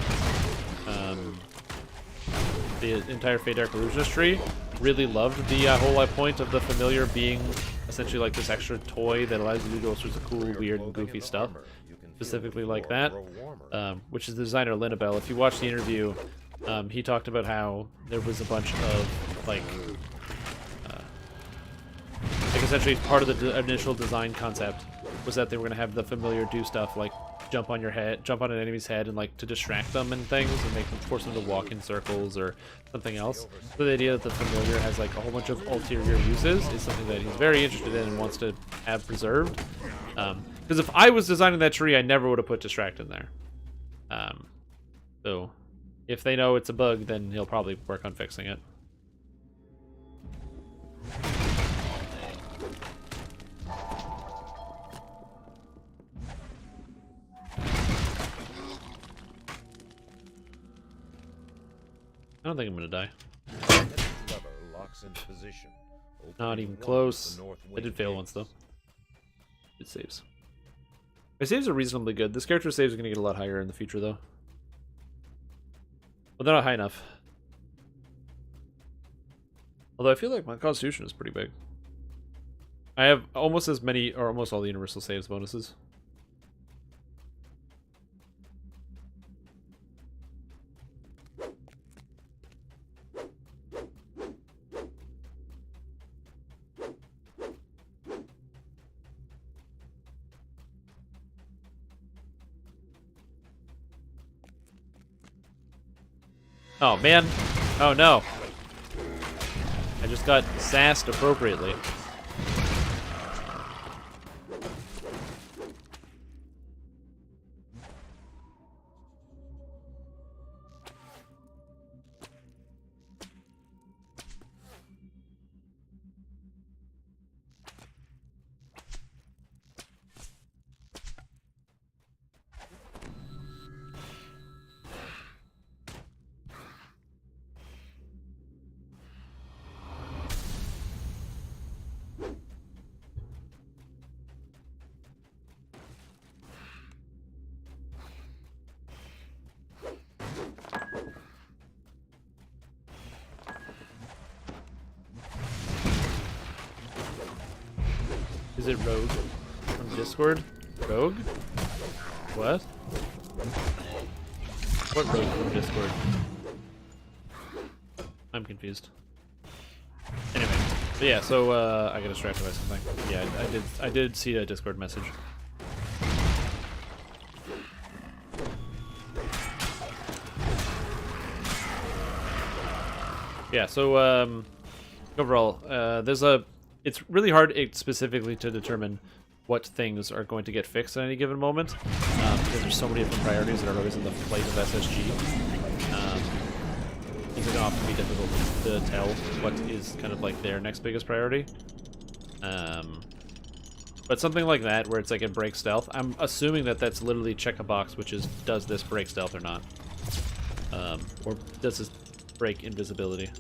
S1: the entire Fate Dark Illusionist tree, really loved the whole point of the familiar being essentially like this extra toy that allows you to do all sorts of cool, weird, and goofy stuff. Specifically like that, which is the designer Linnabelle. If you watch the interview, he talked about how there was a bunch of like essentially part of the initial design concept was that they were going to have the familiar do stuff like jump on an enemy's head and like to distract them and things and make them force them to walk in circles or something else. So the idea that the familiar has like a whole bunch of ulterior uses is something that he's very interested in and wants to have preserved. Because if I was designing that tree, I never would have put distract in there. So if they know it's a bug, then he'll probably work on fixing it. I don't think I'm gonna die. Not even close. I did fail once though. It saves. My saves are reasonably good. This character's saves are gonna get a lot higher in the future though. But they're not high enough. Although I feel like my constitution is pretty big. I have almost as many, or almost all the universal saves bonuses. Oh, man. Oh, no. I just got sassed appropriately. Is it Rogue from Discord? Rogue? What? What Rogue from Discord? I'm confused. Anyway, but yeah, so I got distracted by something. Yeah, I did see a Discord message. Yeah, so overall, it's really hard specifically to determine what things are going to get fixed at any given moment, because there's so many different priorities that are always in the plate of SSG. It can often be difficult to tell what is kind of like their next biggest priority. But something like that, where it's like a break stealth, I'm assuming that that's literally check a box, which is, does this break stealth or not? Or does this break invisibility?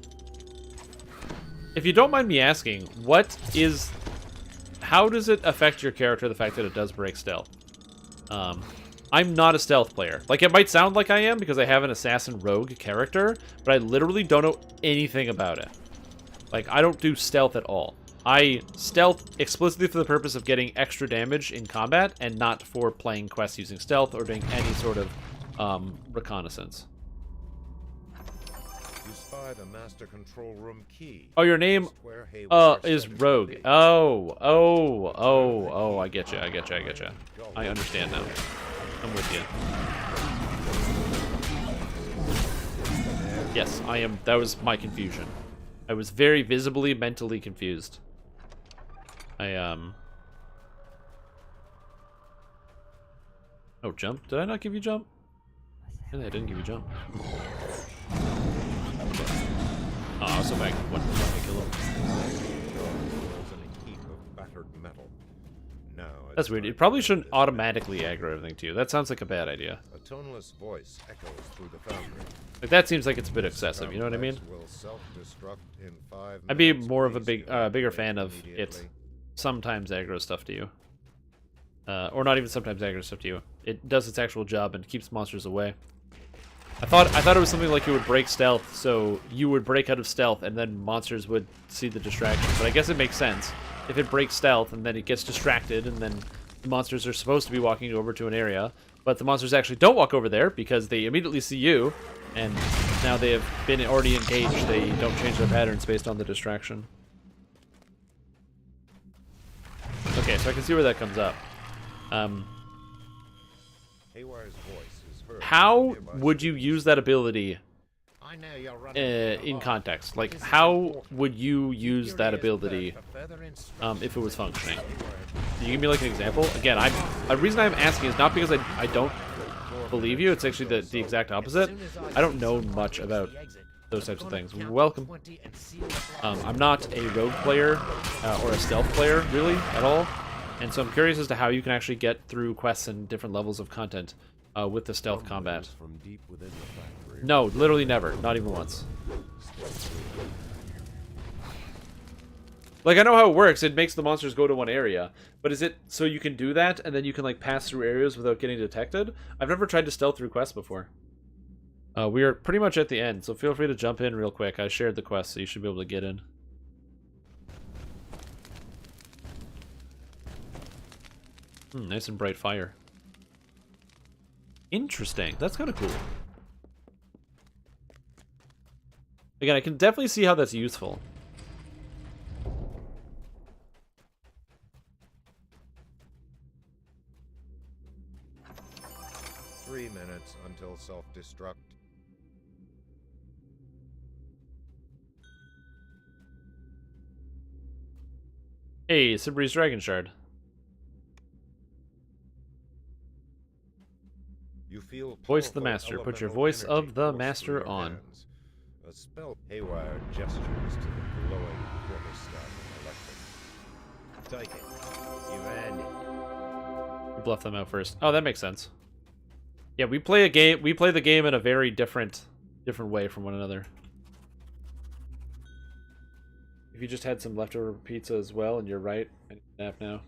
S1: If you don't mind me asking, how does it affect your character, the fact that it does break stealth? I'm not a stealth player. Like, it might sound like I am because I have an assassin rogue character, but I literally don't know anything about it. Like, I don't do stealth at all. I stealth explicitly for the purpose of getting extra damage in combat and not for playing quests using stealth or doing any sort of reconnaissance.
S18: The master control room key.
S1: Oh, your name is Rogue. Oh, I get you. I understand now. I'm with you. Yes, I am. That was my confusion. I was very visibly mentally confused. Oh, jump? Did I not give you jump? I didn't give you jump. Oh, so back one to kill him. That's weird. It probably shouldn't automatically aggro everything to you. That sounds like a bad idea.
S18: A toneless voice echoes through the foundry.
S1: Like, that seems like it's a bit excessive, you know what I mean? I'd be more of a bigger fan of it sometimes aggro stuff to you. Or not even sometimes aggro stuff to you. It does its actual job and keeps monsters away. I thought it was something like it would break stealth, so you would break out of stealth and then monsters would see the distraction. But I guess it makes sense. If it breaks stealth and then it gets distracted and then the monsters are supposed to be walking over to an area, but the monsters actually don't walk over there because they immediately see you and now they have been already engaged, they don't change their patterns based on the distraction. Okay, so I can see where that comes up.
S18: Haywire's voice is heard.
S1: How would you use that ability in context? Like, how would you use that ability if it was functioning? Can you give me like an example? Again, the reason I'm asking is not because I don't believe you. It's actually the exact opposite. I don't know much about those types of things. Welcome. I'm not a rogue player or a stealth player, really, at all. And so I'm curious as to how you can actually get through quests and different levels of content with the stealth combat. No, literally never. Not even once. Like, I know how it works. It makes the monsters go to one area. But is it so you can do that, and then you can, like, pass through areas without getting detected? I've never tried to stealth through quests before. We are pretty much at the end, so feel free to jump in real quick. I shared the quest, so you should be able to get in. Nice and bright fire. Interesting. That's kind of cool. Again, I can definitely see how that's useful.
S18: Three minutes until self-destruct.
S1: Hey, Sibri's Dragon Shard.
S18: You feel
S1: Voice of the Master. Put your voice of the Master on.
S18: Hands. A spell Haywire gestures to the glowing quarterstaff of electric. Take it. You've earned it.
S1: Bluff them out first. Oh, that makes sense. Yeah, we play a game. We play the game in a very different way from one another. If you just had some leftover pizza as well, and you're right, I need a nap now.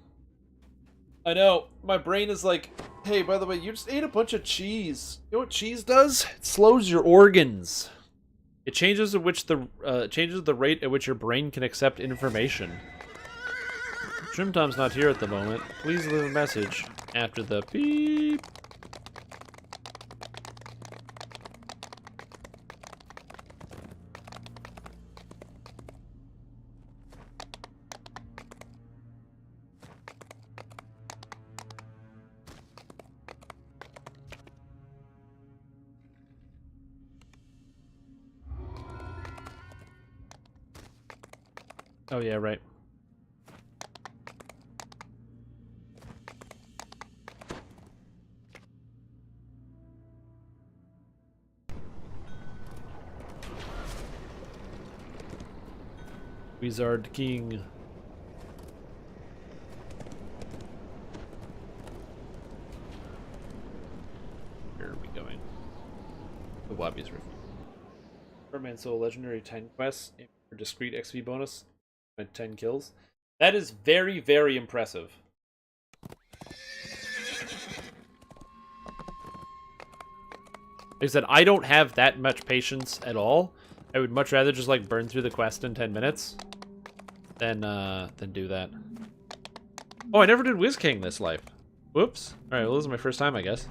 S1: I know. My brain is like, hey, by the way, you just ate a bunch of cheese. You know what cheese does? It slows your organs. It changes the rate at which your brain can accept information. Trim Tom's not here at the moment. Please leave a message after the beep. Oh yeah, right. Wizard King. Where are we going? The Wabi's Rift. Superman Soul Legendary 10 quests for discrete XP bonus and 10 kills. That is very, very impressive. Like I said, I don't have that much patience at all. I would much rather just like burn through the quest in 10 minutes than do that. Oh, I never did Wiz King this life. Whoops. Alright, well this is my first time, I guess.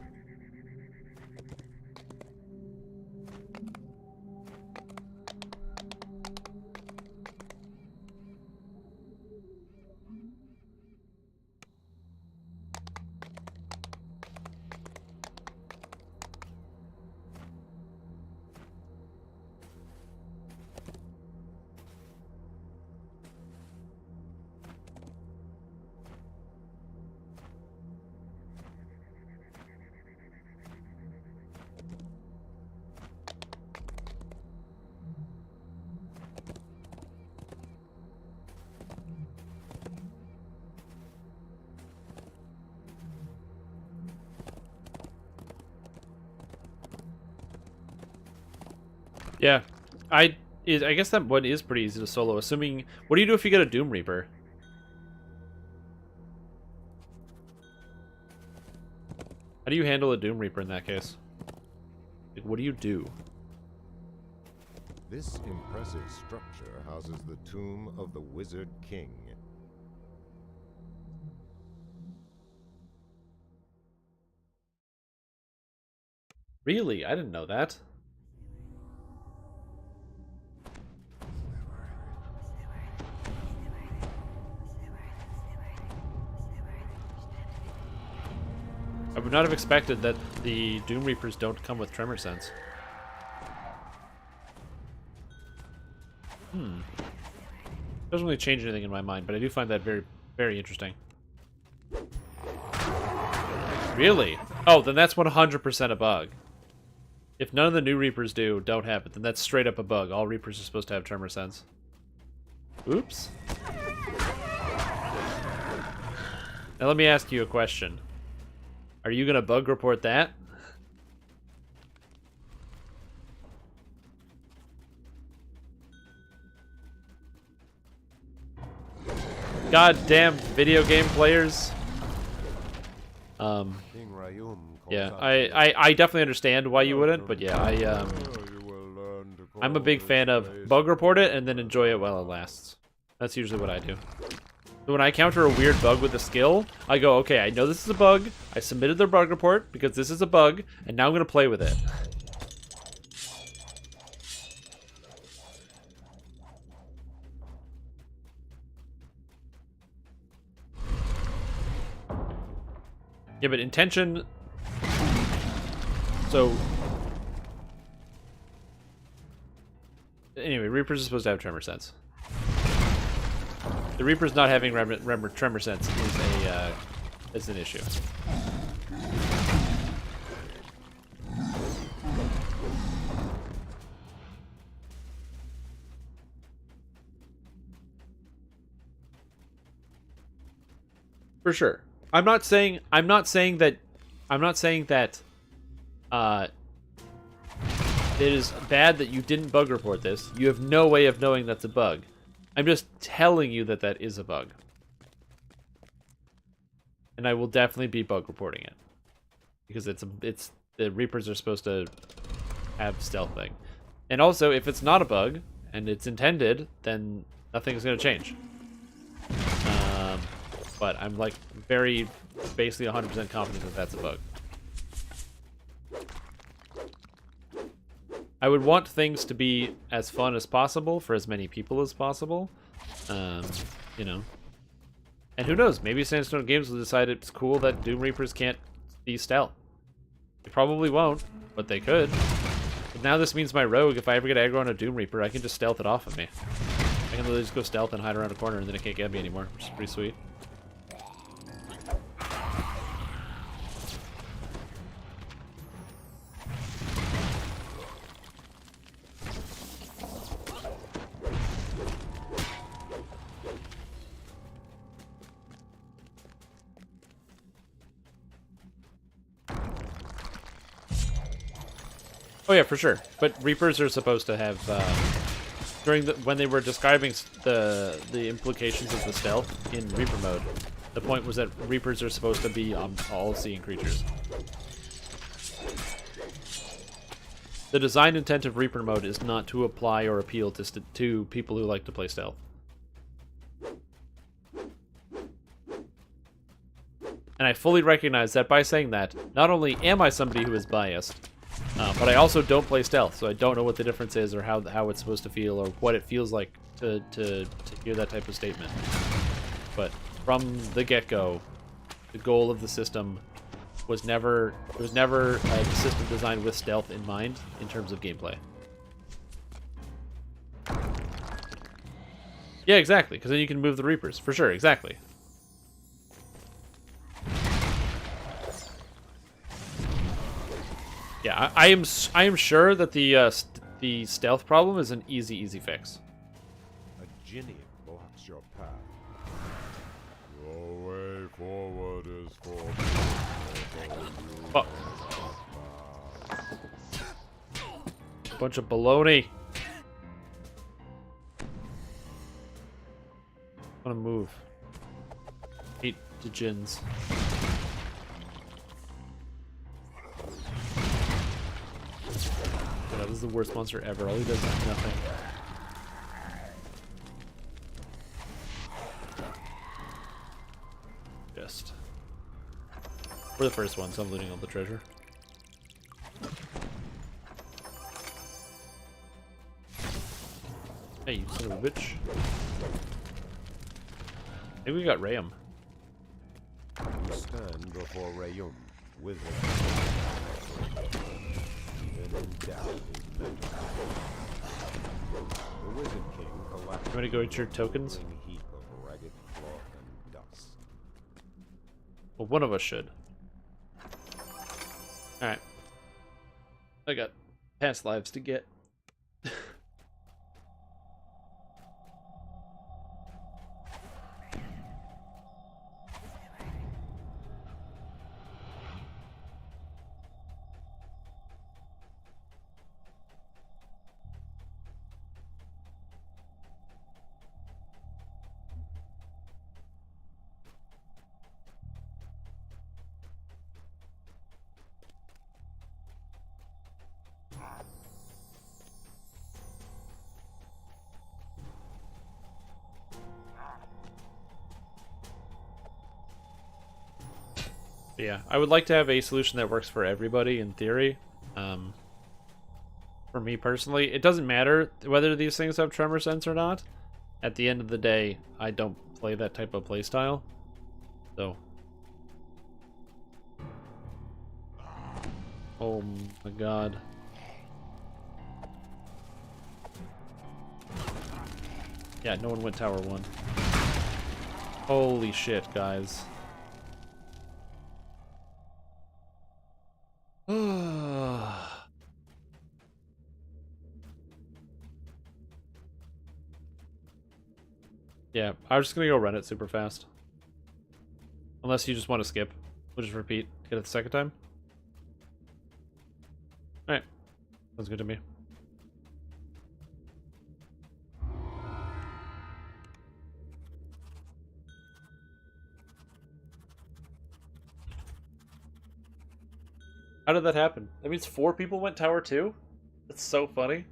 S1: Yeah, I guess that one is pretty easy to solo. Assuming, what do you do if you get a Doom Reaper? How do you handle a Doom Reaper in that case? Like, what do you do?
S18: This impressive structure houses the tomb of the Wizard King.
S1: Really? I didn't know that. I would not have expected that the Doom Reapers don't come with tremor sense. Doesn't really change anything in my mind, but I do find that very, very interesting. Really? Oh, then that's 100% a bug. If none of the new Reapers don't have it, then that's straight up a bug. All Reapers are supposed to have tremor sense. Oops. Now let me ask you a question. Are you gonna bug report that? Goddamn video game players. Yeah, I definitely understand why you wouldn't, but yeah, I'm a big fan of bug report it and then enjoy it while it lasts. That's usually what I do. So when I encounter a weird bug with a skill, I go, okay, I know this is a bug. I submitted the bug report because this is a bug, and now I'm gonna play with it. Yeah, but intention... So... Anyway, Reapers are supposed to have tremor sense. The Reapers not having tremor sense is an issue. For sure. I'm not saying that it is bad that you didn't bug report this. You have no way of knowing that's a bug. I'm just telling you that that is a bug. And I will definitely be bug reporting it. Because the Reapers are supposed to have stealth thing. And also, if it's not a bug, and it's intended, then nothing's going to change. But I'm like basically 100% confident that that's a bug. I would want things to be as fun as possible for as many people as possible. You know. And who knows, maybe Sandstone Games will decide it's cool that Doom Reapers can't be stealth. They probably won't, but they could. But now this means my rogue, if I ever get aggro on a Doom Reaper, I can just stealth it off of me. I can literally just go stealth and hide around a corner and then it can't get me anymore, which is pretty sweet. Oh yeah, for sure. But Reapers are supposed to have when they were describing the implications of the stealth in Reaper mode, the point was that Reapers are supposed to be all-seeing creatures. The design intent of Reaper mode is not to apply or appeal to people who like to play stealth. And I fully recognize that by saying that, not only am I somebody who is biased, but I also don't play stealth, so I don't know what the difference is or how it's supposed to feel or what it feels like to hear that type of statement. But from the get-go, the goal of the system was never a system designed with stealth in mind in terms of gameplay. Yeah, exactly, because then you can move the Reapers, for sure, exactly. Yeah, I am sure that the stealth problem is an easy fix.
S18: A Jinny blocks your path. The way forward is for
S1: Bunch of baloney. I want to move. Hate the Jins. God, this is the worst monster ever. All he does is nothing. Just. We're the first one, so I'm looting all the treasure. Hey, you son of a bitch. Maybe we got Rayum.
S18: You stand before Rayum, wizard. Even in doubt is mental. The Wizard King collapsed.
S1: You want to go into your tokens?
S18: A heap of ragged cloth and dust.
S1: Well, one of us should. Alright. I got past lives to get. Yeah, I would like to have a solution that works for everybody in theory. For me personally, it doesn't matter whether these things have tremor sense or not. At the end of the day, I don't play that type of playstyle. So. Oh my god. Yeah, no one went Tower 1. Holy shit, guys. Yeah, I was just gonna go run it super fast. Unless you just want to skip. We'll just repeat. Get it the second time. Alright. Sounds good to me. How did that happen? That means 4 people went Tower 2? That's so funny.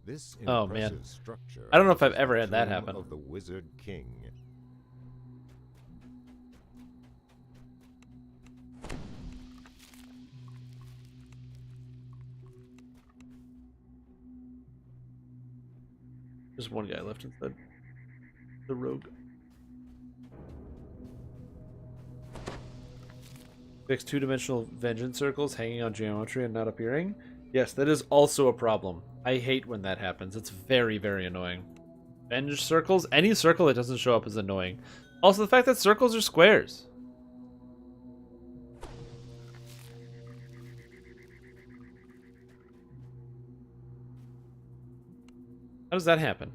S18: This
S1: Oh man,
S18: impressive structure
S1: I don't know if I've
S18: is
S1: ever
S18: the
S1: had that
S18: tomb
S1: happen.
S18: Of the Wizard King.
S1: There's one guy left instead. The rogue. Fix 2-dimensional vengeance circles hanging on geometry and not appearing. Yes, that is also a problem. I hate when that happens. It's very, very annoying. Venge circles? Any circle that doesn't show up is annoying. Also, the fact that circles are squares. How does that happen?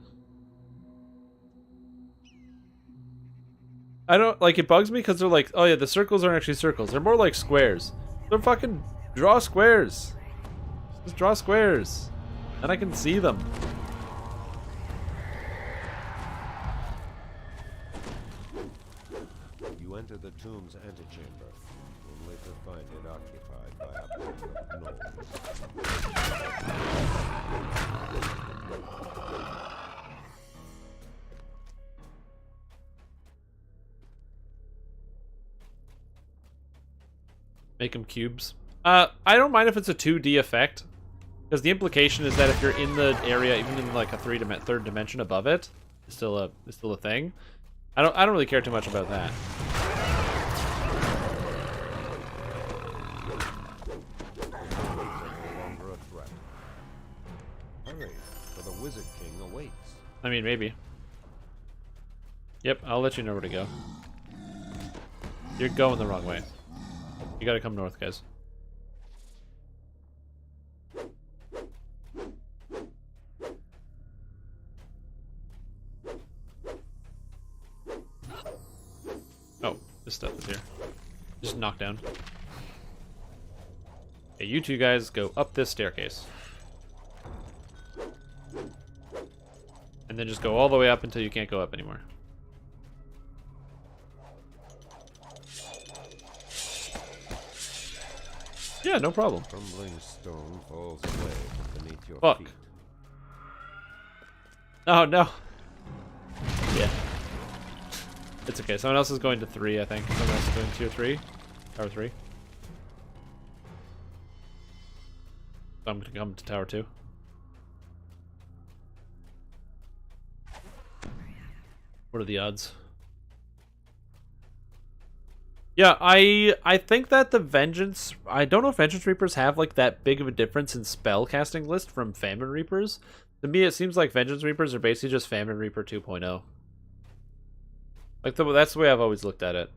S1: I don't, like, it bugs me because they're like, oh yeah, the circles aren't actually circles. They're more like squares. They're fucking draw squares. Just draw squares. And I can see them.
S18: You enter the tomb's antechamber, only to find it occupied by a pack of gnolls.
S1: Make them cubes. I don't mind if it's a 2D effect, because the implication is that if you're in the area, even in like a third dimension above it, it's still a thing. I don't really care too much about that.
S18: Hurry, for the Wizard King awaits.
S1: I mean, maybe. Yep, I'll let you know where to go. You're going the wrong way. You gotta come north, guys. Oh, this stuff is here. Just knock down. Okay, you two guys go up this staircase. And then just go all the way up until you can't go up anymore. Yeah, no problem.
S18: Crumbling stone falls away beneath your
S1: Fuck.
S18: feet.
S1: Oh, no. Yeah. It's okay. Someone else is going to 3, I think. Someone else is going to 2 or 3. Tower 3. I'm going to come to Tower 2. What are the odds? Yeah, I think that the Vengeance... I don't know if Vengeance Reapers have, like, that big of a difference in spell casting list from Famine Reapers. To me, it seems like Vengeance Reapers are basically just Famine Reaper 2.0. Like, that's the way I've always looked at it.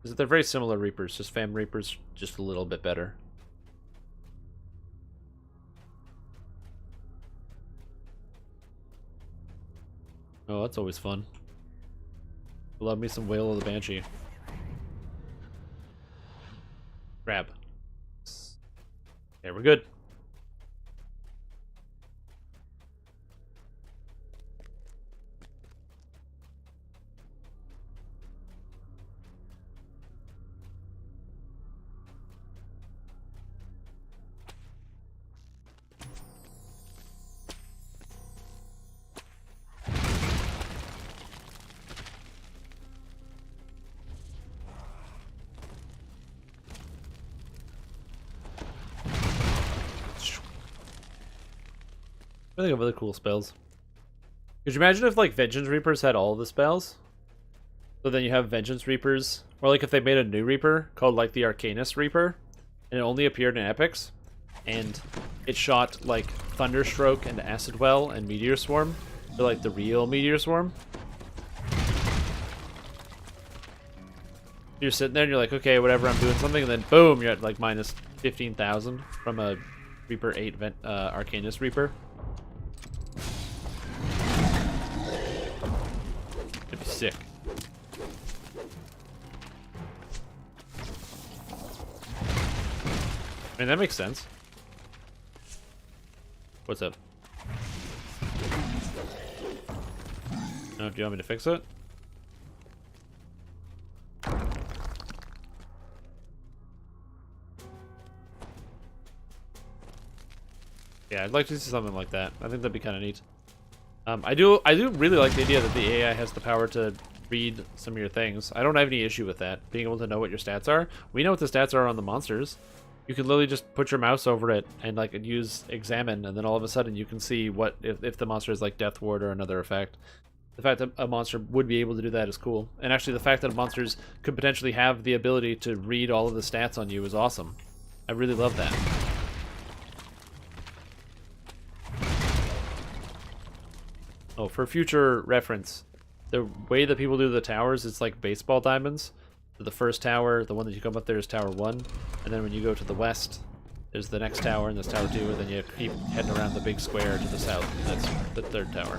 S1: Is that they're very similar Reapers, just Famine Reapers just a little bit better. Oh, that's always fun. Love me some Wail of the Banshee. Grab. There, we're good. I think of other cool spells. Could you imagine if, like, Vengeance Reapers had all the spells? So then you have Vengeance Reapers, or like if they made a new Reaper called, like, the Arcanist Reaper, and it only appeared in Epics, and it shot, like, Thunderstroke and Acid Well and Meteor Swarm, or, like, the real Meteor Swarm. You're sitting there and you're like, okay, whatever, I'm doing something, and then boom, you're at, like, minus 15,000 from a Reaper 8 Arcanist Reaper. It'd be sick. I mean, that makes sense. What's up? No, do you want me to fix it? Yeah, I'd like to see something like that. I think that'd be kind of neat. I do really like the idea that the AI has the power to read some of your things. I don't have any issue with that, being able to know what your stats are. We know what the stats are on the monsters. You can literally just put your mouse over it and like use examine, and then all of a sudden you can see what if the monster is like Death Ward or another effect. The fact that a monster would be able to do that is cool. And actually the fact that monsters could potentially have the ability to read all of the stats on you is awesome. I really love that. Oh, for future reference, the way that people do the towers, it's like baseball diamonds. So the first tower, the one that you come up there is Tower 1, and then when you go to the west, there's the next tower, and there's Tower 2, and then you keep heading around the big square to the south, and that's the third tower.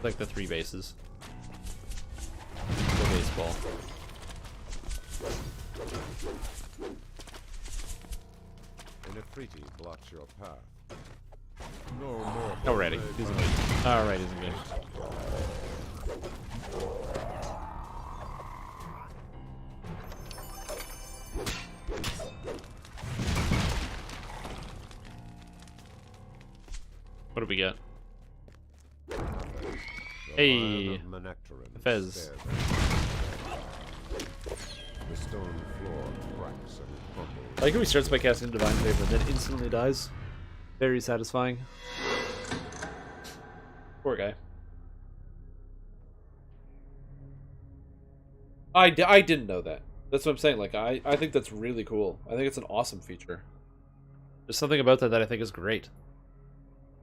S1: Like the 3 bases. The baseball.
S18: An Afriti blocks your path. No more.
S1: Alrighty, he's a good. Alright, he's a good. What do we get? Hey, Fez.
S18: The stone floor cracks and crumbles.
S1: I like how he starts by casting Divine Favor and then instantly dies. Very satisfying. Poor guy. I didn't know that. That's what I'm saying. Like, I think that's really cool. I think it's an awesome feature. There's something about that I think is great.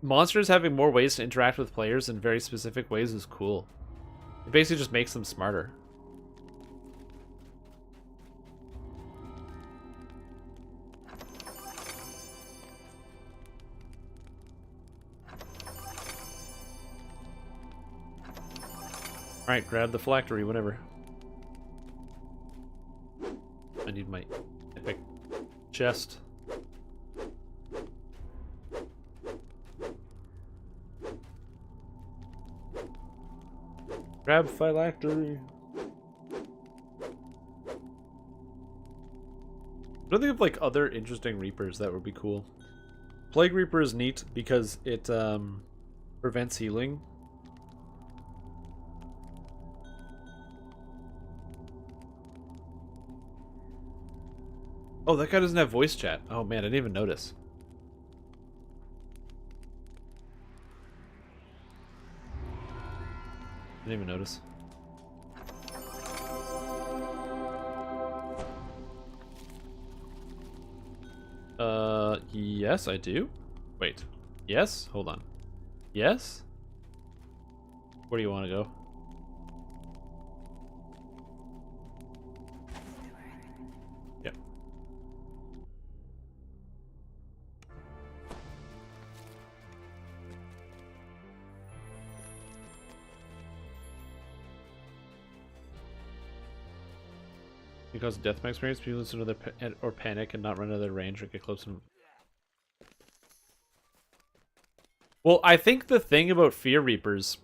S1: Monsters having more ways to interact with players in very specific ways is cool. It basically just makes them smarter. Alright, grab the phylactery, whatever. I need my epic chest. Grab phylactery. I don't think of like other interesting Reapers that would be cool. Plague Reaper is neat because it prevents healing. Oh, that guy doesn't have voice chat. Oh man, I didn't even notice. Didn't even notice. Yes, I do. Wait. Yes? Hold on. Yes? Where do you want to go? Yep. Because of deathmatch experience, people listen to their or panic and not run out of their range or get close and... Well, I think the thing about Fear Reapers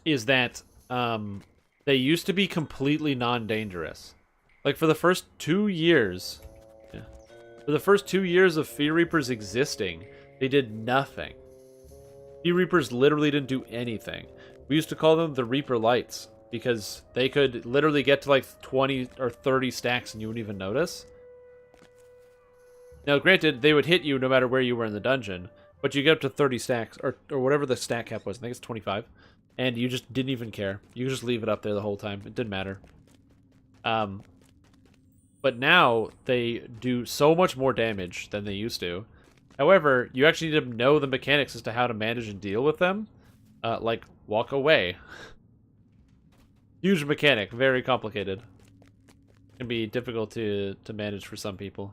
S1: is that they used to be completely non-dangerous. Like for the first 2 years, for the first 2 years of Fear Reapers existing, they did nothing. Fear Reapers literally didn't do anything. We used to call them the Reaper Lights because they could literally get to like 20 or 30 stacks and you wouldn't even notice. Now, granted, they would hit you no matter where you were in the dungeon, but you get up to 30 stacks, or whatever the stack cap was. I think it's 25. And you just didn't even care. You could just leave it up there the whole time. It didn't matter. But now, they do so much more damage than they used to. However, you actually need to know the mechanics as to how to manage and deal with them. Like, walk away. Huge mechanic. Very complicated. Can be difficult to manage for some people.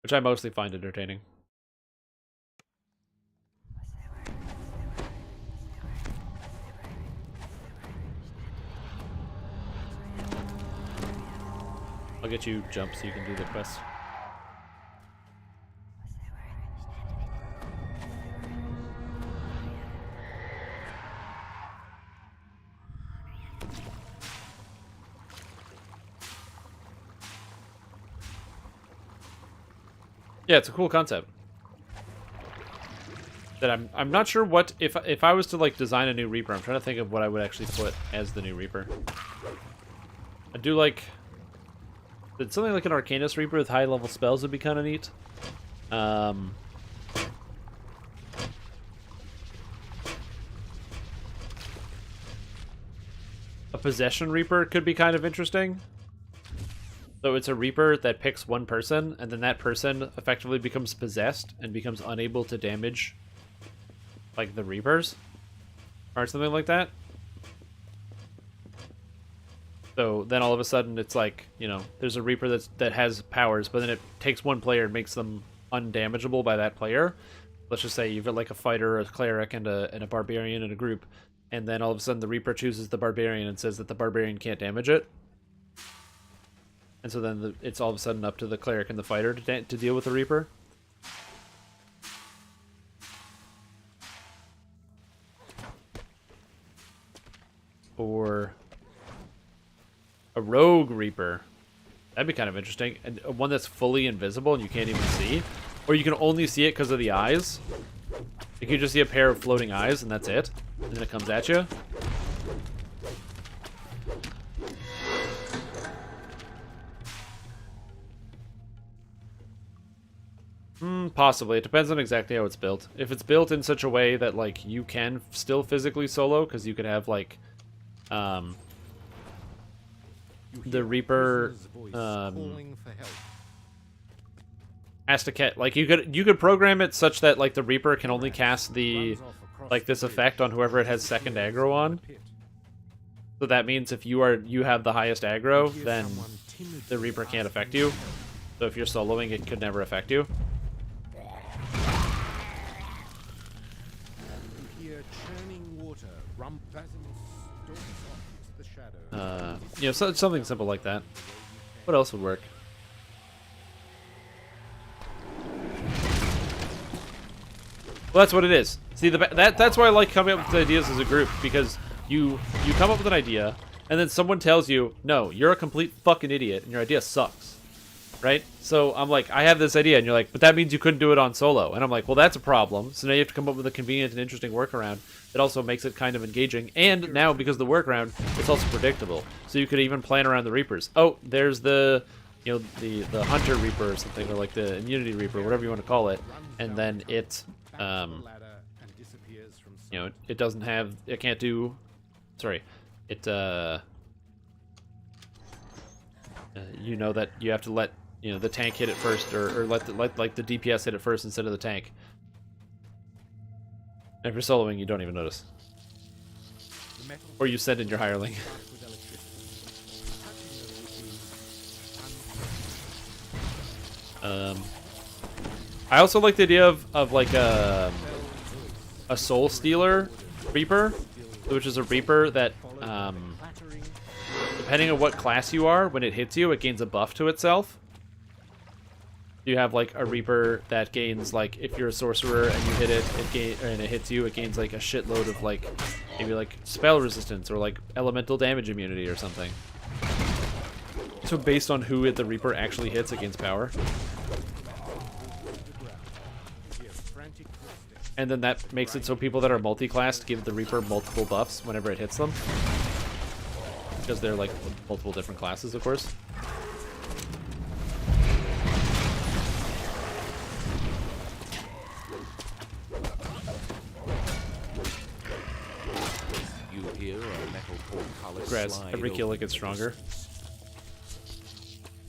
S1: Which I mostly find entertaining. I'll get you jump so you can do the quest. Yeah, it's a cool concept. That I'm not sure what if I was to like design a new Reaper, I'm trying to think of what I would actually put as the new Reaper. I do like something like an Arcanist Reaper with high level spells would be kind of neat. A Possession Reaper could be kind of interesting. So it's a Reaper that picks one person, and then that person effectively becomes possessed and becomes unable to damage, like, the Reapers, or something like that. So then all of a sudden it's like, you know, there's a Reaper that has powers, but then it takes one player and makes them undamageable by that player. Let's just say you've got like a fighter, a cleric, and a barbarian in a group, and then all of a sudden the Reaper chooses the barbarian and says that the barbarian can't damage it. And so then it's all of a sudden up to the cleric and the fighter to deal with the Reaper. Or a Rogue Reaper. That'd be kind of interesting. And one that's fully invisible and you can't even see. Or you can only see it because of the eyes. You can just see a pair of floating eyes and that's it. And then it comes at you. Possibly. It depends on exactly how it's built. If it's built in such a way that, like, you can still physically solo, because you could have, like, the Reaper, has to catch, like, you could program it such that, like, the Reaper can only cast the, like, this effect on whoever it has second aggro on. So that means if you have the highest aggro, then the Reaper can't affect you. So if you're soloing, it could never affect you. You know, something simple like that. What else would work? Well, that's what it is. See, that's why I like coming up with ideas as a group, because you come up with an idea, and then someone tells you, no, you're a complete fucking idiot, and your idea sucks. Right? So I'm like, I have this idea, and you're like, but that means you couldn't do it on solo. And I'm like, well, that's a problem. So now you have to come up with a convenient and interesting workaround that also makes it kind of engaging. And now, because of the workaround, it's also predictable. So you could even plan around the Reapers. Oh, there's the, you know, the Hunter Reaper or something, or like the Immunity Reaper, whatever you want to call it. And then it, you know, it doesn't have, it can't do, sorry, it you know that you have to let the tank hit it first, or let the DPS hit it first instead of the tank. And if you're soloing, you don't even notice, or you send in your hireling. I also like the idea of like a soul stealer reaper, which is a reaper that depending on what class you are, when it hits you, it gains a buff to itself. You have like a reaper that gains, like, if you're a sorcerer and you hit it, and it hits you, it gains like a shitload of like maybe like spell resistance or like elemental damage immunity or something. So based on who the reaper actually hits, it gains power. And then that makes it so people that are multi-classed give the reaper multiple buffs whenever it hits them. Because they're like multiple different classes, of course.
S18: You hear a metal portcullis
S1: Congrats.
S18: slide
S1: Every kill
S18: over
S1: it gets
S18: the
S1: stronger.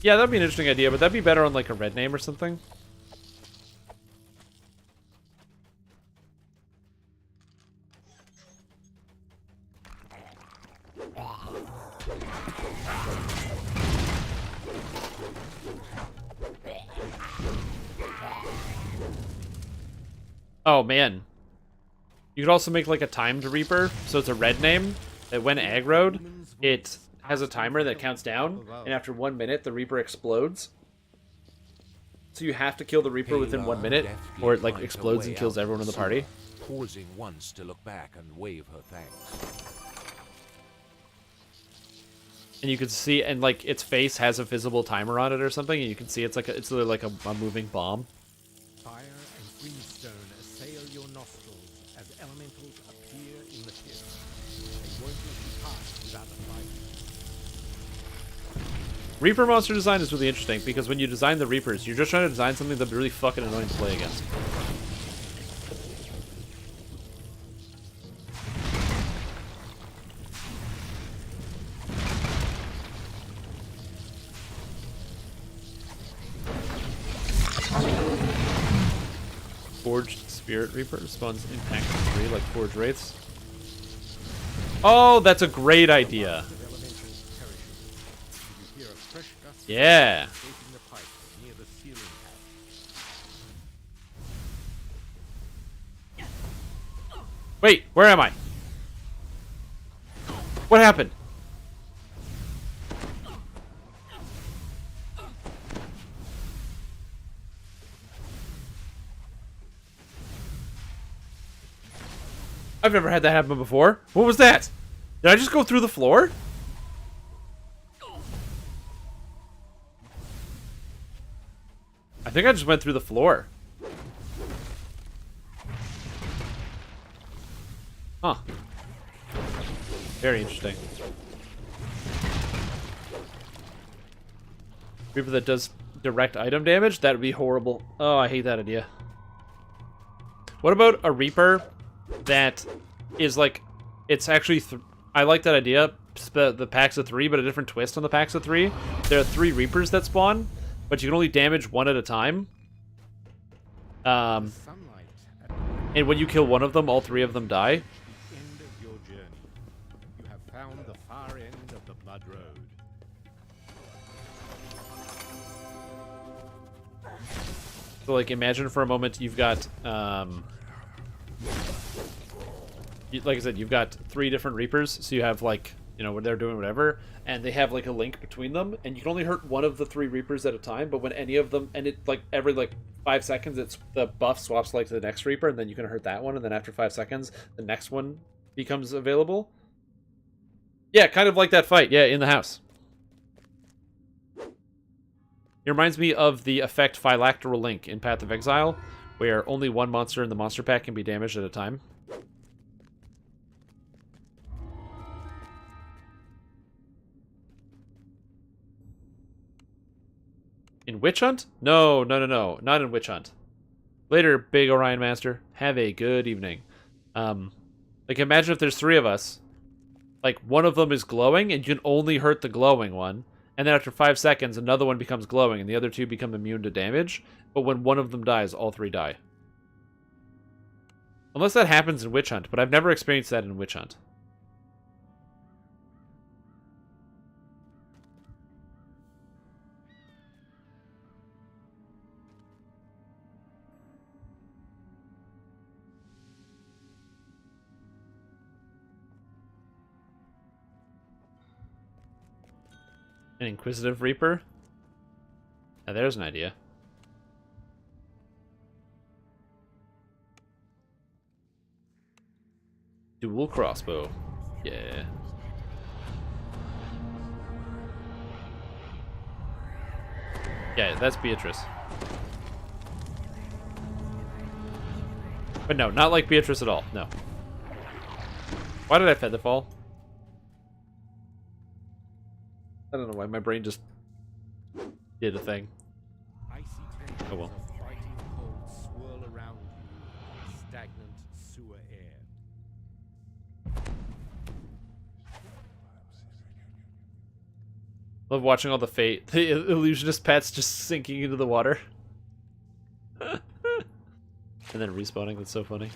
S1: Yeah, that'd be an interesting idea, but that'd be better on like a red name or something. Oh man. You could also make like a timed reaper, so it's a red name that when aggroed, it has a timer that counts down, and after 1 minute the reaper explodes. So you have to kill the reaper within 1 minute, or it like explodes and kills everyone in the party.
S18: Pausing once to look back and wave her thanks.
S1: And you can see, and like its face has a visible timer on it or something, and you can see it's literally like a moving bomb.
S3: Fire and brimstone assail your nostrils as elementals appear in the pit. They won't let you pass without a fight.
S1: Reaper monster design is really interesting, because when you design the Reapers, you're just trying to design something that'd be really fucking annoying to play against. Forged Spirit Reaper spawns impact 3 like Forged Wraiths. Oh, that's a great idea. Yeah. Wait, where am I? What happened? I've never had that happen before. What was that? Did I just go through the floor? I think I just went through the floor. Huh. Very interesting. Reaper that does direct item damage? That would be horrible. Oh, I hate that idea. What about a Reaper that is like, it's actually, I like that idea, the packs of 3, but a different twist on the packs of 3. There are 3 Reapers that spawn, but you can only damage 1 at a time. And when you kill one of them, all 3 of them die.
S3: End of your journey. You have found the far end of the Blood Road.
S1: So like, imagine for a moment you've got, like I said, you've got 3 different Reapers, so you have like, when they're doing whatever, and they have like a link between them, and you can only hurt one of the 3 Reapers at a time, but when any of them, and it like every like 5 seconds, the buff swaps like to the next Reaper, and then you can hurt that one, and then after 5 seconds, the next one becomes available. Yeah, kind of like that fight, yeah, in the house. It reminds me of the effect Phylacteral Link in Path of Exile, where only one monster in the monster pack can be damaged at a time. In Witch Hunt? No. Not in Witch Hunt. Later, Big Orion Master. Have a good evening. Like, imagine if there's 3 of us. Like, one of them is glowing, and you can only hurt the glowing one. and then after 5 seconds, another one becomes glowing, and the other two become immune to damage. But when one of them dies, all 3 die. Unless that happens in Witch Hunt, but I've never experienced that in Witch Hunt. An Inquisitive Reaper? Now there's an idea. Dual crossbow. Yeah. Yeah, that's Beatrice. But no, not like Beatrice at all. No. Why did I featherfall? I don't know why my brain just did a thing. Oh well.
S3: Swirl around you, stagnant sewer air.
S1: Love watching all the illusionist pets just sinking into the water. And then respawning, that's so funny.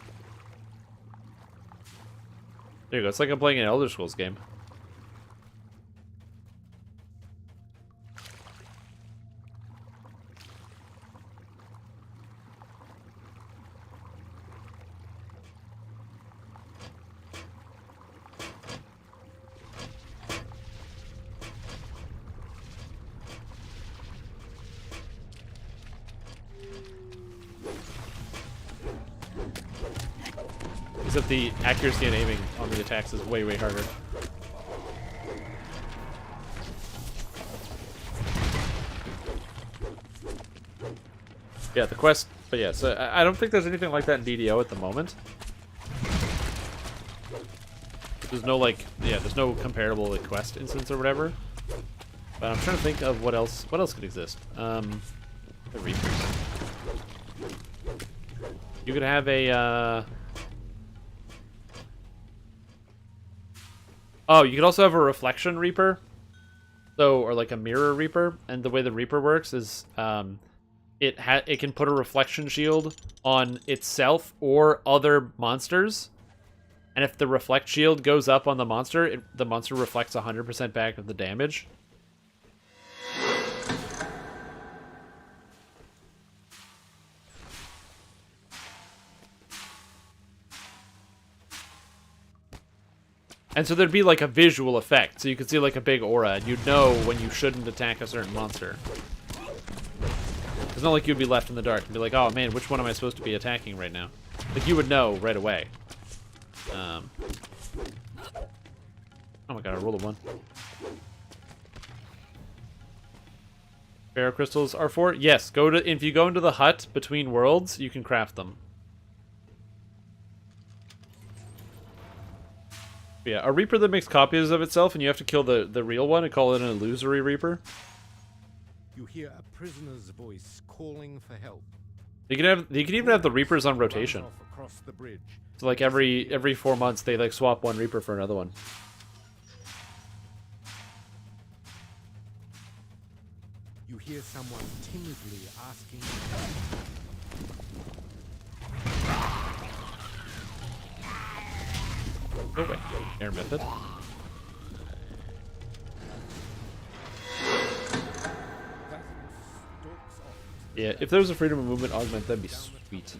S1: There you go, it's like I'm playing an Elder Scrolls game. Except the accuracy and aiming on the attacks is way, way harder. Yeah, the quest, but yeah, so I don't think there's anything like that in DDO at the moment. There's no, like, yeah, there's no comparable, like, quest instance or whatever. But I'm trying to think of what else could exist. The Reapers. You could have a, oh, you could also have a Reflection Reaper. So, or like a Mirror Reaper. And the way the Reaper works is, it can put a reflection shield on itself or other monsters. And if the reflect shield goes up on the monster reflects 100% back of the damage. And so there'd be like a visual effect. So you could see like a big aura, and you'd know when you shouldn't attack a certain monster. It's not like you'd be left in the dark and be like, oh man, which one am I supposed to be attacking right now? Like, you would know right away. Oh my god, I rolled a 1. Barrow crystals are for? Yes, if you go into the hut between worlds, you can craft them. Yeah, a Reaper that makes copies of itself, and you have to kill the real one and call it an illusory Reaper.
S3: You hear a prisoner's voice calling for help.
S1: You can even have the Reapers on rotation.
S3: Across the bridge.
S1: So like every 4 months they like swap one Reaper for another one.
S3: You hear someone timidly asking.
S1: Oh wait, air method. Yeah, if there was a freedom of movement augment, that'd be sweet.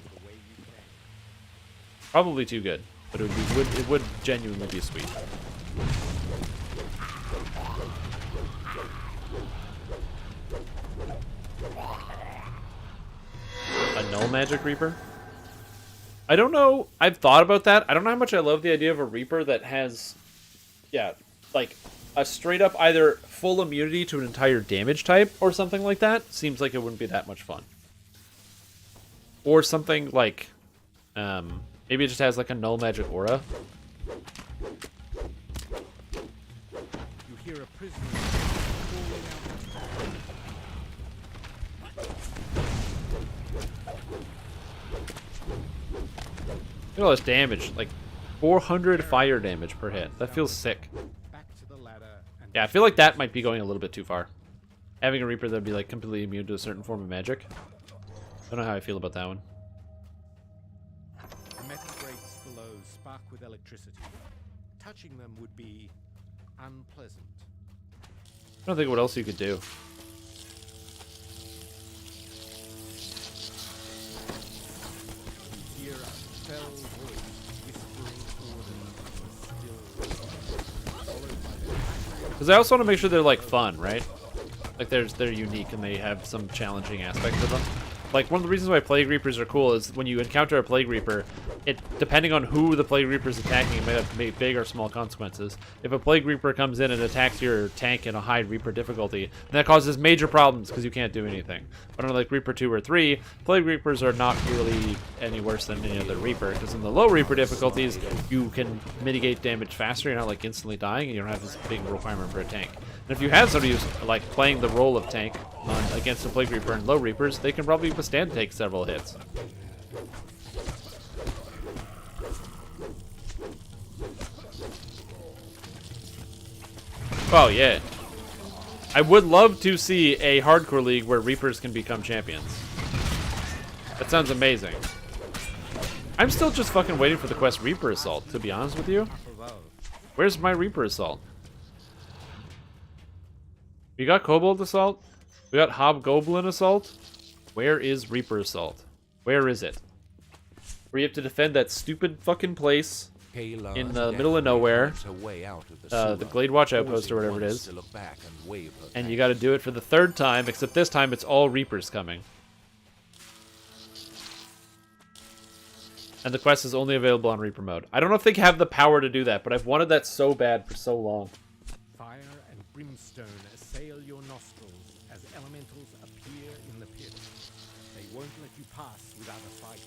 S1: Probably too good, but it would genuinely be sweet. A null magic Reaper? I don't know. I've thought about that. I don't know how much I love the idea of a Reaper that has, yeah, like a straight up either full immunity to an entire damage type or something like that. Seems like it wouldn't be that much fun. Or something like, maybe it just has like a null magic aura.
S3: You hear a prisoner calling
S1: Look at all this damage, like 400 fire damage per hit. That feels sick.
S3: back to the ladder and
S1: Yeah, I feel like that might be going a little bit too far. Having a Reaper that'd be like completely immune to a certain form of magic. I don't know how I feel about that one.
S3: The metal grates below spark with electricity. Touching them would be unpleasant.
S1: I don't think what else you could do.
S3: You hear a fell voice whispering orders still, followed by
S1: Because I also want to make sure they're like fun, right? Like they're unique and they have some challenging aspect to them. Like one of the reasons why Plague Reapers are cool is when you encounter a Plague Reaper, it depending on who the Plague Reaper is attacking, it might have big or small consequences. If a Plague Reaper comes in and attacks your tank in a high Reaper difficulty, then that causes major problems because you can't do anything. But unlike Reaper 2 or 3, Plague Reapers are not really any worse than any other Reaper, because in the low Reaper difficulties, you can mitigate damage faster, you're not like instantly dying, and you don't have this big requirement for a tank. And if you have somebody who's like playing the role of tank against a Plague Reaper and low Reapers, they can probably withstand take several hits. Oh yeah. I would love to see a hardcore league where Reapers can become champions. That sounds amazing. I'm still just fucking waiting for the quest Reaper Assault, to be honest with you. Where's my Reaper Assault? We got Kobold Assault. We got Hobgoblin Assault. Where is Reaper Assault? Where is it? Where you have to defend that stupid fucking place in the middle of nowhere. The Glade Watch Outpost or whatever it is. And you gotta do it for the third time, except this time it's all Reapers coming. And the quest is only available on Reaper mode. I don't know if they have the power to do that, but I've wanted that so bad for so long.
S3: fire and brimstone assail your nostrils as elementals appear in the pit. They won't let you pass without a fight.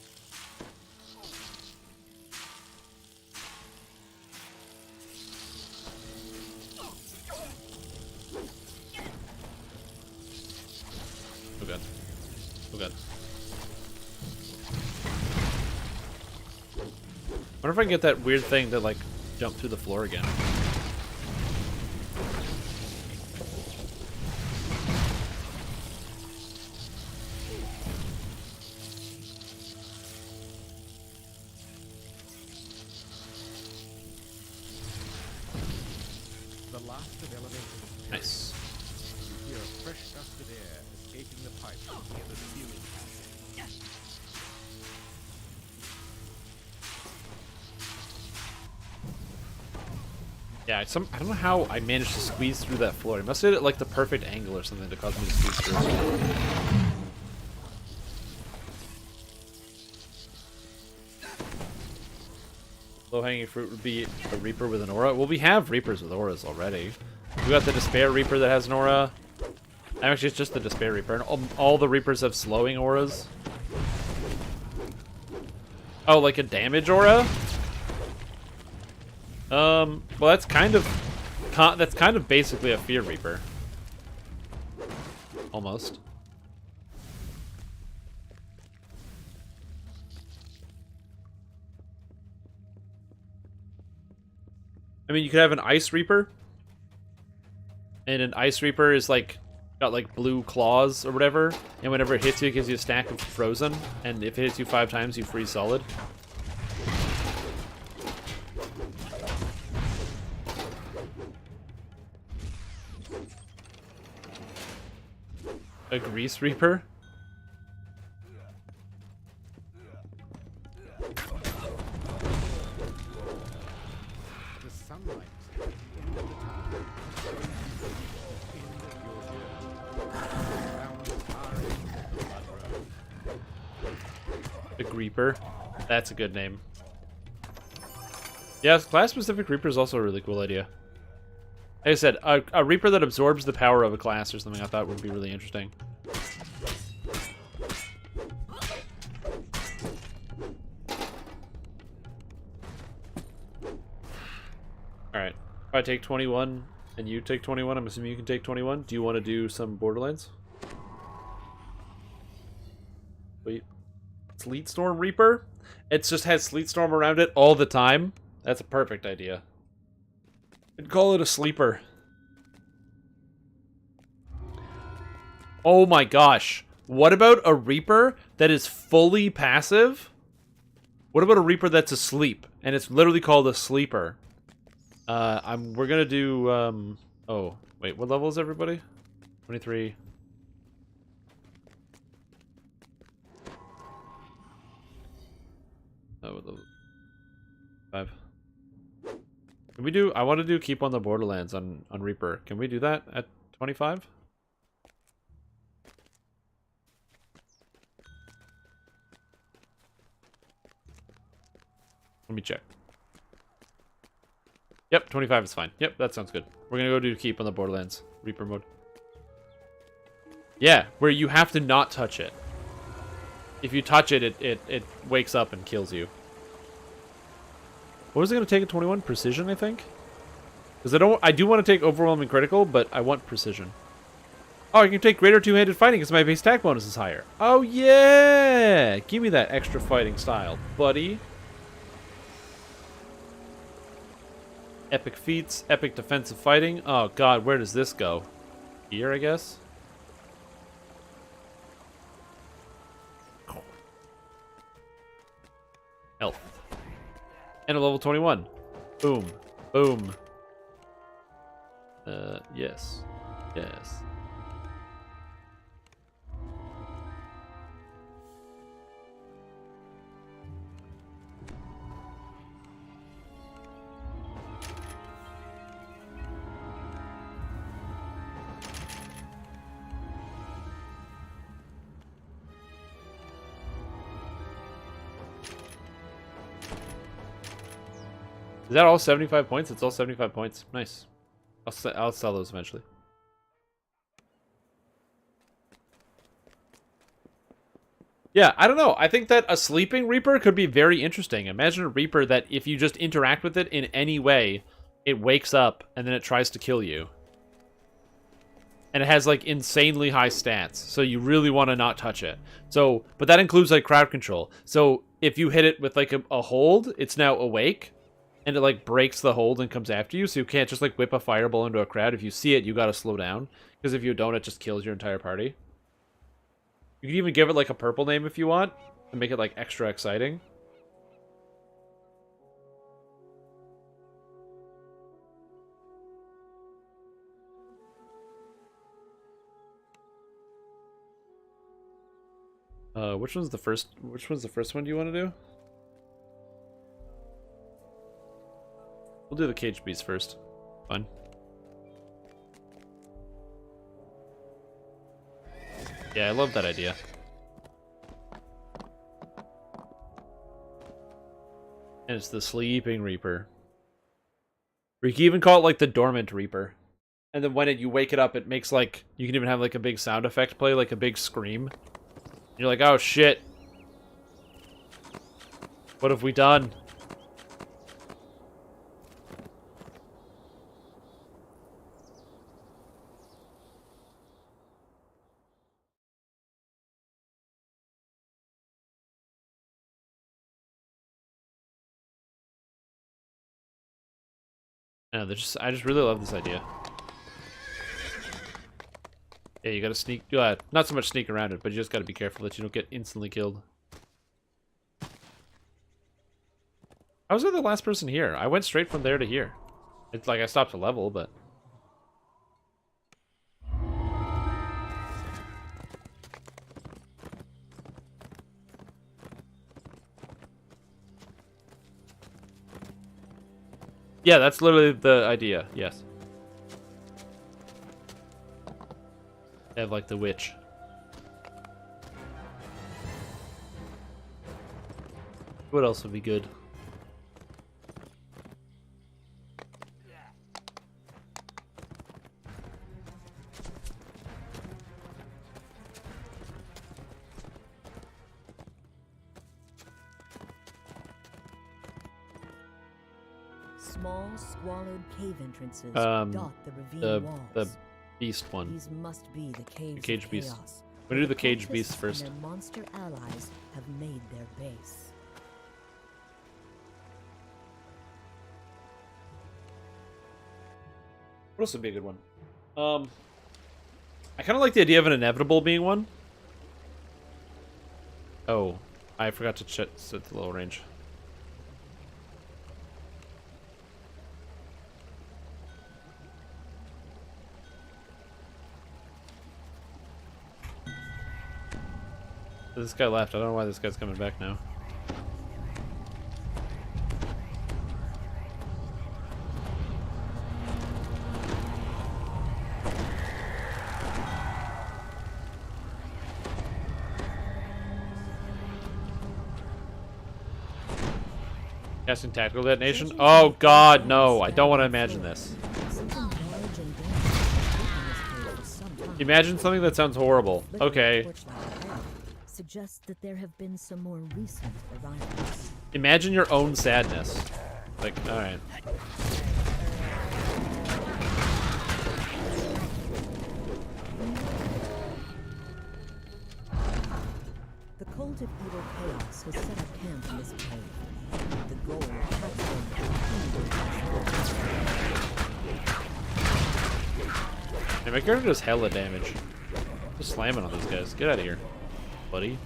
S1: Oh god. Oh god. I wonder if I can get that weird thing to like jump through the floor again.
S3: The last of elementals.
S1: Nice.
S3: You hear a fresh gust of air escaping the pipe near the ceiling passage.
S1: Yeah, I don't know how I managed to squeeze through that floor. I must have hit it like the perfect angle or something to cause me to squeeze through. Low-hanging fruit would be a Reaper with an aura. Well, we have Reapers with auras already. We got the Despair Reaper that has an aura. Actually, it's just the Despair Reaper. And all the Reapers have slowing auras. Oh, like a damage aura? Well, that's kind of basically a Fear Reaper. Almost. I mean, you could have an Ice Reaper. And an Ice Reaper is like got like blue claws or whatever, and whenever it hits you, it gives you a stack of frozen, and if it hits you 5 times, you freeze solid. A Grease Reaper?
S3: The sunlight at the end of the tunnel shows you the end of your journey. Round the blood road.
S1: A Greeper. That's a good name. Yeah, class-specific Reaper is also a really cool idea. Like I said, a Reaper that absorbs the power of a class or something I thought would be really interesting. Alright. If I take 21 and you take 21, I'm assuming you can take 21. Do you want to do some Borderlands? Wait. Sleet Storm Reaper? It just has Sleet Storm around it all the time? That's a perfect idea. I'd call it a sleeper. Oh my gosh. What about a Reaper that is fully passive? What about a Reaper that's asleep? And it's literally called a sleeper. We're gonna do, oh, wait, what level is everybody? 23. Oh, what level? 5. Can we do, I want to do Keep on the Borderlands on Reaper. Can we do that at 25? Let me check. Yep, 25 is fine. Yep, that sounds good. We're gonna go do Keep on the Borderlands. Reaper mode. Yeah, where you have to not touch it. If you touch it, it wakes up and kills you. What was it gonna take at 21? Precision, I think? Because I do want to take Overwhelming Critical, but I want Precision. Oh, I can take Greater Two-Handed Fighting because my base attack bonus is higher. Oh, yeah! Give me that extra fighting style, buddy. Epic feats, epic defensive fighting. Oh, God, where does this go? Here, I guess? Health. And a level 21. Boom. Boom. Yes. Yes. Is that all 75 points? It's all 75 points. Nice. I'll sell those eventually. Yeah, I don't know. I think that a sleeping Reaper could be very interesting. Imagine a Reaper that if you just interact with it in any way, it wakes up and then it tries to kill you. And it has like insanely high stats, so you really want to not touch it. So, but that includes like crowd control. So if you hit it with like a hold, it's now awake. And it, like, breaks the hold and comes after you, so you can't just, like, whip a fireball into a crowd. If you see it, you gotta slow down. Because if you don't, it just kills your entire party. You can even give it, like, a purple name if you want. And make it, like, extra exciting. Which one's the first one do you want to do? We'll do the cage beast first. Fine. Yeah, I love that idea. And it's the Sleeping Reaper. Or you can even call it like the Dormant Reaper. And then when you wake it up, it makes like, you can even have like a big sound effect play, like a big scream. And you're like, oh shit. What have we done? No, I just really love this idea. Yeah, you gotta sneak, not so much sneak around it, but you just gotta be careful that you don't get instantly killed. I was the last person here. I went straight from there to here. It's like I stopped to level, but... Yeah, that's literally the idea, yes. They have, like, the witch. What else would be good?
S12: Small, squalid cave entrances dot the ravine walls.
S1: The beast one.
S12: These must be the caves
S1: the cage
S12: of
S1: beast.
S12: chaos.
S1: We're gonna do the cage beast first.
S12: And their monster allies have made their base.
S1: What else would be a good one? I kind of like the idea of an inevitable being one. Oh, I forgot to set the low range. This guy left. I don't know why this guy's coming back now. Casting tactical detonation? Oh god, no. I don't want to imagine this. Imagine something that sounds horrible. Okay.
S19: Suggests that there have been some more recent arrivals.
S1: Imagine your own sadness. Like, alright.
S19: The cult of evil chaos has set up camp in this cave. The goal
S1: Hey, my character does hella damage. Just slamming on those guys. Get out of here, buddy.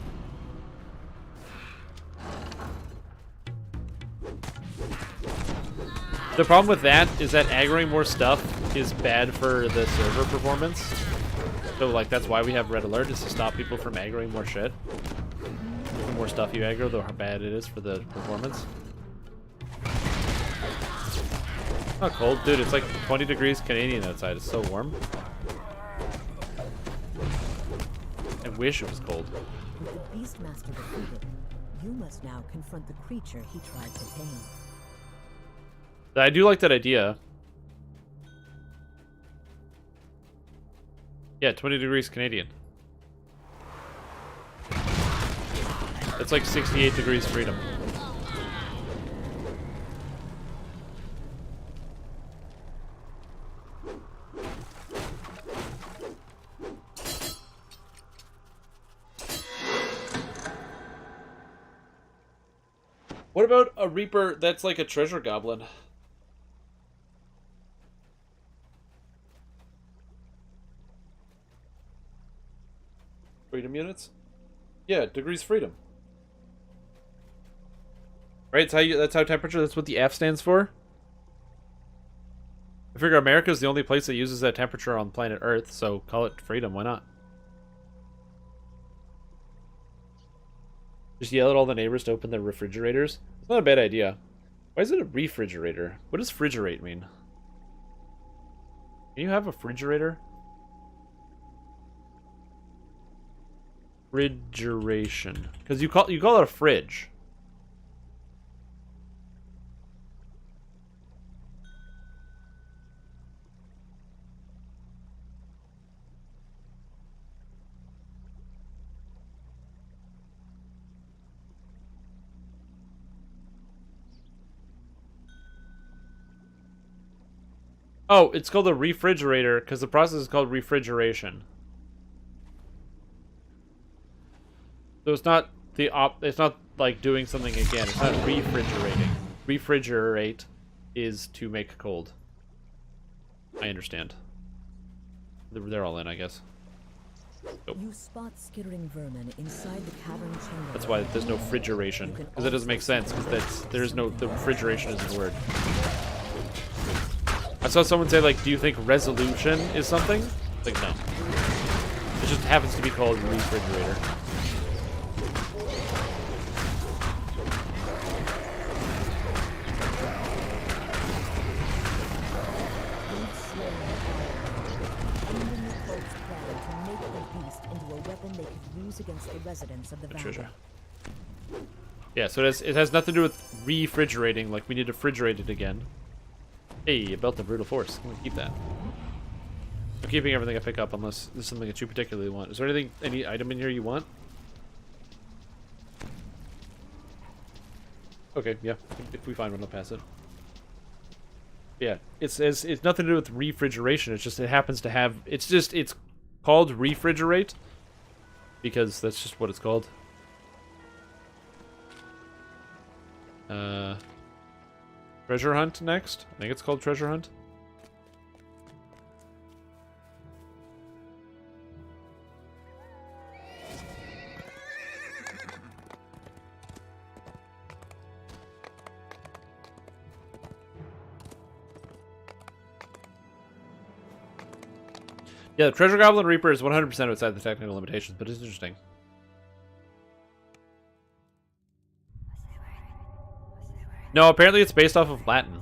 S1: The problem with that is that aggroing more stuff is bad for the server performance. So, like, that's why we have Red Alert, is to stop people from aggroing more shit. The more stuff you aggro, the bad it is for the performance. Not cold, dude. It's like 20 degrees Canadian outside. It's so warm. I wish it was cold.
S19: With the Beastmaster defeated, you must now confront the creature he tried to tame.
S1: I do like that idea. Yeah, 20 degrees Canadian. That's like 68 degrees freedom. What about a Reaper that's like a treasure goblin? Freedom units? Yeah, degrees freedom. Right, that's how temperature, that's what the F stands for. I figure America is the only place that uses that temperature on planet Earth, so call it freedom, why not? Just yell at all the neighbors to open their refrigerators. It's not a bad idea. Why is it a refrigerator? What does frigerate mean? Can you have a refrigerator? Refrigeration. Because you call it a fridge. Oh, it's called a refrigerator because the process is called refrigeration. So it's not it's not like doing something again. It's not refrigerating. Refrigerate is to make cold. I understand. They're all in, I guess. Oh.
S19: You spot skittering vermin inside the cavern chamber.
S1: That's why there's no refrigeration, because it doesn't make sense. Because the refrigeration isn't a word. I saw someone say, like, do you think resolution is something? Like, no. It just happens to be called refrigerator.
S19: Against the residents of the valley.
S1: Treasure. Yeah, so it has nothing to do with refrigerating, like we need to refrigerate it again. Hey, a belt of brutal force. I'm gonna keep that. I'm keeping everything I pick up unless there's something that you particularly want. Is there any item in here you want? Okay, yeah. If we find one, I'll pass it. Yeah, it's nothing to do with refrigeration. It's just it happens to have. It's called refrigerate. Because that's just what it's called. Treasure hunt next? I think it's called treasure hunt. Yeah, the Treasure Goblin Reaper is 100% outside the technical limitations, but it's interesting. No, apparently it's based off of Latin.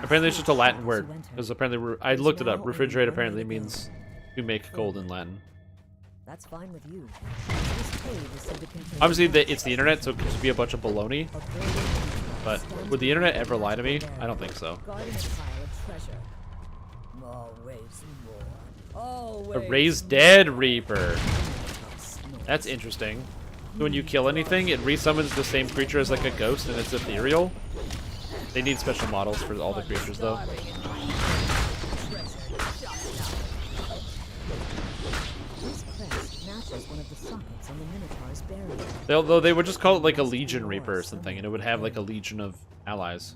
S1: Apparently it's just a Latin word. Because apparently, I looked it up. Refrigerate apparently means to make cold in Latin.
S19: That's fine with you. This cave is said to contain
S1: Obviously, it's the internet, so it could just be a bunch of baloney. But would the internet ever lie to me? I don't think so.
S15: Guarding a pile of treasure. Always more.
S1: A
S15: Always
S1: raised dead Reaper. That's interesting. So when you kill anything, it resummons the same creature as like a ghost, and it's ethereal. They need special models for all the creatures, though. Though they would just call it like a Legion Reaper or something, and it would have like a legion of allies.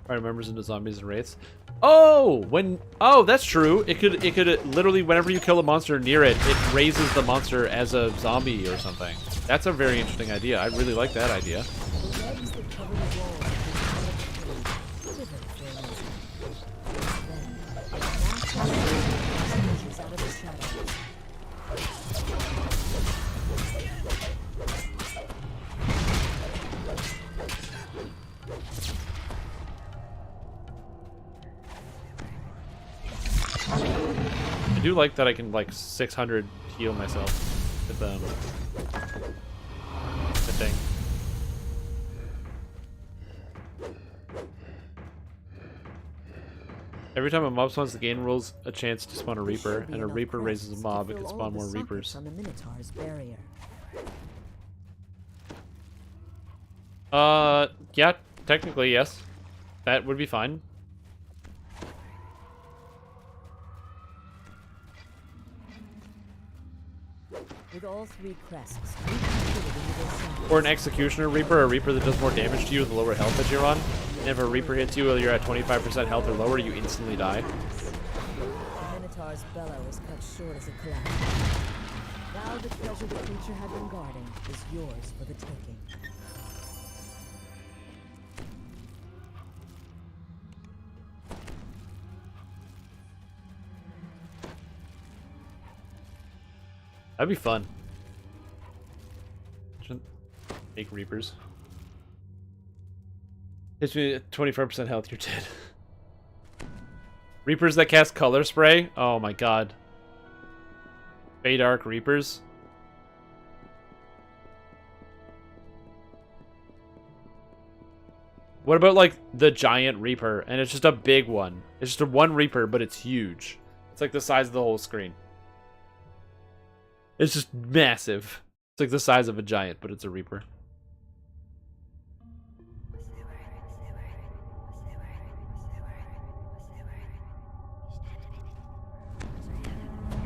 S1: Fire members into zombies and wraiths. Oh, that's true. It could literally, whenever you kill a monster near it, it raises the monster as a zombie or something. That's a very interesting idea. I really like that idea. I do like that I can like 600 heal myself with the thing. Every time a mob spawns, the game rolls a chance to spawn a Reaper, and a Reaper raises a mob, it can spawn more Reapers.
S19: On the Minotaur's barrier.
S1: Yeah, technically yes. That would be fine.
S19: With all three crests,
S1: Or an Executioner Reaper, a Reaper that does more damage to you with the lower health that you're on. And if a Reaper hits you while you're at 25% health or lower, you instantly die.
S19: the Minotaur's bellow is cut short as it collapses. Now the treasure the creature had been guarding is yours for the taking.
S1: That'd be fun. Make Reapers. Hits me at 25% health, you're dead. Reapers that cast Color Spray? Oh my god. Fade Arc Reapers? What about like the Giant Reaper? And it's just a big one. It's just a one Reaper, but it's huge. It's like the size of the whole screen. It's just massive. It's like the size of a giant, but it's a Reaper.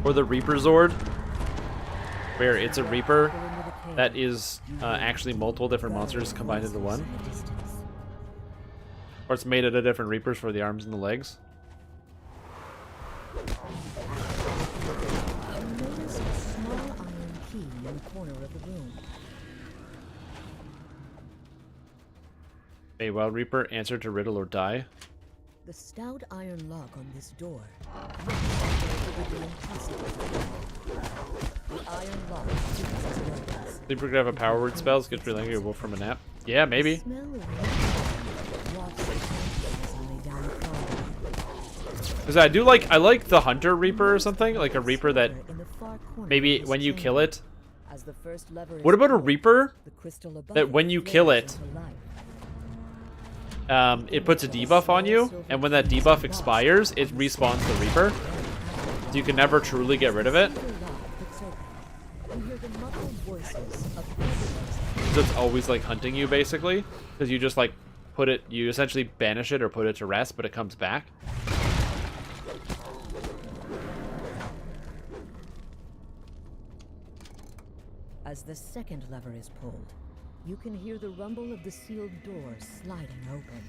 S1: Or the Reaper Zord, where it's a Reaper that is actually multiple different monsters combined into one. Or it's made out of different Reapers for the arms and the legs.
S19: In the corner of the room.
S1: A Wild Reaper, answer to riddle or die.
S19: The stout iron lock on this door. The iron lock.
S1: Sleeper could have a power word spells, gets relinquishable from a nap. Yeah, maybe. Because I like the Hunter Reaper or something, like a Reaper that maybe when you kill it. What about a Reaper that when you kill it, it puts a debuff on you, and when that debuff expires, it respawns the Reaper. So you can never truly get rid of it. So it's always like hunting you basically, because you just like you essentially banish it or put it to rest, but it comes back.
S19: As the second lever is pulled, you can hear the rumble of the sealed door sliding open.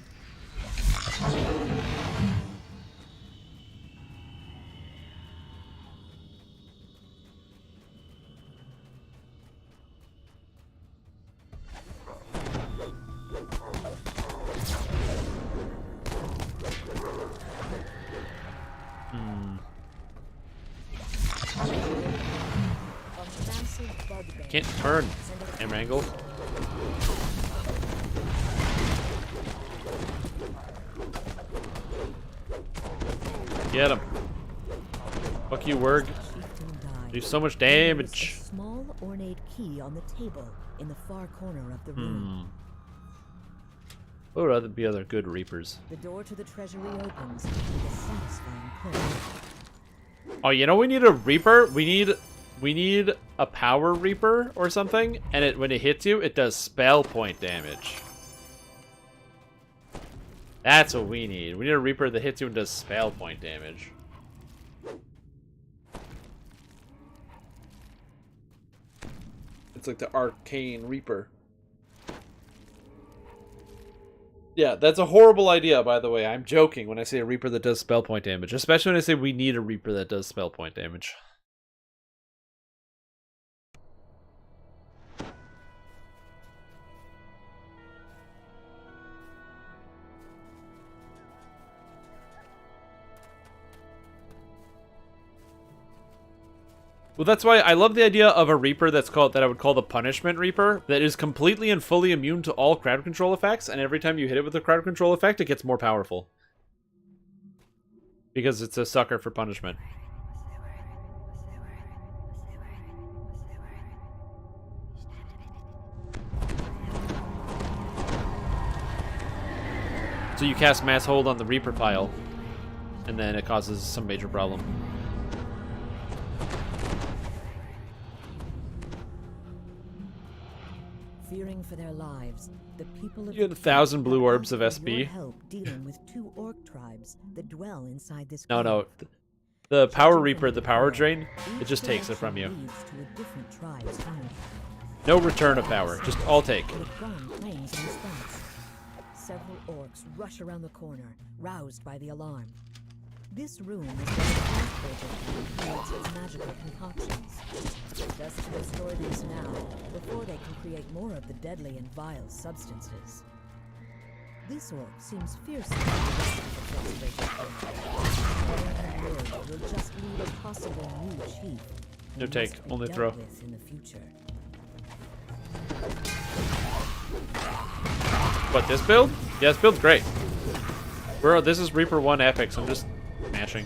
S1: Can't turn. Camera angle. Get him. Fuck you, Wurg. Do so much damage.
S19: A small ornate key on the table in the far corner of the room.
S1: What would be other good Reapers?
S19: The door to the treasury opens with a satisfying click.
S1: Oh, you know we need a Reaper? We need a Power Reaper or something, and when it hits you, it does spell point damage. That's what we need. We need a Reaper that hits you and does spell point damage. It's like the Arcane Reaper. Yeah, that's a horrible idea, by the way. I'm joking when I say a Reaper that does spell point damage. Especially when I say we need a Reaper that does spell point damage. Well, that's why I love the idea of a Reaper that I would call the Punishment Reaper, that is completely and fully immune to all crowd control effects, and every time you hit it with a crowd control effect, it gets more powerful. Because it's a sucker for punishment. So you cast Mass Hold on the Reaper pile, and then it causes some major problem.
S19: Fearing for their lives, the people of
S1: You get 1,000 blue orbs of
S19: your
S1: SB.
S19: help dealing with 2 orc tribes that dwell inside this
S1: No.
S19: cave.
S1: The Power Reaper, the power drain, it just takes it from you.
S19: Leads to a different tribe's home.
S1: No return of power, just all take.
S19: The gun claims in response. Several orcs rush around the corner, roused by the alarm. This room is where the transporter creates its magical concoctions. Best to destroy these now, before they can create more of the deadly and vile substances. This orc seems fierce to the rest of the transporter. Will just lead a possible new chief.
S1: No take, only throw.
S19: In the future.
S1: What, this build? Yeah, this build's great. Bro, this is Reaper 1 epic, so I'm just mashing.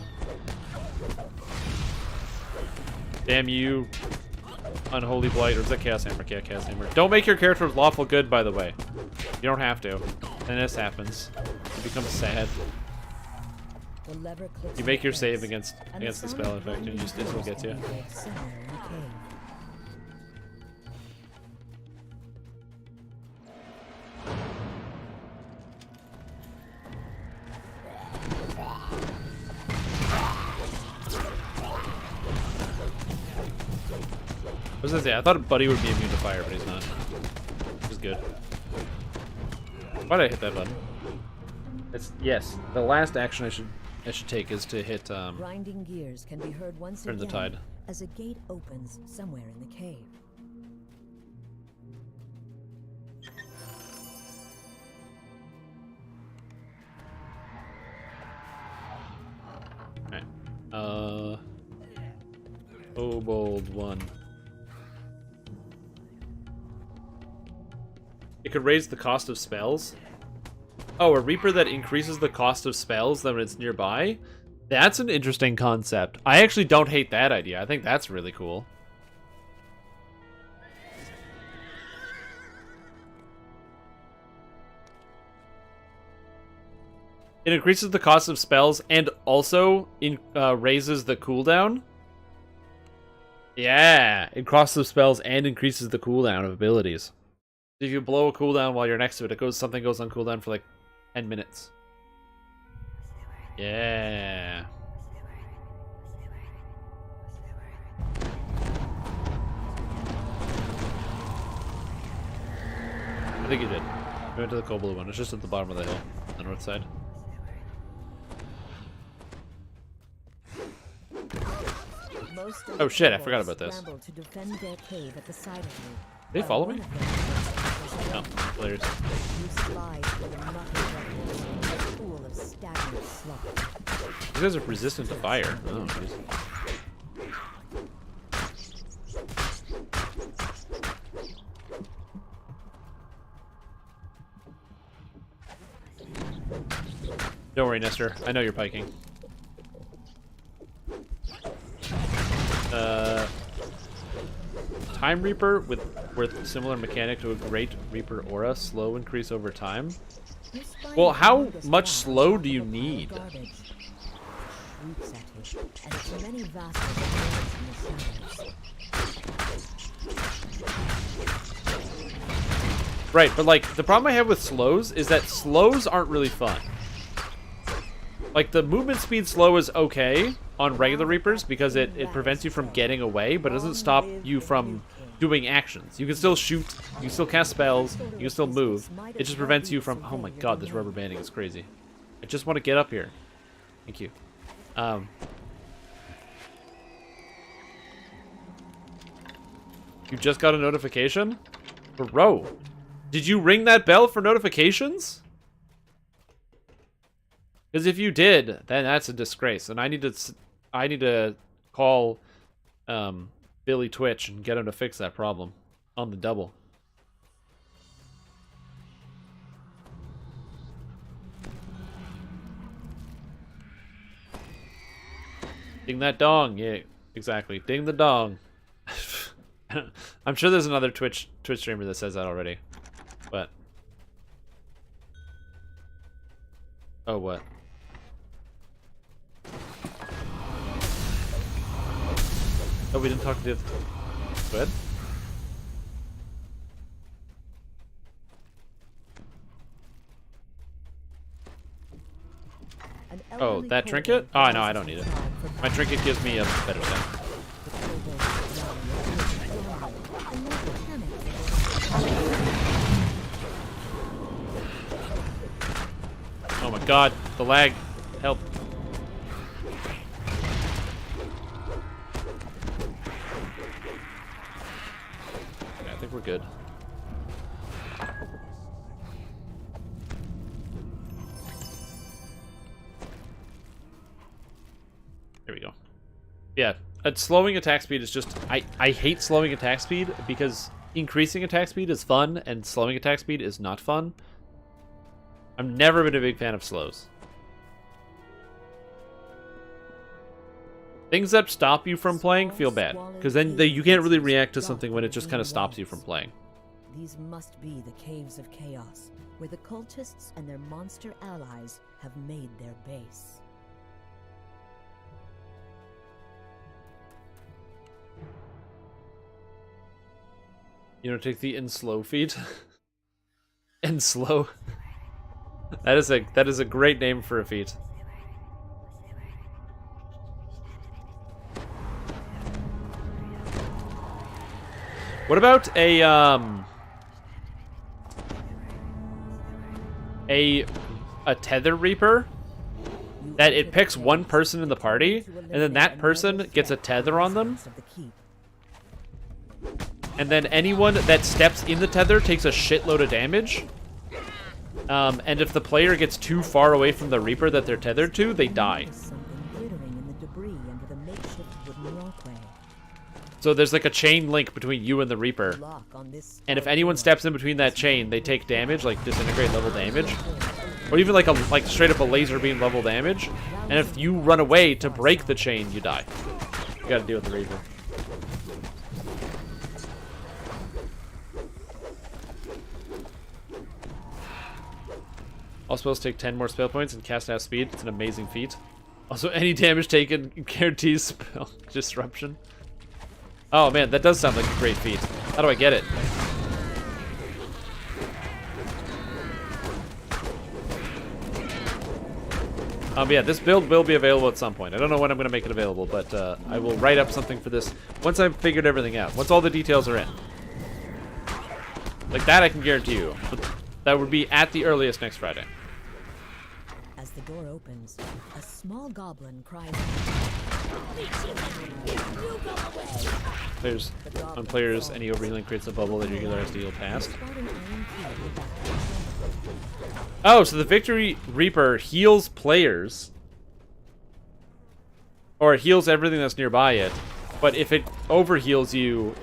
S1: Damn you, Unholy Blight, or is that Chaos Hammer? Yeah, Chaos Hammer. Don't make your character lawful good, by the way. You don't have to. And this happens. It becomes sad. You make your save against the spell effect, and this will get you. What was I say? I thought Buddy would be immune to fire, but he's not. Which is good. Why'd I hit that button? It's yes. The last action I should take is to hit
S19: Grinding gears can be heard once
S1: turn the
S19: again
S1: tide.
S19: as a gate opens somewhere in the cave.
S1: Alright. Kobold 1. It could raise the cost of spells. Oh, a Reaper that increases the cost of spells when it's nearby? That's an interesting concept. I actually don't hate that idea. I think that's really cool. It increases the cost of spells and also raises the cooldown. Yeah, it costs of spells and increases the cooldown of abilities. If you blow a cooldown while you're next to it, something goes on cooldown for like 10 minutes. Yeah. I think you did. We went to the Kobold one. It's just at the bottom of the hill, on the north side. Oh shit, I forgot about this.
S19: To defend their cave at the side of you.
S1: Did they follow me? No, players.
S19: You slide through a mucky pool of stagnant slop.
S1: You guys are resistant to fire. Oh, jeez. Don't worry, Nestor. I know you're piking. Time Reaper with similar mechanic to a Great Reaper Aura. Slow increase over time. Well, how much slow do you need? Right, but like the problem I have with slows is that slows aren't really fun. Like the movement speed slow is okay on regular Reapers because it prevents you from getting away, but it doesn't stop you from doing actions. You can still shoot, you can still cast spells, you can still move. It just prevents you from... Oh my god, this rubber banding is crazy. I just want to get up here. Thank you. You just got a notification? Bro, did you ring that bell for notifications? Because if you did, then that's a disgrace, and I need to call Billy Twitch and get him to fix that problem on the double. Ding that dong, yeah, exactly. Ding the dong. I'm sure there's another Twitch streamer that says that already, but oh what? Oh, we didn't talk to the... Go ahead. Oh, that trinket? Oh, no, I don't need it. My trinket gives me a better sound. Oh my god, the lag. Help. I think we're good. There we go. Yeah, slowing attack speed is just... I hate slowing attack speed because increasing attack speed is fun and slowing attack speed is not fun. I've never been a big fan of slows. Things that stop you from playing feel bad, because then you can't really react to something when it just kind of stops you from playing.
S19: These must be the Caves of Chaos, where the cultists and their monster allies have made their base.
S1: You know, take the in slow feat. In slow. That is a great name for a feat. What about a Tether Reaper that it picks one person in the party and then that person gets a tether on them, and then anyone that steps in the tether takes a shitload of damage, and if the player gets too far away from the Reaper that they're tethered to, they die. So there's like a chain link between you and the Reaper, and if anyone steps in between that chain, they take damage, like disintegrate level damage, or even like straight up a laser beam level damage. And if you run away to break the chain, you die. You gotta deal with the Reaper. All spells take 10 more spell points and cast half speed. It's an amazing feat. Also, any damage taken guarantees spell disruption. Oh man, that does sound like a great feat. How do I get it? Yeah, this build will be available at some point. I don't know when I'm going to make it available, but I will write up something for this once I've figured everything out. Once all the details are in. Like that I can guarantee you. But that would be at the earliest next Friday.
S19: As the door opens, a small goblin cries
S1: Players, on players, any overhealing creates a bubble that regular has to heal past. Oh, so the Victory Reaper heals players, or it heals everything that's nearby it. But if it overheals you,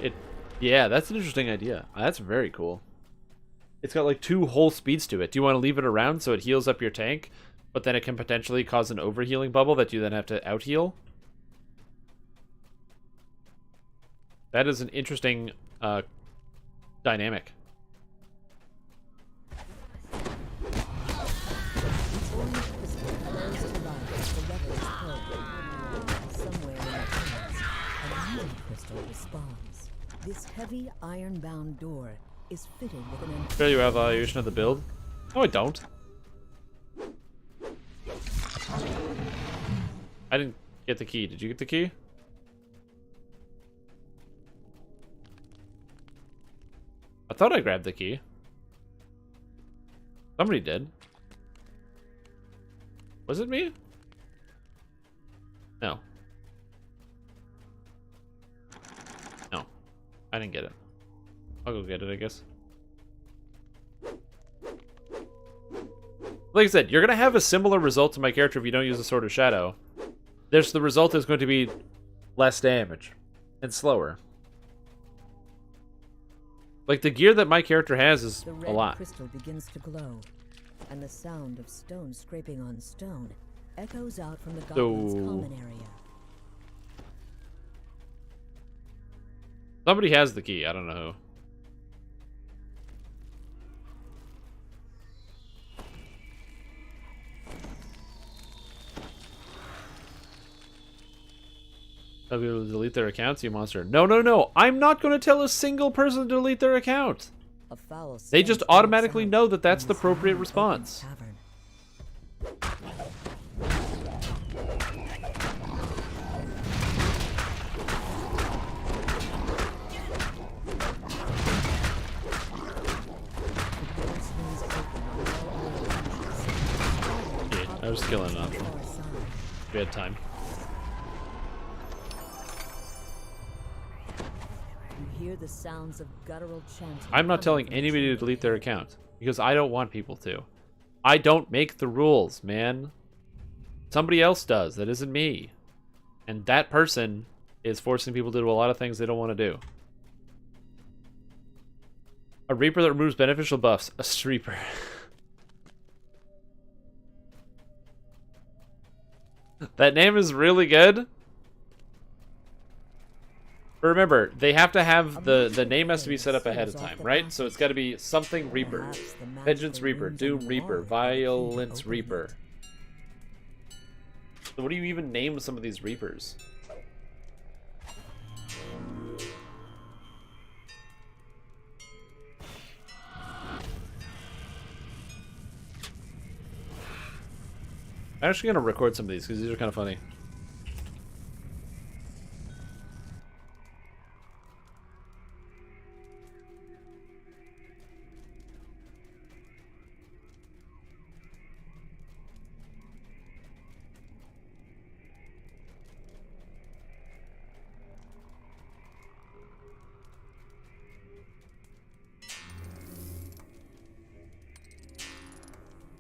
S1: yeah, that's an interesting idea. That's very cool. It's got like 2 whole speeds to it. Do you want to leave it around so it heals up your tank, but then it can potentially cause an overhealing bubble that you then have to out-heal. That is an interesting dynamic.
S19: Responds. This heavy iron-bound door is fitted with an
S1: Fair you evaluation of the build? No, I don't. I didn't get the key. Did you get the key? I thought I grabbed the key. Somebody did. Was it me? No. No. I didn't get it. I'll go get it, I guess. Like I said, you're going to have a similar result to my character if you don't use the Sword of Shadow. The result is going to be less damage and slower. Like, the gear that my character has is
S19: the
S1: a
S19: red
S1: lot.
S19: crystal begins to glow, and the sound of stone scraping on stone echoes out from the goblin's common area.
S1: Somebody has the key. I don't know who. Tell people to delete their accounts, you monster. No, no, no. I'm not going to tell a single person to delete their account.
S19: A foul
S1: They just
S19: stench
S1: automatically
S19: comes
S1: know
S19: out
S1: that that's
S19: from
S1: the
S19: the
S1: appropriate
S19: silent
S1: response.
S19: open tavern.
S1: Yeah, I was killing enough. We had time.
S19: You hear the sounds of guttural chanting.
S1: I'm not telling anybody to delete their account because I don't want people to. I don't make the rules, man. Somebody else does. That isn't me. And that person is forcing people to do a lot of things they don't want to do. A Reaper that removes beneficial buffs. A Streeper. That name is really good. But remember, they have to have the name has to be set up ahead of time, right? So it's got to be something Reaper. Vengeance Reaper, Doom Reaper, Violence Reaper. So what do you even name some of these Reapers? I'm actually going to record some of these because these are kind of funny.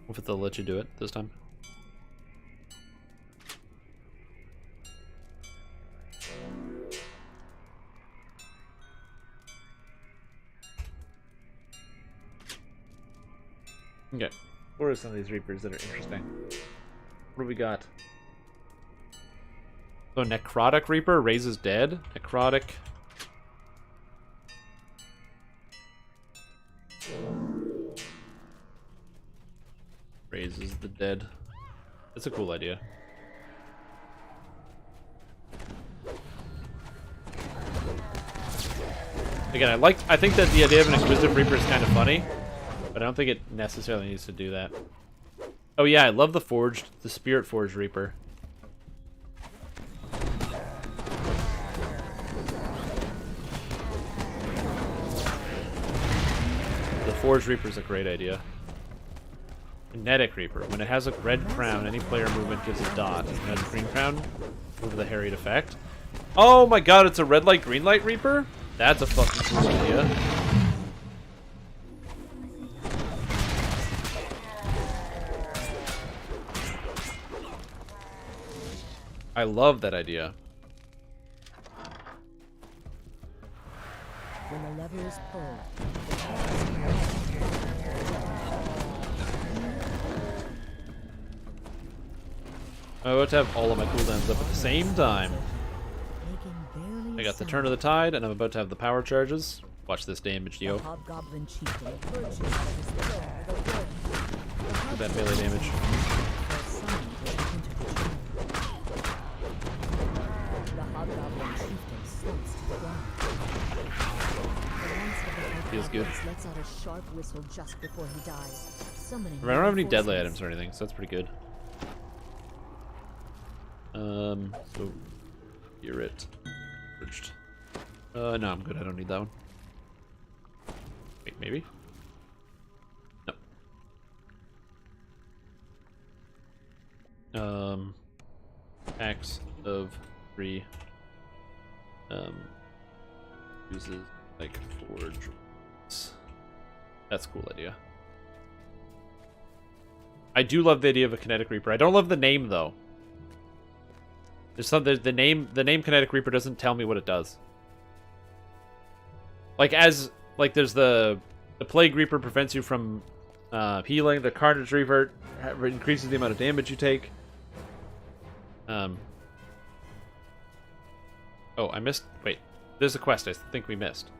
S1: If they'll let you do it this time. Okay. What are some of these Reapers that are interesting? What do we got? So Necrotic Reaper raises dead. Necrotic. Raises the dead. That's a cool idea. Again, I think that the idea of an Inquisitive Reaper is kind of funny, but I don't think it necessarily needs to do that. Oh yeah, I love the Spirit Forged Reaper. The Forged Reaper is a great idea. Kinetic Reaper. When it has a red crown, any player movement gives a dot. When it has a green crown, over the harried effect. Oh my god, it's a red light, green light Reaper? That's a fucking cool idea. I love that idea.
S19: When the lever is pulled,
S1: I'm about to have all of my cooldowns up at the same time. I got the Turn of the Tide, and I'm about to have the power charges. Watch this damage, yo. That melee damage. Feels good. I don't have any deadly items or anything, so that's pretty good. So you're it. Purged. No, I'm good. I don't need that one. Wait, maybe? No. Axe of 3. Uses like forge. That's a cool idea. I do love the idea of a Kinetic Reaper. I don't love the name though. There's the name Kinetic Reaper doesn't tell me what it does. Like there's the Plague Reaper prevents you from healing. The Carnage Reaper increases the amount of damage you take. Oh, I missed. Wait, there's a quest I think we missed.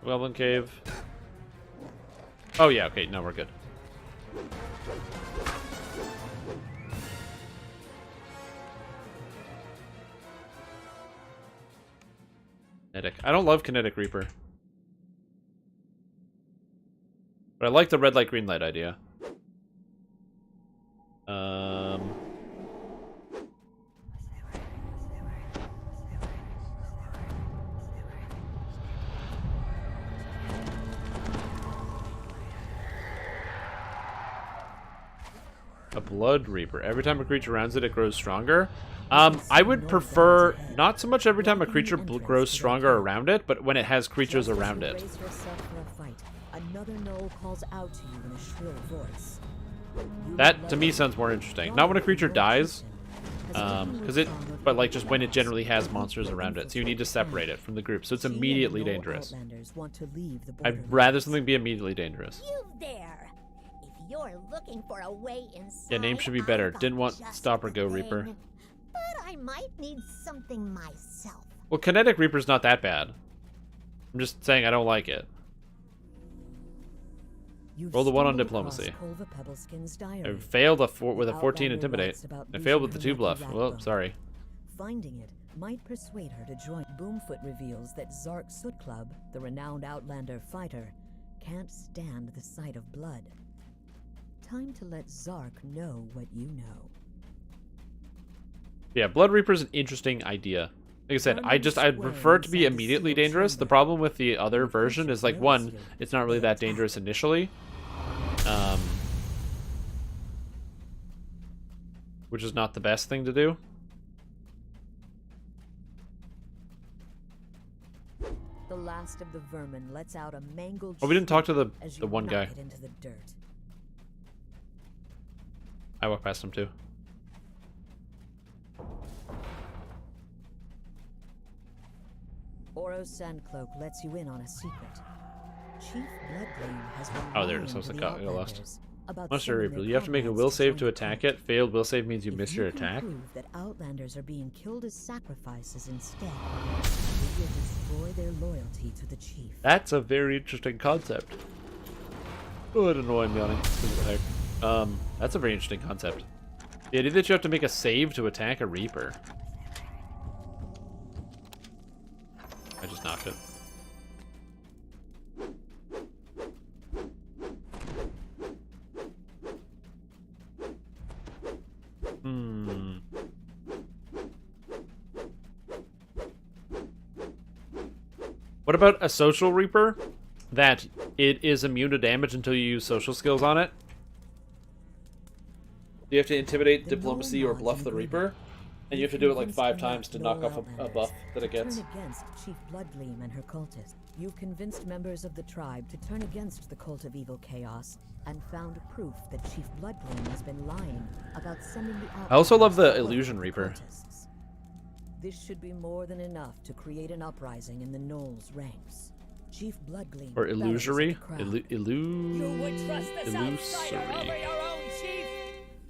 S1: Goblin Cave. Oh yeah, okay, no, we're good. Kinetic. I don't love Kinetic Reaper. But I like the red light, green light idea. A Blood Reaper. Every time a creature rounds it, it grows stronger. I would prefer not so much every time a creature grows stronger around it, but when it has creatures around it. That to me sounds more interesting. Not when a creature dies, but like just when it generally has monsters around it. So you need to separate it from the group, so it's immediately dangerous. I'd rather something be immediately dangerous.
S9: You're looking for a way inside.
S1: Yeah, name should be better. Didn't want Stop or Go Reaper.
S9: But I might need something myself.
S1: Well, Kinetic Reaper's not that bad. I'm just saying I don't like it. Roll the 1 on Diplomacy. I failed with a 14 Intimidate. I failed with the 2 Bluff. Well, sorry.
S19: Finding it might persuade her to join. Boomfoot reveals that Zark Soot Club, the renowned Outlander fighter, can't stand the sight of blood. Time to let Zark know what you know.
S1: Yeah, Blood Reaper's an interesting idea. Like I said, I'd prefer it to be immediately dangerous. The problem with the other version is, like, one, it's not really that dangerous initially. Which is not the best thing to do.
S19: The last of the vermin lets out a mangled.
S1: Oh, we didn't talk to the one guy.
S19: Into the dirt.
S1: I walked past him too.
S19: Oro's Sandcloak lets you in on a secret. Chief Bloodgleam has been
S1: Oh, there it is. I was like, got lost.
S19: About
S1: Monster Reaper. You have to make a will save to attack it. Failed will save means you miss your attack.
S19: Prove that Outlanders are being killed as sacrifices instead. You will destroy their loyalty to the chief.
S1: That's a very interesting concept. Oh, I don't know why I'm yawning. That's a very interesting concept. The idea that you have to make a save to attack a Reaper. I just knocked it. What about a social Reaper that it is immune to damage until you use social skills on it? You have to intimidate, diplomacy, or bluff the Reaper, and you have to do it like 5 times to knock off a buff that it gets.
S19: Turn against Chief Bloodgleam and her cultists. You've convinced members of the tribe to turn against the cult of evil chaos, and found proof that Chief Bloodgleam has been lying about sending the.
S1: I also love the Illusion Reaper.
S19: This should be more than enough to create an uprising in the Gnolls' ranks. Chief Bloodgleam.
S1: Or Illusory.
S19: You would trust this outsider over your own chief?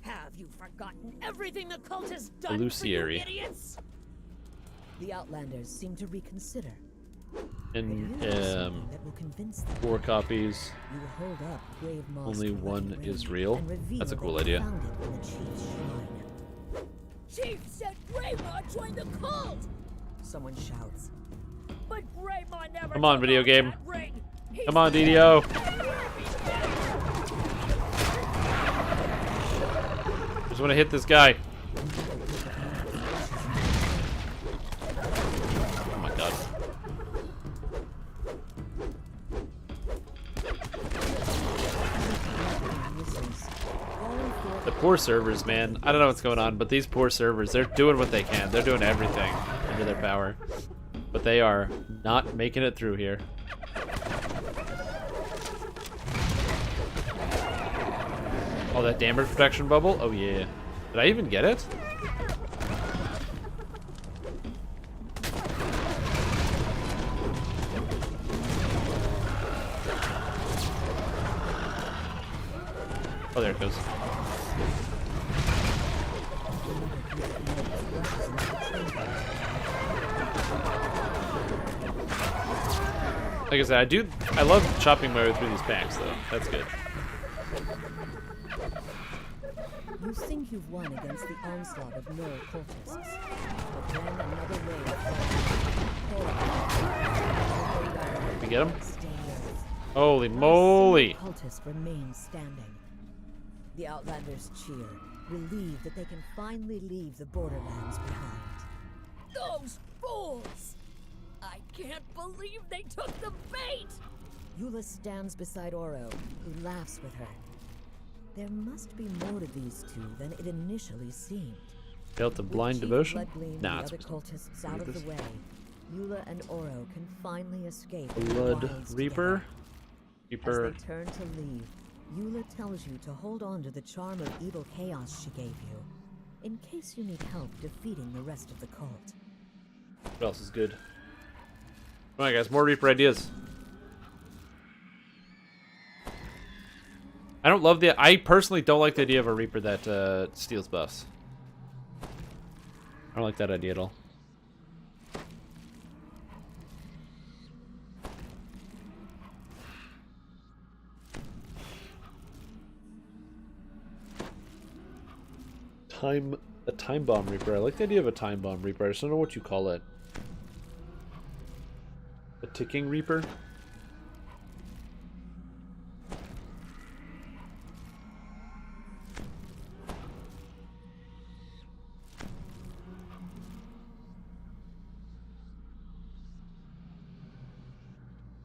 S19: Have you forgotten
S15: forgotten everything the cult has done
S1: Luciary.
S15: for you idiots?
S19: The Outlanders seem to reconsider.
S1: And
S19: that will convince them.
S1: 4 copies.
S19: You will hold up grave moss
S1: Only
S19: to let
S1: one
S19: it
S1: is
S19: rain
S1: real.
S19: and reveal
S1: That's a cool
S19: that you
S1: idea.
S19: found it in the chief's shrine.
S15: Chief said Greymon joined the cult!
S19: Someone shouts.
S15: But Greymon never
S1: Come on,
S15: took
S1: video
S15: off
S1: game.
S15: that ring. He's
S1: Come on, DDO. Just want to hit this guy. Oh my god. The poor servers, man. I don't know what's going on, but these poor servers, they're doing what they can. They're doing everything under their power. But they are not making it through here. Oh, that damage protection bubble? Oh yeah. Did I even get it? Oh, there it goes. Like I said, I love chopping my way through these packs, though. That's good.
S19: You think you've won against the onslaught of Null cultists, but then another wave.
S1: We get him? Holy moly!
S19: Cultists remain standing. The Outlanders cheer, relieved that they can finally leave the borderlands behind.
S15: Those fools! I can't believe they took the bait!
S19: Eula stands beside Oro, who laughs with her. There must be more to these two than it initially seemed.
S1: Failed to blind
S19: With Chief
S1: devotion?
S19: Bloodgleam
S1: Nah,
S19: and
S1: it's
S19: the other cultists out of
S1: this.
S19: the way, Eula and Oro can finally escape. the
S1: Blood
S19: wilds
S1: Reaper.
S19: together. As they turn to leave, Eula tells you to hold on to the charm of evil chaos she gave you, in case you need help defeating the rest of the cult.
S1: What else is good? Come on, guys, more Reaper ideas. I personally don't like the idea of a Reaper that steals buffs. I don't like that idea at all. A time bomb Reaper. I like the idea of a time bomb Reaper. I just don't know what you call it. A ticking Reaper?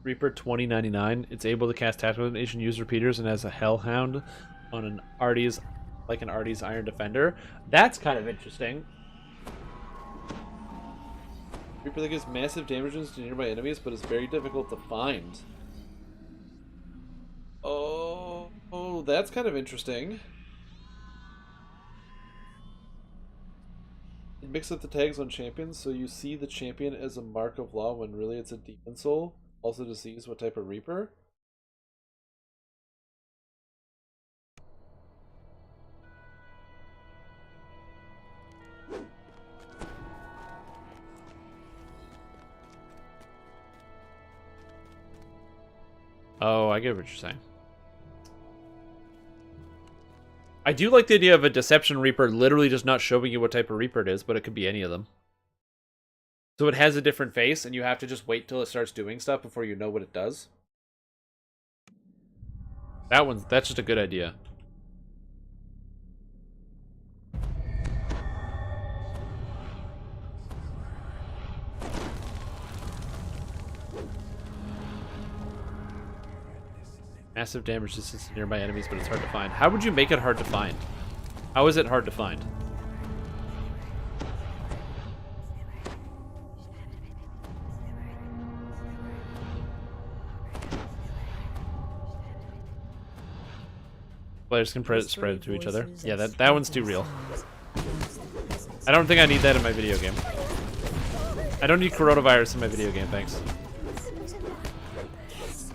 S1: Reaper 2099. It's able to cast tactical nation, use repeaters, and has a Hellhound on an Artie's, like an Artie's Iron Defender. That's kind of interesting. Reaper that gives massive damages to nearby enemies, but is very difficult to find. Oh, that's kind of interesting. It mixes up the tags on champions, so you see the champion as a mark of law when really it's a demon soul. Also to seize what type of Reaper? Oh, I get what you're saying. I do like the idea of a Deception Reaper literally just not showing you what type of Reaper it is, but it could be any of them. So it has a different face, and you have to just wait till it starts doing stuff before you know what it does. That's just a good idea. Massive damage distance to nearby enemies, but it's hard to find. How would you make it hard to find? How is it hard to find? Players can spread it to each other. Yeah, that one's too real. I don't think I need that in my video game. I don't need coronavirus in my video game, thanks.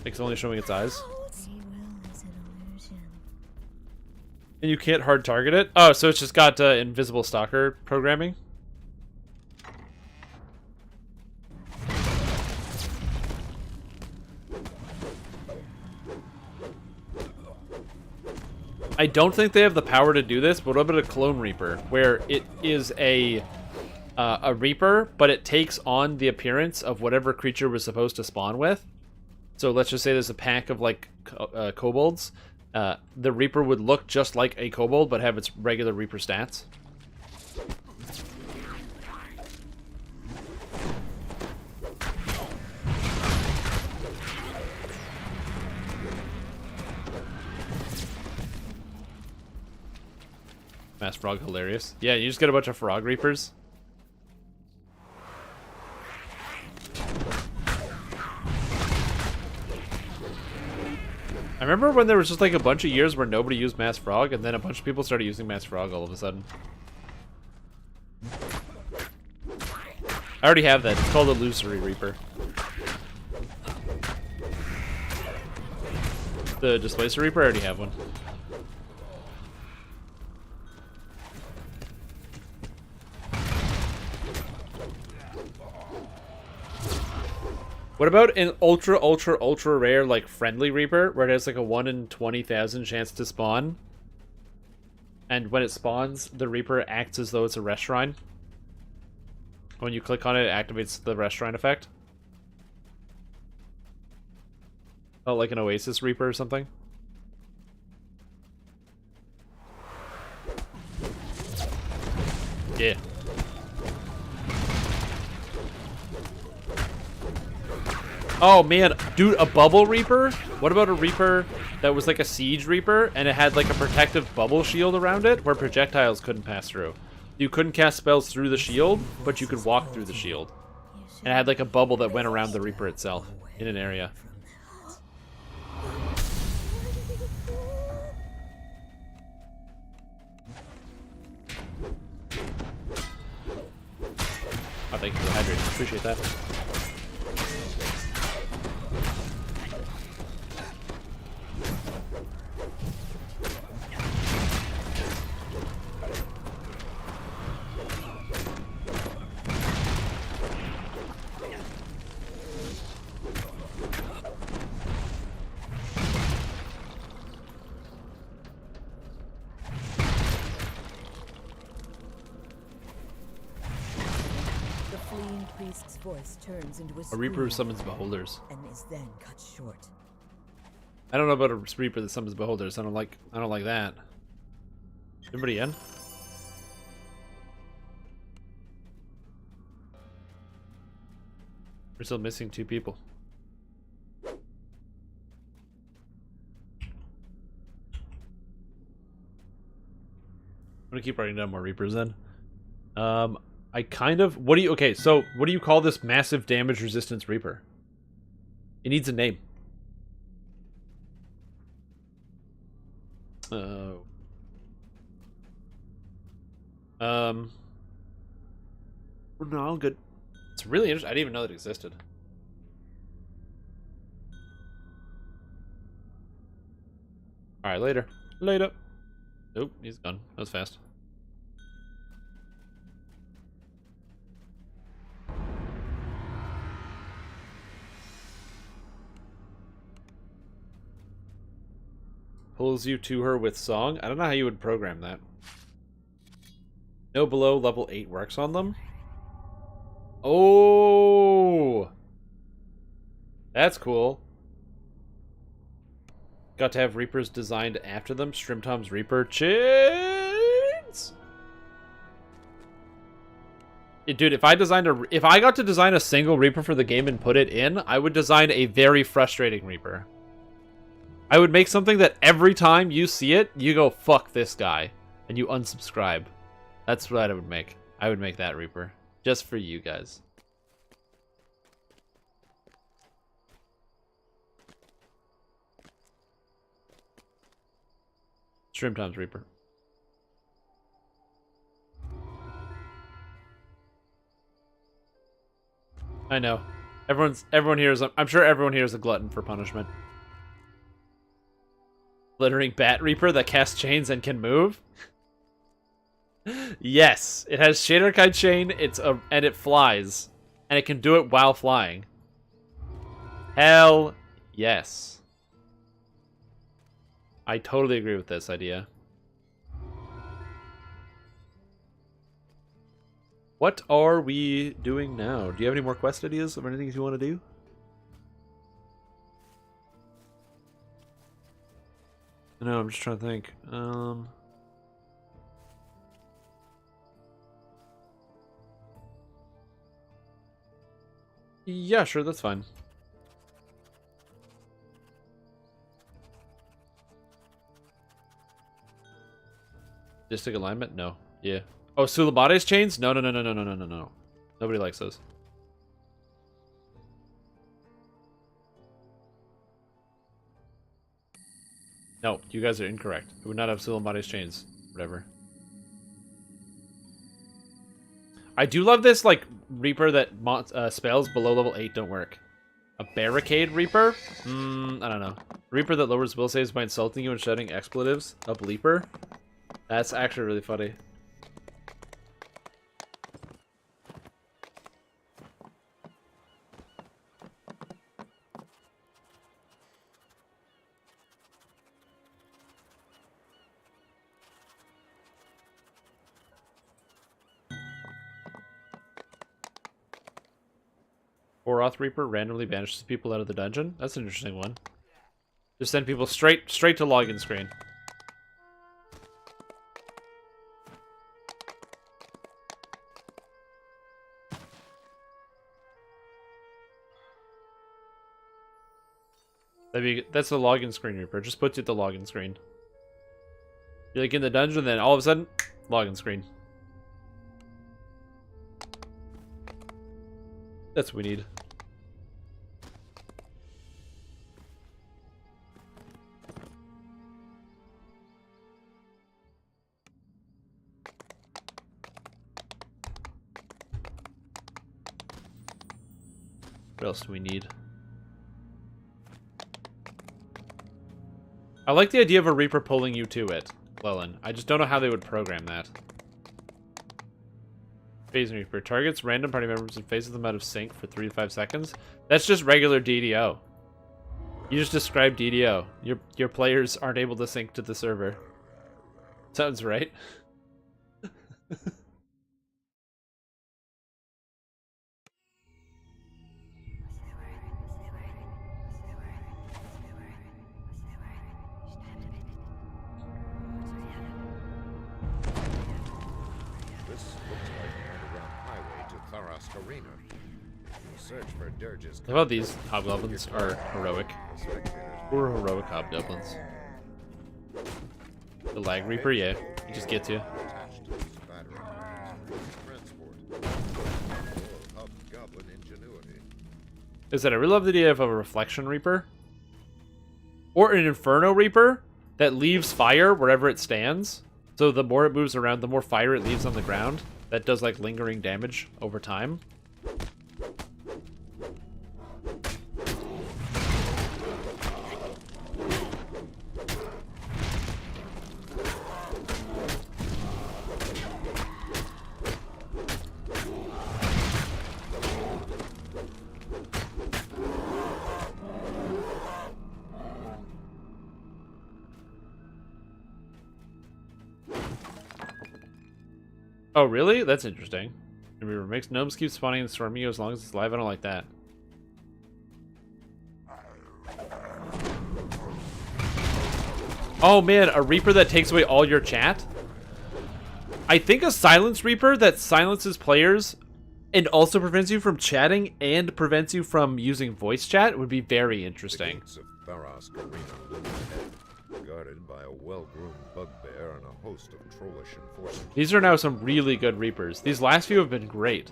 S1: It's only showing its eyes. And you can't hard target it? Oh, so it's just got invisible stalker programming? I don't think they have the power to do this, but what about a Clone Reaper, where it is a Reaper, but it takes on the appearance of whatever creature was supposed to spawn with? So let's just say there's a pack of, like, kobolds. The Reaper would look just like a kobold, but have its regular Reaper stats. Mass Frog hilarious. Yeah, you just get a bunch of Frog Reapers. I remember when there was just like a bunch of years where nobody used Mass Frog, and then a bunch of people started using Mass Frog all of a sudden. I already have that. It's called a Illusory Reaper. The Displacer Reaper, I already have one. What about an ultra rare, like, Friendly Reaper, where it has, like, a 1 in 20,000 chance to spawn? And when it spawns, the Reaper acts as though it's a rest shrine. When you click on it, it activates the rest shrine effect. Oh, like an Oasis Reaper or something? Yeah. Oh man, dude, a Bubble Reaper? What about a Reaper that was like a Siege Reaper and it had like a protective bubble shield around it where projectiles couldn't pass through? You couldn't cast spells through the shield, but you could walk through the shield. And it had like a bubble that went around the Reaper itself in an area. Oh, thank you for the hydration. Appreciate that.
S19: Voice turns into
S1: A Reaper who summons beholders.
S19: And is then cut short.
S1: I don't know about a Reaper that summons beholders. I don't like that. Everybody in? We're still missing 2 people. I'm gonna keep writing down more Reapers then. I kind of... Okay, so what do you call this massive damage resistance Reaper? It needs a name. No, I'm good. It's really interesting. I didn't even know that existed. Alright, later. Later. Nope, he's gone. That was fast. Pulls you to her with song. I don't know how you would program that. No below level 8 works on them. Oh, that's cool. Got to have Reapers designed after them. Strimtom's Reaper Chins. Dude, if I got to design a single Reaper for the game and put it in, I would design a very frustrating Reaper. I would make something that every time you see it, you go, fuck this guy, and you unsubscribe. That's what I would make. I would make that Reaper. Just for you guys. Strimtom's Reaper. I know. Everyone here is... I'm sure everyone here is a glutton for punishment. Glittering Bat Reaper that casts chains and can move? Yes, it has Shader Kai chain, and it flies. And it can do it while flying. Hell yes. I totally agree with this idea. What are we doing now? Do you have any more quest ideas of anything you want to do? No, I'm just trying to think. Yeah, sure, that's fine. Distic alignment? No. Yeah. Oh, Sulabade's chains? No. Nobody likes those. No, you guys are incorrect. I would not have Sulabade's chains. Whatever. I do love this, like, Reaper that spells below level 8 don't work. A Barricade Reaper? I don't know. Reaper that lowers will saves by insulting you and shouting expletives. A Bleeper? That's actually really funny. Oroth Reaper randomly banishes people out of the dungeon. That's an interesting one. Just send people straight to login screen. That's the login screen Reaper. Just puts you at the login screen. You're like in the dungeon, then all of a sudden, login screen. That's what we need. What else do we need? I like the idea of a Reaper pulling you to it, Lelin. I just don't know how they would program that. Phasing Reaper. Targets random party members and phases them out of sync for 3 to 5 seconds. That's just regular DDO. You just described DDO. Your players aren't able to sync to the server. Sounds right.
S18: Arena. Search for Dirge's.
S1: How about these hobgoblins are heroic? Poor heroic hobgoblins. The Lag Reaper, yeah, he just gets you. Is that I really love the idea of a Reflection Reaper or an Inferno Reaper that leaves fire wherever it stands. So the more it moves around, the more fire it leaves on the ground. That does like lingering damage over time. Oh, really? That's interesting. Remember, makes gnomes keep spawning and swarming you as long as it's live. I don't like that. Oh man, a Reaper that takes away all your chat? I think a Silence Reaper that silences players and also prevents you from chatting and prevents you from using voice chat would be very interesting.
S18: Guarded by a well-groomed bugbear and a host of trollish enforcers.
S1: These are now some really good Reapers. These last few have been great.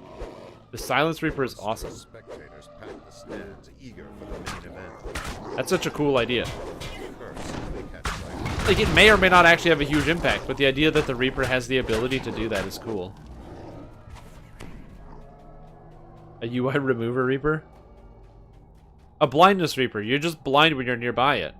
S1: The Silence Reaper is awesome.
S18: Spectators pack the stands, eager for the main event.
S1: That's such a cool idea. Like, it may or may not actually have a huge impact, but the idea that the Reaper has the ability to do that is cool. A UI remover Reaper? A blindness Reaper. You're just blind when you're nearby it.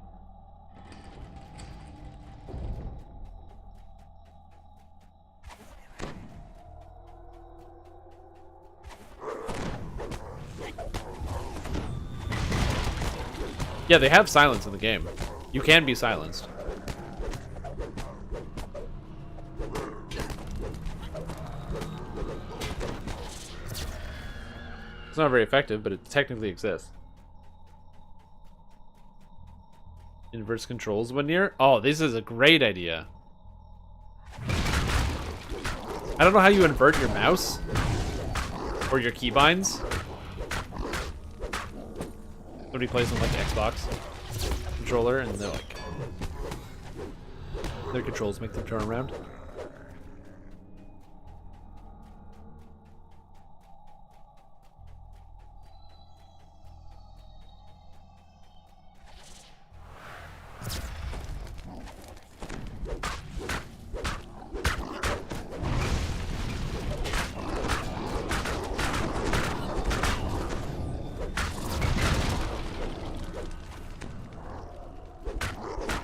S1: Yeah, they have silence in the game. You can be silenced. It's not very effective, but it technically exists. Inverse controls when near. Oh, this is a great idea. I don't know how you invert your mouse or your keybinds. Somebody plays on like Xbox controller and they're like their controls make them turn around.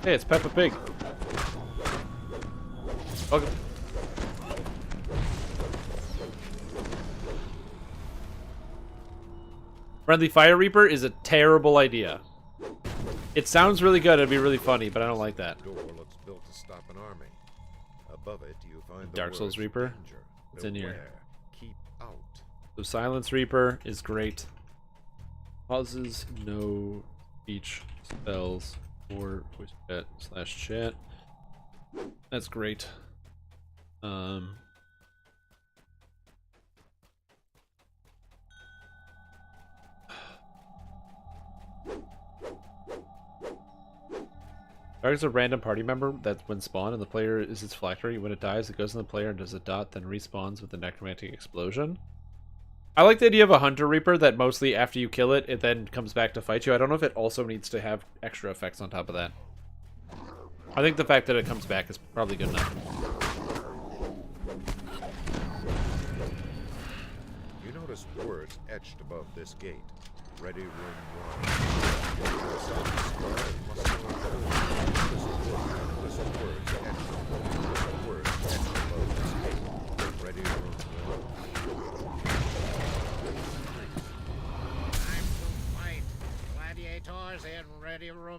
S1: Hey, it's Peppa Pig. Welcome. Friendly Fire Reaper is a terrible idea. It sounds really good, it'd be really funny, but I don't like that.
S18: Door looks built to stop an army. Above it, you find the
S1: Dark Souls
S18: words,
S1: Reaper.
S18: danger,
S1: It's in here.
S18: beware, keep out.
S1: So Silence Reaper is great. Pauses no speech spells or voice chat/chat. That's great. Targets a random party member that's when spawned and the player is its phylactery. When it dies, it goes in the player and does a dot, then respawns with a necromantic explosion. I like the idea of a Hunter Reaper that mostly after you kill it, it then comes back to fight you. I don't know if it also needs to have extra effects on top of that. I think the fact that it comes back is probably good enough.
S18: You notice words etched above this gate. Ready room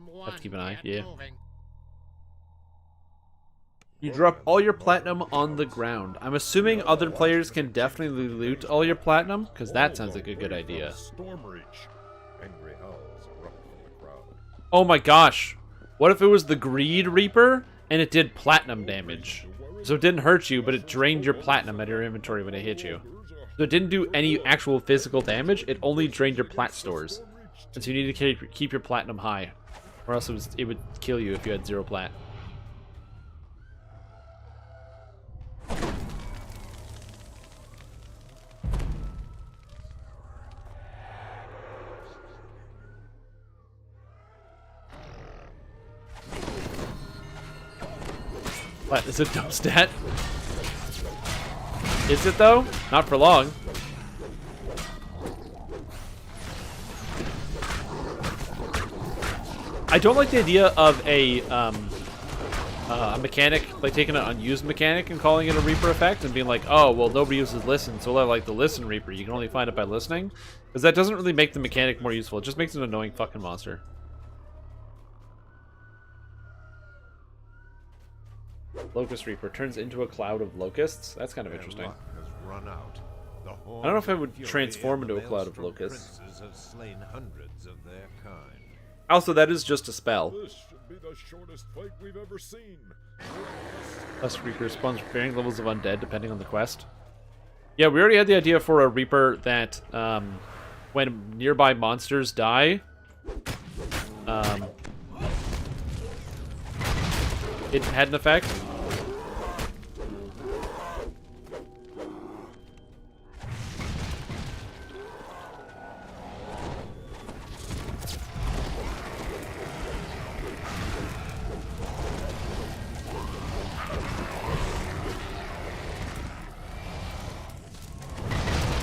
S18: 1.
S1: Have to keep an eye, yeah. You drop all your platinum on the ground. I'm assuming other players can definitely loot all your platinum, because that sounds like a good idea.
S18: Angry howls erupt from the crowd.
S1: Oh my gosh. What if it was the Greed Reaper, and it did platinum damage? So it didn't hurt you, but it drained your platinum out of your inventory when it hit you. So it didn't do any actual physical damage, it only drained your plat stores. And so you need to keep your platinum high, or else it would kill you if you had 0 plat. What, is it dump stat? Is it though? Not for long. I don't like the idea of a mechanic, like taking an unused mechanic and calling it a Reaper effect and being like, oh, well, nobody uses listen, so I like the listen Reaper. You can only find it by listening. Because that doesn't really make the mechanic more useful. It just makes it an annoying fucking monster. Locust Reaper turns into a cloud of locusts. That's kind of interesting.
S18: Has run out. The
S1: I don't know if it would transform into a cloud of locusts.
S18: Have slain hundreds of their kind.
S1: Also, that is just a spell.
S18: This should be the shortest fight we've ever seen.
S1: Plus, Reaper spawns varying levels of undead depending on the quest. Yeah, we already had the idea for a Reaper that when nearby monsters die, it had an effect.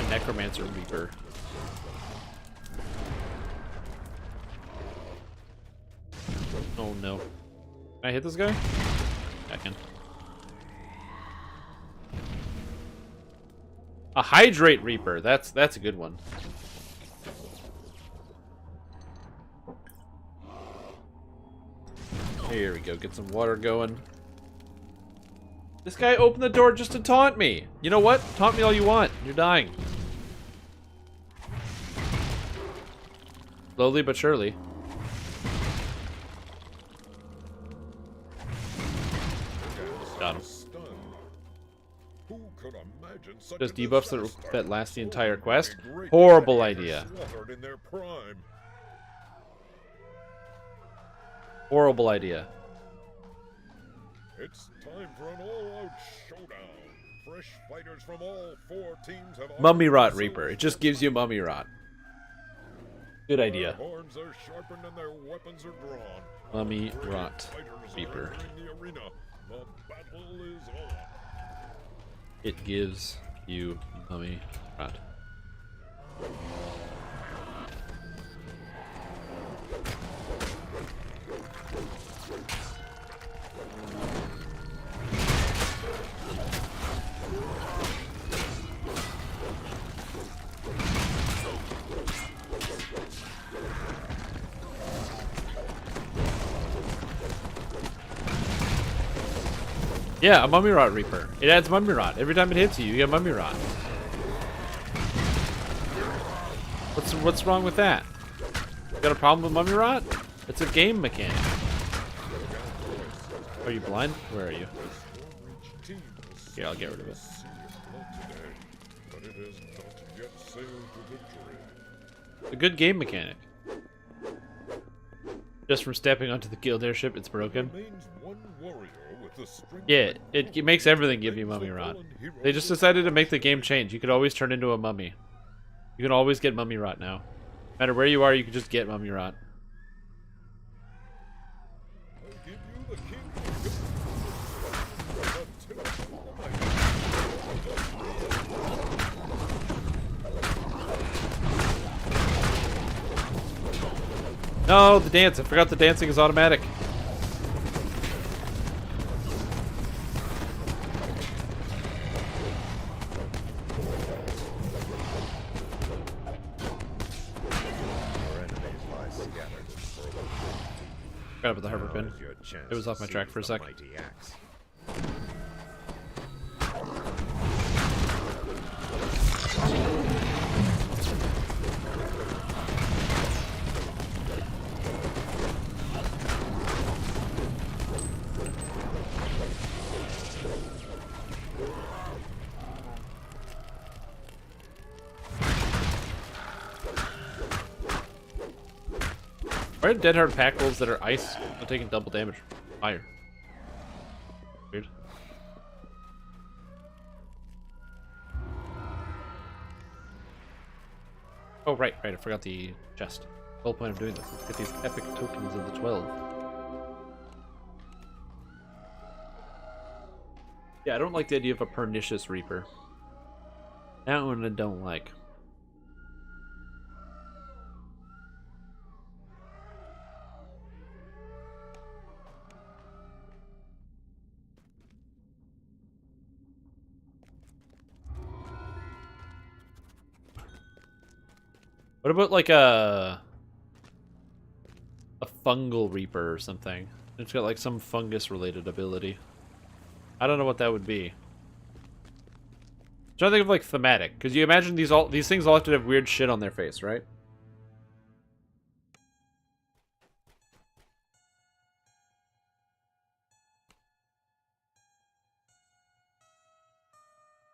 S1: Necromancer Reaper. Oh no. Can I hit this guy? I can. A Hydrate Reaper. That's a good one. Here we go, get some water going. This guy opened the door just to taunt me. You know what? Taunt me all you want. You're dying. Slowly but surely. Got him. Just debuffs that last the entire quest? Horrible idea. Horrible idea.
S18: It's time for an all-out showdown. Fresh fighters from all 4 teams have
S1: Mummy Rot Reaper. It just gives you Mummy Rot. Good idea.
S18: Their horns are sharpened and their weapons are drawn.
S1: Mummy Rot Reaper.
S18: The battle is on.
S1: It gives you Mummy Rot. Yeah, a Mummy Rot Reaper. It adds Mummy Rot. Every time it hits you, you get Mummy Rot. What's wrong with that? You got a problem with Mummy Rot? It's a game mechanic. Are you blind? Where are you? Yeah, I'll get rid of it. A good game mechanic. Just from stepping onto the guild airship, it's broken. Yeah, it makes everything give you Mummy Rot. They just decided to make the game change. You could always turn into a mummy. You can always get Mummy Rot now. No matter where you are, you can just get Mummy Rot. No, the dance. I forgot the dancing is automatic. Forgot about the harbor pin. It was off my track for a sec. Why are dead hard pack wolves that are ice are taking double damage from fire? Weird. Oh, right. I forgot the chest. The whole point of doing this is to get these epic tokens of the 12. Yeah, I don't like the idea of a pernicious reaper. That one I don't like. What about like a fungal reaper or something? It's got like some fungus related ability. I don't know what that would be. I'm trying to think of like thematic, because you imagine these things all have to have weird shit on their face, right?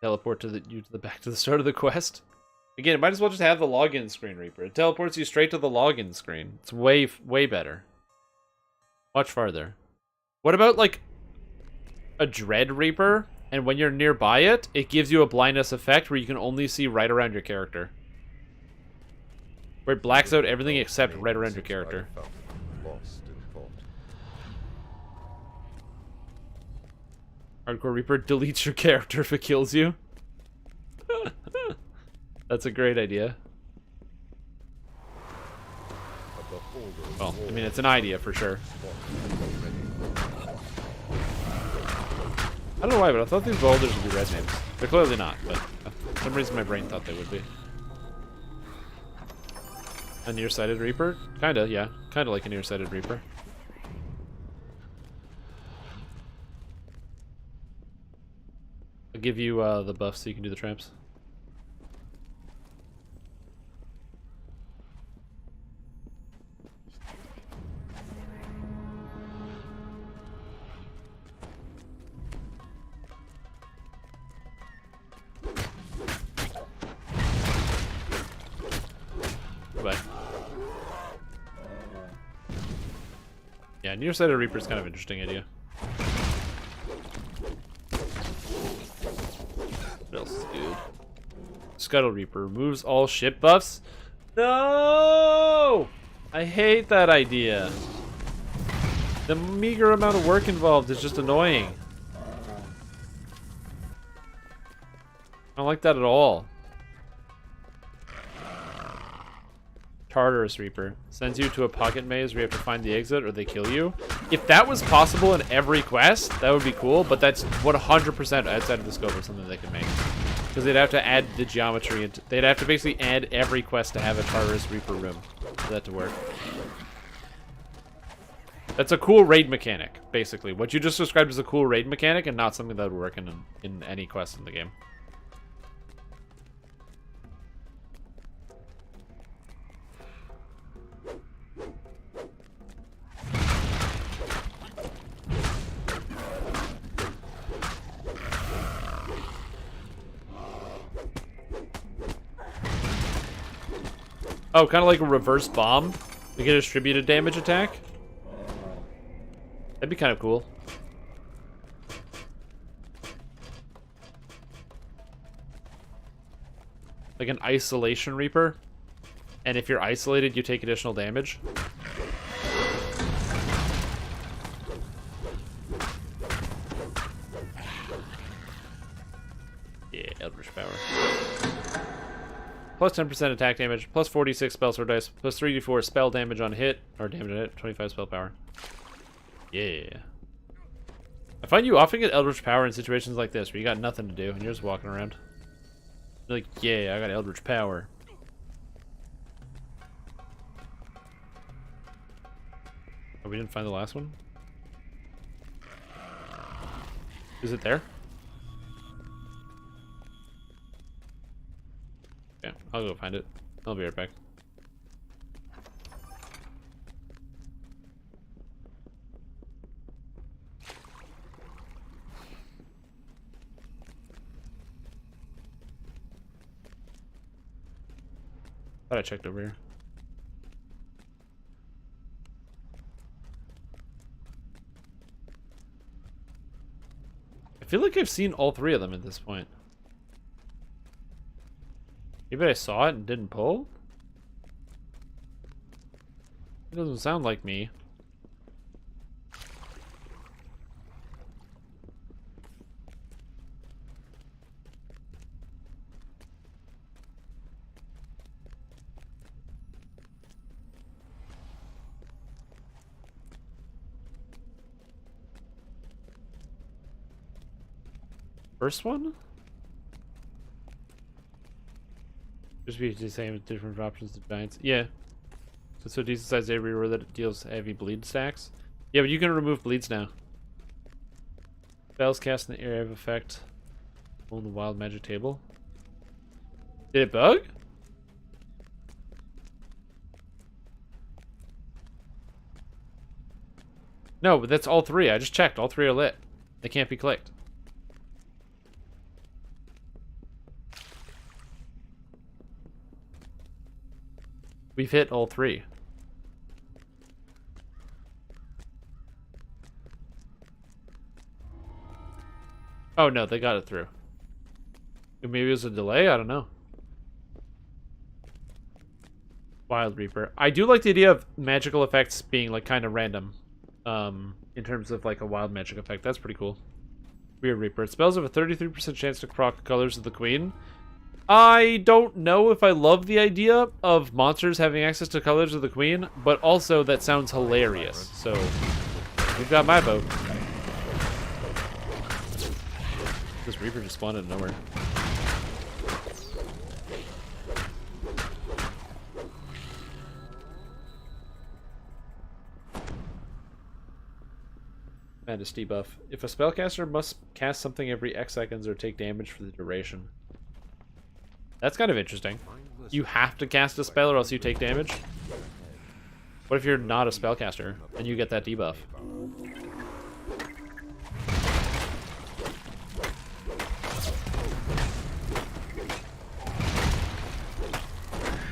S1: Teleport to the back to the start of the quest. Again, it might as well just have the login screen, Reaper. It teleports you straight to the login screen. It's way better. Much farther. What about, like, a Dread Reaper, and when you're nearby it, it gives you a blindness effect where you can only see right around your character. Where it blacks out everything except right around your character. Hardcore Reaper deletes your character if it kills you. That's a great idea. Well, I mean, it's an idea for sure. I don't know why, but I thought these boulders would be red names. They're clearly not, but for some reason my brain thought they would be. A nearsighted Reaper? Kinda, yeah. Kinda like a nearsighted Reaper. give you the buff so you can do the traps. Goodbye. Yeah, nearsighted Reaper is kind of an interesting idea. What else is good? Scuttle Reaper removes all ship buffs. No! I hate that idea. The meager amount of work involved is just annoying. I don't like that at all. Tartarus Reaper sends you to a pocket maze where you have to find the exit or they kill you. If that was possible in every quest, that would be cool, but that's 100% outside of the scope of something they could make. Because they'd have to add the geometry, and they'd have to basically add every quest to have a Tartarus Reaper room for that to work. That's a cool raid mechanic, basically. What you just described is a cool raid mechanic and not something that would work in any quest in the game. Oh, kind of like a reverse bomb. We get a distributed damage attack. That'd be kind of cool. Like an isolation Reaper. And if you're isolated, you take additional damage. Yeah, Eldritch Power. Plus 10% attack damage, plus 46 spell sword dice, plus 3d4 spell damage on hit, or damage on hit, 25 spell power. Yeah. I find you often get Eldritch Power in situations like this, where you got nothing to do, and you're just walking around. You're like, yeah, I got Eldritch Power. Oh, we didn't find the last one? Is it there? Yeah, I'll go find it. I'll be right back. Thought I checked over here. I feel like I've seen all three of them at this point. Maybe I saw it and didn't pull? It doesn't sound like me. First one? Just be the same with different options to giants. Yeah. So decent sized area that it deals heavy bleed stacks. Yeah, but you can remove bleeds now. Spells cast in the area of effect on the wild magic table. Did it bug? No, but that's all three. I just checked. All three are lit. They can't be clicked. We've hit all three. Oh no, they got it through. Maybe it was a delay? I don't know. Wild Reaper. I do like the idea of magical effects being like kind of random. In terms of like a wild magic effect. That's pretty cool. Weird Reaper. It spells have a 33% chance to proc colors of the queen. I don't know if I love the idea of monsters having access to colors of the queen, but also that sounds hilarious. So, you've got my vote. This Reaper just spawned out of nowhere. Madness debuff. If a spellcaster must cast something every X seconds or take damage for the duration. That's kind of interesting. You have to cast a spell or else you take damage? What if you're not a spellcaster and you get that debuff?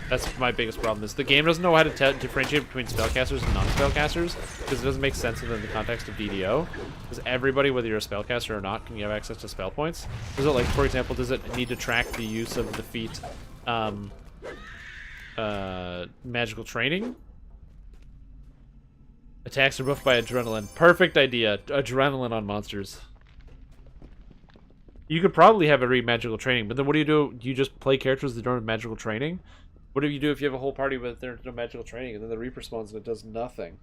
S1: That's my biggest problem, is the game doesn't know how to differentiate between spellcasters and non-spellcasters, because it doesn't make sense within the context of DDO. Because everybody, whether you're a spellcaster or not, can have access to spell points. Does it, like, for example, does it need to track the use of the feat magical training? Attacks are buffed by adrenaline. Perfect idea. Adrenaline on monsters. You could probably have it read magical training, but then what do? Do you just play characters that don't have magical training? What do you do if you have a whole party but there's no magical training and then the Reaper spawns and it does nothing?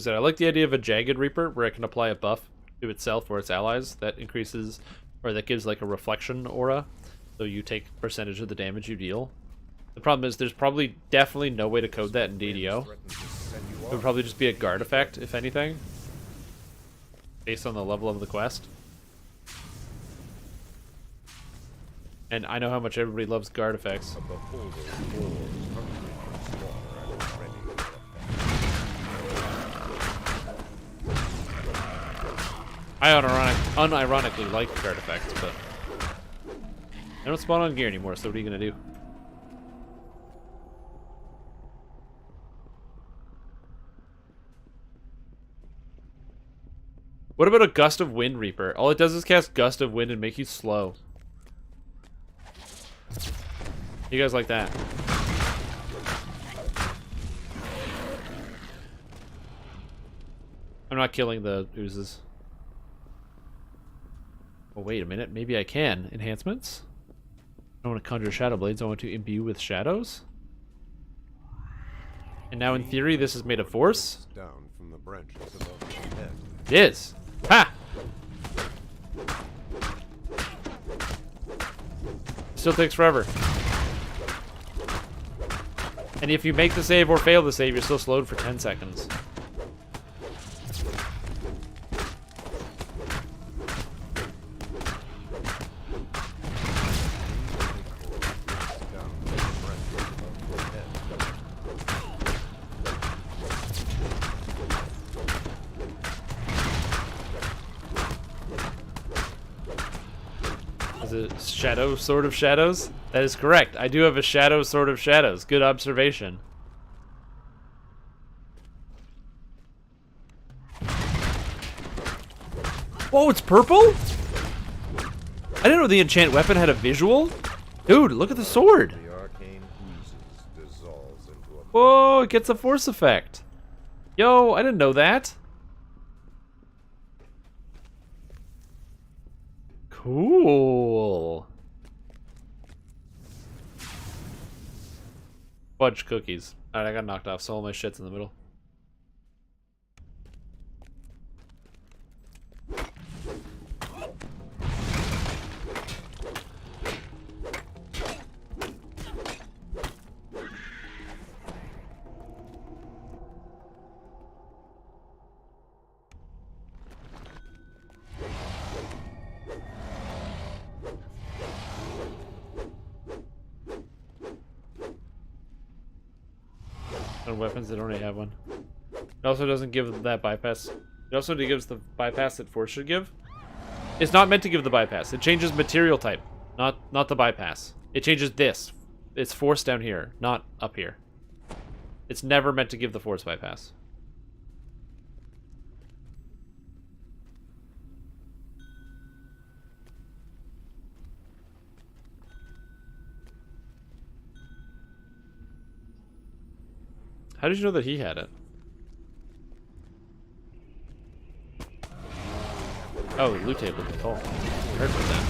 S1: I like the idea of a Jagged Reaper where it can apply a buff to itself or its allies that increases, or that gives like a reflection aura. So you take percentage of the damage you deal. The problem is there's probably definitely no way to code that in DDO. It would probably just be a guard effect, if anything, based on the level of the quest. And I know how much everybody loves guard effects. I unironically like guard effects, but I don't spawn on gear anymore, so what are you gonna do? What about a Gust of Wind Reaper? All it does is cast Gust of Wind and make you slow. You guys like that? I'm not killing the oozes. Oh, wait a minute. Maybe I can. Enhancements? I don't want to conjure shadow blades. I want to imbue with shadows. And now, in theory, this is made of force.
S18: Down from the branches above the head.
S1: It is. Ha! Still takes forever. And if you make the save or fail the save, you're still slowed for 10 seconds. Shadow Sword of Shadows? That is correct. I do have a Shadow Sword of Shadows. Good observation. Whoa, it's purple? I didn't know the enchant weapon had a visual. Dude, look at the sword.
S18: The arcane oozes dissolves into a...
S1: Whoa, it gets a force effect. Yo, I didn't know that. Cool. Fudge cookies. Alright, I got knocked off, so all my shit's in the middle. Weapons that already have one. It also doesn't give that bypass. It also gives the bypass that Force should give. It's not meant to give the bypass. It changes material type, not the bypass. It changes this. It's Force down here, not up here. It's never meant to give the Force bypass. How did you know that he had it? Oh, loot table. Cool. I heard about that.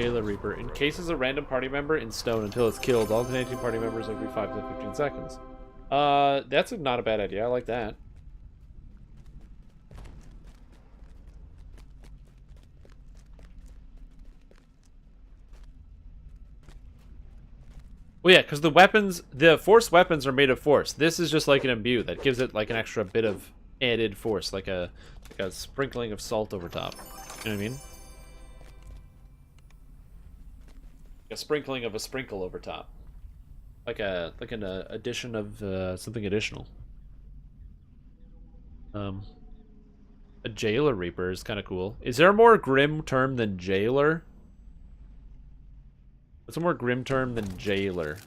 S1: Jailer Reaper. Encases a random party member in stone until it's killed. Alternating party members every 5 to 15 seconds. That's not a bad idea. I like that. Well, yeah, because the force weapons are made of force. This is just like an imbue that gives it like an extra bit of added force, like a sprinkling of salt over top. You know what I mean? A sprinkling of a sprinkle over top, like an addition of something additional. A Jailer Reaper is kind of cool. Is there a more grim term than Jailer? What's a more grim term than Jailer?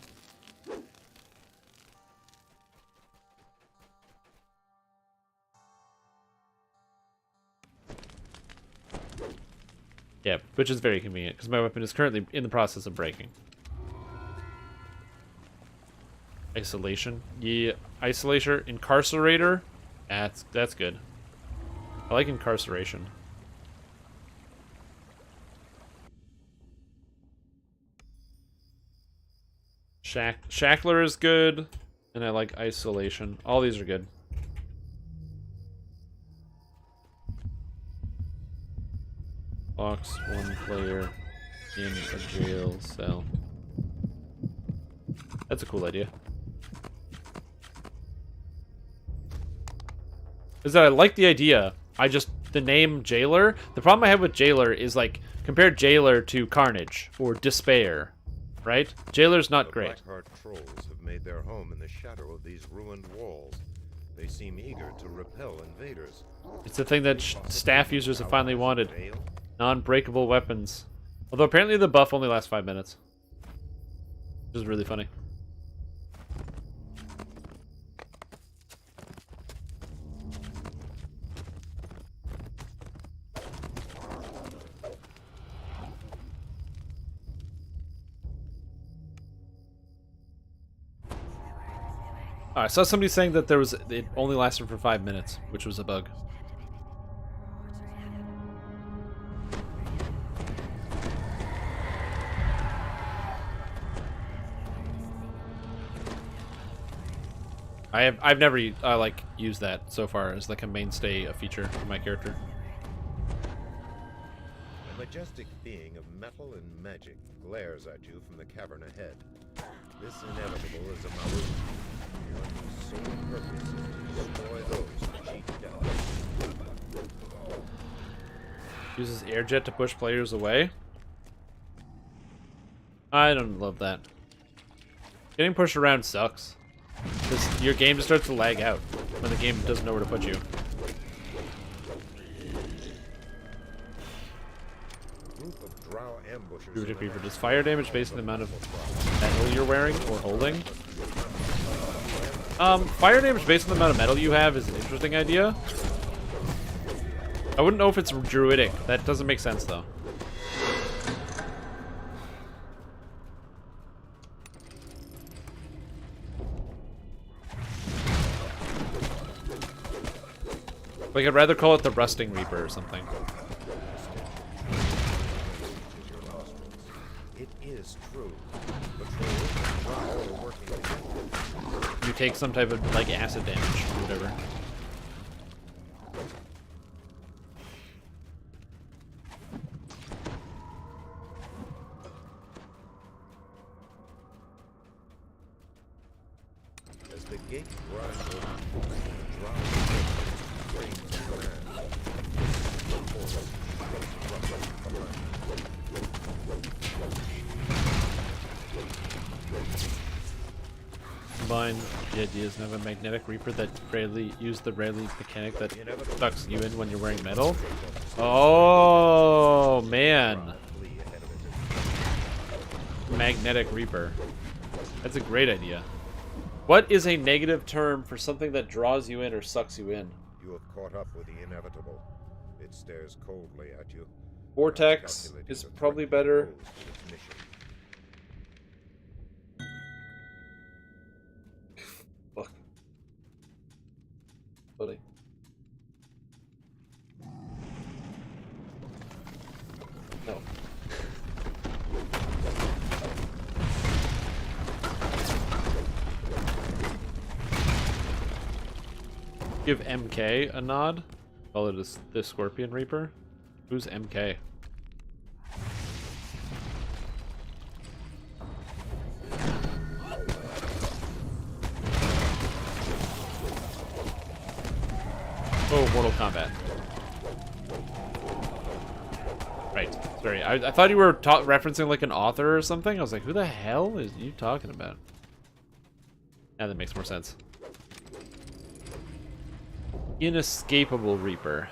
S1: Yeah, which is very convenient, because my weapon is currently in the process of breaking. Isolation. Yeah, Isolator. Incarcerator. That's good. I like Incarceration. Shackler is good, and I like Isolation. All these are good. Locks one player in a jail cell. That's a cool idea. Is that I like the idea. The name Jailer. The problem I have with Jailer is like compare Jailer to Carnage or Despair, right? Jailer's not great.
S18: The Blackheart trolls have made their home in the shadow of these ruined walls. They seem eager to repel invaders.
S1: It's the thing that staff users have finally wanted. Non-breakable weapons. Although apparently the buff only lasts 5 minutes. Which is really funny. I saw somebody saying that it only lasted for 5 minutes, which was a bug. I've never like used that so far as like a mainstay feature for my character.
S18: A majestic being of metal and magic glares at you from the cavern ahead. This inevitable is a Maru. One whose sole purpose is to destroy those who cheat death.
S1: Uses airjet to push players away. I don't love that. Getting pushed around sucks. Your game just starts to lag out when the game doesn't know where to put you. Does fire damage based on the amount of metal you're wearing or holding? Fire damage based on the amount of metal you have is an interesting idea. I wouldn't know if it's druidic. That doesn't make sense though. Like, I'd rather call it the Rusting Reaper or something.
S18: It is true. The trolls and drow are working together.
S1: You take some type of, like, acid damage or whatever.
S18: As the gate grinds open, the drow screams command.
S1: Combine the ideas and have a magnetic reaper that rarely use the rarely mechanic that sucks you in when you're wearing metal. Oh man. Magnetic reaper. That's a great idea. What is a negative term for something that draws you in or sucks you in?
S18: You have caught up with the inevitable. It stares coldly at you.
S1: Vortex is probably better. Look. Buddy. No. Give MK a nod. Call it the Scorpion Reaper. Who's MK? Oh, Mortal Kombat. Right. Sorry. I thought you were referencing like an author or something. I was like, who the hell is you talking about? Yeah, that makes more sense. Inescapable Reaper.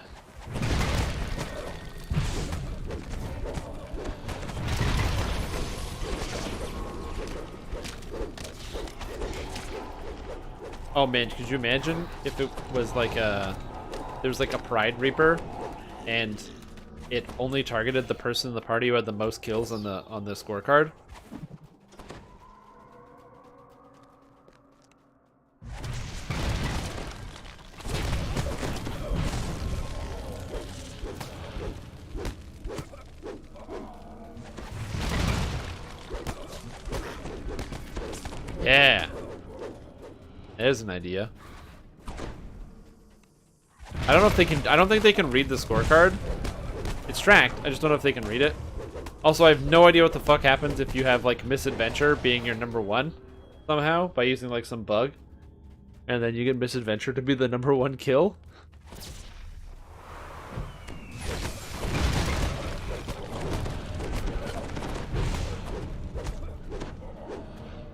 S1: Oh man, could you imagine if it was like a... There was like a Pride Reaper, and it only targeted the person in the party who had the most kills on the scorecard? Yeah. There's an idea. I don't know if they can. I don't think they can read the scorecard. It's tracked. I just don't know if they can read it. Also, I have no idea what the fuck happens if you have like Misadventure being your #1 somehow by using like some bug, and then you get Misadventure to be the #1 kill.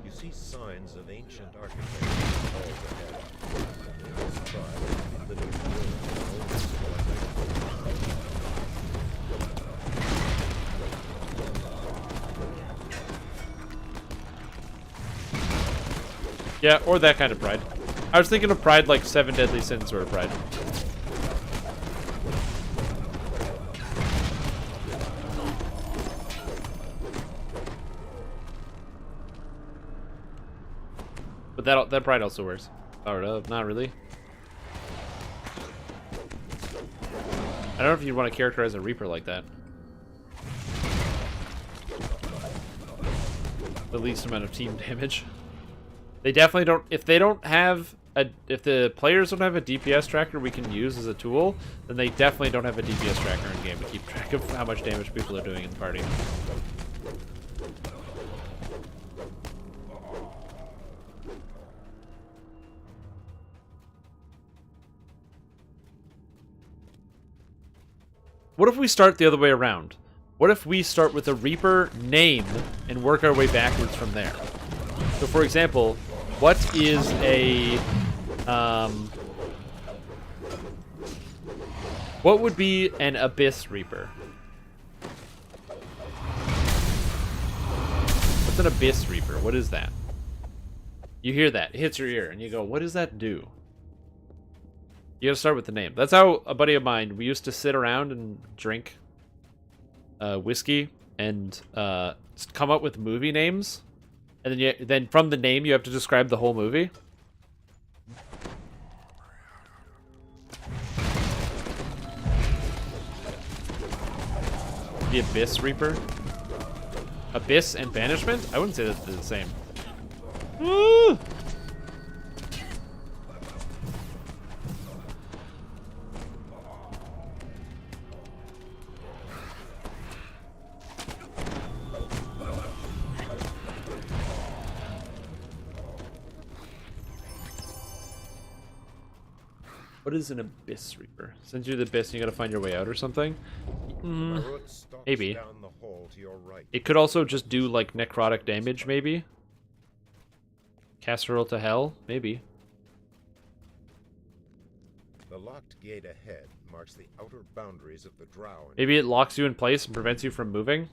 S18: You see signs of ancient architecture all ahead. This tribe living in
S1: Yeah, or that kind of pride. I was thinking of pride like 7 Deadly Sins sort of pride. But that pride also works. Powered up, not really. I don't know if you'd want to characterize a Reaper like that. The least amount of team damage. They definitely don't. If they don't have a, if the players don't have a DPS tracker we can use as a tool, then they definitely don't have a DPS tracker in game to keep track of how much damage people are doing in the party. What if we start the other way around? What if we start with a Reaper name and work our way backwards from there? So, for example, what is a... what would be an Abyss Reaper? What's an Abyss Reaper? What is that? You hear that. It hits your ear, and you go, what does that do? You gotta start with the name. That's how a buddy of mine, we used to sit around and drink whiskey and come up with movie names. And then from the name, you have to describe the whole movie. The Abyss Reaper. Abyss and Banishment? I wouldn't say that they're the same. Woo! What is an Abyss Reaper? Sends you to the Abyss and you gotta find your way out or something? Maybe. It could also just do like necrotic damage, maybe? Casserole to hell? Maybe.
S18: The locked gate ahead marks the outer boundaries of the Drow.
S1: Maybe it locks you in place and prevents you from moving?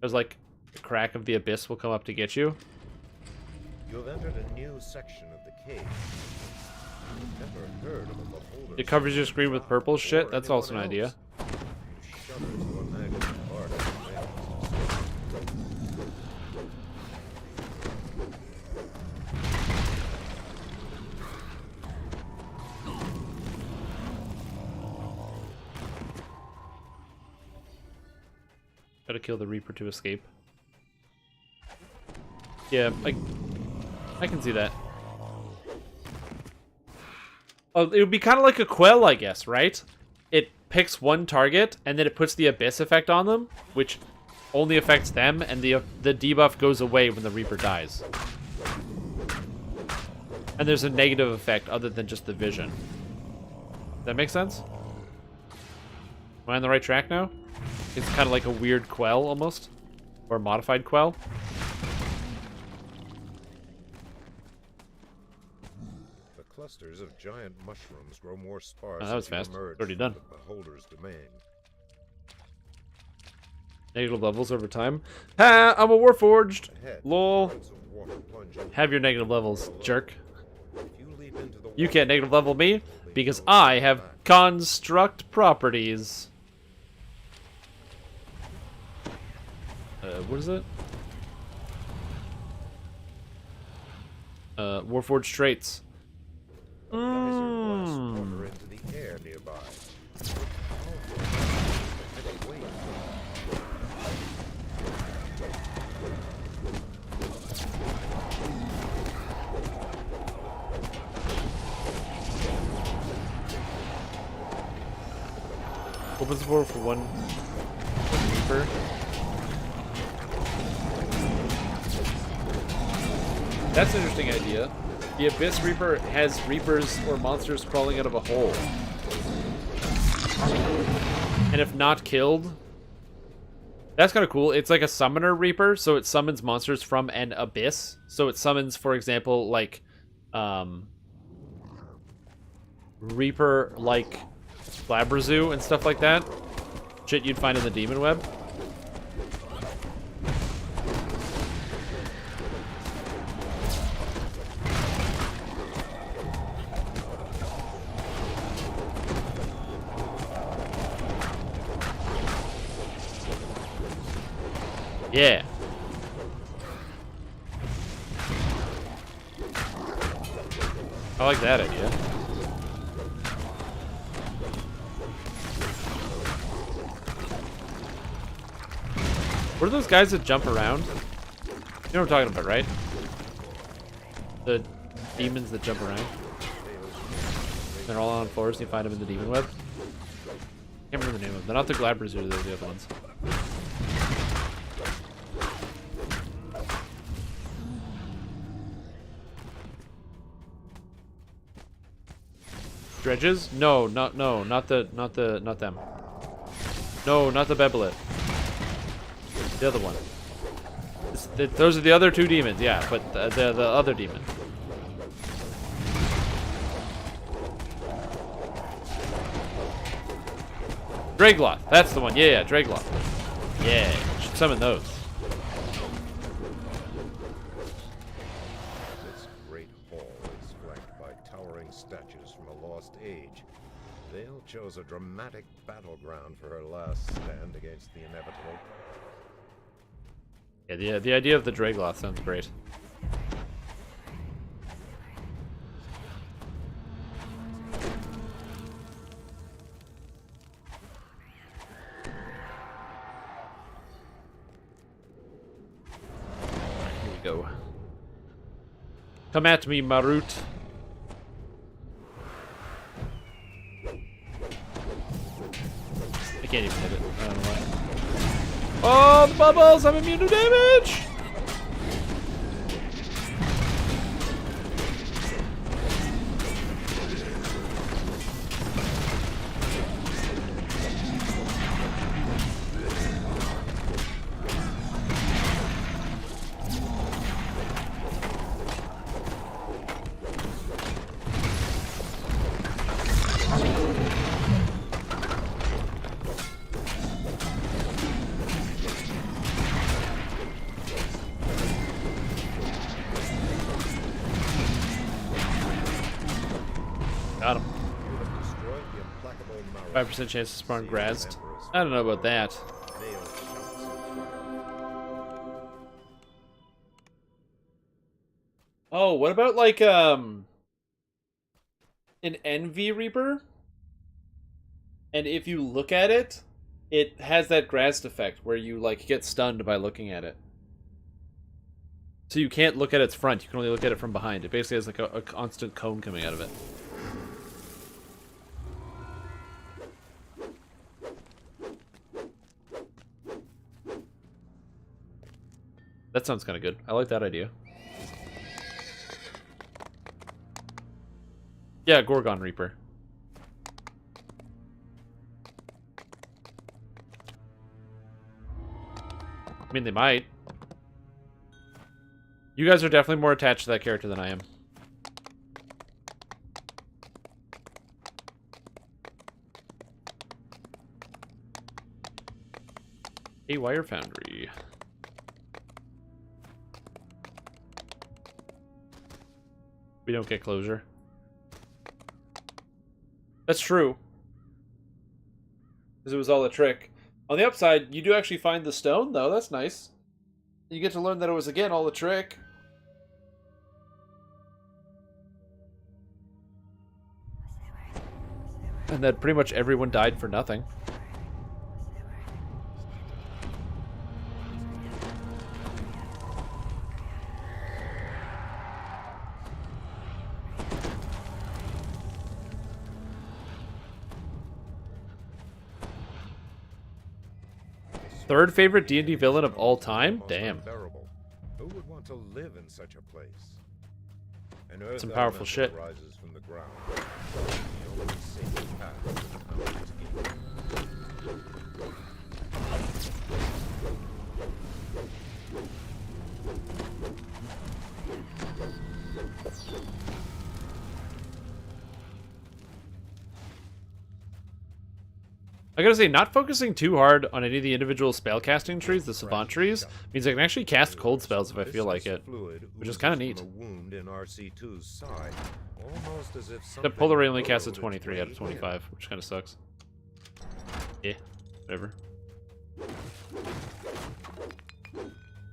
S1: There's like the crack of the abyss will come up to get you.
S18: You have entered a new section of the cave. Never heard of a beholder.
S1: It covers your screen with purple shit? That's also an idea.
S18: Shudder to imagine the art of
S1: Gotta kill the Reaper to escape. Yeah, I can see that. Oh, it would be kind of like a Quell, I guess, right? It picks one target, and then it puts the Abyss effect on them, which only affects them, and the debuff goes away when the Reaper dies. And there's a negative effect other than just the vision. Does that make sense? Am I on the right track now? It's kind of like a weird Quell, almost. Or a modified Quell.
S18: The clusters of giant mushrooms grow more sparse.
S1: Oh, that was
S18: as you
S1: fast.
S18: emerge
S1: Already
S18: from
S1: done.
S18: The beholder's domain.
S1: Negative levels over time. Ha! I'm a Warforged! Lol. Have your negative levels, jerk. You can't negative level me, because I have construct properties. What is it? Warforged traits.
S18: Water into the air nearby.
S1: Opens the portal for one Reaper. That's an interesting idea. The Abyss Reaper has Reapers or monsters crawling out of a hole. And if not killed... That's kind of cool. It's like a Summoner Reaper, so it summons monsters from an abyss. So it summons, for example, like... Reaper, like... Glabrazu and stuff like that. Shit you'd find in the Demon Web. Yeah. I like that idea. What are those guys that jump around? You know what I'm talking about, right? The demons that jump around. They're all on floors and you find them in the demon web. Can't remember the name of them. They're not the Glabrazu, they're the other ones. Dredges? No, not them. No, not the Bebelit. The other one. Those are the other two demons, yeah, but the other demon. Dragloth, that's the one. Yeah, Dragloth. Yeah, should summon those.
S18: This great hall is flanked by towering statues from a lost age. Vale chose a dramatic battleground for her last stand against the inevitable.
S1: Yeah, the idea of the Dragloth sounds great. Here we go. Come at me, Marut. I can't even hit it. I don't know why. Oh, the bubbles! I'm immune to damage! Got him. 5% chance to spawn Grazed. I don't know about that. Oh, what about like an Envy Reaper? And if you look at it, it has that Grazed effect where you like get stunned by looking at it. So you can't look at its front, you can only look at it from behind. It basically has like a constant cone coming out of it. That sounds kind of good. I like that idea. Yeah, Gorgon Reaper. I mean, they might. You guys are definitely more attached to that character than I am. A wire foundry. We don't get closure. That's true. Because it was all a trick. On the upside, you do actually find the stone, though. That's nice. You get to learn that it was, again, all a trick. And that pretty much everyone died for nothing. Third favorite D&D villain of all time? Damn.
S18: Unbearable. Who would want to live in such a place? An earth
S1: Some powerful
S18: elemental
S1: shit.
S18: rises from the ground. The only safe path to combat evil.
S1: I gotta say, not focusing too hard on any of the individual spellcasting trees, the savant trees, means I can actually cast cold spells if I feel like it, which is kind of neat. The Polar Ray only casted 23 out of 25, which kind of sucks. Yeah, whatever.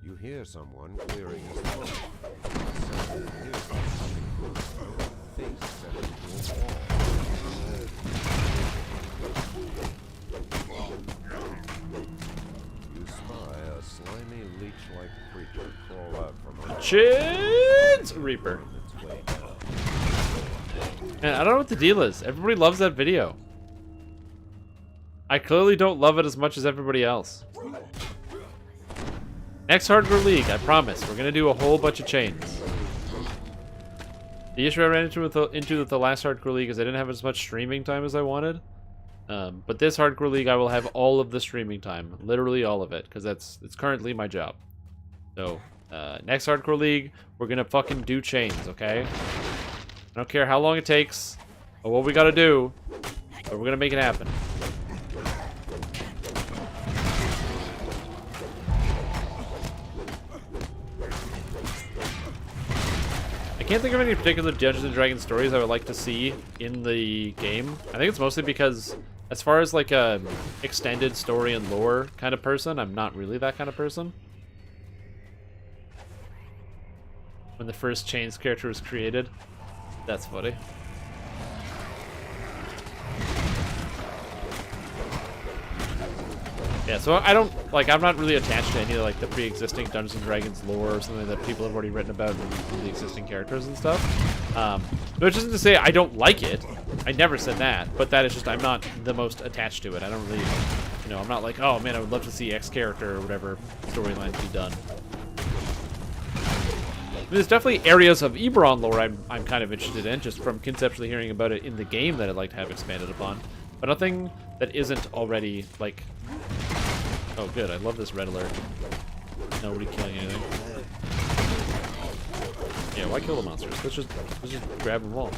S18: You hear someone clearing his throat. Face set into a wall. You spy a slimy leech-like creature crawl out from a
S1: Chins Reaper. Man, I don't know what the deal is. Everybody loves that video. I clearly don't love it as much as everybody else. Next Hardcore League, I promise, we're gonna do a whole bunch of chains. The issue I ran into with the last Hardcore League is I didn't have as much streaming time as I wanted. But this Hardcore League, I will have all of the streaming time, literally all of it, because it's currently my job. So, next Hardcore League, we're gonna fucking do chains, okay? I don't care how long it takes, or what we gotta do, but we're gonna make it happen. I can't think of any particular Dungeons & Dragons stories I would like to see in the game. I think it's mostly because, as far as like a extended story and lore kind of person, I'm not really that kind of person. When the first Chains character was created. That's funny. Yeah, so I don't, like, I'm not really attached to any of, like, the pre-existing Dungeons & Dragons lore or something that people have already written about in the existing characters and stuff. Which isn't to say I don't like it. I never said that, but that is just, I'm not the most attached to it. I don't really, you know, I'm not like, oh man, I would love to see X character or whatever storylines be done. There's definitely areas of Eberron lore I'm kind of interested in, just from conceptually hearing about it in the game that I'd like to have expanded upon. But nothing that isn't already, like... Oh, good. I love this red alert. Nobody killing anything. Yeah, why kill the monsters? Let's just grab them all.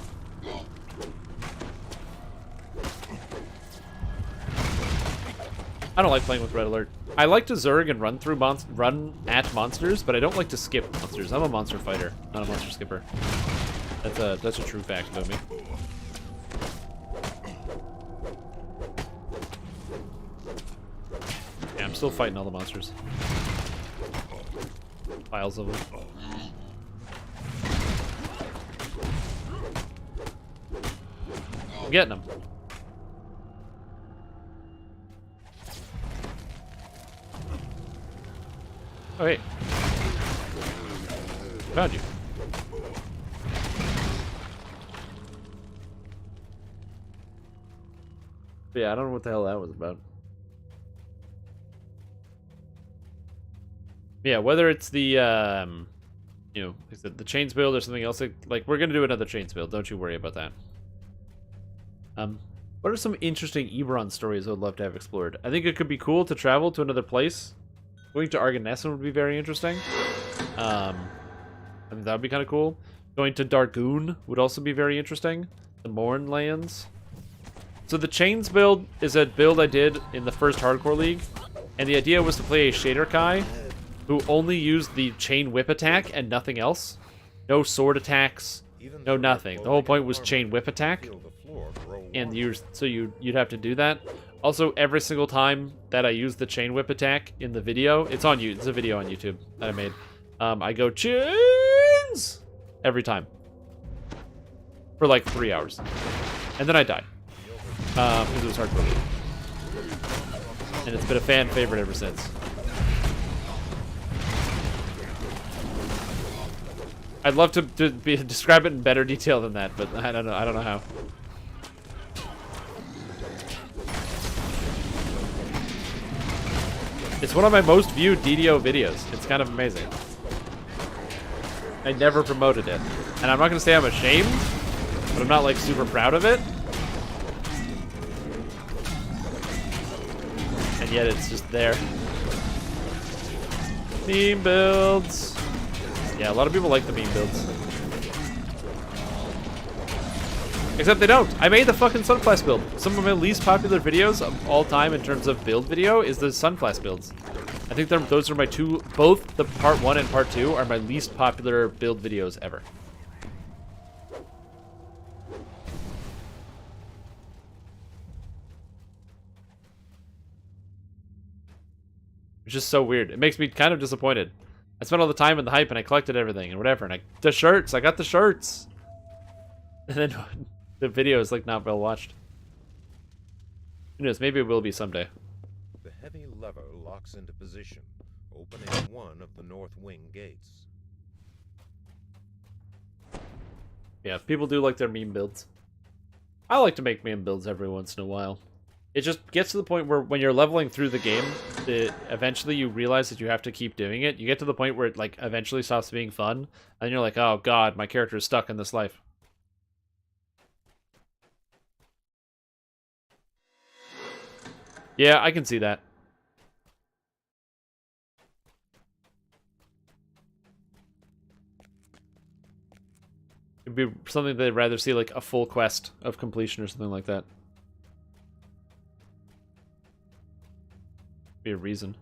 S1: I don't like playing with red alert. I like to zerg and run at monsters, but I don't like to skip monsters. I'm a monster fighter, not a monster skipper. That's a true fact about me. Yeah, I'm still fighting all the monsters. Piles of them. I'm getting them. Oh, hey. Found you. But yeah, I don't know what the hell that was about. Yeah, whether it's the you know, is it the chains build or something else? Like we're gonna do another chains build. Don't you worry about that. What are some interesting Eberron stories I would love to have explored? I think it could be cool to travel to another place. Going to Arganesson would be very interesting. I mean, that would be kind of cool. Going to Dargoon would also be very interesting. The Morn lands. So the Chains build is a build I did in the first Hardcore League. And the idea was to play a Shader Kai who only used the Chain Whip attack and nothing else. No sword attacks, no nothing. The whole point was Chain Whip attack. And you'd have to do that. Also, every single time that I use the Chain Whip attack in the video, it's a video on YouTube that I made. I go chains every time for like 3 hours, and then I die because it was hardcore, and it's been a fan favorite ever since. I'd love to describe it in better detail than that, but I don't know how. It's one of my most viewed DDO videos. It's kind of amazing. I never promoted it. And I'm not going to say I'm ashamed, but I'm not like super proud of it. And yet it's just there. Meme builds. Yeah, a lot of people like the meme builds. Except they don't. I made the fucking Sunflash build. Some of my least popular videos of all time in terms of build video is the Sunflash builds. I think those are my two, both the part 1 and part 2 are my least popular build videos ever. It's just so weird. It makes me kind of disappointed. I spent all the time in the hype and I collected everything and whatever. And I got the shirts. And then the video is like not well watched. Who knows? Maybe it will be someday.
S18: The heavy lever locks into position, opening one of the north wing gates.
S1: Yeah, people do like their meme builds. I like to make meme builds every once in a while. It just gets to the point where when you're leveling through the game, eventually you realize that you have to keep doing it. You get to the point where it like eventually stops being fun, and you're like, oh god, my character is stuck in this life. Yeah, I can see that. It'd be something they'd rather see, like a full quest of completion or something like that. Be a reason.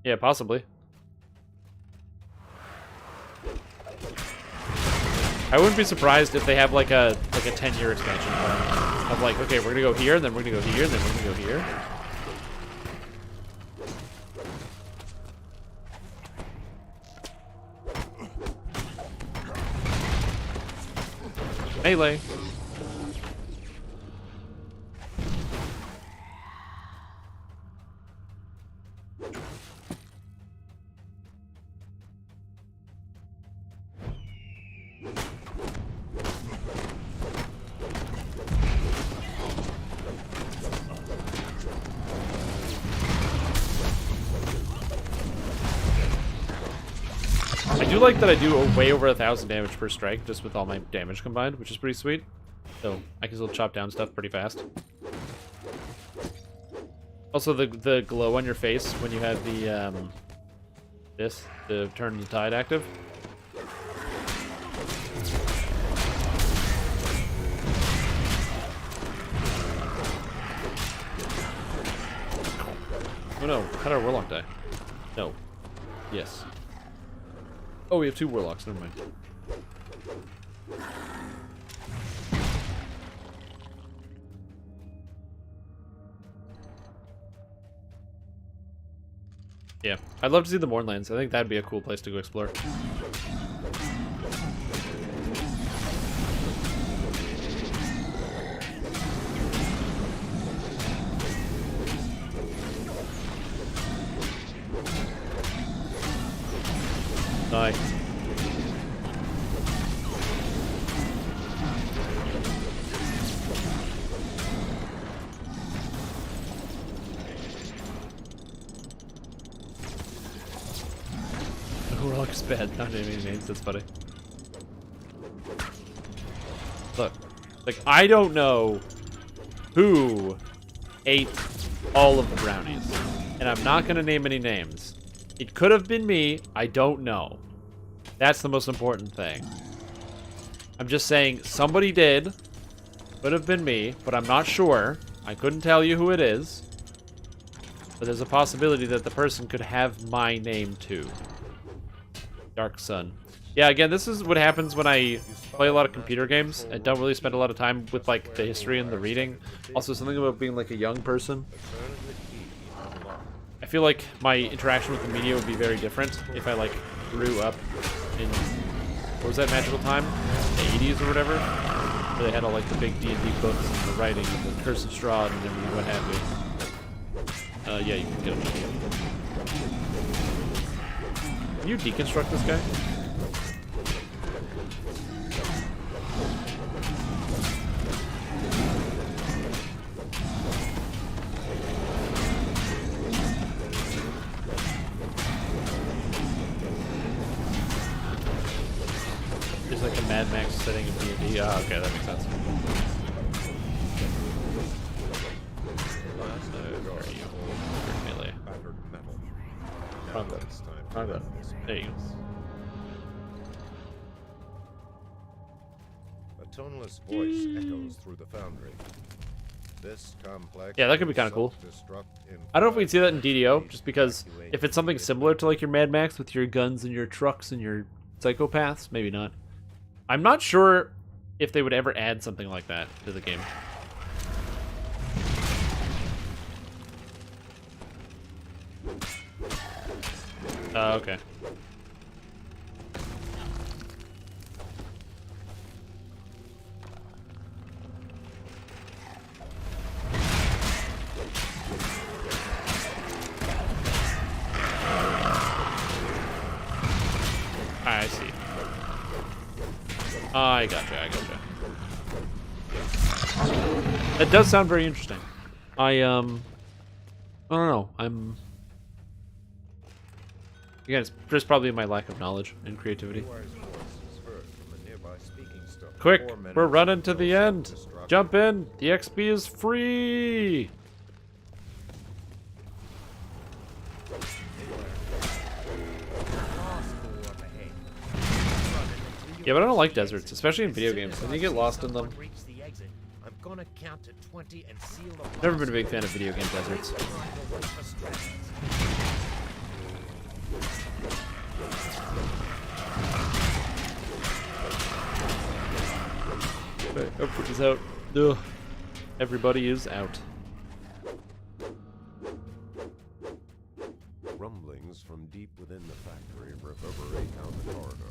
S1: Yeah, possibly. I wouldn't be surprised if they have like a 10-year expansion plan of like, okay, we're gonna go here, and then we're gonna go here, and then we're gonna go here. Melee. I do like that I do way over 1,000 damage per strike just with all my damage combined, which is pretty sweet. So I can still chop down stuff pretty fast. Also, the glow on your face when you have the the turn the tide active. Oh no! How did our warlock die? No. Yes. Oh, we have 2 warlocks. Never mind. Yeah, I'd love to see the Mournlands. I think that'd be a cool place to go explore. Die. bad not naming names. That's funny. Look, like I don't know who ate all of the brownies, and I'm not gonna name any names. It could have been me. I don't know. That's the most important thing. I'm just saying somebody did. Could have been me, but I'm not sure. I couldn't tell you who it is. But there's a possibility that the person could have my name too. Dark Sun. Yeah, again, this is what happens when I play a lot of computer games. I don't really spend a lot of time with like the history and the reading. Also, something about being like a young person. I feel like my interaction with the media would be very different if I like grew up in, what was that magical time? The 80s or whatever? Where they had all like the big D&D books and the writing and the Curse of Strahd and everything, what have you. Yeah, you can get him. Can you deconstruct this guy? There's like a Mad Max setting of D&D. Ah, okay, that makes sense. There you go.
S18: A toneless voice echoes through the foundry. This complex.
S1: Yeah, that could be kind of cool. I don't know if we can see that in DDO, just because if it's something similar to like your Mad Max with your guns and your trucks and your psychopaths, maybe not. I'm not sure if they would ever add something like that to the game. Okay. I see. I gotcha, I gotcha. That does sound very interesting. I don't know, again, it's just probably my lack of knowledge and creativity. Quick, we're running to the end. Jump in, the XP is free. Yeah, but I don't like deserts, especially in video games. I think you get lost in them. Never been a big fan of video game deserts. Okay, Upward is out. Ugh. Everybody is out.
S18: Rumblings from deep within the factory reverberate down the corridor.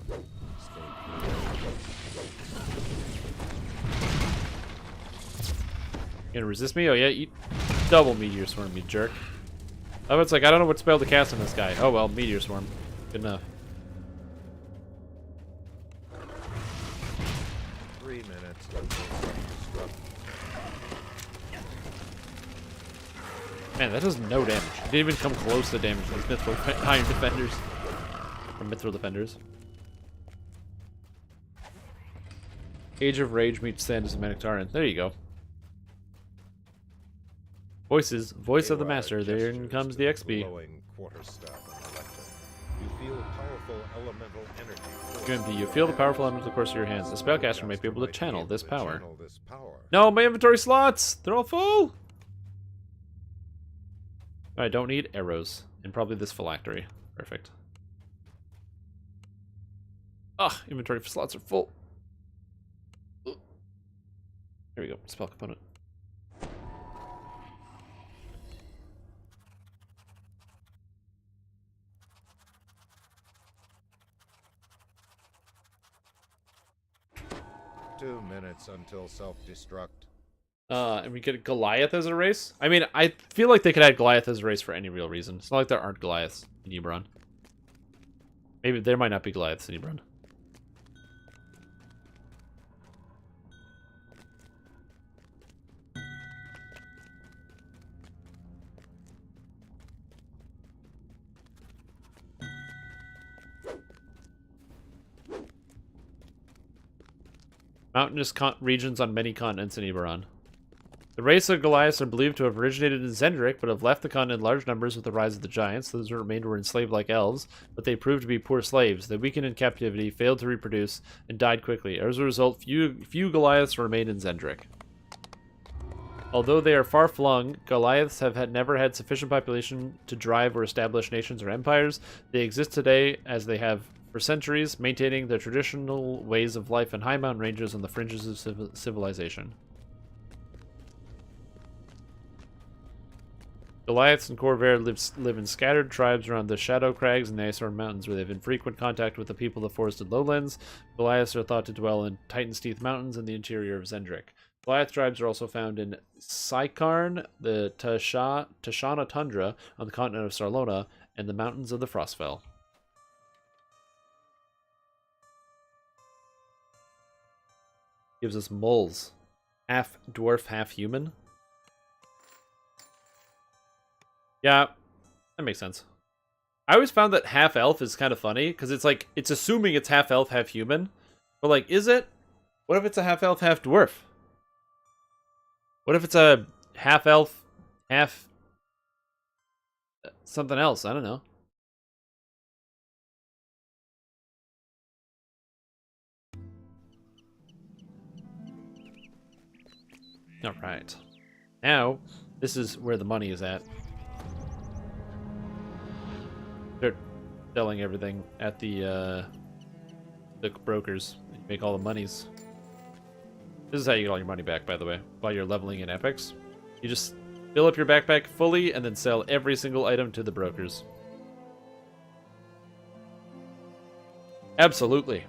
S1: You gonna resist me? Oh yeah, eat double Meteor Swarm, you jerk. Oh, it's like, I don't know what spell to cast on this guy. Oh well, Meteor Swarm. Good enough.
S18: 3 minutes.
S1: Man, that does no damage. It didn't even come close to damage to these Mithril Iron Defenders. Or Mithril Defenders. Age of Rage meets Sandus and Manectaran. There you go. Voices. Voice of the Master. There comes the XP. GMP, you feel the powerful element of the course of your hands. The spellcaster may be able to channel this power. No, my inventory slots! They're all full! I don't need arrows. And probably this phylactery. Perfect. Ugh, inventory slots are full. There we go. Spell component.
S18: Two minutes until self-destruct.
S1: And we get Goliath as a race? I mean, I feel like they could add Goliath as a race for any real reason. It's not like there aren't Goliaths in Eberron. Maybe there might not be Goliaths in Eberron. Mountainous regions on many continents in Eberron. The race of Goliaths are believed to have originated in Zendrik, but have left the continent in large numbers with the rise of the giants. Those who remained were enslaved like elves, but they proved to be poor slaves. They weakened in captivity, failed to reproduce, and died quickly. As a result, few Goliaths remained in Zendrik. Although they are far-flung, Goliaths have never had sufficient population to drive or establish nations or empires. They exist today as they have for centuries, maintaining their traditional ways of life in high mountain ranges on the fringes of civilization. Goliaths and Corvair live in scattered tribes around the Shadow Crags and the Iceorn Mountains, where they have in frequent contact with the people of the forested lowlands. Goliaths are thought to dwell in Titan's Teeth Mountains in the interior of Zendrik. Goliath tribes are also found in Sykarn, the Tashana Tundra on the continent of Sarlona, and the mountains of the Frostfell. Gives us moles. Half dwarf, half human. Yeah, that makes sense. I always found that half elf is kind of funny because it's like it's assuming it's half elf, half human, but like, is it? What if it's a half elf, half dwarf? What if it's a half elf, half something else? I don't know. All right. Now, this is where the money is at. They're selling everything at the brokers. You make all the monies. This is how you get all your money back, by the way, while you're leveling in epics. You just fill up your backpack fully and then sell every single item to the brokers. Absolutely.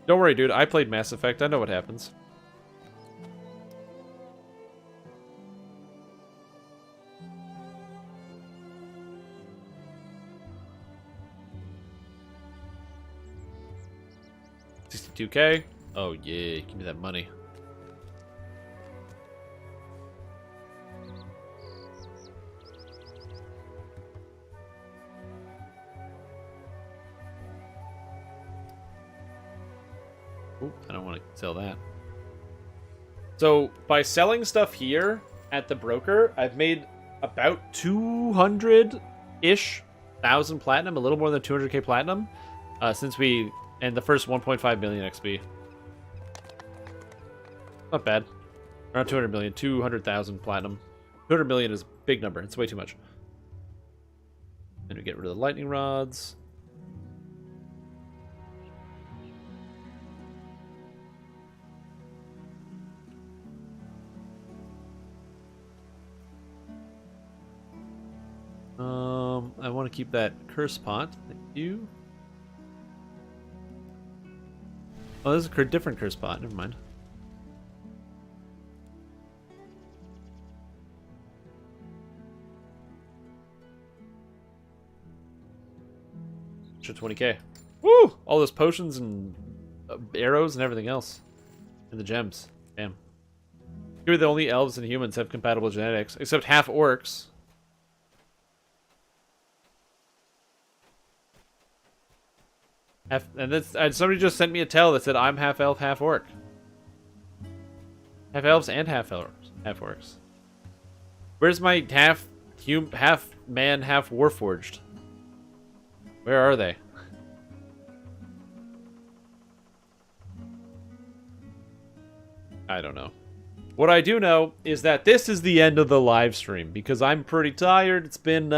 S1: Don't worry, dude. I played Mass Effect. I know what happens. $62K. Oh yeah, give me that money. Ooh, I don't want to sell that. So by selling stuff here at the broker, I've made about 200-ish thousand platinum, a little more than 200k platinum, since we. And the first 1.5 million XP. Not bad. Around 200 million. 200,000 platinum. 200 million is a big number. It's way too much. And we get rid of the lightning rods. I want to keep that curse pot. Thank you. Oh, this is a different curse pot. Never mind. Extra 20k. Woo! All those potions and arrows and everything else. And the gems. Bam. Here the only elves and humans have compatible genetics, except half orcs. And that's, somebody just sent me a tell that said I'm half elf, half orc. Half elves and half orcs. Where's my half man, half warforged? Where are they? I don't know. What I do know is that this is the end of the live stream because I'm pretty tired. It's been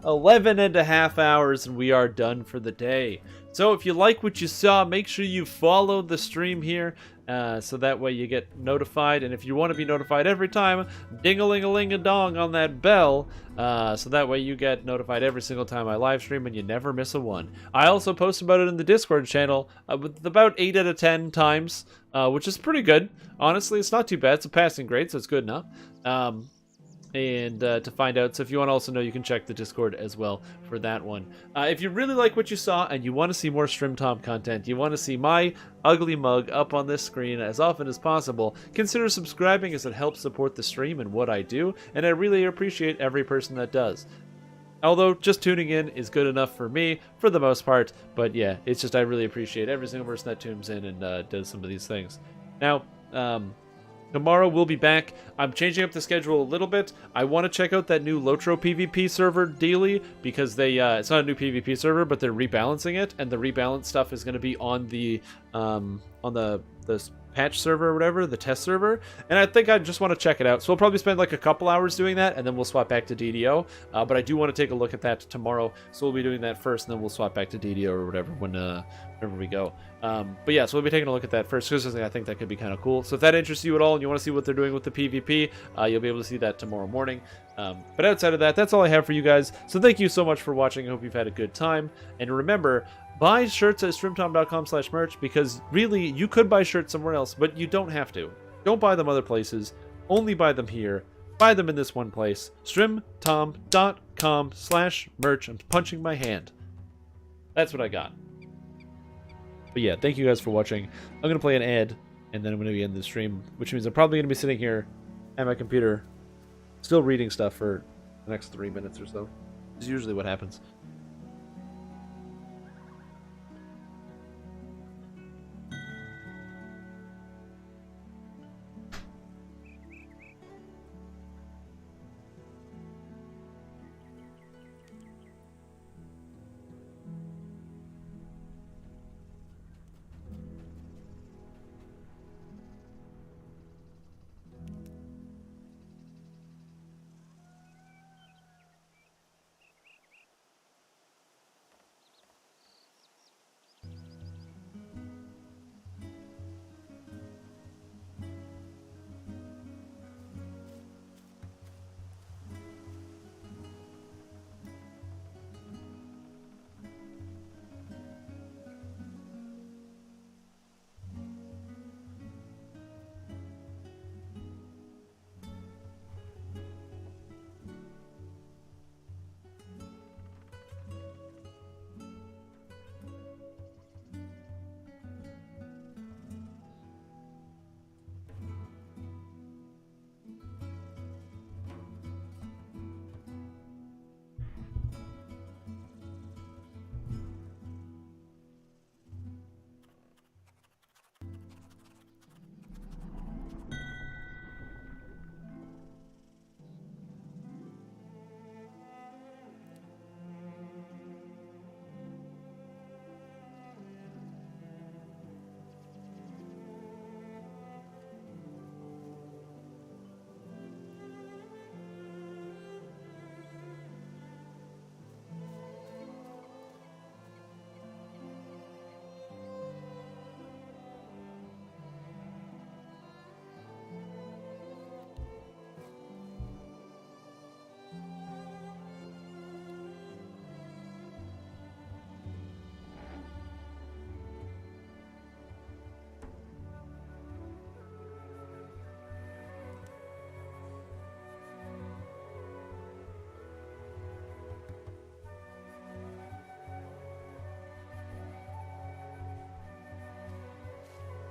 S1: 11 and a half hours and we are done for the day. So if you like what you saw, make sure you follow the stream here so that way you get notified. And if you want to be notified every time, ding-a-ling-a-ling-a-dong on that bell so that way you get notified every single time I live stream and you never miss a one. I also post about it in the Discord channel with about 8 out of 10 times, which is pretty good. Honestly, it's not too bad. It's a passing grade, so it's good enough. To find out. So if you want to also know, you can check the Discord as well for that one. If you really like what you saw and you want to see more StrimTom content, you want to see my ugly mug up on this screen as often as possible, consider subscribing as it helps support the stream and what I do, and I really appreciate every person that does. Although just tuning in is good enough for me for the most part, but yeah, it's just I really appreciate every single person that tunes in and does some of these things. Now, Tomorrow we'll be back. I'm changing up the schedule a little bit. I want to check out that new Lotro PvP server daily because they it's not a new PvP server, but they're rebalancing it, and the rebalance stuff is going to be on the patch server or whatever, the test server, and I think I just want to check it out. So we'll probably spend like a couple hours doing that, and then we'll swap back to DDO. But I do want to take a look at that tomorrow, so we'll be doing that first, and then we'll swap back to DDO or whatever whenever we go. But yeah, so we'll be taking a look at that first because I think that could be kind of cool. So if that interests you at all and you want to see what they're doing with the PvP, you'll be able to see that tomorrow morning. But outside of that, that's all I have for you guys. So thank you so much for watching. I hope you've had a good time. And remember, buy shirts at streamtom.com/merch because really, you could buy shirts somewhere else, but you don't have to. Don't buy them other places. Only buy them here. Buy them in this one place. streamtom.com/merch. I'm punching my hand. That's what I got. But yeah, thank you guys for watching. I'm going to play an ad, and then I'm going to be in the stream, which means I'm probably going to be sitting here at my computer, still reading stuff for the next 3 minutes or so. Is usually what happens.